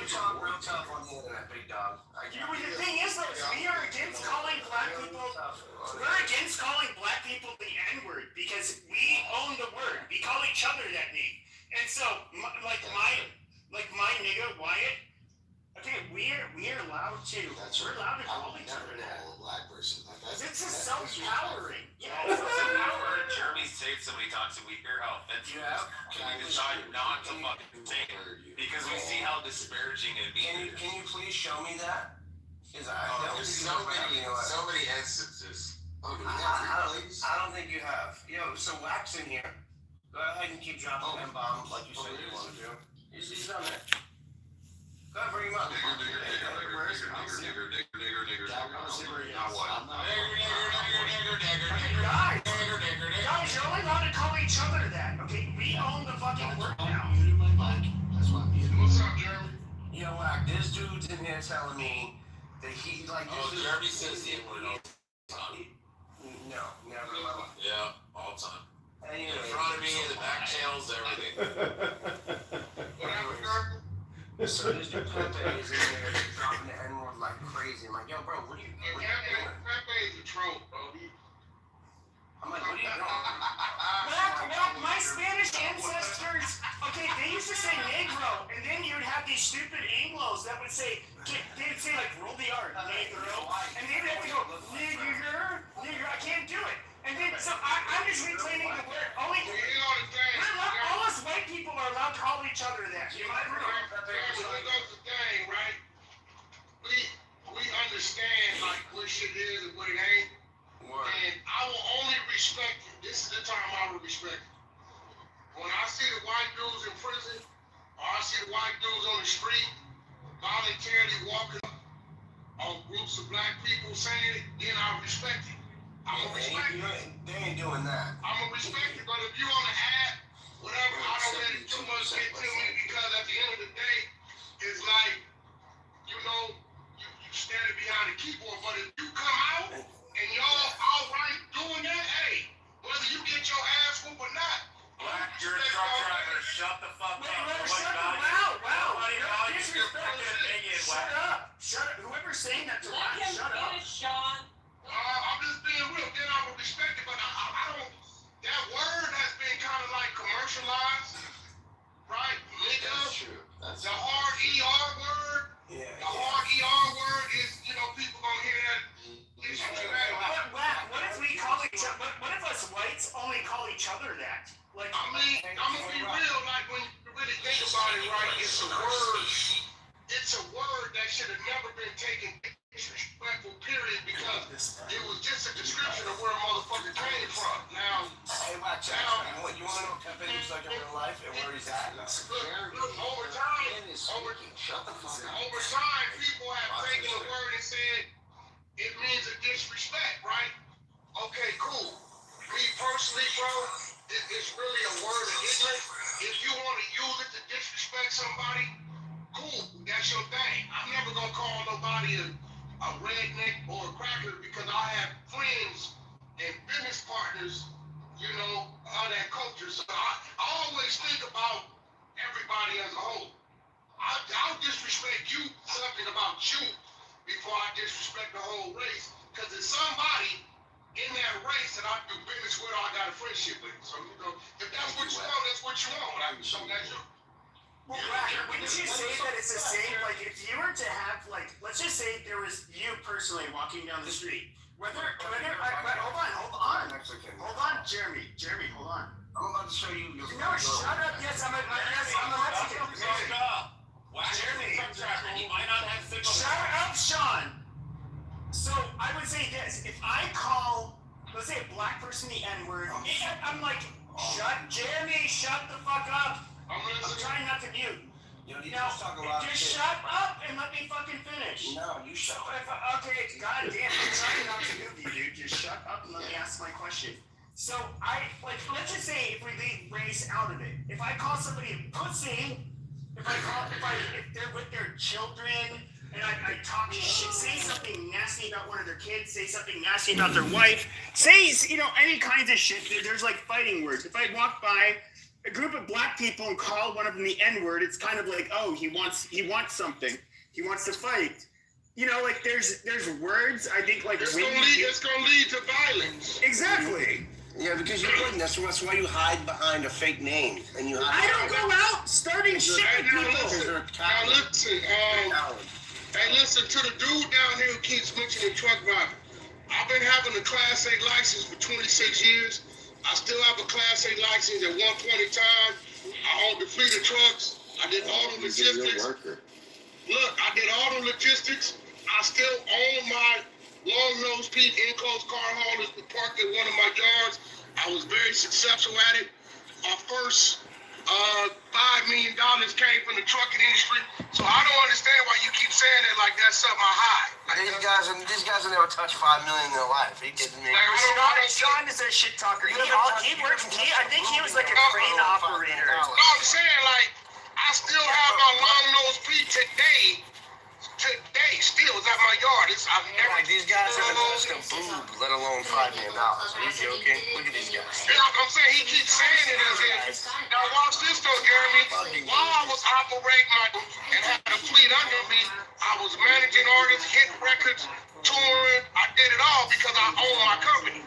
U: talk real tough on the internet, big dog.
G: The thing is, though, we are against calling black people. We're against calling black people the N-word because we own the word. We call each other that name, and so my nigga Wyatt. Okay, we're allowed to. We're allowed to call each other that.
R: A black person.
G: It's a self-powering. Yeah, it's
N: Heard Jeremy say it so many times, and we hear how offensive it is. And we decide not to fucking say it because we see how disparaging it is.
U: Can you please show me that? Because
N: There's so many instances.
U: I don't think you have. Yo, so Wax in here. Go ahead and keep dropping them bombs like you said you want to do. He's done it. Go ahead, bring him up.
G: Guys, you're only allowed to call each other that. Okay, we own the fucking word now.
F: What's up, Jeremy?
U: Yo, Whack, this dude's in here telling me that he like.
N: Jeremy says the N-word all the time.
U: No, never.
N: Yeah, all the time.
U: Anyway,
N: in front of me, in the back channels, everything.
U: So this dude Pepe is in there dropping the N-word like crazy. I'm like, yo, bro, what are you doing?
F: Pepe is a troll, bro.
U: I'm like, what are you doing?
G: My Spanish ancestors, okay, they used to say negro, and then you'd have these stupid Anglos that would say, they'd say like, roll the R, negro, and they'd have to go, nigger, I can't do it. And then, so I'm just reclaiming the word. All us white people are allowed to call each other that. Am I wrong?
F: That's the thing, right? We understand like what shit is and what it ain't. And I will only respect it. This is the time I will respect it. When I see the white dudes in prison, or I see the white dudes on the street voluntarily walking up on groups of black people saying it, then I respect it. I'm gonna respect it.
U: They ain't doing that.
F: I'm gonna respect it, but if you on the app, whatever, I don't let it too much get to me because at the end of the day, it's like, you know, you standing behind the keyboard, but if you come out and y'all outright doing that, hey, whether you get your ass whooped or not,
N: Black, you're a truck driver. Shut the fuck up.
G: Wow. Shut up. Whoever's saying that to us, shut up.
F: I'm just being real. Then I would respect it, but I don't. That word has been kind of like commercialized, right? Nigga.
R: That's true.
F: The hard ER word.
R: Yeah.
F: The hard ER word is, you know, people gonna hear that.
G: What if we call each other? What if us whites only call each other that? Like,
F: I mean, I'm gonna be real. Like when you really think about it, right? It's a word. It's a word that should have never been taken disrespectful. Period. Because it was just a description of where a motherfucker came from. Now,
U: Hey, watch out. You want to know what Pepe looks like in real life and where he's at?
R: Look, over time, people have taken the word and said it means a disrespect, right? Okay, cool. Me personally, bro, it's really a word of ignorance. If you want to use it to disrespect somebody, cool, that's your thing. I'm never gonna call nobody a redneck or a cracker because I have friends and business partners, you know, of that culture. So I always think about everybody as a whole. I'll disrespect you, something about you, before I disrespect the whole race. Because there's somebody in that race that I do business with or I got a friendship with. So, you know, if that's what you want, that's what you want. So that's your.
G: Well, wouldn't you say that it's the same? Like, if you were to have, like, let's just say there was you personally walking down the street. Hold on, Jeremy, hold on.
U: I'm about to show you your.
G: No, shut up. Yes, I'm a Mexican. Jeremy,
N: he might not have signal.
G: Shut up, Sean. So I would say this: if I call, let's say, a black person the N-word, I'm like, Jeremy, shut the fuck up. I'm trying not to mute. Just shut up and let me fucking finish.
U: No, you shut
G: up. Okay, goddamn, I'm trying not to mute you, dude. Just shut up and let me ask my question. So let's just say if we leave race out of it, if I call somebody a pussy, if they're with their children, and I talk shit, say something nasty about one of their kids, say something nasty about their wife, say, any kinds of shit. There's like fighting words. If I walk by a group of black people and call one of them the N-word, it's kind of like, oh, he wants something. He wants to fight. Like there's words, I think, like
R: it's gonna lead to violence.
G: Exactly.
U: Yeah, because you wouldn't. That's why you hide behind a fake name. And you hide.
G: I don't go out starting shit with people.
R: Now listen, hey, listen to the dude down here who keeps mentioning truck driving. I've been having a Class A license for 26 years. I still have a Class A license. At one point in time, I owned the fleet of trucks. I did all the logistics. Look, I did all the logistics. I still own my long-nose Pete enclosed car haulers parked in one of my yards. I was very successful at it. Our first $5 million came from the trucking industry. So I don't understand why you keep saying that like that's something I hide.
U: These guys have never touched $5 million in their life. He kidding me?
G: Sean is a shit talker. I think he was like a crane operator.
R: No, I'm saying, like, I still have my long-nose Pete today, still is at my yard.
U: These guys haven't touched a boob, let alone $5 million. Are you joking? Look at these guys.
R: Yeah, I'm saying he keeps saying it as if. Now watch this though, Jeremy. While I was operating and had a fleet under me, I was managing artists, hitting records, touring. I did it all because I own my company.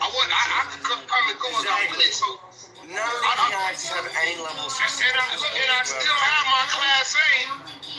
R: I could come and go as I please. So
U: none of these guys have any level of success.
R: And I still have my Class A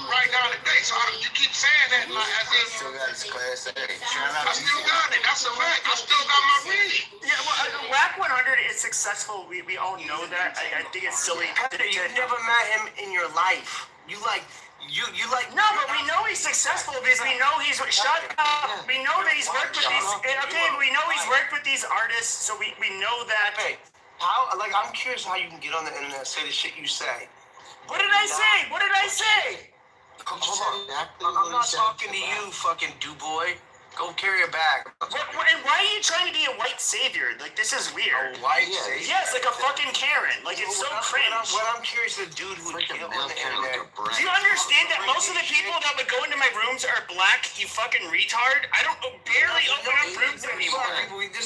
R: right now today. So you keep saying that like as if.
U: Still got his Class A.
R: I still got it. That's a fact. I still got my fleet.
G: Yeah, well, WAC 100 is successful. We all know that. I think it's silly.
U: You've never met him in your life. You like.
G: No, but we know he's successful because we know he's shut up. We know that he's worked with these. Okay, we know he's worked with these artists, so we know that.
U: Hey, I'm curious how you can get on the internet and say the shit you say.
G: What did I say? What did I say?
U: Hold on. I'm not talking to you, fucking do-boy. Go carry a bag.
G: And why are you trying to be a white savior? Like, this is weird.
U: A white savior?
G: Yes, like a fucking Karen. Like, it's so cringe.
U: What I'm curious, the dude who would get on the internet.
G: Do you understand that most of the people that would go into my rooms are black, you fucking retard? I don't barely open up rooms anymore.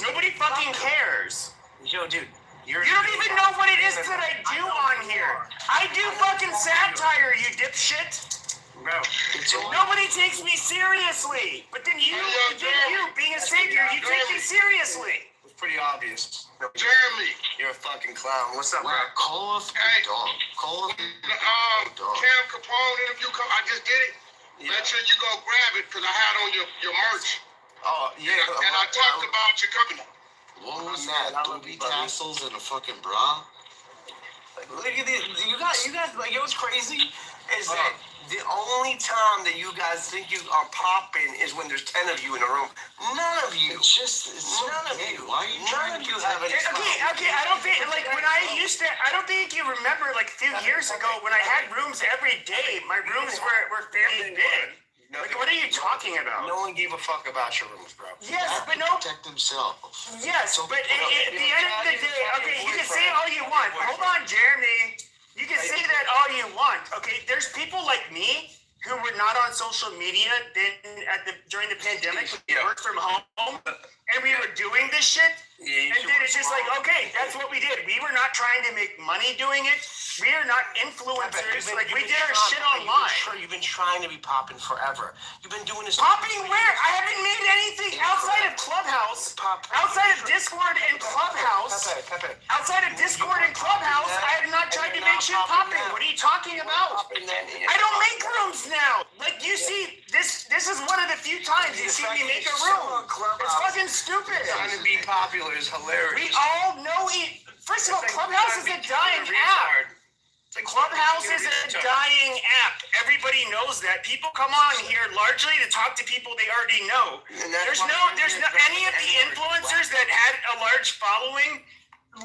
G: Nobody fucking cares.
U: Yo, dude.
G: You don't even know what it is that I do on here. I do fucking satire, you dipshit.
U: Bro,
G: nobody takes me seriously. But then you being a savior, you take me seriously.
U: It's pretty obvious.
R: Jeremy,
U: you're a fucking clown. What's up, bro?
T: Call off the dog. Call off the dog.
R: Cam Capone interview. I just did it. Yeah. Make sure you go grab it because I had on your merch.
U: Oh yeah.
R: And I talked about your company.
T: What was that? Booby tassels and a fucking bra?
U: Look at this. You guys. Like, what's crazy is that The only time that you guys think you are popping is when there's 10 of you in a room. None of you. None of you. Why are you none of you have any
G: Okay, I don't think, like, when I used to, I don't think you remember, like, a few years ago when I had rooms every day, my rooms were fairly big. Like, what are you talking about?
U: No one gave a fuck about your rooms, bro.
G: Yes, but no.
T: Protect themselves.
G: Yes, but at the end of the day, okay, you can say all you want. Hold on, Jeremy. You can say that all you want. Okay, there's people like me who were not on social media then during the pandemic. We worked from home and we were doing this shit. And then it's just like, okay, that's what we did. We were not trying to make money doing it. We are not influencers. Like, we did our shit online.
U: You've been trying to be popping forever. You've been doing this.
G: Popping where? I haven't made anything outside of Clubhouse. Outside of Discord and Clubhouse. Outside of Discord and Clubhouse, I have not tried to make shit popping. What are you talking about? I don't make rooms now. Like, you see, this is one of the few times you see me make a room. It's fucking stupid.
U: Trying to be popular is hilarious.
G: We all know it. First of all, Clubhouse is a dying app. Clubhouse is a dying app. Everybody knows that. People come on here largely to talk to people they already know. There's no any of the influencers that had a large following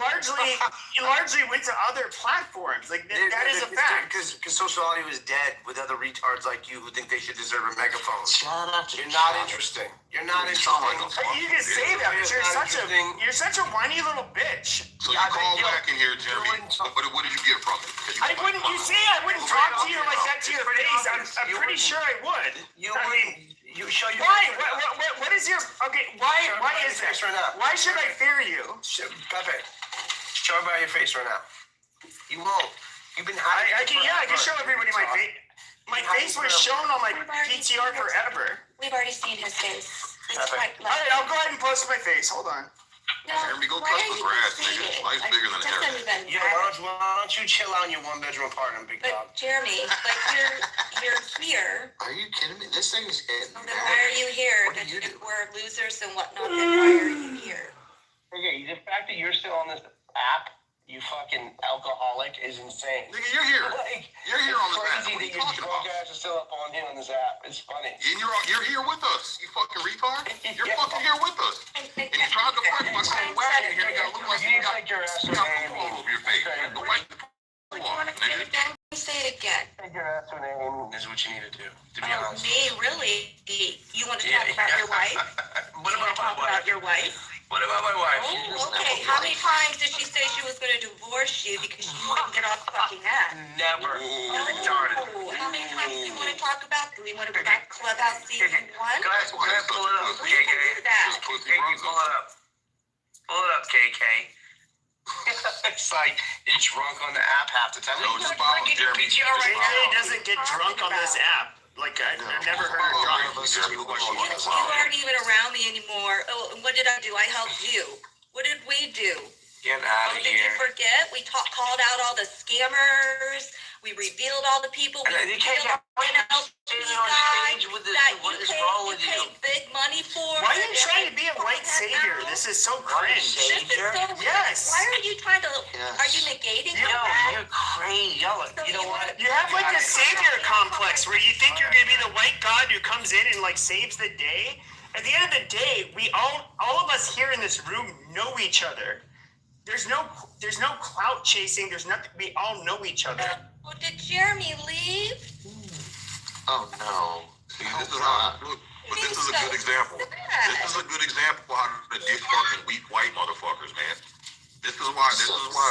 G: largely went to other platforms. Like, that is a fact.
U: Because social audio is dead with other retards like you who think they should deserve a megaphone.
T: Shut up.
U: You're not interesting. You're not interesting.
G: You can say that, but you're such a whiny little bitch.
F: So you call back in here, Jeremy. What did you get from it?
G: I wouldn't. You say I wouldn't talk to you like that to your face. I'm pretty sure I would.
U: You show your.
G: Why? What is your? Okay. Why is that? Why should I fear you?
U: Pepe, show about your face right now. You won't. You've been hiding.
G: I can show everybody my face. My face was shown on my PTR forever.
M: We've already seen his face. It's quite
G: All right, I'll go ahead and post my face. Hold on.
M: No,
F: Jeremy, go touch the grass, nigga. Life's bigger than a hair.
U: Yeah, why don't you chill out in your one-bedroom apartment, big dog?
M: But Jeremy, like you're here.
T: Are you kidding me? This thing is getting.
M: Then why are you here?
T: What do you do?
M: If we're losers and whatnot, then why are you here?
U: Okay, the fact that you're still on this app, you fucking alcoholic, is insane.
F: Nigga, you're here.
U: Like,
F: You're here on this app.
U: crazy
F: What are you
U: that your
F: talking
U: drunk
F: about?
U: ass is still up on here on this app. It's funny.
F: And you're here with us, you fucking retard. You're fucking here with us. And you tried to fight my little wagon here. You got look like you got
U: your ass
F: all over your face. Go wipe the
M: What do you want to say it again? Say it again.
U: Take your ass to an aim is what you need to do, to be honest.
M: Me, really? You want to talk about your wife?
U: What about my wife?
M: Your wife?
U: What about my wife?
M: Oh, okay. How many times did she say she was going to divorce you because you wouldn't get off the fucking ass?
U: Never. You're retarded.
M: How many times do you want to talk about? Do we want to go back to Clubhouse season 1?
U: Go ahead, pull it up, KK.
M: That.
U: KK, pull it up. Pull it up, KK. It's like you're drunk on the app half the time.
F: No, just follow Jeremy.
G: JJ doesn't get drunk on this app. Like, I've never heard her drunk.
M: You aren't even around me anymore. Oh, and what did I do? I helped you. What did we do?
U: Get out of
M: Did you
U: here.
M: forget? We called out all the scammers. We revealed all the people. We
U: You can't
M: revealed
U: get
M: all
U: standing on stage with this.
M: that
U: What
M: you
U: is wrong with
M: paid
U: you?
M: big money for.
G: Why are you trying to be a white savior? This is so cringe.
M: This is so
G: Yes.
M: Why are you trying to?
T: Yes.
M: Are you negating
U: Yo,
M: that?
U: you're crazy. Y'all, you know what?
G: You have like a savior complex where you think you're gonna be the white god who comes in and like saves the day. At the end of the day, we all of us here in this room know each other. There's no clout chasing. There's nothing. We all know each other.
M: Oh, did Jeremy leave?
T: Oh no.
F: See, this is how. Look, but this is a good example. This is a good example of how to dick fucking weak white motherfuckers, man. This is why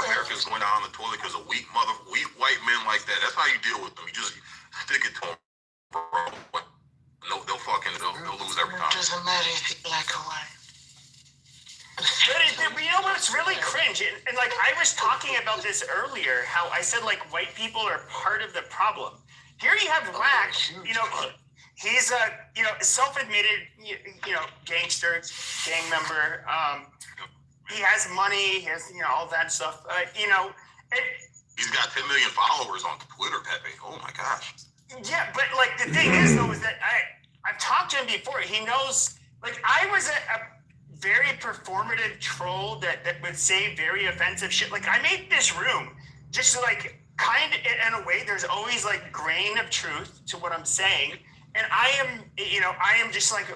F: America's going down the toilet because of weak white men like that. That's how you deal with them. You just stick it to them, bro. No, they'll lose every time.
T: Doesn't matter if you're black or white.
G: But you know what's really cringe? And like I was talking about this earlier, how I said like white people are part of the problem. Here you have Wax, you know, he's a self-admitted gangster, gang member. He has money, he has all that stuff.
F: He's got 10 million followers on Twitter, Pepe. Oh my gosh.
G: Yeah, but like the thing is though is that I've talked to him before. He knows. Like I was a very performative troll that would say very offensive shit. Like I made this room just to like kind of, in a way, there's always like grain of truth to what I'm saying. And I am just like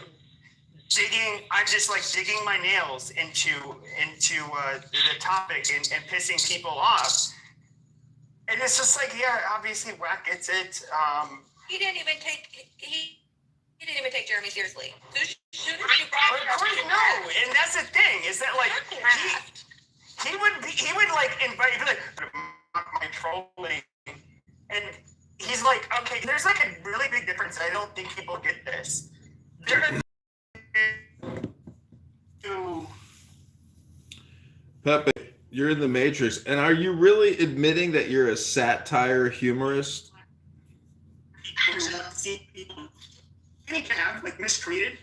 G: digging my nails into the topic and pissing people off. And it's just like, yeah, obviously Wack gets it.
M: He didn't even take Jeremy seriously. So shouldn't you
G: of course, no. And that's the thing, is that like he would like invite, he'd be like, my trolling. And he's like, okay, there's like a really big difference. I don't think people get this.
B: Pepe, you're in the Matrix, and are you really admitting that you're a satire humorist?
G: See people you can have like mistreated.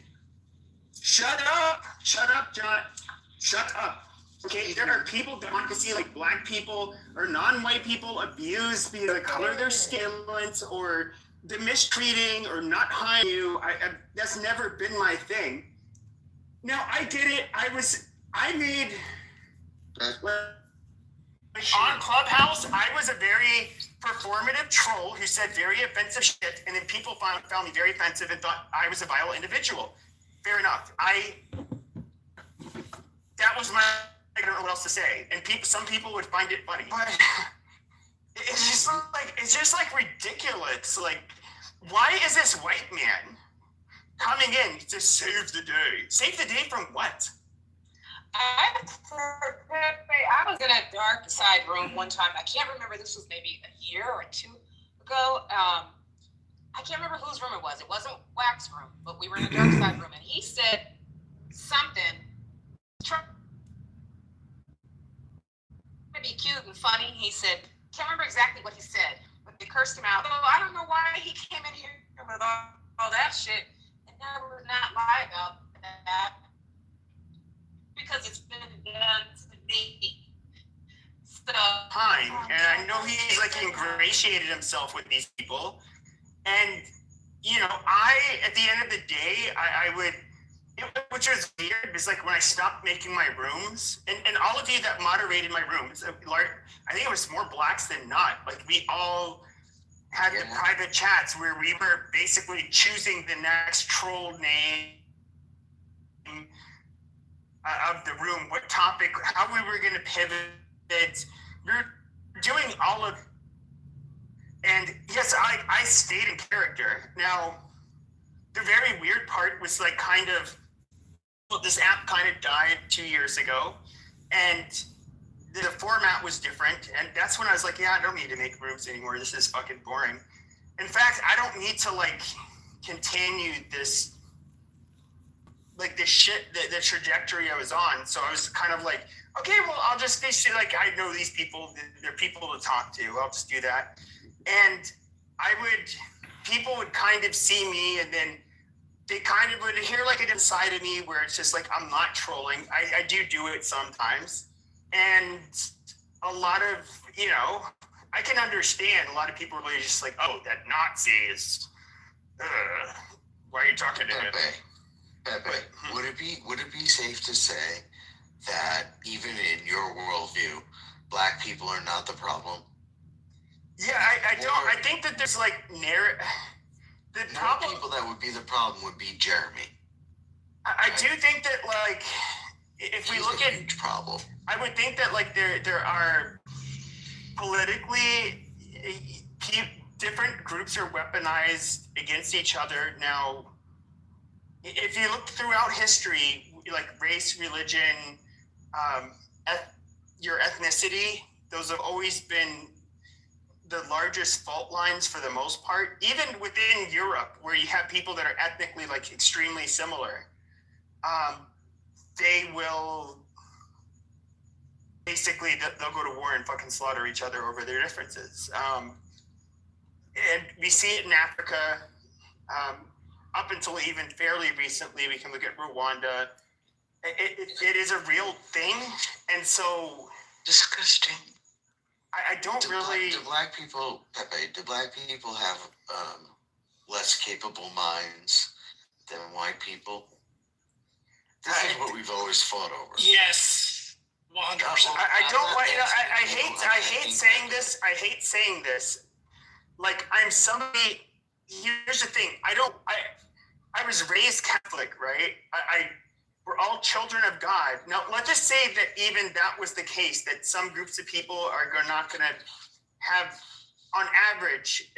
G: Shut up, John. Shut up. Okay, there are people that want to see like black people or non-white people abused because of the color of their skin or the mistreating or not hiring you. That's never been my thing. Now I get it. I made on Clubhouse. I was a very performative troll who said very offensive shit, and then people found me very offensive and thought I was a vile individual. Fair enough. That was my. I don't know what else to say, and some people would find it funny, but it's just like ridiculous. Like, why is this white man coming in to save the day? Save the day from what?
C: I was in a dark side room one time. I can't remember. This was maybe a year or two ago. I can't remember whose room it was. It wasn't Wack's room, but we were in a dark side room, and he said something. To be cute and funny, he said, can't remember exactly what he said, but they cursed him out. Oh, I don't know why he came in here with all that shit, and I would not lie about that because it's been done to me. So,
G: time, and I know he's like ingratiated himself with these people, and at the end of the day, I would. Which was weird is like when I stopped making my rooms, and all of you that moderated my rooms, I think it was more blacks than not. Like we all had the private chats where we were basically choosing the next troll name of the room, what topic, how we were going to pivot. We're doing all of, and yes, I stayed in character. Now, the very weird part was like kind of, this app kind of died 2 years ago, and the format was different, and that's when I was like, yeah, I don't need to make rooms anymore. This is fucking boring. In fact, I don't need to like continue this, like the shit, the trajectory I was on. So I was kind of like, okay, well, I'll just basically like, I know these people, they're people to talk to. I'll just do that. And people would kind of see me, and then they kind of would hear like a different side of me where it's just like, I'm not trolling. I do it sometimes. And a lot of, I can understand a lot of people are really just like, oh, that Nazi is, why are you talking to him?
T: Pepe, would it be safe to say that even in your worldview, black people are not the problem?
G: Yeah, I don't. I think that there's like the problem.
T: People that would be the problem would be Jeremy.
G: I do think that like if we look at
T: huge problem,
G: I would think that like there are politically different groups are weaponized against each other. Now, if you look throughout history, like race, religion, your ethnicity, those have always been the largest fault lines for the most part. Even within Europe, where you have people that are ethnically like extremely similar, they will basically they'll go to war and fucking slaughter each other over their differences. And we see it in Africa. Up until even fairly recently, we can look at Rwanda. It is a real thing, and so
T: disgusting.
G: I don't really.
T: Do black people, Pepe? Do black people have less capable minds than white people? This is what we've always fought over.
G: Yes,
I: 100%.
G: I don't want, you know, I hate saying this. I hate saying this. Like, I'm somebody, here's the thing. I was raised Catholic, right? We're all children of God. Now, let's just say that even that was the case, that some groups of people are not going to have, on average,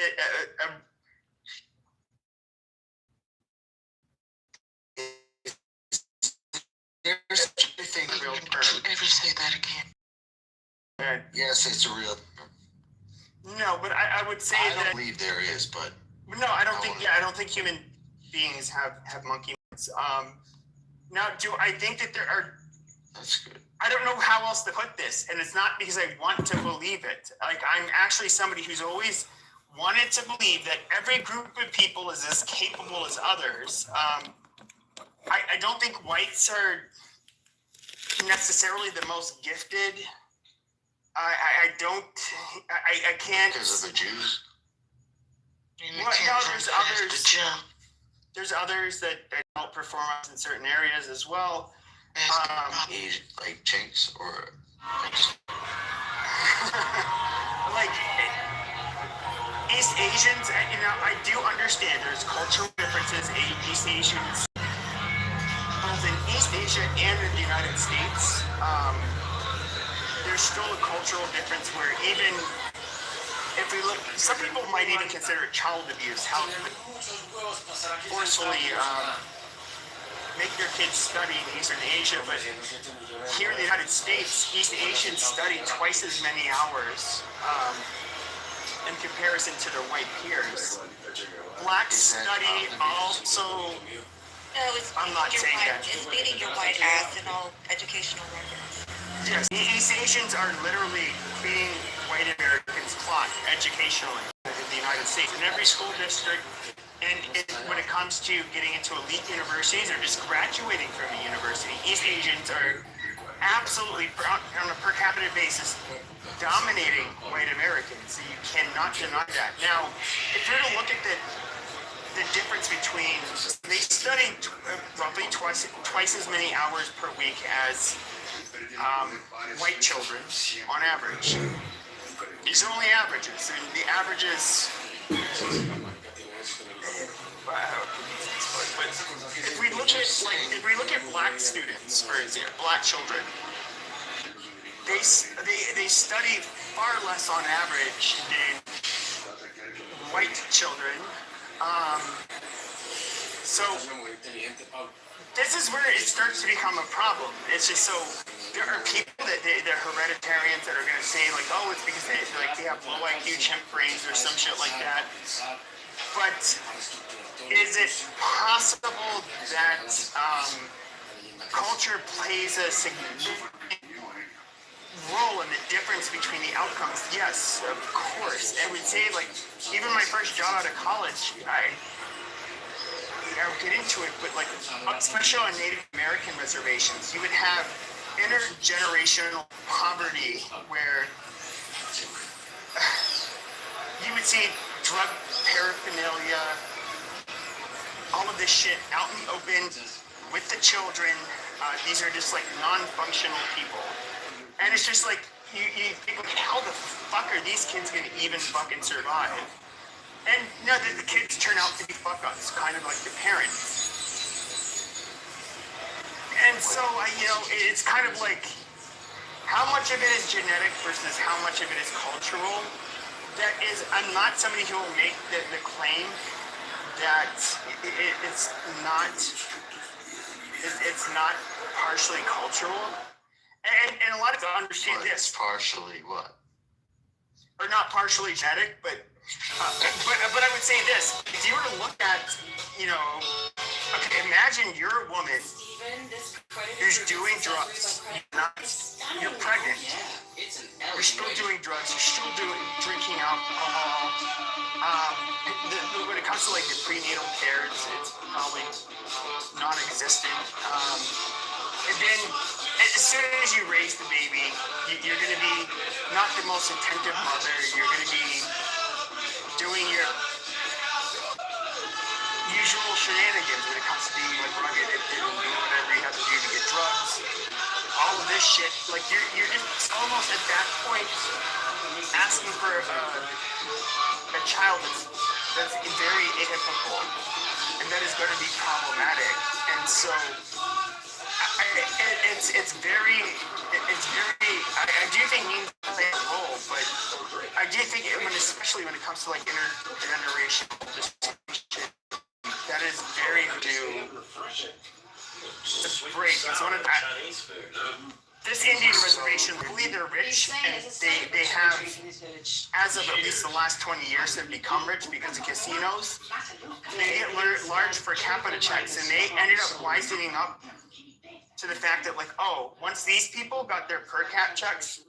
T: There's anything real term.
C: Ever say that again?
T: Yes, it's a real.
G: No, but I would say
T: I
G: that.
T: don't believe there is, but.
G: No, I don't think. Yeah, I don't think human beings have monkey minds. Now, do I think that there are?
T: That's good.
G: I don't know how else to put this, and it's not because I want to believe it. Like, I'm actually somebody who's always wanted to believe that every group of people is as capable as others. I don't think whites are necessarily the most gifted. I can't.
T: Because of the Jews?
G: Well, no, there's others. There's others that outperform us in certain areas as well.
T: Like chinks or.
G: Like East Asians, you know, I do understand there's cultural differences. East Asians, both in East Asia and in the United States, there's still a cultural difference where even if we look, some people might even consider it child abuse, how forcefully make their kids study in Eastern Asia, but here in the United States, East Asians study twice as many hours in comparison to their white peers. Blacks study also.
M: No,
G: I'm not saying that.
M: It's beating your white ass in all educational records.
G: Yes, East Asians are literally beating white Americans' clock educationally in the United States. In every school district, and when it comes to getting into elite universities or just graduating from a university, East Asians are absolutely, on a per capita basis, dominating white Americans. So you cannot deny that. Now, if you're to look at the difference between, they study roughly twice as many hours per week as white children on average. These are only averages. And the averages. But if we look at black students, for example, black children, they study far less on average than white children. So this is where it starts to become a problem. It's just so there are people that they're hereditarians that are going to say like, oh, it's because they have low IQ chimp brains or some shit like that. But is it possible that culture plays a significant role in the difference between the outcomes? Yes, of course. I would say, like, even my first job out of college, I'll get into it, but like, especially on Native American reservations, you would have intergenerational poverty where you would see drug paraphernalia, all of this shit out in the open with the children. These are just like non-functional people. And it's just like, you think, like, how the fuck are these kids gonna even fucking survive? And no, the kids turn out to be fuck-ups, kind of like the parents. And so, it's kind of like, how much of it is genetic versus how much of it is cultural? That is, I'm not somebody who will make the claim that it's not partially cultural. And a lot of people understand this.
T: Partially what?
G: Or not partially genetic, but I would say this: if you were to look at, okay, imagine you're a woman who's doing drugs. You're pregnant. You're still doing drugs. You're still drinking alcohol. When it comes to like the prenatal care, it's probably non-existent. And then, as soon as you raise the baby, you're going to be not the most attentive mother. You're going to be doing your usual shenanigans when it comes to being like rugged and doing whatever you have to do to get drugs. All all of this shit. Like you're just almost at that point asking for a child that's very atypical, and that is going to be problematic. And so it's very. I do think means play a role, but I do think especially when it comes to like intergenerational distinction, that is very new. It's great. It's one of this Indian reservation. Really, they're rich, and they have, as of at least the last 20 years, have become rich because of casinos. They get large per capita checks, and they ended up wisening up to the fact that, like, oh, once these people got their per cap checks,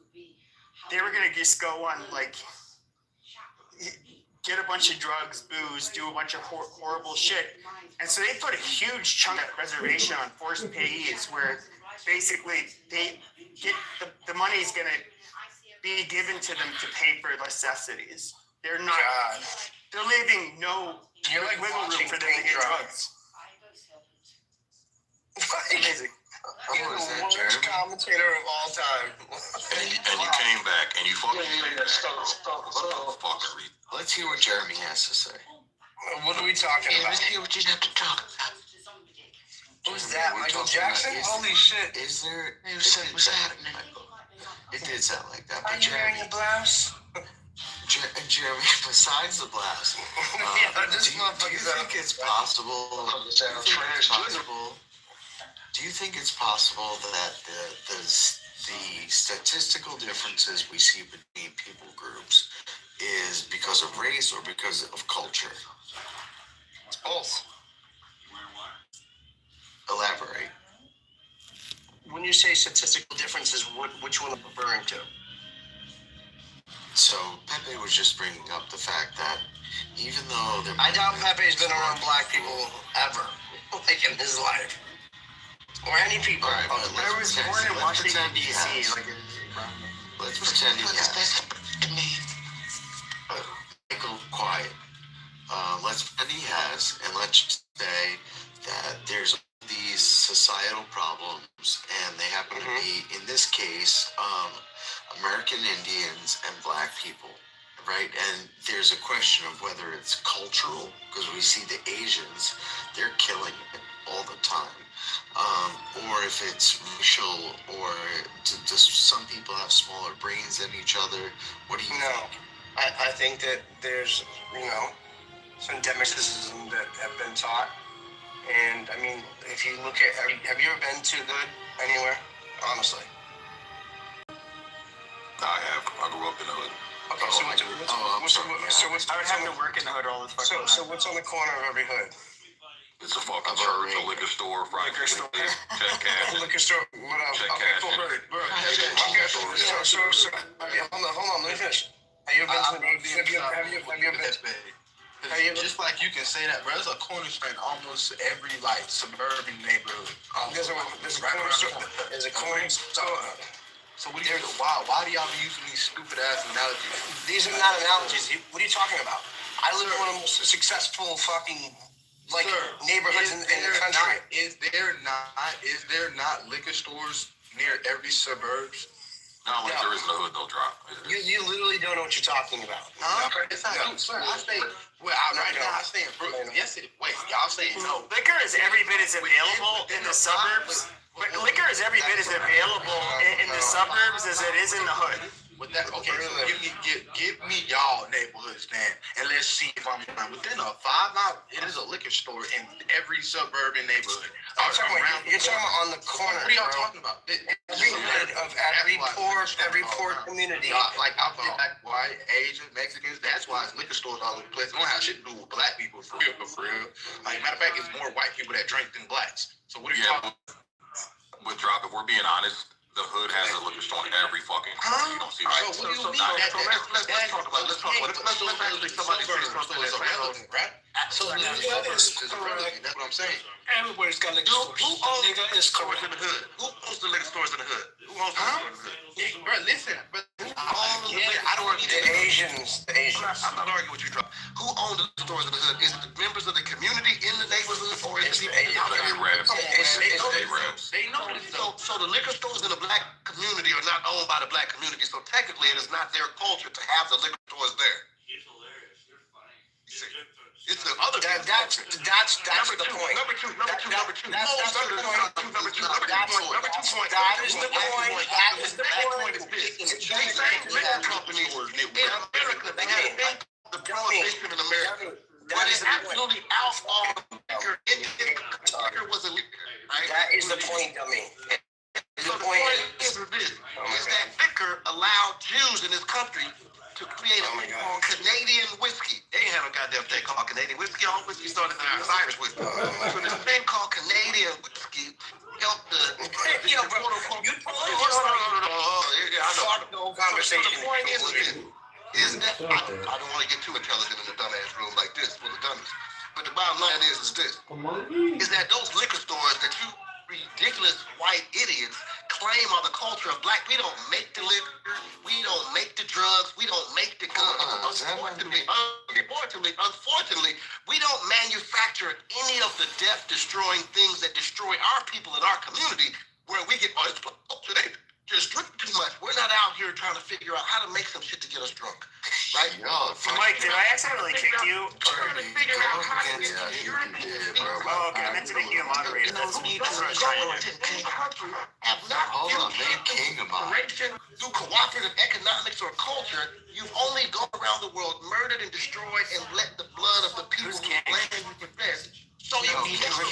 G: they were gonna just go on like get a bunch of drugs, booze, do a bunch of horrible shit. And so they put a huge chunk of reservation on forced payees, where basically they get the money's gonna be given to them to pay for necessities. They're not. They're leaving no wiggle room for them to get drugs. Amazing.
U: He's the worst commentator of all time.
F: and you came back and you fucking fuckery.
T: Let's hear what Jeremy has to say.
U: What are we talking about?
T: Let's hear what you have to talk about.
U: Who's that? Michael Jackson? Holy shit.
T: Is there... What's happening, Michael? It did sound like that.
U: Are you wearing a blouse?
T: Jeremy, besides the blouse, do you think it's possible... Do you think it's possible that the statistical differences we see between people groups is because of race or because of culture?
U: It's both.
T: Elaborate.
U: When you say statistical differences, which one are you referring to?
T: So Pepe was just bringing up the fact that even though
U: I doubt Pepe's been around black people ever, like in his life. Or any people.
T: Right,
G: I was born in Washington, D.C.
T: Let's pretend he has. Michael, quiet. Let's pretend he has, and let's say that there's these societal problems, and they happen to be, in this case, American Indians and black people, right? And there's a question of whether it's cultural, because we see the Asians, they're killing it all the time. Or if it's racial, or does some people have smaller brains than each other? What do you think?
U: I think that there's, some democratism that have been taught. And, I mean, if you look at, have you ever been to the hood anywhere? Honestly.
F: I have. I grew up in the hood.
U: Okay, so what's
G: I would have to work in the hood all the fucking time.
U: So what's on the corner of every hood?
F: It's a fucking church, a liquor store, fried chicken, check cash.
U: Liquor store, whatever.
F: Check
U: Okay,
F: cash.
U: cool. Hold on, let me finish. Have you ever been to,
N: Just like you can say that, bro, there's a corner store in almost every like suburban neighborhood.
U: There's a corner store. There's a corner store.
N: So what do you do? Why do y'all be using these stupid ass analogies?
U: These are not analogies. What are you talking about? I live in one of the most successful fucking neighborhoods in the country.
N: Is there not liquor stores near every suburbs?
F: Not like there is in the hood, no drop.
U: You literally don't know what you're talking about.
N: It's not true, sir. I stay I stay in Brooklyn. Yes, y'all say no.
G: Liquor is every bit as available in the suburbs. But liquor is every bit as available in the suburbs as it is in the hood.
N: With that, okay, so give me y'all neighborhoods then, and let's see if I'm within a 5 mile. It is a liquor store in every suburban neighborhood.
U: You're talking about on the corner.
N: What are y'all talking about?
U: Every hood of every poor community.
N: Like black, white, Asian, Mexicans. That's why it's liquor stores all over the place. It don't have shit to do with black people for real. Like matter of fact, it's more white people that drink than blacks. So what are you talking about?
F: With drop, if we're being honest, the hood has a liquor store in every fucking corner. You don't see that.
N: So what do you mean? Let's talk about. Let's actually somebody say something that's relevant, right? So liquor is relevant. That's what I'm saying.
U: Everybody's got liquor stores.
N: Who owns the liquor stores in the hood? Who owns the liquor stores in the hood? Who owns the liquor stores in the hood? Bro, listen. I don't want
U: the Asians.
N: I'm not arguing with you, Drop. Who owned the liquor stores in the hood? Is it the members of the community in the neighborhood, or is it
F: They know this.
N: So the liquor stores in the black community are not owned by the black community. So technically, it is not their culture to have the liquor stores there.
O: You're hilarious. You're funny.
N: It's the other.
U: That's the point.
N: Number two.
U: That is the point. That is the point.
N: These same liquor companies in America, they have the prohibition in America.
U: That is
N: absolutely outlaw liquor. Liquor was a liquor, right?
U: That is the point, dummy.
N: So the point is this: is that liquor allowed Jews in this country to create a thing called Canadian whiskey. They ain't have a goddamn thing called Canadian whiskey. All whiskey started as Irish whiskey. So this thing called Canadian whiskey helped the
U: Yo, bro, you totally just fucked the whole conversation.
N: So the point is that I don't want to get too intelligent in a dumbass room like this full of dummies. But the bottom line is this: is that those liquor stores that you ridiculous white idiots claim are the culture of black. We don't make the liquor. We don't make the drugs. We don't make the guns. Unfortunately, we don't manufacture any of the death-destroying things that destroy our people in our community. Where we get they just drink too much. We're not out here trying to figure out how to make some shit to get us drunk, right?
G: Mike, did I accidentally kick you?
N: Trying to figure out how to get
G: Oh, okay. I meant to make you a moderator. That's what I was trying to do.
N: Have not through cooperative economics or culture. You've only gone around the world, murdered and destroyed, and let the blood of the people who land you confess. So you can't do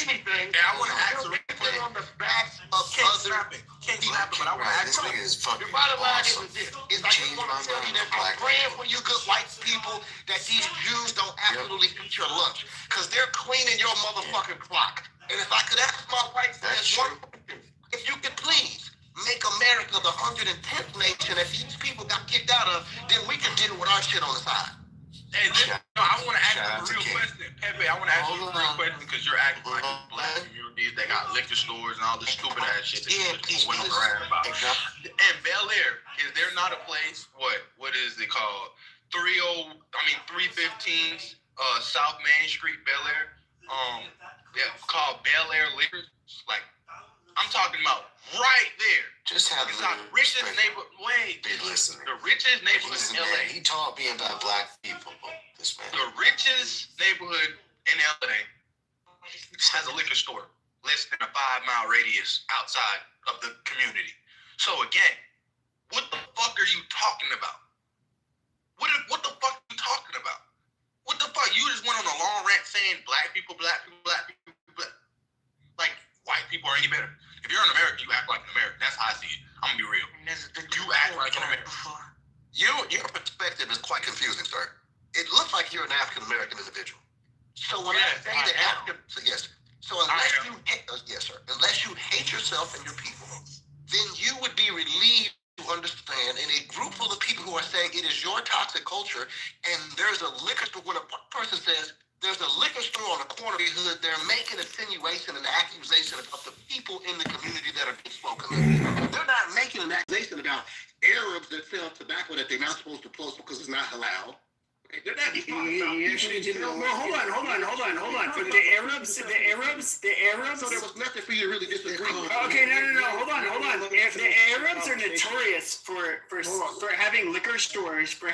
N: anything. And I want to ask everything on the backs of other people. But I want to ask you. The bottom line is this: is I just want to tell you that I'm praying for you, good white people, that these Jews don't absolutely eat your lunch, because they're cleaning your motherfucking clock. And if I could ask my white friends one thing, if you could please make America the 110th nation that these people got kicked out of, then we can deal with our shit on the side.
F: Hey, I want to ask you a real question. Pepe, I want to ask you a real question because you're acting like black communities that got liquor stores and all this stupid ass shit that people went around about. And Bel Air, is there not a place, what is it called? 315 South Main Street, Bel Air. Called Bel Air Liquor. Like, I'm talking about right there.
T: Just have
F: the richest neighborhood. The richest neighborhood in LA.
T: He taught me about black people. This man.
F: The richest neighborhood in LA has a liquor store less than a 5-mile radius outside of the community. So again, what the fuck are you talking about? What the fuck are you talking about? What the fuck? You just went on a long rant saying black people. Like white people are any better. If you're an American, you act like an American. That's how I see it. I'm gonna be real. You act like an American.
N: Your perspective is quite confusing, sir. It looks like you're an African American individual. So when I say that African, yes. So unless you hate yourself and your people, then you would be relieved to understand in a group full of people who are saying it is your toxic culture, and there's a liquor store. When a person says there's a liquor store on the corner of the hood, they're making insinuation and accusation of the people in the community that are being spoken of. They're not making an accusation about Arabs that sell tobacco that they're not supposed to post because it's not halal. They're not talking about
G: hold on. For the Arabs. So there
N: was nothing for you to really disagree with.
G: Okay, no. Hold on. The Arabs are notorious for having liquor stores, for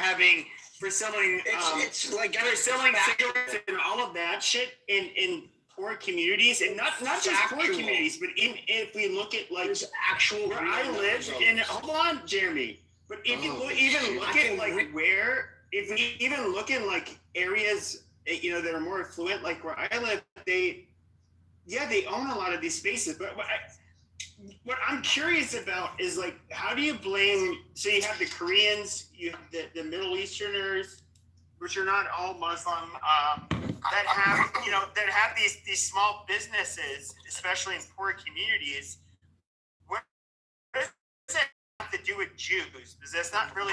G: selling they're selling cigarettes and all of that shit in poor communities, and not just poor communities, but if we look at like actual where I live in. Hold on, Jeremy. But if you look at like where. If we even look in like areas, that are more affluent, like where I live, they own a lot of these spaces. But what I'm curious about is like, how do you blame? So you have the Koreans, you have the Middle Easterners, which are not all Muslim, that have these small businesses, especially in poor communities. What does it have to do with Jews? Because that's not really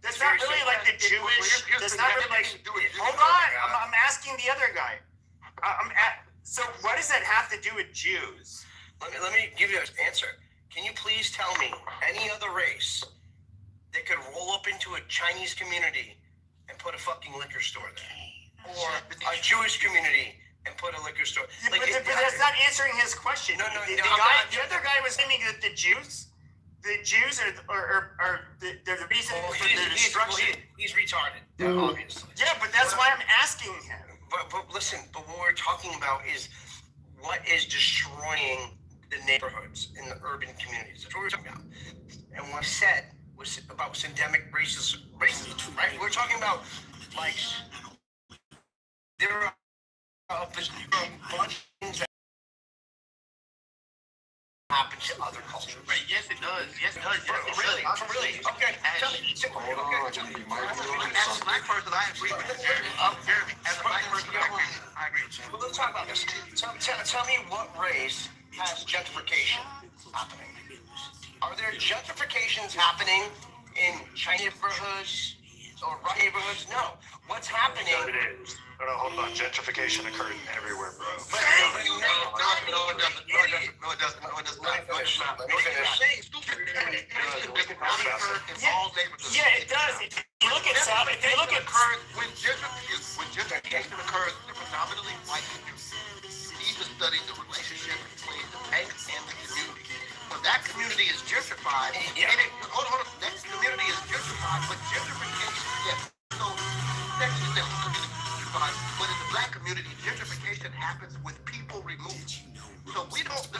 G: that's not really like the Jewish. That's not really like. Hold on, I'm asking the other guy. So what does that have to do with Jews?
U: Let me give you an answer. Can you please tell me any other race that could roll up into a Chinese community and put a fucking liquor store there, or a Jewish community and put a liquor store.
G: Yeah, but that's not answering his question. The other guy was saying that the Jews are they're the reason for the destruction.
U: He's retarded, obviously.
G: Yeah, but that's why I'm asking him.
U: But listen, but what we're talking about is what is destroying the neighborhoods in the urban communities. That's what we're talking about. And what I said was about systemic racism, right? We're talking about, like, there are a bunch of things that happen to other cultures.
N: Right, yes, it does. Yes, it does.
U: Really? Okay. Tell me.
N: As a black person, I agree with you, Jeremy. As a black person, I agree.
U: Well, let's talk about this. Tell me what race has gentrification happening. Are there gentrifications happening in Chinese neighborhoods or white neighborhoods? No. What's happening?
A: No, it is. No, hold on. Gentrification occurs everywhere, bro.
N: No, it doesn't. No, it doesn't.
U: Let me finish.
G: Yeah, it does. If you look at South, if you look at
N: when gentrification occurs in predominantly white communities, you need to study the relationship between the bank and the community. When that community is gentrified, hold on, that community is gentrified, but gentrification, yes. So, community gentrified, but in the black community, gentrification happens with people removed. So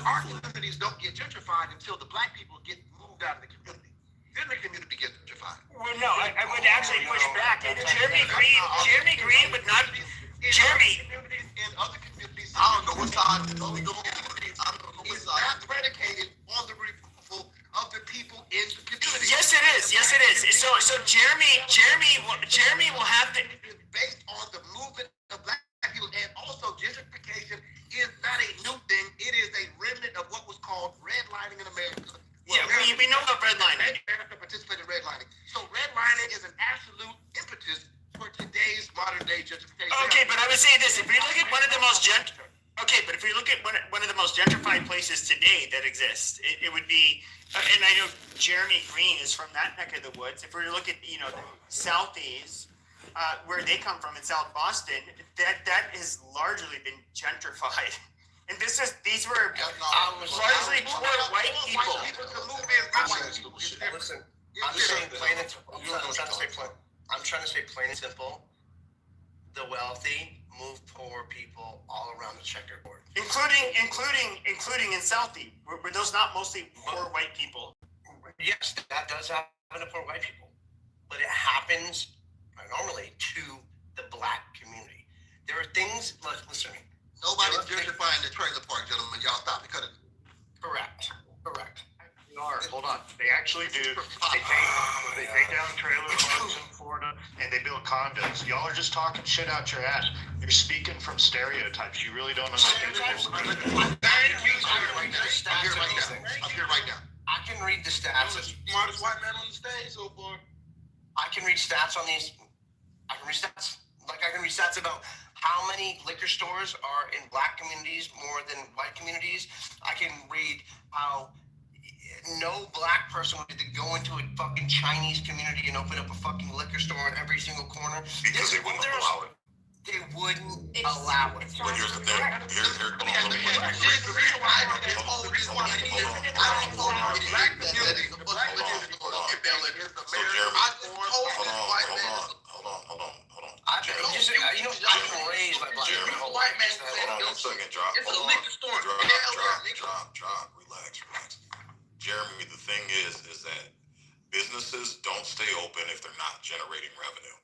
N: our communities don't get gentrified until the black people get moved out of the community. Then the community gets gentrified.
G: Well, no, I would actually push back. Jeremy Green would not. Jeremy.
N: In other communities, I don't know what side. It's not predicated on the removal of the people in the community.
G: Yes, it is. Yes, it is. So Jeremy will have to.
N: Based on the movement of black people, and also gentrification is not a new thing. It is a remnant of what was called redlining in America.
G: Yeah, we know about redlining.
N: America participated in redlining. So redlining is an absolute impetus for today's modern day gentrification.
G: Okay, but I would say this: if we look at one of the most gentrified places today that exists, it would be, and I know Jeremy Green is from that neck of the woods. If we look at the Southeast, where they come from in South Boston, that has largely been gentrified. And these were largely poor white people.
U: Listen, I'm saying plain and simple. I'm trying to say plain and simple. The wealthy move poor people all around the checkerboard,
G: including in Southie. Were those not mostly poor white people?
U: Yes, that does happen to poor white people, but it happens normally to the black community. There are things. Listen to me.
N: Nobody's gentrifying the trailer park, gentlemen. Y'all stop it. Cut it.
U: Correct.
A: They are. Hold on. They actually do. They take down trailer parks in Florida and they build condos. Y'all are just talking shit out your ass. You're speaking from stereotypes. You really don't understand the difference.
N: I'm here right now.
U: I can read the stats.
N: Smartest white man on the stage so far.
U: I can read stats on these. I can read stats. Like I can read stats about how many liquor stores are in black communities more than white communities. I can read how no black person would go into a fucking Chinese community and open up a fucking liquor store in every single corner.
F: Because they wouldn't allow it.
U: They wouldn't allow it.
F: But here's the thing. Hold on.
U: I've been raised by black people.
N: White man
F: Hold on 1 second. Drop.
N: It's a liquor store.
F: Drop. Relax. Jeremy, the thing is that businesses don't stay open if they're not generating revenue.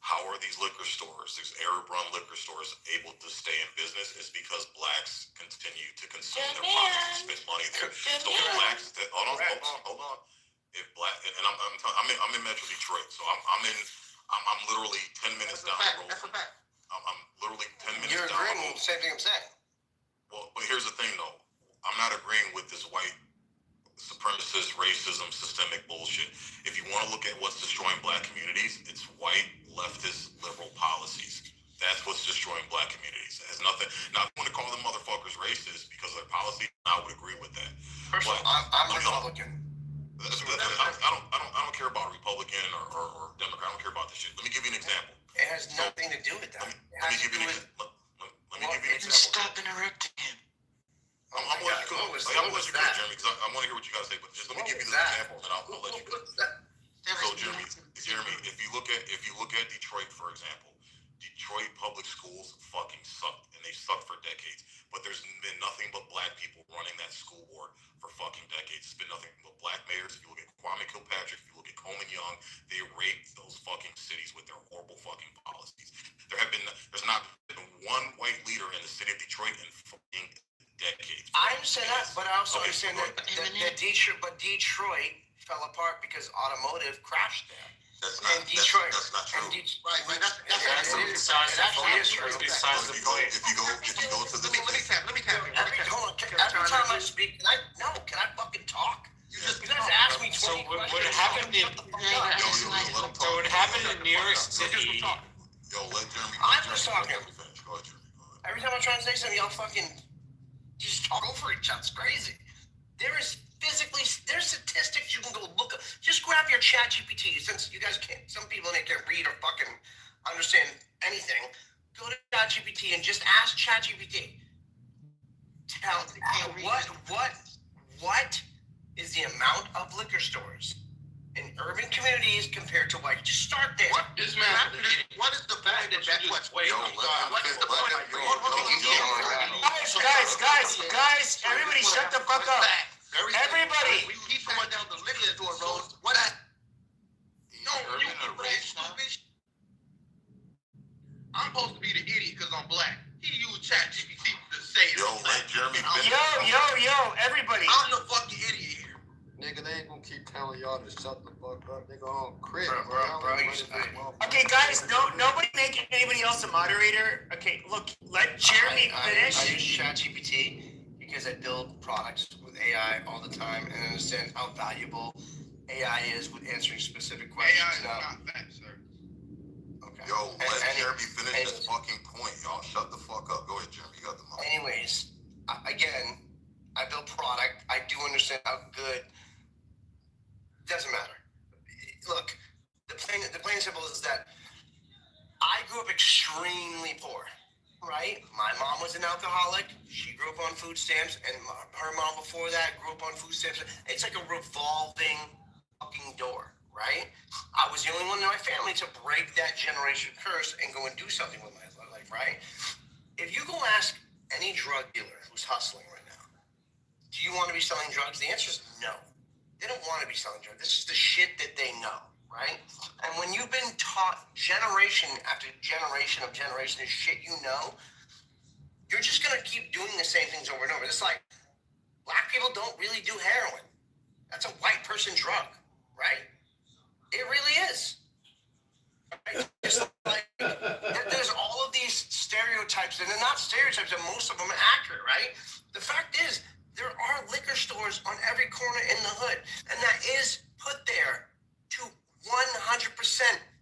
F: How are these liquor stores, these Arab-run liquor stores, able to stay in business? Is because blacks continue to consume their products and spend money there. So the blacks, hold on. If black, and I'm in Metro Detroit, so I'm literally 10 minutes down the road. I'm literally 10 minutes
U: You're
F: down the
U: agreeing
F: road.
U: with the same thing I'm saying.
F: Well, but here's the thing, though. I'm not agreeing with this white supremacist, racism, systemic bullshit. If you want to look at what's destroying black communities, it's white, leftist, liberal policies. That's what's destroying black communities. It has nothing. Now, I want to call them motherfuckers racist because of their policies. I would agree with that.
U: Personally, I'm Republican.
F: I don't care about Republican or Democrat. I don't care about this shit. Let me give you an example.
U: to do with that.
F: Let me give you an example.
N: Stop interrupting him.
F: I'm gonna let you go. I'm gonna let you go, Jeremy, because I want to hear what you guys say. But just let me give you this example, and I'll let you go. So, Jeremy, if you look at Detroit, for example, Detroit public schools fucking sucked, and they sucked for decades. But there's been nothing but black people running that school board for fucking decades. It's been nothing but black mayors. If you look at Kwame Kilpatrick, if you look at Coleman Young, they raped those fucking cities with their horrible fucking policies. There's not been one white leader in the city of Detroit in fucking decades.
U: I understand that, but I also understand that Detroit fell apart because automotive crashed there.
F: That's not true.
N: Right. That's
F: If you go to the
N: let me tap.
U: Every time I speak, can I fucking talk? You guys ask me 20 questions.
I: What happened in New York City?
F: Let Jeremy.
U: I'm just talking. Every time I'm trying to say something, y'all fucking just talk over each other. It's crazy. There's statistics you can go look up. Just grab your chat GPT. Since you guys can't, some people they can't read or fucking understand anything. Go to chat GPT and just ask chat GPT. Tell what is the amount of liquor stores in urban communities compared to white? Just start there.
N: What is the point of that question? What is the point of
G: Guys, everybody shut the fuck up. Everybody.
N: We keep going down the liquor store road. What? No, you stupid. I'm supposed to be the idiot because I'm black. He used ChatGPT to say it.
F: Let Jeremy finish.
G: Yo, everybody.
N: I'm the fucking idiot here.
R: Nigga, they ain't gonna keep telling y'all to shut the fuck up. They go on crib.
G: Okay, guys, nobody make anybody else a moderator. Okay, look, let Jeremy finish.
U: I use ChatGPT because I build products with AI all the time and understand how valuable AI is with answering specific questions.
N: AI is not that, sir.
U: Okay.
F: Let Jeremy finish this fucking point, y'all. Shut the fuck up. Go ahead, Jeremy. You got the mic.
U: Anyways, again, I build product. I do understand how good. Doesn't matter. Look, the plain and simple is that I grew up extremely poor. Right? My mom was an alcoholic. She grew up on food stamps, and her mom before that grew up on food stamps. It's like a revolving fucking door, right? I was the only one in my family to break that generation curse and go and do something with my life, right? If you go ask any drug dealer who's hustling right now, do you want to be selling drugs? The answer is no. They don't want to be selling drugs. This is the shit that they know. Right? And when you've been taught generation after generation of generation of shit you know, you're just going to keep doing the same things over and over. It's like, black people don't really do heroin. That's a white person drug, right? It really is. Right? It's like, there's all of these stereotypes, and they're not stereotypes, and most of them are accurate, right? The fact is, there are liquor stores on every corner in the hood, and that is put there to 100%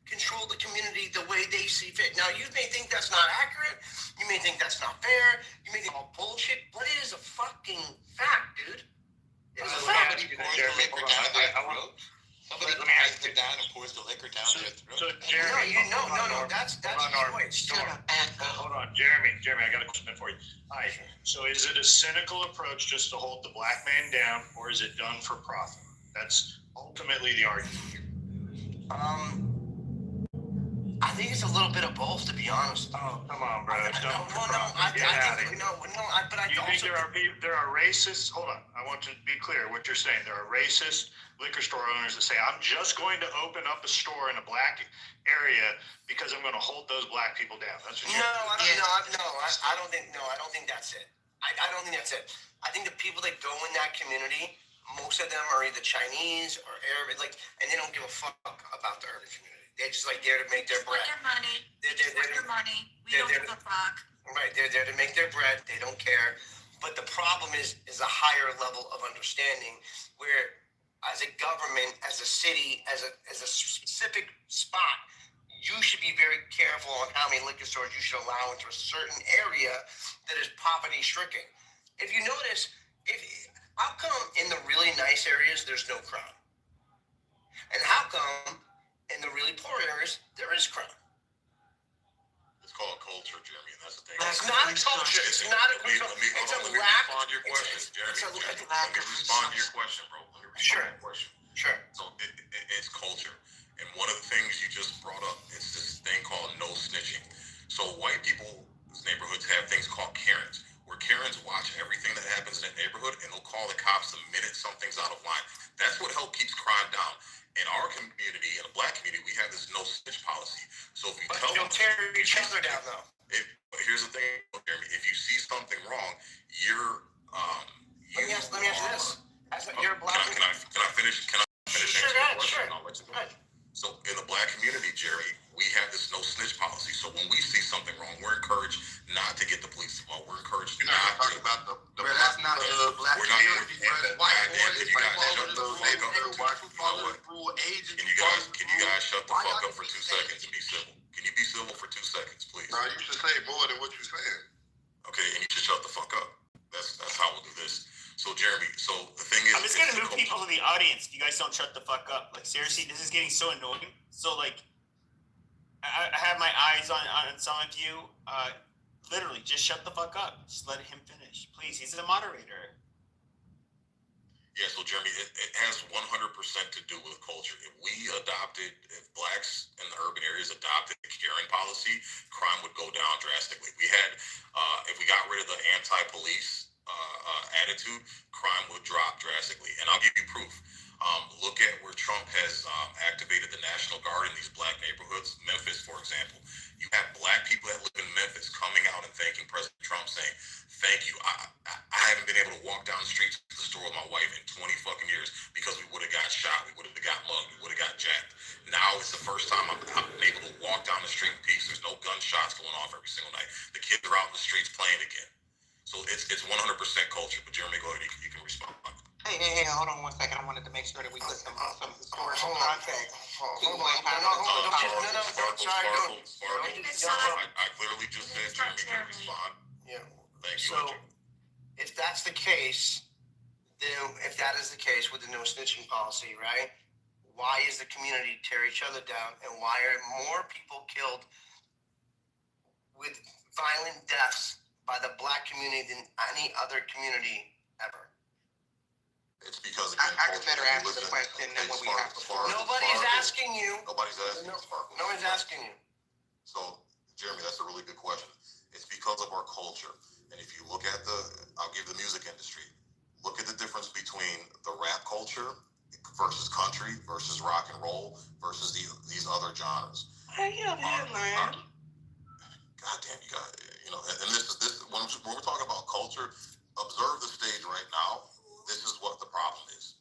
U: control the community the way they see fit. Now, you may think that's not accurate. You may think that's not fair. You may think all bullshit, but it is a fucking fact, dude. It is a fact.
N: Somebody pours the liquor down and pours the liquor down their throat.
G: So, Jeremy,
U: no, that's
A: Hold on, Jeremy, I got a question for you. All right, so is it a cynical approach just to hold the black man down, or is it done for profit? That's ultimately the argument here.
U: I think it's a little bit of both, to be honest.
A: Oh, come on, bro.
U: But I
A: You think there are racists? Hold on, I want to be clear what you're saying. There are racist liquor store owners that say, I'm just going to open up a store in a black area because I'm going to hold those black people down. That's what you're
U: I don't think that's it. I don't think that's it. I think the people that go in that community, most of them are either Chinese or Arab, and they don't give a fuck about the urban community. They're just there to make their bread.
M: Your money. Your money. We don't give a fuck.
U: Right, they're there to make their bread. They don't care. But the problem is a higher level of understanding where, as a government, as a city, as a specific spot, you should be very careful on how many liquor stores you should allow into a certain area that is poverty stricken. If you notice, how come in the really nice areas there's no crime? And how come in the really poor areas there is crime?
F: called culture, Jeremy, and that's the thing.
U: It's not a culture. It's not a culture. It's a lack.
F: Respond to your question, Jeremy. Let me respond to your question, bro. Let me respond to your question.
U: Sure.
F: So it's culture, and one of the things you just brought up is this thing called no snitching. So white people's neighborhoods have things called Karens, where Karens watch everything that happens in that neighborhood, and they'll call the cops the minute something's out of line. That's what helps keeps crime down. In our community, in the black community, we have this no snitch policy. So if you tell them,
U: tear each other down, though.
F: Here's the thing, Jeremy. If you see something wrong, you're
U: Let me ask you this. You're a black.
F: Can I finish? Can I finish?
U: Sure, go ahead. Sure.
F: I'll let you go. So in the black community, Jerry, we have this no snitch policy. So when we see something wrong, we're encouraged not to get the police involved. We're encouraged
N: You're
F: not
N: not talking about the that's not the black community. White boys, white fathers,
F: Can you guys shut the fuck up for 2 seconds and be civil? Can you be civil for 2 seconds, please?
N: No, you should say more than what you're saying.
F: Okay, and you should shut the fuck up. That's how we'll do this. So Jeremy, so the thing is,
G: I'm just gonna move people to the audience if you guys don't shut the fuck up. Like seriously, this is getting so annoying. So like, I have my eyes on some of you. Literally, just shut the fuck up. Just let him finish, please. He's the moderator.
F: Yeah, so Jeremy, it has 100% to do with culture. If blacks in the urban areas adopted the Karen policy, crime would go down drastically. If we got rid of the anti-police attitude, crime would drop drastically. And I'll give you proof. Look at where Trump has activated the National Guard in these black neighborhoods. Memphis, for example. You have black people that live in Memphis coming out and thanking President Trump, saying, thank you. I haven't been able to walk down the streets to the store with my wife in 20 fucking years because we would have got shot. We would have got mugged. We would have got jacked. Now it's the first time I'm able to walk down the street in peace. There's no gunshots going off every single night. The kids are out in the streets playing again. So it's 100% culture. But Jeremy, go ahead. You can respond.
H: Hey, hold on 1 second. I wanted to make sure that we put some historical context.
F: I clearly just said Jeremy can respond.
U: Yeah.
F: Thank you.
U: So, if that's the case, then if that is the case with the no snitching policy, right? Why is the community tear each other down, and why are more people killed with violent deaths by the black community than any other community ever?
F: It's because
H: I could better answer the question than what we have before.
U: Nobody's asking you.
F: Nobody's asking.
U: Nobody's asking you.
F: So, Jeremy, that's a really good question. It's because of our culture. And if you look at I'll give the music industry. Look at the difference between the rap culture versus country versus rock and roll versus these other genres.
H: Hey, man.
F: God damn, you got, and this when we're talking about culture, observe the stage right now. This is what the problem is.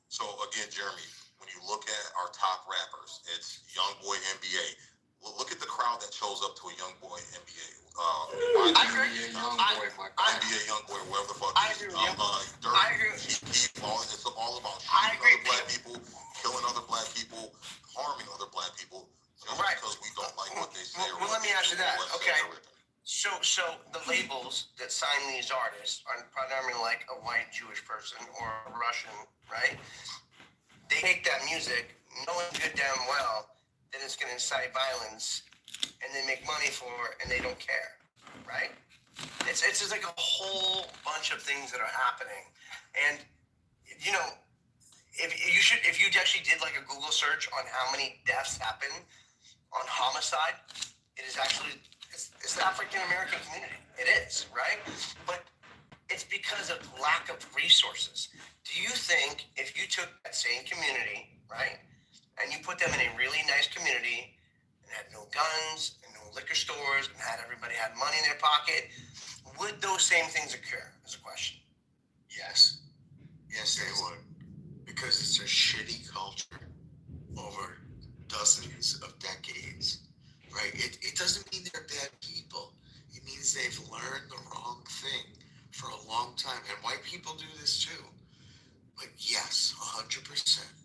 F: So again, Jeremy, when you look at our top rappers, it's YoungBoy NBA. Look at the crowd that shows up to a YoungBoy NBA. NBA YoungBoy, whatever the fuck.
U: I agree.
F: It's all about shooting other black people, killing other black people, harming other black people, just because we don't like what they say.
U: Well, let me ask you that. Okay. So the labels that sign these artists are primarily like a white Jewish person or a Russian, right? They take that music, knowing good damn well that it's going to incite violence, and they make money for it, and they don't care, right? It's just like a whole bunch of things that are happening, and if you actually did like a Google search on how many deaths happen on homicide, it is actually. It's the African American community. It is, right? But it's because of lack of resources. Do you think if you took that same community, right, and you put them in a really nice community and had no guns and no liquor stores and everybody had money in their pocket, would those same things occur? Is a question.
T: Yes. Yes, they would. Because it's a shitty culture over dozens of decades. Right? It doesn't mean they're bad people. It means they've learned the wrong thing for a long time. And white people do this too. But yes, 100%.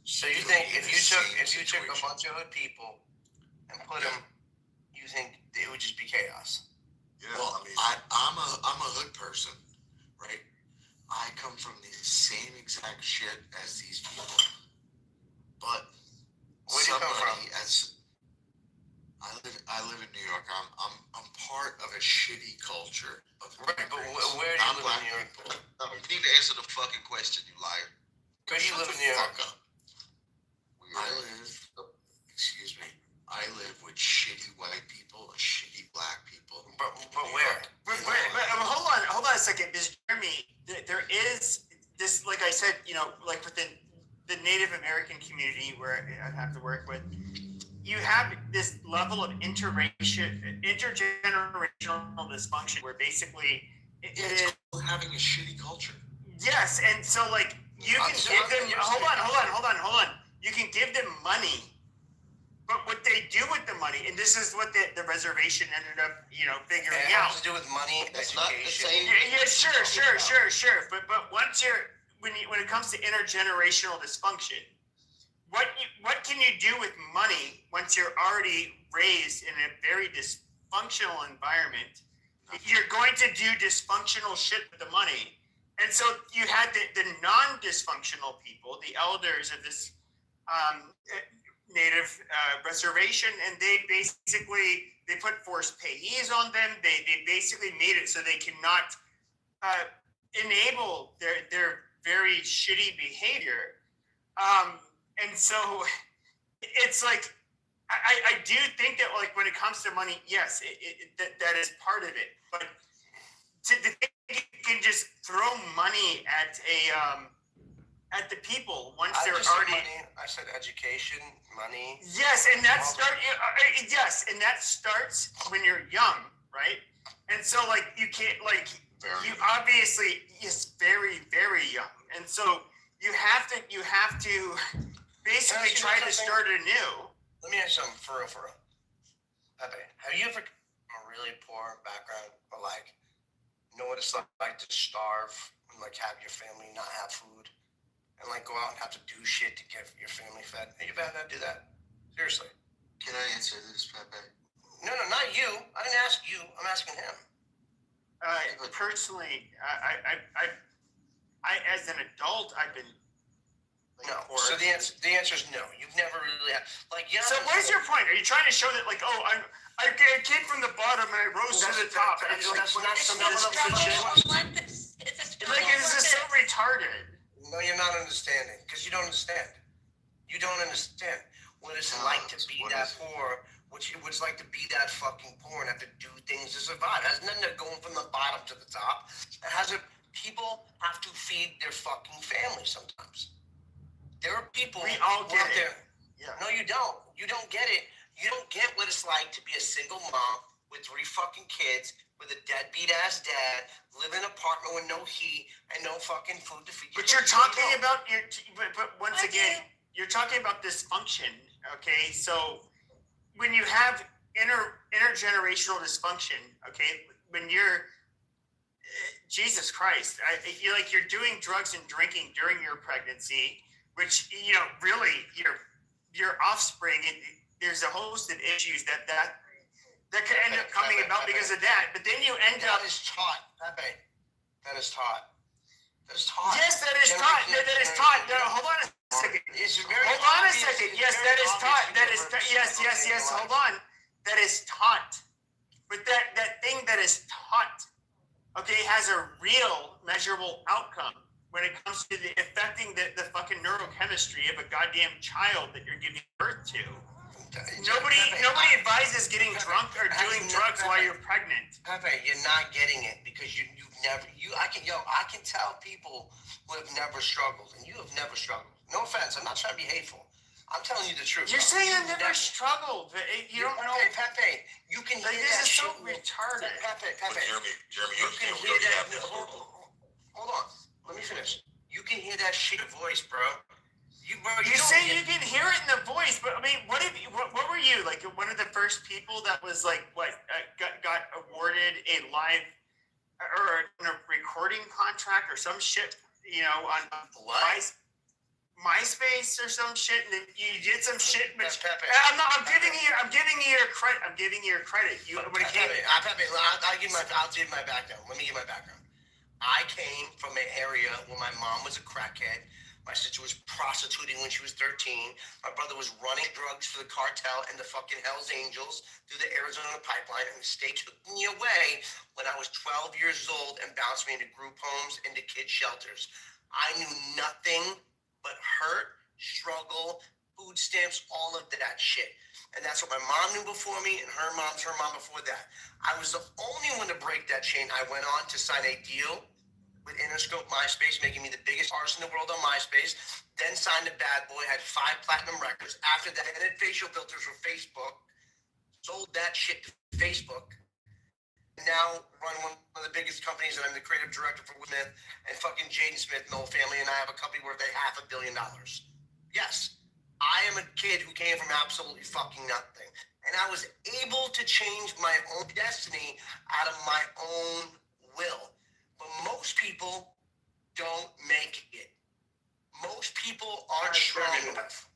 U: So you think if you took a bunch of hood people and put them, you think it would just be chaos?
F: Yeah,
T: well, I'm a hood person, right? I come from the same exact shit as these people. But
U: where do you come from?
T: I live in New York. I'm part of a shitty culture of
U: Right, but where do you live in New York?
N: No, you need to answer the fucking question, you liar.
U: Where do you live in New York?
T: I live with shitty white people and shitty black people.
U: But where?
G: But hold on a second, because Jeremy, there is this, like I said, like within the Native American community where I have to work with, you have this level of intergenerational dysfunction where basically it is
T: having a shitty culture.
G: Yes, and so like you can give them. Hold on. You can give them money. But what they do with the money, and this is what the reservation ended up, figuring
U: It
G: out.
U: has to do with money,
N: It's not the
U: education.
N: same.
G: Yeah, sure. But once when it comes to intergenerational dysfunction, what can you do with money once you're already raised in a very dysfunctional environment? You're going to do dysfunctional shit with the money, and so you had the non-dysfunctional people, the elders of this Native reservation, and they put forced payees on them. They basically made it so they cannot enable their very shitty behavior. And so it's like I do think that like when it comes to money, yes, that is part of it. But to think you can just throw money at the people once they're already.
U: I said education, money.
G: Yes, and that starts when you're young, right? And so like you can't you obviously is very, very young, and so you have to basically try to start anew.
U: Let me ask you something for real. Pepe, have you ever from a really poor background or like know what it's like to starve and like have your family not have food? And like go out and have to do shit to get your family fed. Have you ever had to do that? Seriously.
T: Can I answer this, Pepe?
U: No, not you. I didn't ask you. I'm asking him.
G: Personally, I as an adult, I've been.
U: No. So the answer is no. You've never really had like. Yeah.
G: So what is your point? Are you trying to show that like, oh, I came from the bottom and I rose to the top?
U: That's not some of this shit.
G: Like this is so retarded.
U: No, you're not understanding because you don't understand. You don't understand what it's like to be that poor, what it's like to be that fucking poor and have to do things to survive. It has nothing to going from the bottom to the top. It has people have to feed their fucking family sometimes. There are people
G: we all get
U: it.
G: Yeah.
U: No, you don't. You don't get it. You don't get what it's like to be a single mom with 3 fucking kids, with a deadbeat ass dad, live in an apartment with no heat and no fucking food to feed.
G: But you're talking about but once again, you're talking about dysfunction. Okay, so when you have intergenerational dysfunction, okay, when you're Jesus Christ, you're doing drugs and drinking during your pregnancy, which really your offspring. There's a host of issues that could end up coming about because of that. But then you end up.
U: That is taught, Pepe. That is taught. That is taught.
G: Yes, that is taught. That is taught. No, hold on a second. Hold on a second. Yes, that is taught. That is yes. Hold on. That is taught. But that thing that is taught, okay, has a real measurable outcome when it comes to affecting the fucking neurochemistry of a goddamn child that you're giving birth to. Nobody advises getting drunk or doing drugs while you're pregnant.
U: Pepe, you're not getting it because you've never. I can tell people who have never struggled, and you have never struggled. No offense, I'm not trying to be hateful. I'm telling you the truth.
G: You're saying I've never struggled, but you don't know.
U: Pepe, you can hear
G: this
U: that
G: is so
U: shit.
G: Pepe.
F: Jeremy,
U: you can hear that. Hold on, let me finish. You can hear that shit voice, bro.
G: You say you can hear it in the voice, but I mean, what were you like? One of the first people that was like got awarded a live or a recording contract or some shit, on MySpace or some shit, and then you did some shit. But I'm giving you your credit. I'm giving you your credit.
U: Pepe, I'll give my background. Let me give my background. I came from an area where my mom was a crackhead. My sister was prostituting when she was 13. My brother was running drugs for the cartel and the fucking Hells Angels through the Arizona pipeline, and the state took me away when I was 12 years old and bounced me into group homes, into kid shelters. I knew nothing but hurt, struggle, food stamps, all of that shit. And that's what my mom knew before me, and her mom before that. I was the only one to break that chain. I went on to sign a deal with Interscope MySpace, making me the biggest artist in the world on MySpace. Then signed a Bad Boy, had 5 platinum records. After that, I did facial filters for Facebook, sold that shit to Facebook. Now run one of the biggest companies, and I'm the creative director for Will Smith and fucking Jaden Smith and the whole family, and I have a company worth $500 million. Yes, I am a kid who came from absolutely fucking nothing. And I was able to change my own destiny out of my own will. But most people don't make it. Most people aren't strong enough.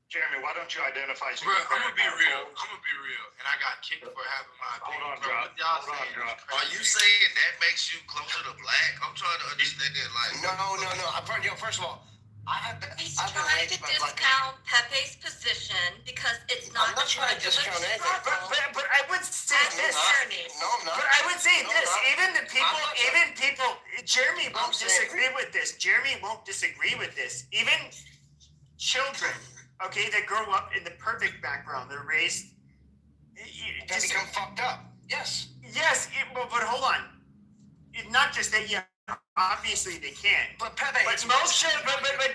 A: Jeremy, why don't you identify?
N: Bro, I'm gonna be real. And I got kicked for having my opinion.
A: Hold on, Drop.
N: Are you saying that makes you closer to black? I'm trying to understand that. Like,
U: No. First of all,
M: He's trying to discount Pepe's position because it's not.
U: I'm not trying to discount anything.
G: But I would say this.
U: No, I'm not.
G: But I would say this. Even people. Jeremy won't disagree with this. Even children, okay, that grow up in the perfect background, they're raised.
U: They become fucked up. Yes.
G: Yes, but hold on. Not just that. Yeah. Obviously they can.
U: But Pepe,
G: but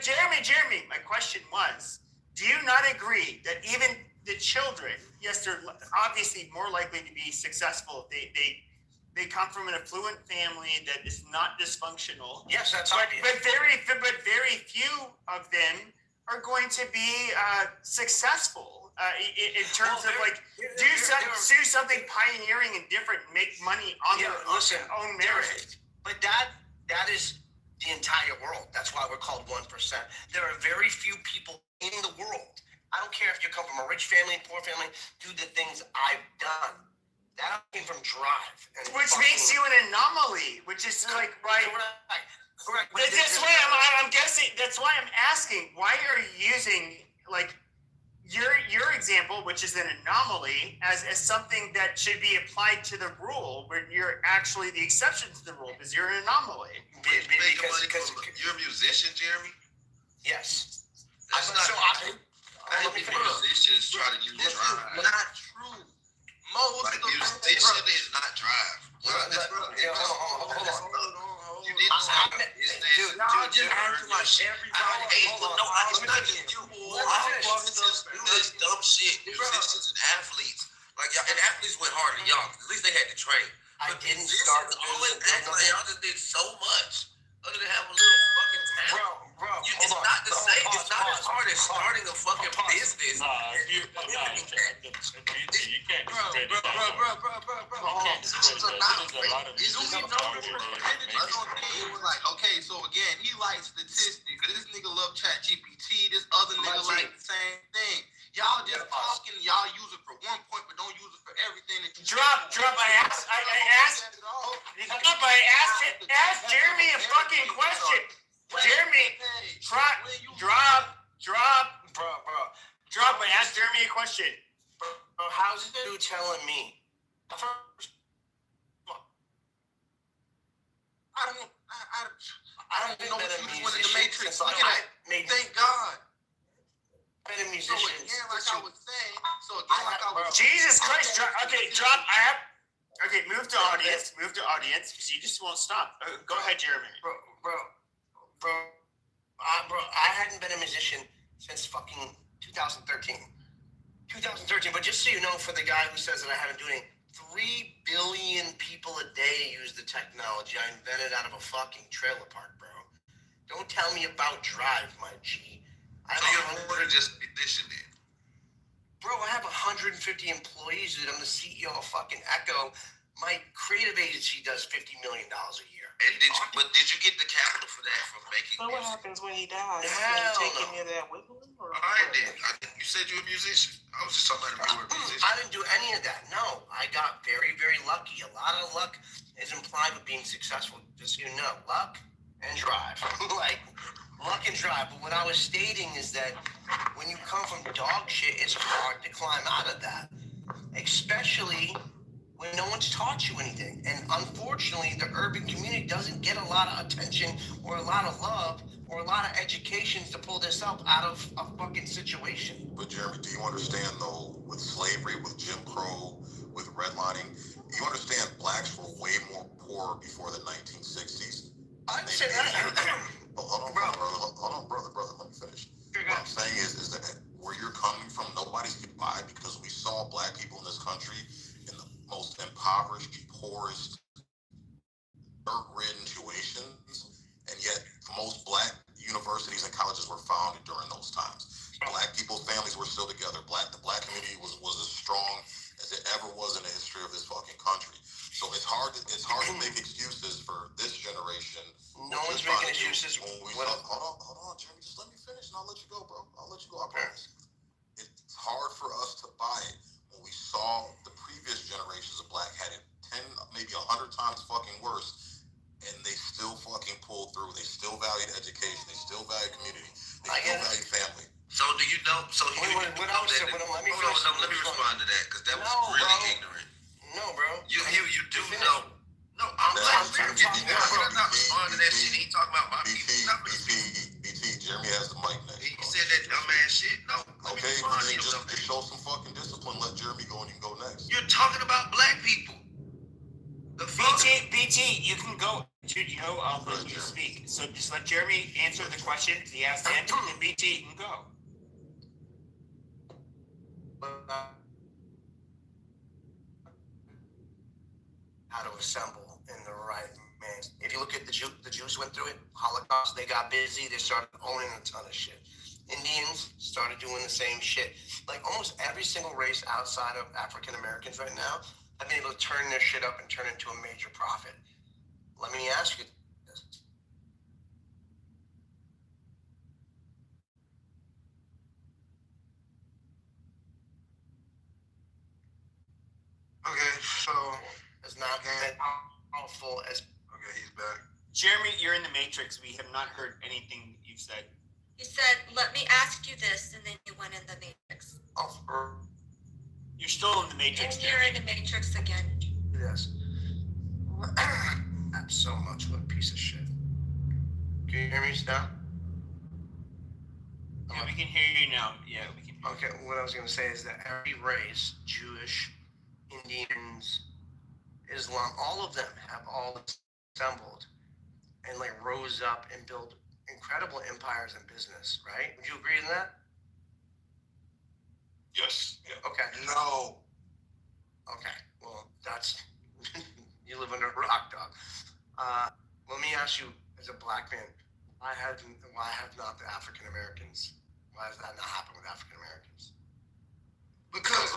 G: Jeremy, my question was, do you not agree that even the children, yes, they're obviously more likely to be successful. They come from an affluent family that is not dysfunctional.
U: Yes, that's
G: obvious. But very few of them are going to be successful in terms of like do something pioneering and different, make money on their own merit.
U: But that is the entire world. That's why we're called 1%. There are very few people in the world. I don't care if you come from a rich family, poor family, do the things I've done. That came from drive.
G: Which makes you an anomaly, which is like, right? Correct. That's why I'm guessing, that's why I'm asking, why are you using like your example, which is an anomaly, as something that should be applied to the rule, where you're actually the exception to the rule, because you're an anomaly.
N: Because you're a musician, Jeremy?
U: Yes.
N: That's not true. I think musicians try to use drive. Not true. Most of musician is not drive. Hold on. You didn't say dude, just answer my shit. It's not just you. Musicians do this dumb shit. Musicians and athletes. Like, y'all, and athletes went harder than y'all. At least they had to train.
U: I didn't start the
N: always act like y'all just did so much other than have a little fucking talent.
U: Bro,
N: it's not the same. It's not as hard as starting a fucking business.
A: You can't just spread it
N: like, okay, so again, he likes statistics. This nigga love chat GPT. This other nigga like the same thing. Y'all just talking. Y'all use it for one point, but don't use it for everything.
G: Drop. I asked Jeremy a fucking question. Jeremy, drop. I asked Jeremy a question.
U: Bro, how's you telling me?
N: I don't know what you wanted the Matrix. Look at that. Thank God.
U: Been a musician.
N: So again, like I was saying.
G: Jesus Christ. Okay, drop. Move to audience, because you just won't stop. Go ahead, Jeremy.
U: Bro, I hadn't been a musician since fucking 2013. But just so you know, for the guy who says that I haven't doing 3 billion people a day use the technology I invented out of a fucking trailer park, bro. Don't tell me about drive, my G.
N: So you're more than just a musician then?
U: Bro, I have 150 employees, dude. I'm the CEO of fucking Echo. My creative agency does $50 million a year.
N: And did you get the capital for that from making music?
H: So what happens when he dies?
U: Hell
H: Take any of that with him?
N: I did. You said you were a musician. I was just talking about you were a musician.
U: I didn't do any of that. No, I got very, very lucky. A lot of luck is implied with being successful. Just so you know, luck and drive. Luck and try, but what I was stating is that when you come from dog shit, it's hard to climb out of that. Especially when no one's taught you anything. And unfortunately, the urban community doesn't get a lot of attention or a lot of love or a lot of education to pull this up out of a fucking situation.
F: But Jeremy, do you understand though, with slavery, with Jim Crow, with redlining, you understand blacks were way more poor before the 1960s?
U: I understand that.
F: Hold on, brother, let me finish. What I'm saying is that where you're coming from, nobody's getting by because we saw black people in this country in the most impoverished, poorest, dirt-ridden situations, and yet most black universities and colleges were founded during those times. Black people's families were still together. The black community was as strong as it ever was in the history of this fucking country. So it's hard to make excuses for this generation.
U: No one's making excuses.
F: Hold on, Jeremy, just let me finish and I'll let you go, bro. I'll let you go, I promise. It's hard for us to buy it when we saw the previous generations of black had it 10, maybe 100 times fucking worse, and they still fucking pulled through. They still valued education. They still valued community. They still valued family.
N: So do you know? So let me respond to that because that was really ignorant.
U: No, bro.
N: You do know. No, I'm not responding to that shit. He talking about my people.
F: BT, Jeremy has the mic next.
N: He said that dumbass shit. No.
F: Okay, well then just show some fucking discipline. Let Jeremy go and you can go next.
N: You're talking about black people. The fuck?
G: BT, you can go. Dude, I'll let you speak. So just let Jeremy answer the questions he asked him, and then BT, you can go.
U: How to assemble in the right man. If you look at the Jews went through it, Holocaust, they got busy, they started owning a ton of shit. Indians started doing the same shit. Like almost every single race outside of African Americans right now have been able to turn their shit up and turn it into a major profit. Let me ask you this.
N: Okay, so
U: it's not that powerful as.
N: Okay, he's back.
G: Jeremy, you're in the Matrix. We have not heard anything you've said.
M: You said, let me ask you this, and then you went in the Matrix.
G: You're still in the Matrix.
M: And you're in the Matrix again.
U: Yes. That's so much of a piece of shit. Can you hear me now?
G: Yeah, we can hear you now. Yeah, we can.
U: Okay, what I was going to say is that every race, Jewish, Indians, Islam, all of them have all assembled and like rose up and built incredible empires and business, right? Would you agree to that?
F: Yes. Yeah.
U: Okay.
N: No.
U: Okay. Well, that's you live under a rock, dog. Let me ask you, as a black man, why have not the African Americans? Why has that not happened with African Americans?
I: Because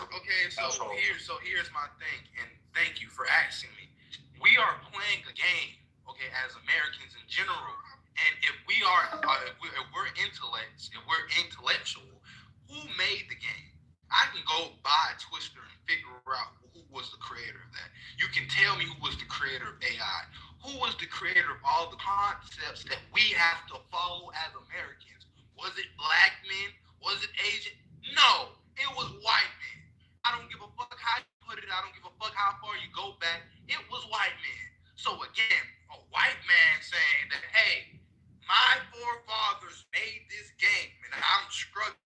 I: here's my thing, and thank you for asking me. We are playing a game, okay, as Americans in general, and if we're intellects, if we're intellectual, who made the game? I can go buy Twister and figure out who was the creator of that. You can tell me who was the creator of AI. Who was the creator of all the concepts that we have to follow as Americans? Was it black men? Was it Asian? No, it was white men. I don't give a fuck how you put it. I don't give a fuck how far you go back. It was white men. So again, a white man saying that, hey, my forefathers made this game and I'm struggling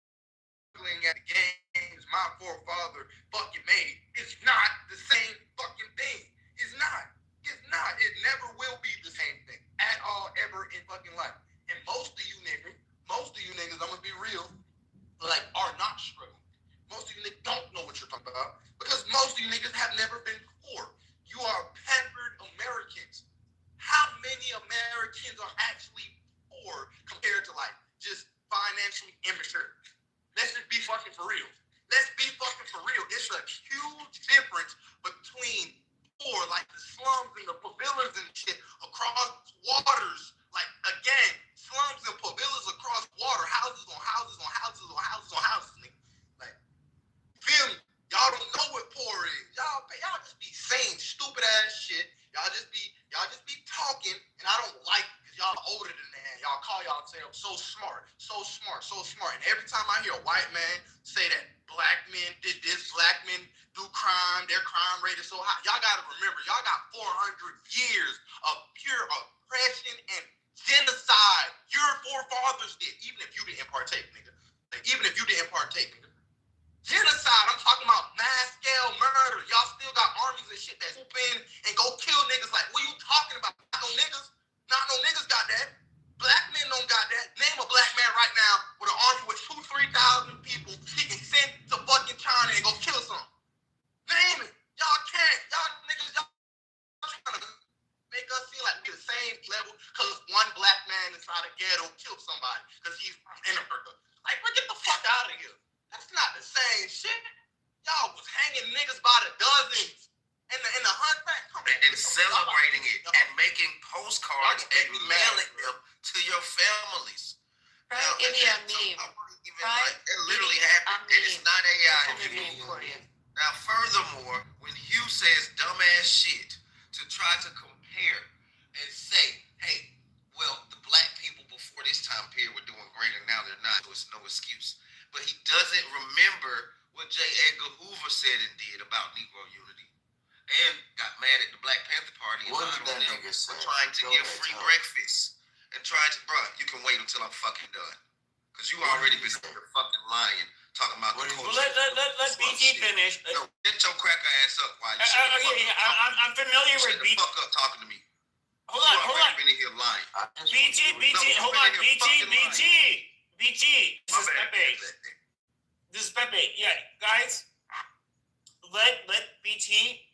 I: at the games my forefather fucking made. It's not the same fucking thing. It's not. It's not. It never will be the same thing at all ever in fucking life. And most of you niggas, I'm gonna be real, like are not struggling. Most of you niggas don't know what you're talking about because most of you niggas have never been poor. You are pampered Americans. How many Americans are actually poor compared to like just financially immature? Let's just be fucking for real. Let's be fucking for real. It's a huge difference between poor, like the slums and the favelas and shit across waters. Like, again, slums and favelas across water, houses on houses on houses on houses on houses, nigga. Like, feel me? Y'all don't know what poor is. Y'all just be
N: their crime rate is so high. Y'all gotta remember, y'all got 400 years of pure oppression and genocide. Your forefathers did, even if you didn't partake, nigga. Like, even if you didn't partake, nigga. Genocide, I'm talking about mass scale murder. Y'all still got armies and shit that swoop in and go kill niggas. Like, what are you talking about? Not no niggas got that. Black men don't got that. Name a black man right now with an army with 2,000-3,000 people he can send to fucking China and go kill some. Name it. Y'all can't. Y'all niggas, y'all trying to make us feel like we're the same level because one black man inside a ghetto killed somebody because he's in America. Like, bro, get the fuck out of here. That's not the same shit. Y'all was hanging niggas by the dozens in the hunt back.
E: And celebrating it and making postcards and mailing them to your families.
J: Right, give me a meme. Right?
E: It literally happened. And it's not AI. Now, furthermore, when Hugh says dumbass shit to try to compare and say, hey, well, the black people before this time period were doing great and now they're not, so it's no excuse. But he doesn't remember what J. Edgar Hoover said and did about Negro unity. And got mad at the Black Panther Party and lied on them for trying to give free breakfast. And trying to, bro, you can wait until I'm fucking done. Because you already been fucking lying, talking about the culture.
G: Well, let BT finish.
E: No, get your cracker ass up while you
G: I'm familiar with BT.
E: Fuck up talking to me.
G: Hold on.
E: Been in here lying.
G: BT, hold on, BT. This is Pepe. Yeah, guys, let BT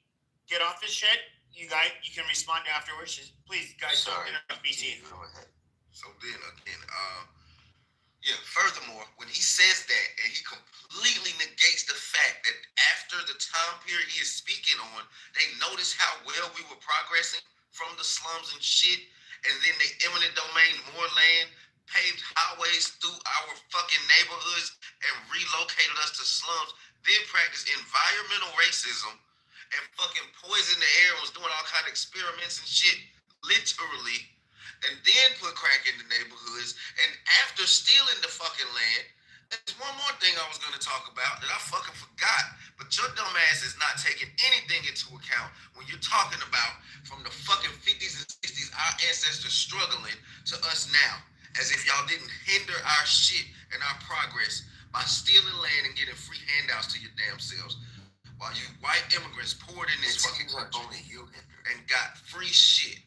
G: get off his shit. You can respond afterwards. Please, guys, don't interrupt BT.
E: Go ahead. So then again, furthermore, when he says that and he completely negates the fact that after the time period he is speaking on, they noticed how well we were progressing from the slums and shit, and then they eminent domain more land, paved highways through our fucking neighborhoods and relocated us to slums, then practiced environmental racism and fucking poisoned the air and was doing all kind of experiments and shit, literally, and then put crack in the neighborhoods. And after stealing the fucking land, there's one more thing I was going to talk about that I fucking forgot, but your dumb ass is not taking anything into account when you're talking about from the fucking 50s and 60s, our ancestors struggling to us now, as if y'all didn't hinder our shit and our progress by stealing land and getting free handouts to your damn selves, while you white immigrants poured in this fucking country only you and got free shit.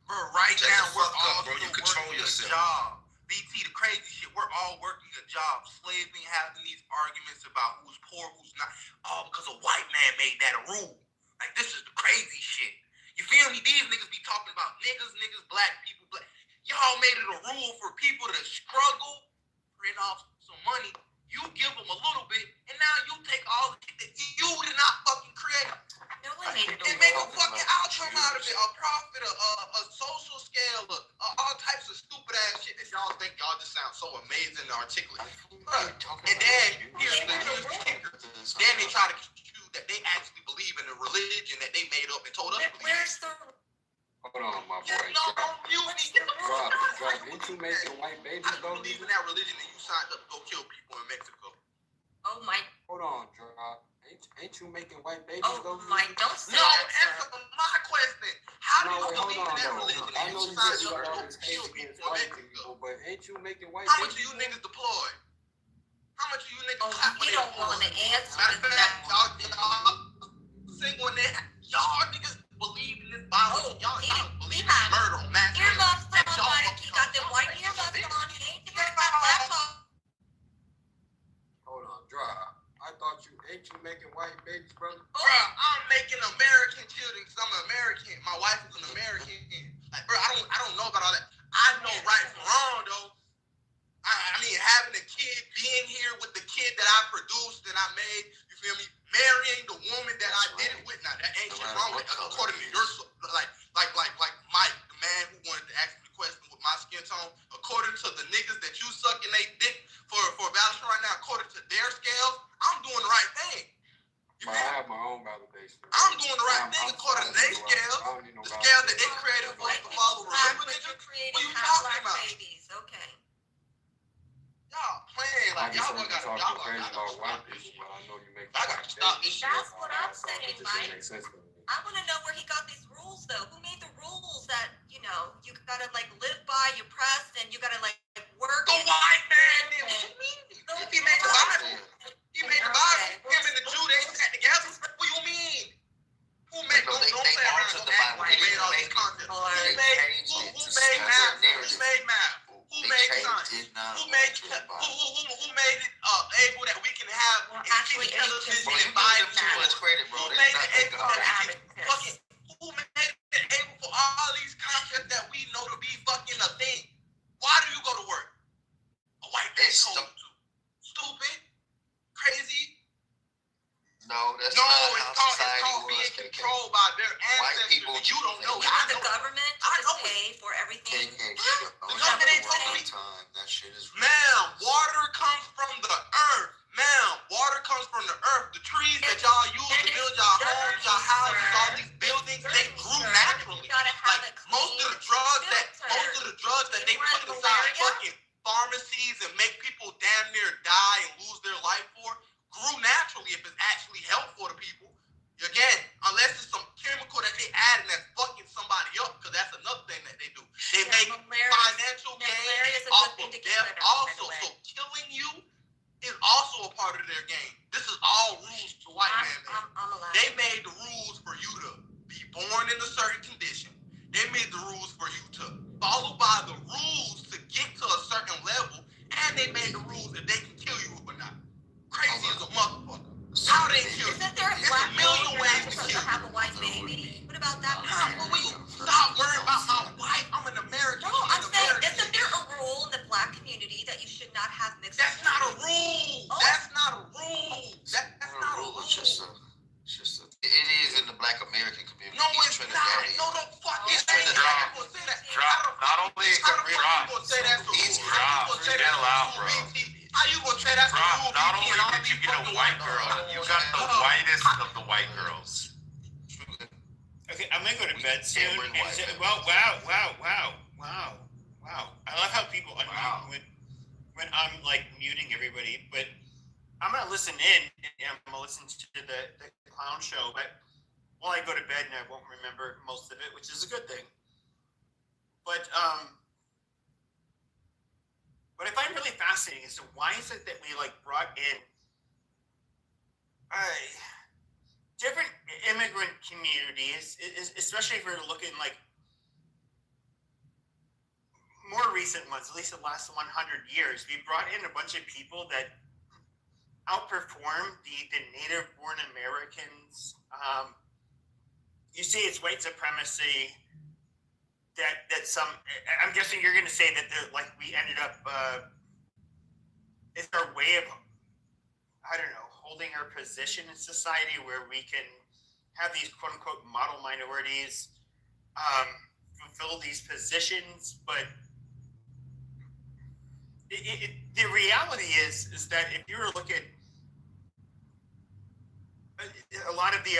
N: Bro, right now we're all
E: bro. You control yourself.
N: Job. BT, the crazy shit, we're all working a job. Slaves ain't having these arguments about who's poor, who's not, all because a white man made that a rule. Like, this is the crazy shit. You feel me? These niggas be talking about niggas, black people, black. Y'all made it a rule for people to struggle, print off some money. You give them a little bit, and now you take all the shit that you did not fucking create.
C: No one made it a
N: and make a fucking outcome out of it, a profit, a social scale, all types of stupid ass shit that y'all think y'all just sound so amazing and articulate. And then here's the kicker. Then they try to you that they actually believe in a religion that they made up and told us to believe.
C: Where's the
O: Hold on, my boy. Ain't you making white babies go?
N: Believe in that religion and you signed up to go kill people in Mexico.
C: Oh my.
O: Hold on, Drop. Ain't you making white babies go?
C: Oh my, don't say
N: no,
C: that,
N: answer my question. How do you believe in that
O: no.
N: religion
O: I
N: and
O: know
N: you
O: you
N: signed
O: said you
N: up to
O: got all
N: go
O: this
N: kill
O: hate against
N: people in
O: white
N: Mexico?
O: people, but ain't you making white
N: How
O: babies?
N: much do you niggas deploy? How much do you niggas
C: he don't want to answer
N: that. Y'all single in there. Y'all niggas believe in this Bible. Y'all believe in murder, man.
C: Earmuffs on, buddy. He got them white earmuffs on. He ain't got my laptop.
O: Hold on, Drop. I thought ain't you making white babies, brother?
N: Bro, I'm making American children because I'm American. My wife is an American. Like, bro, I don't know about all that. I know right from wrong though. I mean, having a kid, being here with the kid that I produced and I made, you feel me? Marrying the woman that I did it with. Now that ain't shit wrong with it. According to your like Mike, the man who wanted to ask me the question with my skin tone. According to the niggas that you sucking they dick for validation right now, according to their scales, I'm doing the right thing.
O: I have my own validation.
N: I'm doing the right thing according to their scales. The scales that they created for us to follow. Remember, nigga? What you talking about?
C: Babies. Okay.
N: Y'all saying? Like, y'all gotta stop this shit. I gotta stop this shit.
M: That's what I'm saying, Mike. I want to know where he got these rules, though. Who made the rules that, you know, you gotta like live by, you press, and you gotta like work?
N: The white man did. What you mean? He made the Bible. He made the Bible. Him and the Jew, they sat together. What you mean? Who made? Don't say around the Bible. Who made all these concepts? Who made math? Who made math? Who made science? Who made it able that we can have
M: actually,
N: television and buy too much credit, bro. Who made it able that we can fucking? Who made it able for all these concepts that we know to be fucking a thing? Why do you go to work? A white man told you to. Stupid, crazy.
D: No, that's
N: no,
D: not
N: it's
D: how
N: called
D: society
N: being
D: was.
N: controlled by their
D: White
N: ancestors.
D: people,
N: You don't know.
M: The government to just pay for everything.
N: The government ain't told me.
T: That shit is
N: Ma'am, water comes from the earth. Ma'am, water comes from the earth. The trees that y'all use to build y'all homes, y'all houses, all these buildings, they grew naturally. Like most of the drugs that they put inside fucking pharmacies and make people damn near die and lose their life for grew naturally if it's actually helpful to people. Again, unless it's some chemical that they add and that's fucking somebody up, because that's another thing that they do. They make financial gain off of death also. So killing you is also a part of their game. This is all rules to white man. They made the rules for you to be born in a certain condition. They made the rules for you to follow by the rules to get to a certain level, and they made the rules that they can kill you or not. Crazy as a motherfucker. How they kill you?
M: Isn't there a black million ways to have a white baby? What about that?
N: Stop worrying about my wife. I'm an American.
M: No, I'm saying, isn't there a rule in the black community that you should not have mixed?
N: That's not a rule. That's not a rule. That's not a rule.
D: It is in the Black American community.
N: No, it's not. No, the fuck is that?
F: Drop. Not only drop. Get loud, bro.
N: How you gonna say that's
F: Drop. Not only did you get a white girl, you got the whitest of the white girls.
G: Okay, I'm gonna go to bed soon. Wow. I love how people unmute when I'm like muting everybody, but I'm gonna listen in and I'm gonna listen to the clown show, but while I go to bed and I won't remember most of it, which is a good thing. But what I find really fascinating is why is it that we like brought in different immigrant communities, especially if we're looking like more recent ones, at least the last 100 years, we brought in a bunch of people that outperformed the native-born Americans. You see, it's white supremacy that some. I'm guessing you're going to say that like we ended up. It's our way of, I don't know, holding our position in society where we can have these quote-unquote model minorities fulfill these positions, but the reality is that if you were to look at a lot of the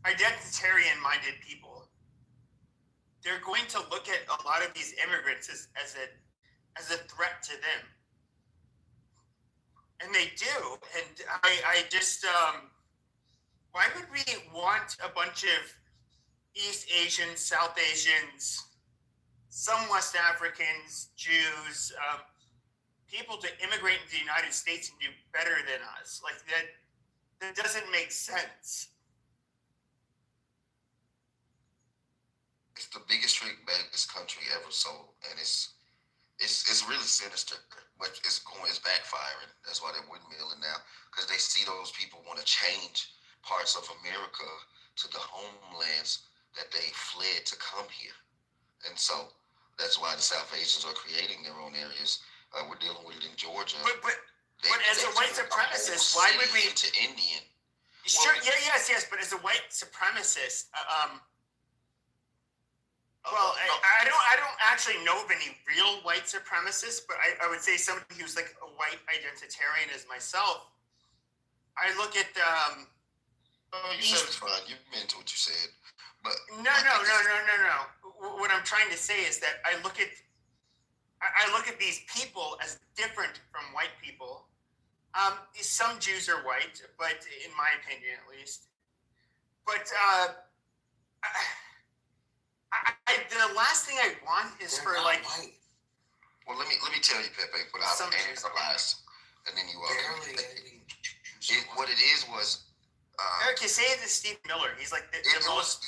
G: identitarian-minded people, they're going to look at a lot of these immigrants as a threat to them. And they do. And I just, why would we want a bunch of East Asians, South Asians, some West Africans, Jews, people to immigrate into the United States and do better than us? Like that doesn't make sense.
D: It's the biggest trick bag this country ever sold, and it's really sinister. But it's backfiring. That's why they're windmilling now, because they see those people want to change parts of America to the homelands that they fled to come here, and so that's why the South Asians are creating their own areas. We're dealing with it in Georgia.
G: But as a white supremacist, why would we?
D: To Indian.
G: Sure. Yes. But as a white supremacist, well, I don't actually know of any real white supremacists, but I would say somebody who's like a white identitarian as myself. I look at
D: you said it's fine. You meant what you said, but
G: no. What I'm trying to say is that I I look at these people as different from white people. Some Jews are white, but in my opinion, at least. But the last thing I want is
E: They're
G: for
E: not
G: like.
E: white. Well, let me tell you, Pepe, what I analyzed, and then you what it is was.
G: Okay, say it to Steve Miller. He's like the most.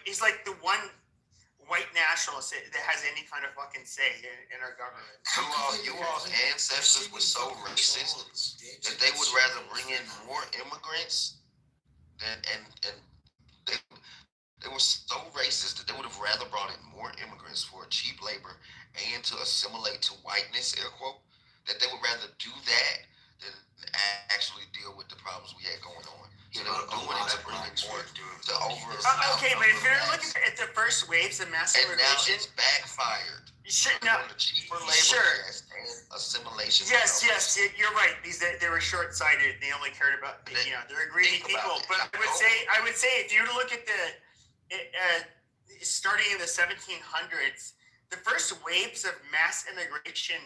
E: He's
G: like the one white nationalist that has any kind of fucking say in our government.
E: You all's ancestors were so racist that they would rather bring in more immigrants than and they were so racist that they would have rather brought in more immigrants for cheap labor and to assimilate to whiteness, air quote, that they would rather do that than actually deal with the problems we had going on. So they were doing it to bring in more to over.
G: Okay, but if you're looking at the first waves of mass immigration,
E: it's backfired. Cheaper labor costs and assimilation.
G: Yes, you're right. They were short-sighted. They only cared about they're greedy people. But I would say if you look at starting in the 1700s, the first waves of mass immigration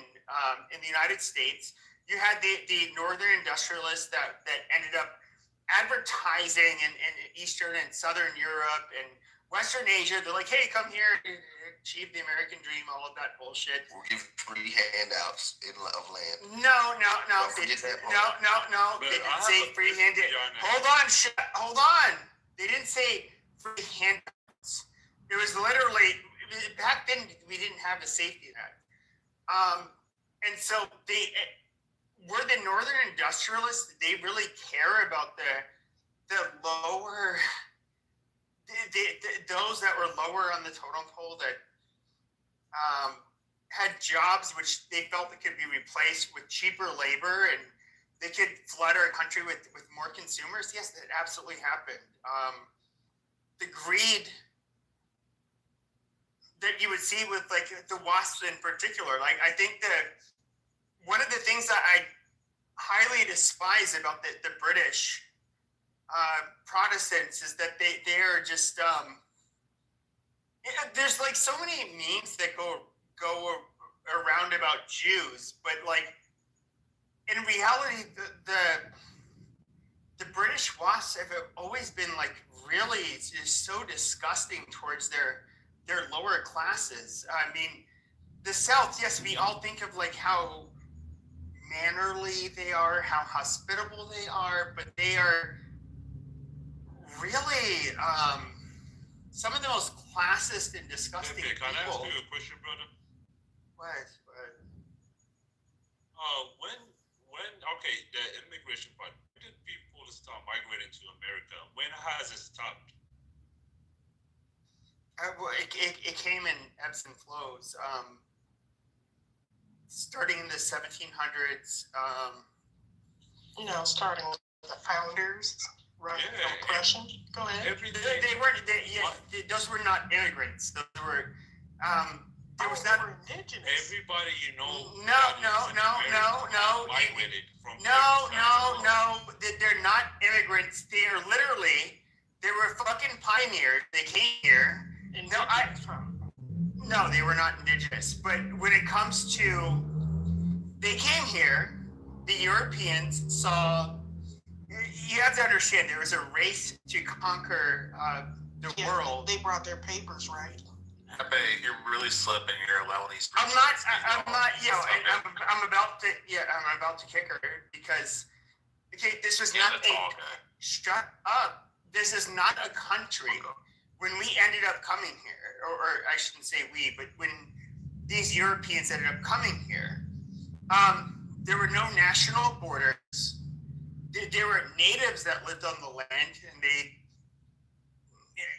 G: in the United States, you had the northern industrialists that ended up advertising in Eastern and Southern Europe and Western Asia. They're like, hey, come here, achieve the American dream, all of that bullshit.
E: We'll give free handouts of land.
G: No. They didn't say free handouts. Hold on. They didn't say free handouts. It was literally, back then, we didn't have a safety net. And so were the northern industrialists, they really care about the lower, those that were lower on the totem pole that had jobs which they felt that could be replaced with cheaper labor and they could flood our country with more consumers? Yes, that absolutely happened. The greed that you would see with like the WASP in particular, like I think that one of the things that I highly despise about the British Protestants is that they are just there's like so many memes that go around about Jews, but like in reality the British WASPs have always been like really just so disgusting towards their lower classes. I mean, the South, yes, we all think of like how mannerly they are, how hospitable they are, but they are really some of the most classist and disgusting people.
P: Can I ask you a question, brother?
G: What?
P: Okay, the immigration part. When did people start migrating to America? When has it stopped?
G: It came in ebbs and flows. Starting in the 1700s.
H: Starting with the founders, right? Oppression. Go ahead.
G: Those were not immigrants. Those were. There was not
H: indigenous.
P: Everybody you know.
G: No. They're not immigrants. They are literally. They were fucking pioneers. They came here. No, they were not indigenous. But when it comes to, they came here. The Europeans saw. You have to understand, there was a race to conquer the world.
H: They brought their papers, right?
S: Pepe, you're really slipping here, allowing these.
G: I'm not. I'm about to kick her because. Okay, this was not a. Shut up. This is not a country. When we ended up coming here, or I shouldn't say we, but when these Europeans ended up coming here, there were no national borders. There were natives that lived on the land, and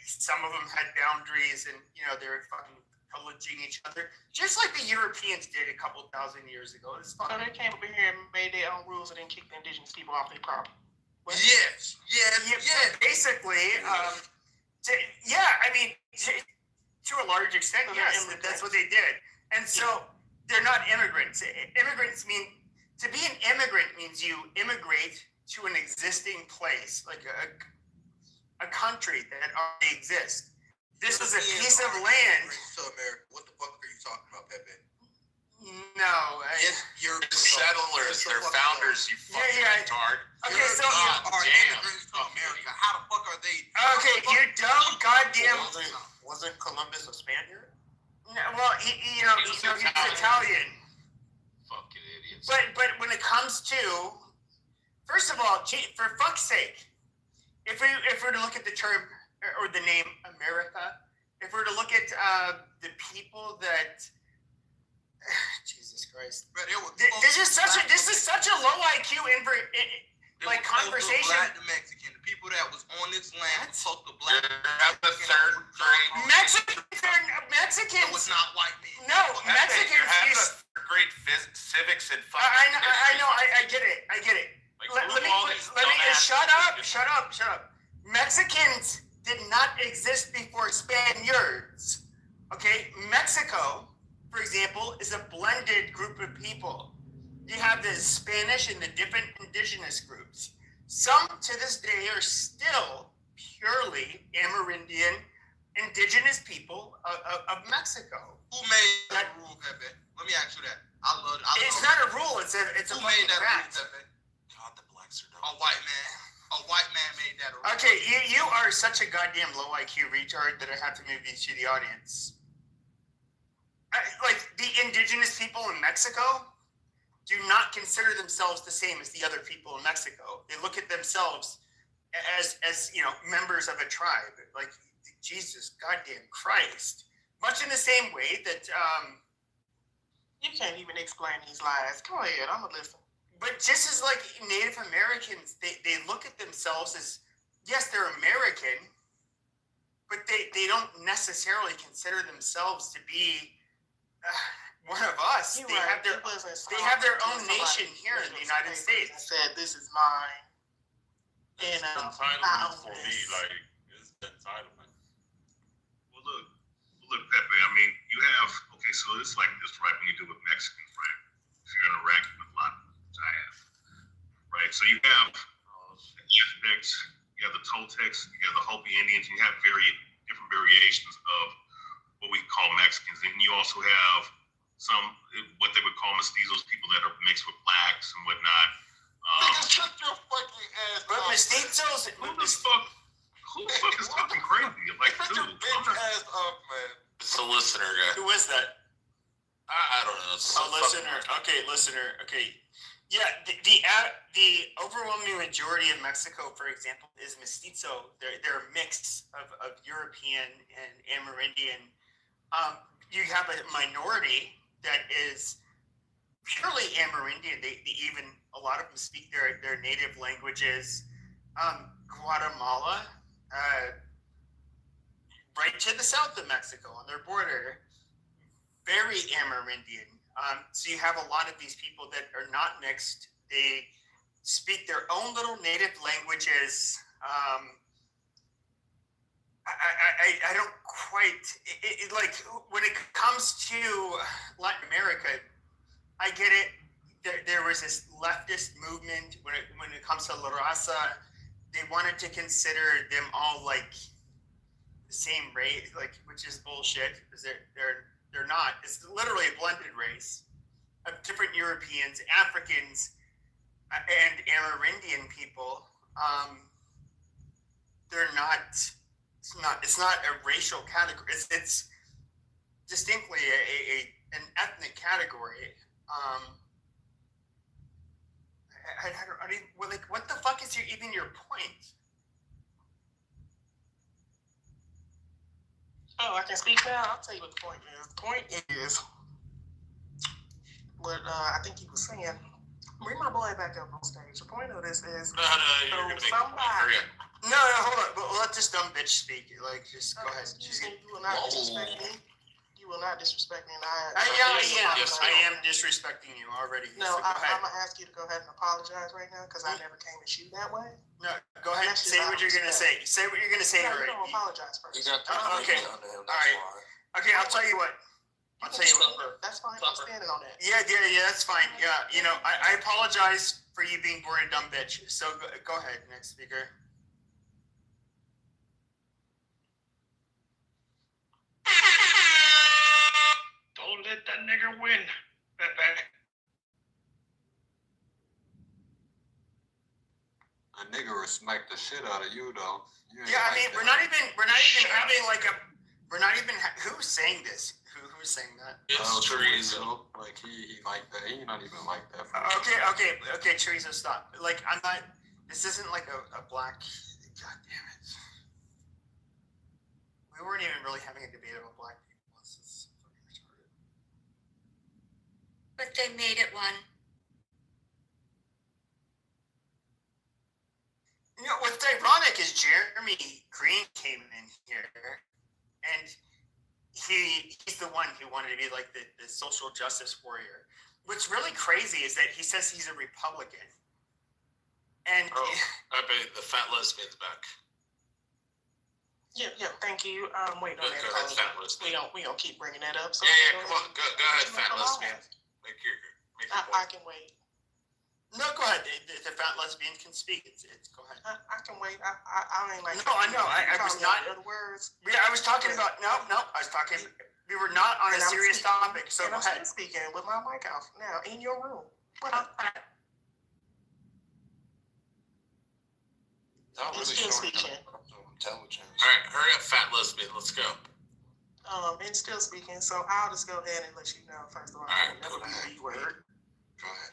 G: some of them had boundaries, and they were fucking pillaging each other, just like the Europeans did a couple thousand years ago. It's fun.
H: So they came over here and made their own rules and then kicked the indigenous people off their property.
E: Yes.
G: Basically, I mean, to a large extent, yes, that's what they did. And so they're not immigrants. Immigrants mean, to be an immigrant means you immigrate to an existing place, like a country that already exists.
C: this is a piece of land.
N: To America. What the fuck are you talking about, Pepe?
C: No,
N: You're
S: settlers, they're founders, you fucking retard.
C: Okay, so
N: are immigrants to America. How the fuck are they?
C: Okay, you dumb goddamn.
H: Wasn't Columbus a Spaniard?
C: No, well, he's Italian.
S: Fucking idiots.
C: But when it comes to, first of all, for fuck's sake, if we were to look at the term or the name America, if we were to look at the people that. Jesus Christ! This is such a low IQ conversation.
N: Black to Mexican, the people that was on this land spoke the black.
S: The third grade.
C: Mexicans.
N: It was not white men.
C: No, Mexicans.
S: You're having a third grade civics and fucking.
C: I know. I get it.
S: Like,
C: let me shut up. Mexicans did not exist before Spaniards. Okay, Mexico, for example, is a blended group of people. You have the Spanish and the different indigenous groups. Some to this day are still purely Amerindian, indigenous people of Mexico.
N: Who made that rule, Pepe? Let me ask you that.
C: It's not a rule. It's a
N: Who made that
C: fact.
N: rule, Pepe?
S: God, the blacks are dumb.
N: A white man. A white man made that rule.
C: Okay, you are such a goddamn low IQ retard that I have to move you to the audience. Like, the indigenous people in Mexico do not consider themselves the same as the other people in Mexico. They look at themselves as members of a tribe. Like, Jesus goddamn Christ. Much in the same way that
H: You can't even explain these lies. Go ahead, I'm gonna listen.
C: but just as like Native Americans, they look at themselves as, yes, they're American, but they don't necessarily consider themselves to be one of us. They have their own nation here in the United States.
H: Said this is mine. And
P: entitlement for me, like it's entitlement.
L: Well, look, Pepe. I mean, you have so it's like this, right? When you deal with Mexicans, right? If you're interacting with a lot of them, which I have, right? So you have the Aztecs, you have the Toltecs, you have the Hopi Indians, and you have different variations of what we call Mexicans, and you also have some what they would call mestizos, people that are mixed with blacks and whatnot.
N: Shut your fucking ass
C: But mestizos,
L: Who the fuck is talking crazy? Like, dude,
N: bitch ass up, man.
S: It's a listener guy.
C: who is that?
S: I don't know. It's
C: A listener. Okay, listener. Okay. Yeah, the overwhelming majority of Mexico, for example, is mestizo. They're a mix of European and Amerindian. You have a minority that is purely Amerindian. They even, a lot of them speak their native languages. Guatemala, right to the south of Mexico on their border, very Amerindian. So you have a lot of these people that are not mixed. They speak their own little native languages. I don't quite like when it comes to Latin America. I get it. There was this leftist movement when it comes to La Raza. They wanted to consider them all like the same race, like, which is bullshit because they're not. It's literally a blended race of different Europeans, Africans, and Amerindian people. They're not. It's not a racial category. It's distinctly an ethnic category. I don't like, what the fuck is even your point?
H: Oh, I can speak now. I'll tell you what the point is. The point is what I think he was saying. Bring my boy back up on stage. The point of this is
S: No, you're gonna make
H: somebody.
C: No, hold on. But let this dumb bitch speak. Like, just go ahead.
H: You will not disrespect me. You will not disrespect me. And
C: I am disrespecting you already.
H: No,
C: so go ahead.
H: I'm gonna ask you to go ahead and apologize right now because I never came at you that way.
C: No, go ahead. Say what you're gonna say. Say what you're gonna say.
H: No,
C: Right.
H: you don't apologize first.
C: Okay. All right. Okay, I'll tell you what.
H: That's fine. I'm standing on that.
C: Yeah, that's fine. Yeah, I apologize for you being born a dumb bitch. So go ahead, next speaker.
L: let that nigger win, Pepe.
F: A nigga will smack the shit out of you, though.
G: Yeah, I mean, we're not even having like a. We're not even. Who's saying this? Who's saying that?
F: It's Chorizo. Like he like that. He not even like that.
G: Okay, Chorizo, stop. Like I'm not. This isn't like a black. God damn it. We weren't even really having a debate about black people. This is fucking retarded.
M: But they made it one.
G: You know, what's ironic is Jeremy Green came in here, and he's the one who wanted to be like the social justice warrior. What's really crazy is that he says he's a Republican. And
S: I bet the fat lesbian's back.
H: Yeah, thank you. Wait on that.
S: Go ahead, fat lesbian.
H: We don't keep bringing that up. So
S: Yeah, come on, go ahead, fat lesbian. Make your
H: I can wait.
G: No, go ahead. The fat lesbian can speak. It's go ahead.
H: I can wait. I ain't like.
G: No, I know. I was not.
H: Other words.
G: Yeah, I was talking about. No. I was talking. We were not on a serious topic. So go ahead.
H: I'm speaking with my mic off now in your room. What?
F: It's
H: still speaking.
F: Intelligence.
S: All right, hurry up, fat lesbian. Let's go.
H: It's still speaking. So I'll just go ahead and let you know. First of all,
S: All right,
H: never be a B word.
F: Go ahead.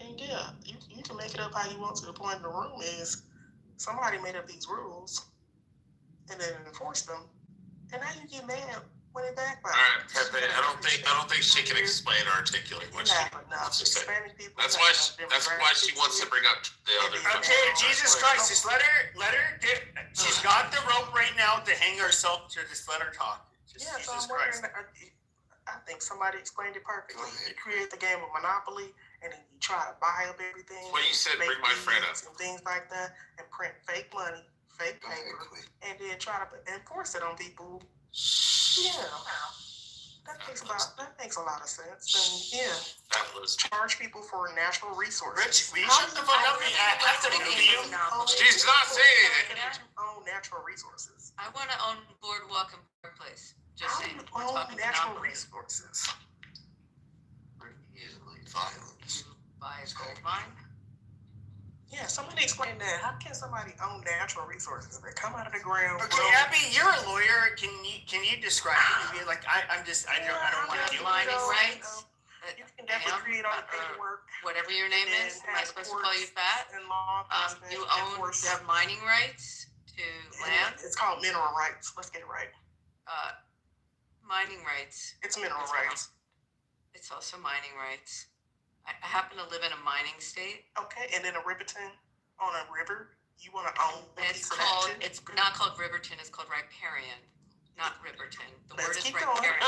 H: And yeah, you can make it up how you want to. The point of the room is somebody made up these rules and then enforced them, and now you get mad when it backfires.
S: All right, Pepe. I don't think she can explain or articulate what she wants to say. That's why she wants to bring up the other.
G: Okay, Jesus Christ, just let her. She's got the rope right now to hang herself to. Just let her talk. Just
H: Yeah, so
G: Jesus
H: I'm
G: Christ.
H: wondering. I think somebody explained it perfectly. You create the game of Monopoly, and then you try to buy up everything.
S: Well, you said bring my friend up.
H: And things like that, and print fake money, fake paper, and then try to enforce it on people. Yeah, that makes a lot of sense. And yeah, charge people for natural resources.
G: Rich, we shut the fuck up. After the video.
S: She's not saying it.
H: You own natural resources.
C: I want to own Boardwalk and Park Place. Just
H: How do
C: saying.
H: you
C: We're
H: own
C: talking
H: natural
C: monopoly.
H: resources?
F: Violence.
C: Buy a gold mine.
H: Yeah, somebody explain that. How can somebody own natural resources? They come out of the ground.
G: Okay, Abby, you're a lawyer. Can you describe it? Like I don't want to deal with
C: Mining
G: this.
C: rights.
H: You can definitely create all the paperwork.
C: Whatever your name is. Am I supposed to call you fat?
H: And law enforcement.
C: You have mining rights to land.
H: It's called mineral rights. Let's get it right.
C: Mining rights.
H: It's mineral rights.
C: It's also mining rights. I happen to live in a mining state.
H: Okay, and then a Riverton on a river, you want to own a piece of that too?
C: It's not called Riverton, it's called riparian, not Riverton. The word is
H: keep going.
C: riparian.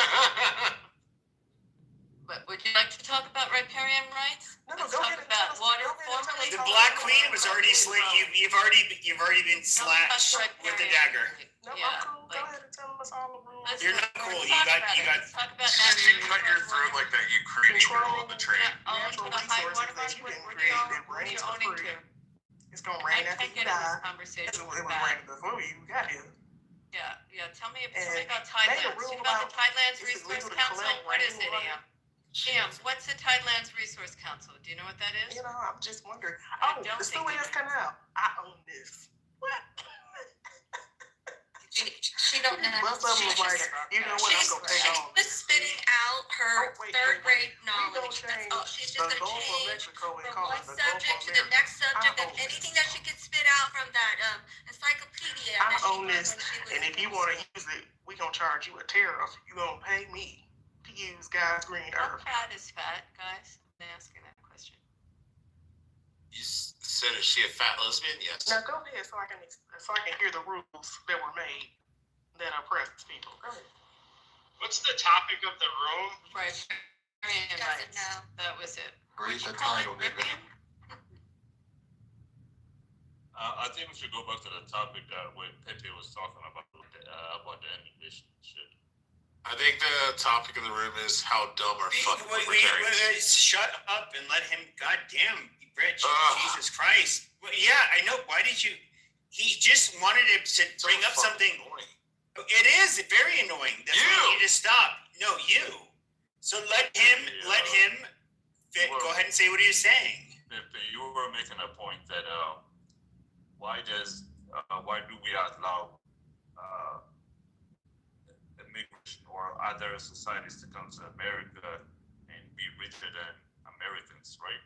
C: But would you like to talk about riparian rights?
H: No,
C: Let's
H: go
C: talk
H: ahead and
C: about
H: tell us.
C: water
H: Go ahead and tell us.
C: formerly.
G: The Black Queen was already slit. You've already been slashed with the dagger.
H: No,
C: Yeah,
H: I'm cool. Go ahead and tell us all the rules.
G: You're not cool. You got.
C: Let's talk about
F: Since you cut your throat like that, you created all the trade.
H: Natural resources that you didn't create that rains for free. It's going to rain after you die. It was raining before you got here.
C: Yeah. Tell me
H: And
C: about
H: made a
C: Tidelands.
H: rule
C: Tell me about the Tidelands
H: it's
C: Resource
H: illegal to
C: Council.
H: collect
C: What is it,
H: rainwater.
C: Am? What's the Tidelands Resource Council? Do you know what that is?
H: You know, I'm just wondering.
C: I
H: Oh,
C: don't
H: the
C: think
H: story
C: you
H: that's
C: do.
H: coming out. I own this. What?
M: She don't know.
H: Most of them was like, you know what, I'm going to take on.
M: She's spitting out her third grade knowledge. That's all. She's just
H: The
M: gonna
H: Gulf of
M: change
H: Mexico and
M: from
H: call
M: one
H: it the Gulf
M: subject
H: of
M: to the
H: America.
M: next subject
H: I
M: of
H: own
M: anything that she could spit out from that encyclopedia.
H: I
M: that she
H: own
M: read
H: this,
M: when she was
H: and if you want to use it, we going to charge you a tariff. You going to pay me to use God's green
C: How
H: earth.
C: fat is fat, guys? I'm asking that question.
S: You said, is she a fat lesbian? Yes.
H: Now go ahead so I can hear the rules that were made that oppress people. Go ahead.
L: What's the topic of the room?
C: Riparian rights. That was it.
F: Read
C: Would you
F: the
C: call it
F: title, nigga.
C: Ripian?
P: I think we should go back to the topic that when Pepe was talking about the immigration shit.
S: I think the topic of the room is how dumb are fucking libertarians.
G: Shut up and let him. Goddamn, Rich. Jesus Christ. Well, yeah, I know. Why did you? He just wanted to bring up something. It is very annoying. That's why you need to stop. No, you. So let him. Go ahead and say what he was saying.
P: You were making a point that why do we allow immigration or other societies to come to America and be richer than Americans, right?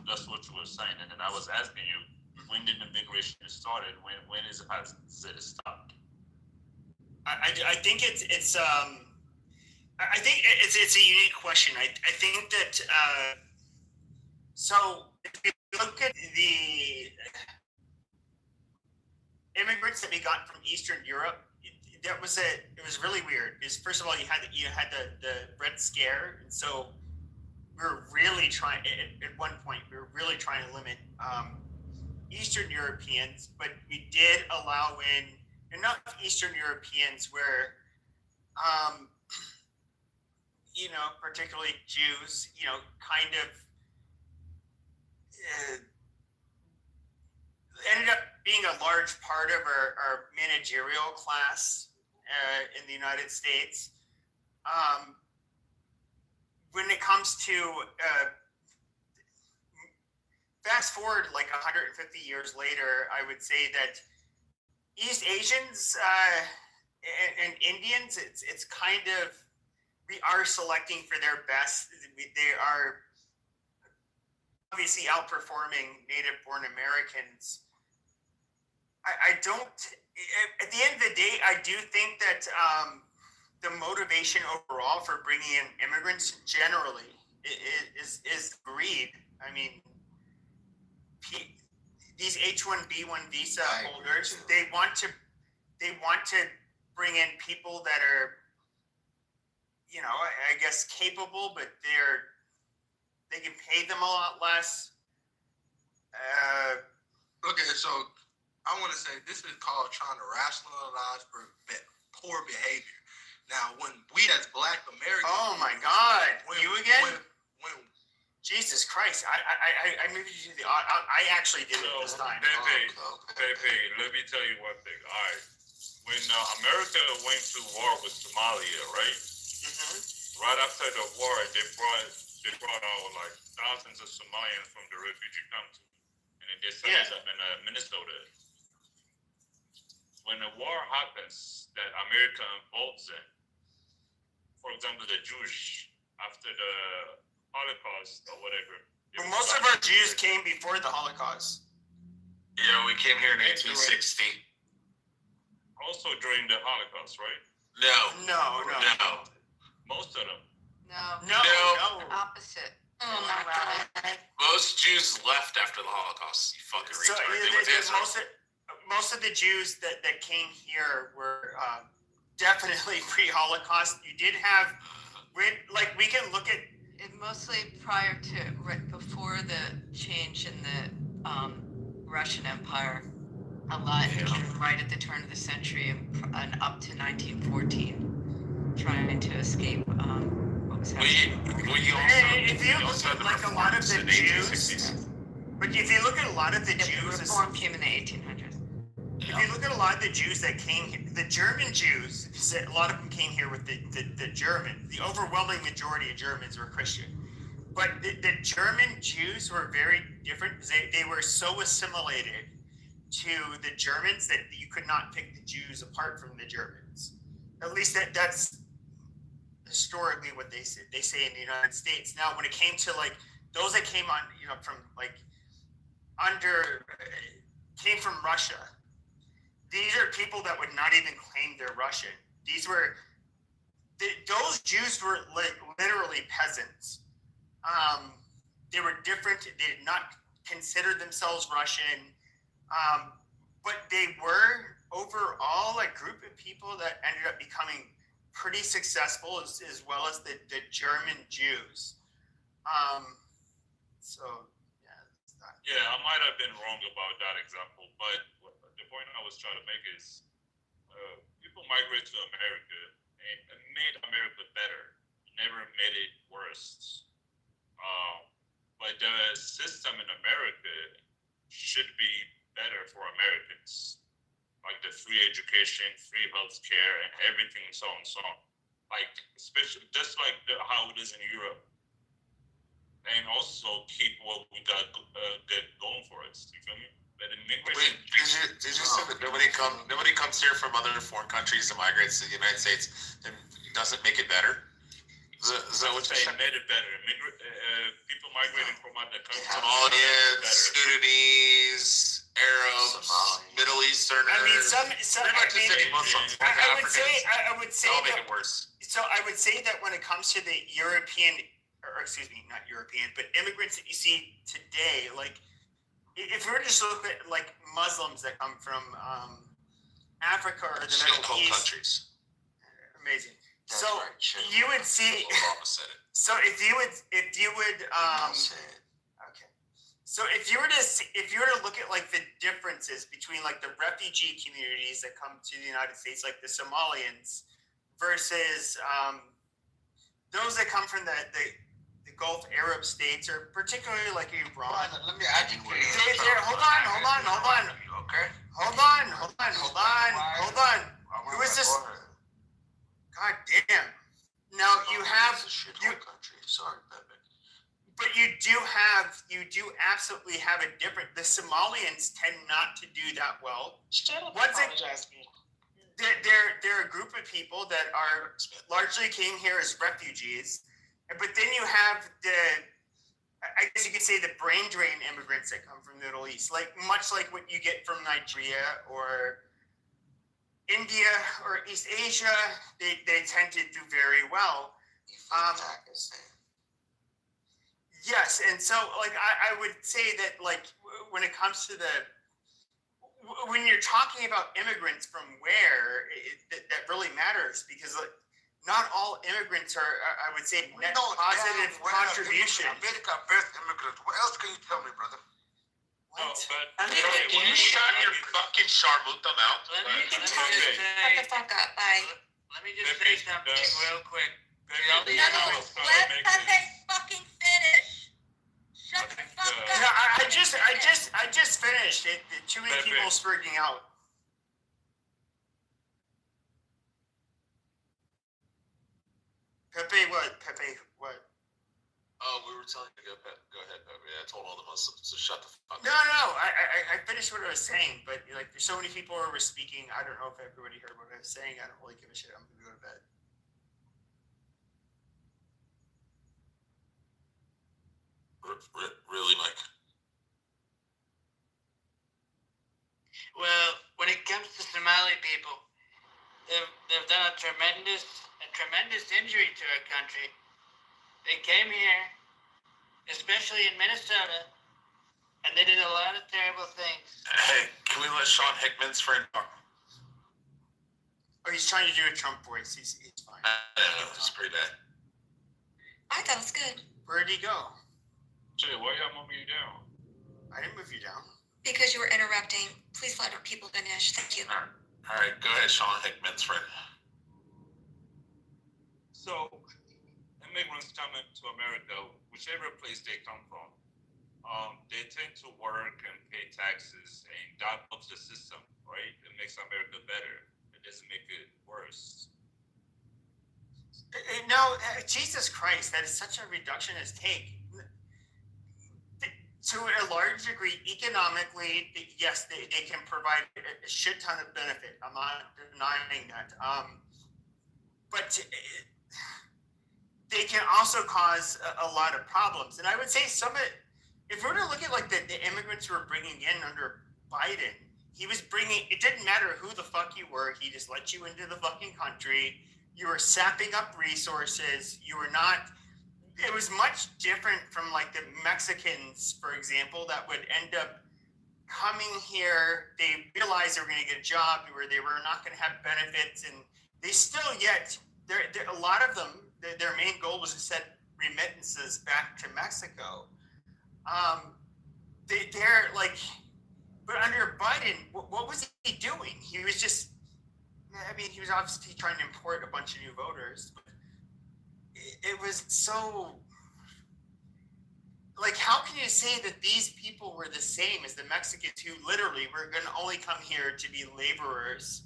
P: That's what you were saying, and then I was asking you, when did immigration started? When is it stopped?
G: I think it's I think it's a unique question. I think that so if you look at the immigrants that we got from Eastern Europe, it was really weird. Because first of all, you had the Red Scare, and so we were really trying at one point to limit Eastern Europeans, but we did allow in enough Eastern Europeans where particularly Jews, kind of ended up being a large part of our managerial class in the United States. When it comes to fast forward like 150 years later, I would say that East Asians and Indians, it's kind of, we are selecting for their best. They are obviously outperforming native-born Americans. I don't, at the end of the day, I do think that the motivation overall for bringing in immigrants generally is greed. I mean, these H-1B1 visa holders, they want to bring in people that are, I guess capable, but they can pay them a lot less.
N: Okay, so I want to say this is called trying to rationalize for poor behavior. Now, when we as Black Americans,
G: oh my God, you again? When Jesus Christ, I moved you to the. I actually did it this time.
P: Pepe, let me tell you one thing. All right, when America went to war with Somalia, right? Mm-hmm. Right after the war, they brought out like thousands of Somalians from the refugee camp, and then they set up in Minnesota. When a war happens that America involves in, for example, the Jewish after the Holocaust or whatever.
G: Well, most of our Jews came before the Holocaust.
S: Yeah, we came here in 1860.
P: Also during the Holocaust, right?
S: No.
P: Most of them.
C: No. Opposite. Oh my God.
S: Most Jews left after the Holocaust. You fucking retard.
G: Most of the Jews that came here were definitely pre-Holocaust. You did have, we can look at
C: it mostly prior to, right before the change in the Russian Empire. A lot came right at the turn of the century and up to 1914, trying to escape what was happening.
G: If you look at like a lot of the Jews, but if you look at a lot of the Jews,
C: Reform came in the 1800s.
G: If you look at a lot of the Jews that came here, the German Jews, a lot of them came here with the German. The overwhelming majority of Germans were Christian. But the German Jews were very different because they were so assimilated to the Germans that you could not pick the Jews apart from the Germans. At least that's historically what they say in the United States. Now, when it came to like those that came on, from like came from Russia. These are people that would not even claim they're Russian. Those Jews were literally peasants. They were different. They did not consider themselves Russian. But they were overall a group of people that ended up becoming pretty successful as well as the German Jews.
P: Yeah, I might have been wrong about that example, but the point I was trying to make is people migrate to America and made America better, never made it worse. But the system in America should be better for Americans. like the free education, free health care, and everything, so on and so on. Like, especially just like how it is in Europe. And also keep what we got good going for us. You feel me? But immigration.
S: Wait, did you say that nobody comes here from other foreign countries and migrates to the United States and doesn't make it better? Is that what you're saying?
P: Made it better. People migrating from other countries.
S: Somalians, Sudanese, Arabs, Middle Easterners.
G: I mean,
S: Muslims.
G: I would say
S: That'll make
G: that,
S: it worse.
G: So I would say that when it comes to the European, or excuse me, not European, but immigrants that you see today, like if we were just look at like Muslims that come from Africa or the Middle East,
S: countries.
G: Amazing. So you would see. So if you would, okay. So if you were to look at like the differences between like the refugee communities that come to the United States, like the Somalians, versus those that come from the Gulf Arab states, or particularly like Iran.
N: Let me add you.
G: Hold on.
N: Okay.
G: Hold on. Who is this? God damn. Now you have
T: country. Sorry, Pepe.
G: But you do absolutely have a different. The Somalians tend not to do that well. They're a group of people that are largely came here as refugees, but then you have I guess you could say the brain drain immigrants that come from the Middle East, like much like what you get from Nigeria or India or East Asia. They tend to do very well. Yes, and so like I would say that like when it comes to when you're talking about immigrants from where that really matters, because like not all immigrants are, I would say, net positive contribution.
N: America birth immigrants. What else can you tell me, brother?
G: What?
S: Can you shut your fucking sharmuta mouth?
M: You can tell me. Shut the fuck up. Bye.
K: Let me just say something real quick.
M: No, let Pepe fucking finish. Shut the fuck up.
G: No, I just finished. Too many people spurting out. Pepe what?
S: Oh, we were telling you to go ahead, Pepe. I told all the Muslims to shut the fuck up.
G: No, I finished what I was saying, but like there's so many people who were speaking. I don't know if everybody heard what I was saying. I don't really give a shit. I'm gonna go to bed.
S: Really, Mike?
K: Well, when it comes to Somali people, they've done a tremendous injury to our country. They came here, especially in Minnesota, and they did a lot of terrible things.
S: Hey, can we let Sean Hickman's friend talk?
G: Oh, he's trying to do a Trump voice. He's fine.
S: I know, it's pretty bad.
M: I thought it was good.
G: Where'd he go?
P: Jay, why y'all moving you down?
G: I didn't move you down.
M: Because you were interrupting. Please let our people finish. Thank you.
S: All right, go ahead, Sean Hickman's friend.
P: So, immigrants coming to America, whichever place they come from, they tend to work and pay taxes, and that helps the system, right? It makes America better. It doesn't make it worse.
G: No, Jesus Christ, that is such a reductionist take. To a large degree, economically, yes, they can provide a shit ton of benefit. I'm not denying that. But they can also cause a lot of problems. And I would say if we were to look at like the immigrants who were bringing in under Biden, it didn't matter who the fuck you were. He just let you into the fucking country. You were sapping up resources. It was much different from like the Mexicans, for example, that would end up coming here. They realized they were going to get a job where they were not going to have benefits, and they still a lot of them, their main goal was to send remittances back to Mexico. They're like, but under Biden, what was he doing? He was obviously trying to import a bunch of new voters. It was so, like, how can you say that these people were the same as the Mexicans who literally were going to only come here to be laborers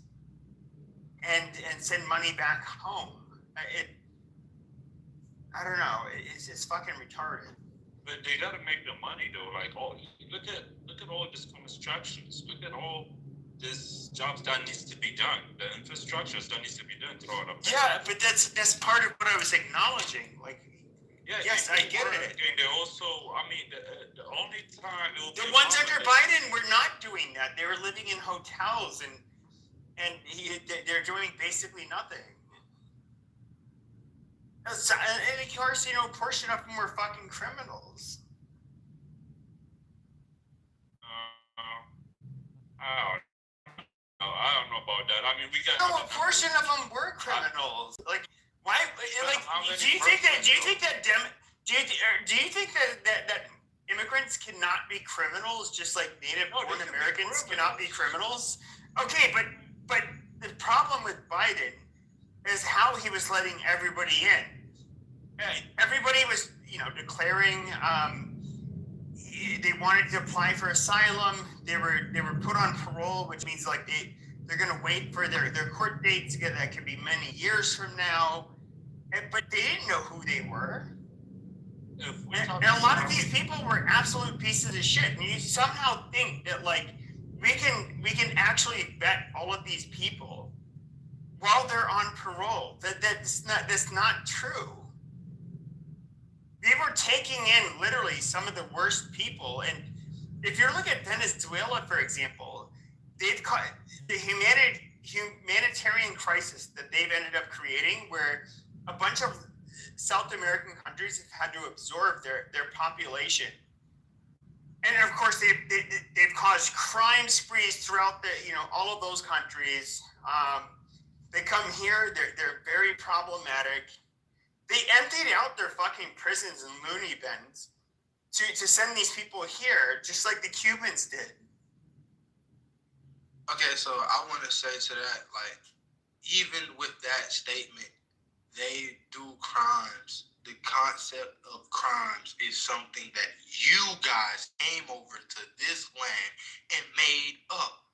G: and send money back home? I don't know. It's fucking retarded.
P: But they gotta make the money though. Like, oh, look at all this constructions. Look at all this jobs that needs to be done. The infrastructure that needs to be done throughout the
G: Yeah, but that's part of what I was acknowledging. Like,
P: yeah,
G: yes, I get it.
P: And they also, I mean, the only time it will
G: The
P: be
G: ones under
P: holiday-
G: Biden were not doing that. They were living in hotels and they're doing basically nothing. And of course, a portion of them were fucking criminals.
P: I don't know about that. I mean, we got.
G: No, a portion of them were criminals. Like, why? Like, do you think that immigrants cannot be criminals, just like native-born Americans cannot be criminals? Okay, but the problem with Biden is how he was letting everybody in. Everybody was, declaring they wanted to apply for asylum. They were put on parole, which means like they're going to wait for their court dates that could be many years from now. But they didn't know who they were. And a lot of these people were absolute pieces of shit. And you somehow think that like we can actually vet all of these people while they're on parole. That's not true. They were taking in literally some of the worst people. And if you look at Venezuela, for example, they've caught the humanitarian crisis that they've ended up creating, where a bunch of South American countries have had to absorb their population. And of course, they've caused crime sprees throughout all of those countries. They come here, they're very problematic. They emptied out their fucking prisons and loony bins to send these people here, just like the Cubans did.
U: Okay, so I want to say to that, like, even with that statement, they do crimes. The concept of crimes is something that you guys came over to this land and made up.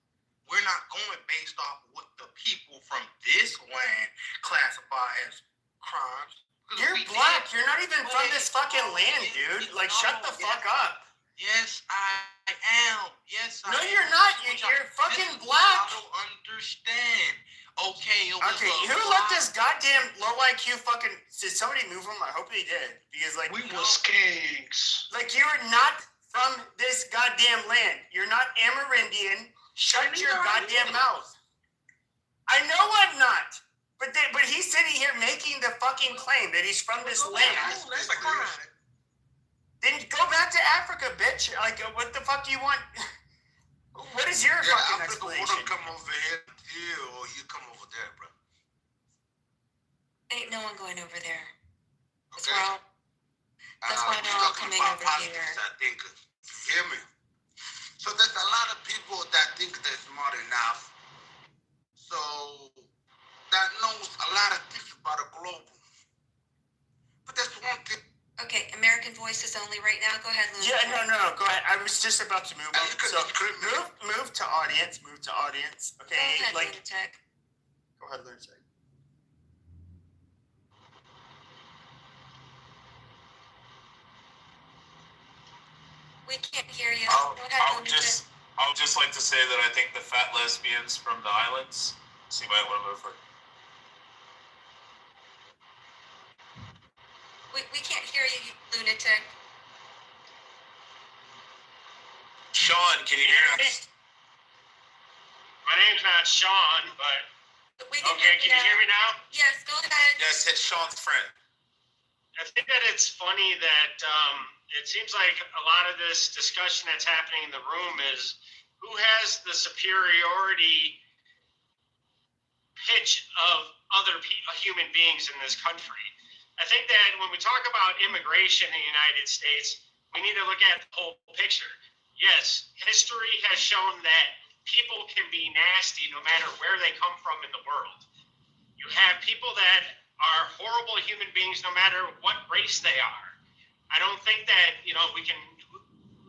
U: We're not going based off what the people from this land classify as crimes.
G: You're black. You're not even from this fucking land, dude. Like, shut the fuck up.
U: Yes, I am. Yes, I am.
G: No, you're not. You're fucking black.
U: I don't understand. Okay,
G: who let this goddamn low IQ fucking... Did somebody move him? I hope they did. Because, like...
N: We was kings.
G: Like, you're not from this goddamn land. You're not Amerindian. Shut your goddamn mouth. I know I'm not. But he's sitting here making the fucking claim that he's from this land.
U: That's a crime.
G: Then go back to Africa, bitch. Like, what the fuck do you want? What is your fucking explanation?
U: Africa come over here, or you come over there, bro.
M: Ain't no one going over there. That's
U: Okay.
M: why they're all coming over here.
U: I think, you hear me? So there's a lot of people that think they're smart enough. So that knows a lot of things about a global. But that's one thing.
M: Okay, American Voices only right now. Go ahead, Luna.
G: Yeah, no. Go ahead. I was just about to move on. So move to audience. Move to audience. Okay,
M: Go ahead,
G: like.
M: Lunatic.
G: Go ahead, Lunatic.
M: We can't hear you.
S: I
M: Go ahead,
S: would
M: Lunatic.
S: just like to say that I think the fat lesbians from the islands, so you might want to move for.
M: We can't hear you, Lunatic.
S: Sean, can you hear us?
A: My name's not Sean, but
M: We can
A: okay, can you hear me now?
M: Yes, go ahead.
S: Yes, it's Sean's friend.
A: I think that it's funny that it seems like a lot of this discussion that's happening in the room is who has the superiority pitch of other human beings in this country. I think that when we talk about immigration in the United States, we need to look at the whole picture. Yes, history has shown that people can be nasty no matter where they come from in the world. You have people that are horrible human beings no matter what race they are.
G: I don't think that,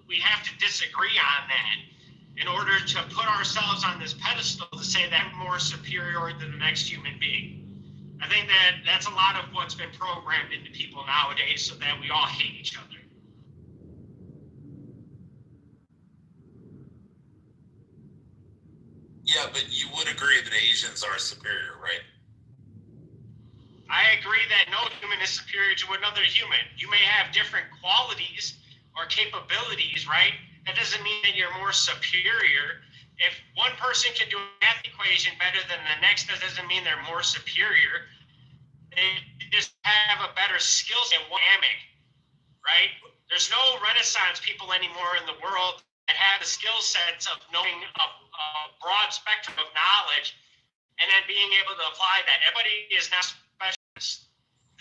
G: we have to disagree on that in order to put ourselves on this pedestal to say that we're more superior than the next human being. I think that that's a lot of what's been programmed into people nowadays, so that we all hate each other.
S: Yeah, but you would agree that Asians are superior, right?
G: I agree that no human is superior to another human. You may have different qualities or capabilities, right? That doesn't mean that you're more superior. If one person can do a math equation better than the next, that doesn't mean they're more superior. They just have a better skill set, right? There's no Renaissance people anymore in the world that have the skill sets of knowing a broad spectrum of knowledge and then being able to apply that. Everybody is now specialist.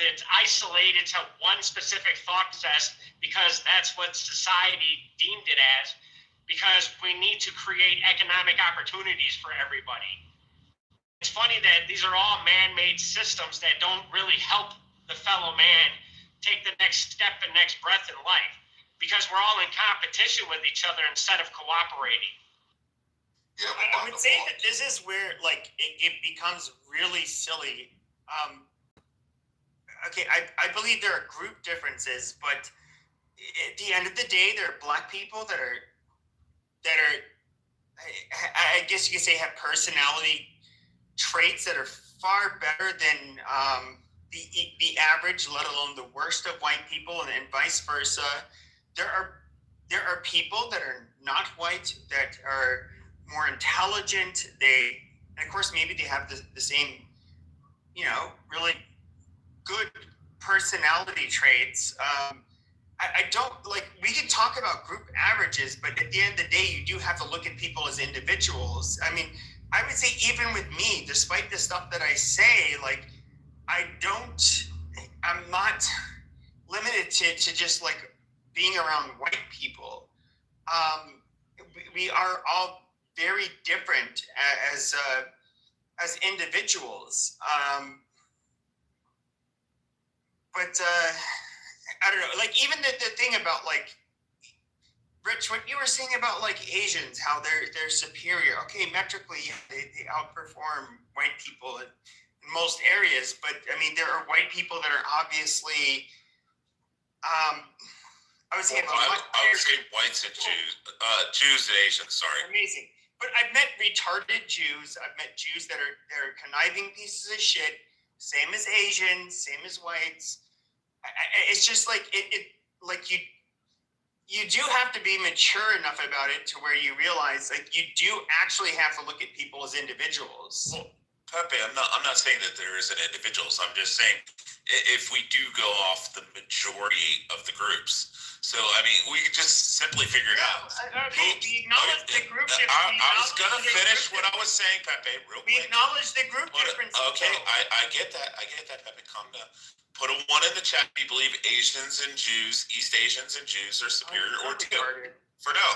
G: That's isolated to one specific thought process because that's what society deemed it as, because we need to create economic opportunities for everybody. It's funny that these are all man-made systems that don't really help the fellow man take the next step and next breath in life, because we're all in competition with each other instead of cooperating.
S: Yeah,
G: I would say that this is where it becomes really silly. Okay, I believe there are group differences, but at the end of the day, there are black people that are I guess you could say have personality traits that are far better than the average, let alone the worst of white people, and vice versa. There are people that are not white that are more intelligent. And of course, maybe they have the same, really good personality traits. I don't we can talk about group averages, but at the end of the day, you do have to look at people as individuals. I mean, I would say even with me, despite the stuff that I say, I'm not limited to just being around white people. We are all very different as individuals. But I don't know, even the thing about Rich, what you were saying about Asians, how they're superior. Okay, metrically they outperform white people in most areas, but I mean there are white people that are obviously I would say
S: whites and Jews and Asians. Sorry.
G: Amazing. But I've met retarded Jews. I've met Jews that are conniving pieces of shit. Same as Asians, same as whites. It's just you do have to be mature enough about it to where you realize you do actually have to look at people as individuals.
S: Well, Pepe, I'm not saying that there isn't individuals. I'm just saying if we do go off the majority of the groups. So, I mean, we could just simply figure it out.
G: Okay, we acknowledge the group differences.
S: I was going to finish what I was saying, Pepe, real quick.
G: We acknowledge the group differences.
S: Okay, I get that. Pepe. Calm down. Put a 1 in the chat. Do you believe Asians and Jews, East Asians and Jews are superior, or 2?
G: Retarded.
S: For no.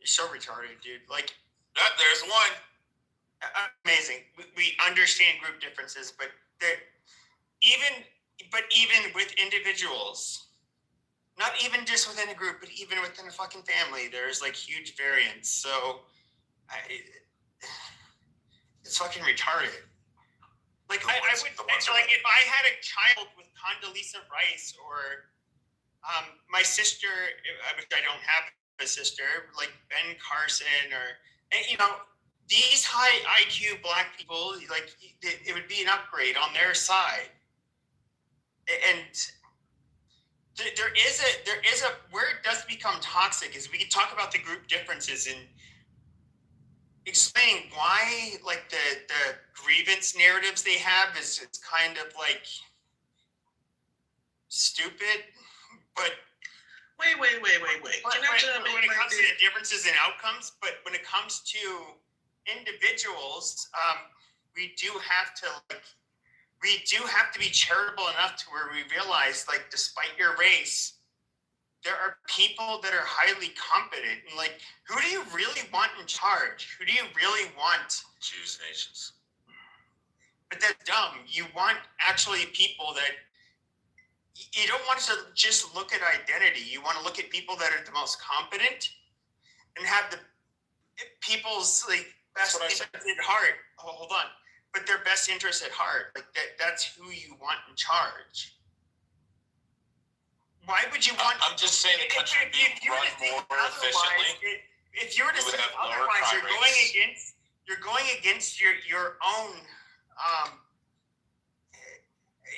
G: You're so retarded, dude.
S: There's 1.
G: Amazing. We understand group differences, but even with individuals, not even just within a group, but even within a fucking family, there's huge variance. So it's fucking retarded. I would if I had a child with Condoleezza Rice or my sister, which I don't have a sister, Ben Carson or these high IQ black people, it would be an upgrade on their side. And there is a where it does become toxic is we can talk about the group differences and explaining why the grievance narratives they have is it's kind of stupid, but
N: wait.
G: When it comes to the differences in outcomes, but when it comes to individuals, we do have to be charitable enough to where we realize, despite your race, there are people that are highly competent. And who do you really want in charge? Who do you really want?
S: Jews and Asians.
G: But that's dumb. You want actually people that you don't want to just look at identity. You want to look at people that are the most competent and have the people's like best interest at heart. Oh, hold on, but their best interest at heart. Like that's who you want in charge. Why would you want?
S: I'm just saying the country would be run more efficiently.
G: If you were to say otherwise, you're going against your own.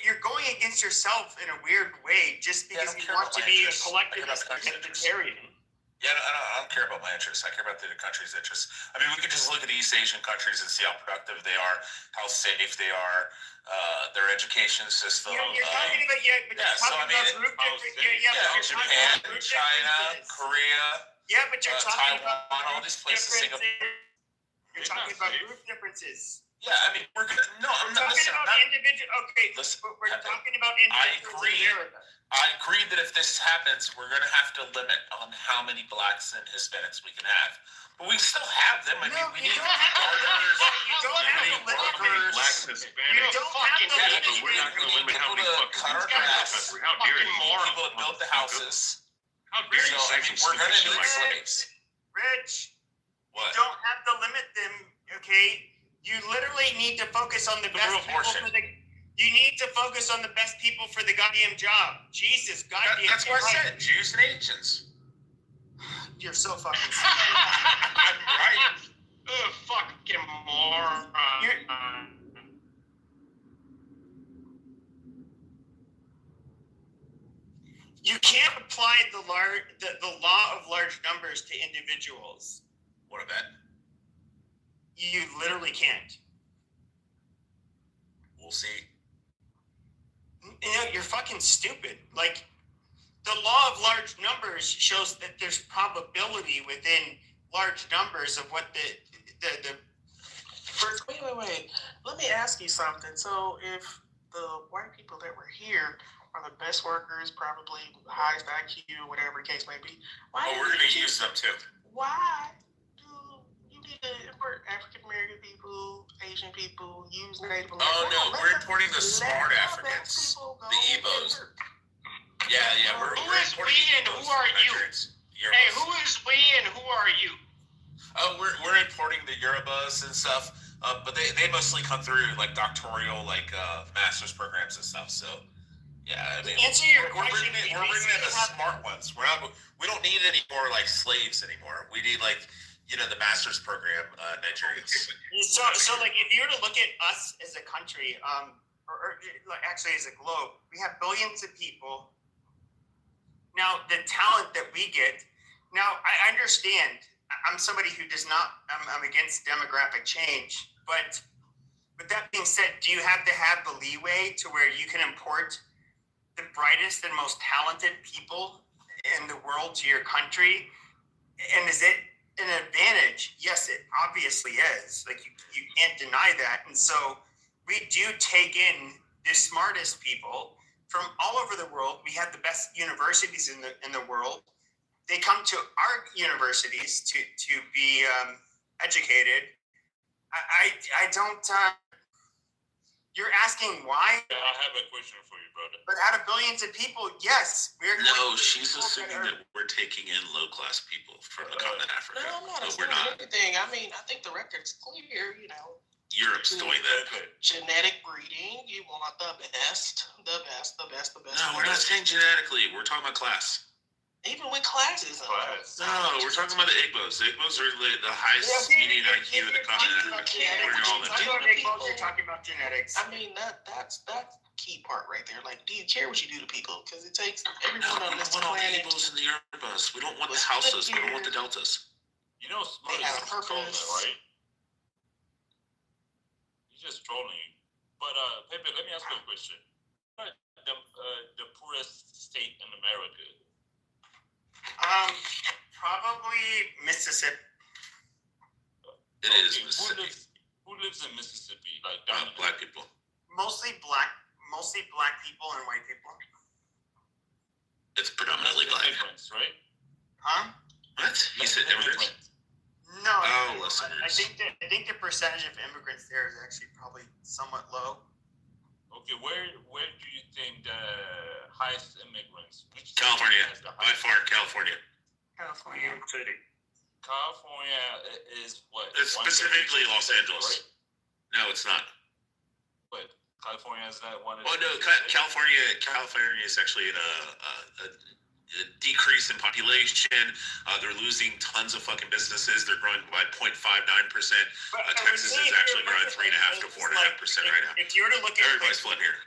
G: You're going against yourself in a weird way just because you want to be a collectivist vegetarian.
S: Yeah, I don't care about my interests. I care about the country's interests. I mean, we could just look at East Asian countries and see how productive they are, how safe they are, their education system.
G: You're talking about
S: Japan, China, Korea.
G: Yeah, but you're talking
S: Taiwan,
G: about
S: all these places. Singapore.
G: You're talking about group differences.
S: Yeah, I mean, we're gonna. No, I'm not.
G: Talking about individual. Okay,
S: listen,
G: we're talking about individuals in America.
S: I agree that if this happens, we're going to have to limit on how many blacks and Hispanics we can have. But we still have them. I mean, we need gardeners.
G: You don't have to limit
L: blacks and Hispanics. But we're not going to limit how many fucking
S: cut our grass.
L: How dare you?
S: People to build the houses.
L: How dare you say some
S: we're going
L: stupid
S: to
L: shit
S: need
L: like that?
S: slaves.
G: Rich,
S: What?
G: you don't have to limit them, okay? You literally need to focus on the best people for the. You need to focus on the best people for the goddamn job. Jesus, goddamn.
S: That's what I said. Jews and Asians.
G: You're so fucking.
S: I'm right.
N: Fucking moron.
G: You can't apply the law of large numbers to individuals.
S: What of that?
G: You literally can't.
S: We'll see.
G: You know, you're fucking stupid. Like, the law of large numbers shows that there's probability within large numbers of what the
H: First, wait. Let me ask you something. So, if the white people that were here are the best workers, probably highest IQ, whatever the case may be, why?
S: Oh, we're going to use them too.
H: Why do you need to import African American people, Asian people, use Native American?
S: Oh no, we're importing the smart Africans, the Igbos. Yeah, we're
N: Who is we and who are you? Hey, who is we and who are you?
S: Oh, we're importing the Yorubas and stuff, but they mostly come through like doctoral, master's programs and stuff. So, yeah, I mean,
G: answer your
S: we're bringing in the smart ones. We don't need any more like slaves anymore. We need the master's program Nigerians.
G: So like if you were to look at us as a country, or actually as a globe, we have billions of people. Now the talent that we get. Now I understand. I'm somebody who does not. I'm against demographic change, but with that being said, do you have to have the leeway to where you can import the brightest and most talented people in the world to your country? And is it an advantage? Yes, it obviously is. Like you can't deny that. And so we do take in the smartest people from all over the world. We have the best universities in the world. They come to our universities to be educated. I don't. You're asking why?
P: I have a question for you, brother.
G: But out of billions of people, yes, we're.
S: No, she's assuming that we're taking in low-class people from the continent of Africa.
H: No, I'm not
S: but
H: assuming
S: we're not.
H: anything. I mean, I think the record's clear.
S: Europe's doing that.
H: Genetic breeding. You want the best.
S: No, we're not saying genetically. We're talking about class.
H: Even with classes.
S: No, we're talking about the Igbos. The Igbos are the highest median IQ in the continent.
G: You're talking about genetics.
H: I mean, that's key part right there. Like, do you care what you do to people? Because it takes everyone on this planet.
S: We don't want all the Igbos and the Yorubas. We don't want the Hausas. We don't want the Deltas.
P: You know, smart
H: They have
P: is trolling,
H: purpose.
P: right? He's just trolling you. But Pepe, let me ask you a question. What the poorest state in America?
G: Probably Mississippi.
S: It is Mississippi.
P: Who lives in Mississippi? Like
S: black people.
G: Mostly black people and white people.
S: It's predominantly black.
P: Immigrants, right?
G: Huh?
S: What? He said immigrants.
G: No.
S: Listeners.
G: I think the percentage of immigrants there is actually probably somewhat low.
P: Okay, where do you think the highest immigrants? Which
S: California,
P: has the
S: by far, California.
H: California.
A: New York City.
P: California is what?
S: It's specifically Los Angeles.
P: Right?
S: No, it's not.
P: But California is that one.
S: Oh no, California is actually in a decrease in population. They're losing tons of fucking businesses. They're growing by 0.59%. Texas is actually growing 3.5 to 4.5% right now.
G: If you were to look at
S: everybody's flooding here.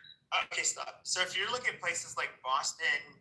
G: Okay, stop. So if you're looking at places like Boston,